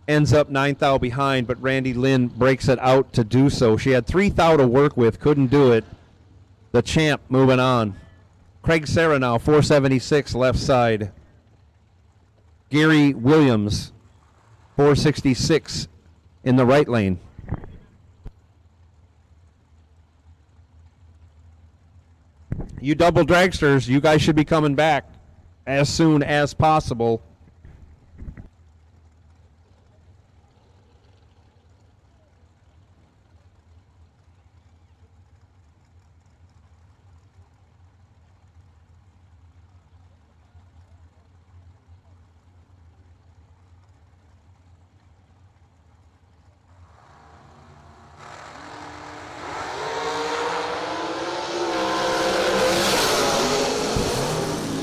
Ends up 9 thou behind, but Randy Lynn breaks it out to do so. She had 3 thou to work with, couldn't do it. The champ moving on. Craig Serra now, 476 left side. Gary Williams, 466 in the right lane. You double dragsters, you guys should be coming back as soon as possible.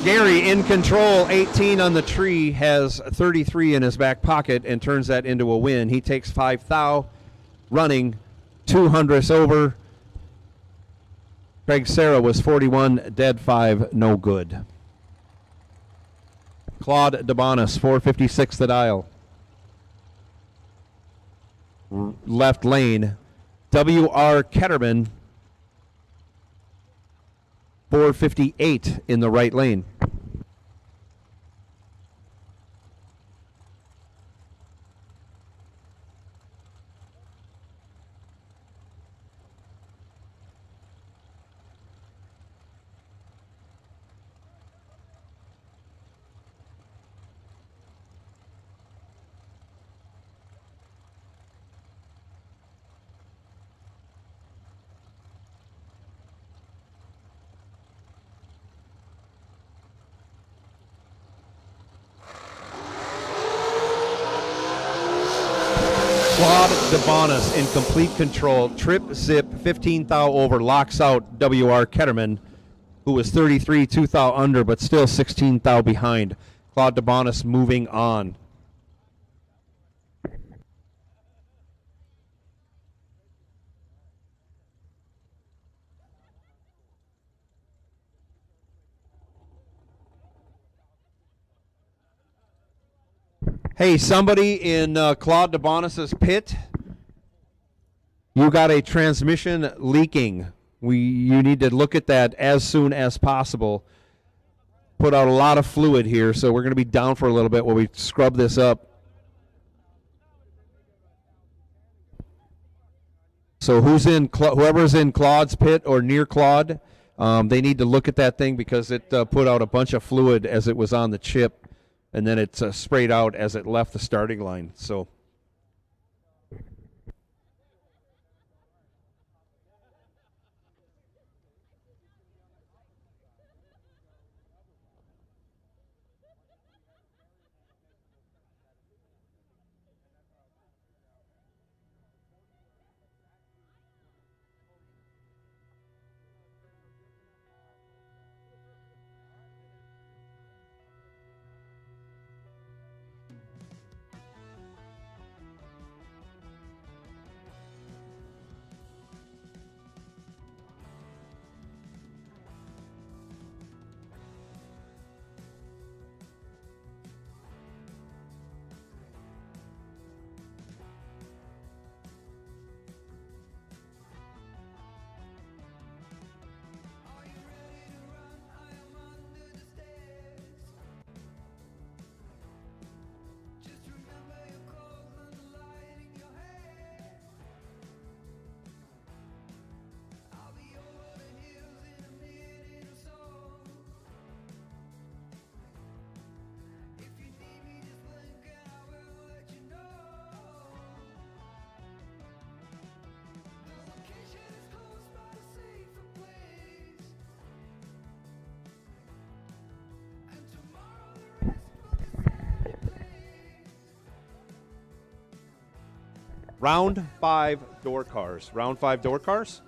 Gary in control, 18 on the tree, has 33 in his back pocket and turns that into a win. He takes 5 thou, running 200 over. Craig Serra was 41, dead 5, no good. Claude DeBonis, 456 the dial. Left lane. W.R. Ketterman, 458 in the right lane. Claude DeBonis in complete control. Trip zip, 15 thou over, locks out W.R. Ketterman, who was 33, 2 thou under, but still 16 thou behind. Claude DeBonis moving on. Hey, somebody in Claude DeBonis's pit, you got a transmission leaking. You need to look at that as soon as possible. Put out a lot of fluid here, so we're going to be down for a little bit while we scrub this up. So whoever's in Claude's pit or near Claude, they need to look at that thing because it put out a bunch of fluid as it was on the chip. And then it's sprayed out as it left the starting line. So round 5 door cars. Round 5 door cars.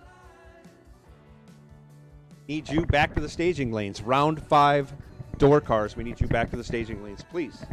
Need you back to the staging lanes. Round 5 door cars. We need you back to the staging lanes, please.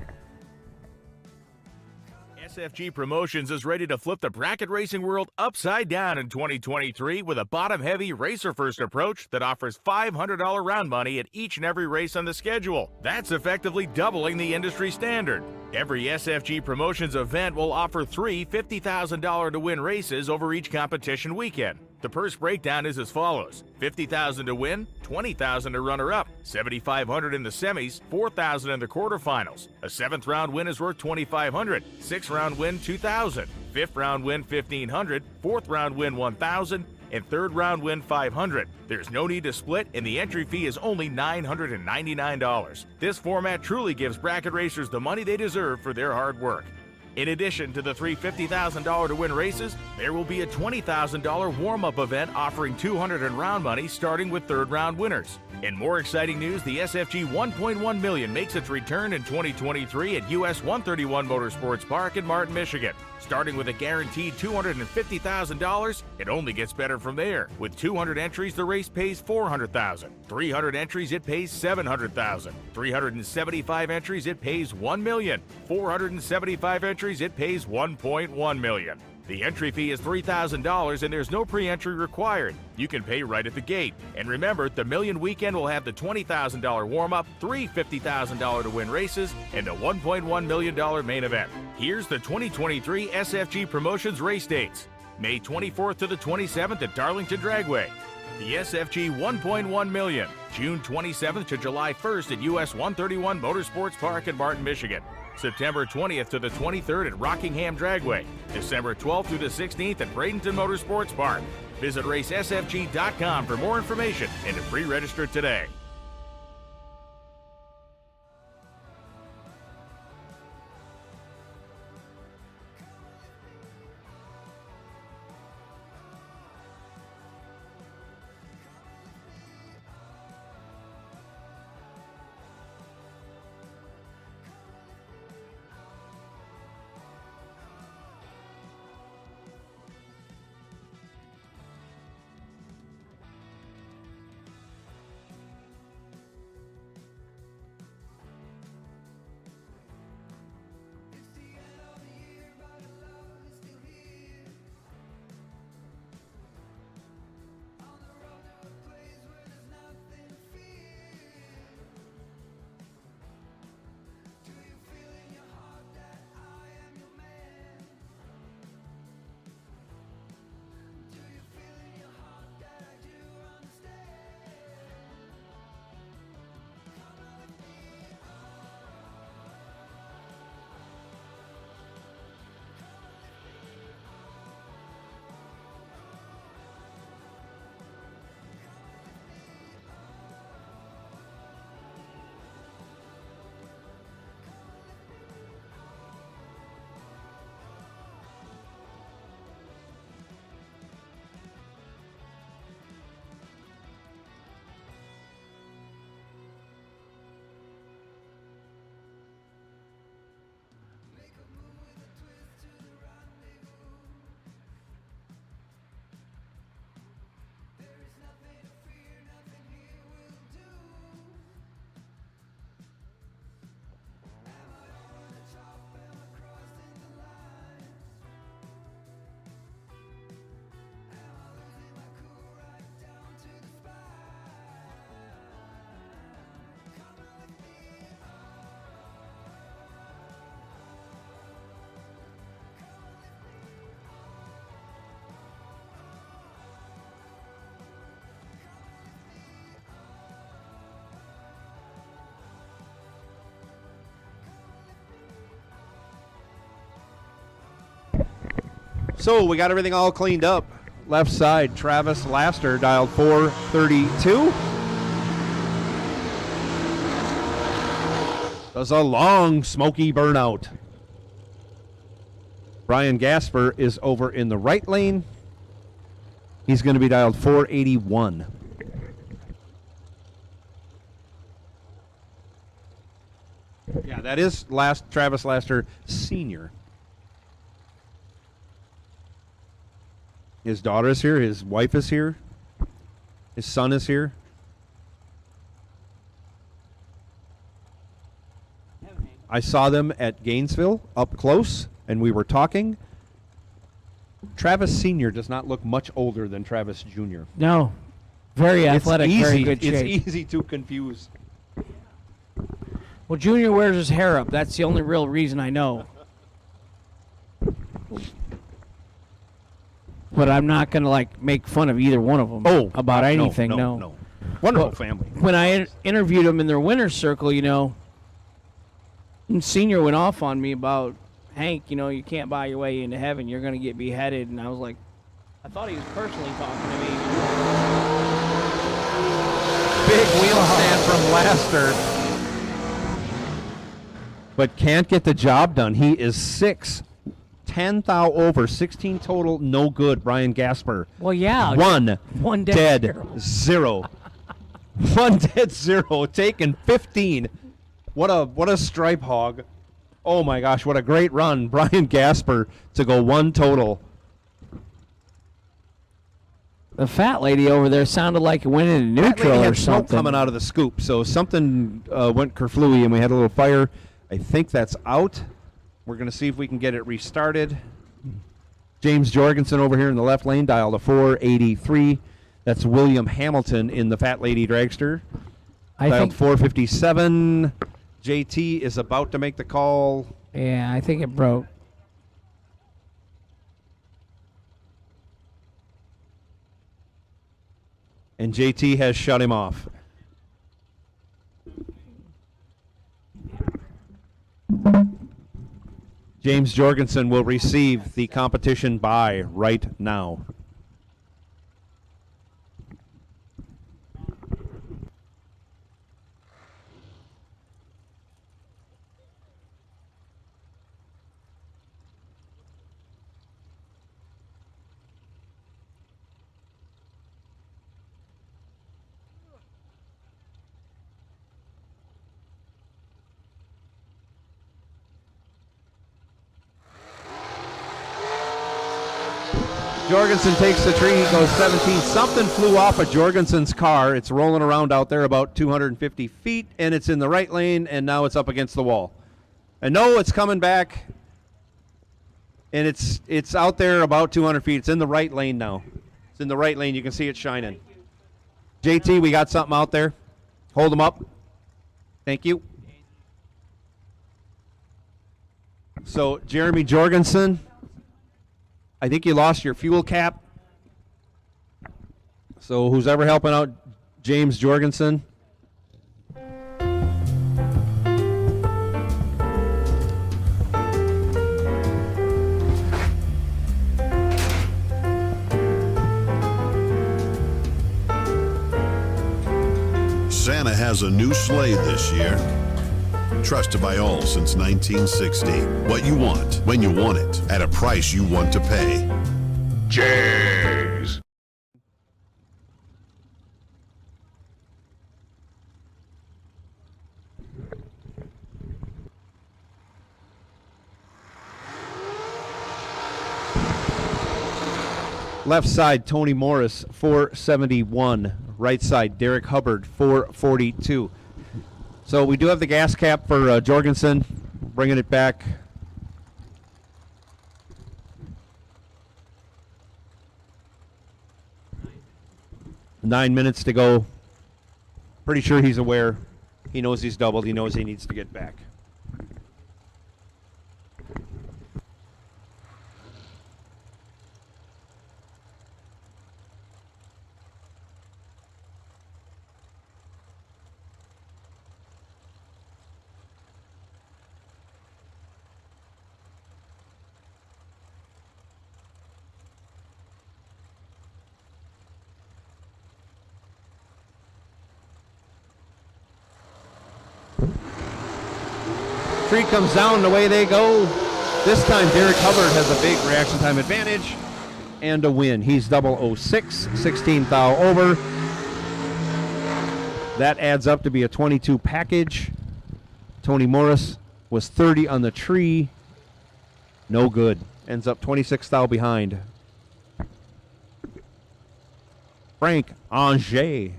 SFG Promotions is ready to flip the bracket racing world upside down in 2023 with a bottom-heavy racer-first approach that offers $500 round money at each and every race on the schedule. That's effectively doubling the industry standard. Every SFG Promotions event will offer 3 $50,000 to win races over each competition weekend. The purse breakdown is as follows: $50,000 to win, $20,000 to runner-up, $7,500 in the semis, $4,000 in the quarterfinals. A 7th round win is worth $2,500, 6th round win $2,000, 5th round win $1,500, 4th round win $1,000, and 3rd round win $500. There's no need to split, and the entry fee is only $999. This format truly gives bracket racers the money they deserve for their hard work. In addition to the 3 $50,000 to win races, there will be a $20,000 warm-up event offering $200 in round money starting with 3rd round winners. In more exciting news, the SFG 1.1 million makes its return in 2023 at US 131 Motorsports Park in Martin, Michigan. Starting with a guaranteed $250,000, it only gets better from there. With 200 entries, the race pays $400,000. 300 entries, it pays $700,000. 375 entries, it pays $1 million. 475 entries, it pays $1.1 million. The entry fee is $3,000 and there's no pre-entry required. You can pay right at the gate. And remember, the Million Weekend will have the $20,000 warm-up, 3 $50,000 to win races, and a $1.1 million main event. Here's the 2023 SFG Promotions race dates. May 24th to the 27th at Darlington Dragway. The SFG 1.1 million, June 27th to July 1st at US 131 Motorsports Park in Martin, Michigan. September 20th to the 23rd at Rockingham Dragway. December 12th through the 16th at Bradenton Motorsports Park. Visit racesfg.com for more information and to pre-register today. So we got everything all cleaned up. Left side, Travis Laster dialed 432. Does a long smoky burnout. Brian Gasper is over in the right lane. He's going to be dialed 481. Yeah, that is Travis Laster Sr. His daughter is here. His wife is here. His son is here. I saw them at Gainesville up close. and we were talking. Travis Sr. does not look much older than Travis Jr. No. Very athletic, it's easy, very good shape. It's easy to confuse. Well, Junior wears his hair up. That's the only real reason I know. But I'm not going to, like, make fun of either one of them about anything, no. Wonderful family. When I interviewed them in their winner's circle, you know, Senior went off on me about, Hank, you know, you can't buy your way into heaven. You're going to get beheaded. And I was like, I thought he was personally talking to me. Big wheel stand from Laster. But can't get the job done. He is 6. 10 thou over, 16 total, no good, Brian Gasper. Well, yeah. One dead, zero. One dead, zero, taken 15. What a stripe hog. Oh my gosh, what a great run. Brian Gasper to go 1 total. The fat lady over there sounded like it went into neutral or smoke something. Coming out of the scoop, so something went kerflooey and we had a little fire. I think that's out. We're going to see if we can get it restarted. James Jorgensen over here in the left lane, dial to 483. That's William Hamilton in the Fat Lady Dragster. Dialed 457. JT is about to make the call. Yeah, I think it broke. And JT has shut him off. James Jorgensen will receive the competition bye right now. Jorgensen takes the tree, he goes 17. Something flew off of Jorgensen's car. It's rolling around out there about 250 feet, and it's in the right lane, and now it's up against the wall. And no, it's coming back, and it's out there about 200 feet. It's in the right lane now. It's in the right lane. You can see it shining. JT, we got something out there. Hold them up. Thank you. So, Jeremy Jorgensen, I think you lost your fuel cap. So who's ever helping out James Jorgensen? Santa has a new sleigh this year. Trusted by all since 1960. What you want, when you want it, at a price you want to pay. Jags. Left side, Tony Morris, 471. Right side, Derek Hubbard, 442. So we do have the gas cap for Jorgensen, bringing it back. Nine minutes to go. Pretty sure he's aware. He knows he's doubled. He knows he needs to get back. Tree comes down, away they go. This time Derek Hubbard has a big reaction time advantage and a win. He's 006, 16 thou over. That adds up to be a 22 package. Tony Morris was 30 on the tree. No good. Ends up 26 thou behind. Frank Anger,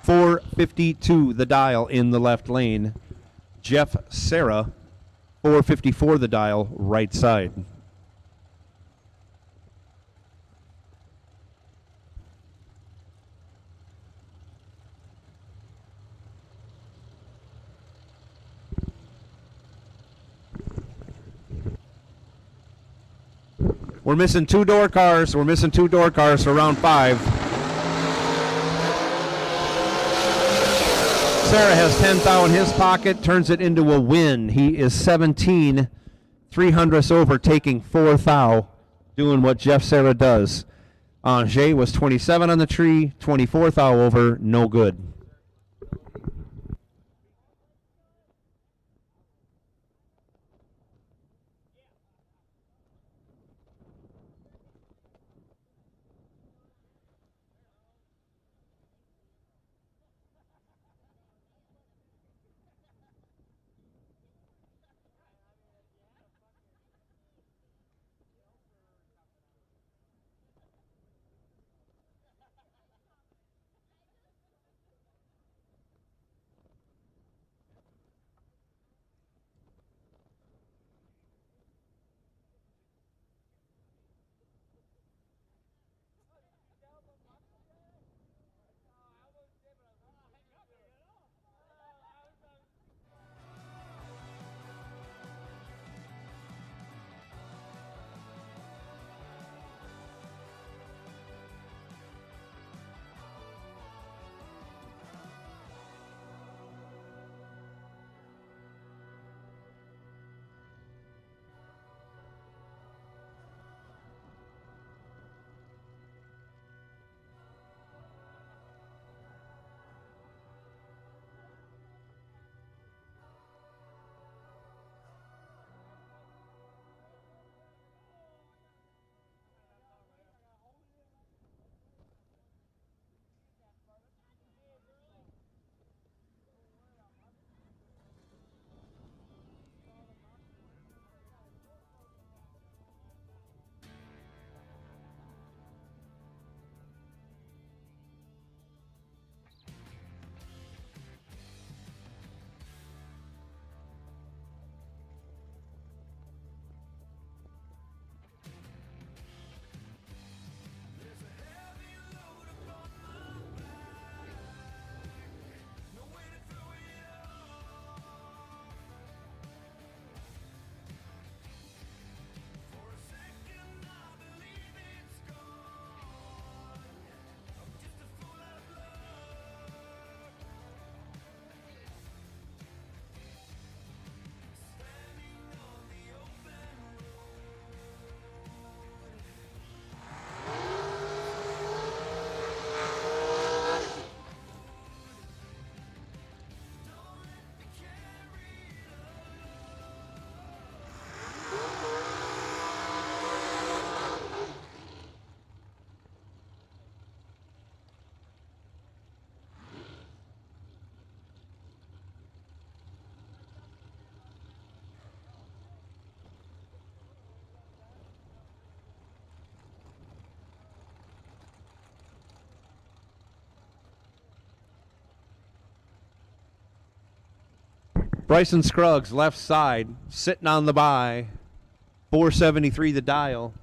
452 the dial in the left lane. Jeff Serra, 454 the dial, right side. We're missing 2 door cars. We're missing 2 door cars for round 5. Serra has 10 thou in his pocket, turns it into a win. He is 17 300ths over, taking 4 thou, doing what Jeff Serra does. Angers was 27 on the tree, 24 thou over, no good. Bryson Scruggs, left side, sitting on the bye. 473 the dial.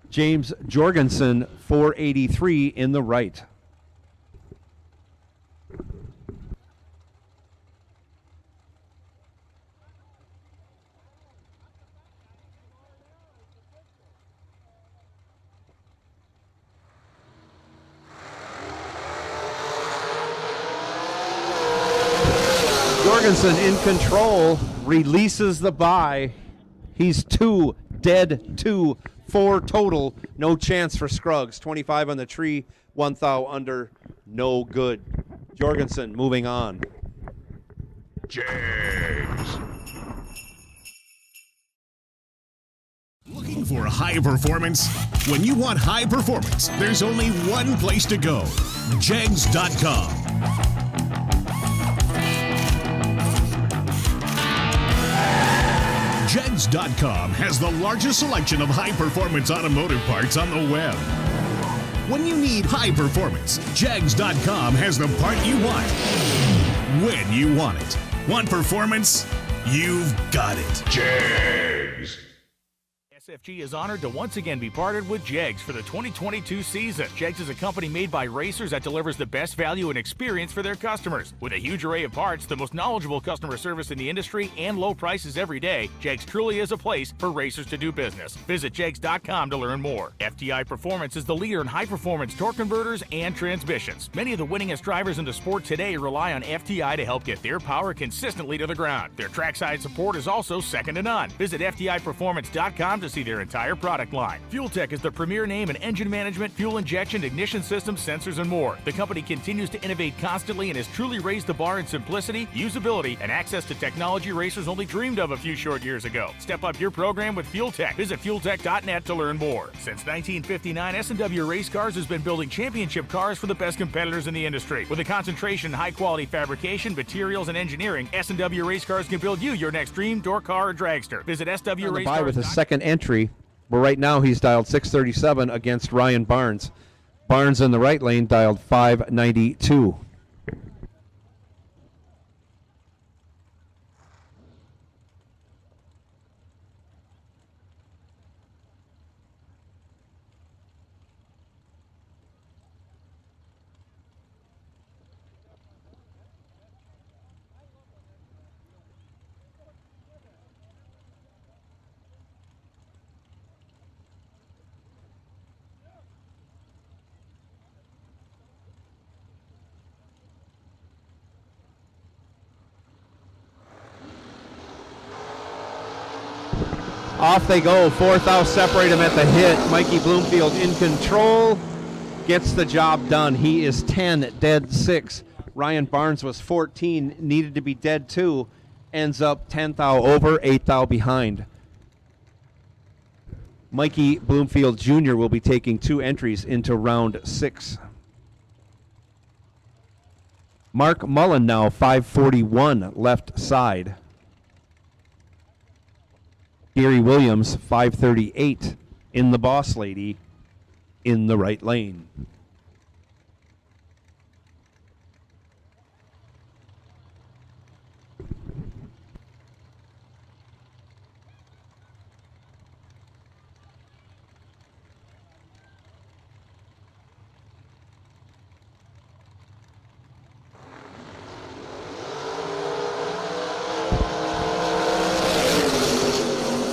James Jorgensen, 483 in the right. Jorgensen in control, releases the bye. He's 2 dead, 2, 4 total. No chance for Scruggs. 25 on the tree, 1 thou under, no good. Jorgensen moving on. Jags. Looking for high performance? When you want high performance, there's only one place to go. Jags.com. Jags.com has the largest selection of high-performance automotive parts on the web. When you need high performance, Jags.com has the part you want when you want it. Want performance? You've got it. Jags. SFG is honored to once again be partnered with Jegs for the 2022 season. Jegs is a company made by racers that delivers the best value and experience for their customers. With a huge array of parts, the most knowledgeable customer service in the industry, and low prices every day, Jegs truly is a place for racers to do business. Visit jegs.com to learn more. FTI Performance is the leader in high-performance torque converters and transmissions. Many of the winningest drivers in the sport today rely on FTI to help get their power consistently to the ground. Their trackside support is also second to none. Visit FTIperformance.com to see their entire product line. Fuel Tech is the premier name in engine management, fuel injection, ignition systems, sensors, and more. The company continues to innovate constantly and has truly raised the bar in simplicity, usability, and access to technology racers only dreamed of a few short years ago. Step up your program with Fuel Tech. Visit fueltech.net to learn more. Since 1959, S&W Race Cars has been building championship cars for the best competitors in the industry. With a concentration in high-quality fabrication, materials, and engineering, S&W Race Cars can build you your next dream, door car, or dragster. Visit SWRacecars.com. With his second entry, where right now he's dialed 637 against Ryan Barnes. Barnes in the right lane dialed 592. Off they go. Fourth out, separate him at the hit. Mikey Bloomfield in control. Gets the job done. He is 10, dead 6. Ryan Barnes was 14, needed to be dead 2. Ends up 10th out over, 8th out behind. Mikey Bloomfield Jr. will be taking 2 entries into round 6. Mark Mullen now, 541, left side. Gary Williams, 538, in the Boss Lady, in the right lane.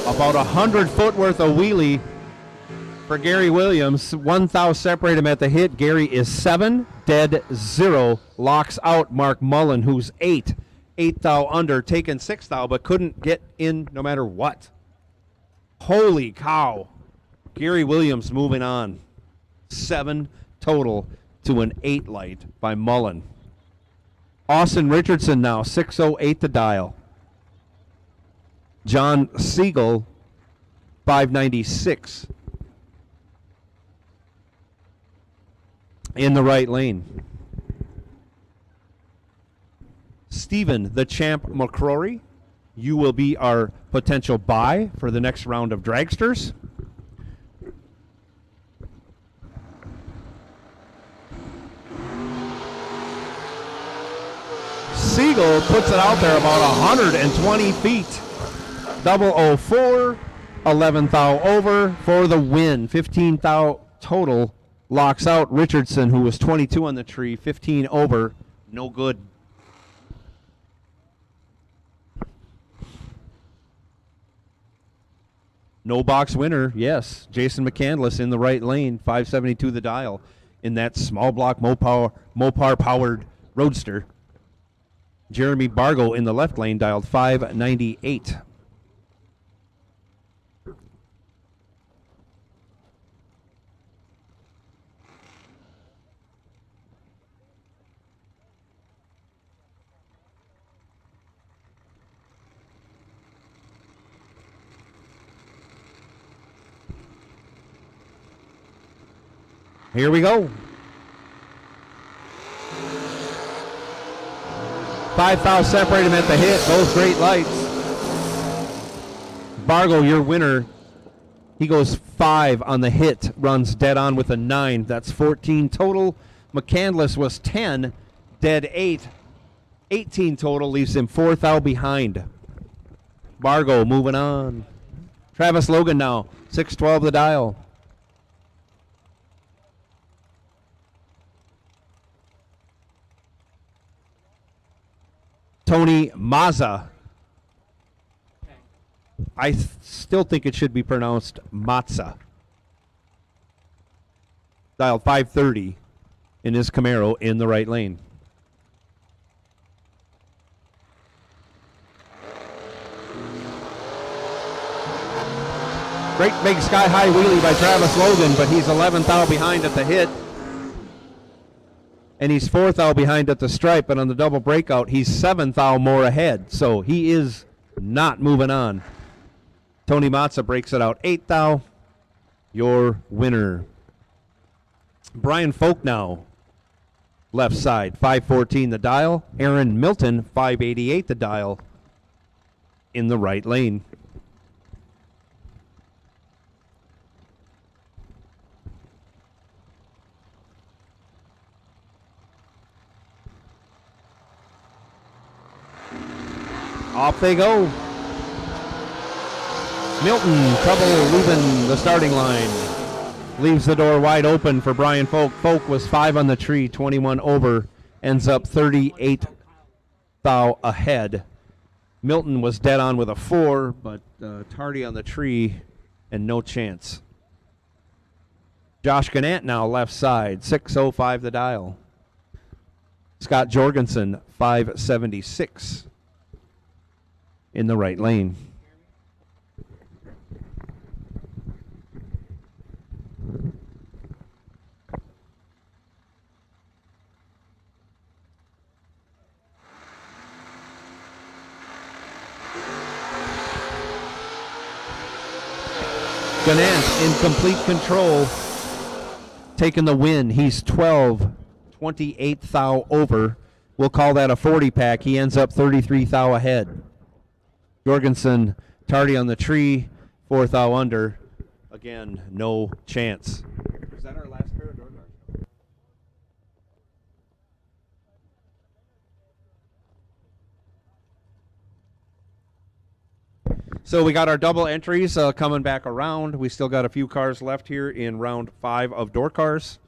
About 100 foot worth of wheelie for Gary Williams. 1 thou separate him at the hit. Gary is 7, dead 0. Locks out Mark Mullen, who's 8. 8 thou under, taken 6 thou, but couldn't get in no matter what. Holy cow. Gary Williams moving on. 7 total to an 8 light by Mullen. Austin Richardson now, 608 to dial. John Siegel, 596. In the right lane. Stephen, the champ McCrory, you will be our potential buy for the next round of dragsters. Siegel puts it out there about 120 feet. 004, 11 thou over for the win. 15 thou total. Locks out Richardson, who was 22 on the tree. 15 over, no good. No box winner, yes. Jason McCandless in the right lane, 572 the dial in that small block Mopar powered roadster. Jeremy Bargo in the left lane dialed 598. Here we go. 5 thou separate him at the hit. Both great lights. Bargo, your winner. He goes 5 on the hit. Runs dead on with a 9. That's 14 total. McCandless was 10. Dead 8. 18 total. Leaves him 4 thou behind. Bargo moving on. Travis Logan now, 612 the dial. Tony Mazza. I still think it should be pronounced Matza. Dial 530 in his Camaro in the right lane. Great big sky-high wheelie by Travis Logan, but he's 11th out behind at the hit. And he's 4th out behind at the stripe, but on the double breakout, he's 7th out more ahead. So he is not moving on. Tony Matza breaks it out 8th out. Your winner. Brian Folk now, left side, 514 the dial. Aaron Milton, 588 the dial in the right lane. Off they go. Milton, trouble leaving the starting line. Leaves the door wide open for Brian Folk. Folk was 5 on the tree, 21 over. Ends up 38 thou ahead. Milton was dead on with a 4, but tardy on the tree and no chance. Josh Gannett now left side, 605 the dial. Scott Jorgensen, 576 in the right lane. Gannett in complete control, taking the win. He's 12, 28 thou over. We'll call that a 40 pack. He ends up 33 thou ahead. Jorgensen tardy on the tree, 4 thou under. Again, no chance. Is that our last pair of door guards? So we got our double entries coming back around. We still got a few cars left here in round 5 of door cars.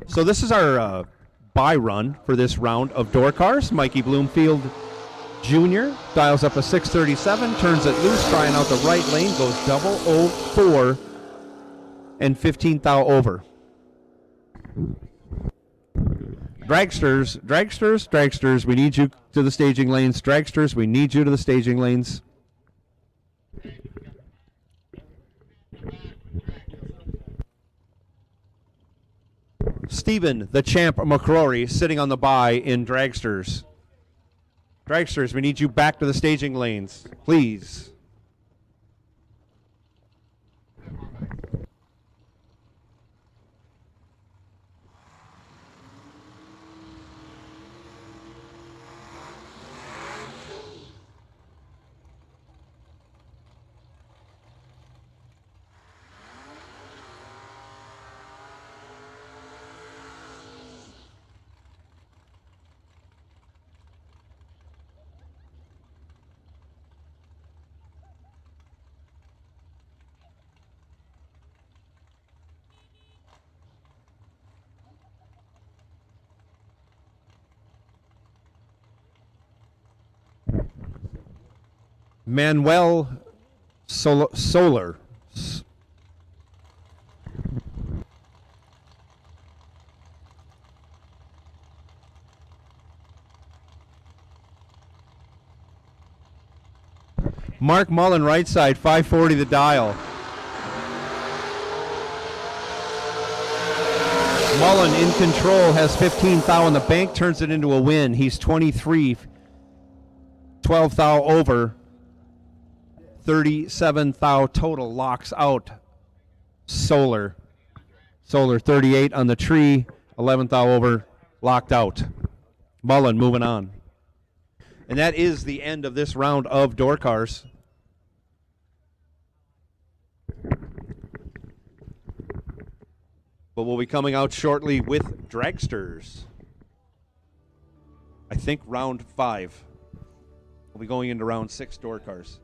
So this is our bye run for this round of door cars. Mikey Bloomfield Jr. dials up a 637, turns it loose, trying out the right lane, goes double 04 and 15 thou over. Dragsters, we need you to the staging lanes. Dragsters, we need you to the staging lanes. Stephen, the champ McCrory, sitting on the bye in Dragsters. Dragsters, we need you back to the staging lanes, please. Manuel Solar. Mark Mullen, right side, 540 the dial. Mullen in control, has 15 thou on the bank, turns it into a win. He's 23, 12 thou over. 37 thou total, locks out Solar. Solar 38 on the tree, 11 thou over, locked out. Mullen moving on. And that is the end of this round of door cars. But we'll be coming out shortly with Dragsters. I think round 5. We'll be going into round 6 door cars.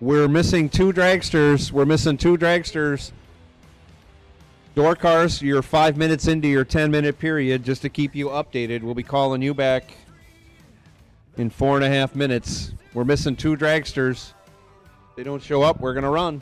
We're missing 2 dragsters. Door cars, you're 5 minutes into your 10-minute period. Just to keep you updated, we'll be calling you back in 4.5 minutes. We're missing 2 dragsters. If they don't show up, we're going to run.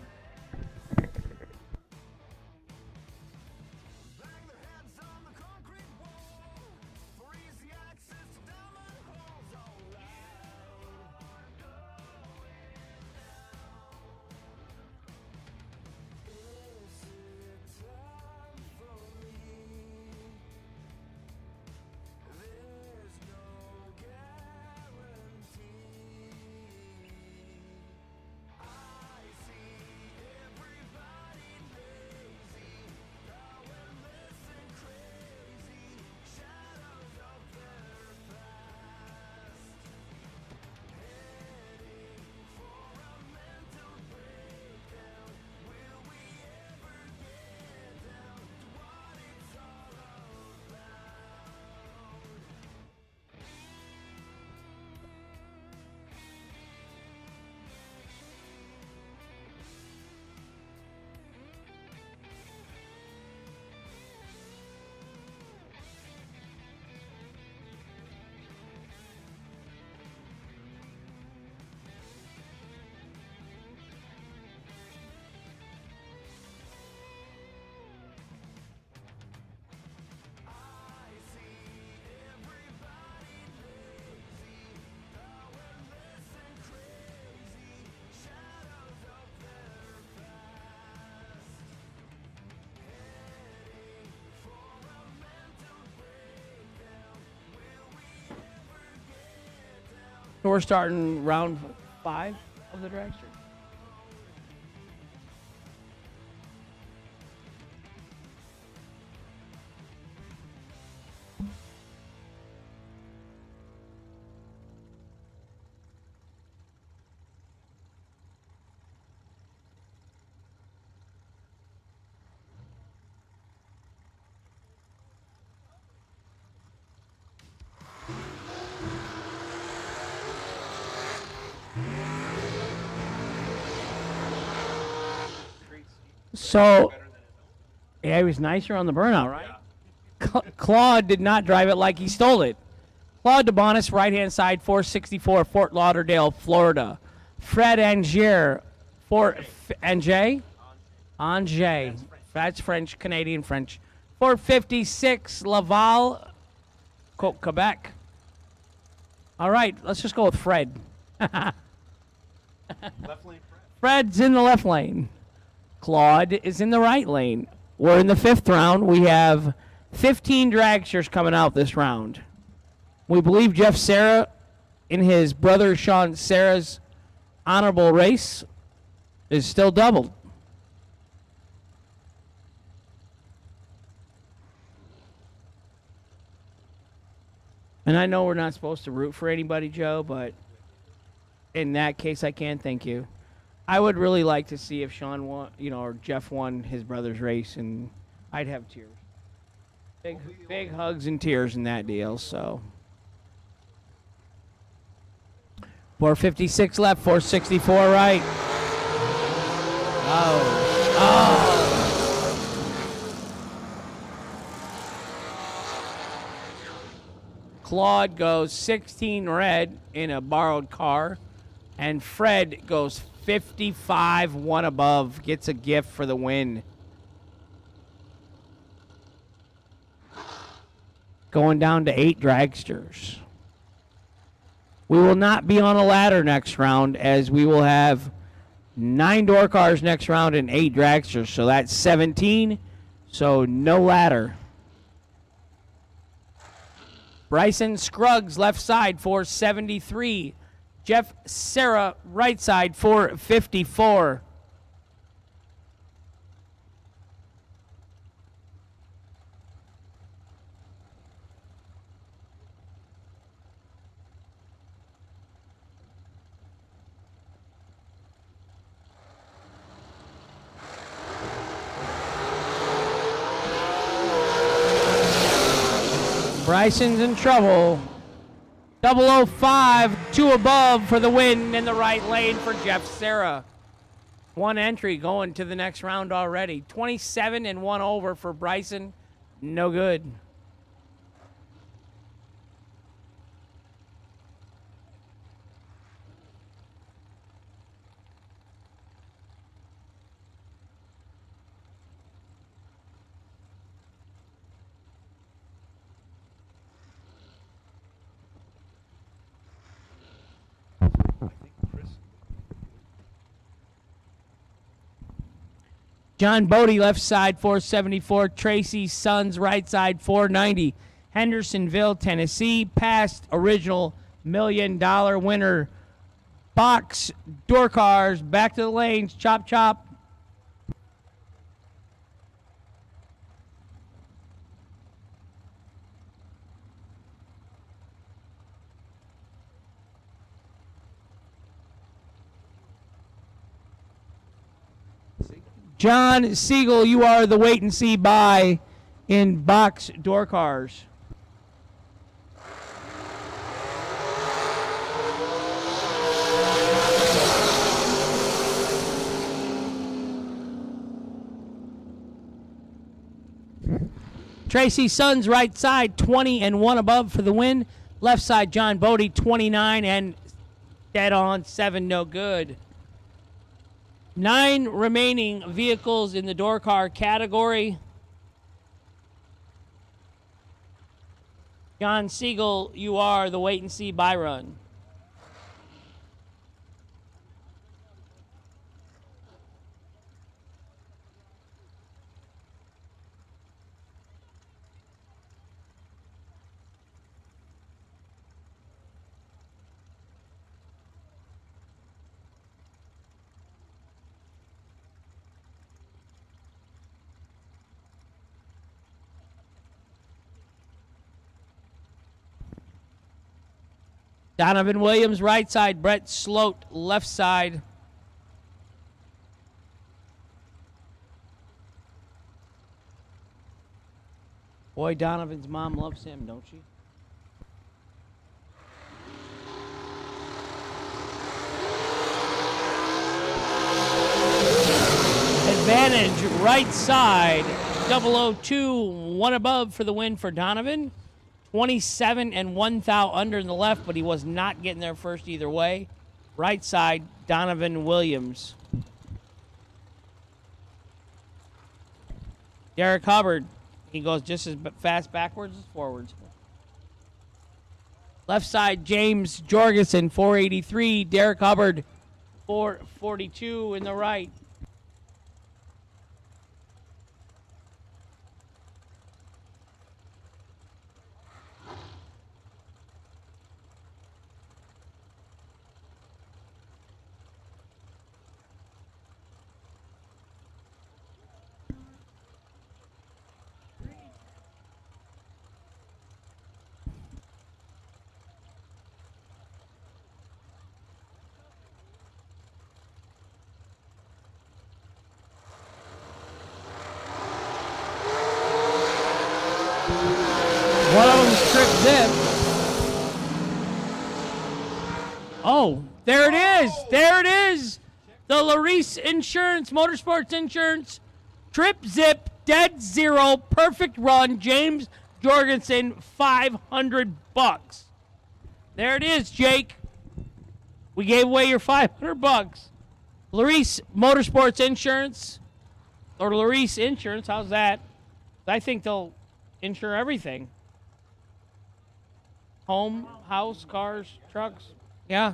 So we're starting round 5 of the dragster. So, yeah, he was nicer on the burnout, right? Claude did not drive it like he stole it. Claude DeBonis, right-hand side, 464, Fort Lauderdale, Florida. Fred Angier, Angers? That's French, Canadian French. 456, Laval, Quebec. All right, let's just go with Fred. Left lane, Fred's in the left lane. Claude is in the right lane. We're in the 5th round. We have 15 dragsters coming out this round. We believe Jeff Serra, in his brother Sean Serra's honorable race, is still doubled. And I know we're not supposed to root for anybody, Joe, but in that case, I can thank you. I would really like to see if Sean won, or Jeff won his brother's race, and I'd have tears. Big hugs and tears in that deal, so. 456 left, 464 right. Claude goes 16 red in a borrowed car, and Fred goes 55, 1 above, gets a gift for the win. Going down to 8 dragsters. We will not be on a ladder next round, as we will have 9 door cars next round and 8 dragsters. So that's 17. So no ladder. Bryson Scruggs, left side, 473. Jeff Serra, right side, 454. Bryson's in trouble. 005, 2 above for the win in the right lane for Jeff Serra. 1 entry going to the next round already. 27 and 1 over for Bryson. No good. John Bodie, left side, 474. Tracy Sons, right side, 490. Hendersonville, Tennessee, past original $1 million winner. Box, door cars, back to the lanes, chop, chop. John Siegel, you are the wait and see buy in box door cars. Tracy Sons, right side, 20 and 1 above for the win. Left side, John Bodie, 29 and dead on, 7 no good. 9 remaining vehicles in the door car category. John Siegel, you are the wait and see buy run. Donovan Williams, right side. Brett Sloat, left side. Boy, Donovan's mom loves him, don't she? Advantage, right side. 002, 1 above for the win for Donovan. 27 and 1 thou under in the left, but he was not getting there first either way. Right side, Donovan Williams. Derek Hubbard, he goes just as fast backwards as forwards. Left side, James Jorgensen, 483. Derek Hubbard, 442 in the right. One of them's Trip Zip. Oh, there it is. There it is. The Larice Insurance, Motorsports Insurance, Trip Zip, dead zero, perfect run. James Jorgensen, $500. There it is, Jake. We gave away your $500. Larice Motorsports Insurance, or Larice Insurance, how's that? I think they'll insure everything. Home, house, cars, trucks. Yeah.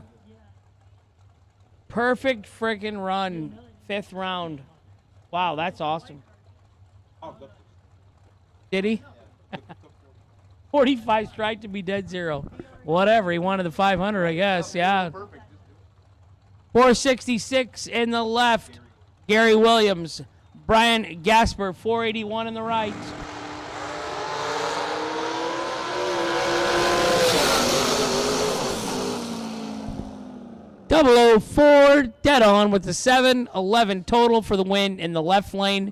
Perfect freaking run. 5th round. Wow, that's awesome. Did he? 45 strike to be dead zero. Whatever. He wanted the 500, I guess. Yeah. 466 in the left. Gary Williams. Brian Gasper, 481 in the right. .004, dead on with the 7-11 total for the win in the left lane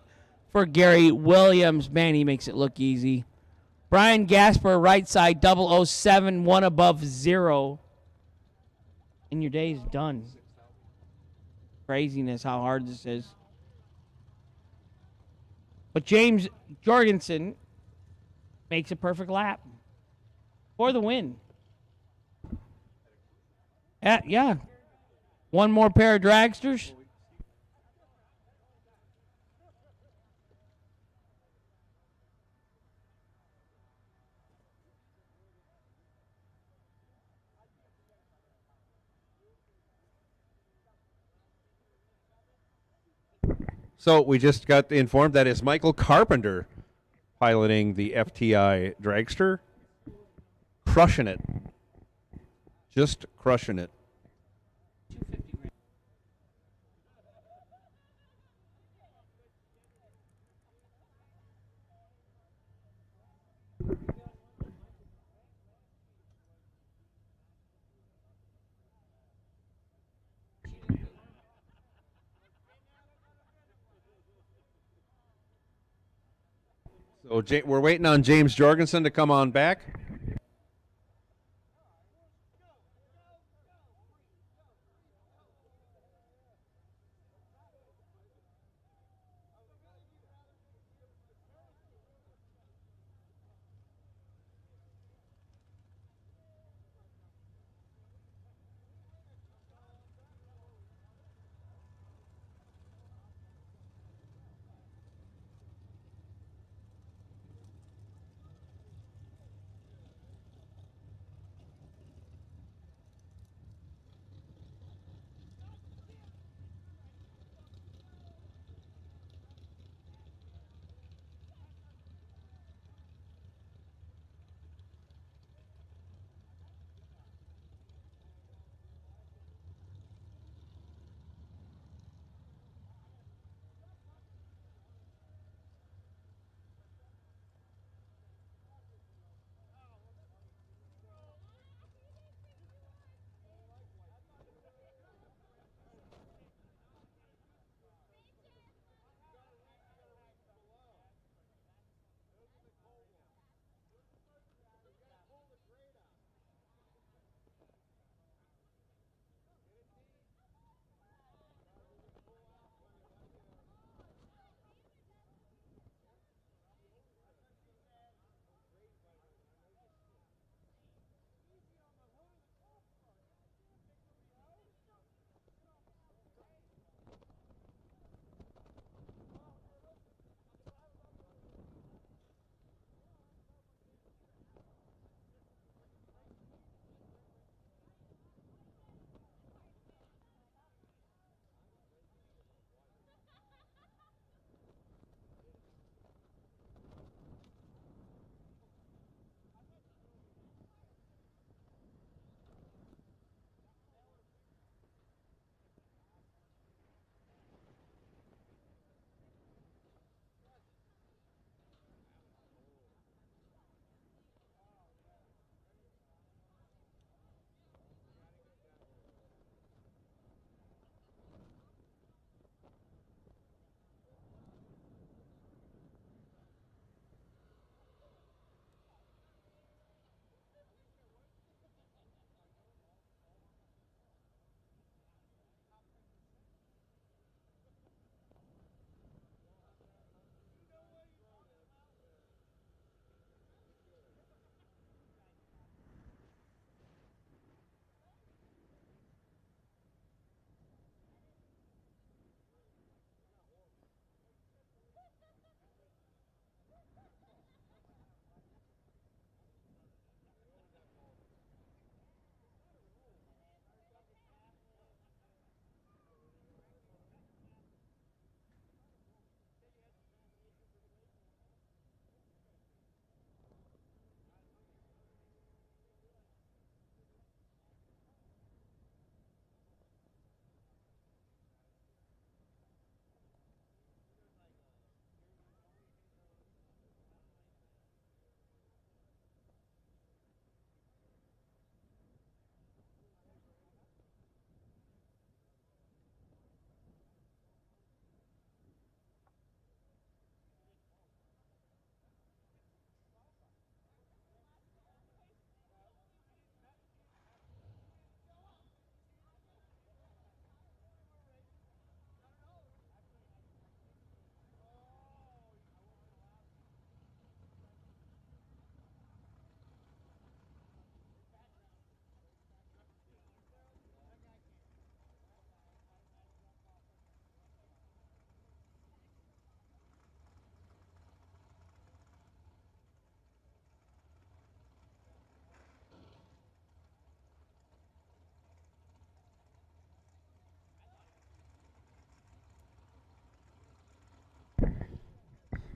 for Gary Williams. Man, he makes it look easy. Brian Gasper, right side, 007, 1 above 0. And your day is done. Craziness how hard this is. But James Jorgensen makes a perfect lap for the win. Yeah. One more pair of dragsters. So we just got informed that it's Michael Carpenter piloting the FTI Dragster. Crushing it. Just crushing it. So we're waiting on James Jorgensen to come on back.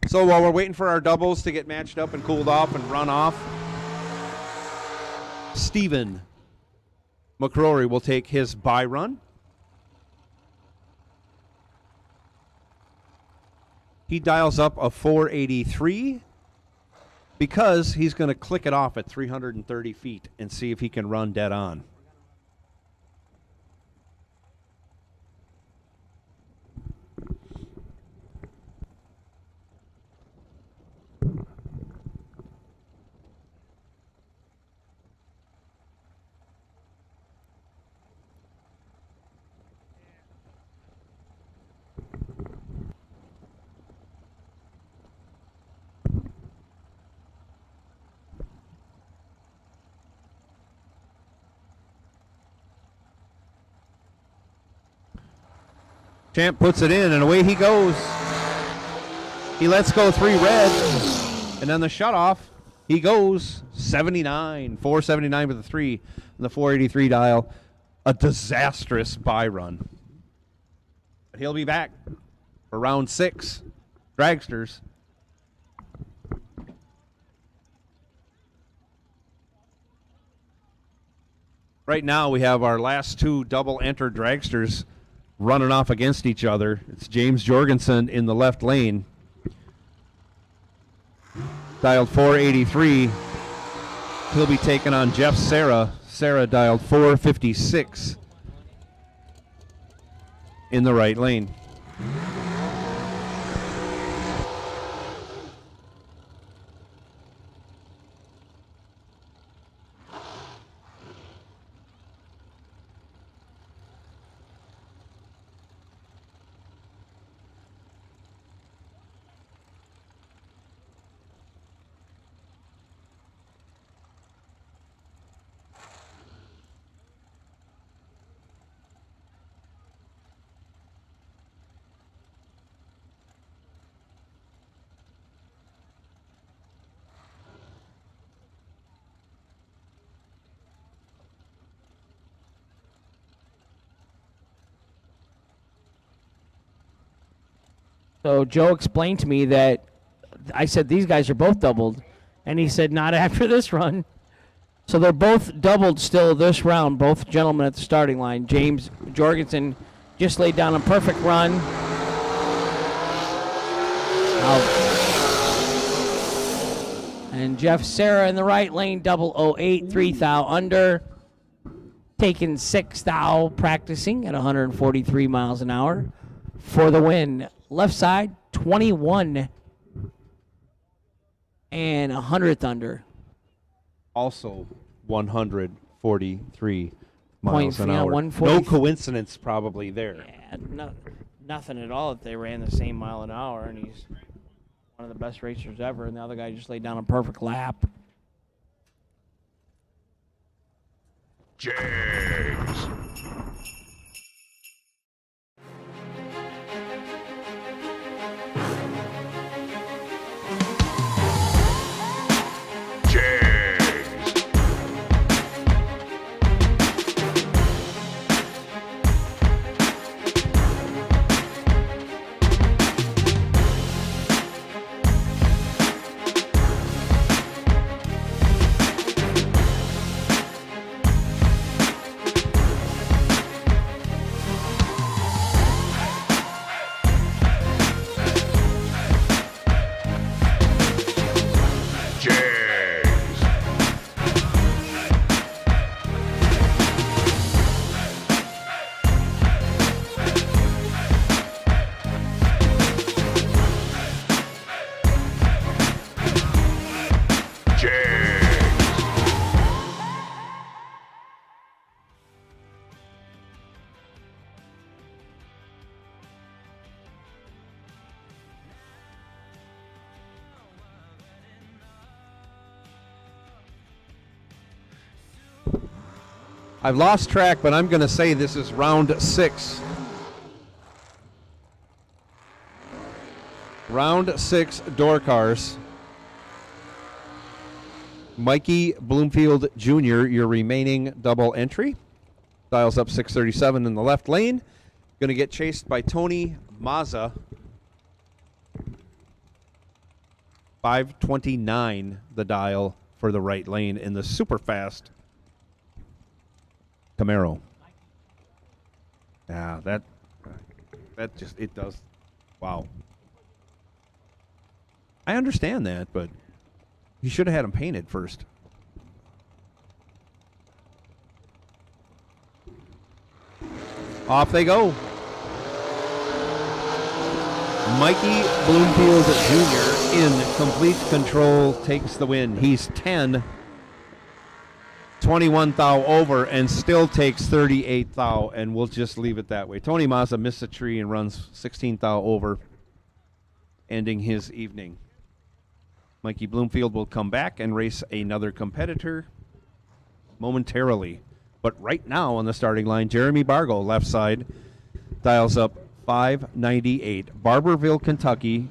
So while we're waiting for our doubles to get matched up and cooled off and run off, Stephen McCrory will take his bye run. He dials up a 483 because he's going to click it off at 330 feet and see if he can run dead on. Champ puts it in, and away he goes. He lets go 3 red, and then the shutoff, he goes 79, 479 with a 3, and the 483 dial. A disastrous bye run. But he'll be back for round 6. Dragsters. Right now we have our last 2 double enter dragsters running off against each other. It's James Jorgensen in the left lane. Dialed 483. He'll be taking on Jeff Serra. Serra dialed 456 in the right lane. So Joe explained to me that I said these guys are both doubled, and he said not after this run. So they're both doubled still this round, both gentlemen at the starting line. James Jorgensen just laid down a perfect run. And Jeff Serra in the right lane, double 08, 3 thou under. Taking 6 thou, practicing at 143 miles an hour for the win. Left side, 21 and 100th under. Also 143 miles an yeah, hour. 140. No coincidence probably there. Yeah, nothing at all that they ran the same mile an hour, and he's one of the best racers ever, and the other guy just laid down a perfect lap. Jags. I've lost track, but I'm going to say this is round 6. Round 6 door cars. Mikey Bloomfield Jr., your remaining double entry. Dials up 637 in the left lane. Going to get chased by Tony Mazza 529 the dial for the right lane in the super fast Camaro. Yeah, that just, it does. Wow. I understand that, but you should have had them painted first. Off they go. Mikey Bloomfield Jr. in complete control takes the win. He's 10, 21 thou over, and still takes 38 thou, and we'll just leave it that way. Tony Mazza missed a tree and runs 16 thou over, ending his evening. Mikey Bloomfield will come back and race another competitor momentarily. But right now on the starting line, Jeremy Bargo, left side, dials up 598. Barberville, Kentucky.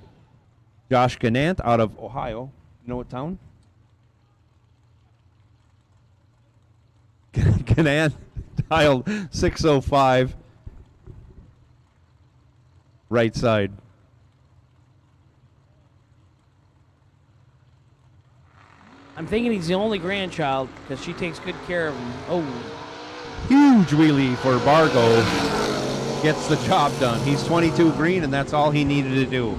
Josh Ganant out of Ohio. You know what town? Ganant dialed 605. Right side. I'm thinking he's the only grandchild because she takes good care of him. Oh. Huge wheelie for Bargo. Gets the job done. He's 22 green, and that's all he needed to do.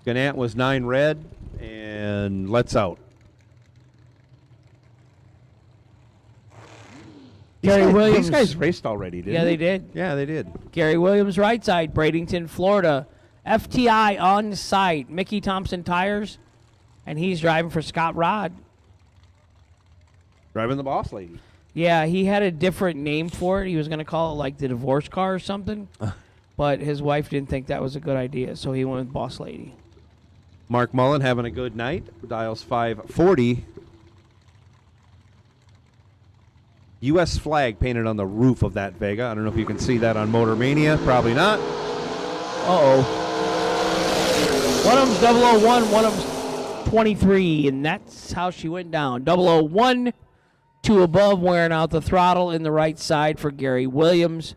Ganant was 9 red, and lets out. Gary Williams. These guys raced already, didn't they? Yeah, they did. Yeah, they did. Gary Williams, right side, Bradenton, Florida. FTI on site. Mickey Thompson tires, and he's driving for Scott Rod. Driving the boss lady. Yeah, he had a different name for it. He was going to call it like the divorce car or something, but his wife didn't think that was a good idea, so he went with boss lady. Mark Mullen having a good night. Dials 540. U.S. flag painted on the roof of that Vega. I don't know if you can see that on Motor Mania. Probably not. Uh-oh. One of them's 001, one of them's 23, and that's how she went down. 001 to above, wearing out the throttle in the right side for Gary Williams.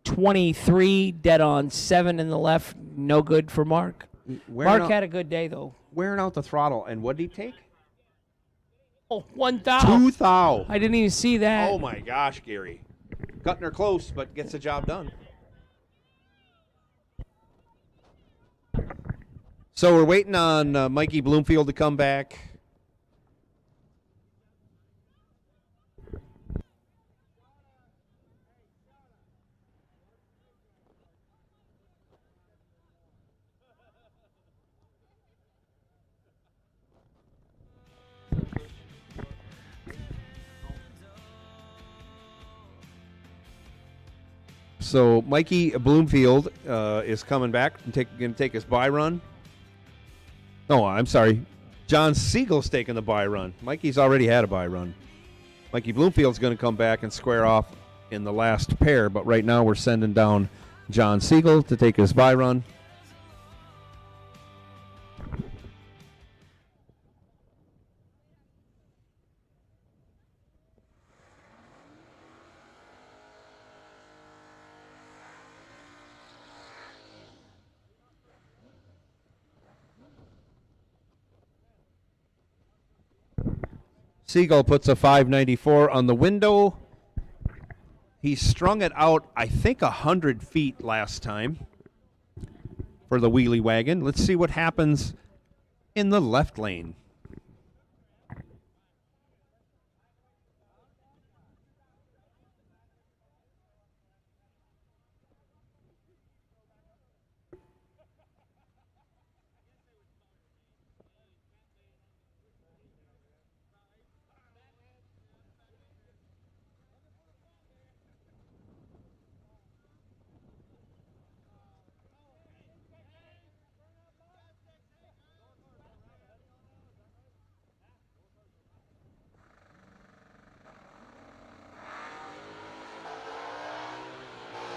23, dead on 7 in the left. No good for Mark. Mark had a good day, though. Wearing out the throttle. And what did he take? Oh, 1 thou. 2 thou. I didn't even see that. Oh, my gosh, Gary. Cutting her close, but gets the job done. So we're waiting on Mikey Bloomfield to come back. So Mikey Bloomfield is coming back and going to take his bye run. Oh, I'm sorry. John Siegel's taking the bye run. Mikey's already had a bye run. Mikey Bloomfield's going to come back and square off in the last pair, but right now we're sending down John Siegel to take his bye run. Siegel puts a 594 on the window. He strung it out, I think, 100 feet last time for the wheelie wagon. Let's see what happens in the left lane.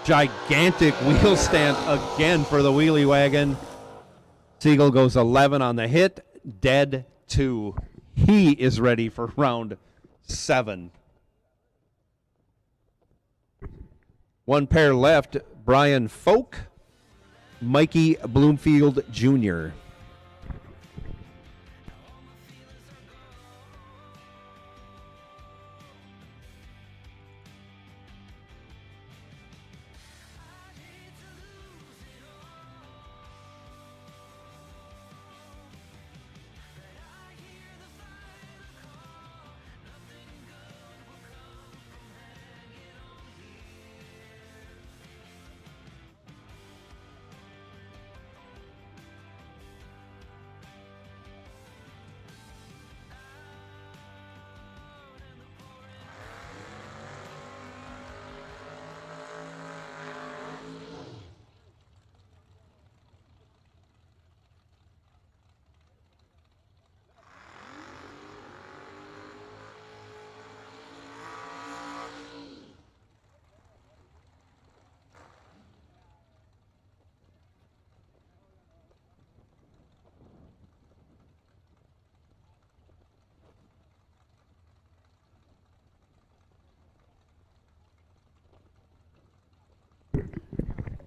Gigantic wheel stand again for the wheelie wagon. Siegel goes 11 on the hit, dead 2. He is ready for round 7. One pair left. Brian Folk, Mikey Bloomfield Jr.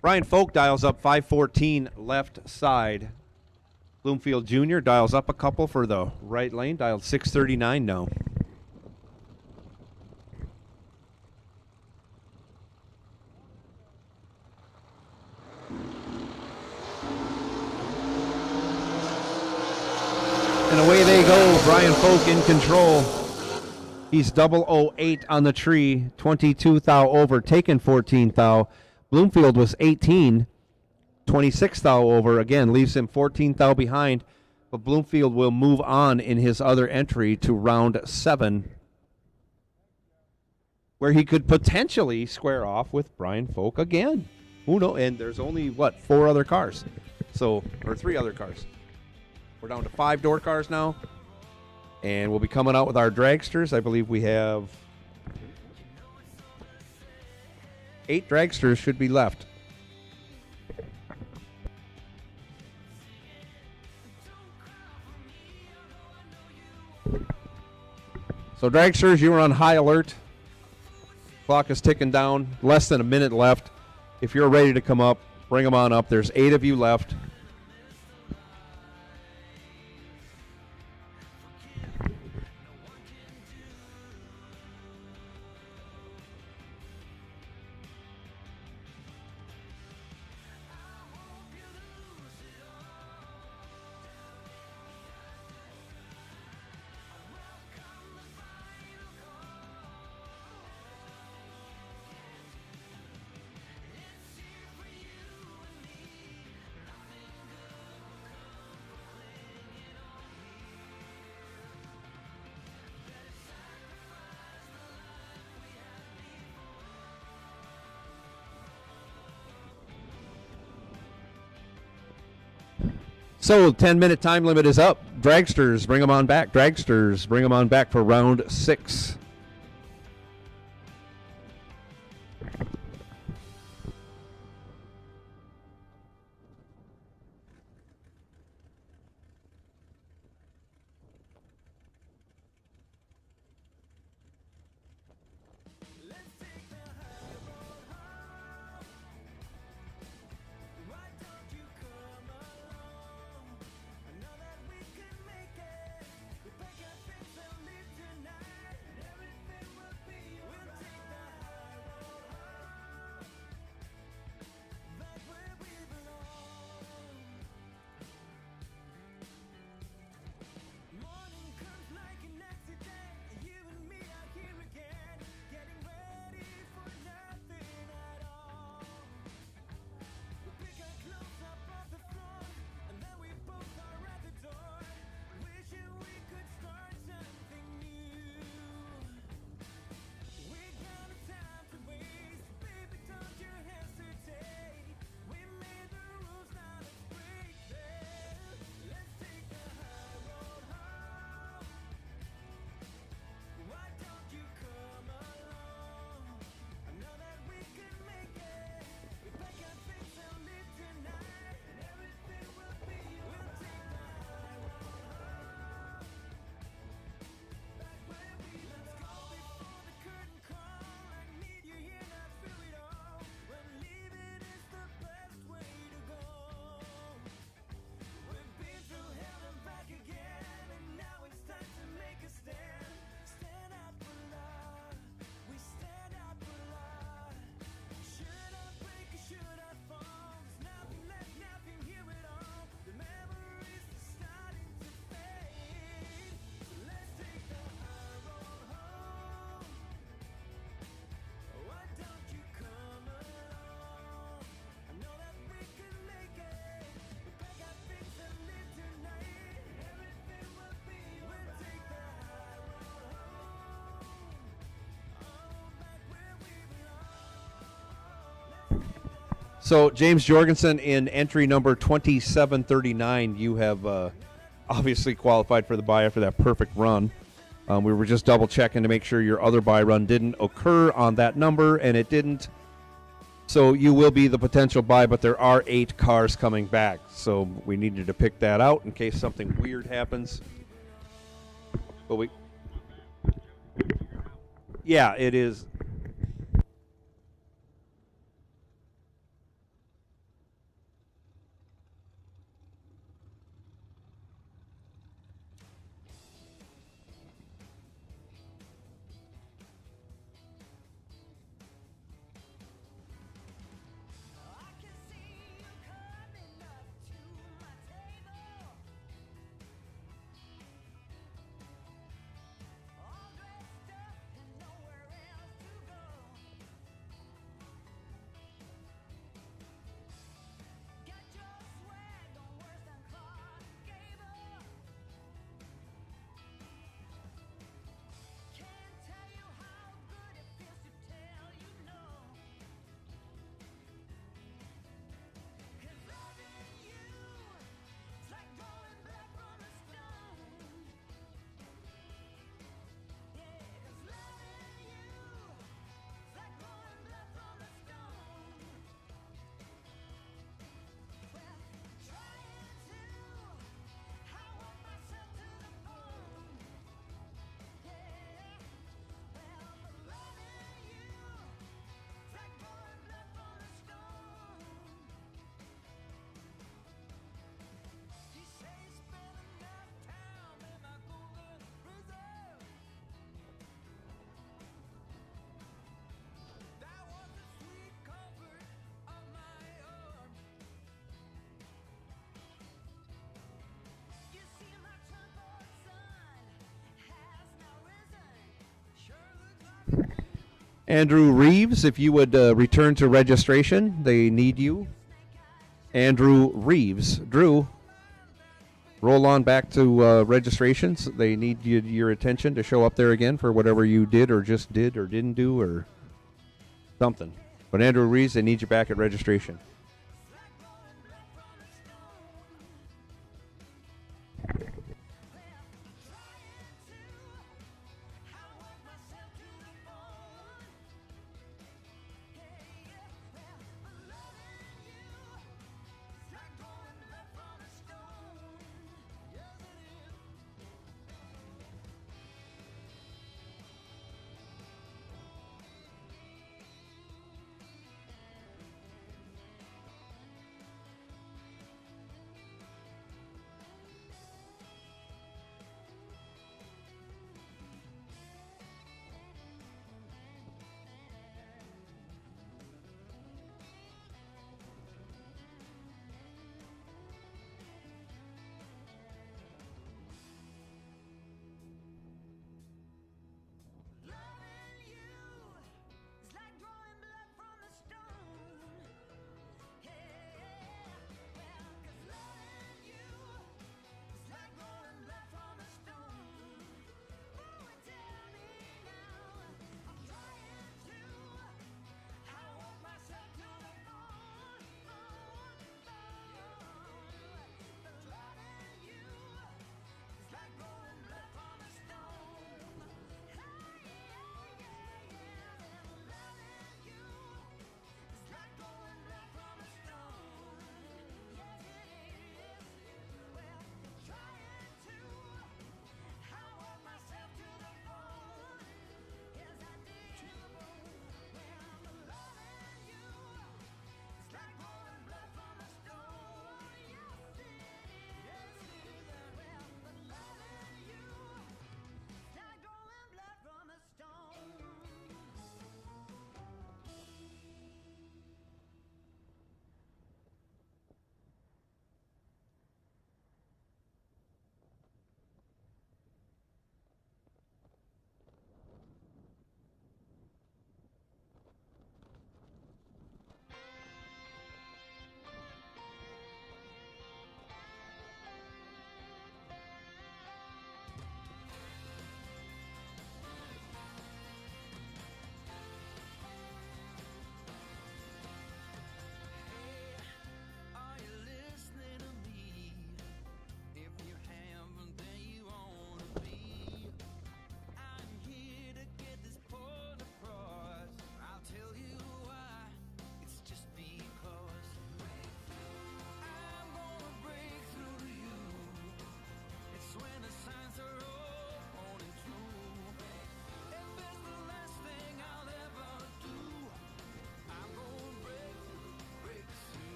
Brian Folk dials up 514 left side. Bloomfield Jr. dials up a couple for the right lane, dialed 639 now. And away they go, Brian Folk in control. He's 008 on the tree, 22 thou over, taken 14 thou. Bloomfield was 18, 26 thou over. Again, leaves him 14 thou behind, but Bloomfield will move on in his other entry to round 7, where he could potentially square off with Brian Folk again. Who knows? And there's only, 4 other cars? So, or 3 other cars. We're down to 5 door cars now, and we'll be coming out with our dragsters. I believe we have 8 dragsters should be left. So dragsters, you are on high alert. Clock is ticking down. Less than a minute left. If you're ready to come up, bring them on up. There's 8 of you left. So 10-minute time limit is up. Dragsters, bring them on back. Dragsters, bring them on back for round 6. So, James Jorgensen, in entry number 2739, you have obviously qualified for the buy after that perfect run. We were just double checking to make sure your other buy run didn't occur on that number, and it didn't. So you will be the potential buy, but there are 8 cars coming back. So we needed to pick that out in case something weird happens. But yeah, it is. Andrew Reeves, if you would return to registration, they need you. Andrew Reeves. Drew, roll on back to registrations. They need your attention to show up there again for whatever you did or just did or didn't do or something. But Andrew Reeves, they need you back at registration.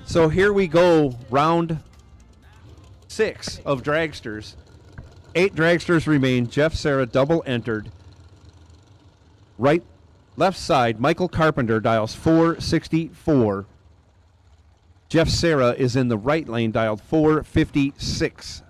So here we go, round 6 of dragsters. 8 dragsters remain. Jeff Serra double entered. Left side, Michael Carpenter dials 464. Jeff Serra is in the right lane, dialed 456.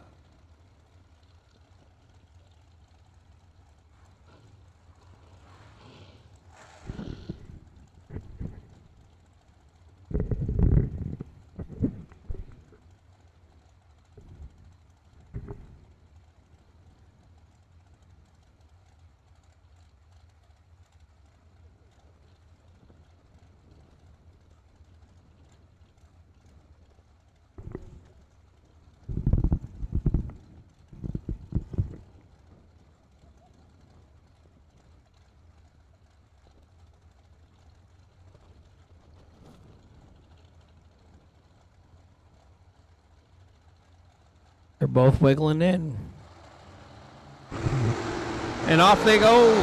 They're both wiggling in. And off they go.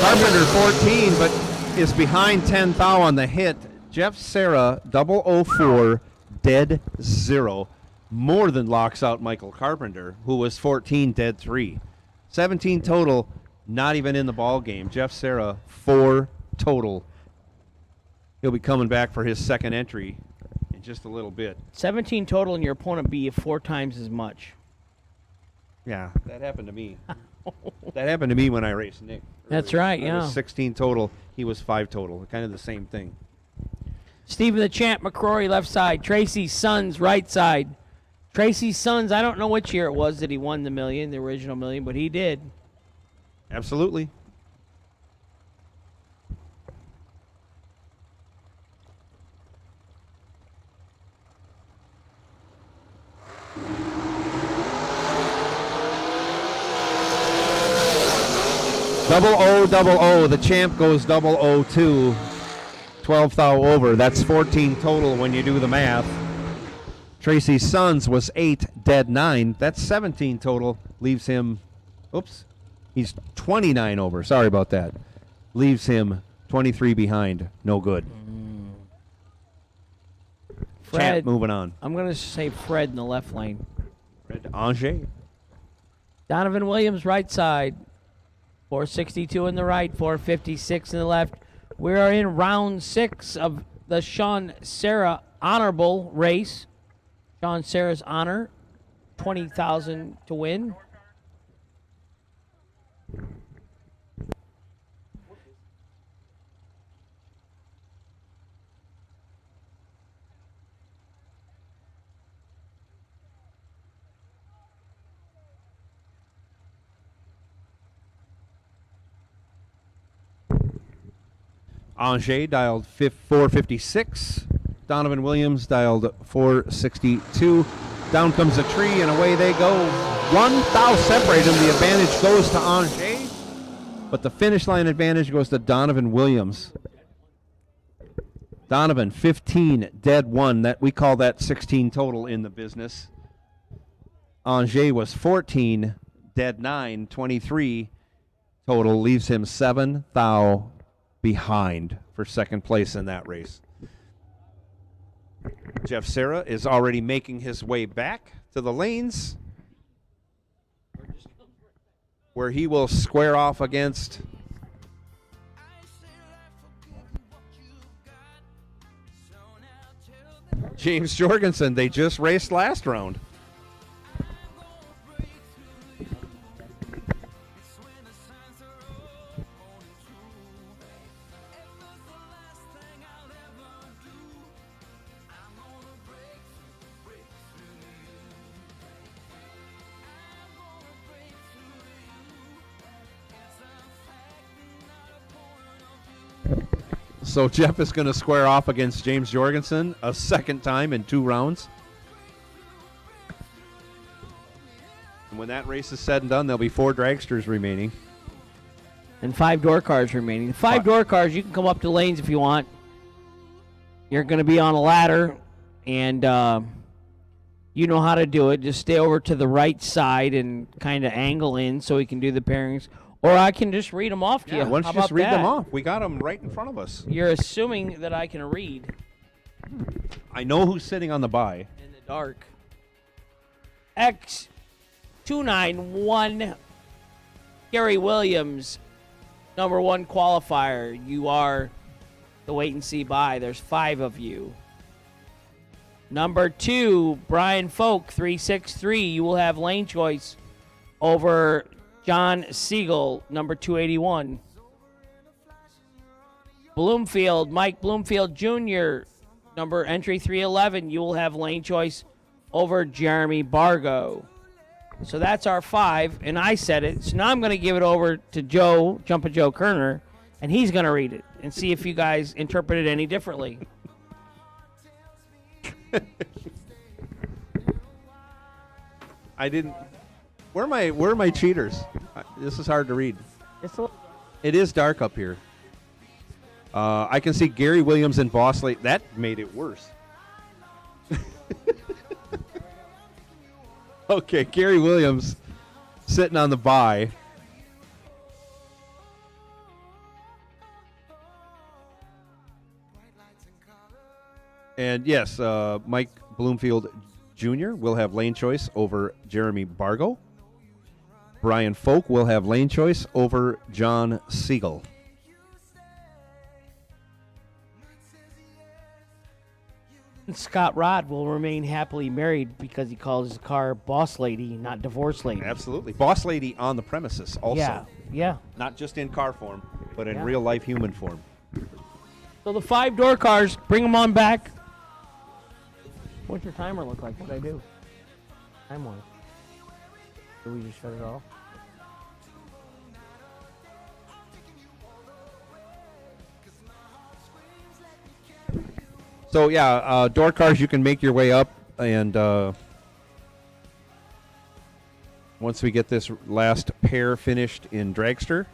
Carpenter 14, but is behind 10 thou on the hit. Jeff Serra 004, dead 0. More than locks out Michael Carpenter, who was 14, dead 3. 17 total, not even in the ball game. Jeff Serra 4 total. He'll be coming back for his second entry in just a little bit. 17 total, and your opponent beat you 4 times as much. Yeah, that happened to me. That happened to me when I raced Nick. That's right, I yeah. was 16 total. He was 5 total. Kind of the same thing. Stephen the Champ McCrory left side. Tracy Sons right side. Tracy Sons, I don't know which year it was that he won the million, the original million, but he did. Absolutely. Double O. The champ goes 002. 12 thou over. That's 14 total when you do the math. Tracy Sons was 8, dead 9. That's 17 total. Leaves him, oops, he's 29 over. Sorry about that. Leaves him 23 behind. No good. Fred, Champ moving on. I'm going to say Fred in the left lane. Fred Angers. Donovan Williams right side. 462 in the right, 456 in the left. We are in round 6 of the Sean Serra honorable race. Sean Serra's honor, $20,000 to win. Angers dialed 456. Donovan Williams dialed 462. Down comes a tree and away they go. 1 thou separate them. The advantage goes to Angers, but the finish line advantage goes to Donovan Williams. Donovan 15, dead 1. That we call that 16 total in the business. Angers was 14, dead 9, 23 total. Leaves him 7 thou behind for second place in that race. Jeff Serra is already making his way back to the lanes, where he will square off against James Jorgensen. They just raced last round. So Jeff is going to square off against James Jorgensen a second time in 2 rounds. And when that race is said and done, there'll be 4 dragsters remaining. And 5 door cars remaining. 5 door cars, you can come up to lanes if you want. You're going to be on a ladder, and you know how to do it. Just stay over to the right side and kind of angle in so we can do the pairings. Or I can just read them off to you. Why don't How you just about read them that? off? We got them right in front of us. You're assuming that I can read I know who's sitting on the bye. in the dark. X291, Gary Williams, number 1 qualifier. You are the wait and see bye. There's 5 of you. Number 2, Brian Folk, 363. You will have lane choice over John Siegel, number 281. Bloomfield, Mike Bloomfield Jr., entry 311. You will have lane choice over Jeremy Bargo. So that's our 5, and I said it. So now I'm going to give it over to Jumpin' Joe Kerner, and he's going to read it and see if you guys interpret it any differently. I didn't. Where are my cheaters? This is hard to read. It is dark up here. I can see Gary Williams and Boss Lady. That made it worse. Okay, Gary Williams sitting on the bye. And yes, Mike Bloomfield Jr. will have lane choice over Jeremy Bargo. Brian Folk will have lane choice over John Siegel. Scott Rod will remain happily married because he calls his car Boss Lady, not Divorce Lady. Absolutely. Boss Lady on the premises also. Yeah. Not just in car form, but in Yeah. real life human form. So the 5 door cars, bring them on back. What's your timer look like? What'd I do? Time-wise. Did we just shut it off? So yeah, door cars, you can make your way up, and once we get this last pair finished in Dragster,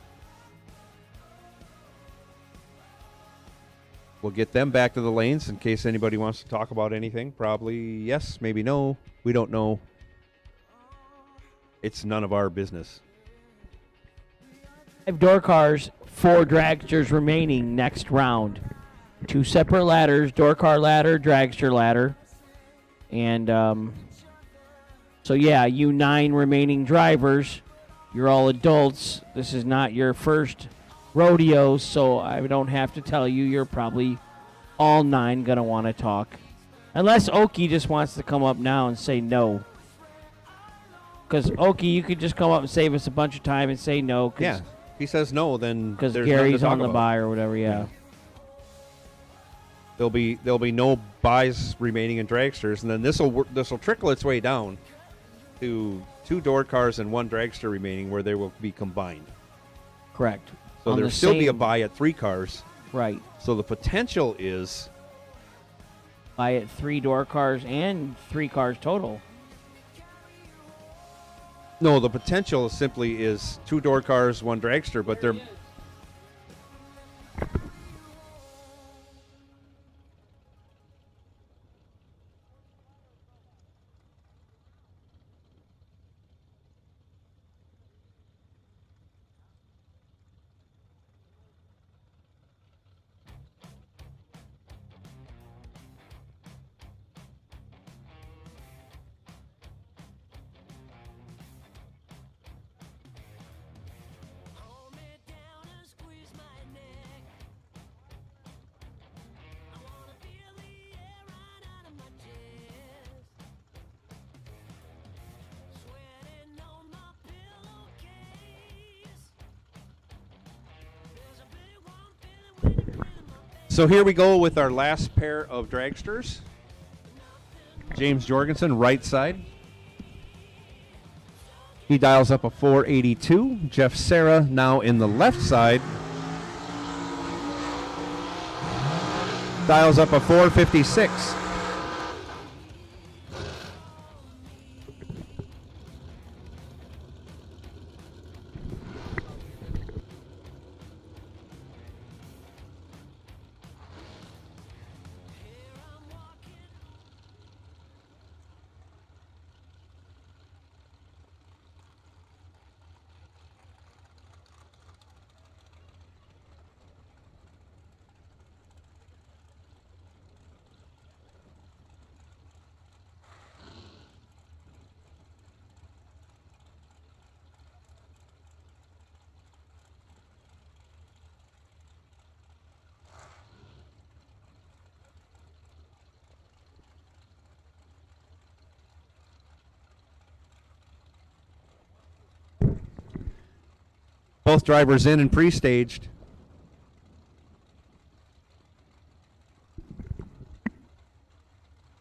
we'll get them back to the lanes in case anybody wants to talk about anything. Probably yes, maybe no. We don't know. It's none of our business. 5 door cars, 4 dragsters remaining next round. 2 separate ladders, door car ladder, dragster ladder. And so yeah, you 9 remaining drivers, you're all adults. This is not your first rodeo, so I don't have to tell you, you're probably all 9 going to want to talk. Unless Oki just wants to come up now and say no. Because Oki, you could just come up and save us a bunch of time and say no. Yeah, he says no, then because there's nothing to Gary's talk on the about. bye or whatever. Yeah. There'll be no buys remaining in dragsters, and then this will trickle its way down to 2 door cars and 1 dragster remaining, where they will be combined. Correct. So On there'll the still be a same- buy at 3 cars. Right. So the potential is Buy it 3 door cars and 3 cars total. no. The potential simply is 2 door cars, 1 dragster, but they're. So here we go with our last pair of dragsters. James Jorgensen, right side. He dials up a 482. Jeff Serra now in the left side. Dials up a 456. both drivers in and pre-staged.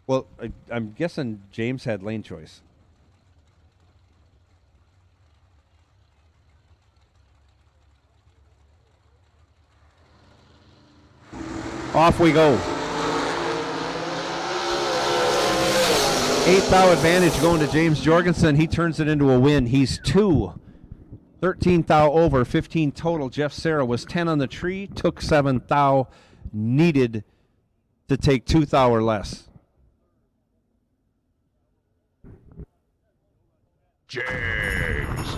Well, I'm guessing James had lane choice. Off we go. 8th thou advantage going to James Jorgensen. He turns it into a win. He's 2. 13 thou over, 15 total. Jeff Serra was 10 on the tree, took 7 thou, needed to take 2 thou or less. Jags.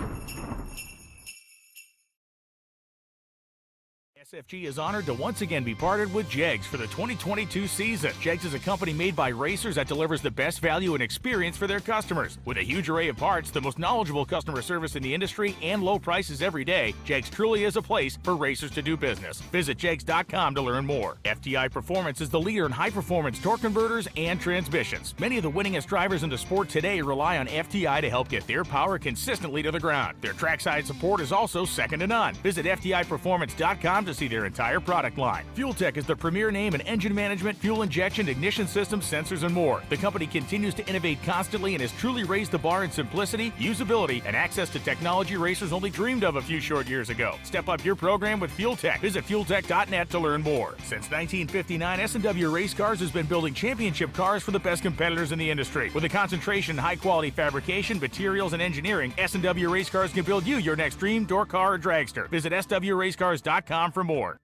SFG is honored to once again be partnered with Jegs for the 2022 season. Jegs is a company made by racers that delivers the best value and experience for their customers. With a huge array of parts, the most knowledgeable customer service in the industry, and low prices every day, Jegs truly is a place for racers to do business. Visit jegs.com to learn more. FTI Performance is the leader in high-performance torque converters and transmissions. Many of the winningest drivers in the sport today rely on FTI to help get their power consistently to the ground. Their trackside support is also second to none. Visit FTIperformance.com to see their entire product line. Fuel Tech is the premier name in engine management, fuel injection, ignition systems, sensors, and more. The company continues to innovate constantly and has truly raised the bar in simplicity, usability, and access to technology racers only dreamed of a few short years ago. Step up your program with Fuel Tech. Visit fueltech.net to learn more. Since 1959, S&W Race Cars has been building championship cars for the best competitors in the industry. With a concentration in high-quality fabrication, materials, and engineering, S&W Race Cars can build you your next dream, door car, or dragster. Visit swracecars.com for more.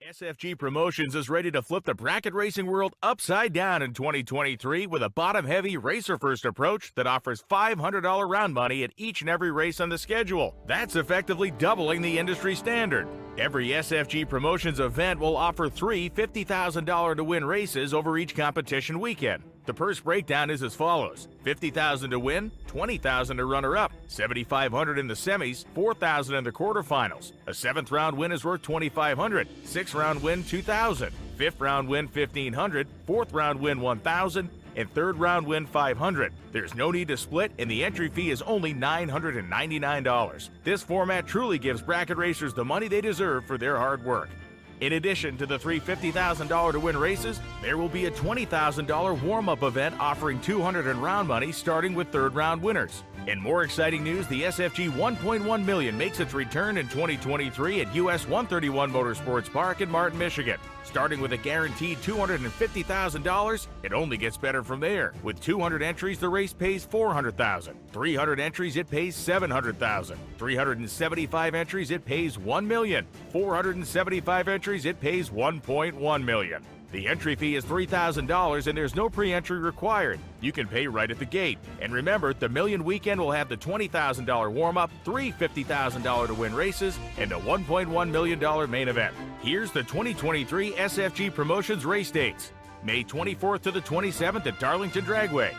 SFG Promotions is ready to flip the bracket racing world upside down in 2023 with a bottom-heavy racer-first approach that offers $500 round money at each and every race on the schedule. That's effectively doubling the industry standard. Every SFG Promotions event will offer 3 $50,000 to win races over each competition weekend. The purse breakdown is as follows: $50,000 to win, $20,000 to runner-up, $7,500 in the semis, $4,000 in the quarterfinals. A 7th round win is worth $2,500, 6th round win $2,000, 5th round win $1,500, 4th round win $1,000, and 3rd round win $500. There's no need to split, and the entry fee is only $999. This format truly gives bracket racers the money they deserve for their hard work. In addition to the 3 $50,000 to win races, there will be a $20,000 warm-up event offering $200 in round money starting with 3rd round winners. In more exciting news, the SFG 1.1 million makes its return in 2023 at US 131 Motorsports Park in Martin, Michigan. Starting with a guaranteed $250,000, it only gets better from there. With 200 entries, the race pays $400,000. 300 entries, it pays $700,000. 375 entries, it pays $1 million. 475 entries, it pays $1.1 million. The entry fee is $3,000 and there's no pre-entry required. You can pay right at the gate. And remember, the Million Weekend will have the $20,000 warm-up, 3 $50,000 to win races, and a $1.1 million main event. Here's the 2023 SFG Promotions race dates. May 24th to the 27th at Darlington Dragway.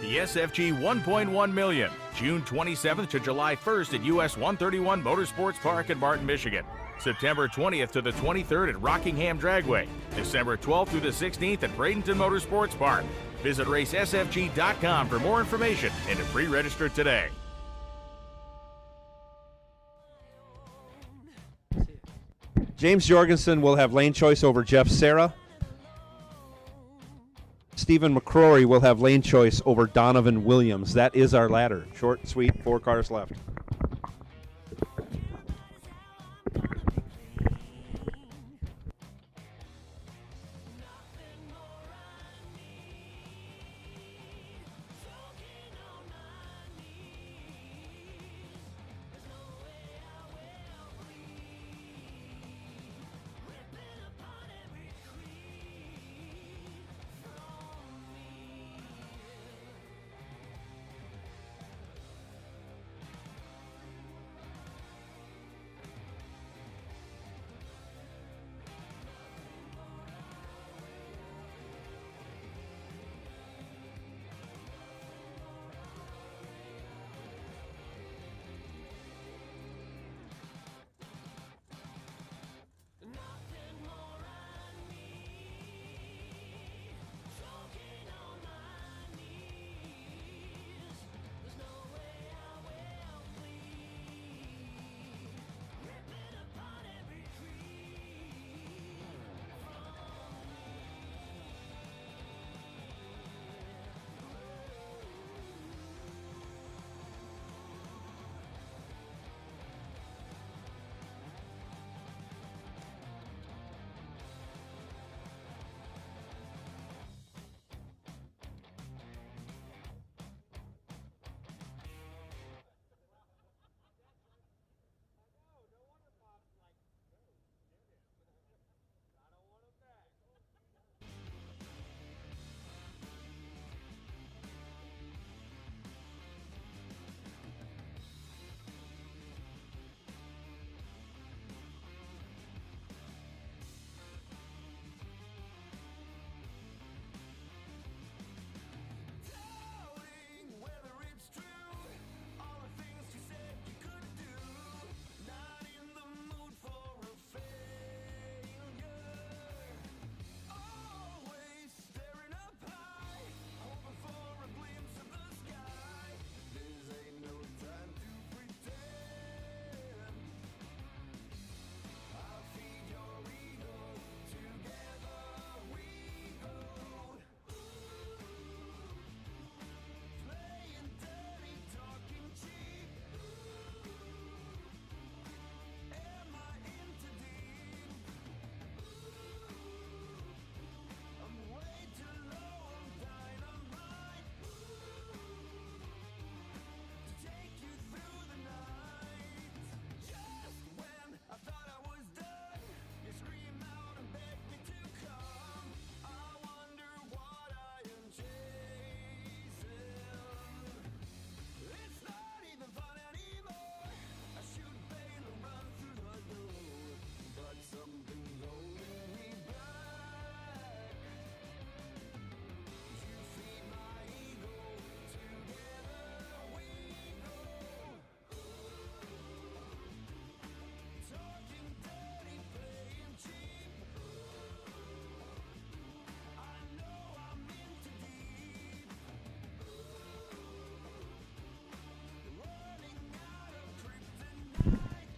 The SFG 1.1 million, June 27th to July 1st at US 131 Motorsports Park in Martin, Michigan. September 20th to the 23rd at Rockingham Dragway. December 12th through the 16th at Bradenton Motorsports Park. Visit racesfg.com for more information and to pre-register today. James Jorgensen will have lane choice over Jeff Serra. Stephen McCrory will have lane choice over Donovan Williams. That is our ladder. Short and sweet, 4 cars left.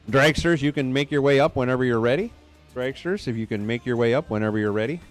Dragsters, you can make your way up whenever you're ready. Dragsters, if you can make your way up whenever you're ready.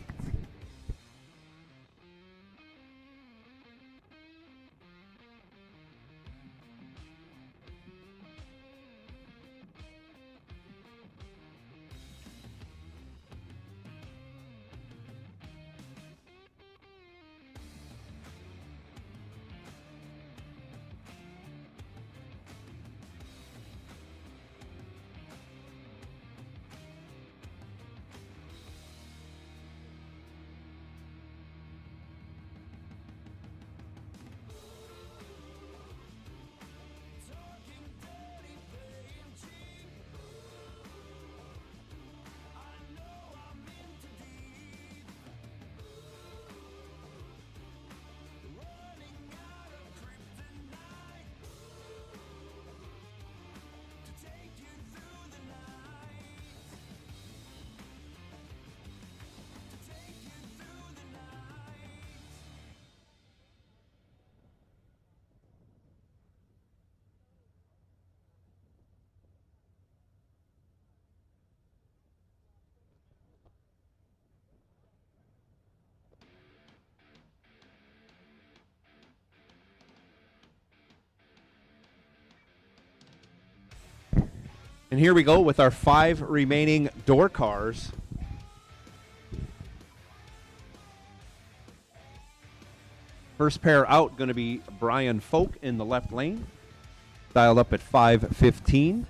And here we go with our 5 remaining door cars. First pair out going to be Brian Folk in the left lane, dialed up at 515.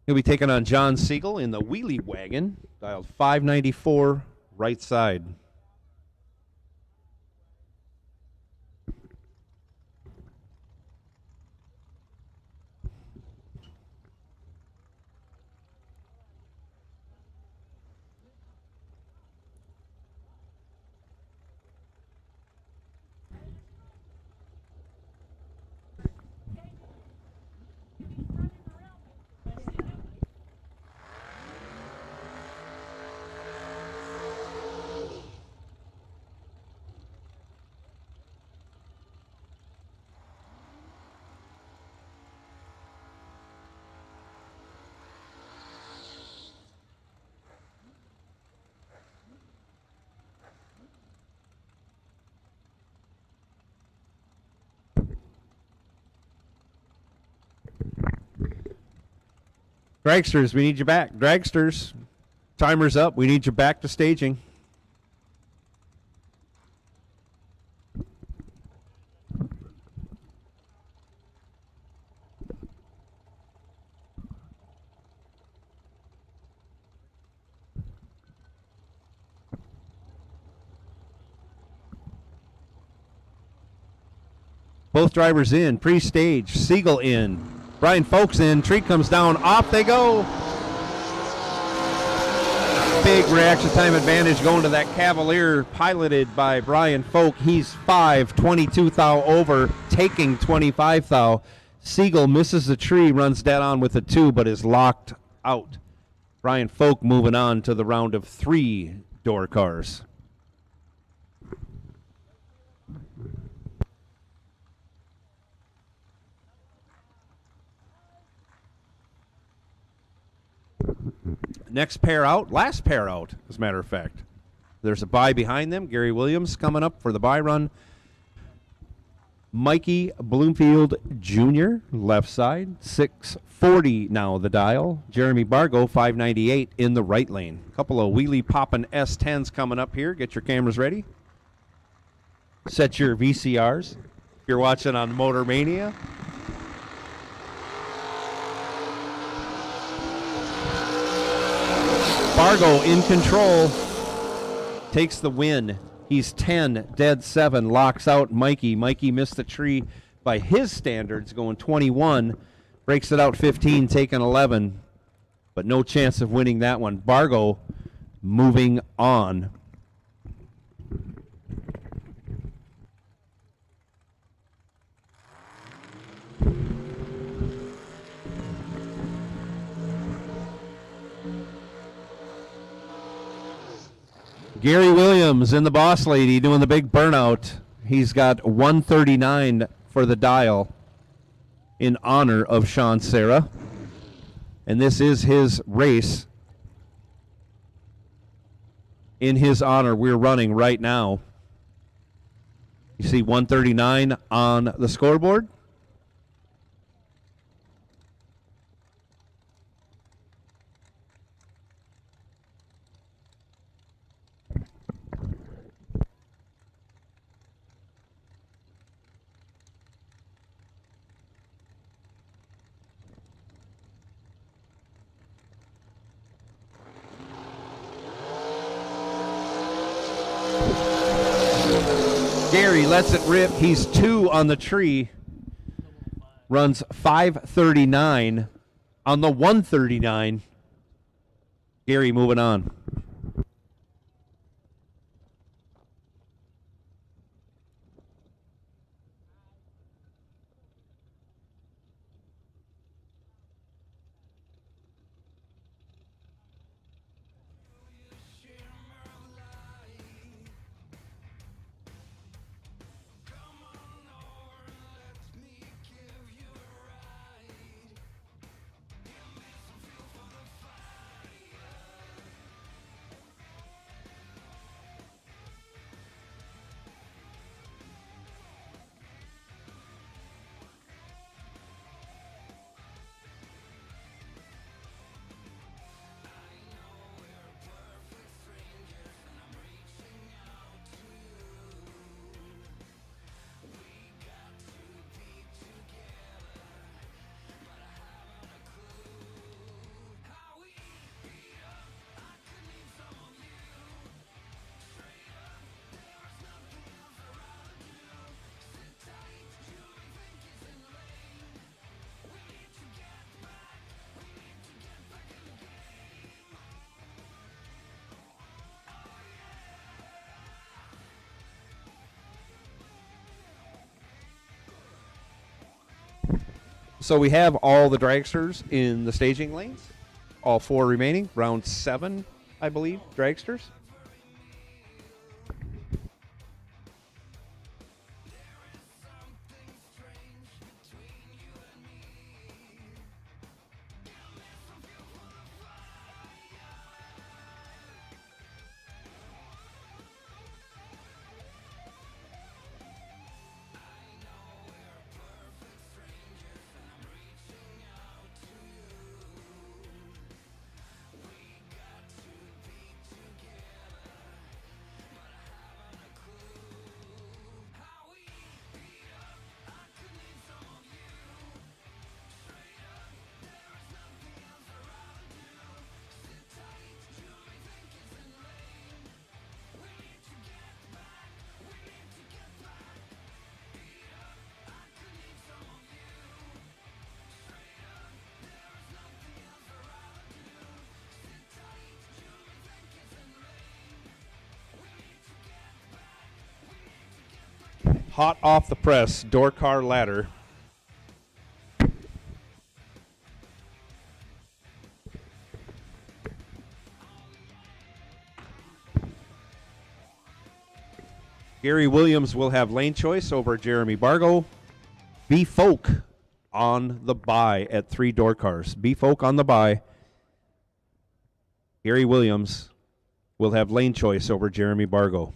He'll be taking on John Siegel in the wheelie wagon, dialed 594 right side. Dragsters, we need you back. Dragsters, timer's up. We need you back to staging. Both drivers in, pre-stage. Siegel in. Brian Folks in, tree comes down, off they go. Big reaction time advantage going to that Cavalier piloted by Brian Folk. He's 22 thou over, taking 25 thou. Siegel misses the tree, runs dead on with a 2, but is locked out. Brian Folk moving on to the round of 3 door cars. Next pair out, last pair out, as a matter of fact. There's a bye behind them. Gary Williams coming up for the bye run. Mikey Bloomfield Jr., left side, 640 now the dial. Jeremy Bargo, 598 in the right lane. A couple of wheelie poppin' S10s coming up here. Get your cameras ready. Set your VCRs. If you're watching on Motor Mania. Bargo in control, takes the win. He's 10, dead 7, locks out Mikey. Mikey missed the tree by his standards, going 21, breaks it out 15, taking 11, but no chance of winning that one. Bargo moving on. Gary Williams in the Boss Lady doing the big burnout. He's got 139 for the dial in honor of Sean Serra. And this is his race. In his honor, we're running right now. You see 139 on the scoreboard. Gary lets it rip. He's 2 on the tree. Runs 5:39 on the 139. Gary moving on. So we have all the dragsters in the staging lanes, all 4 remaining. Round 7, I believe, dragsters. Hot off the press, door car ladder. Gary Williams will have lane choice over Jeremy Bargo. B Folk on the bye at 3 door cars. B Folk on the bye. Gary Williams will have lane choice over Jeremy Bargo.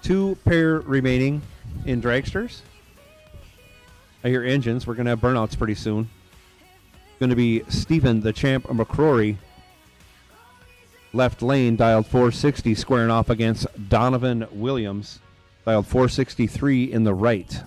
Two pair remaining in dragsters. I hear engines. We're going to have burnouts pretty soon. Going to be Stephen the Champ McCrory, left lane, dialed 460, squaring off against Donovan Williams, dialed 463 in the right.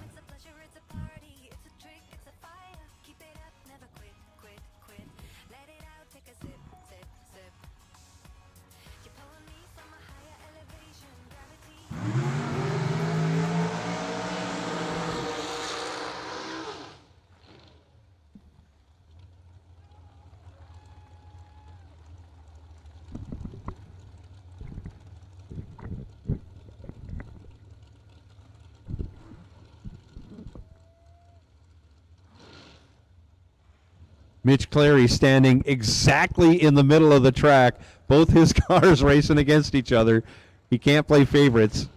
Mitch Clary standing exactly in the middle of the track. Both his cars racing against each other. He can't play favorites.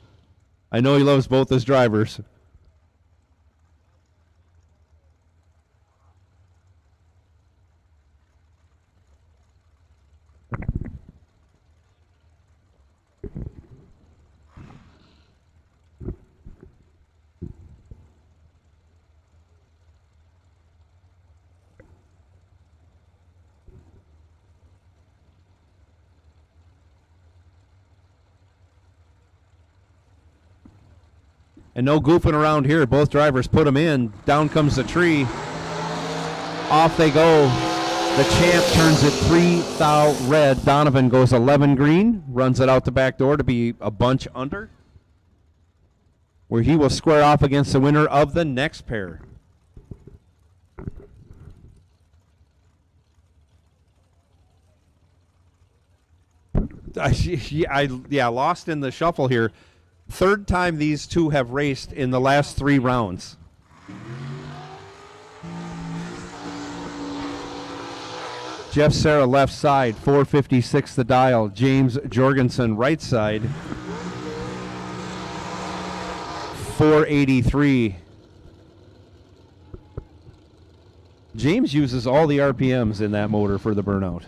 I know he loves both his drivers. And no goofing around here. Both drivers put them in. Down comes the tree. Off they go. The champ turns it 3 thou red. Donovan goes 11 green. Runs it out the back door to be a bunch under, where he will square off against the winner of the next pair. Lost in the shuffle here. Third time these two have raced in the last 3 rounds. Jeff Serra left side, 456 the dial. James Jorgensen right side, 483. James uses all the RPMs in that motor for the burnout.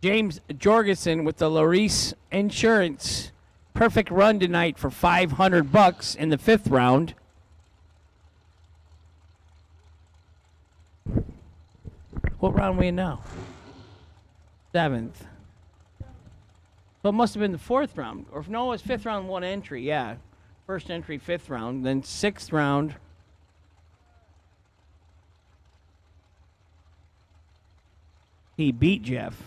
James Jorgensen with the Larice Insurance. Perfect run tonight for $500 in the 5th round. What round are we in now? 7th. So it must have been the 4th round. Or no, it's 5th round, 1 entry. Yeah. First entry, 5th round. Then 6th round. He beat Jeff.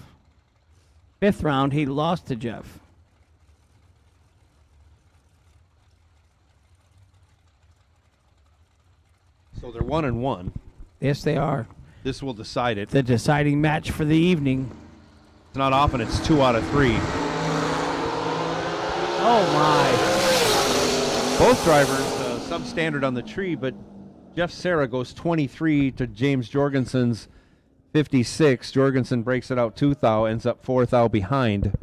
5th round, he lost to Jeff. So they're 1-1. Yes, they are. This will decide it. The deciding match for the evening. It's not often it's 2 out of 3. Oh, my. Both drivers substandard on the tree, but Jeff Serra goes 23 to James Jorgensen's 56. Jorgensen breaks it out 2 thou, ends up 4 thou behind,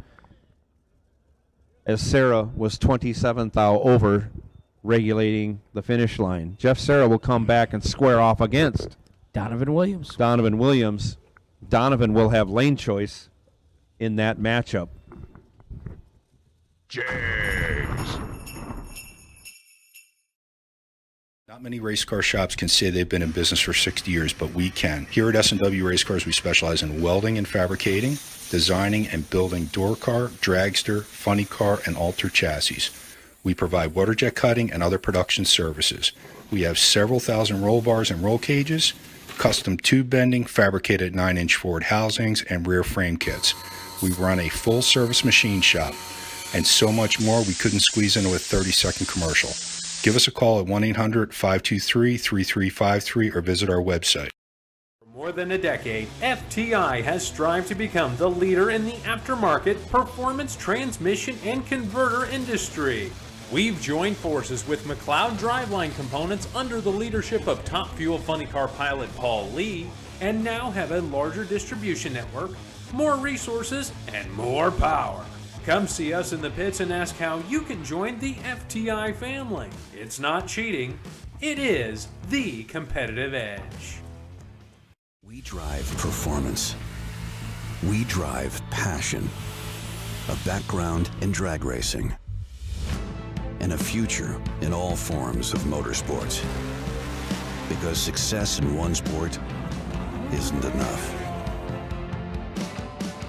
as Serra was 27 thou over, regulating the finish line. Jeff Serra will come back and square off against Donovan Williams. Donovan Williams. Donovan will have lane choice in that matchup. Jags. Not many race car shops can say they've been in business for 60 years, but we can. Here at S&W Race Cars, we specialize in welding and fabricating, designing and building door car, dragster, funny car, and alter chassis. We provide water jet cutting and other production services. We have several thousand roll bars and roll cages, custom tube bending, fabricated 9-inch forward housings, and rear frame kits. We run a full-service machine shop, and so much more we couldn't squeeze into a 30-second commercial. Give us a call at 1-800-523-3353 or visit our website. For more than a decade, FTI has strived to become the leader in the aftermarket performance transmission and converter industry. We've joined forces with McLeod Driveline Components under the leadership of Top Fuel Funny Car pilot Paul Lee, and now have a larger distribution network, more resources, and more power. Come see us in the pits and ask how you can join the FTI family. It's not cheating, it is the competitive edge. We drive performance. We drive passion. A background in drag racing. And a future in all forms of motorsports. Because success in one sport isn't enough.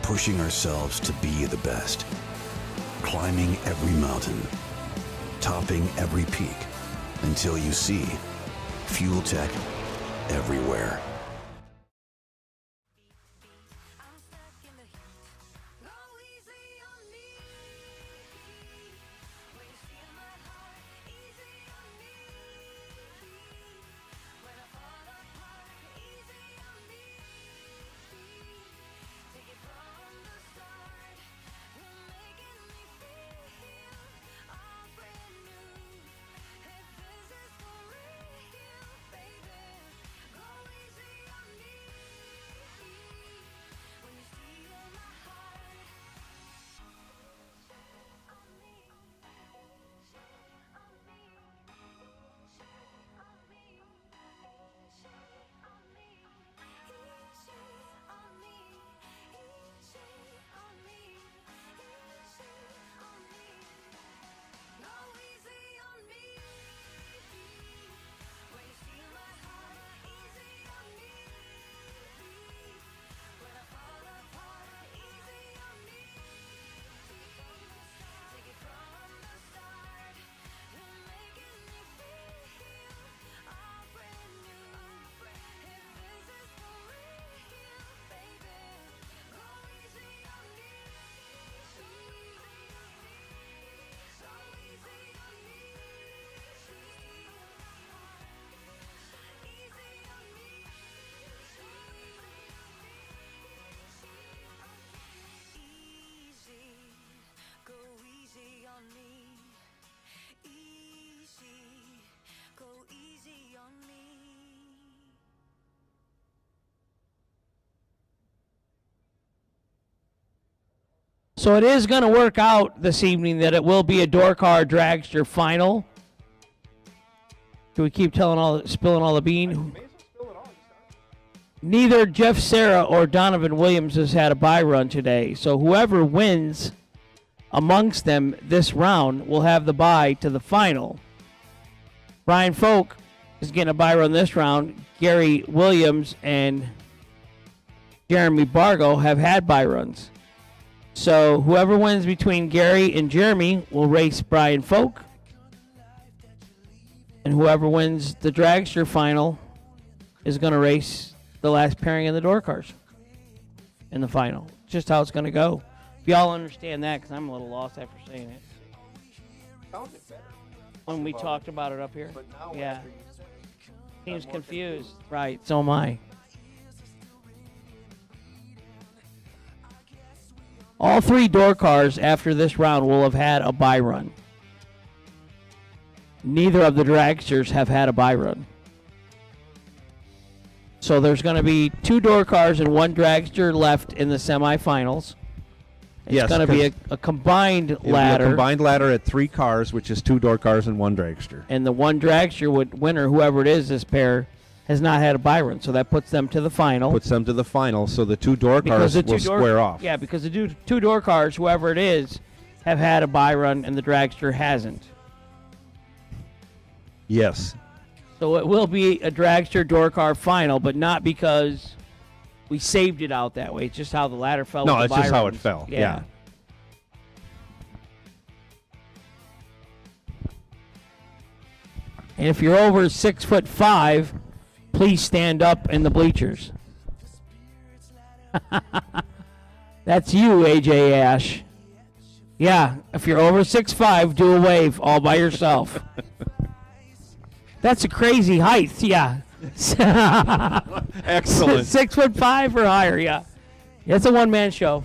Pushing ourselves to be the best. Climbing every mountain. Topping every peak. Until you see Fuel Tech everywhere. So it is going to work out this evening that it will be a door car dragster final. Do we keep spilling all the bean? Neither Jeff Serra or Donovan Williams has had a bye run today. So whoever wins amongst them this round will have the bye to the final. Brian Folk is getting a bye run this round. Gary Williams and Jeremy Bargo have had bye runs. So whoever wins between Gary and Jeremy will race Brian Folk. And whoever wins the dragster final is going to race the last pairing of the door cars in the final. Just how it's going to go. If y'all understand that, because I'm a little lost after saying it. Sounded better. When we talked about it up here. But now Yeah. after you said it, Seems I'm more confused. Right, so am I. All three door cars after this round will have had a bye run. Neither of the dragsters have had a bye run. So there's going to be 2 door cars and 1 dragster left in the semifinals. It's Yes, going to be 'cause a combined It'll be ladder. a combined ladder at 3 cars, which is 2 door cars and 1 dragster. And the 1 dragster winner, whoever it is, this pair, has not had a bye run. So that puts them to the final. Puts them to the final, so the 2 door Because cars the will two door- square off. Yeah, because the 2 door cars, whoever it is, have had a bye run and the dragster hasn't. Yes. So it will be a dragster door car final, but not because we saved it out that way. It's just how the ladder fell. No, with it's the bye just how it runs. fell. Yeah. And if you're over 6'5", please stand up in the bleachers. That's you, AJ Ash. Yeah, if you're over 6'5", do a wave all by yourself. That's a crazy height, yeah. Excellent. 6'5" or higher, yeah. It's a one-man show.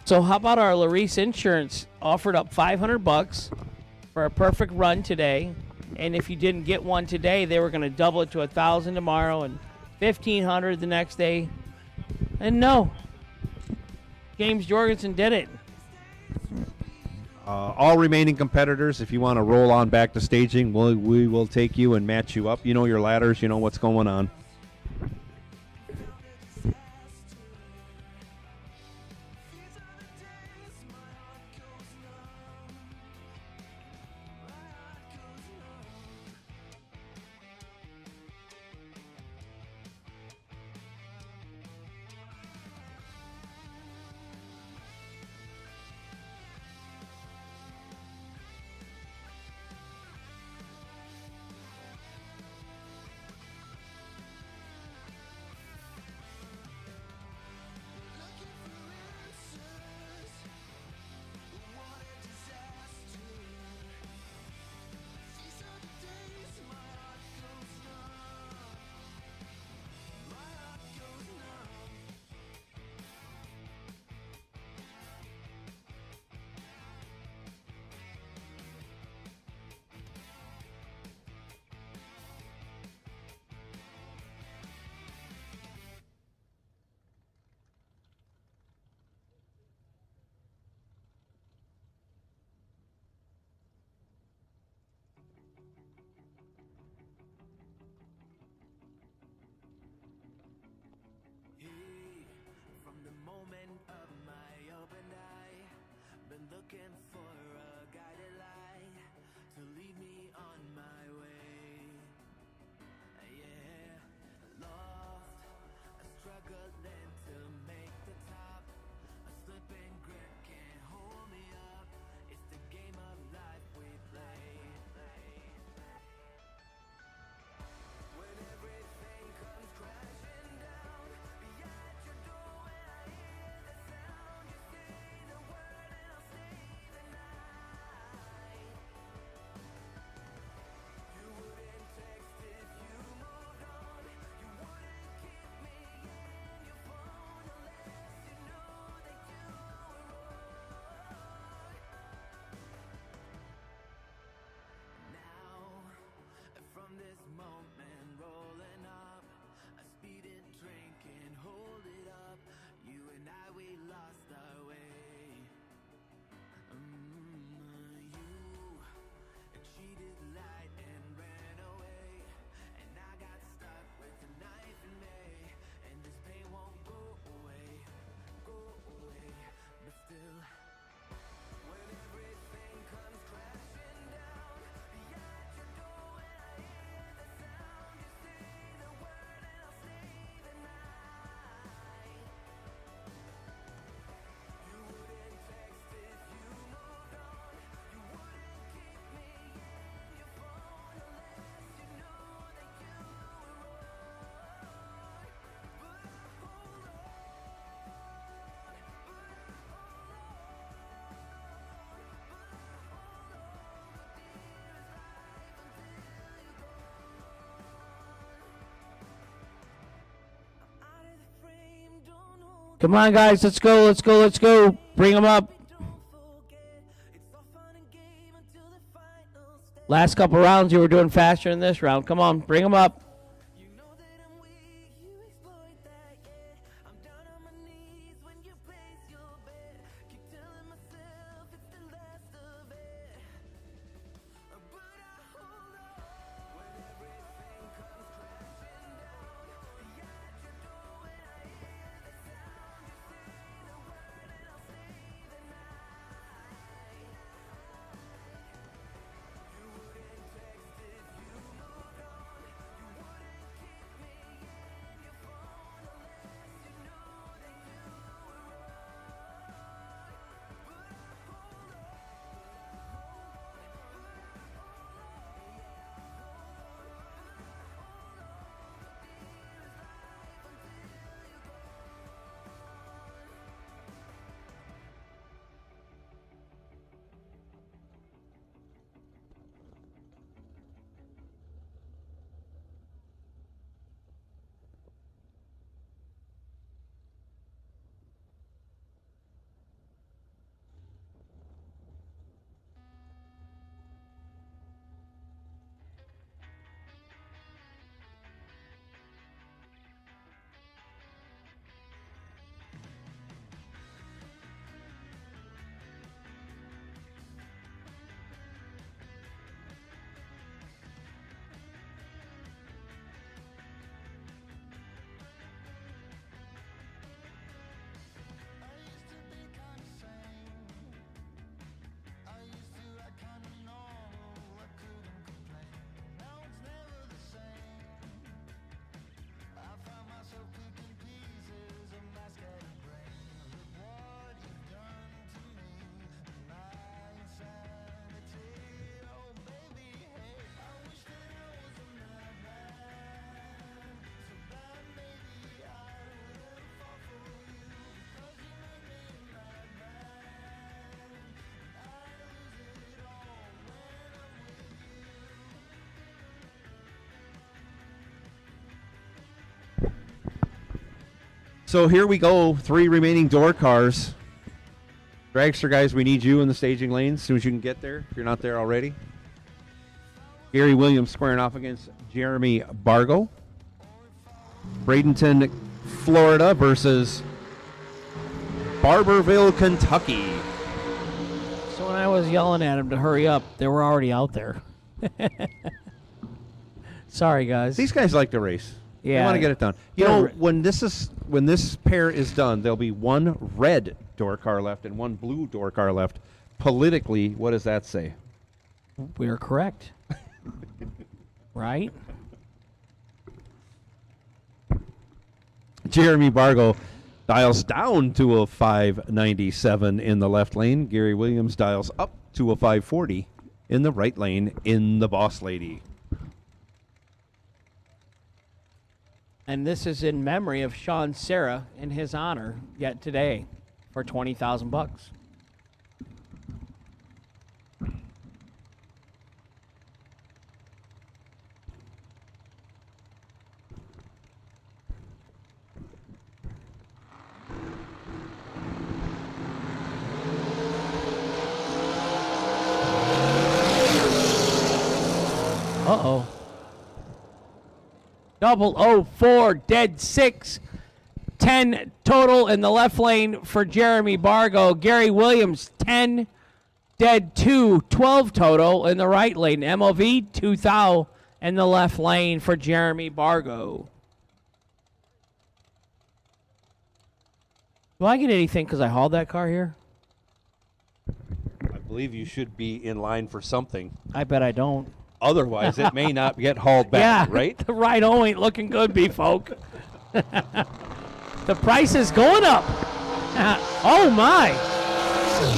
So how about our Larice Insurance offered up $500 for a perfect run today, and if you didn't get one today, they were going to double it to $1,000 tomorrow and $1,500 the next day. And no, James Jorgensen did it. All remaining competitors, if you want to roll on back to staging, we will take you and match you up. You know your ladders, you know what's going on. Come on, guys. Let's go. Let's go. Let's go. Bring them up. Last couple rounds, you were doing faster than this round. Come on. Bring them up. So here we go. 3 remaining door cars. Dragster guys, we need you in the staging lanes as soon as you can get there, if you're not there already. Gary Williams squaring off against Jeremy Bargo. Bradenton, Florida versus Barberville, Kentucky. So when I was yelling at him to hurry up, they were already out there. Sorry, guys. These guys like to race. Yeah. They want to get it done. You know, when this pair is done, there'll be 1 red door car left and 1 blue door car left. Politically, what does that say? We're correct. Right? Jeremy Bargo dials down to a 597 in the left lane. Gary Williams dials up to a 540 in the right lane in the Boss Lady. And this is in memory of Sean Serra in his honor yet today for $20,000. Uh-oh. 004, dead 6. 10 total in the left lane for Jeremy Bargo. Gary Williams, 10, dead 2. 12 total in the right lane. MOV, 2,000 in the left lane for Jeremy Bargo. Do I get anything because I hauled that car here? I believe you should be in line for something. I bet I don't. Otherwise, it may not get hauled back, yeah, right? The ride-o ain't looking good, B-folk. The price is going up. Oh, my.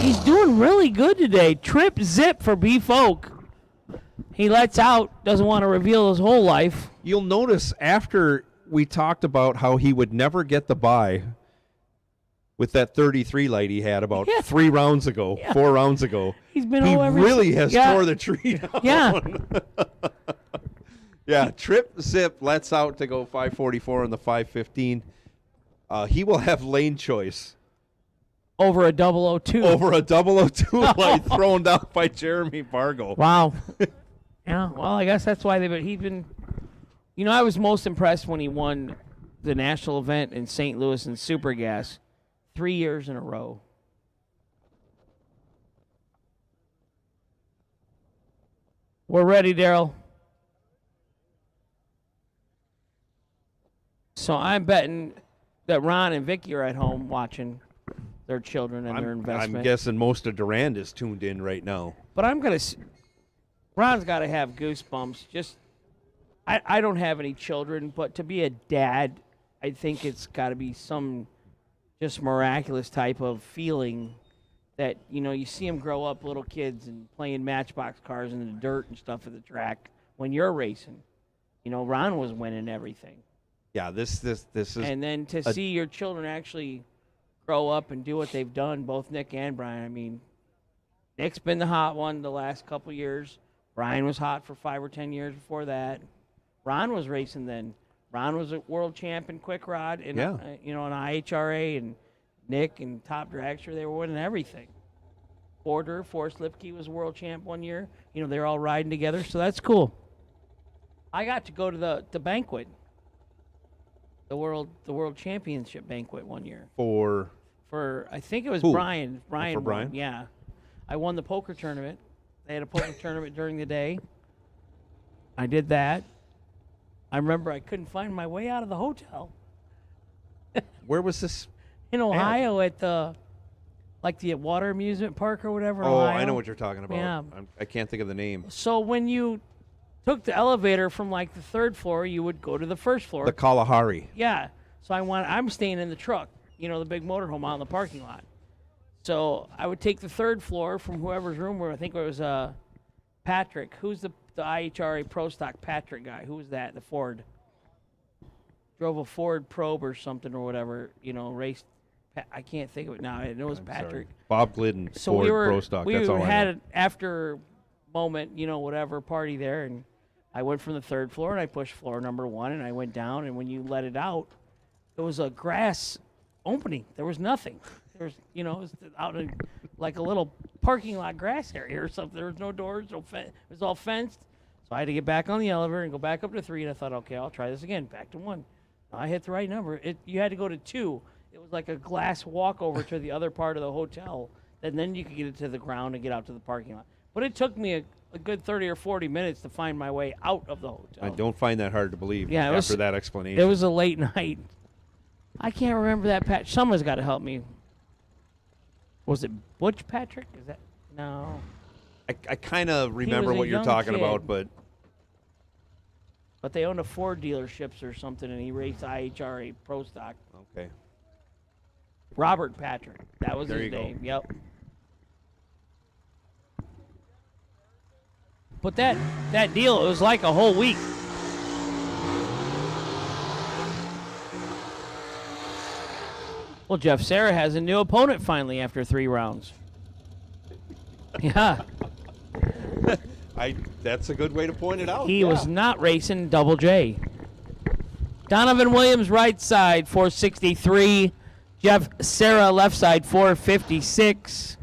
He's doing really good today. Trip zip for B-folk. He lets out, doesn't want to reveal his whole life. You'll notice after we talked about how he would never get the buy with that 33 light he had about 3 rounds ago, 4 rounds ago. He's been he all every really has tore the tree down. Yeah. Yeah, Trip Zip lets out to go 544 and the 515. He will have lane choice. Over a 002. Over a 002 light thrown down by Jeremy Bargo. Wow. Yeah, well, I guess that's why he's been, I was most impressed when he won the national event in St. Louis in Super Gas 3 years in a row. We're ready, Daryl. So I'm betting that Ron and Vicky are at home watching their children and their investment. I'm guessing most of Durand is tuned in right now. But Ron's got to have goosebumps. I don't have any children, but to be a dad, I think it's got to be some just miraculous type of feeling that, you see them grow up, little kids, and playing Matchbox cars in the dirt and stuff at the track when you're racing. Ron was winning everything. Yeah, this is. And then to see your children actually grow up and do what they've done, both Nick and Brian. I mean, Nick's been the hot one the last couple years. Brian was hot for 5 or 10 years before that. Ron was racing then. Ron was a world champ in quick rod and an IHRA, and Nick and Top Dragster, they were winning everything. Forrest Lipke was world champ one year. They're all riding together, so that's cool. I got to go to the banquet, the world championship banquet one year. For I think it was who? Brian. Brian For won, Brian? yeah. I won the poker tournament. They had a poker tournament during the day. I did that. I remember I couldn't find my way out of the hotel. Where was this? In Ohio at the water amusement park or whatever. in Ohio. I know what you're talking about. Yeah. I can't think of the name. So when you took the elevator from the third floor, you would go to the first floor. The Kalahari. Yeah. So I'm staying in the truck, the big motorhome out in the parking lot. So I would take the third floor from whoever's room where I think it was Patrick. Who's the IHRA Pro Stock Patrick guy? Who was that? The Ford. Drove a Ford Probe or something or whatever, raced. I can't think of it now. I know it was Patrick. Sorry. Bob Glidden, So Ford Pro Stock. We That's all had I know. an after moment, whatever party there, and I went from the third floor and I pushed floor number 1 and I went down, and when you let it out, it was a grass opening. There was nothing. There was, it was out in like a little parking lot grass area or something. There was no doors, it was all fenced. So I had to get back on the elevator and go back up to 3, and I thought, okay, I'll try this again. Back to 1. I hit the right number. You had to go to 2. It was like a glass walkover to the other part of the hotel, and then you could get it to the ground and get out to the parking lot. But it took me a good 30 or 40 minutes to find my way out of the hotel. I don't find that hard to believe after that explanation. It was a late night. I can't remember that patch. Someone's got to help me. Was it Butch Patrick? Is that no? I kind of remember what you're talking about, but they owned a Ford dealerships or something, and he raced IHRA Pro Stock. Okay. Robert Patrick. That was There his you go. name. Yep. But that deal, it was like a whole week. Well, Jeff Serra has a new opponent finally after 3 rounds. Yeah. That's a good way to point it out. He was not racing Double J. Donovan Williams, right side, 463. Jeff Serra, left side, 456.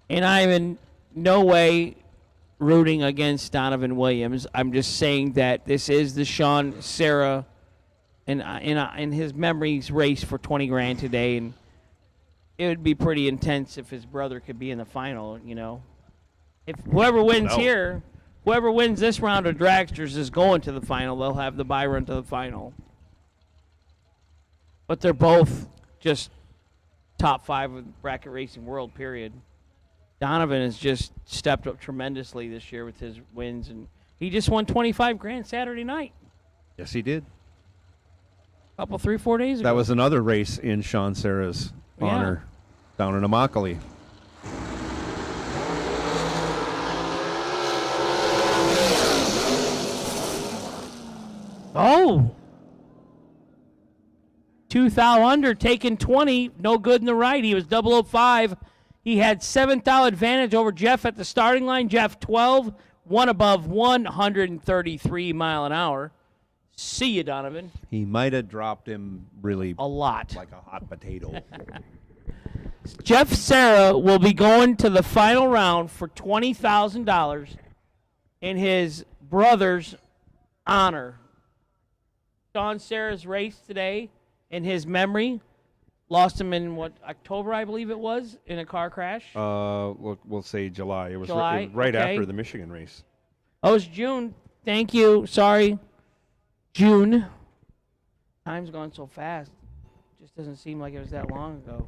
And I'm in no way rooting against Donovan Williams. I'm just saying that this is the Sean Serra in his memories race for 20 grand today, and it would be pretty intense if his brother could be in the final, If whoever wins here, whoever wins this round of Dragsters is going to the final. They'll have the bye run to the final. But they're both just top 5 of bracket racing world, period. Donovan has just stepped up tremendously this year with his wins, and he just won 25 grand Saturday night. Yes, he did. A couple, 3-4 days ago. That was another race in Sean Serra's honor down in Immokalee. Oh! 2,000 under, taking 20, no good in the right. He was 005. He had 7,000 advantage over Jeff at the starting line. Jeff 12, one above 133 mile an hour. See you, Donovan. He might have dropped him really A lot. like a hot potato. Jeff Serra will be going to the final round for $20,000 in his brother's honor. Sean Serra's race today in his memory. Lost him in, October, I believe it was, in a car crash? We'll say July. It was July, right okay. after the Michigan race. Oh, it's June. Thank you. Sorry. June. Time's gone so fast. Just doesn't seem like it was that long ago.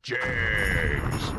Jags.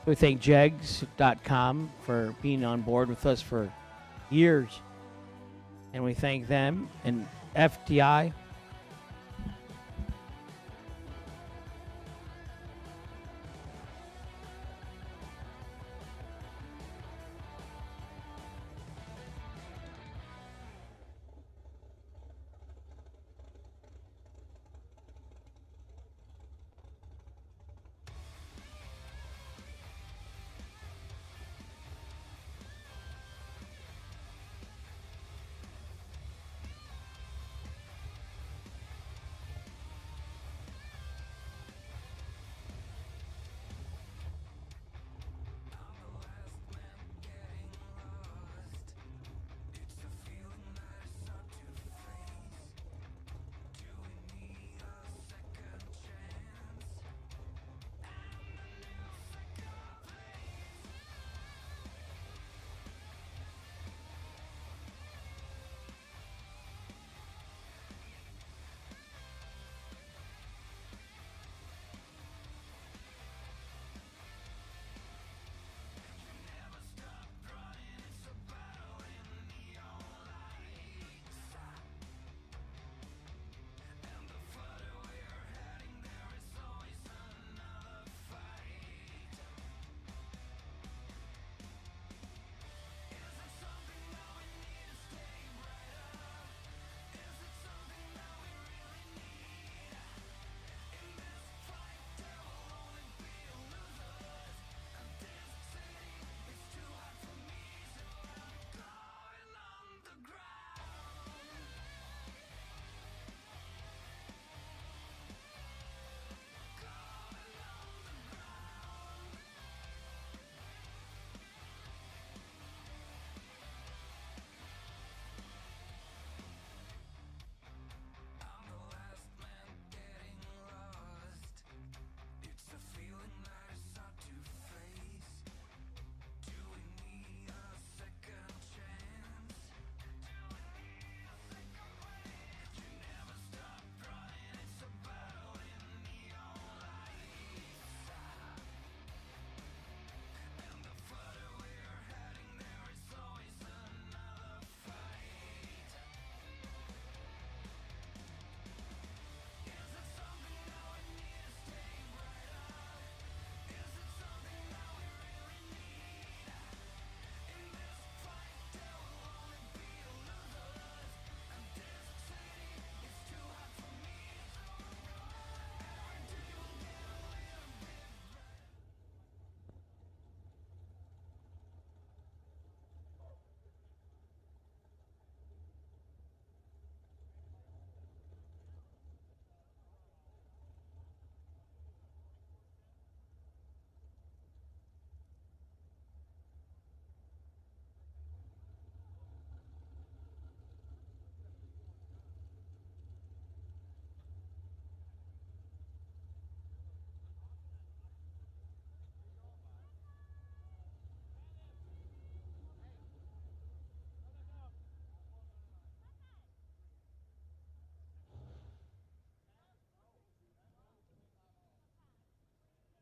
We thank Jegs.com for being on board with us for years. And we thank them and FTI.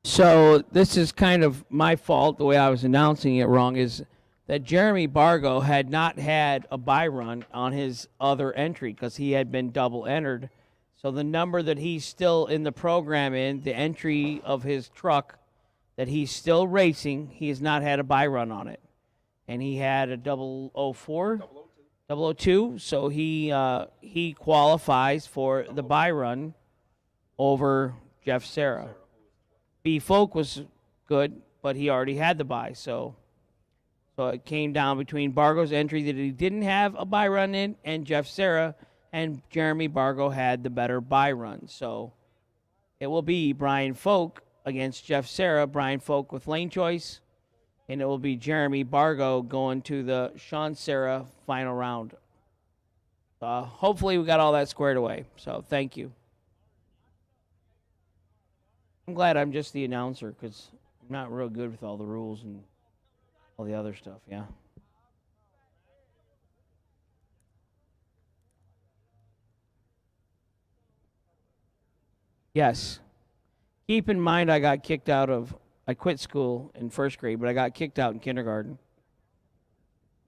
So this is kind of my fault. The way I was announcing it wrong is that Jeremy Bargo had not had a buy run on his other entry because he had been double entered. So the number that he's still in the program in, the entry of his truck that he's still racing, he has not had a buy run on it. And he had a 004, 002. So he qualifies for the buy run over Jeff Serra. B Folk was good, but he already had the buy, so it came down between Bargo's entry that he didn't have a buy run in and Jeff Serra, and Jeremy Bargo had the better buy run. So it will be Brian Folk against Jeff Serra, Brian Folk with lane choice, and it will be Jeremy Bargo going to the Sean Serra final round. Hopefully we got all that squared away, so thank you. I'm glad I'm just the announcer because I'm not real good with all the rules and all the other stuff, yeah. Yes. Keep in mind I got kicked out of I quit school in first grade, but I got kicked out in kindergarten.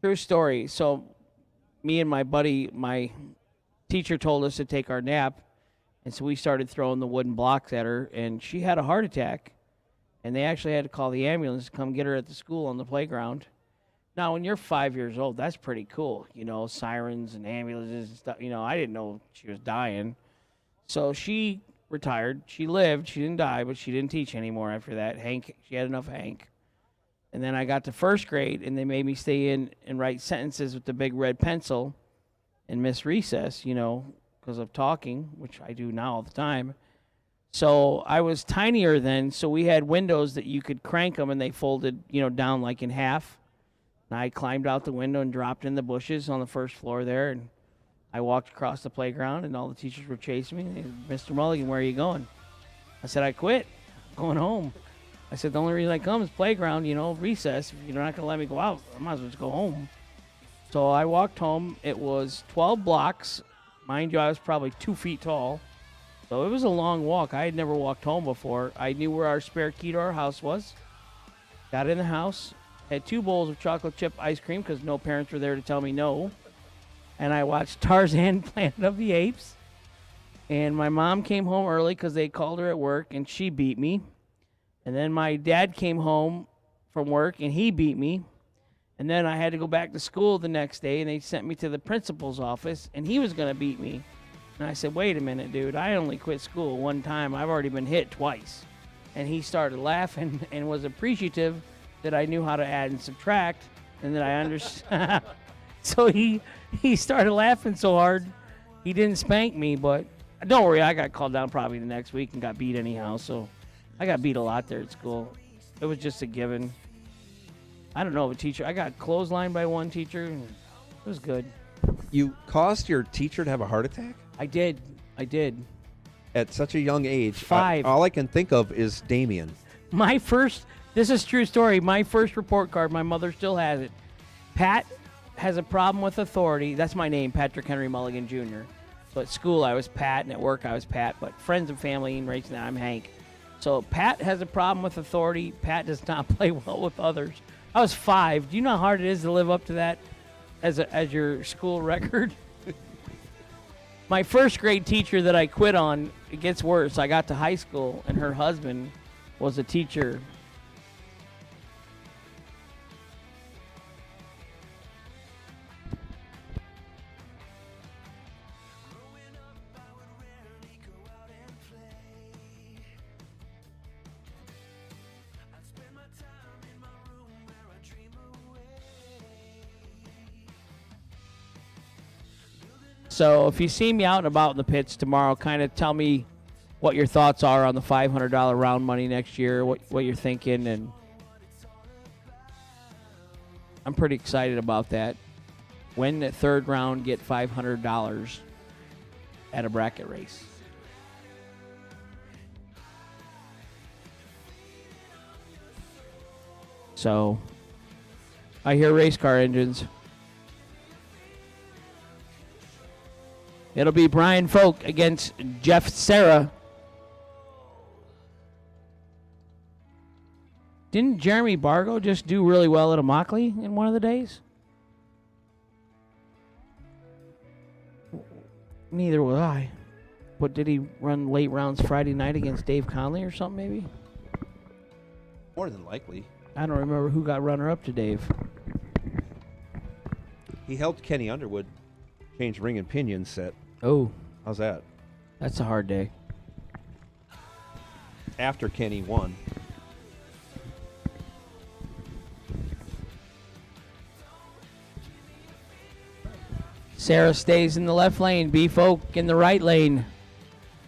True story. So me and my buddy, my teacher told us to take our nap, and so we started throwing the wooden blocks at her, and she had a heart attack, and they actually had to call the ambulance to come get her at the school on the playground. Now, when you're 5 years old, that's pretty cool, you know, sirens and ambulances and stuff. You know, I didn't know she was dying. So she retired. She lived. She didn't die, but she didn't teach anymore after that. She had enough Hank. And then I got to first grade, and they made me stay in and write sentences with the big red pencil and miss recess, you know, because of talking, which I do now all the time. So I was tinier then, so we had windows that you could crank them, and they folded, you know, down like in half. And I climbed out the window and dropped in the bushes on the first floor there, and I walked across the playground, and all the teachers were chasing me. They said, Mr. Mulligan, where are you going? I said, I quit. I'm going home. I said, the only reason I come is playground, you know, recess. If you're not going to let me go out, I might as well just go home. So I walked home. It was 12 blocks. Mind you, I was probably 2 feet tall. So it was a long walk. I had never walked home before. I knew where our spare key to our house was. Got in the house. Had 2 bowls of chocolate chip ice cream because no parents were there to tell me no. And I watched Tarzan Planet of the Apes. And my mom came home early because they called her at work, and she beat me. And then my dad came home from work, and he beat me. And then I had to go back to school the next day, and they sent me to the principal's office, and he was going to beat me. And I said, wait a minute, dude. I only quit school one time. I've already been hit twice. And he started laughing and was appreciative that I knew how to add and subtract and that I understood. So he started laughing so hard, he didn't spank me. But don't worry, I got called down probably the next week and got beat anyhow. So I got beat a lot there at school. It was just a given. I don't know, a teacher. I got clotheslined by one teacher, and it was good. You caused your teacher to have a heart attack? I did. At such a young age. 5. All I can think of is Damien. This is a true story. My first report card, my mother still has it. Pat has a problem with authority. That's my name, Patrick Henry Mulligan Jr. So at school, I was Pat, and at work, I was Pat. But friends and family and racing, I'm Hank. So Pat has a problem with authority. Pat does not play well with others. I was 5. Do you know how hard it is to live up to that as your school record? My first grade teacher that I quit on, it gets worse. I got to high school, and her husband was a teacher. So if you see me out and about in the pits tomorrow, kind of tell me what your thoughts are on the $500 round money next year, what you're thinking, and I'm pretty excited about that. Win the third round, get $500 at a bracket race. So I hear race car engines. It'll be Brian Folk against Jeff Serra. Didn't Jeremy Bargo just do really well at Immokalee in one of the days? Neither will I. But did he run late rounds Friday night against Dave Conley or something maybe? More than likely. I don't remember who got runner-up to Dave. He helped Kenny Underwood change ring and pinion set. Oh. How's that? That's a hard day. After Kenny won. Sarah stays in the left lane. B-Folk in the right lane.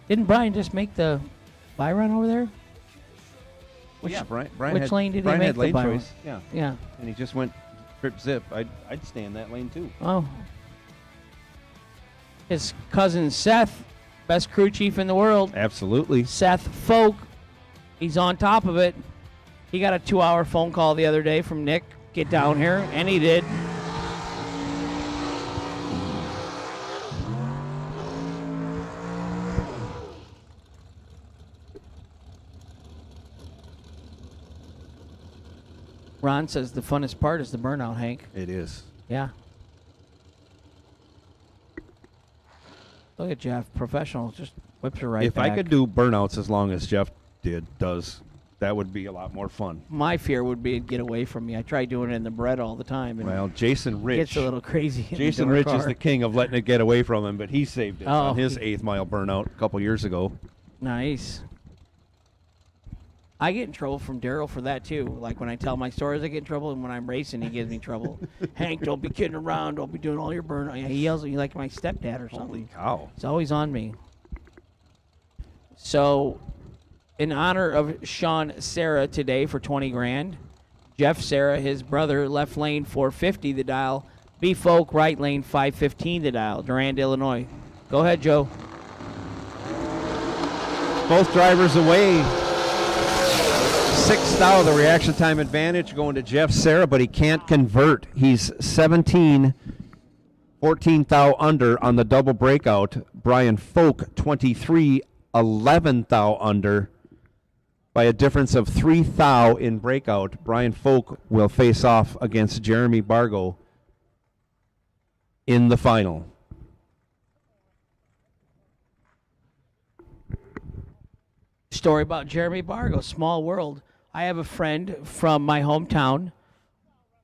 Didn't Brian just make the bye run over there? Yeah, Brian which had, lane did Brian he had make lane the bye run? choice. Yeah. Yeah. And he just went trip zip. I'd stay in that lane too. Oh. His cousin Seth, best crew chief in the world. Absolutely. Seth Folk, he's on top of it. He got a 2-hour phone call the other day from Nick. Get down here, and he did. Ron says the funnest part is the burnout, Hank. It is. Yeah. Look at Jeff, professional, just whips her right If back. I could do burnouts as long as Jeff does, that would be a lot more fun. My fear would be it'd get away from me. I try doing it in the bread all the time. And Well, Jason Rich. gets a little crazy. in Jason the Rich car. is the king of letting it get away from him, but he saved it Oh, on his 8th mile burnout a couple years ago. Nice. I get in trouble from Daryl for that too. Like when I tell my stories, I get in trouble, and when I'm racing, he gives me trouble. Hank, don't be kidding around. Don't be doing all your burnout. Yeah, he yells at me like my stepdad or something. Holy cow. It's always on me. So, in honor of Sean Serra today for 20 grand, Jeff Serra, his brother, left lane 450 the dial. B Folk, right lane 515 the dial. Durand, Illinois. Go ahead, Joe. Both drivers away. 6th thou, the reaction time advantage going to Jeff Serra, but he can't convert. He's 17, 14 thou under on the double breakout. Brian Folk, 23, 11 thou under by a difference of 3 thou in breakout. Brian Folk will face off against Jeremy Bargo in the final. Story about Jeremy Bargo, small world. I have a friend from my hometown,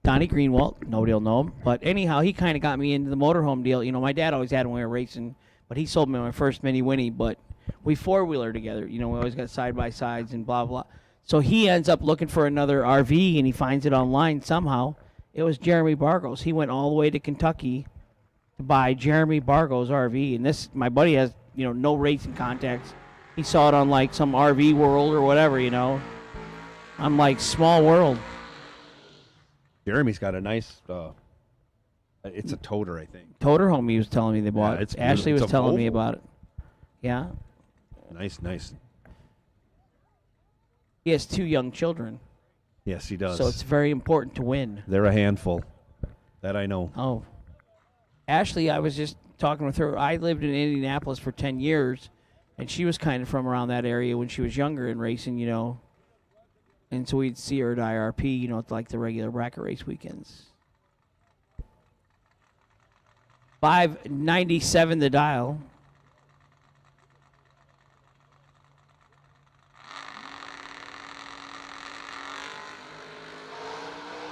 Donnie Greenwald. Nobody will know him. But anyhow, he kind of got me into the motorhome deal. You know, my dad always had when we were racing, but he sold me my first Mini Winnie. But we four-wheeler together. You know, we always got side-by-sides and blah, blah. So he ends up looking for another RV, and he finds it online somehow. It was Jeremy Bargo's. He went all the way to Kentucky to buy Jeremy Bargo's RV. And this, my buddy has, you know, no racing contacts. He saw it on, like, some RV World or whatever, you know. I'm like, small world. Jeremy's got a nice, it's a toter, I think. Toter home he was telling me they bought. Yeah, it's Ashley was beautiful. It's a telling me Volvo. about it. Yeah. Nice. He has 2 young children. Yes, he does. So it's very important to win. They're a handful. That I know. Oh. Ashley, I was just talking with her. I lived in Indianapolis for 10 years, and she was kind of from around that area when she was younger in racing, you know. And so we'd see her at IRP, you know, it's like the regular bracket race weekends. 597 the dial.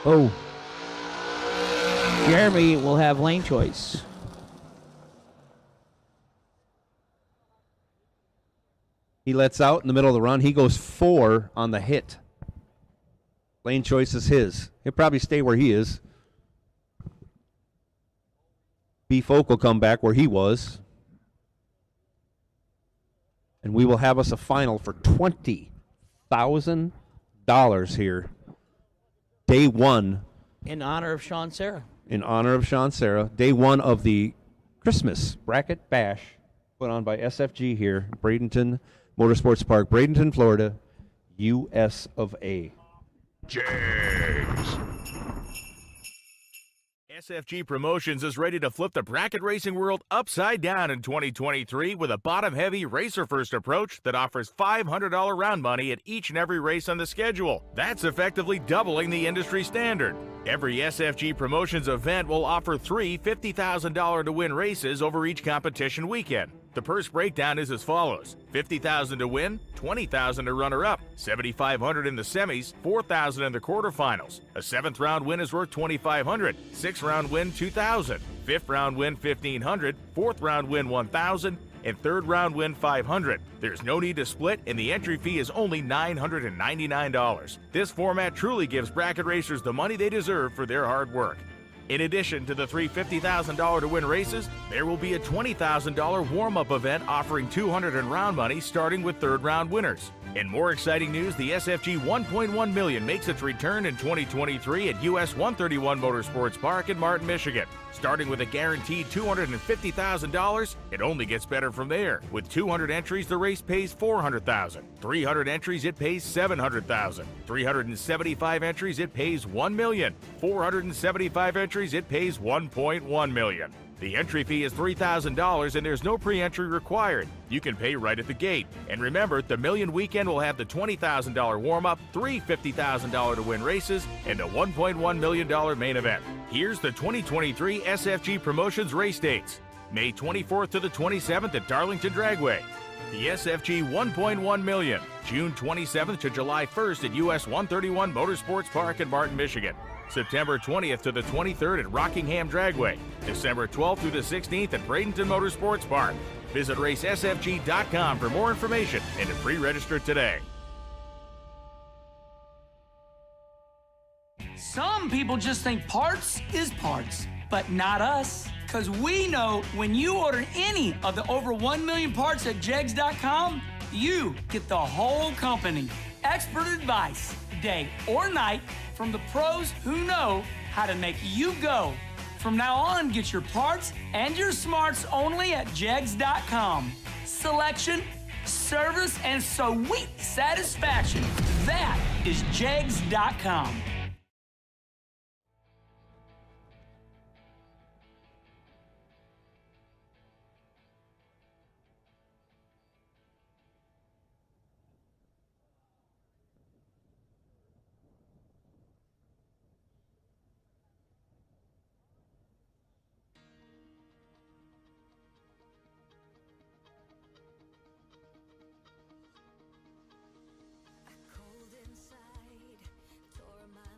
Oh. Jeremy will have lane choice. He lets out in the middle of the run. He goes 4 on the hit. Lane choice is his. He'll probably stay where he is. B Folk will come back where he was. And we will have us a final for $20,000 here. Day 1. In honor of Sean Serra. In honor of Sean Serra. Day 1 of the Christmas Bracket Bash put on by SFG here. Bradenton Motorsports Park, Bradenton, Florida, US of A. Jags. SFG Promotions is ready to flip the bracket racing world upside down in 2023 with a bottom-heavy racer-first approach that offers $500 round money at each and every race on the schedule. That's effectively doubling the industry standard. Every SFG Promotions event will offer 3 $50,000 to win races over each competition weekend. The purse breakdown is as follows: $50,000 to win, $20,000 to runner-up, $7,500 in the semis, $4,000 in the quarterfinals. A 7th round win is worth $2,500, 6th round win $2,000, 5th round win $1,500, 4th round win $1,000, and 3rd round win $500. There's no need to split, and the entry fee is only $999. This format truly gives bracket racers the money they deserve for their hard work. In addition to the 3 $50,000 to win races, there will be a $20,000 warm-up event offering $200 in round money starting with 3rd round winners. In more exciting news, the SFG 1.1 million makes its return in 2023 at US 131 Motorsports Park in Martin, Michigan. Starting with a guaranteed $250,000, it only gets better from there. With 200 entries, the race pays $400,000. 300 entries, it pays $700,000. 375 entries, it pays $1 million. 475 entries, it pays $1.1 million. The entry fee is $3,000 and there's no pre-entry required. You can pay right at the gate. And remember, the Million Weekend will have the $20,000 warm-up, 3 $50,000 to win races, and a $1.1 million main event. Here's the 2023 SFG Promotions race dates. May 24th to the 27th at Darlington Dragway. The SFG 1.1 million, June 27th to July 1st at US 131 Motorsports Park in Martin, Michigan. September 20th to the 23rd at Rockingham Dragway. December 12th through the 16th at Bradenton Motorsports Park. Visit racesfg.com for more information and to pre-register today. Some people just think parts is parts, but not us. Because we know when you order any of the over 1 million parts at jegs.com, you get the whole company. Expert advice, day or night, from the pros who know how to make you go. From now on, get your parts and your smarts only at jegs.com. Selection, service, and sweet satisfaction. That is jegs.com. Cold inside, tore my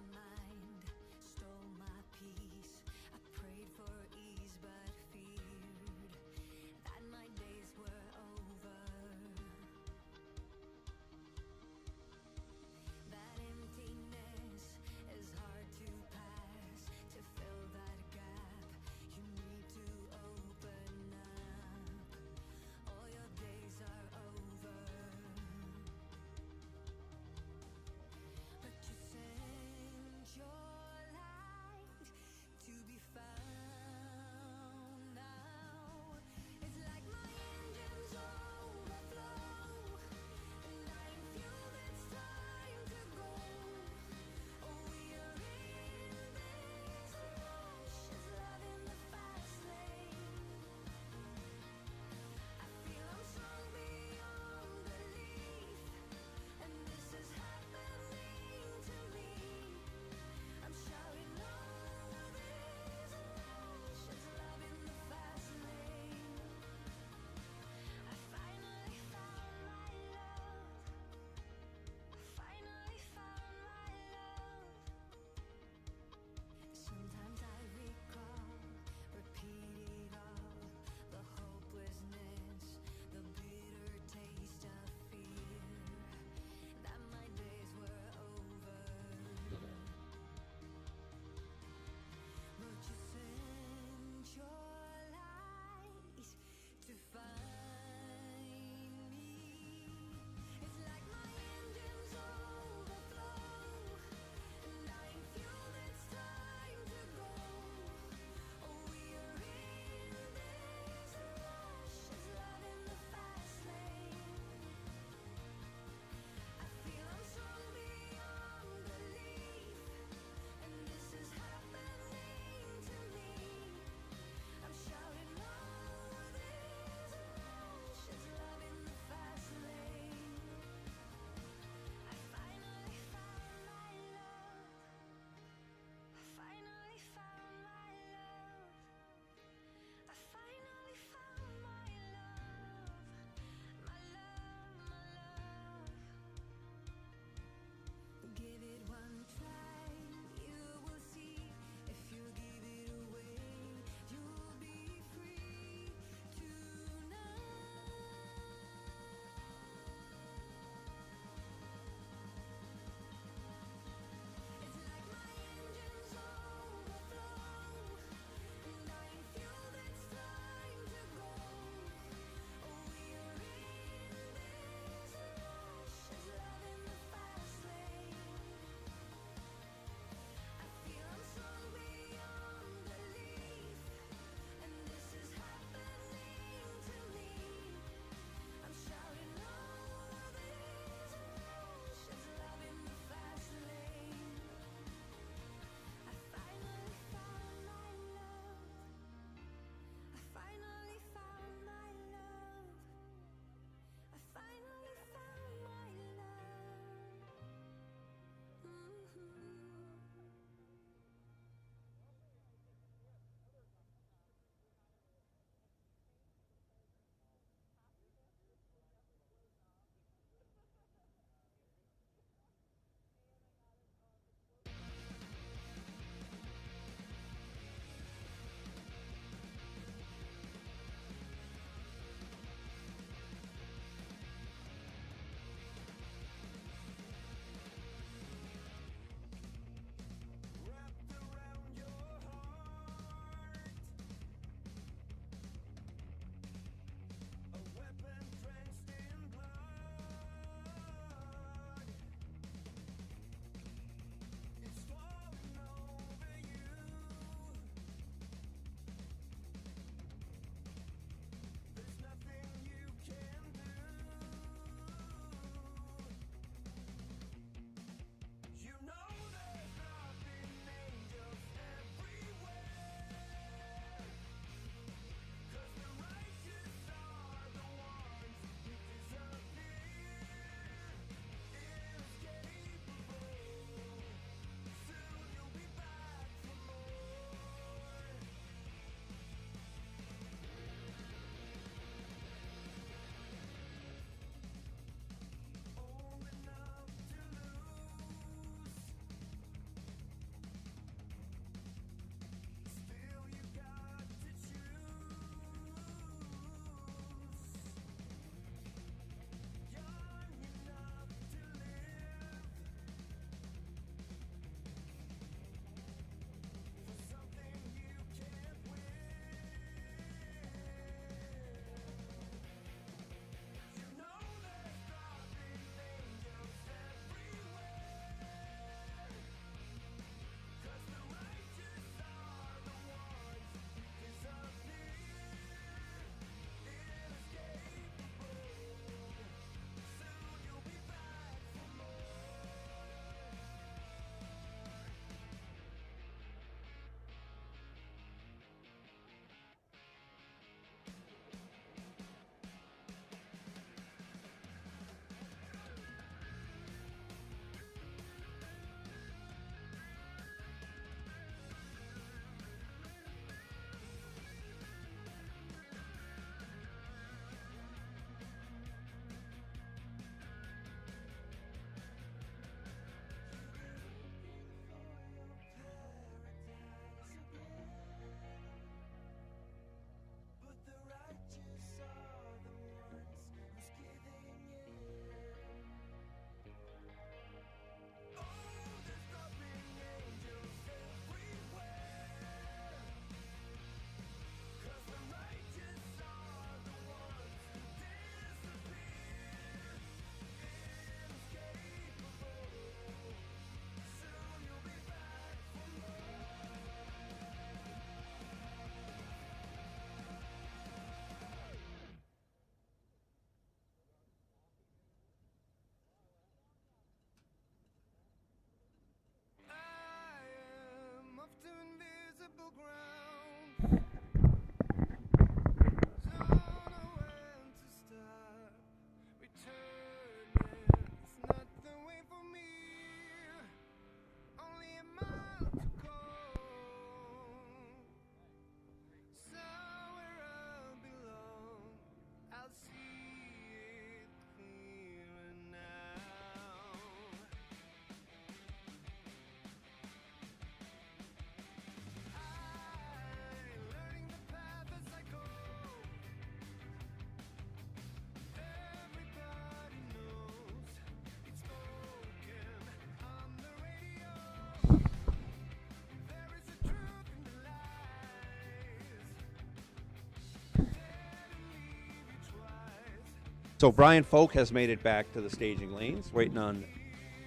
So Brian Folk has made it back to the staging lanes, waiting on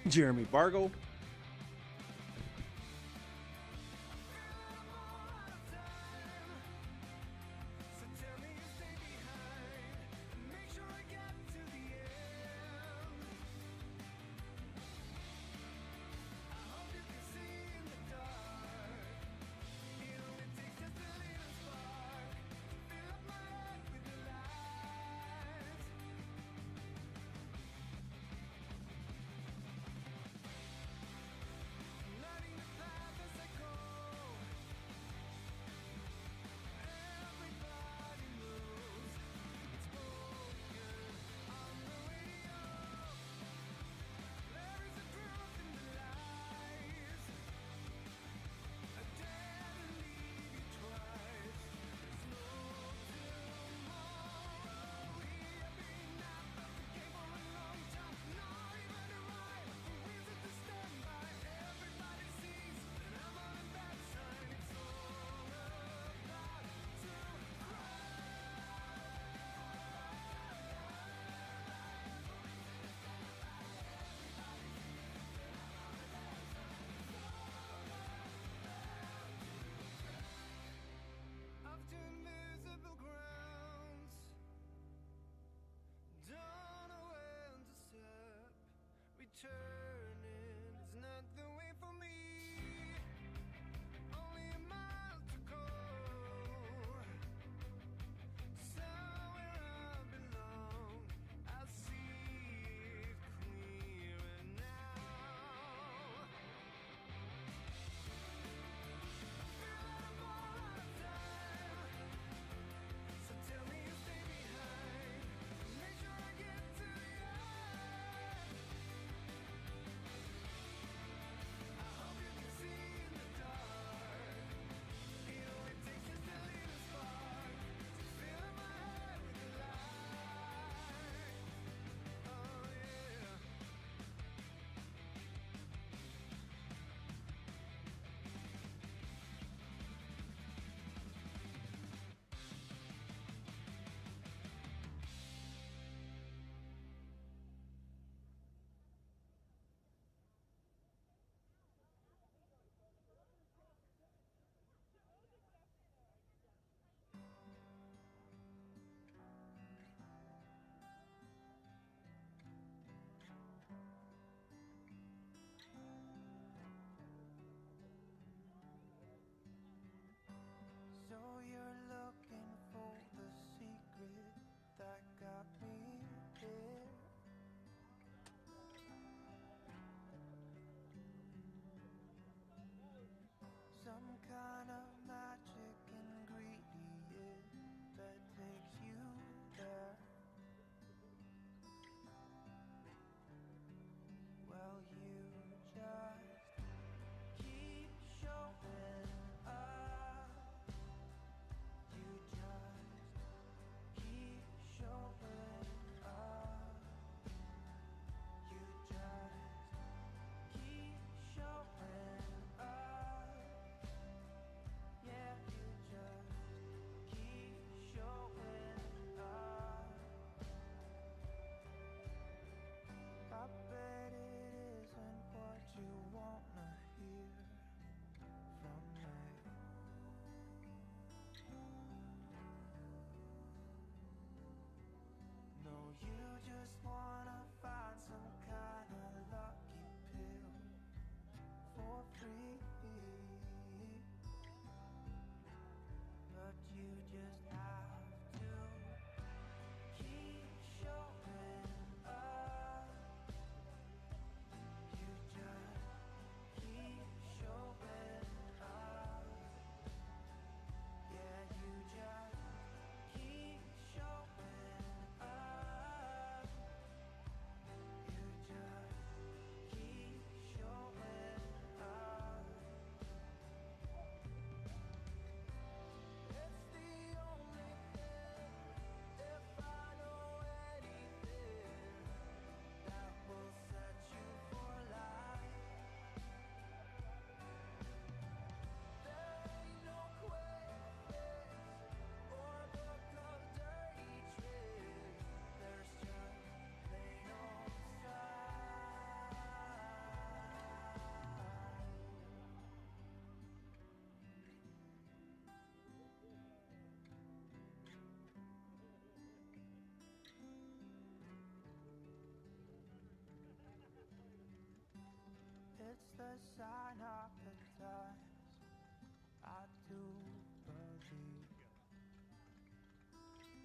Jeremy Bargo.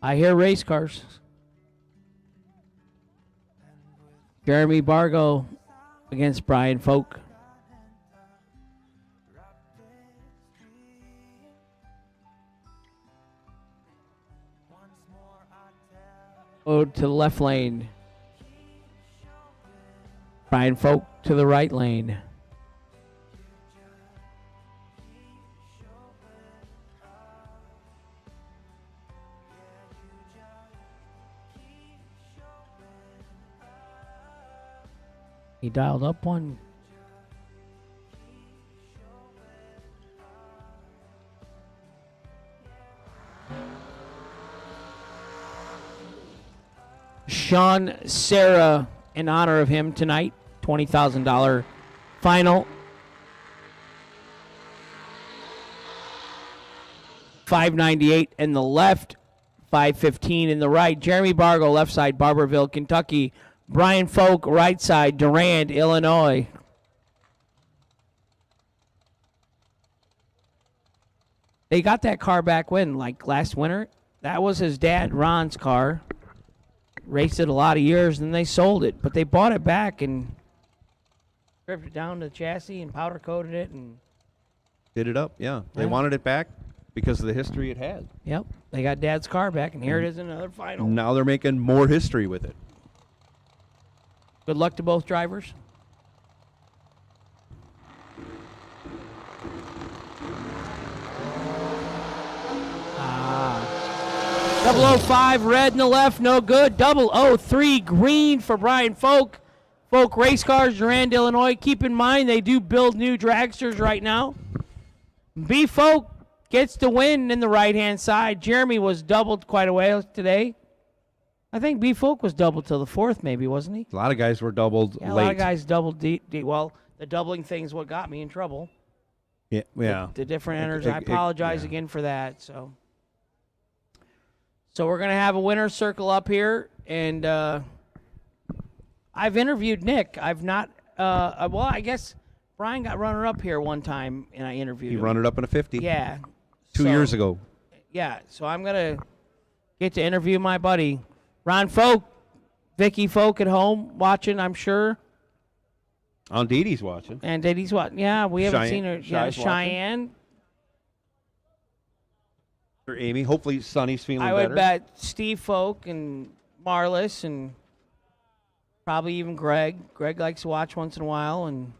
I hear race cars. Jeremy Bargo against Brian Folk. Go to the left lane. Brian Folk to the right lane. He dialed up one. Sean Serra, in honor of him tonight, $20,000 final. $598 in the left, $515 in the right. Jeremy Bargo, left side, Barberville, Kentucky. Brian Folk, right side, Durand, Illinois. They got that car back when, like last winter? That was his dad, Ron's car. Raced it a lot of years, and they sold it. But they bought it back and stripped it down to the chassis and powder coated it. And Did it up, yeah. They wanted it back because of the history it had. Yep, they got Dad's car back, and here it is in another final. Now they're making more history with it. Good luck to both drivers. Ah. 005 red in the left, no good. 003 green for Brian Folk. Folk Race Cars, Durand, Illinois. Keep in mind they do build new dragsters right now. B Folk gets the win in the right-hand side. Jeremy was doubled quite a way today. I think B Folk was doubled till the fourth, maybe, wasn't he? A lot of guys were doubled Yeah, a late. lot of guys doubled. Well, the doubling thing's what got me in trouble. Yeah, yeah. The different enters. I apologize again for that. So we're gonna have a winner's circle up here, and I've interviewed Nick. I've not. Well, I guess Brian got runner up here one time, and I interviewed He him. run it up in a 50. Yeah. 2 years ago. Yeah. So I'm gonna get to interview my buddy Ron Folk, Vicky Folk at home watching, I'm sure. On Dee Dee's watching. And Dee Dee's watching. Yeah, we haven't seen her. Yeah, Shy's watching. Cheyenne. Or Amy. Hopefully Sonny's feeling I better. would bet Steve Folk and Marlis and probably even Greg. Greg likes to watch once in a while. And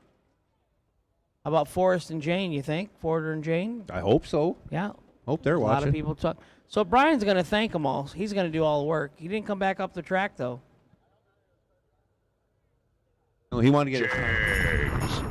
how about Forrest and Jane, you think? Forder and Jane? I hope so. Yeah. Hope they're A watching. lot of people talk. So Brian's going to thank them all. He's going to do all the work. He didn't come back up the track, though. No, he wanted to get it.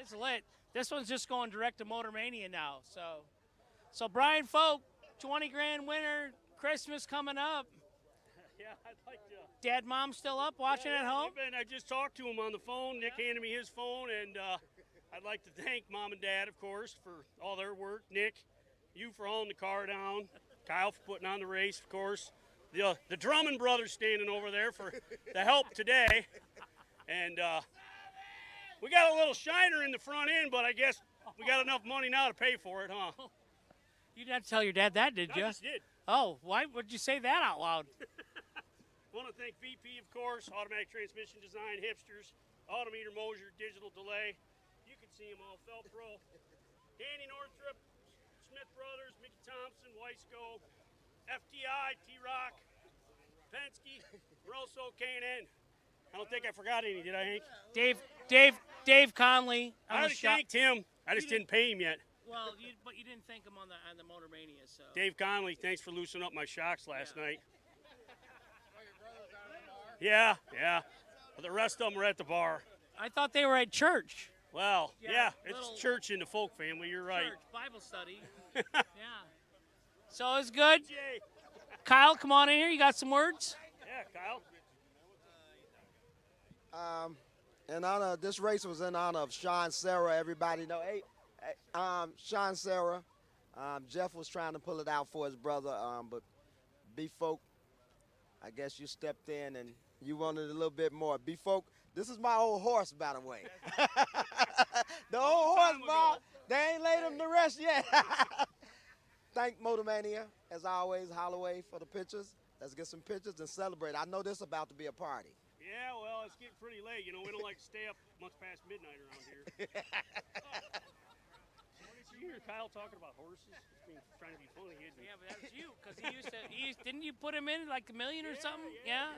It's lit. This one's just going direct to Motor Mania now. So Brian Folk, 20 grand winner, Christmas coming up. Yeah, I'd like to. Dad, Mom still up watching at home? I just talked to him on the phone. Nick handed me his phone, and I'd like to thank Mom and Dad, of course, for all their work. Nick, you for hauling the car down. Kyle for putting on the race, of course. The Drummond brothers standing over there for the help today. And we got a little shiner in the front end, but I guess we got enough money now to pay for it, huh? You didn't have to tell your dad that, did you? I just did. Oh, why would you say that out loud? I want to thank VP, of course, Automatic Transmission Design, Hipsters, Autometer Mosier, Digital Delay. You can see them all, Felt Pro. Danny Northrup, Smith Brothers, Mickey Thompson, Weisco, FTI, T-Rock, Penske, Rosso, K&N. I don't think I forgot any, did I, Hank? Dave Conley. I already thanked him. I just didn't pay him yet. Well, but you didn't thank him on the Motor Mania, so. Dave Conley, thanks for loosening up my shocks last night. Yeah. But the rest of them were at the bar. I thought they were at church. Well, yeah, it's church in the Folk family. You're right. Church, Bible study. Yeah. So it's good. Kyle, come on in here. You got some words? Yeah, Kyle. In honor, this race was in honor of Sean Serra. Everybody know. Hey, Sean Serra. Jeff was trying to pull it out for his brother, but B-Folk, I guess you stepped in and you wanted a little bit more. B-Folk, this is my old horse, by the way. The old horse, Bob. They ain't laid him to rest yet. Thank Motor Mania, as always, Holloway, for the pictures. Let's get some pictures and celebrate. I know this is about to be a party. Yeah, well, it's getting pretty late. You know, we don't like to stay up much past midnight around here. Did you hear Kyle talking about horses? He's trying to be funny, isn't he? Yeah, but that was you, because he used to. Didn't you put him in like $1 million or something? Yeah.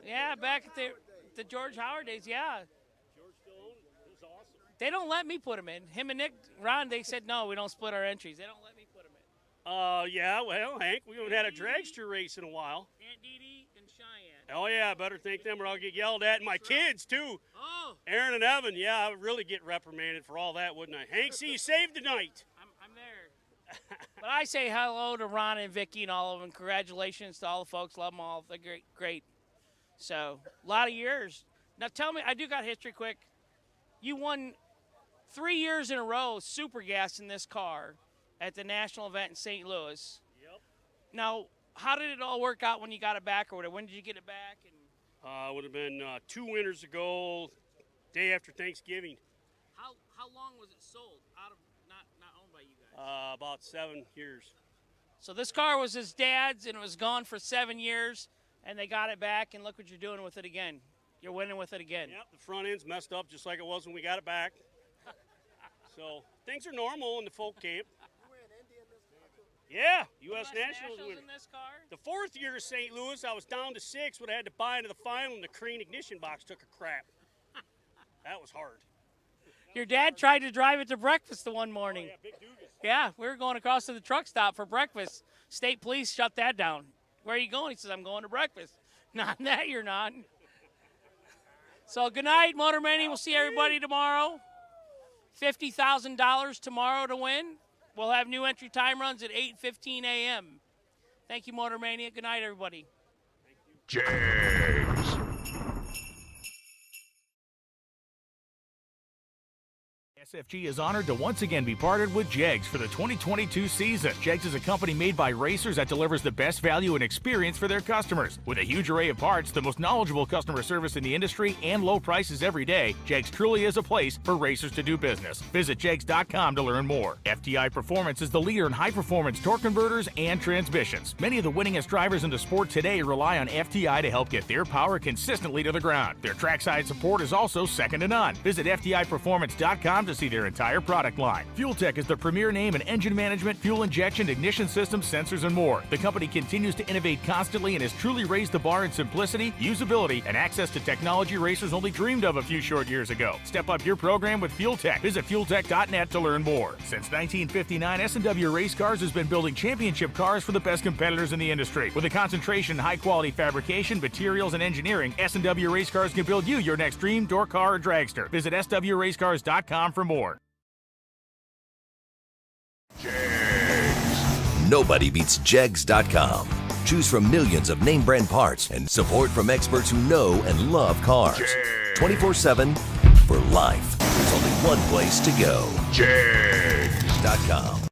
Yeah, back at the George Howard days. Yeah. George still owns it. It was awesome. They don't let me put him in. Him and Nick, Ron, they said no, we don't split our entries. They don't let me put him in. Yeah, well, Hank, we haven't had a dragster race in a while. Aunt Dee Dee and Cheyenne. Oh, yeah, I better thank them or I'll get yelled at. And my kids, too. Oh. Aaron and Evan, yeah, I would really get reprimanded for all that, wouldn't I? Hank, see, you saved the night. I'm there. But I say hello to Ron and Vicky and all of them. Congratulations to all the folks. Love them all. They're great. So, a lot of years. Now, tell me, I do got history quick. You won 3 years in a row super gas in this car at the national event in St. Louis. Yep. Now, how did it all work out when you got it back, or whatever? When did you get it back? And Would have been 2 winters ago, day after Thanksgiving. How long was it sold out of not owned by you guys? About 7 years. So this car was his dad's, and it was gone for 7 years, and they got it back, and look what you're doing with it again. You're winning with it again. Yep, the front end's messed up just like it was when we got it back. So things are normal in the folk camp. Yeah, U.S. Nationals winner. In this car? The 4th year of St. Louis, I was down to 6, but I had to buy into the final, and the Crane ignition box took a crap. That was hard. Your dad tried to drive it to breakfast the one morning. Oh, yeah, big Dugas. Yeah, we were going across to the truck stop for breakfast. State police shut that down. Where are you going? He says, I'm going to breakfast. Not that you're not. So good night, Motor Mania. We'll see everybody tomorrow. $50,000 tomorrow to win. We'll have new entry time runs at 8:15 a.m. Thank you, Motor Mania. Good night, everybody. Jags. SFG is honored to once again be partnered with Jegs for the 2022 season. Jegs is a company made by racers that delivers the best value and experience for their customers. With a huge array of parts, the most knowledgeable customer service in the industry, and low prices every day, Jegs truly is a place for racers to do business. Visit jegs.com to learn more. FTI Performance is the leader in high-performance torque converters and transmissions. Many of the winningest drivers in the sport today rely on FTI to help get their power consistently to the ground. Their trackside support is also second to none. Visit FTIperformance.com to see their entire product line. Fuel Tech is the premier name in engine management, fuel injection, ignition systems, sensors, and more. The company continues to innovate constantly and has truly raised the bar in simplicity, usability, and access to technology racers only dreamed of a few short years ago. Step up your program with Fuel Tech. Visit fueltech.net to learn more. Since 1959, S&W Race Cars has been building championship cars for the best competitors in the industry. With a concentration in high-quality fabrication, materials, and engineering, S&W Race Cars can build you your next dream, door car, or dragster. Visit swracecars.com for for more. Nobody beats Jegs.com. Choose from millions of name brand parts and support from experts who know and love cars. 24/7 for life. There's only one place to go. Jegs.com.